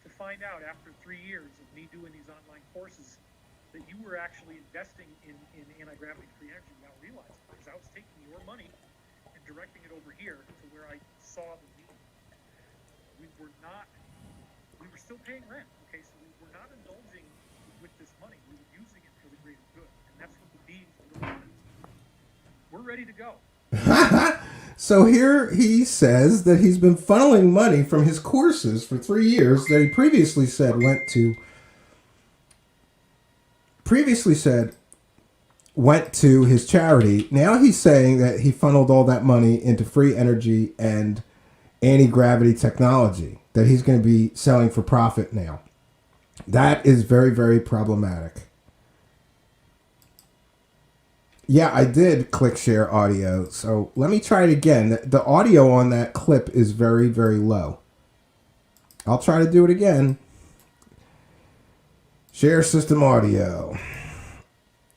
to find out after 3 years of me doing these online courses that you were actually investing in anti-gravity free energy without realizing, because I was taking your money and directing it over here to where I saw the need. We were still paying rent, okay? So we were not indulging with this money. We were using it for the greater good, and that's what the beings would have wanted. We're ready to go. So here he says that he's been funneling money from his courses for 3 years that he previously said went to his charity. Now he's saying that he funneled all that money into free energy and anti-gravity technology that he's going to be selling for profit now. That is very, very problematic. Yeah, I did click share audio. So let me try it again. The audio on that clip is very, very low. I'll try to do it again. Share system audio.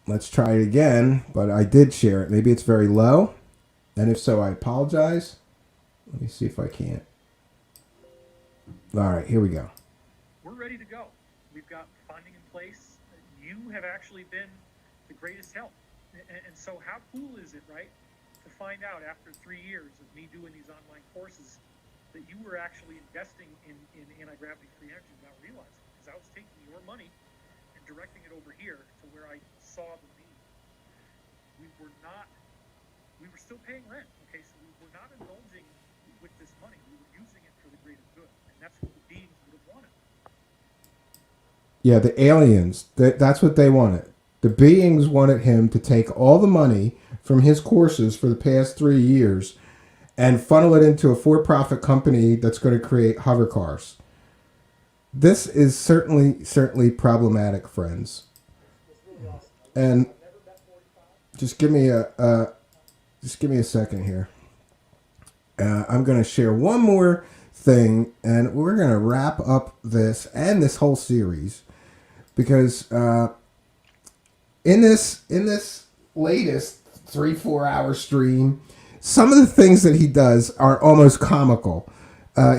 Let's try it again, but I did share it. Maybe it's very low. And if so, I apologize. Let me see if I can't. All right, here we go. We're ready to go. We've got funding in place. You have actually been the greatest help. And so how cool is it, right, to find out after 3 years of me doing these online courses that you were actually investing in anti-gravity free energy without realizing, because I was taking your money and directing it over here to where I saw the need. We were still paying rent, okay? So we were not indulging with this money. We were using it for the greater good, and that's what the beings would have wanted. Yeah, the aliens, that's what they wanted. The beings wanted him to take all the money from his courses for the past 3 years and funnel it into a for-profit company that's going to create hover cars. This is certainly problematic, friends. And just give me a second here. I'm going to share one more thing, and we're going to wrap up this and this whole series, because in this latest 3-4 hour stream, some of the things that he does are almost comical.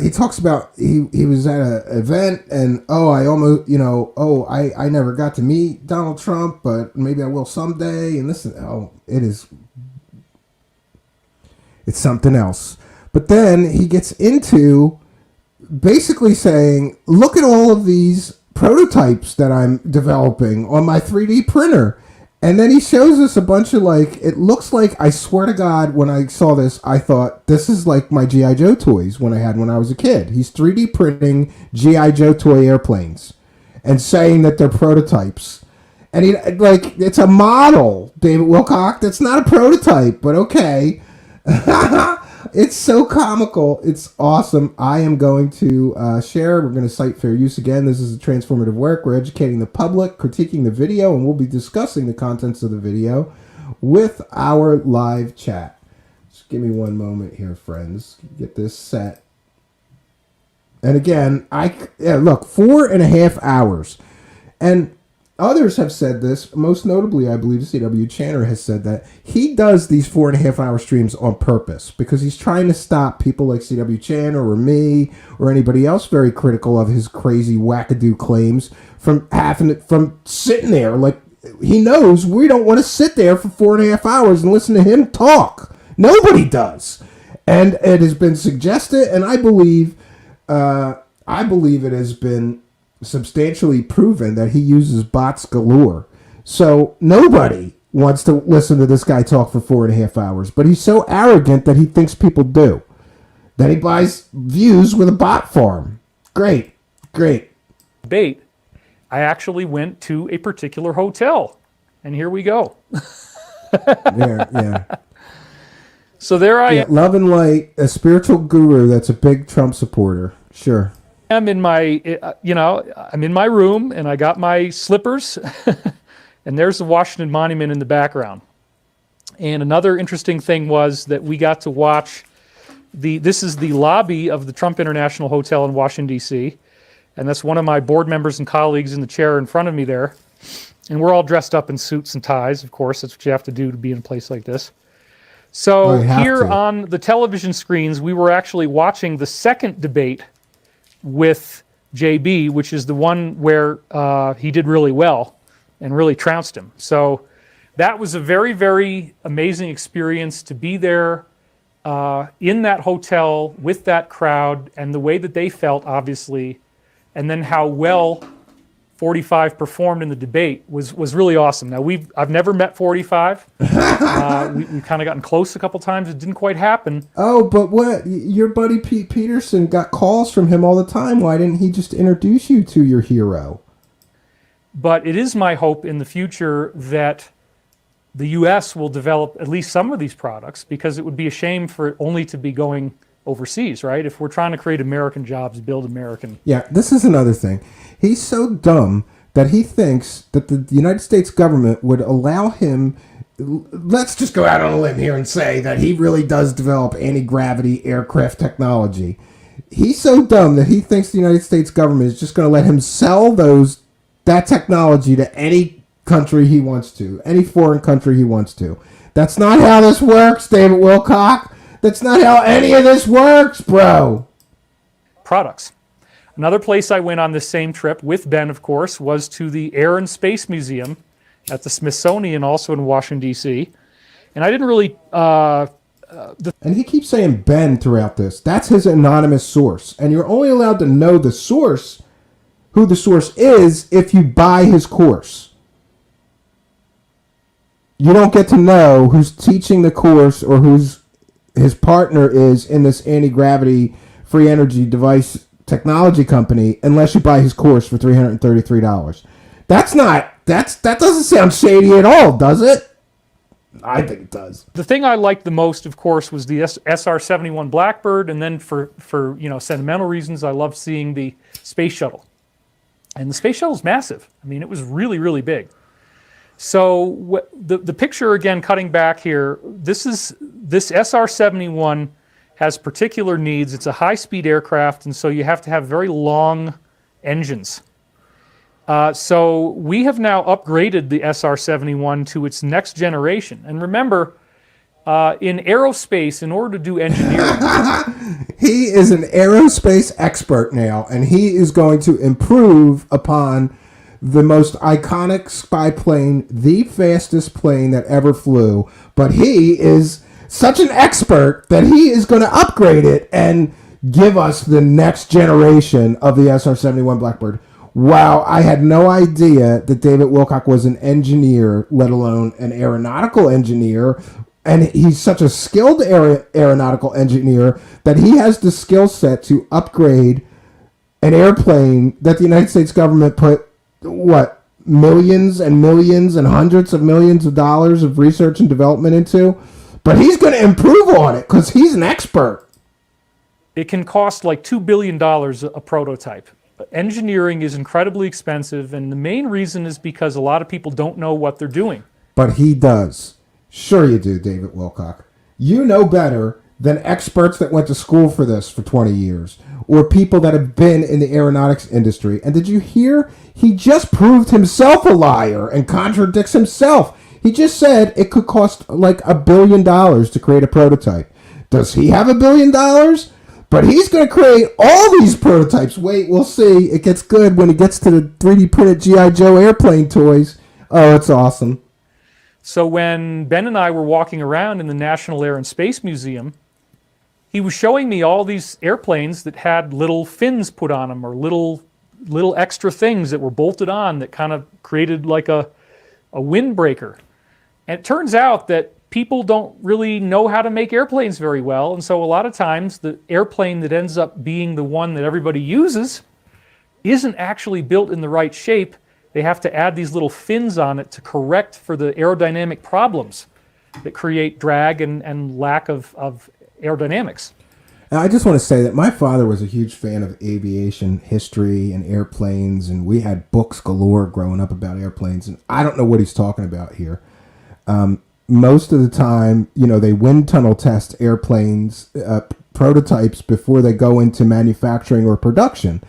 He talks about he was at an event and I never got to meet Donald Trump, but maybe I will someday. And it's something else. But then he gets into basically saying, look at all of these prototypes that I'm developing on my 3D printer. And then he shows us a bunch of, like, it looks like, I swear to God, when I saw this, I thought, this is like my G.I. Joe toys when I was a kid. He's 3D printing G.I. Joe toy airplanes and saying that they're prototypes. And it's a model, David Wilcock. That's not a prototype, but okay. It's so comical. It's awesome. I am going to share. We're going to cite fair use again. This is a transformative work. We're educating the public, critiquing the video, and we'll be discussing the contents of the video with our live chat. Just give me one moment here, friends. Get this set. And again, look, 4.5 hours. And others have said this, most notably, I believe C.W. Channer has said that he does these 4.5 hour streams on purpose because he's trying to stop people like C.W. Channer or me or anybody else very critical of his crazy wackadoo claims from sitting there. Like, he knows we don't want to sit there for 4.5 hours and listen to him talk. Nobody does. And it has been suggested, and I believe it has been substantially proven that he uses bots galore. So nobody wants to listen to this guy talk for 4.5 hours, but he's so arrogant that he thinks people do. Then he buys views with a bot farm. Great. Debate, I actually went to a particular hotel, and here we go. Yeah. So there I am. Love and light, a spiritual guru that's a big Trump supporter. Sure. I'm in my, I'm in my room, and I got my slippers, and there's the Washington Monument in the background. And another interesting thing was that we got to watch this is the lobby of the Trump International Hotel in Washington, D.C., and that's one of my board members and colleagues in the chair in front of me there. And we're all dressed up in suits and ties, of course. That's what you have to do to be in a place like this. So here on the television screens, we were actually watching the second debate with JB, which is the one where he did really well and really trounced him. So that was a very, very amazing experience to be there in that hotel with that crowd and the way that they felt, obviously, and then how well 45 performed in the debate was really awesome. Now, I've never met 45. We've kind of gotten close a couple times. It didn't quite happen. Oh, but what? Your buddy Pete Peterson got calls from him all the time. Why didn't he just introduce you to your hero? But it is my hope in the future that the U.S. will develop at least some of these products, because it would be a shame for it only to be going overseas, right? If we're trying to create American jobs, build American. Yeah, this is another thing. He's so dumb that he thinks that the United States government would allow him. Let's just go out on a limb here and say that he really does develop anti-gravity aircraft technology. He's so dumb that he thinks the United States government is just going to let him sell that technology to any country he wants to, any foreign country he wants to. That's not how this works, David Wilcock. That's not how any of this works, bro. Products. Another place I went on this same trip with Ben, of course, was to the Air and Space Museum at the Smithsonian, also in Washington, D.C. And I didn't really... and he keeps saying Ben throughout this. That's his anonymous source. And you're only allowed to know the source, who the source is, if you buy his course. You don't get to know who's teaching the course or who's his partner is in this anti-gravity free energy device technology company unless you buy his course for $333. That doesn't sound shady at all, does it? I think it does. The thing I liked the most, of course, was the SR-71 Blackbird, and then for sentimental reasons, I loved seeing the space shuttle. And the space shuttle is massive. I mean, it was really, really big. So the picture, again, cutting back here, this SR-71 has particular needs. It's a high-speed aircraft, and so you have to have very long engines. So we have now upgraded the SR-71 to its next generation. And remember, in aerospace, in order to do engineering... He is an aerospace expert now, and he is going to improve upon the most iconic spy plane, the fastest plane that ever flew. But he is such an expert that he is going to upgrade it and give us the next generation of the SR-71 Blackbird. Wow, I had no idea that David Wilcock was an engineer, let alone an aeronautical engineer. And he's such a skilled aeronautical engineer that he has the skill set to upgrade an airplane that the United States government put, millions and millions and hundreds of millions of dollars of research and development into. But he's going to improve on it because he's an expert. It can cost like $2 billion a prototype. Engineering is incredibly expensive, and the main reason is because a lot of people don't know what they're doing. But he does. Sure you do, David Wilcock. You know better than experts that went to school for this for 20 years or people that have been in the aeronautics industry. And did you hear? He just proved himself a liar and contradicts himself. He just said it could cost like $1 billion to create a prototype. Does he have $1 billion? But he's going to create all these prototypes. Wait, we'll see. It gets good when he gets to the 3D printed G.I. Joe airplane toys. Oh, it's awesome. So when Ben and I were walking around in the National Air and Space Museum, he was showing me all these airplanes that had little fins put on them or little extra things that were bolted on that kind of created like a windbreaker. And it turns out that people don't really know how to make airplanes very well, and so a lot of times the airplane that ends up being the one that everybody uses isn't actually built in the right shape. They have to add these little fins on it to correct for the aerodynamic problems that create drag and lack of aerodynamics. I just want to say that my father was a huge fan of aviation history and airplanes, and we had books galore growing up about airplanes, and I don't know what he's talking about here. Most of the time, they wind tunnel test airplanes, prototypes before they go into manufacturing or production.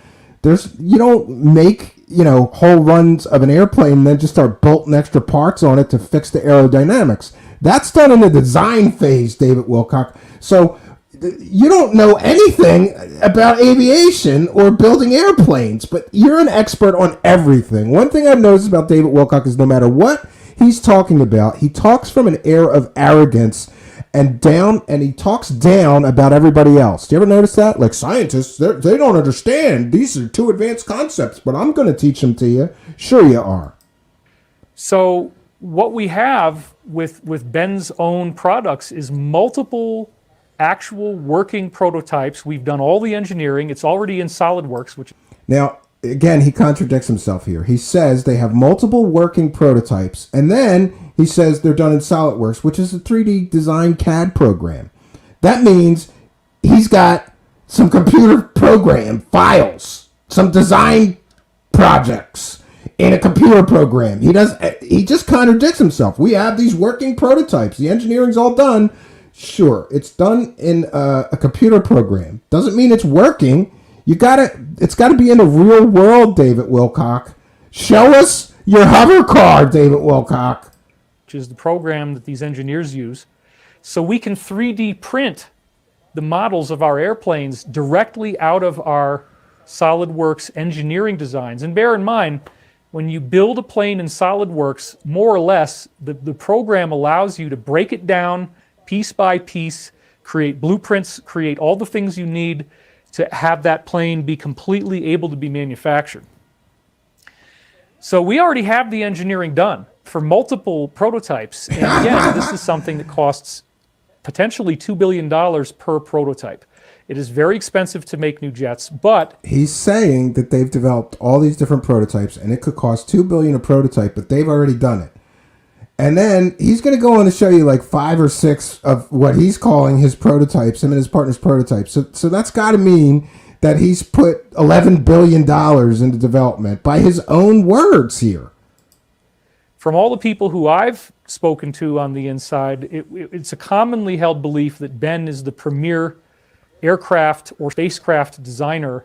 You don't make, whole runs of an airplane and then just start bolting extra parts on it to fix the aerodynamics. That's done in the design phase, David Wilcock. So you don't know anything about aviation or building airplanes, but you're an expert on everything. One thing I've noticed about David Wilcock is no matter what he's talking about, he talks from an air of arrogance and he talks down about everybody else. Do you ever notice that? Like scientists, they don't understand. These are too advanced concepts, but I'm going to teach them to you. Sure you are. So what we have with Ben's own products is multiple actual working prototypes. We've done all the engineering. It's already in SolidWorks. Now, again, he contradicts himself here. He says they have multiple working prototypes, and then he says they're done in SolidWorks, which is a 3D design CAD program. That means he's got some computer program files, some design projects in a computer program. He just contradicts himself. We have these working prototypes. The engineering's all done. Sure, it's done in a computer program. Doesn't mean it's working. It's got to be in the real world, David Wilcock. Show us your hover car, David Wilcock. Which is the program that these engineers use. So we can 3D print the models of our airplanes directly out of our SolidWorks engineering designs. And bear in mind, when you build a plane in SolidWorks, more or less, the program allows you to break it down piece by piece, create blueprints, create all the things you need to have that plane be completely able to be manufactured. So we already have the engineering done for multiple prototypes. And again, this is something that costs potentially $2 billion per prototype. It is very expensive to make new jets, but... He's saying that they've developed all these different prototypes, and it could cost $2 billion a prototype, but they've already done it. And then he's going to go on to show you like 5 or 6 of what he's calling his prototypes, him and his partner's prototypes. So that's got to mean that he's put $11 billion into development by his own words here. From all the people who I've spoken to on the inside, it's a commonly held belief that Ben is the premier aircraft or spacecraft designer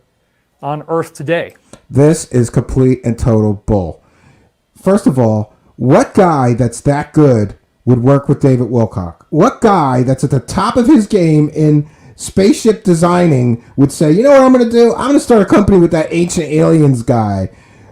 on Earth today. This is complete and total bull. First of all, what guy that's that good would work with David Wilcock? What guy that's at the top of his game in spaceship designing would say, you know what I'm going to do? I'm going to start a company with that Ancient Aliens guy,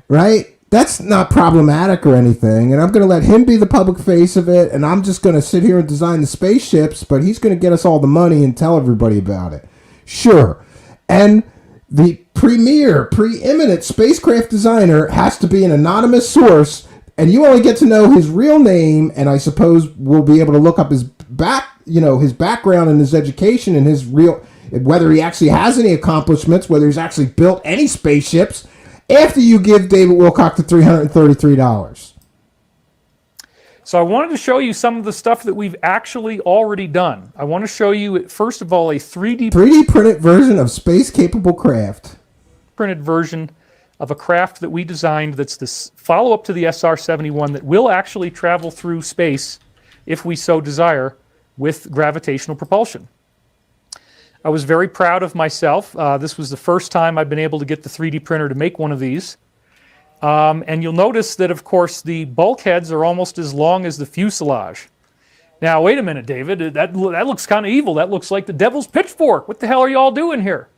right? That's not problematic or anything, and I'm going to let him be the public face of it, and I'm just going to sit here and design the spaceships, but he's going to get us all the money and tell everybody about it. Sure. And the preeminent spacecraft designer has to be an anonymous source, and you only get to know his real name, and I suppose we'll be able to look up his his background and his education and his real, whether he actually has any accomplishments, whether he's actually built any spaceships, after you give David Wilcock the $333. So I wanted to show you some of the stuff that we've actually already done. I want to show you, first of all, a 3D printed version of space-capable craft. Printed version of a craft that we designed that's this follow-up to the SR-71 that will actually travel through space, if we so desire, with gravitational propulsion. I was very proud of myself. This was the first time I've been able to get the 3D printer to make one of these. And you'll notice that, of course, the bulkheads are almost as long as the fuselage. Now, wait a minute, David. That looks kind of evil. That looks like the devil's pitchfork. What the hell are you all doing here?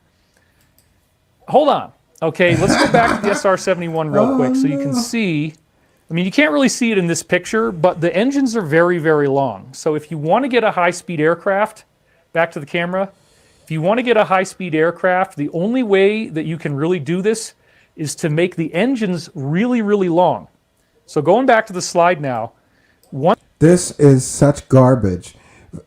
Hold on. Okay, let's go back to the SR-71 real quick so you can see. I mean, you can't really see it in this picture, but the engines are very, very long. So if you want to get a high-speed aircraft, back to the camera, if you want to get a high-speed aircraft, the only way that you can really do this is to make the engines really, really long. So going back to the slide now. This is such garbage.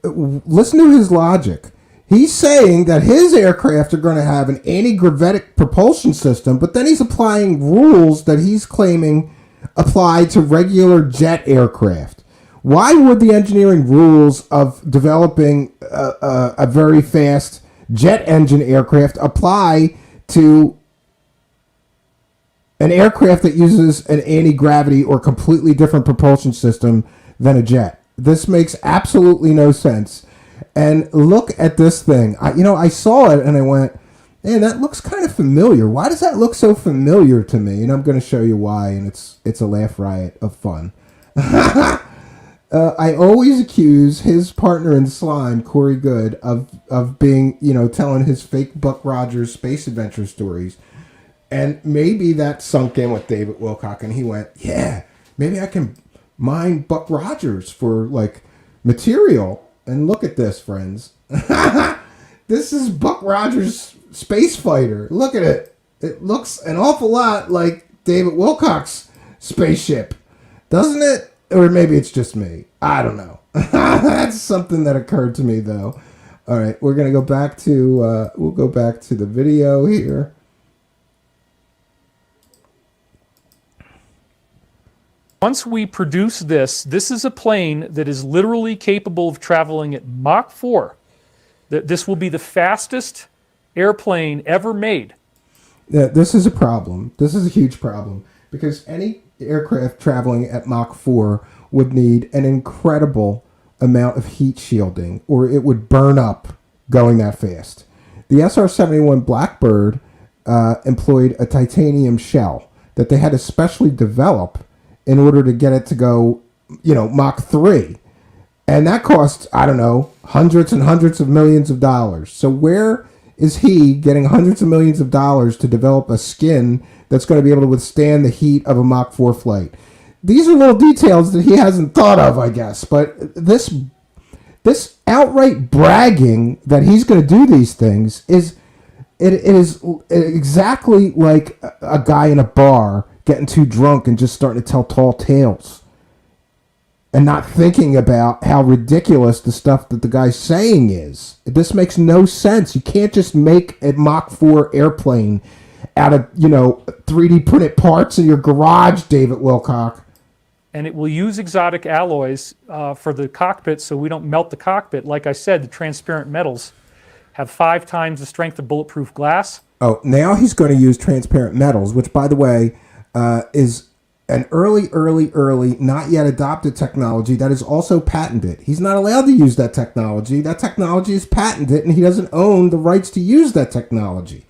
Listen to his logic. He's saying that his aircraft are going to have an anti-gravitic propulsion system, but then he's applying rules that he's claiming apply to regular jet aircraft. Why would the engineering rules of developing a very fast jet engine aircraft apply to an aircraft that uses an anti-gravity or completely different propulsion system than a jet? This makes absolutely no sense. And look at this thing. I saw it and I went, man, that looks kind of familiar. Why does that look so familiar to me? And I'm going to show you why, and it's a laugh riot of fun. I always accuse his partner in slime, Corey Good, of being, telling his fake Buck Rogers space adventure stories. And maybe that sunk in with David Wilcock, and he went, yeah, maybe I can mine Buck Rogers for, material. And look at this, friends. This is Buck Rogers' space fighter. Look at it. It looks an awful lot like David Wilcock's spaceship, doesn't it? Or maybe it's just me. I don't know. That's something that occurred to me, though. All right, we're gonna go back to we'll go back to the video here. Once we produce this is a plane that is literally capable of traveling at Mach 4. This will be the fastest airplane ever made. Yeah, this is a problem. This is a huge problem because any aircraft traveling at Mach 4 would need an incredible amount of heat shielding, or it would burn up going that fast. The SR-71 Blackbird employed a titanium shell that they had to specially develop in order to get it to go, Mach 3. And that costs, I don't know, hundreds and hundreds of millions of dollars. So where is he getting hundreds of millions of dollars to develop a skin that's going to be able to withstand the heat of a Mach 4 flight? These are little details that he hasn't thought of, I guess. But this outright bragging that he's going to do these things is exactly like a guy in a bar getting too drunk and just starting to tell tall tales and not thinking about how ridiculous the stuff that the guy's saying is. This makes no sense. You can't just make a Mach 4 airplane out of, 3D printed parts in your garage, David Wilcock. And it will use exotic alloys for the cockpit so we don't melt the cockpit. Like I said, the transparent metals have 5 times the strength of bulletproof glass. Oh, now he's going to use transparent metals, which, by the way, is an early, not yet adopted technology that is also patented. He's not allowed to use that technology. That technology is patented, and he doesn't own the rights to use that technology.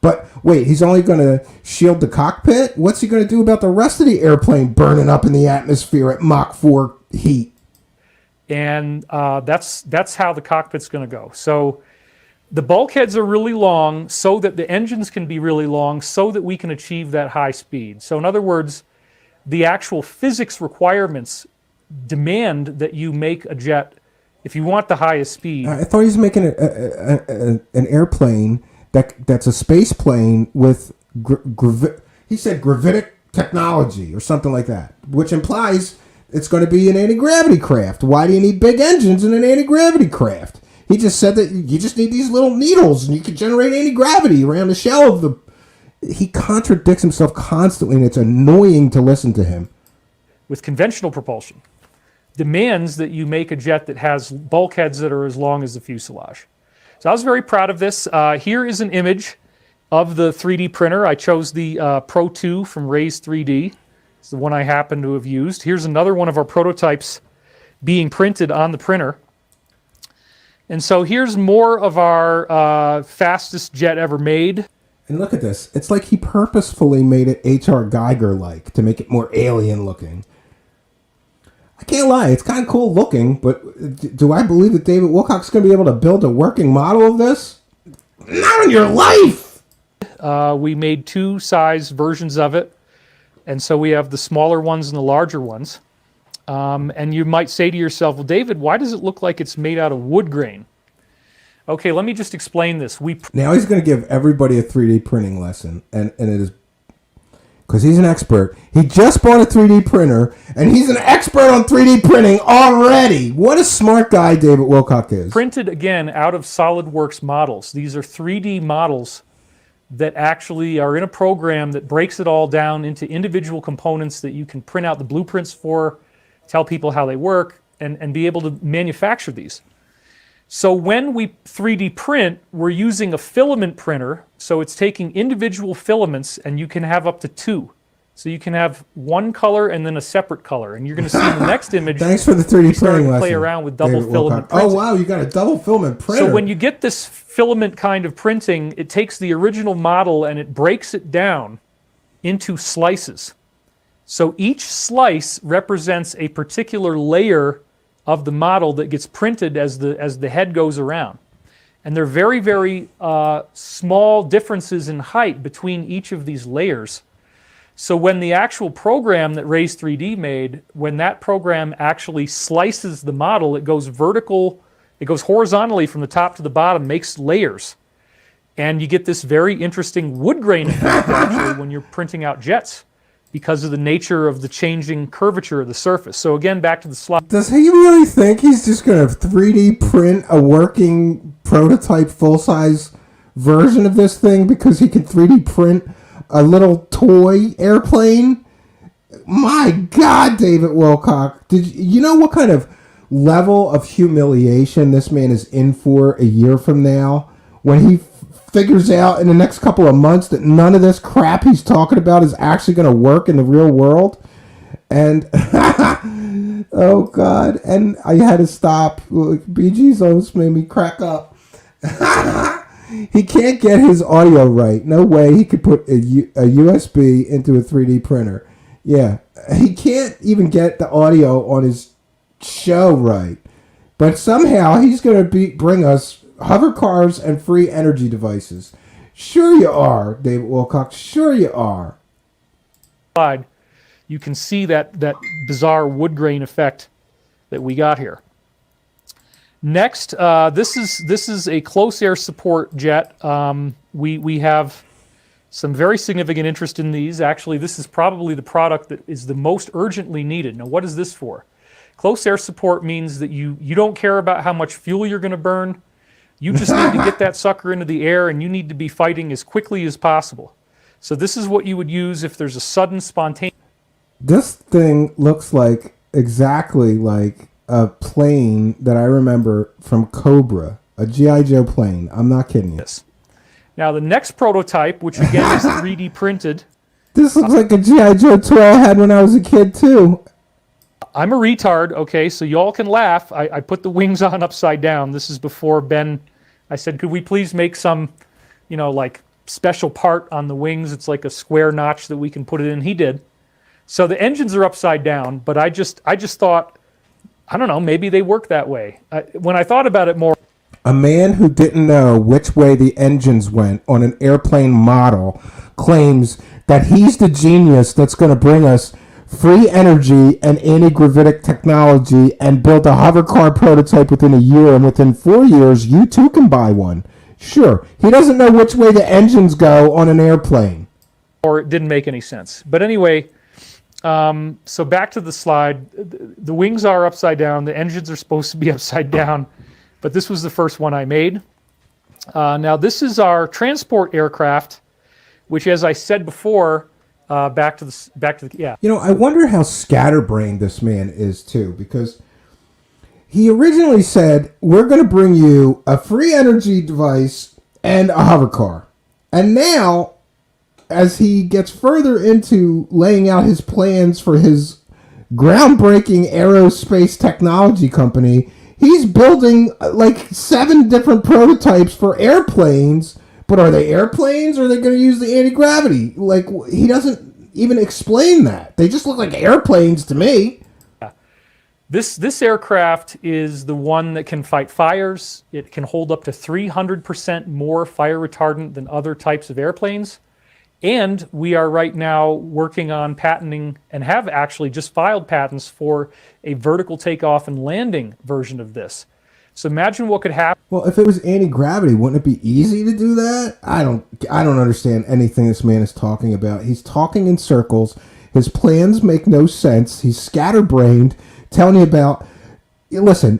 But wait, he's only going to shield the cockpit? What's he going to do about the rest of the airplane burning up in the atmosphere at Mach 4 heat? And that's how the cockpit's going to go. So the bulkheads are really long so that the engines can be really long so that we can achieve that high speed. So in other words, the actual physics requirements demand that you make a jet if you want the highest speed. I thought he was making an airplane that's a space plane with he said gravitic technology or something like that, which implies it's going to be an anti-gravity craft. Why do you need big engines in an anti-gravity craft? He just said that you just need these little needles and you can generate anti-gravity around the shell of the... He contradicts himself constantly, and it's annoying to listen to him. With conventional propulsion, demands that you make a jet that has bulkheads that are as long as the fuselage. So I was very proud of this. Here is an image of the 3D printer. I chose the Pro 2 from Raise 3D. It's the one I happen to have used. Here's another one of our prototypes being printed on the printer. And so here's more of our fastest jet ever made. And look at this. It's like he purposefully made it H.R. Geiger-like to make it more alien-looking. I can't lie. It's kind of cool looking, but do I believe that David Wilcock's going to be able to build a working model of this? Not in your life! We made two size versions of it. And so we have the smaller ones and the larger ones. And you might say to yourself, well, David, why does it look like it's made out of wood grain? Okay, let me just explain this. Now he's going to give everybody a 3D printing lesson, and it is because he's an expert. He just bought a 3D printer, and he's an expert on 3D printing already. What a smart guy David Wilcock is. Printed, again, out of SolidWorks models. These are 3D models that actually are in a program that breaks it all down into individual components that you can print out the blueprints for, tell people how they work, and be able to manufacture these. So when we 3D print, we're using a filament printer. So it's taking individual filaments, and you can have up to two. So you can have one color and then a separate color. And you're going to see in the next image. Thanks for the 3D printing lesson. Play around with double David filament Wilcock. printing. Oh, wow, you got a double filament printer. So when you get this filament kind of printing, it takes the original model and it breaks it down into slices. So each slice represents a particular layer of the model that gets printed as the head goes around. And there are very, very small differences in height between each of these layers. So when the actual program that Raise 3D made, when that program actually slices the model, it goes vertical, it goes horizontally from the top to the bottom, makes layers. And you get this very interesting wood grain effect actually when you're printing out jets, because of the nature of the changing curvature of the surface. So again, back to the slide. Does he really think he's just going to 3D print a working prototype full-size version of this thing because he can 3D print a little toy airplane? My God, David Wilcock. Did you know what kind of level of humiliation this man is in for a year from now when he figures out in the next couple of months that none of this crap he's talking about is actually going to work in the real world? And oh God, and I had to stop. BG's almost made me crack up. He can't get his audio right. No way he could put a USB into a 3D printer. Yeah, he can't even get the audio on his show right. But somehow he's going to bring us hover cars and free energy devices. Sure you are, David Wilcock. Sure you are. You can see that bizarre wood grain effect that we got here. Next, this is a close air support jet. We have some very significant interest in these. Actually, this is probably the product that is the most urgently needed. Now, what is this for? Close air support means that you don't care about how much fuel you're going to burn. You just need to get that sucker into the air, and you need to be fighting as quickly as possible. So this is what you would use if there's a sudden spontaneous... This thing looks like exactly like a plane that I remember from Cobra, a G.I. Joe plane. I'm not kidding you. Now the next prototype, which again is 3D printed. This looks like a G.I. Joe toy I had when I was a kid, too. I'm a retard, okay, so y'all can laugh. I put the wings on upside down. This is before Ben, I said, could we please make some, like special part on the wings? It's like a square notch that we can put it in. He did. So the engines are upside down, but I just thought, I don't know, maybe they work that way. When I thought about it more. A man who didn't know which way the engines went on an airplane model claims that he's the genius that's going to bring us free energy and anti-gravitic technology and build a hover car prototype within a year, and within 4 years, you too can buy one. Sure, he doesn't know which way the engines go on an airplane. Or it didn't make any sense. But anyway, so back to the slide. The wings are upside down. The engines are supposed to be upside down. But this was the first one I made. Now this is our transport aircraft, which, as I said before, back to the yeah. I wonder how scatterbrained this man is too, because he originally said, we're going to bring you a free energy device and a hover car. And now, as he gets further into laying out his plans for his groundbreaking aerospace technology company, he's building like 7 different prototypes for airplanes. But are they airplanes, or are they going to use the anti-gravity? Like, he doesn't even explain that. They just look like airplanes to me. This aircraft is the one that can fight fires. It can hold up to 300% more fire retardant than other types of airplanes. And we are right now working on patenting, and have actually just filed patents for a vertical takeoff and landing version of this. So imagine what could happen. Well, if it was anti-gravity, wouldn't it be easy to do that? I don't understand anything this man is talking about. He's talking in circles. His plans make no sense. He's scatterbrained, telling you about, listen,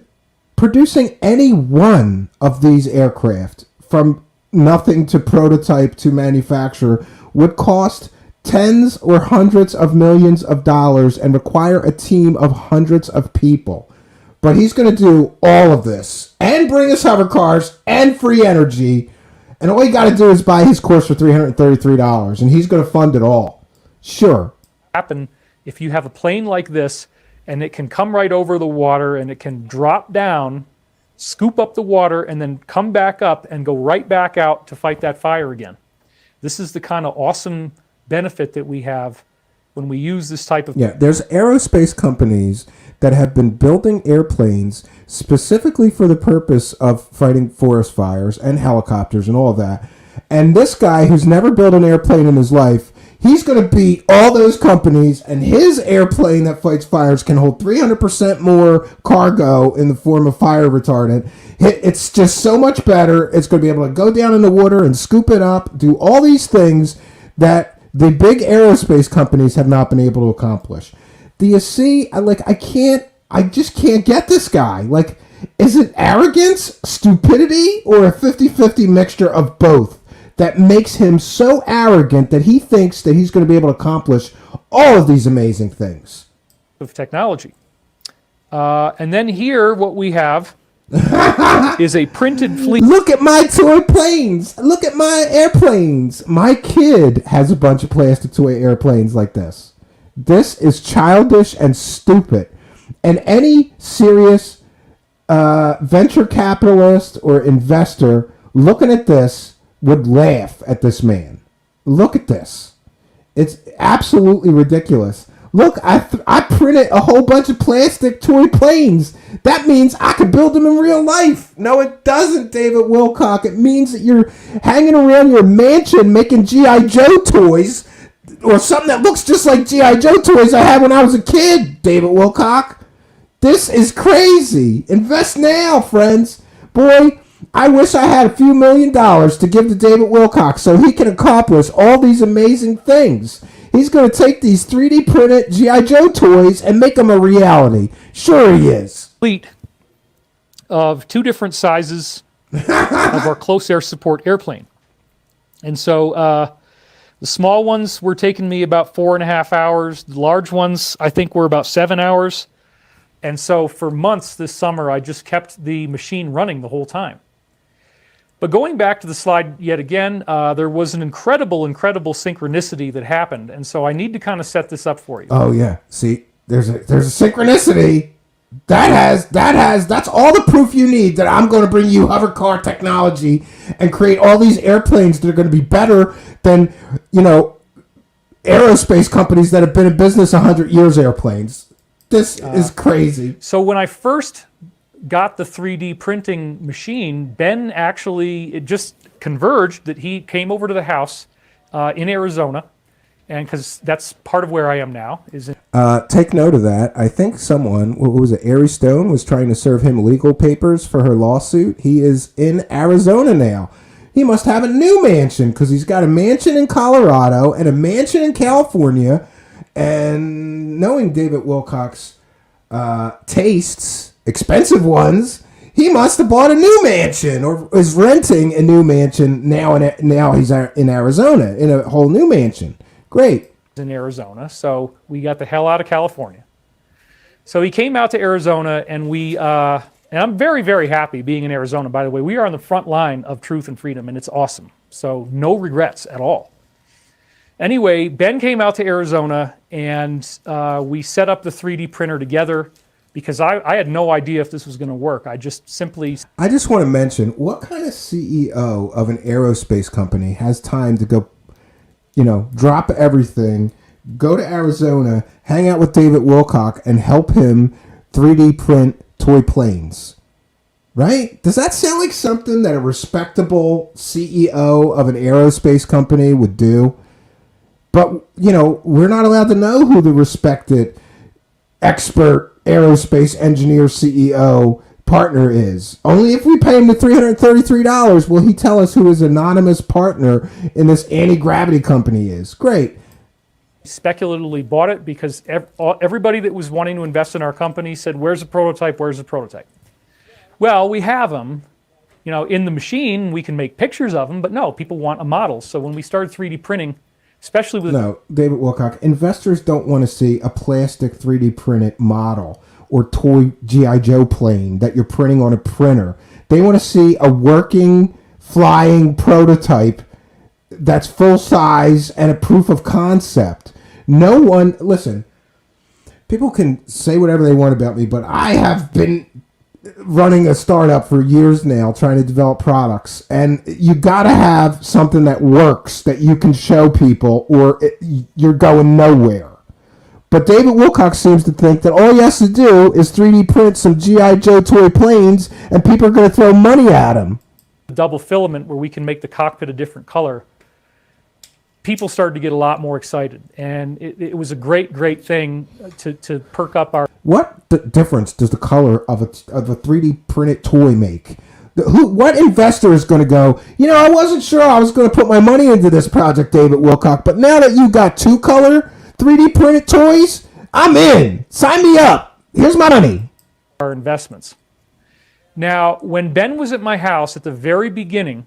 producing any one of these aircraft from nothing to prototype to manufacture would cost tens or hundreds of millions of dollars and require a team of hundreds of people. But he's going to do all of this and bring us hover cars and free energy. And all you got to do is buy his course for $333, and he's going to fund it all. Sure. Happen if you have a plane like this, and it can come right over the water, and it can drop down, scoop up the water, and then come back up and go right back out to fight that fire again. This is the kind of awesome benefit that we have when we use this type of... Yeah, there's aerospace companies that have been building airplanes specifically for the purpose of fighting forest fires and helicopters and all of that. And this guy who's never built an airplane in his life, he's going to beat all those companies, and his airplane that fights fires can hold 300% more cargo in the form of fire retardant. It's just so much better. It's going to be able to go down in the water and scoop it up, do all these things that the big aerospace companies have not been able to accomplish. Do you see? I just can't get this guy. Like, is it arrogance, stupidity, or a 50-50 mixture of both that makes him so arrogant that he thinks that he's going to be able to accomplish all of these amazing things? Of technology. And then here, what we have is a printed fleet. Look at my toy planes. Look at my airplanes. My kid has a bunch of plastic toy airplanes like this. This is childish and stupid. And any serious venture capitalist or investor looking at this would laugh at this man. Look at this. It's absolutely ridiculous. Look, I printed a whole bunch of plastic toy planes. That means I could build them in real life. No, it doesn't, David Wilcock. It means that you're hanging around your mansion making G.I. Joe toys, or something that looks just like G.I. Joe toys I had when I was a kid, David Wilcock. This is crazy. Invest now, friends. Boy, I wish I had a few $1 million to give to David Wilcock so he can accomplish all these amazing things. He's going to take these 3D printed G.I. Joe toys and make them a reality. Sure he is. Fleet of 2 different sizes of our close air support airplane. And so the small ones were taking me about 4.5 hours. The large ones, I think, were about 7 hours. And so for months this summer, I just kept the machine running the whole time. But going back to the slide yet again, there was an incredible synchronicity that happened. And so I need to kind of set this up for you. Oh yeah. See, there's a synchronicity. That's all the proof you need that I'm going to bring you hover car technology and create all these airplanes that are going to be better than, aerospace companies that have been in business 100 years airplanes. This is crazy. So when I first got the 3D printing machine, Ben it just converged that he came over to the house in Arizona, and because that's part of where I am now. Take note of that. I think someone, what was it, Ari Stone, was trying to serve him legal papers for her lawsuit. He is in Arizona now. He must have a new mansion because he's got a mansion in Colorado and a mansion in California. And knowing David Wilcock's tastes, expensive ones, he must have bought a new mansion or is renting a new mansion now. Now he's in Arizona in a whole new mansion. Great. In Arizona, so we got the hell out of California. So he came out to Arizona, and and I'm very, very happy being in Arizona. By the way, we are on the front line of truth and freedom, and it's awesome. So no regrets at all. Anyway, Ben came out to Arizona, and we set up the 3D printer together because I had no idea if this was going to work. I just want to mention, what kind of CEO of an aerospace company has time to go, drop everything, go to Arizona, hang out with David Wilcock, and help him 3D print toy planes? Right? Does that sound like something that a respectable CEO of an aerospace company would do? But, we're not allowed to know who the respected expert aerospace engineer CEO partner is. Only if we pay him the $333 will he tell us who his anonymous partner in this anti-gravity company is. Great. speculatively bought it because everybody that was wanting to invest in our company said, where's the prototype, where's the prototype? Well, we have them. You know, in the machine, we can make pictures of them, but no, people want a model. So when we started 3D printing, especially with... No, David Wilcock, investors don't want to see a plastic 3D printed model or toy G.I. Joe plane that you're printing on a printer. They want to see a working, flying prototype that's full size and a proof of concept. No one... Listen, people can say whatever they want about me, but I have been running a startup for years now, trying to develop products, and you got to have something that works that you can show people, or you're going nowhere. But David Wilcock seems to think that all he has to do is 3D print some G.I. Joe toy planes, and people are going to throw money at him. Double filament, where we can make the cockpit a different color. People started to get a lot more excited, and it was a great thing to perk up our... What difference does the color of a 3D printed toy make? What investor is going to go, you know, I wasn't sure I was going to put my money into this project, David Wilcock, but now that you got two color 3D printed toys, I'm in. Sign me up. Here's my money. Our investments. Now, when Ben was at my house at the very beginning,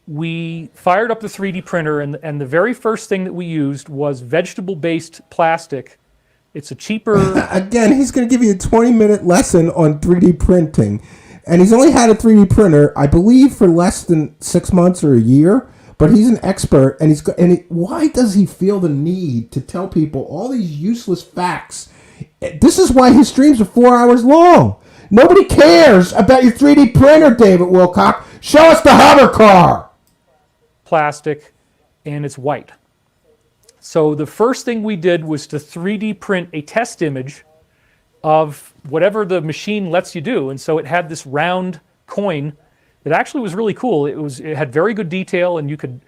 we fired up the 3D printer, and the very first thing that we used was vegetable-based plastic. It's a cheaper... Again, he's going to give you a 20-minute lesson on 3D printing. And he's only had a 3D printer, I believe, for less than 6 months or a year. But he's an expert, and why does he feel the need to tell people all these useless facts? This is why his streams are 4 hours long. Nobody cares about your 3D printer, David Wilcock. Show us the hover car. Plastic, and it's white. So the first thing we did was to 3D print a test image of whatever the machine lets you do. And so it had this round coin that actually was really cool. It had very good detail, and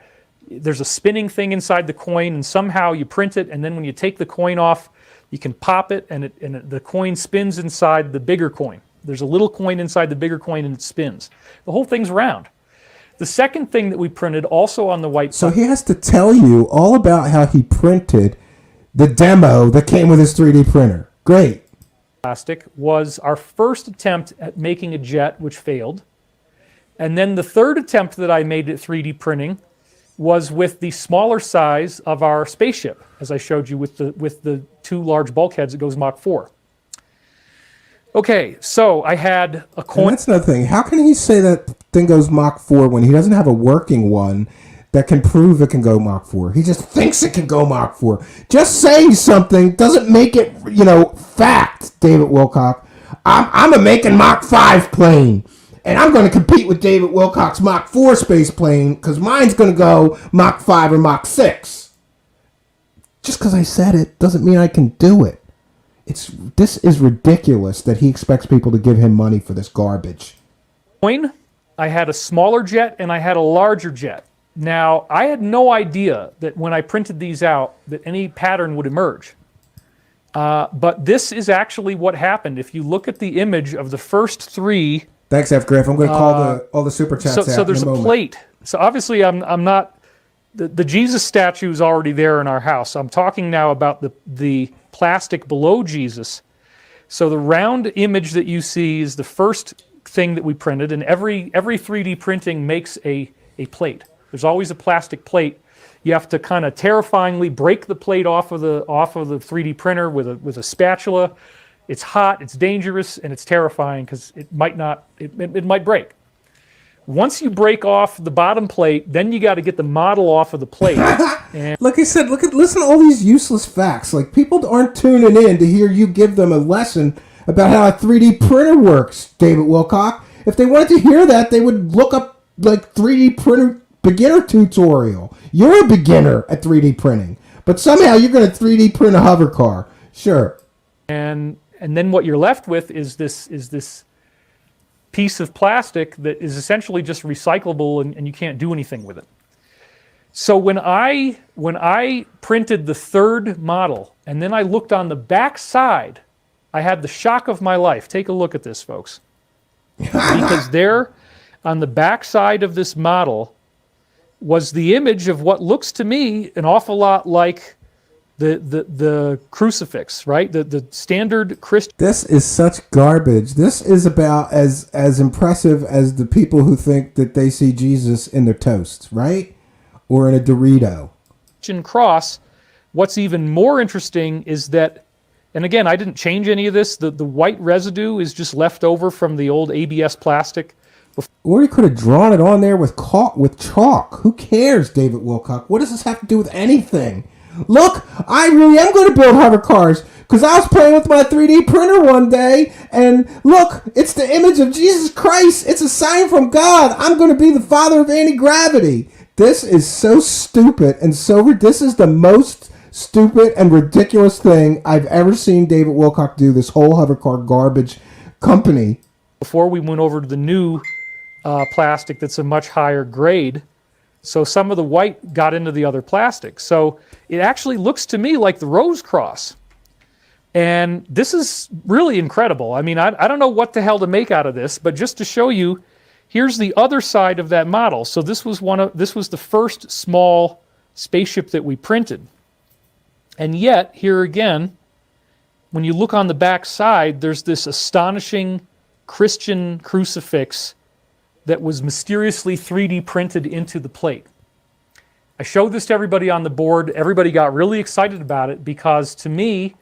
there's a spinning thing inside the coin, and somehow you print it, and then when you take the coin off, you can pop it, and the coin spins inside the bigger coin. There's a little coin inside the bigger coin, and it spins. The whole thing's round. The second thing that we printed, also on the white... So he has to tell you all about how he printed the demo that came with his 3D printer. Great. Plastic was our first attempt at making a jet, which failed. And then the third attempt that I made at 3D printing was with the smaller size of our spaceship, as I showed you with the two large bulkheads that goes Mach 4. Okay, so I had a And coin. that's another thing. How can he say that thing goes Mach 4 when he doesn't have a working one that can prove it can go Mach 4? He just thinks it can go Mach 4. Just saying something doesn't make it, fact, David Wilcock. I'm a making Mach 5 plane, and I'm going to compete with David Wilcock's Mach 4 space plane because mine's going to go Mach 5 or Mach 6. Just because I said it doesn't mean I can do it. This is ridiculous that he expects people to give him money for this garbage. I had a smaller jet and I had a larger jet. Now, I had no idea that when I printed these out that any pattern would emerge. But this is actually what happened. If you look at the image of the first three... Thanks, F. Griff. I'm going to call all the super chats out So there's in a a moment. plate. So obviously I'm not... The Jesus statue is already there in our house. I'm talking now about the plastic below Jesus. So the round image that you see is the first thing that we printed, and every 3D printing makes a plate. There's always a plastic plate. You have to kind of terrifyingly break the plate off of the 3D printer with a spatula. It's hot, it's dangerous, and it's terrifying because it might break. Once you break off the bottom plate, then you got to get the model off of the plate. And Like I said, listen to all these useless facts. Like, people aren't tuning in to hear you give them a lesson about how a 3D printer works, David Wilcock. If they wanted to hear that, they would look up, 3D printer beginner tutorial. You're a beginner at 3D printing. But somehow you're going to 3D print a hover car. Sure. and then what you're left with is this piece of plastic that is essentially just recyclable, and you can't do anything with it. So when I printed the third model, and then I looked on the back side, I had the shock of my life. Take a look at this, folks. Because there, on the back side of this model, was the image of what looks to me an awful lot like the crucifix, right? The standard Christian. This is such garbage. This is about as impressive as the people who think that they see Jesus in their toast, right? Or in a Dorito. Cross. What's even more interesting is that, and again, I didn't change any of this. The white residue is just left over from the old ABS plastic. Or you could have drawn it on there with chalk. Who cares, David Wilcock? What does this have to do with anything? Look, I really am going to build hover cars because I was playing with my 3D printer one day, and look, it's the image of Jesus Christ. It's a sign from God. I'm going to be the father of anti-gravity. This is so stupid and this is the most stupid and ridiculous thing I've ever seen David Wilcock do, this whole hover car garbage company. Before we went over to the new plastic that's a much higher grade, so some of the white got into the other plastic. So it actually looks to me like the Rose Cross. And this is really incredible. I mean, I don't know what the hell to make out of this, but just to show you, here's the other side of that model. So this was the first small spaceship that we printed. And yet, here again, when you look on the back side, there's this astonishing Christian crucifix that was mysteriously 3D printed into the plate. I showed this to everybody on the board. Everybody got really excited about it because, to me,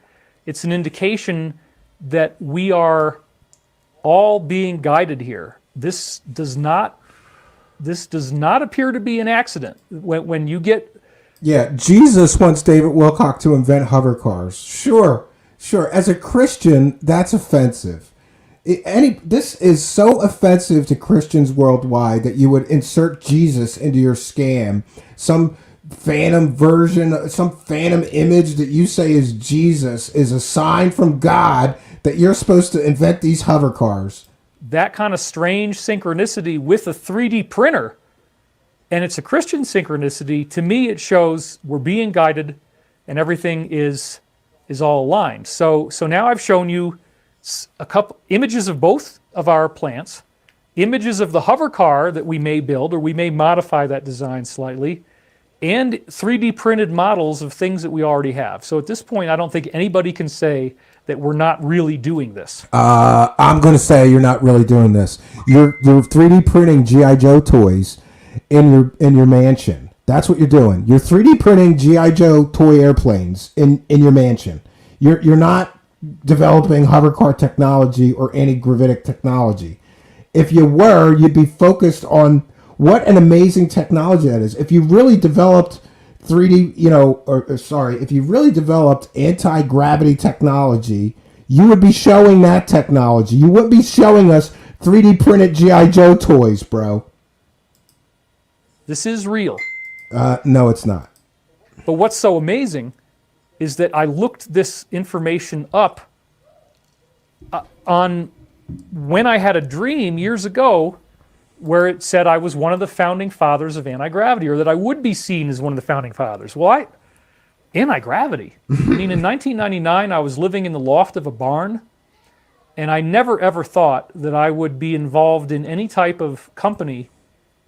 it's an indication that we are all being guided here. This does not appear to be an accident. When you get... Yeah, Jesus wants David Wilcock to invent hover cars. Sure. As a Christian, that's offensive. This is so offensive to Christians worldwide that you would insert Jesus into your scam. Some phantom version, some phantom image that you say is Jesus is a sign from God that you're supposed to invent these hover cars. That kind of strange synchronicity with a 3D printer, and it's a Christian synchronicity. To me, it shows we're being guided and everything is all aligned. So now I've shown you a couple images of both of our plants, images of the hover car that we may build, or we may modify that design slightly, and 3D printed models of things that we already have. So at this point, I don't think anybody can say that we're not really doing this. I'm going to say you're not really doing this. You're 3D printing G.I. Joe toys in your mansion. That's what you're doing. You're 3D printing G.I. Joe toy airplanes in your mansion. You're not developing hovercar technology or anti-gravitic technology. If you were, you'd be focused on what an amazing technology that is. If you really developed 3D, if you really developed anti-gravity technology, you would be showing that technology. You wouldn't be showing us 3D printed G.I. Joe toys, bro. This is real. No, it's not. But what's so amazing is that I looked this information up on when I had a dream years ago where it said I was one of the founding fathers of anti-gravity, or that I would be seen as one of the founding fathers. Well, anti-gravity. I mean, in 1999, I was living in the loft of a barn, and I never ever thought that I would be involved in any type of company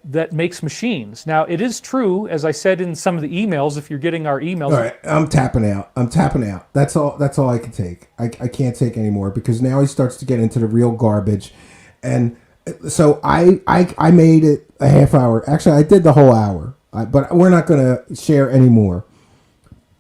that makes machines. Now, it is true, as I said in some of the emails, if you're getting our emails. All right, I'm tapping out. That's all I can take. I can't take anymore, because now he starts to get into the real garbage. And so I made it a half hour. Actually, I did the whole hour, but we're not going to share anymore.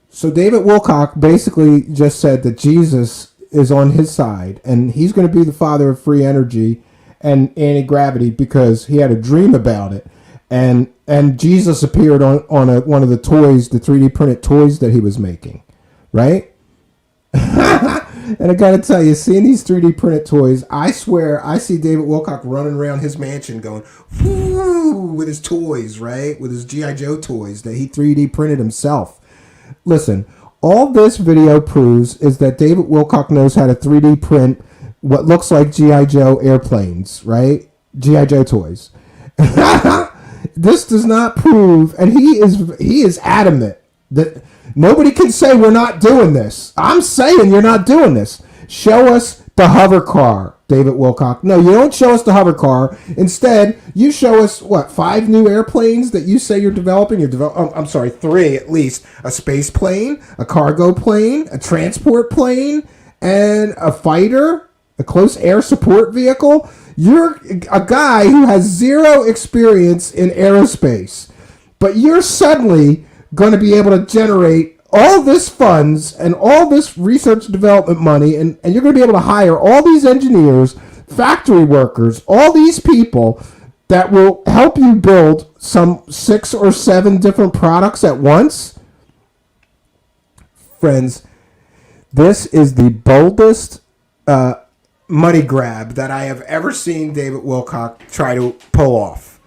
So David Wilcock basically just said that Jesus is on his side, and he's going to be the father of free energy and anti-gravity because he had a dream about it. And Jesus appeared on one of the toys, the 3D printed toys that he was making, right? And I got to tell you, seeing these 3D printed toys, I swear I see David Wilcock running around his mansion going, whoo, with his toys, right? With his G.I. Joe toys that he 3D printed himself. Listen, all this video proves is that David Wilcock knows how to 3D print what looks like G.I. Joe airplanes, right? G.I. Joe toys. This does not prove, and he is adamant that nobody can say we're not doing this. I'm saying you're not doing this. Show us the hover car, David Wilcock. No, you don't show us the hover car. Instead, you show us, 5 new airplanes that you say you're developing? I'm sorry, 3 at least. A space plane, a cargo plane, a transport plane, and a fighter, a close air support vehicle. You're a guy who has 0 experience in aerospace, but you're suddenly going to be able to generate all this funds and all this research and development money, and you're going to be able to hire all these engineers, factory workers, all these people that will help you build some 6 or 7 different products at once. Friends, this is the boldest money grab that I have ever seen David Wilcock try to pull off.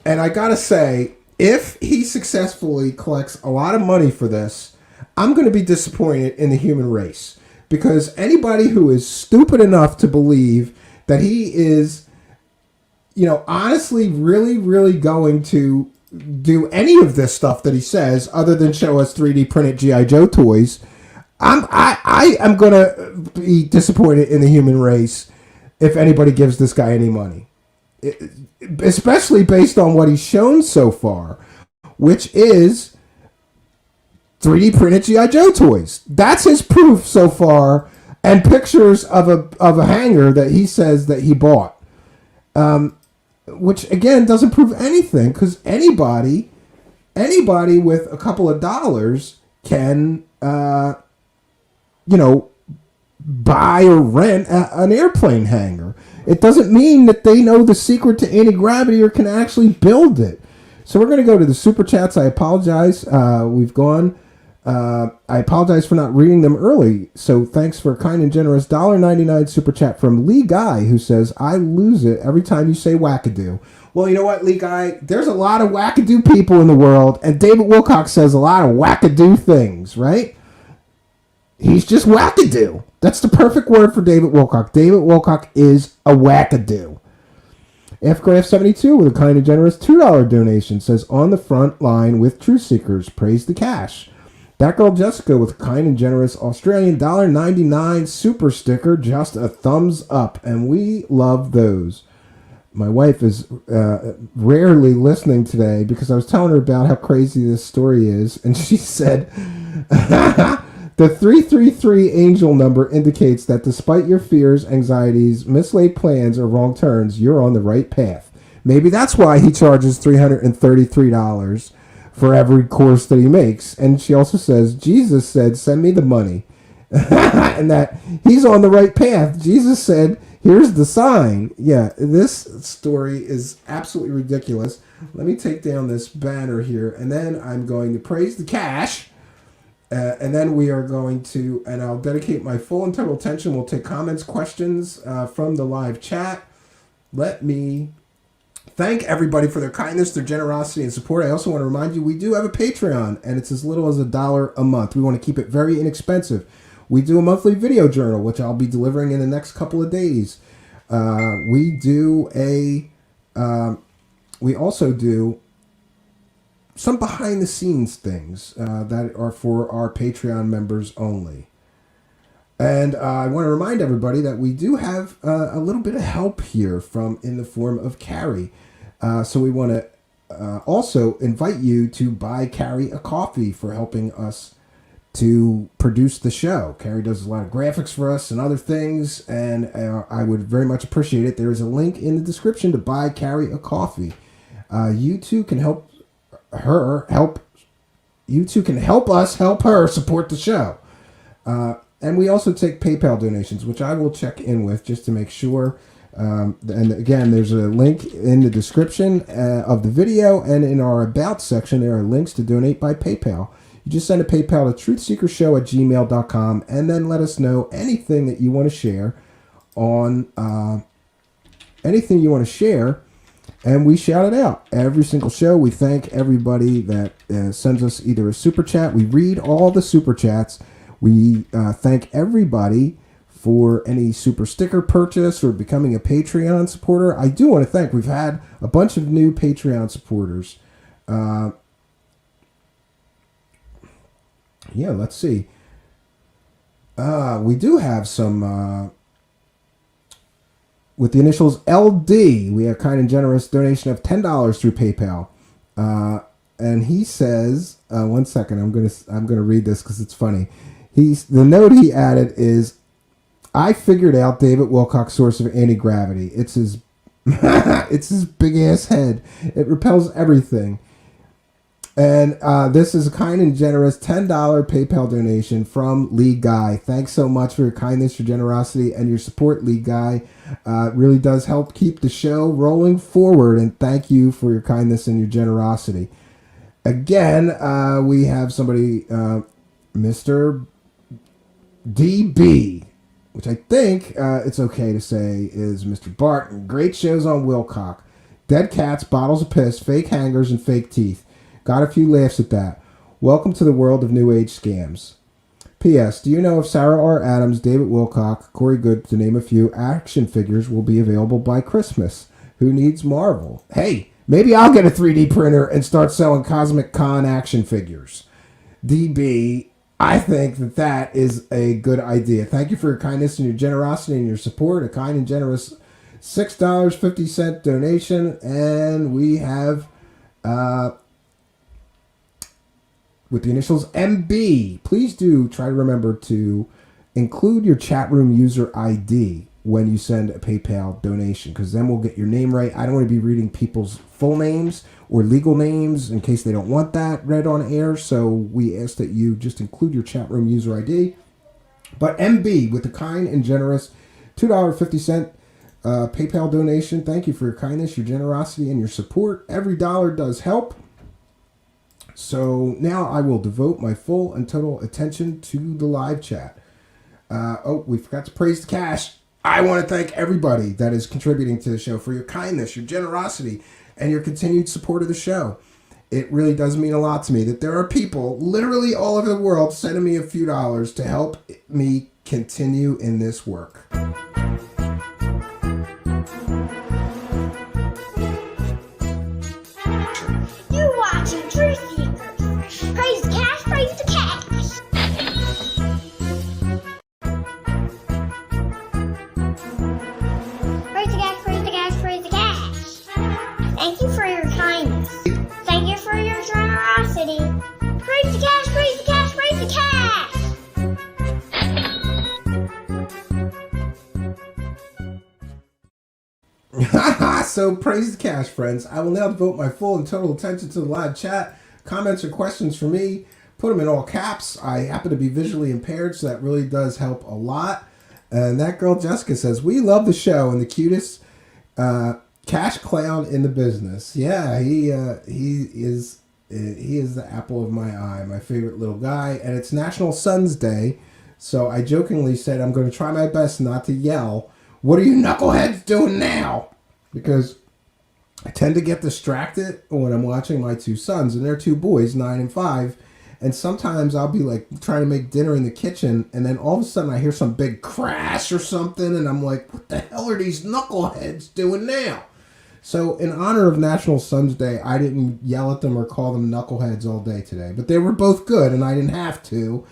And I gotta say, if he successfully collects a lot of money for this, I'm going to be disappointed in the human race, because anybody who is stupid enough to believe that he is, honestly really, really going to do any of this stuff that he says other than show us 3D printed G.I. Joe toys, I am going to be disappointed in the human race if anybody gives this guy any money. Especially based on what he's shown so far, which is 3D printed G.I. Joe toys. That's his proof so far, and pictures of a hanger that he says that he bought, which again doesn't prove anything, because anybody with a couple of dollars can buy or rent an airplane hangar. It doesn't mean that they know the secret to anti-gravity or can actually build it. So we're going to go to the super chats. I apologize. We've gone. I apologize for not reading them early. So thanks for a kind and generous $1.99 super chat from Lee Guy, who says, I lose it every time you say wackadoo. Well, you know what, Lee Guy? There's a lot of wackadoo people in the world, and David Wilcock says a lot of wackadoo things, right? He's just wackadoo. That's the perfect word for David Wilcock. David Wilcock is a wackadoo. FGraf72 with a kind and generous $2 donation says, on the front line with Truth Seekers, praise the cash. That girl Jessica with a kind and generous Australian $1.99 super sticker, just a thumbs up, and we love those. My wife is rarely listening today because I was telling her about how crazy this story is, and she said, the 333 angel number indicates that despite your fears, anxieties, mislaid plans, or wrong turns, you're on the right path. Maybe that's why he charges $333 for every course that he makes. And she also says, Jesus said, send me the money. and that he's on the right path. Jesus said, here's the sign. Yeah, this story is absolutely ridiculous. Let me take down this banner here, and then I'm going to praise the cash. And then we are going to, and I'll dedicate my full and total attention. We'll take comments, questions from the live chat. Let me thank everybody for their kindness, their generosity, and support. I also want to remind you, we do have a Patreon, and it's as little as $1 a month. We want to keep it very inexpensive. We do a monthly video journal, which I'll be delivering in the next couple of days. We also do some behind-the-scenes things that are for our Patreon members only. And I want to remind everybody that we do have a little bit of help here in the form of Carrie. So we want to also invite you to buy Carrie a coffee for helping us to produce the show. Carrie does a lot of graphics for us and other things, and I would very much appreciate it. There is a link in the description to buy Carrie a coffee. You too can help us help her support the show. And we also take PayPal donations, which I will check in with just to make sure. And again, there's a link in the description of the video, and in our About section, there are links to donate by PayPal. You just send a PayPal to truthseekershow@gmail.com, and then let us know anything that you want to share and we shout it out every single show. We thank everybody that sends us either a super chat. We read all the super chats. We thank everybody for any super sticker purchase or becoming a Patreon supporter. I do want to thank, we've had a bunch of new Patreon supporters. Let's see. We do have some... with the initials LD, we have kind and generous donation of $10 through PayPal. And he says, one second, I'm gonna read this because it's funny. The note he added is, I figured out David Wilcock's source of anti-gravity. It's his big ass head. It repels everything. And this is a kind and generous $10 PayPal donation from Lee Guy. Thanks so much for your kindness, your generosity, and your support, Lee Guy. It really does help keep the show rolling forward, and thank you for your kindness and your generosity. Again, we have somebody, Mr. DB, which I think it's okay to say is Mr. Barton. Great shows on Wilcock. Dead cats, bottles of piss, fake hangers, and fake teeth. Got a few laughs at that. Welcome to the world of new age scams. P.S. Do you know if Sarah R. Adams, David Wilcock, Corey Good, to name a few, action figures will be available by Christmas? Who needs Marvel? Hey, maybe I'll get a 3D printer and start selling Cosmic Con action figures. DB, I think that is a good idea. Thank you for your kindness and your generosity and your support. A kind and generous $6.50 donation. And we have... with the initials MB, please do try to remember to include your chat room user ID when you send a PayPal donation, because then we'll get your name right. I don't want to be reading people's full names or legal names in case they don't want that read on air, so we ask that you just include your chat room user ID. But MB, with the kind and generous $2.50 PayPal donation, thank you for your kindness, your generosity, and your support. Every dollar does help. So now I will devote my full and total attention to the live chat. We forgot to praise the cash. I want to thank everybody that is contributing to the show for your kindness, your generosity, and your continued support of the show. It really does mean a lot to me that there are people literally all over the world sending me a few dollars to help me continue in this work. You're watching Truth Seekers. Praise the cash, praise the cash. Praise the cash, praise the cash, praise the cash. Thank you for your kindness. Thank you for your generosity. Praise the cash, praise the cash, praise the cash. So praise the cash, friends. I will now devote my full and total attention to the live chat. Comments or questions for me, put them in all caps. I happen to be visually impaired, so that really does help a lot. And that girl Jessica says, we love the show and the cutest cash clown in the business. Yeah, he is the apple of my eye, my favorite little guy. And it's National Sons Day, so I jokingly said I'm going to try my best not to yell, "What are you knuckleheads doing now?" Because I tend to get distracted when I'm watching my two sons, and they're two boys, 9 and 5. And sometimes I'll be like trying to make dinner in the kitchen, and then all of a sudden I hear some big crash or something, and I'm like, what the hell are these knuckleheads doing now? So in honor of National Sons Day, I didn't yell at them or call them knuckleheads all day today. But they were both good, and I didn't have to.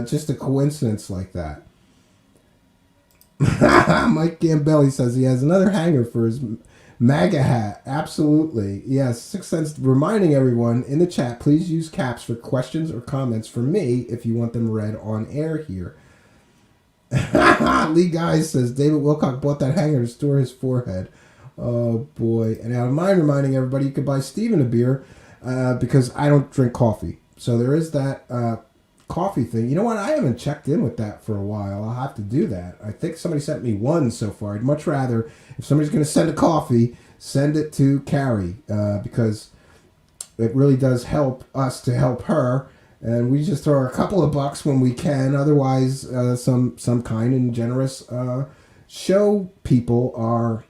Just a coincidence like that. Mike Gambelli says he has another hanger for his MAGA hat. Absolutely. Yes, 6 cents. Reminding everyone in the chat, please use caps for questions or comments for me if you want them read on air here. Lee Guys says David Wilcock bought that hanger to store his forehead. Oh boy. And I don't mind reminding everybody you could buy Steven a beer because I don't drink coffee. So there is that coffee thing. You know what? I haven't checked in with that for a while. I'll have to do that. I think somebody sent me one so far. I'd much rather, if somebody's going to send a coffee, send it to Carrie because it really does help us to help her. And we just throw a couple of bucks when we can. Otherwise, some kind and generous show people are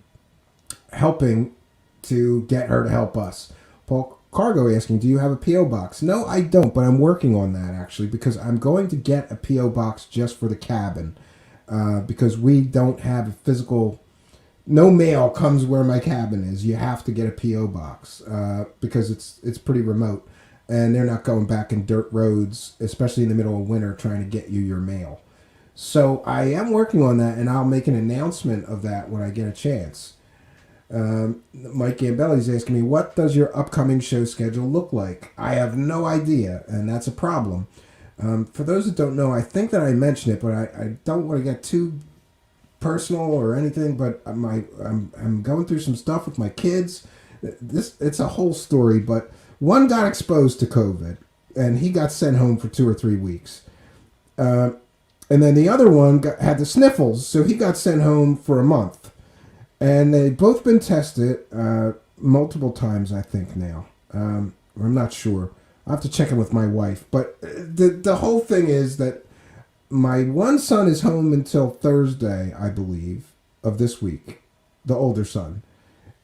helping to get her to help us. Paul Cargo asking, do you have a P.O. box? No, I don't, but I'm working on that actually because I'm going to get a P.O. box just for the cabin because we don't have a physical, no mail comes where my cabin is. You have to get a P.O. box because it's pretty remote and they're not going back in dirt roads, especially in the middle of winter, trying to get you your mail. So I am working on that and I'll make an announcement of that when I get a chance. Mike Gambelli's asking me, what does your upcoming show schedule look like? I have no idea, and that's a problem. For those that don't know, I think that I mentioned it, but I don't want to get too personal or anything, but I'm going through some stuff with my kids. It's a whole story, but one got exposed to COVID, and he got sent home for 2 or 3 weeks. And then the other one had the sniffles, so he got sent home for a month. And they've both been tested multiple times, I think, now. I'm not sure. I'll have to check in with my wife. But the whole thing is that my one son is home until Thursday, I believe, of this week, the older son.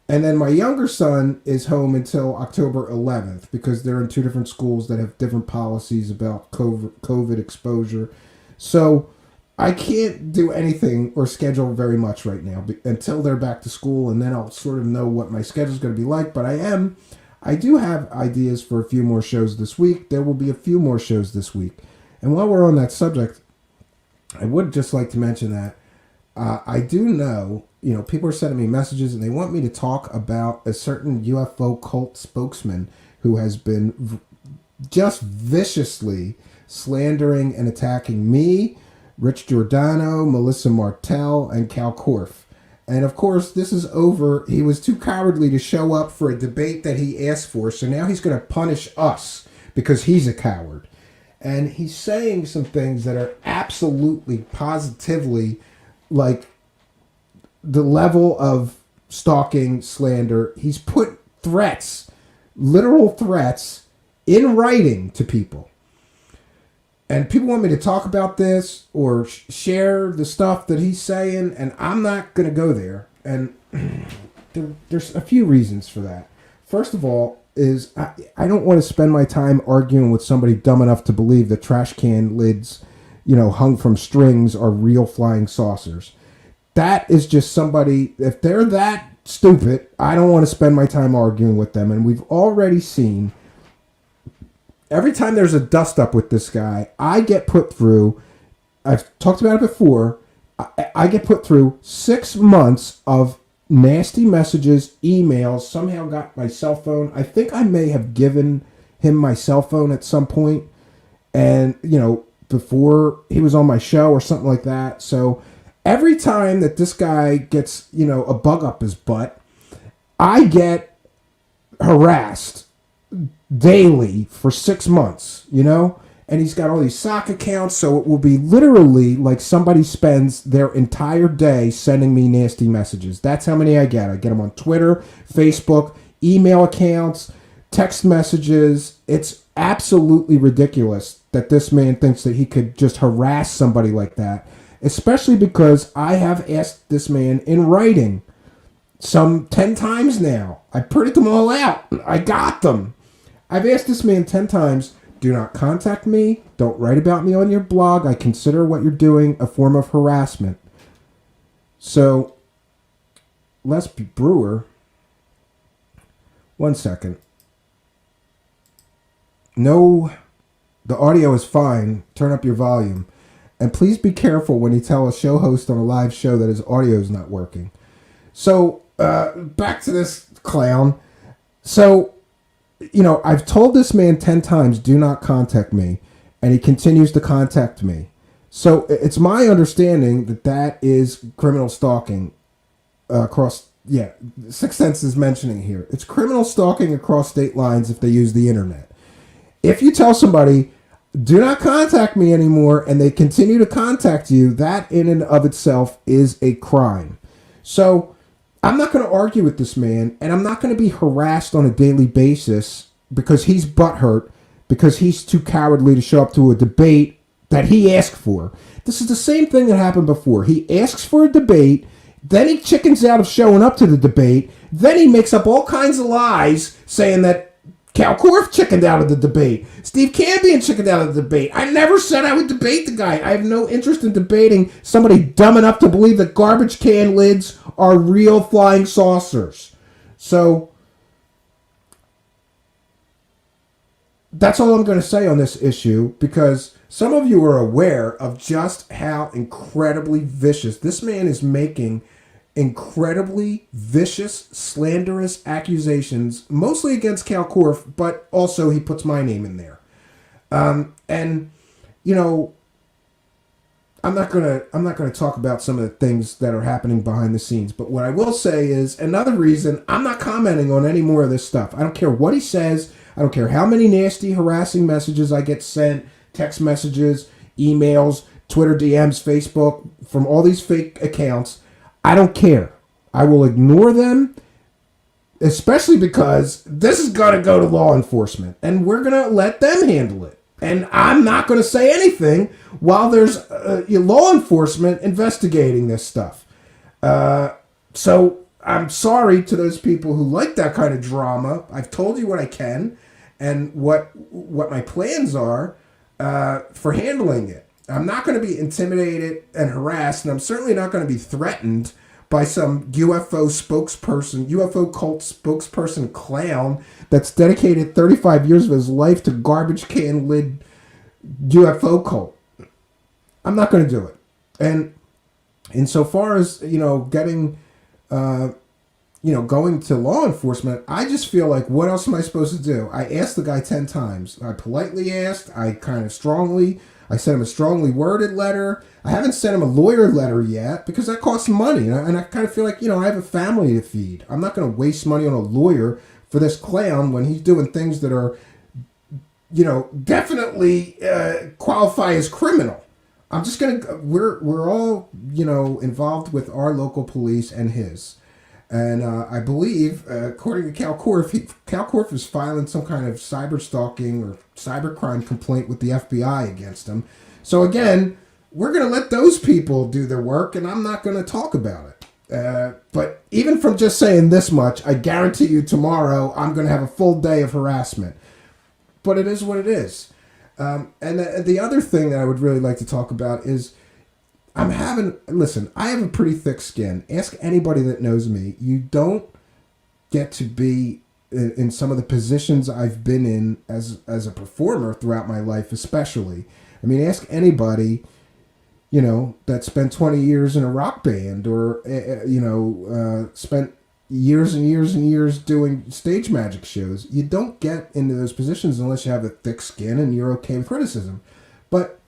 And then my younger son is home until October 11th because they're in 2 different schools that have different policies about COVID exposure. So I can't do anything or schedule very much right now until they're back to school, and then I'll sort of know what my schedule is going to be like. But I do have ideas for a few more shows this week. There will be a few more shows this week. And while we're on that subject, I would just like to mention that I do know, people are sending me messages and they want me to talk about a certain UFO cult spokesman who has been just viciously slandering and attacking me, Rich Giordano, Melissa Martell, and Cal Korff. And of course, this is over. He was too cowardly to show up for a debate that he asked for, so now he's going to punish us because he's a coward. And he's saying some things that are absolutely, positively, like the level of stalking, slander. He's put threats, literal threats, in writing to people. And people want me to talk about this or share the stuff that he's saying, and I'm not going to go there. And there's a few reasons for that. First of all, is I don't want to spend my time arguing with somebody dumb enough to believe that trash can lids, hung from strings are real flying saucers. That is just somebody, if they're that stupid, I don't want to spend my time arguing with them. And we've already seen, every time there's a dust up with this guy, I get put through, I've talked about it before, I get put through 6 months of nasty messages, emails, somehow got my cell phone. I think I may have given him my cell phone at some point, and, before he was on my show or something like that. So every time that this guy gets, a bug up his butt, I get harassed daily for 6 months, and he's got all these sock accounts, so it will be literally like somebody spends their entire day sending me nasty messages. That's how many I get. I get them on Twitter, Facebook, email accounts, text messages. It's absolutely ridiculous that this man thinks that he could just harass somebody like that, especially because I have asked this man in writing some 10 times now. I printed them all out. I got them. I've asked this man 10 times, do not contact me. Don't write about me on your blog. I consider what you're doing a form of harassment. So, Les Brewer, 1 second. No, the audio is fine. Turn up your volume. And please be careful when you tell a show host on a live show that his audio is not working. So, back to this clown. So, you know, I've told this man 10 times, do not contact me, and he continues to contact me. So it's my understanding that that is criminal stalking across, Sixth Sense is mentioning here. It's criminal stalking across state lines if they use the internet. If you tell somebody, do not contact me anymore, and they continue to contact you, that in and of itself is a crime. So I'm not going to argue with this man, and I'm not going to be harassed on a daily basis because he's butthurt, because he's too cowardly to show up to a debate that he asked for. This is the same thing that happened before. He asks for a debate, then he chickens out of showing up to the debate, then he makes up all kinds of lies saying that Cal Korff chickened out of the debate. Steve Cambion chickened out of the debate. I never said I would debate the guy. I have no interest in debating somebody dumb enough to believe that garbage can lids are real flying saucers. So that's all I'm going to say on this issue, because some of you are aware of just how incredibly vicious this man is making. Incredibly vicious, slanderous accusations, mostly against Cal Korff, but also he puts my name in there. And you know, I'm not gonna talk about some of the things that are happening behind the scenes. But what I will say is another reason I'm not commenting on any more of this stuff. I don't care what he says. I don't care how many nasty, harassing messages I get sent, text messages, emails, Twitter DMs, Facebook, from all these fake accounts. I don't care. I will ignore them, especially because this is going to go to law enforcement, and we're going to let them handle it. And I'm not going to say anything while there's law enforcement investigating this stuff. So I'm sorry to those people who like that kind of drama. I've told you what I can and what my plans are for handling it. I'm not going to be intimidated and harassed, and I'm certainly not going to be threatened by some UFO spokesperson, UFO cult spokesperson clown that's dedicated 35 years of his life to garbage can lid UFO cult. I'm not going to do it. And insofar as, you know, getting, going to law enforcement, I just feel like, what else am I supposed to do? I asked the guy 10 times. I politely asked. I sent him a strongly worded letter. I haven't sent him a lawyer letter yet because that costs money. And I kind of feel like, I have a family to feed. I'm not going to waste money on a lawyer for this clown when he's doing things that are, definitely qualify as criminal. I'm just going to, we're all, involved with our local police and his. And I believe, according to Cal Korff is filing some kind of cyber stalking or cybercrime complaint with the FBI against him. So again, we're going to let those people do their work, and I'm not going to talk about it. But even from just saying this much, I guarantee you tomorrow I'm going to have a full day of harassment. But it is what it is. And the other thing that I would really like to talk about is I have a pretty thick skin. Ask anybody that knows me. You don't get to be in some of the positions I've been in as a performer throughout my life, especially. I mean, ask anybody, that spent 20 years in a rock band or, spent years and years and years doing stage magic shows. You don't get into those positions unless you have a thick skin and you're okay with criticism. But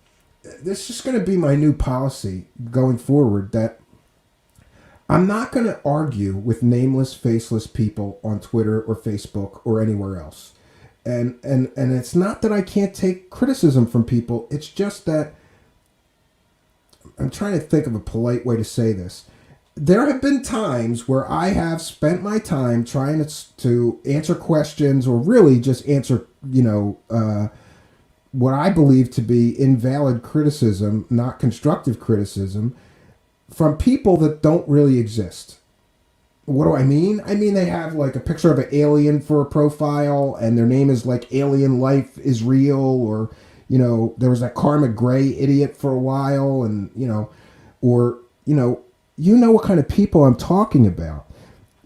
this is just going to be my new policy going forward, that I'm not going to argue with nameless, faceless people on Twitter or Facebook or anywhere else. And it's not that I can't take criticism from people. It's just that I'm trying to think of a polite way to say this. There have been times where I have spent my time trying to answer questions or really just answer, what I believe to be invalid criticism, not constructive criticism, from people that don't really exist. What do I mean? I mean, they have like a picture of an alien for a profile and their name is like Alien Life is Real, or, there was that Karma Gray idiot for a while, and, what kind of people I'm talking about.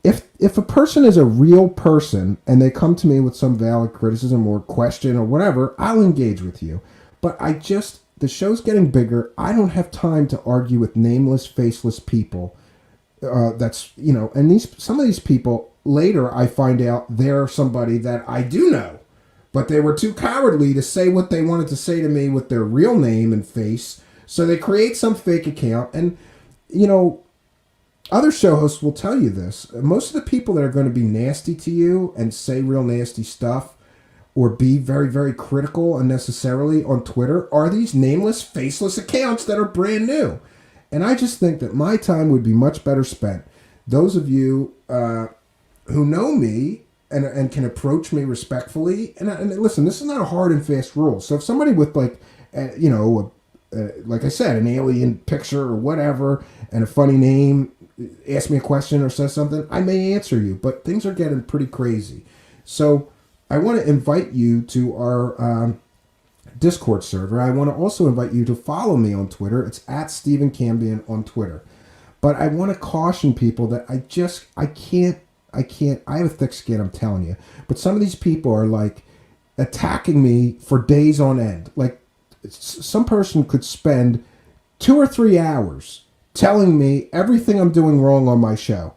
If a person is a real person and they come to me with some valid criticism or question or whatever, I'll engage with you. But the show's getting bigger. I don't have time to argue with nameless, faceless people. And some of these people, later I find out they're somebody that I do know. But they were too cowardly to say what they wanted to say to me with their real name and face. So they create some fake account. And, other show hosts will tell you this. Most of the people that are going to be nasty to you and say real nasty stuff or be very, very critical unnecessarily on Twitter are these nameless, faceless accounts that are brand new. And I just think that my time would be much better spent. Those of you who know me and can approach me respectfully, and listen, this is not a hard and fast rule. So if somebody with like I said, an alien picture or whatever and a funny name asks me a question or says something, I may answer you, but things are getting pretty crazy. So I want to invite you to our Discord server. I want to also invite you to follow me on Twitter. It's at Stephen Cambion on Twitter. But I want to caution people that I can't, I have a thick skin, I'm telling you. But some of these people are like attacking me for days on end. Like some person could spend 2 or 3 hours telling me everything I'm doing wrong on my show.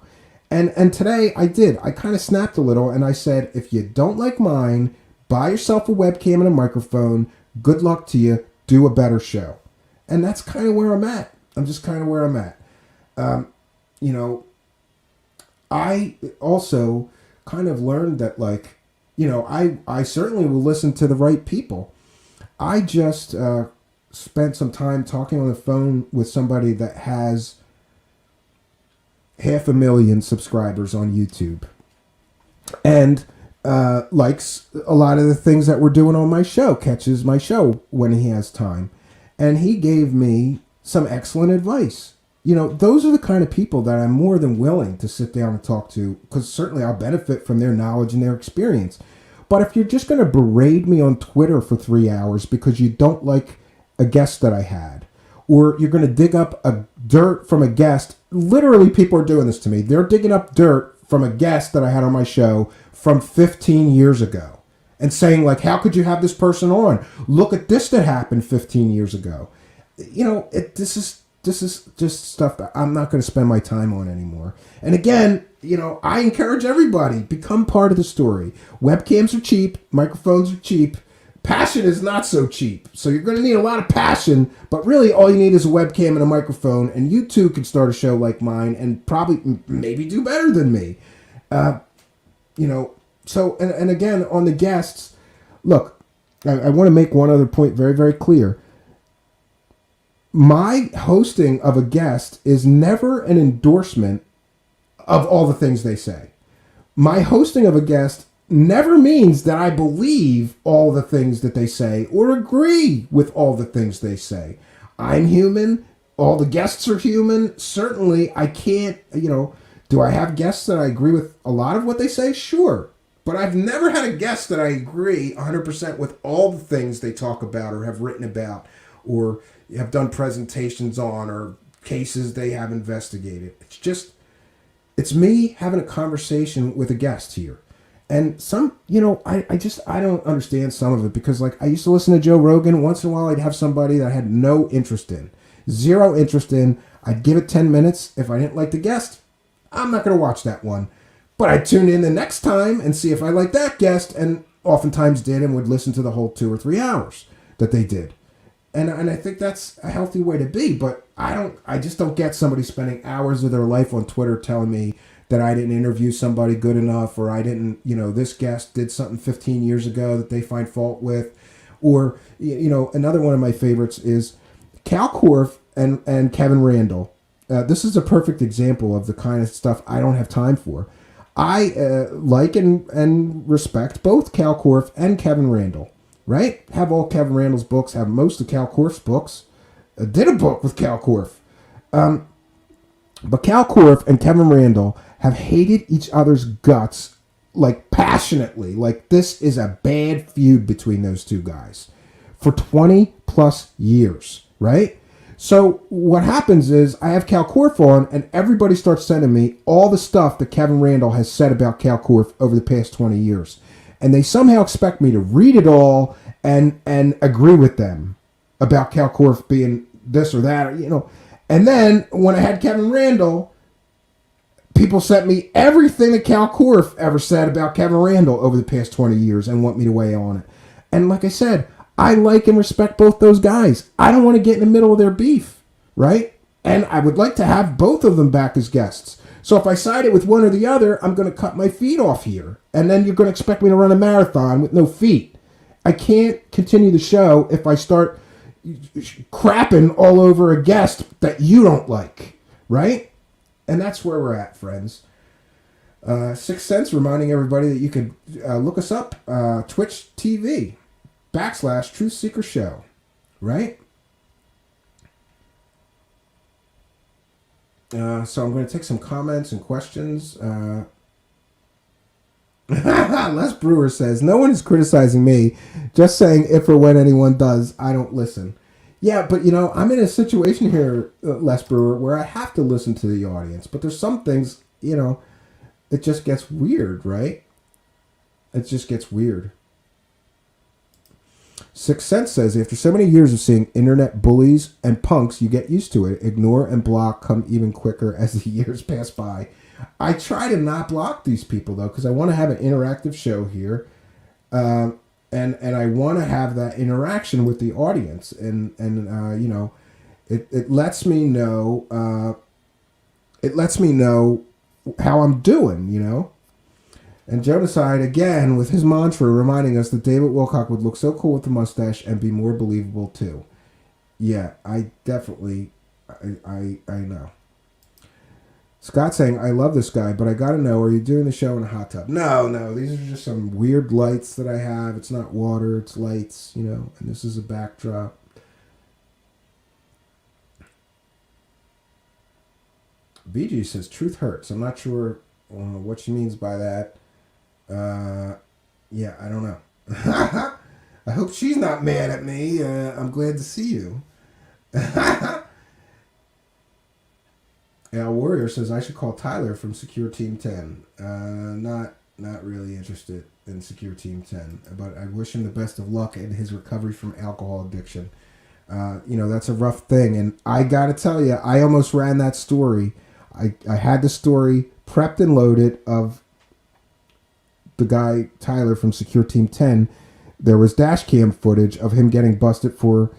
And today I did. I kind of snapped a little and I said, if you don't like mine, buy yourself a webcam and a microphone. Good luck to you. Do a better show. And that's kind of where I'm at. I'm just kind of where I'm at. I also kind of learned that, like, I certainly will listen to the right people. I just spent some time talking on the phone with somebody that has 500,000 subscribers on YouTube and likes a lot of the things that we're doing on my show, catches my show when he has time. And he gave me some excellent advice. Those are the kind of people that I'm more than willing to sit down and talk to, because certainly I'll benefit from their knowledge and their experience. But if you're just going to berate me on Twitter for 3 hours because you don't like a guest that I had, or you're going to dig up a dirt from a guest, literally people are doing this to me. They're digging up dirt from a guest that I had on my show from 15 years ago and saying, like, how could you have this person on? Look at this that happened 15 years ago. This is just stuff that I'm not going to spend my time on anymore. And again, I encourage everybody, become part of the story. Webcams are cheap. Microphones are cheap. Passion is not so cheap. So you're going to need a lot of passion, but really all you need is a webcam and a microphone, and you too can start a show like mine and probably maybe do better than me. So, and again, on the guests, look, I want to make one other point very, very clear. My hosting of a guest is never an endorsement of all the things they say. My hosting of a guest never means that I believe all the things that they say or agree with all the things they say. I'm human. All the guests are human. Certainly, I can't, do I have guests that I agree with a lot of what they say? Sure. But I've never had a guest that I agree 100% with all the things they talk about or have written about or have done presentations on or cases they have investigated. It's me having a conversation with a guest here. And some, I don't understand some of it because, like, I used to listen to Joe Rogan. Once in a while, I'd have somebody that I had no interest in, zero interest in. I'd give it 10 minutes. If I didn't like the guest, I'm not going to watch that one. But I'd tune in the next time and see if I liked that guest, and oftentimes did, and would listen to the whole 2 or 3 hours that they did. And I think that's a healthy way to be, but I just don't get somebody spending hours of their life on Twitter telling me that I didn't interview somebody good enough, or I didn't, this guest did something 15 years ago that they find fault with. Or, another one of my favorites is Cal Korff and Kevin Randall. This is a perfect example of the kind of stuff I don't have time for. I like and respect both Cal Korff and Kevin Randall, right? Have all Kevin Randall's books, have most of Cal Korff's books. Did a book with Cal Korff. But Cal Korff and Kevin Randall have hated each other's guts, like passionately. Like this is a bad feud between those two guys for 20 plus years, right? So what happens is I have Cal Korff on, and everybody starts sending me all the stuff that Kevin Randall has said about Cal Korff over the past 20 years. And they somehow expect me to read it all and agree with them about Cal Korff being this or that, And then when I had Kevin Randall, people sent me everything that Cal Korff ever said about Kevin Randall over the past 20 years and want me to weigh on it. And like I said, I like and respect both those guys. I don't want to get in the middle of their beef, right? And I would like to have both of them back as guests. So if I sided with one or the other, I'm going to cut my feet off here. And then you're going to expect me to run a marathon with no feet. I can't continue the show if I start crapping all over a guest that you don't like, right? And that's where we're at, friends. 6 Cents reminding everybody that you can look us up, Twitch TV /Truth Seeker Show, right? So I'm going to take some comments and questions. Les Brewer says, no one is criticizing me, just saying if or when anyone does, I don't listen. Yeah, but I'm in a situation here, Les Brewer, where I have to listen to the audience. But there's some things, it just gets weird, right? It just gets weird. 6 Cents says, after so many years of seeing internet bullies and punks, you get used to it. Ignore and block come even quicker as the years pass by. I try to not block these people, though, because I want to have an interactive show here. And I want to have that interaction with the audience. And it lets me know, how I'm doing, And Jonaside, again, with his mantra, reminding us that David Wilcock would look so cool with the mustache and be more believable, too. Yeah, I definitely, I know. Scott saying, I love this guy, but I gotta know, are you doing the show in a hot tub? No, these are just some weird lights that I have. It's not water, it's lights, and this is a backdrop. BG says, truth hurts. I'm not sure what she means by that. Yeah, I don't know. I hope she's not mad at me. I'm glad to see you. Al Warrior says, I should call Tyler from Secure Team 10. Not really interested in Secure Team 10, but I wish him the best of luck in his recovery from alcohol addiction. That's a rough thing. And I got to tell you, I almost ran that story. I had the story prepped and loaded of the guy, Tyler from Secure Team 10. There was dash cam footage of him getting busted for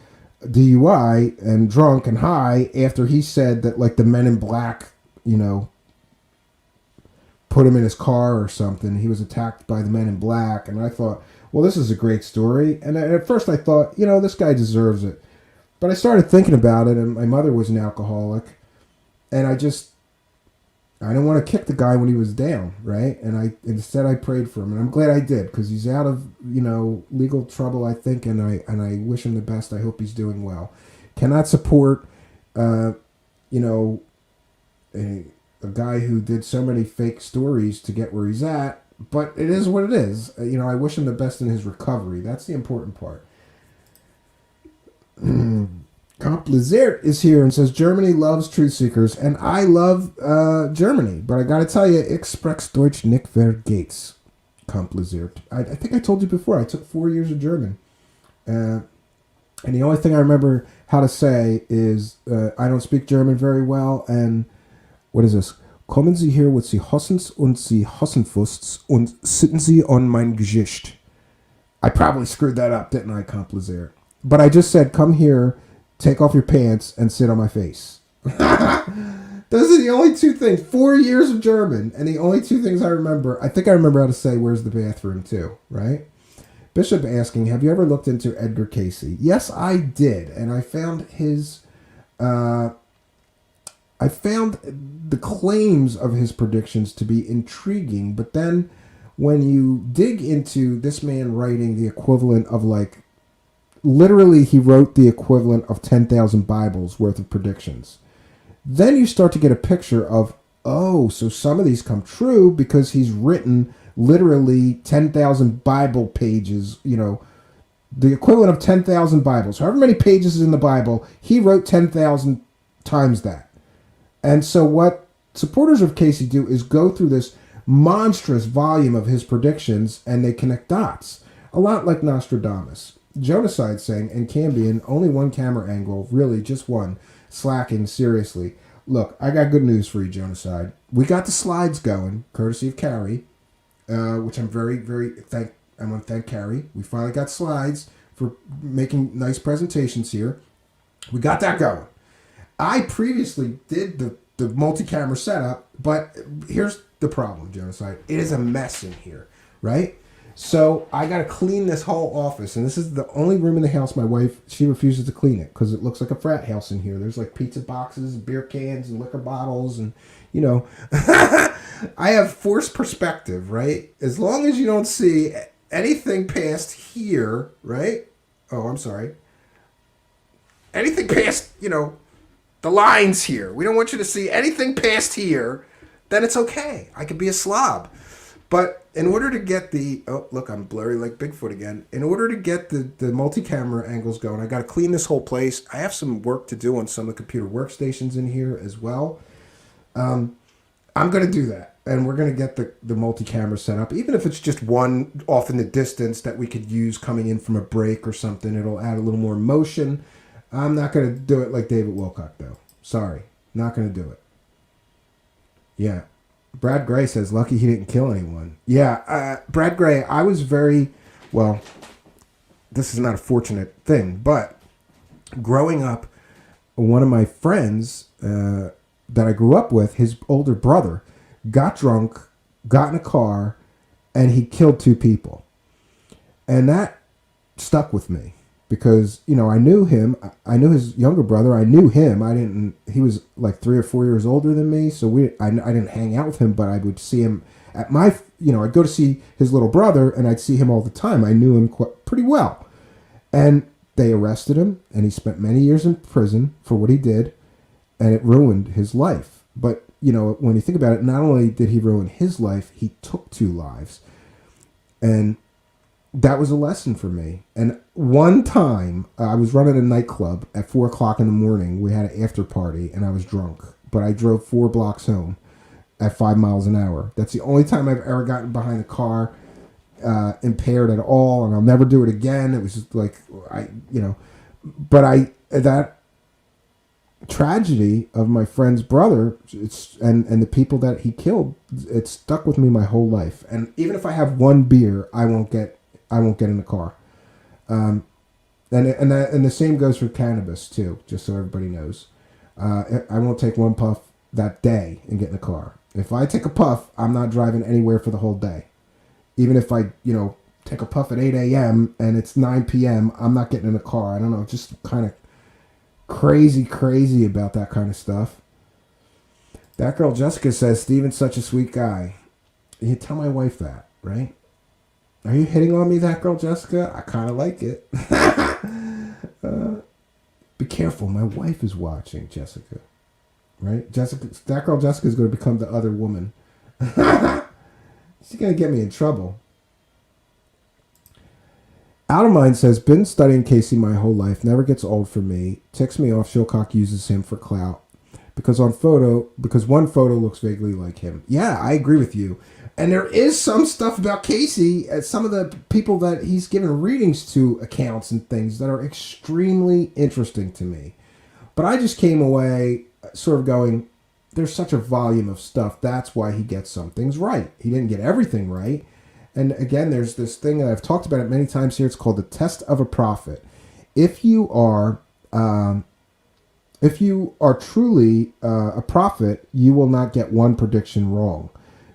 DUI and drunk and high after he said that, like, the men in black, put him in his car or something. He was attacked by the men in black. And I thought, well, this is a great story. And at first I thought, this guy deserves it. But I started thinking about it, and my mother was an alcoholic. And I didn't want to kick the guy when he was down, right? And instead I prayed for him, and I'm glad I did, because he's out of legal trouble, I think, and I wish him the best. I hope he's doing well. Cannot support a guy who did so many fake stories to get where he's at, but it is what it is. I wish him the best in his recovery. That's the important part. Comp Lizert is here and says, Germany loves truth seekers, and I love Germany, but I gotta tell you, ich spreche Deutsch nicht vergeht's. Comp Lizert. I think I told you before, I took 4 years of German. And the only thing I remember how to say is, I don't speak German very well, and what is this? Kommen Sie hier with Sie Hossens und Sie Hossenfusts und sitten Sie on mein Gesicht. I probably screwed that up, didn't I, Comp Lizert? But I just said, come here, take off your pants, and sit on my face. Those are the only two things. 4 years of German, and the only two things I remember. I think I remember how to say "Where's the bathroom?" too. Right? Bishop asking, "Have you ever looked into Edgar Casey?" Yes, I did, and I found his. I found the claims of his predictions to be intriguing, but then when you dig into this man writing the equivalent of like, literally he wrote the equivalent of 10,000 Bibles worth of predictions, then you start to get a picture of, oh, so some of these come true because he's written literally 10,000 Bible pages, the equivalent of 10,000 Bibles. However many pages is in the Bible, he wrote 10,000 times that. And so what supporters of Casey do is go through this monstrous volume of his predictions and they connect dots. A lot like Nostradamus. Jonaside saying, and Cambion, only one camera angle, really just one, slacking seriously. Look, I got good news for you, Jonaside. We got the slides going, courtesy of Carrie, which I'm very, very I want to thank Carrie. We finally got slides for making nice presentations here. We got that going. I previously did the multi-camera setup, but here's the problem, Genocide. It is a mess in here, right? So I got to clean this whole office, and this is the only room in the house my wife, she refuses to clean it because it looks like a frat house in here. There's like pizza boxes, and beer cans, and liquor bottles, and, I have forced perspective, right? As long as you don't see anything past here, right? Oh, I'm sorry. Anything past, the lines here. We don't want you to see anything past here. Then it's okay. I could be a slob. But in order to get oh, look, I'm blurry like Bigfoot again. In order to get the multi-camera angles going, I got to clean this whole place. I have some work to do on some of the computer workstations in here as well. I'm going to do that. And we're going to get the multi-camera set up. Even if it's just one off in the distance that we could use coming in from a break or something. It'll add a little more motion. I'm not going to do it like David Wilcock, though. Sorry. Not going to do it. Yeah. Brad Gray says, lucky he didn't kill anyone. Yeah. Brad Gray, I was very, well, this is not a fortunate thing, but growing up, one of my friends that I grew up with, his older brother, got drunk, got in a car, and he killed 2 people. And that stuck with me. Because, I knew him. I knew his younger brother. I knew him. He was like 3 or 4 years older than me. So I didn't hang out with him, but I would see him at my, I'd go to see his little brother and I'd see him all the time. I knew him pretty well. And they arrested him and he spent many years in prison for what he did. And it ruined his life. But, when you think about it, not only did he ruin his life, he took 2 lives. And that was a lesson for me. And one time I was running a nightclub at 4:00 in the morning. We had an after party and I was drunk, but I drove 4 blocks home at 5 miles an hour. That's the only time I've ever gotten behind the car impaired at all. And I'll never do it again. It was just like, that tragedy of my friend's brother, and the people that he killed, it stuck with me my whole life. And even if I have 1 beer, I won't get in the car. And the same goes for cannabis too, just so everybody knows. I won't take 1 puff that day and get in the car. If I take a puff, I'm not driving anywhere for the whole day. Even if I, take a puff at 8 a.m. and it's 9 p.m., I'm not getting in the car. I don't know, just kind of crazy about that kind of stuff. That girl Jessica says, Steven's such a sweet guy. You tell my wife that, right? Are you hitting on me, that girl Jessica? I kind of like it. Be careful, my wife is watching, Jessica. Right? That girl Jessica is going to become the other woman. She's going to get me in trouble. Out of Mind says, been studying Casey my whole life. Never gets old for me. Ticks me off. Shilcock uses him for clout. Because one photo looks vaguely like him. Yeah, I agree with you. And there is some stuff about Casey, some of the people that he's given readings to, accounts and things that are extremely interesting to me. But I just came away sort of going, there's such a volume of stuff. That's why he gets some things right. He didn't get everything right. And again, there's this thing that I've talked about it many times here. It's called the test of a prophet. If you are if you are truly a prophet, you will not get one prediction wrong,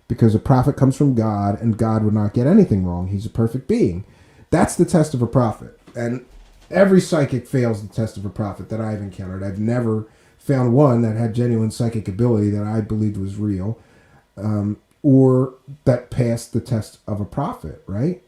because a prophet comes from God, and God would not get anything wrong. He's a perfect being. That's the test of a prophet. And every psychic fails the test of a prophet that I've encountered. I've never found one that had genuine psychic ability that I believed was real, or that passed the test of a prophet, right?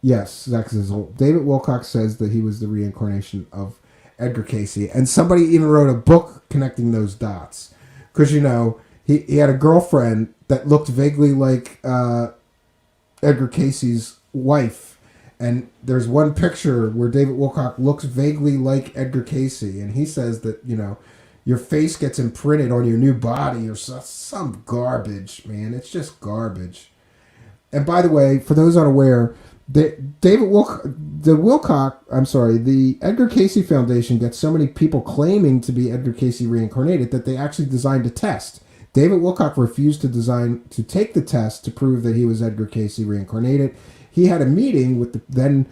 Yes, Zach says, David Wilcock says that he was the reincarnation of Edgar Casey. And somebody even wrote a book connecting those dots. Because, you know, he had a girlfriend that looked vaguely like Edgar Casey's wife. And there's one picture where David Wilcock looks vaguely like Edgar Casey. And he says that, you know, your face gets imprinted on your new body or some garbage, man. It's just garbage. And by the way, for those unaware, the Edgar Casey Foundation gets so many people claiming to be Edgar Casey reincarnated that they actually designed a test. David Wilcock refused to take the test to prove that he was Edgar Casey reincarnated. He had a meeting with the then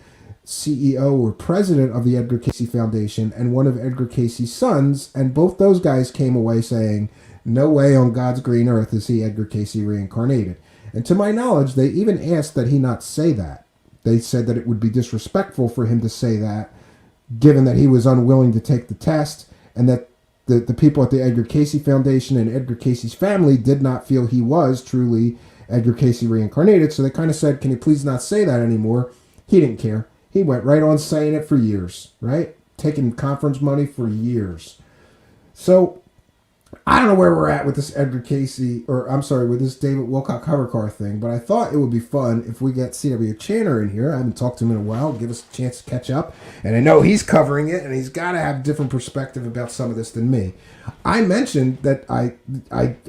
CEO or president of the Edgar Casey Foundation and one of Edgar Casey's sons, and both those guys came away saying, no way on God's green earth is he Edgar Casey reincarnated. And to my knowledge, they even asked that he not say that. They said that it would be disrespectful for him to say that, given that he was unwilling to take the test, and that the people at the Edgar Casey Foundation and Edgar Casey's family did not feel he was truly Edgar Casey reincarnated. So they kind of said, can you please not say that anymore? He didn't care. He went right on saying it for years, right? Taking conference money for years. So I don't know where we're at with this Edgar Casey, with this David Wilcock hover car thing, but I thought it would be fun if we get C.W. Channer in here. I haven't talked to him in a while. Give us a chance to catch up. And I know he's covering it, and he's got to have a different perspective about some of this than me. I mentioned that I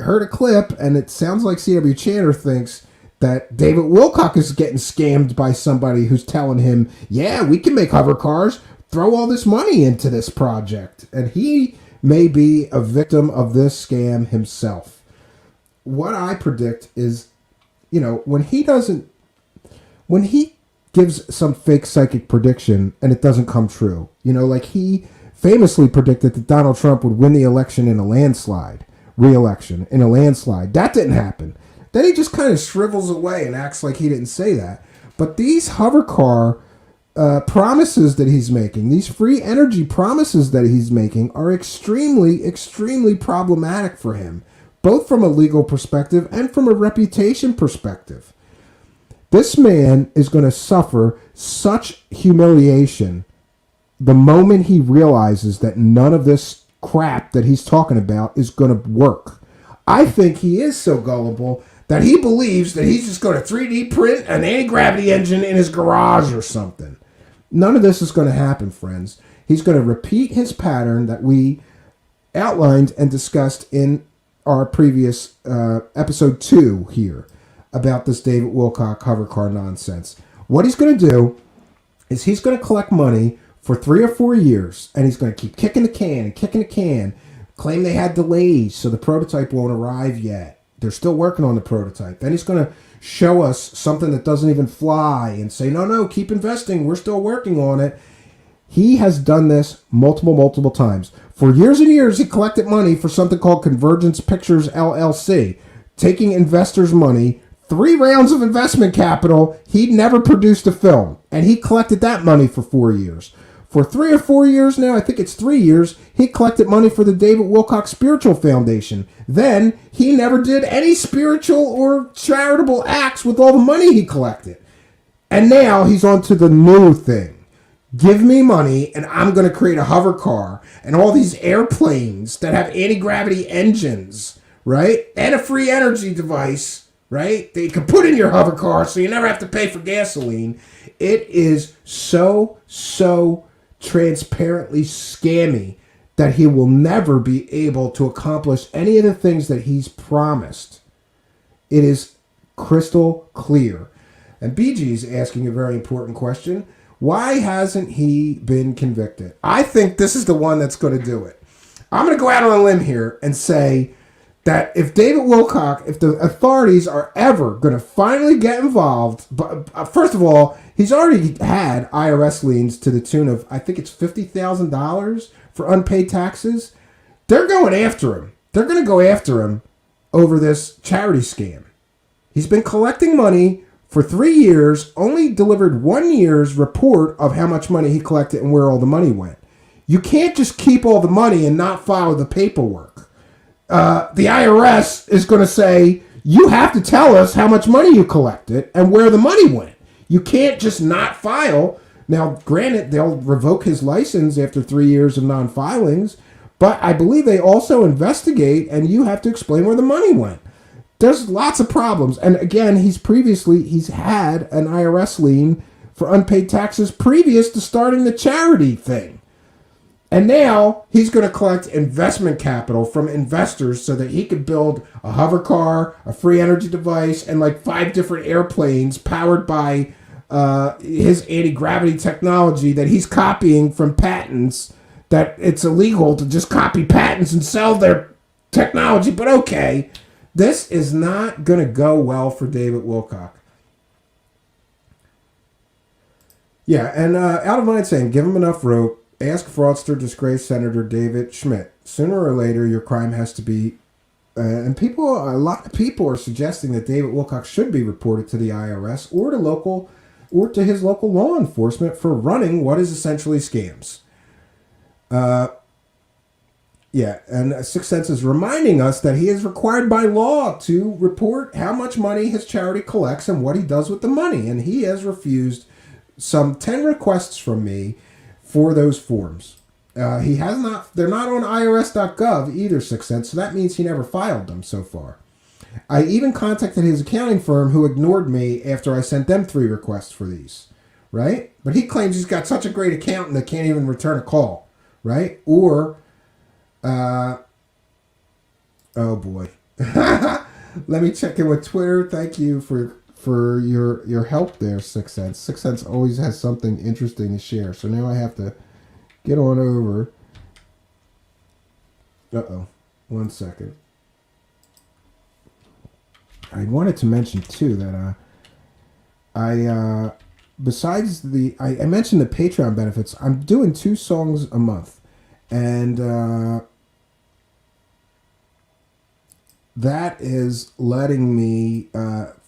heard a clip, and it sounds like C.W. Channer thinks that David Wilcock is getting scammed by somebody who's telling him, yeah, we can make hover cars, throw all this money into this project. And he may be a victim of this scam himself. What I predict is, you know, when he gives some fake psychic prediction and it doesn't come true, you know, like he famously predicted that Donald Trump would win the election in a landslide, re-election in a landslide. That didn't happen. Then he just kind of shrivels away and acts like he didn't say that. But these hover car promises that he's making, these free energy promises that he's making, are extremely, extremely problematic for him, both from a legal perspective and from a reputation perspective. This man is going to suffer such humiliation the moment he realizes that none of this crap that he's talking about is going to work. I think he is so gullible that he believes that he's just going to 3D print an anti-gravity engine in his garage or something. None of this is going to happen, friends. He's going to repeat his pattern that we outlined and discussed in our previous episode 2 here about this David Wilcock hover car nonsense. What he's going to do is he's going to collect money for 3 or 4 years, and he's going to keep kicking the can, claim they had delays, so the prototype won't arrive yet. They're still working on the prototype. Then he's going to show us something that doesn't even fly and say, no, keep investing. We're still working on it. He has done this multiple times. For years and years, he collected money for something called Convergence Pictures LLC, taking investors' money, 3 rounds of investment capital. He'd never produced a film, and he collected that money for 4 years. For 3 or 4 years now, I think it's 3 years, he collected money for the David Wilcock Spiritual Foundation. Then he never did any spiritual or charitable acts with all the money he collected. And now he's on to the new thing. Give me money and I'm going to create a hover car and all these airplanes that have anti-gravity engines, right? And a free energy device, right? That you can put in your hover car so you never have to pay for gasoline. It is so transparently scammy that he will never be able to accomplish any of the things that he's promised. It is crystal clear. And BG's asking a very important question. Why hasn't he been convicted? I think this is the one that's going to do it. I'm going to go out on a limb here and say that if David Wilcock, if the authorities are ever going to finally get involved, but first of all, he's already had IRS liens to the tune of, I think it's $50,000 for unpaid taxes, they're going after him. They're going to go after him over this charity scam. He's been collecting money for 3 years, only delivered 1 year's report of how much money he collected and where all the money went. You can't just keep all the money and not file the paperwork. The IRS is going to say, you have to tell us how much money you collected and where the money went. You can't just not file. Now, granted, they'll revoke his license after 3 years of non-filings, but I believe they also investigate, and you have to explain where the money went. There's lots of problems. And again, he's had an IRS lien for unpaid taxes previous to starting the charity thing. And now he's going to collect investment capital from investors so that he could build a hover car, a free energy device, and like 5 different airplanes powered by his anti-gravity technology that he's copying from patents, that it's illegal to just copy patents and sell their technology. But okay, this is not going to go well for David Wilcock. Yeah, and Out of Mind saying, give him enough rope. Ask fraudster, disgraced Senator David Schmidt. Sooner or later, your crime has to be... and a lot of people are suggesting that David Wilcock should be reported to the IRS or to his local law enforcement for running what is essentially scams. Yeah, and Sixth Sense is reminding us that he is required by law to report how much money his charity collects and what he does with the money. And he has refused some 10 requests from me for those forms. He has not. They're not on irs.gov either, Sixth Sense, so that means he never filed them so far. I even contacted his accounting firm, who ignored me after I sent them 3 requests for these, right? But he claims he's got such a great accountant that can't even return a call, right? Or, oh boy. Let me check in with Twitter. Thank you for your help there, Sixth Sense. Sixth Sense always has something interesting to share. So now I have to get on over. Uh-oh. 1 second. I wanted to mention, too, that I mentioned the Patreon benefits. I'm doing 2 songs a month. And that is letting me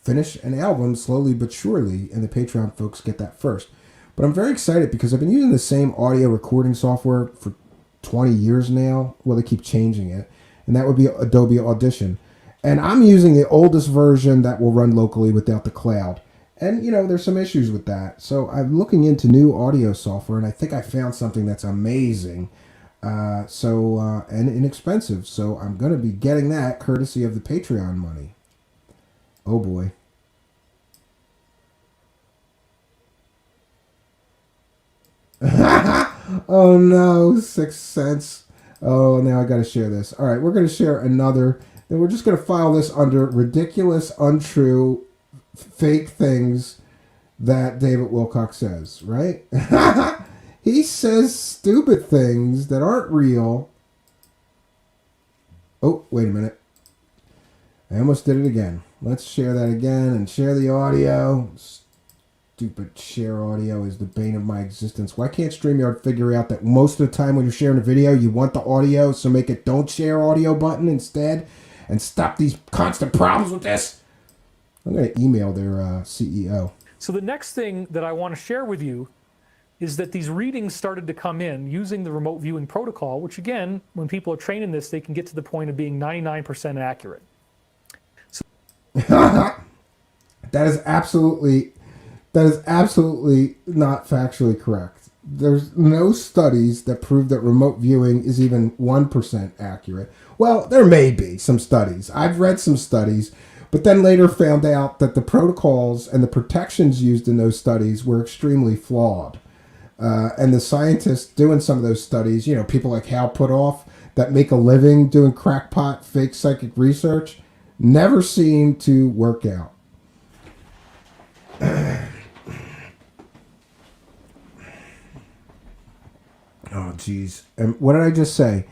finish an album slowly but surely, and the Patreon folks get that first. But I'm very excited because I've been using the same audio recording software for 20 years now. Well, they keep changing it. And that would be Adobe Audition. And I'm using the oldest version that will run locally without the cloud. And, there's some issues with that. So I'm looking into new audio software, and I think I found something that's amazing. And inexpensive. So I'm going to be getting that courtesy of the Patreon money. Oh, boy. Oh, no. Sixth Sense. Oh, now I got to share this. All right, we're going to share another... Then we're just going to file this under ridiculous, untrue, fake things that David Wilcock says, right? He says stupid things that aren't real. Oh, wait a minute. I almost did it again. Let's share that again and share the audio. Stupid share audio is the bane of my existence. Why can't StreamYard figure out that most of the time when you're sharing a video, you want the audio, so make a don't share audio button instead? And stop these constant problems with this. I'm going to email their CEO. So the next thing that I want to share with you is that these readings started to come in using the remote viewing protocol, which again, when people are trained in this, they can get to the point of being 99% accurate. So That is absolutely not factually correct. There's no studies that prove that remote viewing is even 1% accurate. Well, there may be some studies. I've read some studies, but then later found out that the protocols and the protections used in those studies were extremely flawed. And the scientists doing some of those studies, people like Hal Puthoff that make a living doing crackpot fake psychic research, never seem to work out. Oh, geez. And what did I just say?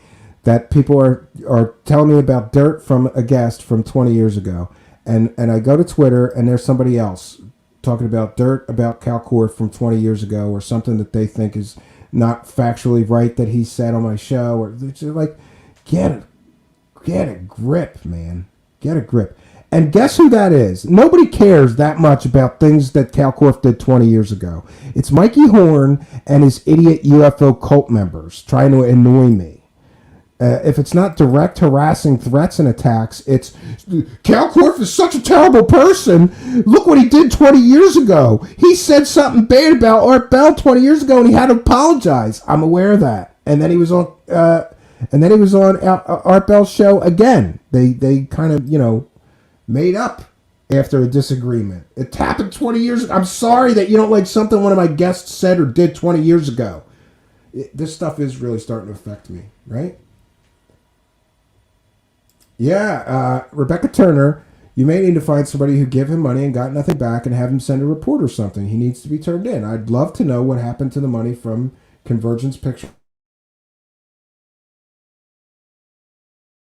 That people are telling me about dirt from a guest from 20 years ago. And I go to Twitter and there's somebody else talking about dirt about Cal Court from 20 years ago or something that they think is not factually right that he said on my show. Or it's just like, get a grip, man. Get a grip. And guess who that is? Nobody cares that much about things that Kalkorff did 20 years ago. It's Mikey Horn and his idiot UFO cult members trying to annoy me. If it's not direct harassing threats and attacks, it's Kalkorff is such a terrible person. Look what he did 20 years ago. He said something bad about Art Bell 20 years ago, and he had to apologize. I'm aware of that. And then he was on, Art Bell's show again. They kind of made up after a disagreement. It happened 20 years ago. I'm sorry that you don't like something one of my guests said or did 20 years ago. This stuff is really starting to affect me, right? Yeah, Rebecca Turner, you may need to find somebody who gave him money and got nothing back and have him send a report or something. He needs to be turned in. I'd love to know what happened to the money from Convergence Picture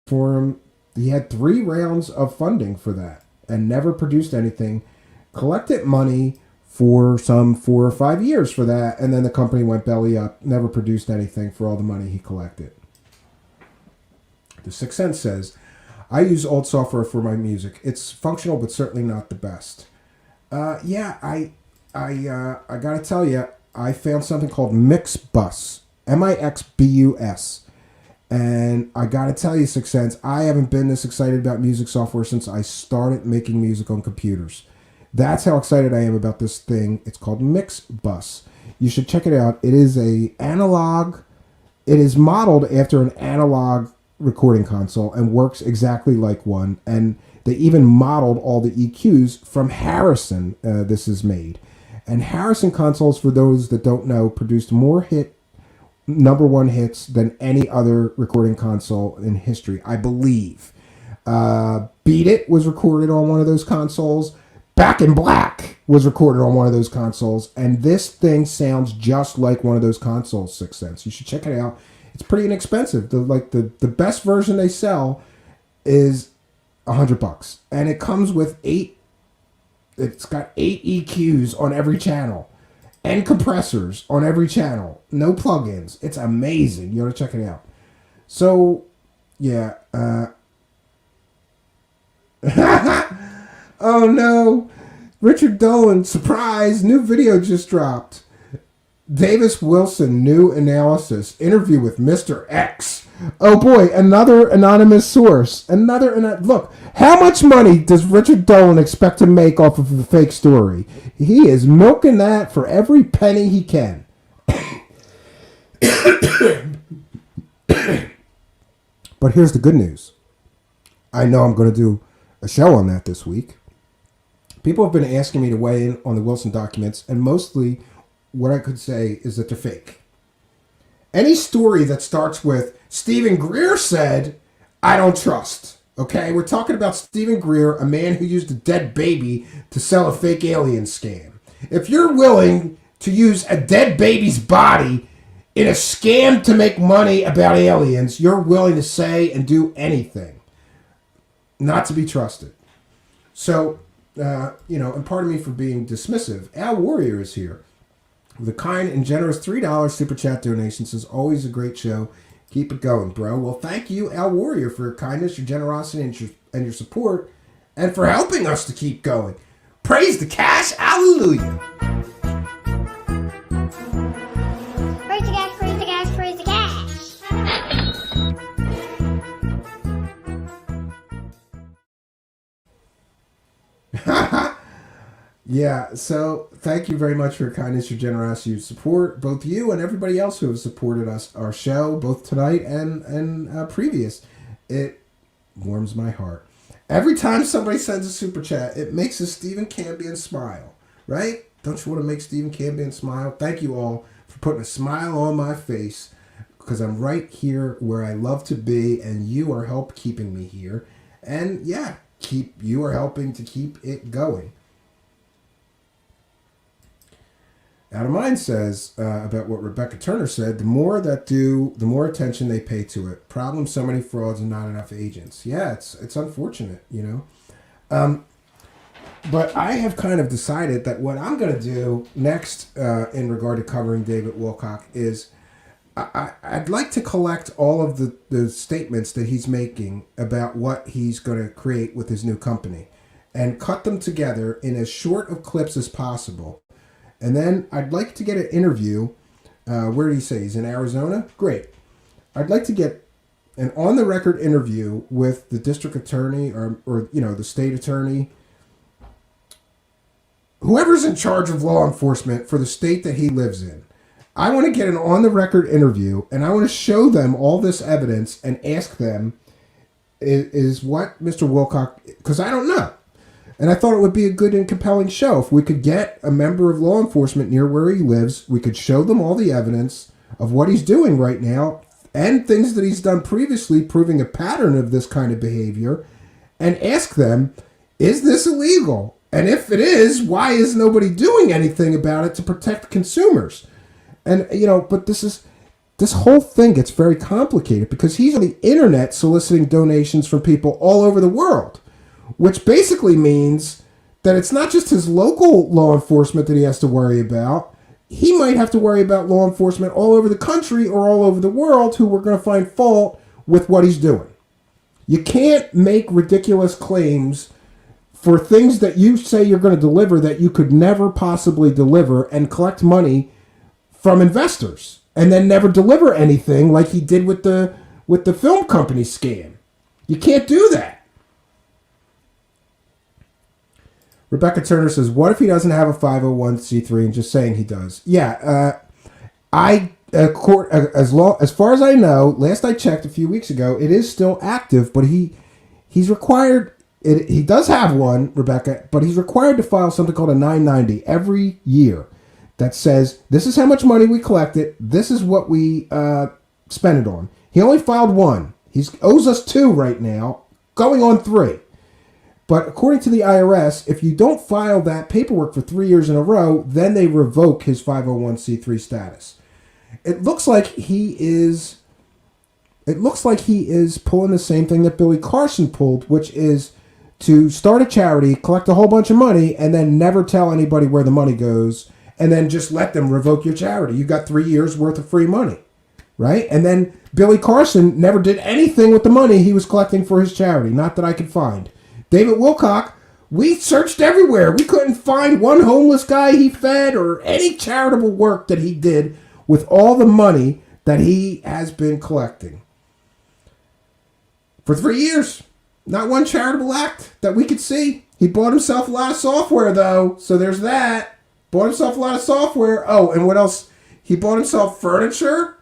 Forum. He had 3 rounds of funding for that and never produced anything. Collected money for some 4 or 5 years for that, and then the company went belly up, never produced anything for all the money he collected. The Sixth Sense says, I use old software for my music. It's functional, but certainly not the best. I gotta tell you, I found something called Mixbus, Mixbus, and I gotta tell you, Sixth Sense, I haven't been this excited about music software since I started making music on computers. That's how excited I am about this thing. It's called Mixbus. You should check it out. It is it is modeled after an analog recording console and works exactly like one, and they even modeled all the EQs from Harrison. This is made, and Harrison consoles, for those that don't know, produced more number 1 hits than any other recording console in history, I believe. Beat It was recorded on one of those consoles. Back in Black was recorded on one of those consoles, and this thing sounds just like one of those consoles. Sixth Sense, you should check it out. It's pretty inexpensive. The best version they sell is $100, and it comes with 8. It's got 8 EQs on every channel, and compressors on every channel. No plugins. It's amazing. You ought to check it out. So, yeah. Oh no, Richard Dolan, surprise! New video just dropped. Davis Wilson, new analysis, interview with Mr. X. Oh boy, another anonymous source. Look, how much money does Richard Dolan expect to make off of the fake story? He is milking that for every penny he can. But here's the good news. I know I'm going to do a show on that this week. People have been asking me to weigh in on the Wilson documents, and mostly what I could say is that they're fake. Any story that starts with Stephen Greer said, I don't trust. Okay, we're talking about Stephen Greer, a man who used a dead baby to sell a fake alien scam. If you're willing to use a dead baby's body in a scam to make money about aliens, you're willing to say and do anything. Not to be trusted. So, and pardon me for being dismissive. Al Warrior is here. The kind and generous $3 super chat donation says, always a great show. Keep it going, bro. Well, thank you, Al Warrior, for your kindness, your generosity, and your support, and for helping us to keep going. Praise the cash. Hallelujah. Praise the cash, praise the cash, praise the cash. Yeah, so thank you very much for your kindness, your generosity, your support, both you and everybody else who have supported our show, both tonight and previous. It warms my heart. Every time somebody sends a super chat, it makes a Stephen Cambion smile, right? Don't you want to make Stephen Cambion smile? Thank you all for putting a smile on my face, because I'm right here where I love to be, and you are help keeping me here. And yeah, you are helping to keep it going. Out of Mind says about what Rebecca Turner said, the more that do, the more attention they pay to it. Problem, so many frauds and not enough agents. Yeah, it's unfortunate, you know. Part of me for being dismissive. Al Warrior is here. The kind and generous $3 super chat donation says, always a great show. Keep it going, bro. Well, thank you, Al Warrior, for your kindness, your generosity, and your support, and for helping us to keep going. Praise the cash. Hallelujah. Yeah, it's unfortunate, you know. But I have kind of decided that what I'm going to do next in regard to covering David Wilcock is I'd like to collect all of the statements that he's making about what he's going to create with his new company and cut them together in as short of clips as possible. And then I'd like to get an interview. Where did he say? He's in Arizona? Great. I'd like to get an on-the-record interview with the district attorney or the state attorney, whoever's in charge of law enforcement for the state that he lives in. I want to get an on-the-record interview, and I want to show them all this evidence and ask them, is what Mr. Wilcock, because I don't know. And I thought it would be a good and compelling show. If we could get a member of law enforcement near where he lives, we could show them all the evidence of what he's doing right now and things that he's done previously proving a pattern of this kind of behavior, and ask them, is this illegal? And if it is, why is nobody doing anything about it to protect consumers? And, but this whole thing gets very complicated because he's on the internet soliciting donations from people all over the world, which basically means that it's not just his local law enforcement that he has to worry about. He might have to worry about law enforcement all over the country or all over the world who are going to find fault with what he's doing. You can't make ridiculous claims for things that you say you're going to deliver that you could never possibly deliver and collect money from investors and then never deliver anything like he did with the film company scam. You can't do that. Rebecca Turner says, what if he doesn't have a 501c3 and just saying he does? Yeah, as far as I know, last I checked a few weeks ago, it is still active, but he's required, he does have one, Rebecca, but he's required to file something called a 990 every year that says, this is how much money we collected, this is what we spent it on. He only filed one. He owes us 2 right now, going on 3. But according to the IRS, if you don't file that paperwork for 3 years in a row, then they revoke his 501c3 status. It looks like he is pulling the same thing that Billy Carson pulled, which is to start a charity, collect a whole bunch of money, and then never tell anybody where the money goes, and then just let them revoke your charity. You got 3 years worth of free money, right? And then Billy Carson never did anything with the money he was collecting for his charity, not that I could find. David Wilcock, we searched everywhere. We couldn't find one homeless guy he fed or any charitable work that he did with all the money that he has been collecting. For 3 years, not one charitable act that we could see. He bought himself a lot of software, though, so there's that. Bought himself a lot of software. Oh, and what else? He bought himself furniture,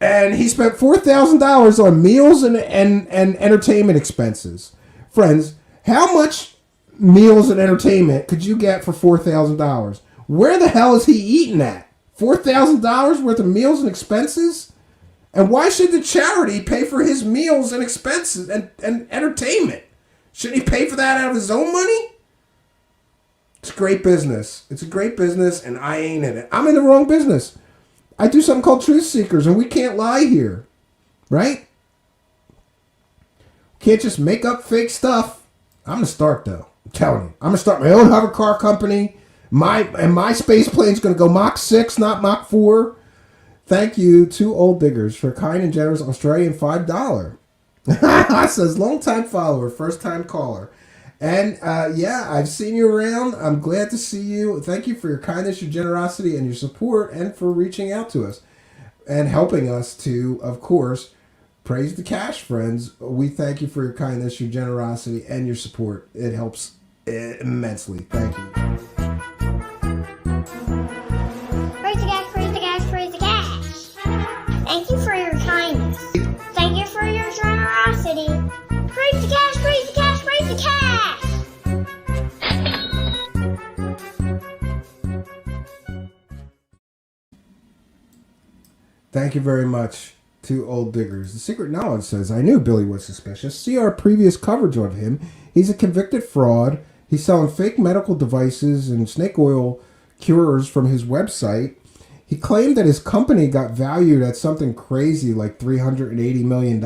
and he spent $4,000 on meals and entertainment expenses. Friends, how much meals and entertainment could you get for $4,000? Where the hell is he eating at? $4,000 worth of meals and expenses? And why should the charity pay for his meals and expenses and entertainment? Shouldn't he pay for that out of his own money? It's great business. It's a great business, and I ain't in it. I'm in the wrong business. I do something called Truth Seekers, and we can't lie here, right? Can't just make up fake stuff. I'm going to start, though. I'm telling you. I'm going to start my own hover car company. My space plane's going to go Mach 6, not Mach 4. Thank you to Old Diggers for kind and generous Australian $5. Says long-time follower, first-time caller. And yeah, I've seen you around. I'm glad to see you. Thank you for your kindness, your generosity, and your support, and for reaching out to us and helping us to, of course, praise the cash, friends. We thank you for your kindness, your generosity, and your support. It helps immensely. Thank you. Praise the cash, praise the cash, praise the cash. Thank you for your kindness. Thank you for your generosity. Praise the cash, praise the cash, praise the cash. Thank you very much to Old Diggers. The Secret Knowledge says, I knew Billy was suspicious. See our previous coverage of him. He's a convicted fraud. He's selling fake medical devices and snake oil cures from his website. He claimed that his company got valued at something crazy like $380 million.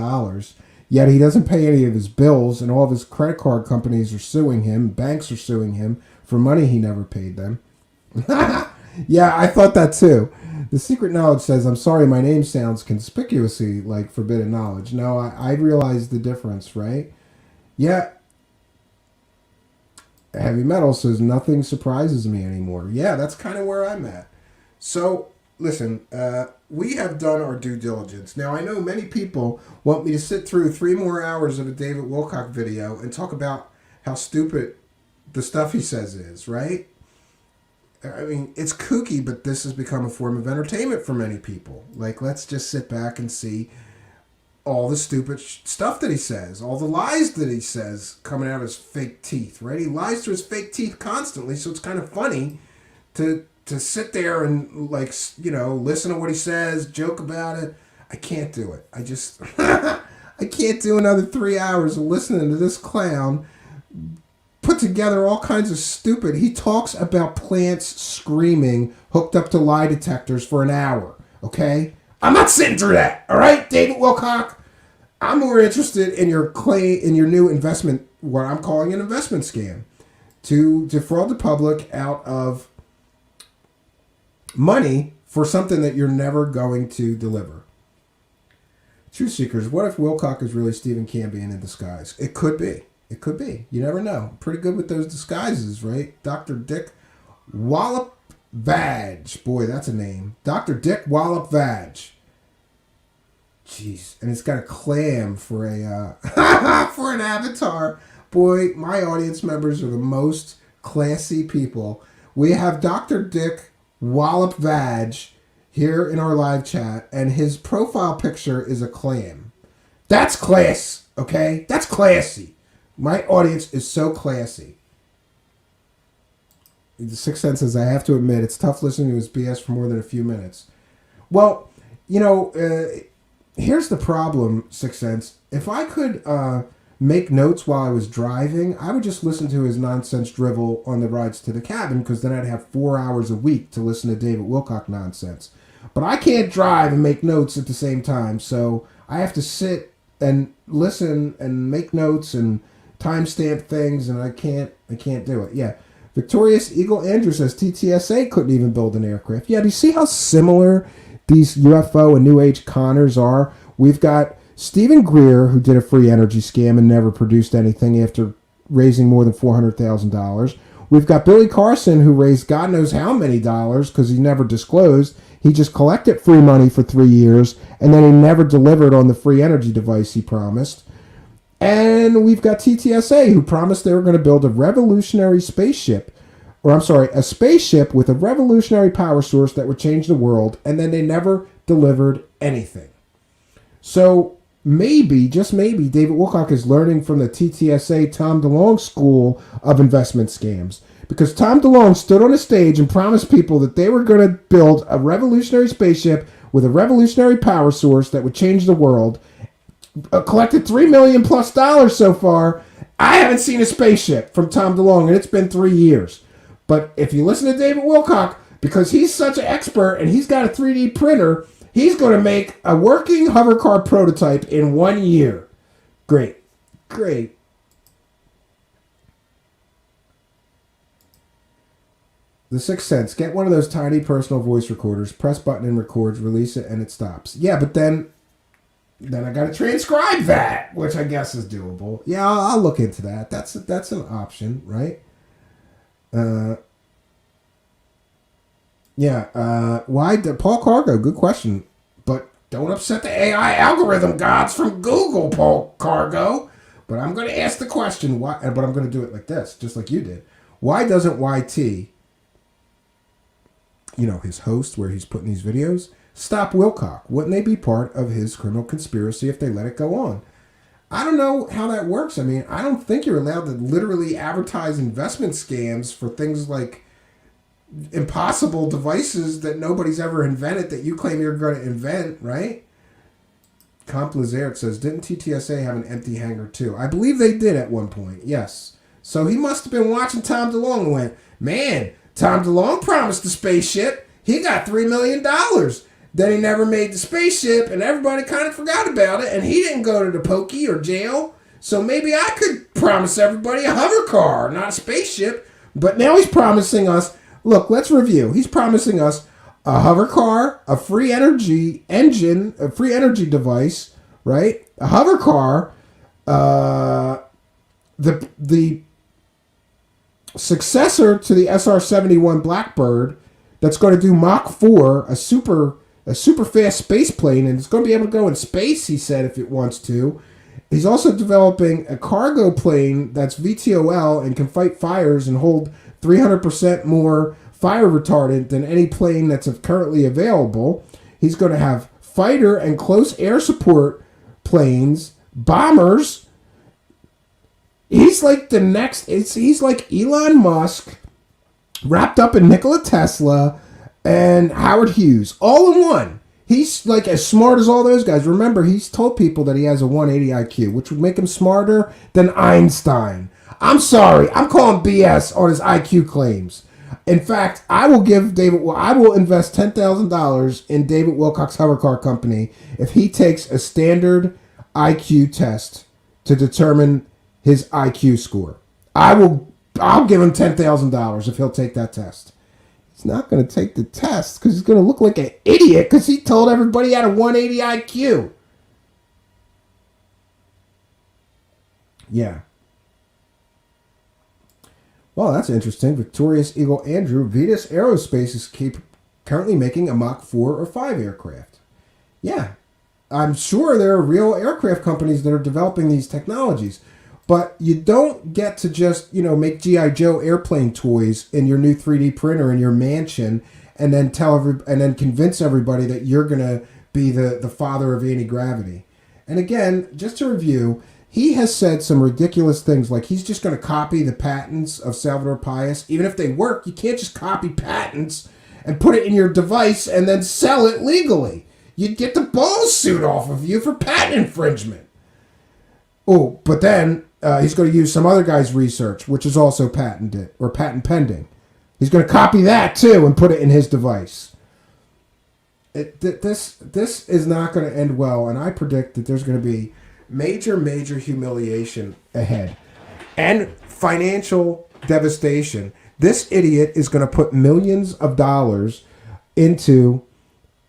Yet he doesn't pay any of his bills, and all of his credit card companies are suing him. Banks are suing him for money he never paid them. Yeah, I thought that too. The Secret Knowledge says, I'm sorry, my name sounds conspicuously like Forbidden Knowledge. No, I realize the difference, right? Yeah. Heavy Metal says, nothing surprises me anymore. Yeah, that's kind of where I'm at. So, listen, we have done our due diligence. Now, I know many people want me to sit through 3 more hours of a David Wilcock video and talk about how stupid the stuff he says is, right? I mean, it's kooky, but this has become a form of entertainment for many people. Like, let's just sit back and see all the stupid stuff that he says, all the lies that he says coming out of his fake teeth, right? He lies through his fake teeth constantly, so it's kind of funny to sit there and, like, you know, listen to what he says, joke about it. I can't do it. I just, I can't do another 3 hours of listening to this clown put together all kinds of stupid. He talks about plants screaming hooked up to lie detectors for an hour, okay? I'm not sitting through that, all right, David Wilcock? I'm more interested in your new investment, what I'm calling an investment scam, to defraud the public out of money for something that you're never going to deliver. Truth Seekers, what if Wilcock is really Stephen Cambion in disguise? It could be. It could be. You never know. Pretty good with those disguises, right? Dr. Dick Wallop Vag. Boy, that's a name. Dr. Dick Wallop Vag. Jeez. And it's got a clam for a for an avatar. Boy, my audience members are the most classy people. We have Dr. Dick Wallop Vag here in our live chat, and his profile picture is a clam. That's class, okay? That's classy. My audience is so classy. The Sixth Sense says, I have to admit, it's tough listening to his BS for more than a few minutes. Well, you know, here's the problem, Sixth Sense. If I could make notes while I was driving, I would just listen to his nonsense drivel on the rides to the cabin, because then I'd have 4 hours a week to listen to David Wilcock nonsense. But I can't drive and make notes at the same time, so I have to sit and listen and make notes and timestamp things, and I can't do it. Yeah. Victorious Eagle Andrew says TTSA couldn't even build an aircraft. Yeah, do you see how similar these UFO and New Age conners are? We've got Stephen Greer, who did a free energy scam and never produced anything after raising more than $400,000. We've got Billy Carson, who raised God knows how many dollars because he never disclosed. He just collected free money for 3 years, and then he never delivered on the free energy device he promised. And we've got TTSA, who promised they were going to build a revolutionary spaceship, a spaceship with a revolutionary power source that would change the world, and then they never delivered anything. So maybe, just maybe, David Wilcock is learning from the TTSA Tom DeLonge school of investment scams. Because Tom DeLonge stood on a stage and promised people that they were going to build a revolutionary spaceship with a revolutionary power source that would change the world. Collected $3 million plus so far. I haven't seen a spaceship from Tom DeLonge, and it's been 3 years. But if you listen to David Wilcock, because he's such an expert and he's got a 3D printer, he's going to make a working hovercar prototype in 1 year. Great. The Sixth Sense. Get one of those tiny personal voice recorders, press button and records, release it, and it stops. Yeah, but then I got to transcribe that, which I guess is doable. Yeah, I'll look into that. That's an option, right? Why Paul Cargo? Good question, but don't upset the AI algorithm gods from Google, Paul Cargo. But I'm going to ask the question why, but I'm going to do it like this, just like you did. Why doesn't YT, his host where he's putting these videos, stop Wilcock? Wouldn't they be part of his criminal conspiracy if they let it go on? I don't know how that works. I mean, I don't think you're allowed to literally advertise investment scams for things like impossible devices that nobody's ever invented that you claim you're going to invent, right? Comp Lazard says, didn't TTSA have an empty hangar too? I believe they did at one point, yes. So he must have been watching Tom DeLonge and went, man, Tom DeLonge promised the spaceship. He got $3 million. Then he never made the spaceship, and everybody kind of forgot about it, and he didn't go to the pokey or jail. So maybe I could promise everybody a hover car, not a spaceship. But now he's promising us, look, let's review. He's promising us a hover car, a free energy engine, a free energy device, right? A hover car, the successor to the SR-71 Blackbird that's going to do Mach 4, a super fast space plane, and it's going to be able to go in space, he said, if it wants to. He's also developing a cargo plane that's VTOL and can fight fires and hold 300% more fire retardant than any plane that's currently available. He's going to have fighter and close air support planes, bombers. He's like the next, he's like Elon Musk wrapped up in Nikola Tesla and Howard Hughes all in one. He's like as smart as all those guys. Remember, he's told people that he has a 180 IQ, which would make him smarter than Einstein. I'm sorry, I'm calling BS on his IQ claims. In fact, I will invest $10,000 in David Wilcox Hover Car Company if he takes a standard IQ test to determine his IQ score. I'll give him $10,000 if he'll take that test. He's not going to take the test because he's going to look like an idiot because he told everybody he had a 180 IQ. Yeah. Well, that's interesting. Victorious Eagle Andrew, Vetus Aerospace is currently making a Mach 4 or 5 aircraft. Yeah. I'm sure there are real aircraft companies that are developing these technologies. But you don't get to just, make G.I. Joe airplane toys in your new 3D printer in your mansion and then convince everybody that you're going to be the father of anti-gravity. And again, just to review, he has said some ridiculous things like he's just going to copy the patents of Salvador Pais. Even if they work, you can't just copy patents and put it in your device and then sell it legally. You'd get the balls suit off of you for patent infringement. Oh, but then he's going to use some other guy's research, which is also patented or patent pending. He's going to copy that too and put it in his device. This is not going to end well, and I predict that there's going to be major humiliation ahead and financial devastation. This idiot is going to put millions of dollars into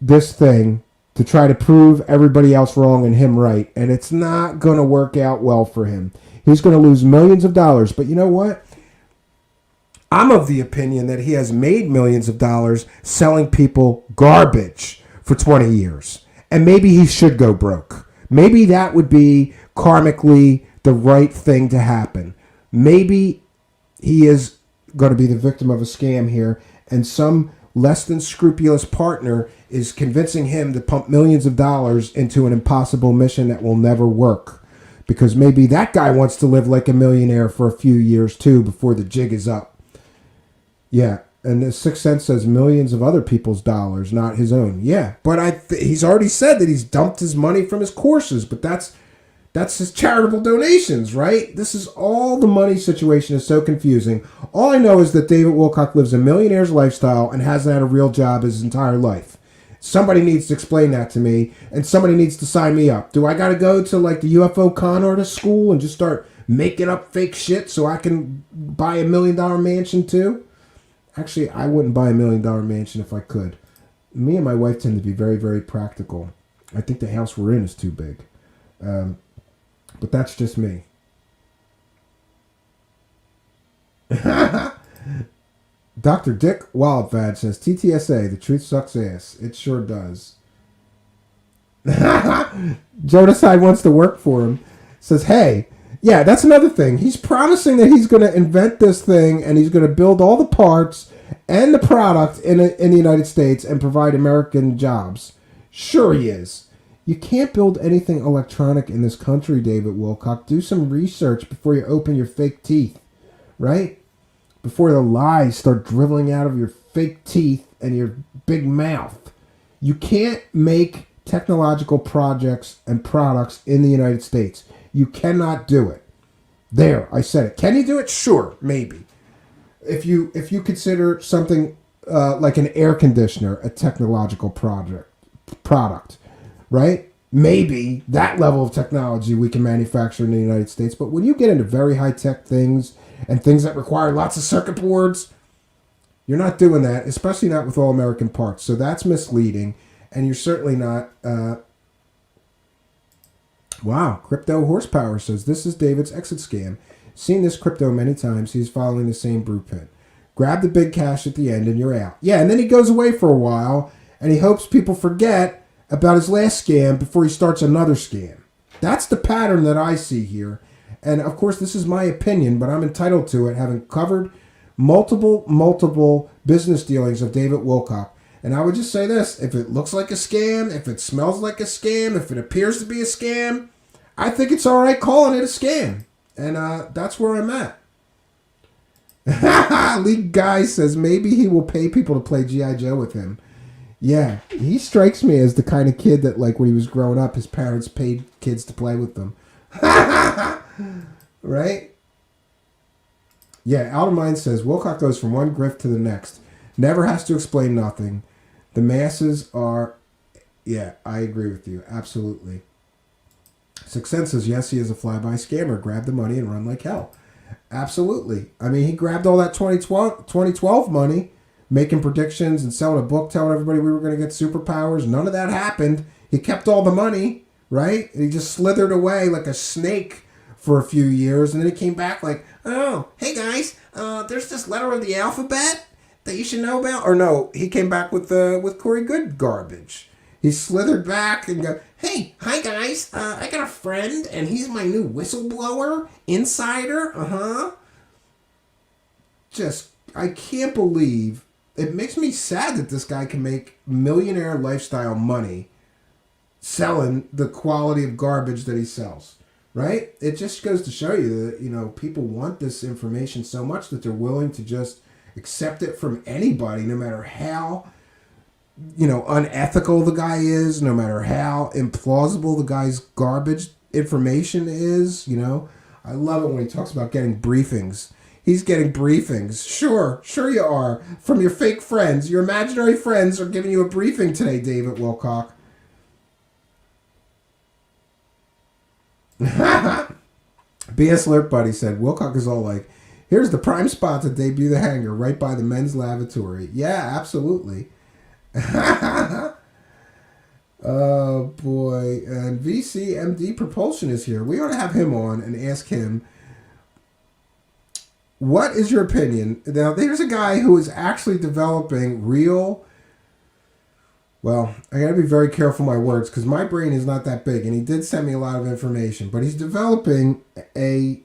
this thing to try to prove everybody else wrong and him right. And it's not going to work out well for him. He's going to lose millions of dollars. But you know what? I'm of the opinion that he has made millions of dollars selling people garbage for 20 years. And maybe he should go broke. Maybe that would be karmically the right thing to happen. Maybe he is going to be the victim of a scam here, and some less than scrupulous partner is convincing him to pump millions of dollars into an impossible mission that will never work. Because maybe that guy wants to live like a millionaire for a few years too before the jig is up. Yeah, and the Sixth Sense says millions of other people's dollars, not his own. Yeah, but he's already said that he's dumped his money from his courses, but that's his charitable donations, right? This is all the money situation is so confusing. All I know is that David Wilcock lives a millionaire's lifestyle and hasn't had a real job his entire life. Somebody needs to explain that to me, and somebody needs to sign me up. Do I got to go to like the UFO con artist school and just start making up fake shit so I can buy $1 million mansion too? Actually, I wouldn't buy $1 million mansion if I could. Me and my wife tend to be very, very practical. I think the house we're in is too big. But that's just me. Dr. Dick Wildfad says, TTSA, the truth sucks ass. It sure does. Jodaside wants to work for him. Says, hey, yeah, that's another thing. He's promising that he's going to invent this thing and he's going to build all the parts and the product in the United States and provide American jobs. Sure he is. You can't build anything electronic in this country, David Wilcock. Do some research before you open your fake teeth, right? Before the lies start dribbling out of your fake teeth and your big mouth. You can't make technological projects and products in the United States. You cannot do it. There, I said it. Can you do it? Sure, maybe. If you consider something like an air conditioner a technological product, right? Maybe that level of technology we can manufacture in the United States. But when you get into very high-tech things and things that require lots of circuit boards, you're not doing that, especially not with all American parts. So that's misleading. And you're certainly not... Wow, Crypto Horsepower says, this is David's exit scam. Seen this crypto many times. He's following the same blueprint. Grab the big cash at the end and you're out. Yeah, and then he goes away for a while and he hopes people forget about his last scam before he starts another scam. That's the pattern that I see here. And of course, this is my opinion, but I'm entitled to it, having covered multiple business dealings of David Wilcock. And I would just say this, if it looks like a scam, if it smells like a scam, if it appears to be a scam, I think it's all right calling it a scam. And that's where I'm at. League Guy says maybe he will pay people to play G.I. Joe with him. Yeah, he strikes me as the kind of kid that, like, when he was growing up, his parents paid kids to play with them. Right? Yeah, Aldermine says, Wilcock goes from one grift to the next. Never has to explain nothing. The masses are... Yeah, I agree with you. Absolutely. Success says, yes, he is a flyby scammer. Grab the money and run like hell. Absolutely. I mean, he grabbed all that 2012 money, making predictions and selling a book, telling everybody we were going to get superpowers. None of that happened. He kept all the money, right? And he just slithered away like a snake for a few years. And then he came back like, oh, hey guys, there's this letter of the alphabet that you should know about. Or no, he came back with Corey Good garbage. He slithered back and go, hey, hi guys, I got a friend and he's my new whistleblower, insider, Just, I can't believe, it makes me sad that this guy can make millionaire lifestyle money selling the quality of garbage that he sells, right? It just goes to show you that, you know, people want this information so much that they're willing to just accept it from anybody, no matter how, you know, unethical the guy is, no matter how implausible the guy's garbage information is, you know. I love it when he talks about getting briefings. He's getting briefings. Sure you are. From your fake friends. Your imaginary friends are giving you a briefing today, David Wilcock. BS Lurk Buddy said, Wilcock is all like, here's the prime spot to debut the hanger right by the men's lavatory. Yeah, absolutely. Oh boy. And VCMD Propulsion is here. We ought to have him on and ask him, what is your opinion? Now, there's a guy who is actually developing real... Well, I got to be very careful my words because my brain is not that big, and he did send me a lot of information. But he's developing a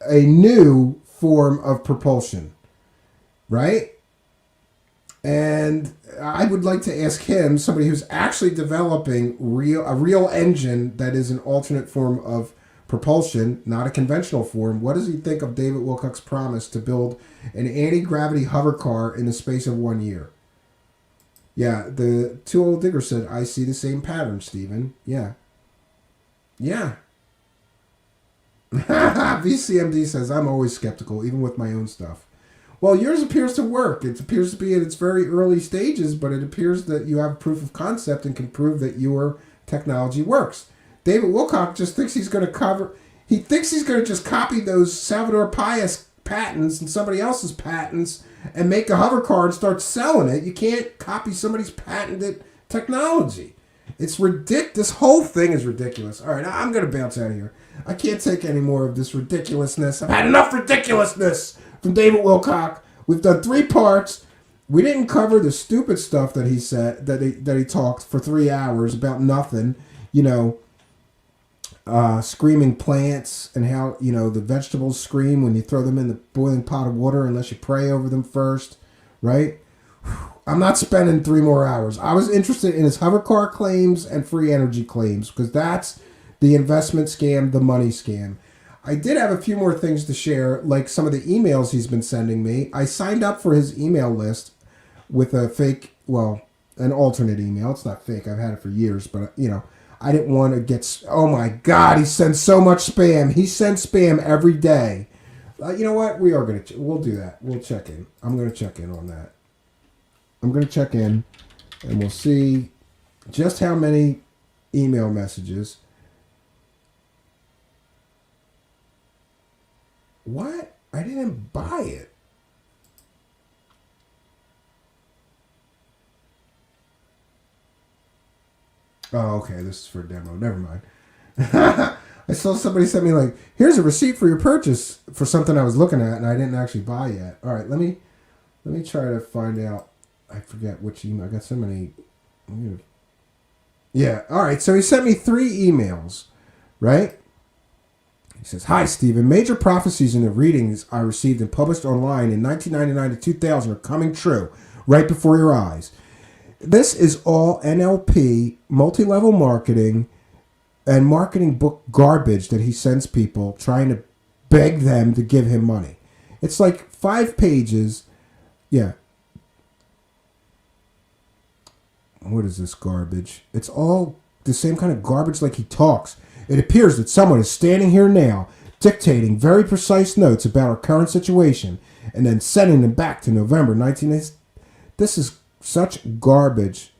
new form of propulsion, right? And I would like to ask him, somebody who's actually developing a real engine that is an alternate form of propulsion, not a conventional form. What does he think of David Wilcock's promise to build an anti-gravity hover car in the space of 1 year? Yeah, the Two Old Digger said, I see the same pattern, Stephen. Yeah. VCMD says, I'm always skeptical, even with my own stuff. Well, yours appears to work. It appears to be at its very early stages, but it appears that you have proof of concept and can prove that your technology works. David Wilcock just thinks he's going to he thinks he's going to just copy those Salvador Payas patents and somebody else's patents and make a hover car and start selling it. You can't copy somebody's patented technology. It's ridiculous. This whole thing is ridiculous. All right, I'm going to bounce out of here. I can't take any more of this ridiculousness. I've had enough ridiculousness from David Wilcock. We've done 3 parts. We didn't cover the stupid stuff that he said, that he talked for 3 hours about nothing. You know, screaming plants and how, you know, the vegetables scream when you throw them in the boiling pot of water unless you pray over them first, right? I'm not spending 3 more hours. I was interested in his hover car claims and free energy claims because that's the investment scam, the money scam. I did have a few more things to share, like some of the emails he's been sending me. I signed up for his email list with a fake, well, an alternate email. It's not fake. I've had it for years, but, you know, I didn't want to get... Oh, my God, he sends so much spam. He sends spam every day. You know what? We are going to... We'll do that. We'll check in. I'm going to check in on that. I'm going to check in, and we'll see just how many email messages. What? I didn't buy it. Oh, okay. This is for a demo. Never mind. I saw somebody sent me like, here's a receipt for your purchase for something I was looking at and I didn't actually buy yet. All right, let me try to find out. I forget which email. I got so many. Yeah. All right. So he sent me 3 emails, right? He says, "Hi, Stephen. Major prophecies in the readings I received and published online in 1999 to 2000 are coming true right before your eyes. This is all NLP, multi-level marketing, and marketing book garbage that he sends people trying to beg them to give him money. It's like 5 pages. Yeah. What is this garbage? It's all the same kind of garbage like he talks. It appears that someone is standing here now, dictating very precise notes about our current situation, and then sending them back to November 1980. This is such garbage.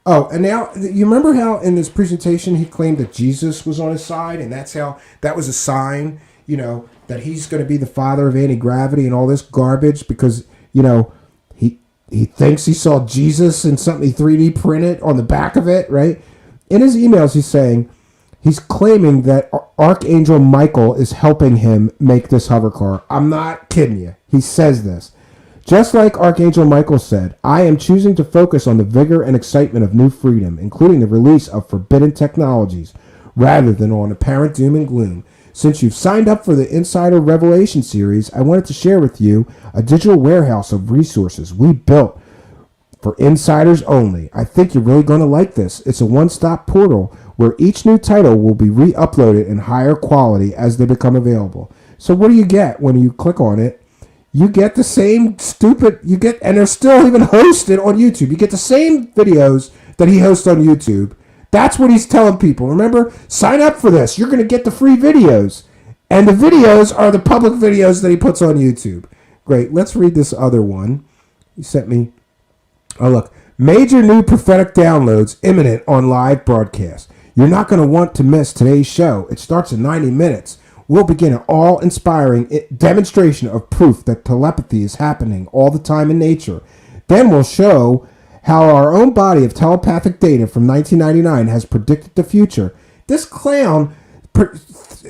Oh, and now, you remember how in this presentation he claimed that Jesus was on his side, and that was a sign, that he's going to be the father of anti-gravity and all this garbage because, he thinks he saw Jesus in something he 3D printed on the back of it, right? In his emails, he's claiming that Archangel Michael is helping him make this hover car. I'm not kidding you. He says this. Just like Archangel Michael said, I am choosing to focus on the vigor and excitement of new freedom, including the release of forbidden technologies, rather than on apparent doom and gloom. Since you've signed up for the Insider Revelation series, I wanted to share with you a digital warehouse of resources we built for insiders only. I think you're really going to like this. It's a one-stop portal where each new title will be re-uploaded in higher quality as they become available. So what do you get when you click on it? You get the same and they're still even hosted on YouTube. You get the same videos that he hosts on YouTube. That's what he's telling people. Remember, sign up for this. You're going to get the free videos. And the videos are the public videos that he puts on YouTube. Great. Let's read this other one. He sent me. Oh, look. Major new prophetic downloads imminent on live broadcast. You're not going to want to miss today's show. It starts in 90 minutes. We'll begin an awe-inspiring demonstration of proof that telepathy is happening all the time in nature. Then we'll show how our own body of telepathic data from 1999 has predicted the future. This clown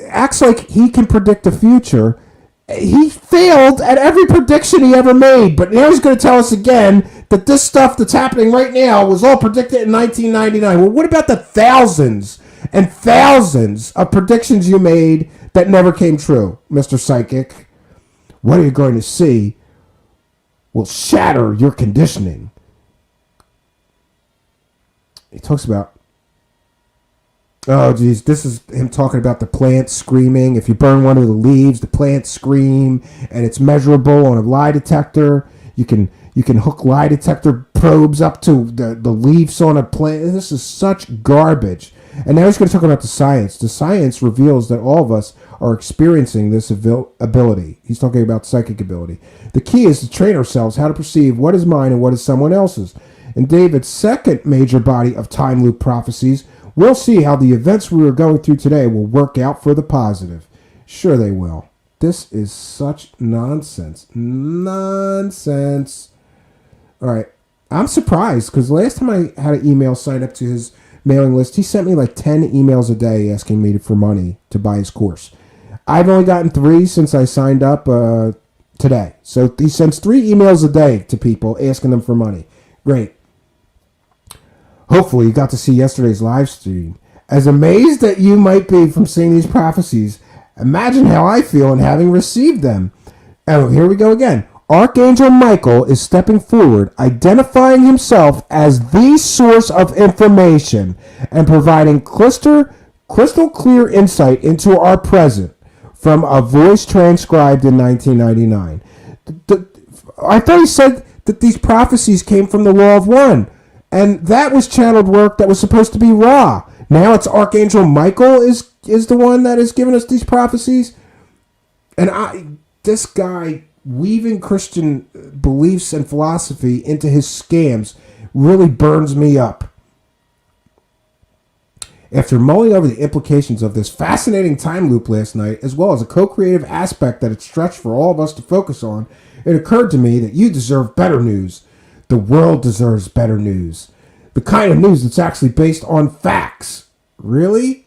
acts like he can predict the future. He failed at every prediction he ever made, but now he's going to tell us again that this stuff that's happening right now was all predicted in 1999. Well, what about the thousands and thousands of predictions you made that never came true, Mr. Psychic? What are you going to see will shatter your conditioning. He talks about, oh geez, this is him talking about the plants screaming. If you burn one of the leaves, the plants scream, and it's measurable on a lie detector. You can hook lie detector probes up to the leaves on a plant. This is such garbage. And now he's going to talk about the science. The science reveals that all of us are experiencing this ability. He's talking about psychic ability. The key is to train ourselves how to perceive what is mine and what is someone else's. In David's second major body of time loop prophecies, we'll see how the events we are going through today will work out for the positive. Sure they will. This is such nonsense. Nonsense. All right. I'm surprised because last time I had an email signed up to his mailing list, he sent me like 10 emails a day asking me for money to buy his course. I've only gotten 3 since I signed up today. So he sends 3 emails a day to people asking them for money. Great. Hopefully you got to see yesterday's live stream. As amazed that you might be from seeing these prophecies, imagine how I feel in having received them. Oh, here we go again. Archangel Michael is stepping forward, identifying himself as the source of information and providing crystal clear insight into our present from a voice transcribed in 1999. I thought he said that these prophecies came from the Law of One, and that was channeled work that was supposed to be raw. Now it's Archangel Michael is the one that is giving us these prophecies. And this guy weaving Christian beliefs and philosophy into his scams really burns me up. After mulling over the implications of this fascinating time loop last night, as well as a co-creative aspect that it stretched for all of us to focus on, it occurred to me that you deserve better news. The world deserves better news. The kind of news that's actually based on facts. Really?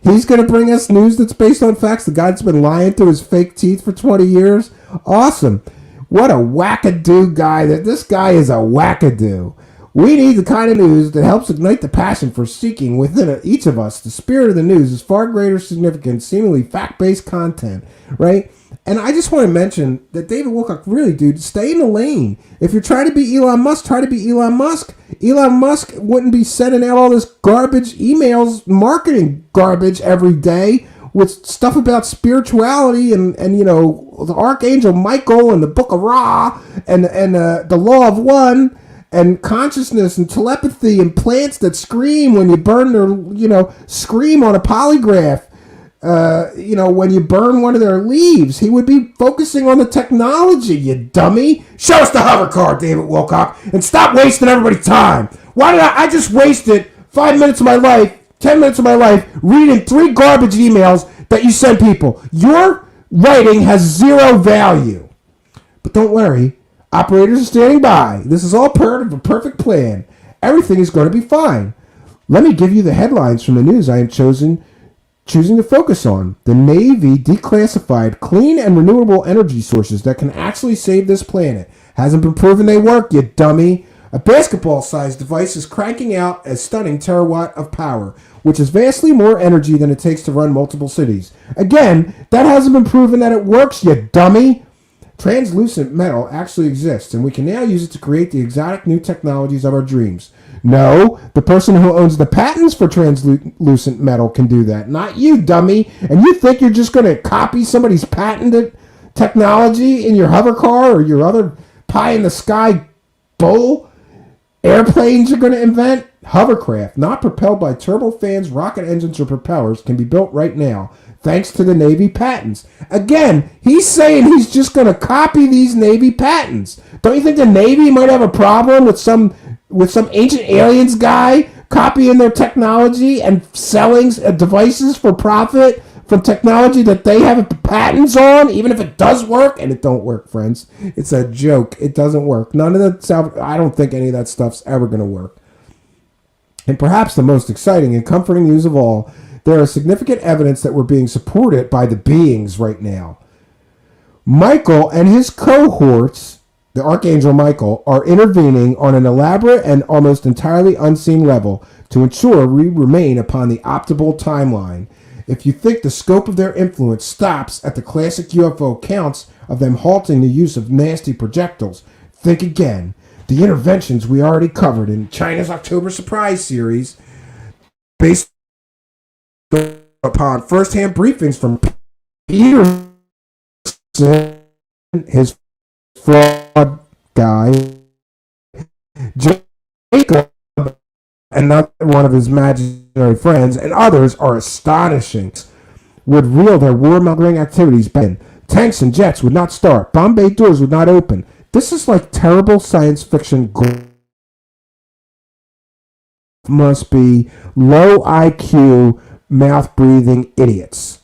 He's going to bring us news that's based on facts? The guy that's been lying through his fake teeth for 20 years? Awesome. What a wackadoo guy. This guy is a wackadoo. We need the kind of news that helps ignite the passion for seeking within each of us. The spirit of the news is far greater significance, seemingly fact-based content, right? And I just want to mention that David Wilcock, really, dude, stay in the lane. If you're trying to be Elon Musk, try to be Elon Musk. Elon Musk wouldn't be sending out all this garbage emails, marketing garbage every day with stuff about spirituality and you know, the Archangel Michael and the Book of Ra and the Law of One and consciousness and telepathy and plants that scream when you burn their, you know, scream on a polygraph. You know, when you burn one of their leaves. He would be focusing on the technology, you dummy. Show us the hover car, David Wilcock, and stop wasting everybody's time. Why did I just wasted 5 minutes of my life, 10 minutes of my life, reading 3 garbage emails that you send people. Your writing has zero value. But don't worry, operators are standing by. This is all part of a perfect plan. Everything is going to be fine. Let me give you the headlines from the news I am choosing to focus on. The Navy declassified clean and renewable energy sources that can actually save this planet. Hasn't been proven they work, you dummy. A basketball-sized device is cranking out a stunning terawatt of power, which is vastly more energy than it takes to run multiple cities. Again, that hasn't been proven that it works, you dummy. Translucent metal actually exists, and we can now use it to create the exotic new technologies of our dreams. No, the person who owns the patents for translucent metal can do that, not you, dummy. And you think you're just going to copy somebody's patented technology in your hover car or your other pie-in-the-sky bull airplanes you're going to invent? Hovercraft, not propelled by turbofans, rocket engines, or propellers, can be built right now, thanks to the Navy patents. Again, he's saying he's just going to copy these Navy patents. Don't you think the Navy might have a problem with some ancient aliens guy copying their technology and selling devices for profit from technology that they have patents on, even if it does work? And it don't work, friends. It's a joke. It doesn't work. None of that. I don't think any of that stuff's ever going to work. And perhaps the most exciting and comforting news of all, there is significant evidence that we're being supported by the beings right now. Michael and his cohorts, the Archangel Michael, are intervening on an elaborate and almost entirely unseen level to ensure we remain upon the optimal timeline. If you think the scope of their influence stops at the classic UFO accounts of them halting the use of nasty projectiles, think again. The interventions we already covered in China's October Surprise series, based upon first-hand briefings from Peterson, his fraud guy, Jacob, another one of his imaginary friends, and others are astonishing. Would reel their warmongering activities back in. Tanks and jets would not start. Bomb bay doors would not open. This is like terrible science fiction. Must be low IQ, mouth-breathing idiots.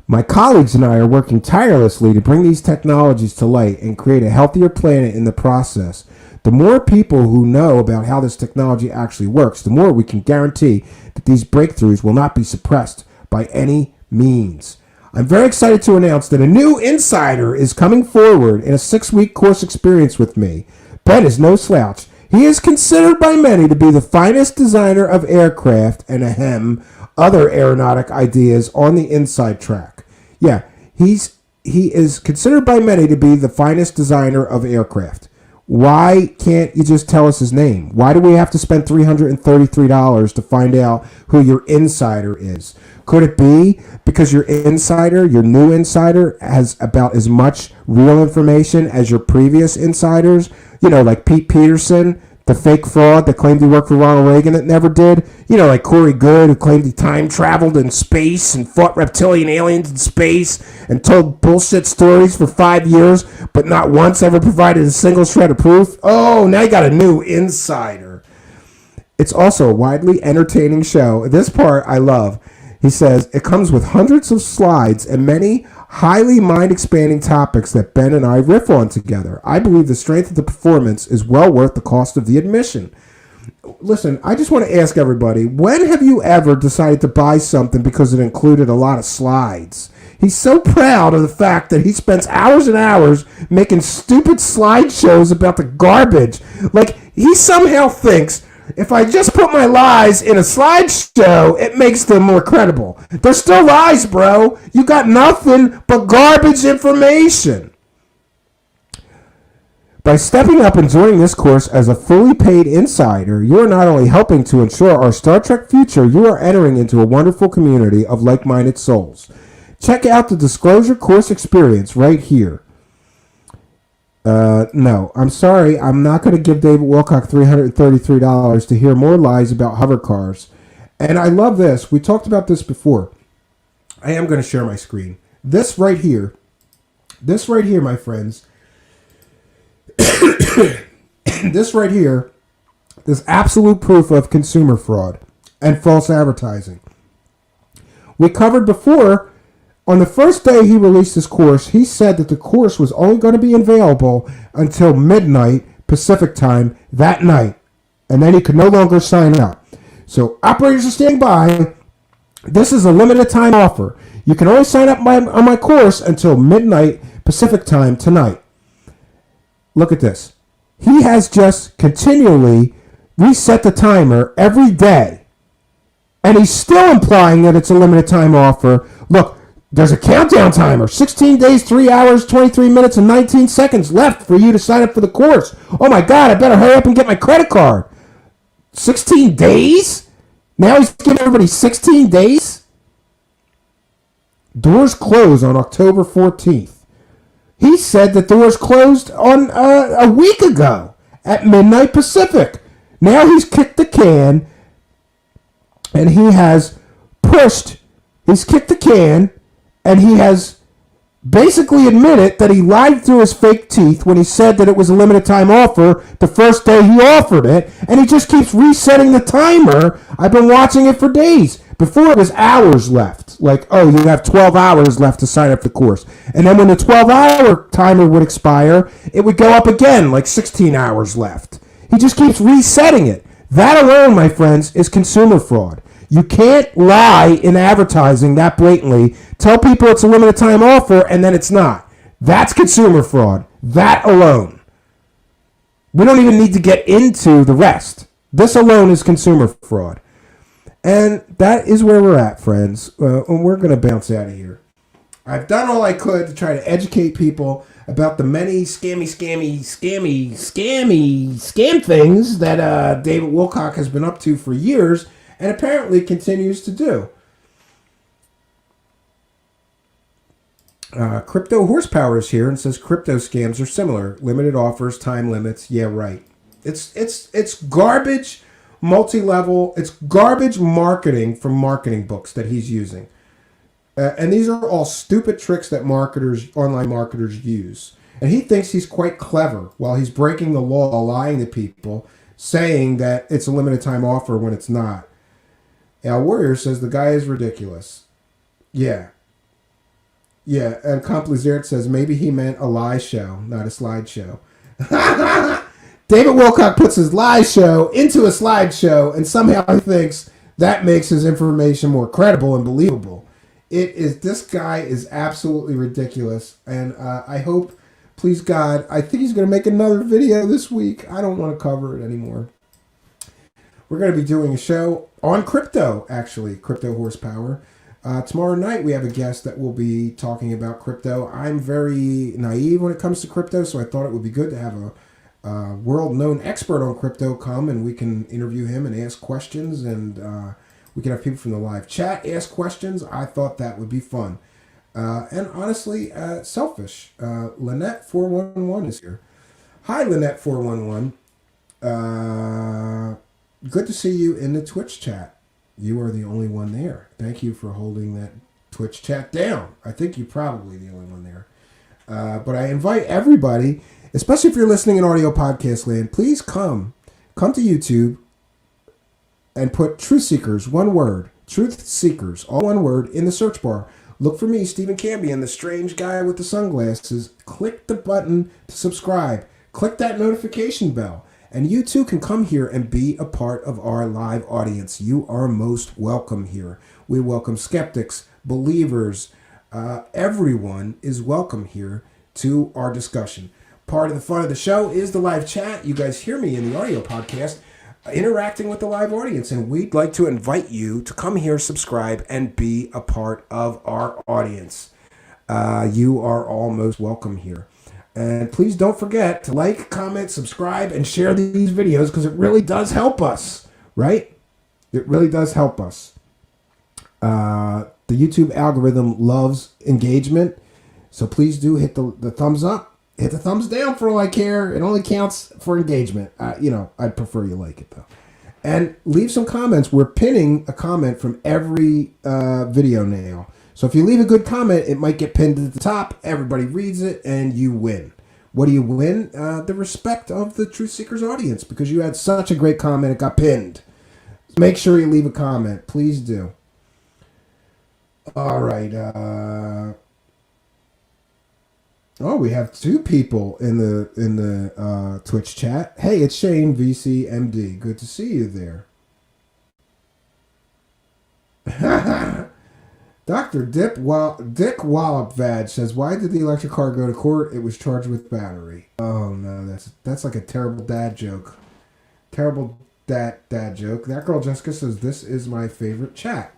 My colleagues and I are working tirelessly to bring these technologies to light and create a healthier planet in the process. The more people who know about how this technology actually works, the more we can guarantee that these breakthroughs will not be suppressed by any means. I'm very excited to announce that a new insider is coming forward in a 6-week course experience with me. Ben is no slouch. He is considered by many to be the finest designer of aircraft and other aeronautic ideas on the inside track. Yeah, he is considered by many to be the finest designer of aircraft. Why can't you just tell us his name? Why do we have to spend $333 to find out who your insider is? Could it be because your insider, your new insider, has about as much real information as your previous insiders? You know, like Pete Peterson, the fake fraud that claimed he worked for Ronald Reagan that never did. You know, like Corey Goode, who claimed he time traveled in space and fought reptilian aliens in space and told bullshit stories for 5 years, but not once ever provided a single shred of proof. Oh, now you got a new insider. It's also a widely entertaining show. This part I love. He says, it comes with hundreds of slides and many highly mind-expanding topics that Ben and I riff on together. I believe the strength of the performance is well worth the cost of the admission. Listen, I just want to ask everybody, when have you ever decided to buy something because it included a lot of slides? He's so proud of the fact that he spends hours and hours making stupid slideshows about the garbage. Like, he somehow thinks, if I just put my lies in a slideshow, it makes them more credible. They're still lies, bro. You got nothing but garbage information. By stepping up and joining this course as a fully paid insider, you are not only helping to ensure our Star Trek future, you are entering into a wonderful community of like-minded souls. Check out the Disclosure course experience right here. No, I'm sorry. I'm not going to give David Wilcock $333 to hear more lies about hover cars. And I love this. We talked about this before. I am going to share my screen. This right here, my friends, this right here is absolute proof of consumer fraud and false advertising. We covered before. On the first day he released his course, he said that the course was only going to be available until midnight Pacific time that night, and then he could no longer sign up. So operators are standing by. This is a limited time offer. You can only sign up on my course until midnight Pacific time tonight. Look at this. He has just continually reset the timer every day, and he's still implying that it's a limited time offer. Look, there's a countdown timer. 16 days, 3 hours, 23 minutes, and 19 seconds left for you to sign up for the course. Oh my God, I better hurry up and get my credit card. 16 days? Now he's giving everybody 16 days? Doors close on October 14th. He said that doors closed on a week ago at midnight Pacific. Now he's kicked the can, and he has kicked the can, and he has basically admitted that he lied through his fake teeth when he said that it was a limited time offer the first day he offered it, and he just keeps resetting the timer. I've been watching it for days. Before it was hours left. Like, oh, you have 12 hours left to sign up for the course. And then when the 12-hour timer would expire, it would go up again, like 16 hours left. He just keeps resetting it. That alone, my friends, is consumer fraud. You can't lie in advertising that blatantly, tell people it's a limited time offer, and then it's not. That's consumer fraud. That alone. We don't even need to get into the rest. This alone is consumer fraud. And that is where we're at, friends. And we're going to bounce out of here. I've done all I could to try to educate people about the many scam things that David Wilcock has been up to for years, and apparently continues to do. Crypto Horsepower is here and says crypto scams are similar. Limited offers, time limits. Yeah, right. It's garbage multi-level. It's garbage marketing from marketing books that he's using. And these are all stupid tricks that online marketers use. And he thinks he's quite clever while he's breaking the law, lying to people, saying that it's a limited time offer when it's not. Al Warrior says the guy is ridiculous. Yeah. Yeah, and Complizert says maybe he meant a lie show, not a slideshow. David Wilcock puts his lie show into a slideshow, and somehow he thinks that makes his information more credible and believable. This guy is absolutely ridiculous, and I hope, please God, I think he's going to make another video this week. I don't want to cover it anymore. We're going to be doing a show on crypto, actually, Crypto Horsepower. Tomorrow night we have a guest that will be talking about crypto. I'm very naive when it comes to crypto, so I thought it would be good to have a world-known expert on crypto come, and we can interview him and ask questions, and we can have people from the live chat ask questions. I thought that would be fun. And honestly, selfish. Lynette411 is here. Hi, Lynette411. Good to see you in the Twitch chat. You are the only one there. Thank you for holding that Twitch chat down. I think you're probably the only one there. But I invite everybody, especially if you're listening in audio podcast land, please come to YouTube, and put Truth Seekers, one word, Truth Seekers, all one word, in the search bar. Look for me, Stephen Cambion, the strange guy with the sunglasses. Click the button to subscribe. Click that notification bell. And you too can come here and be a part of our live audience. You are most welcome here. We welcome skeptics, believers. Everyone is welcome here to our discussion. Part of the fun of the show is the live chat. You guys hear me in the audio podcast interacting with the live audience, and we'd like to invite you to come here, subscribe, and be a part of our audience. You are all most welcome here. And please don't forget to like, comment, subscribe, and share these videos, because it really does help us, right? It really does help us. The YouTube algorithm loves engagement, so please do hit the thumbs up. Hit the thumbs down for all I care. It only counts for engagement. I'd prefer you like it, though. And leave some comments. We're pinning a comment from every video now. So if you leave a good comment, it might get pinned at the top. Everybody reads it, and you win. What do you win? The respect of the Truth Seekers audience, because you had such a great comment. It got pinned. Make sure you leave a comment. Please do. All right. Oh, we have two people in the Twitch chat. Hey, it's Shane, VCMD. Good to see you there. Dr. Dick Wallop Vag says, why did the electric car go to court? It was charged with battery. Oh, no, that's like a terrible dad joke. Terrible dad joke. That girl Jessica says, this is my favorite chat.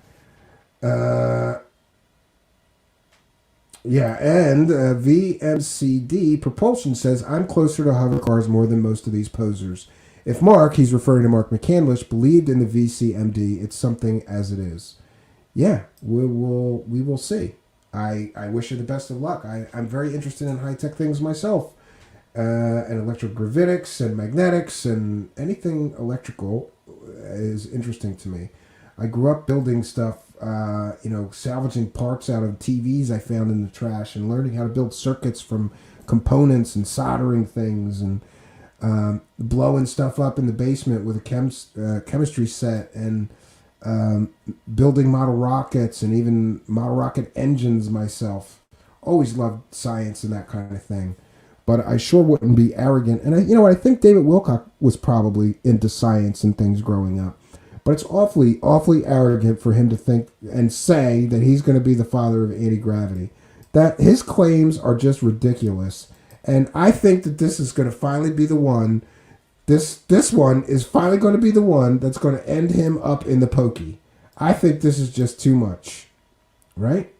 Yeah, and VMCD Propulsion says, I'm closer to hover cars more than most of these posers. If Mark, he's referring to Mark McCandlish, believed in the VCMD, it's something as it is. Yeah, we will see. I wish you the best of luck. I'm very interested in high-tech things myself. And electrogravitics and magnetics and anything electrical is interesting to me. I grew up building stuff, salvaging parts out of TVs I found in the trash and learning how to build circuits from components and soldering things and blowing stuff up in the basement with a chemistry set and building model rockets and even model rocket engines myself. Always loved science and that kind of thing. But I sure wouldn't be arrogant. And I think David Wilcock was probably into science and things growing up. But it's awfully, awfully arrogant for him to think and say that he's going to be the father of anti-gravity. That his claims are just ridiculous. And I think that this is going to finally be the one. This one is finally going to be the one that's going to end him up in the pokey. I think this is just too much. Right?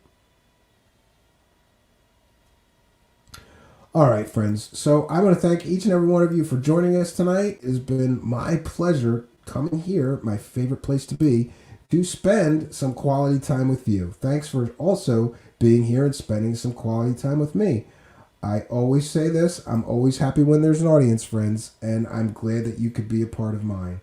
All right, friends. So I want to thank each and every one of you for joining us tonight. It's been my pleasure coming here, my favorite place to be, to spend some quality time with you. Thanks for also being here and spending some quality time with me. I always say this, I'm always happy when there's an audience, friends, and I'm glad that you could be a part of mine.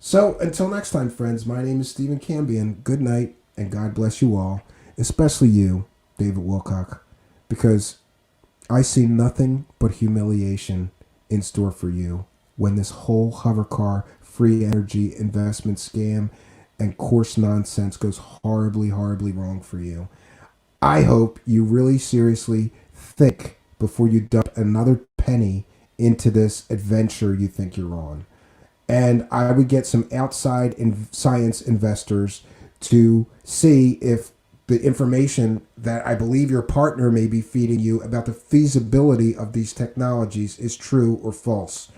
So until next time, friends, my name is Stephen Cambion. Good night, and God bless you all, especially you, David Wilcock, because I see nothing but humiliation in store for you when this whole hover car free energy investment scam and course nonsense goes horribly, horribly wrong for you. I hope you really seriously think before you dump another penny into this adventure you think you're on. And I would get some outside science investors to see if the information that I believe your partner may be feeding you about the feasibility of these technologies is true or false.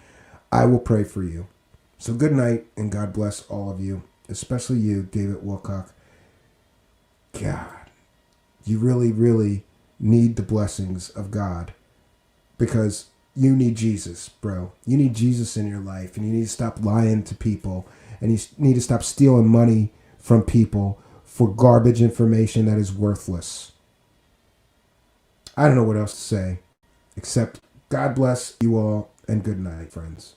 I will pray for you. So good night, and God bless all of you, especially you, David Wilcock. God, you really, really need the blessings of God, because you need Jesus, bro. You need Jesus in your life, and you need to stop lying to people, and you need to stop stealing money from people for garbage information that is worthless. I don't know what else to say, except God bless you all, and good night, friends.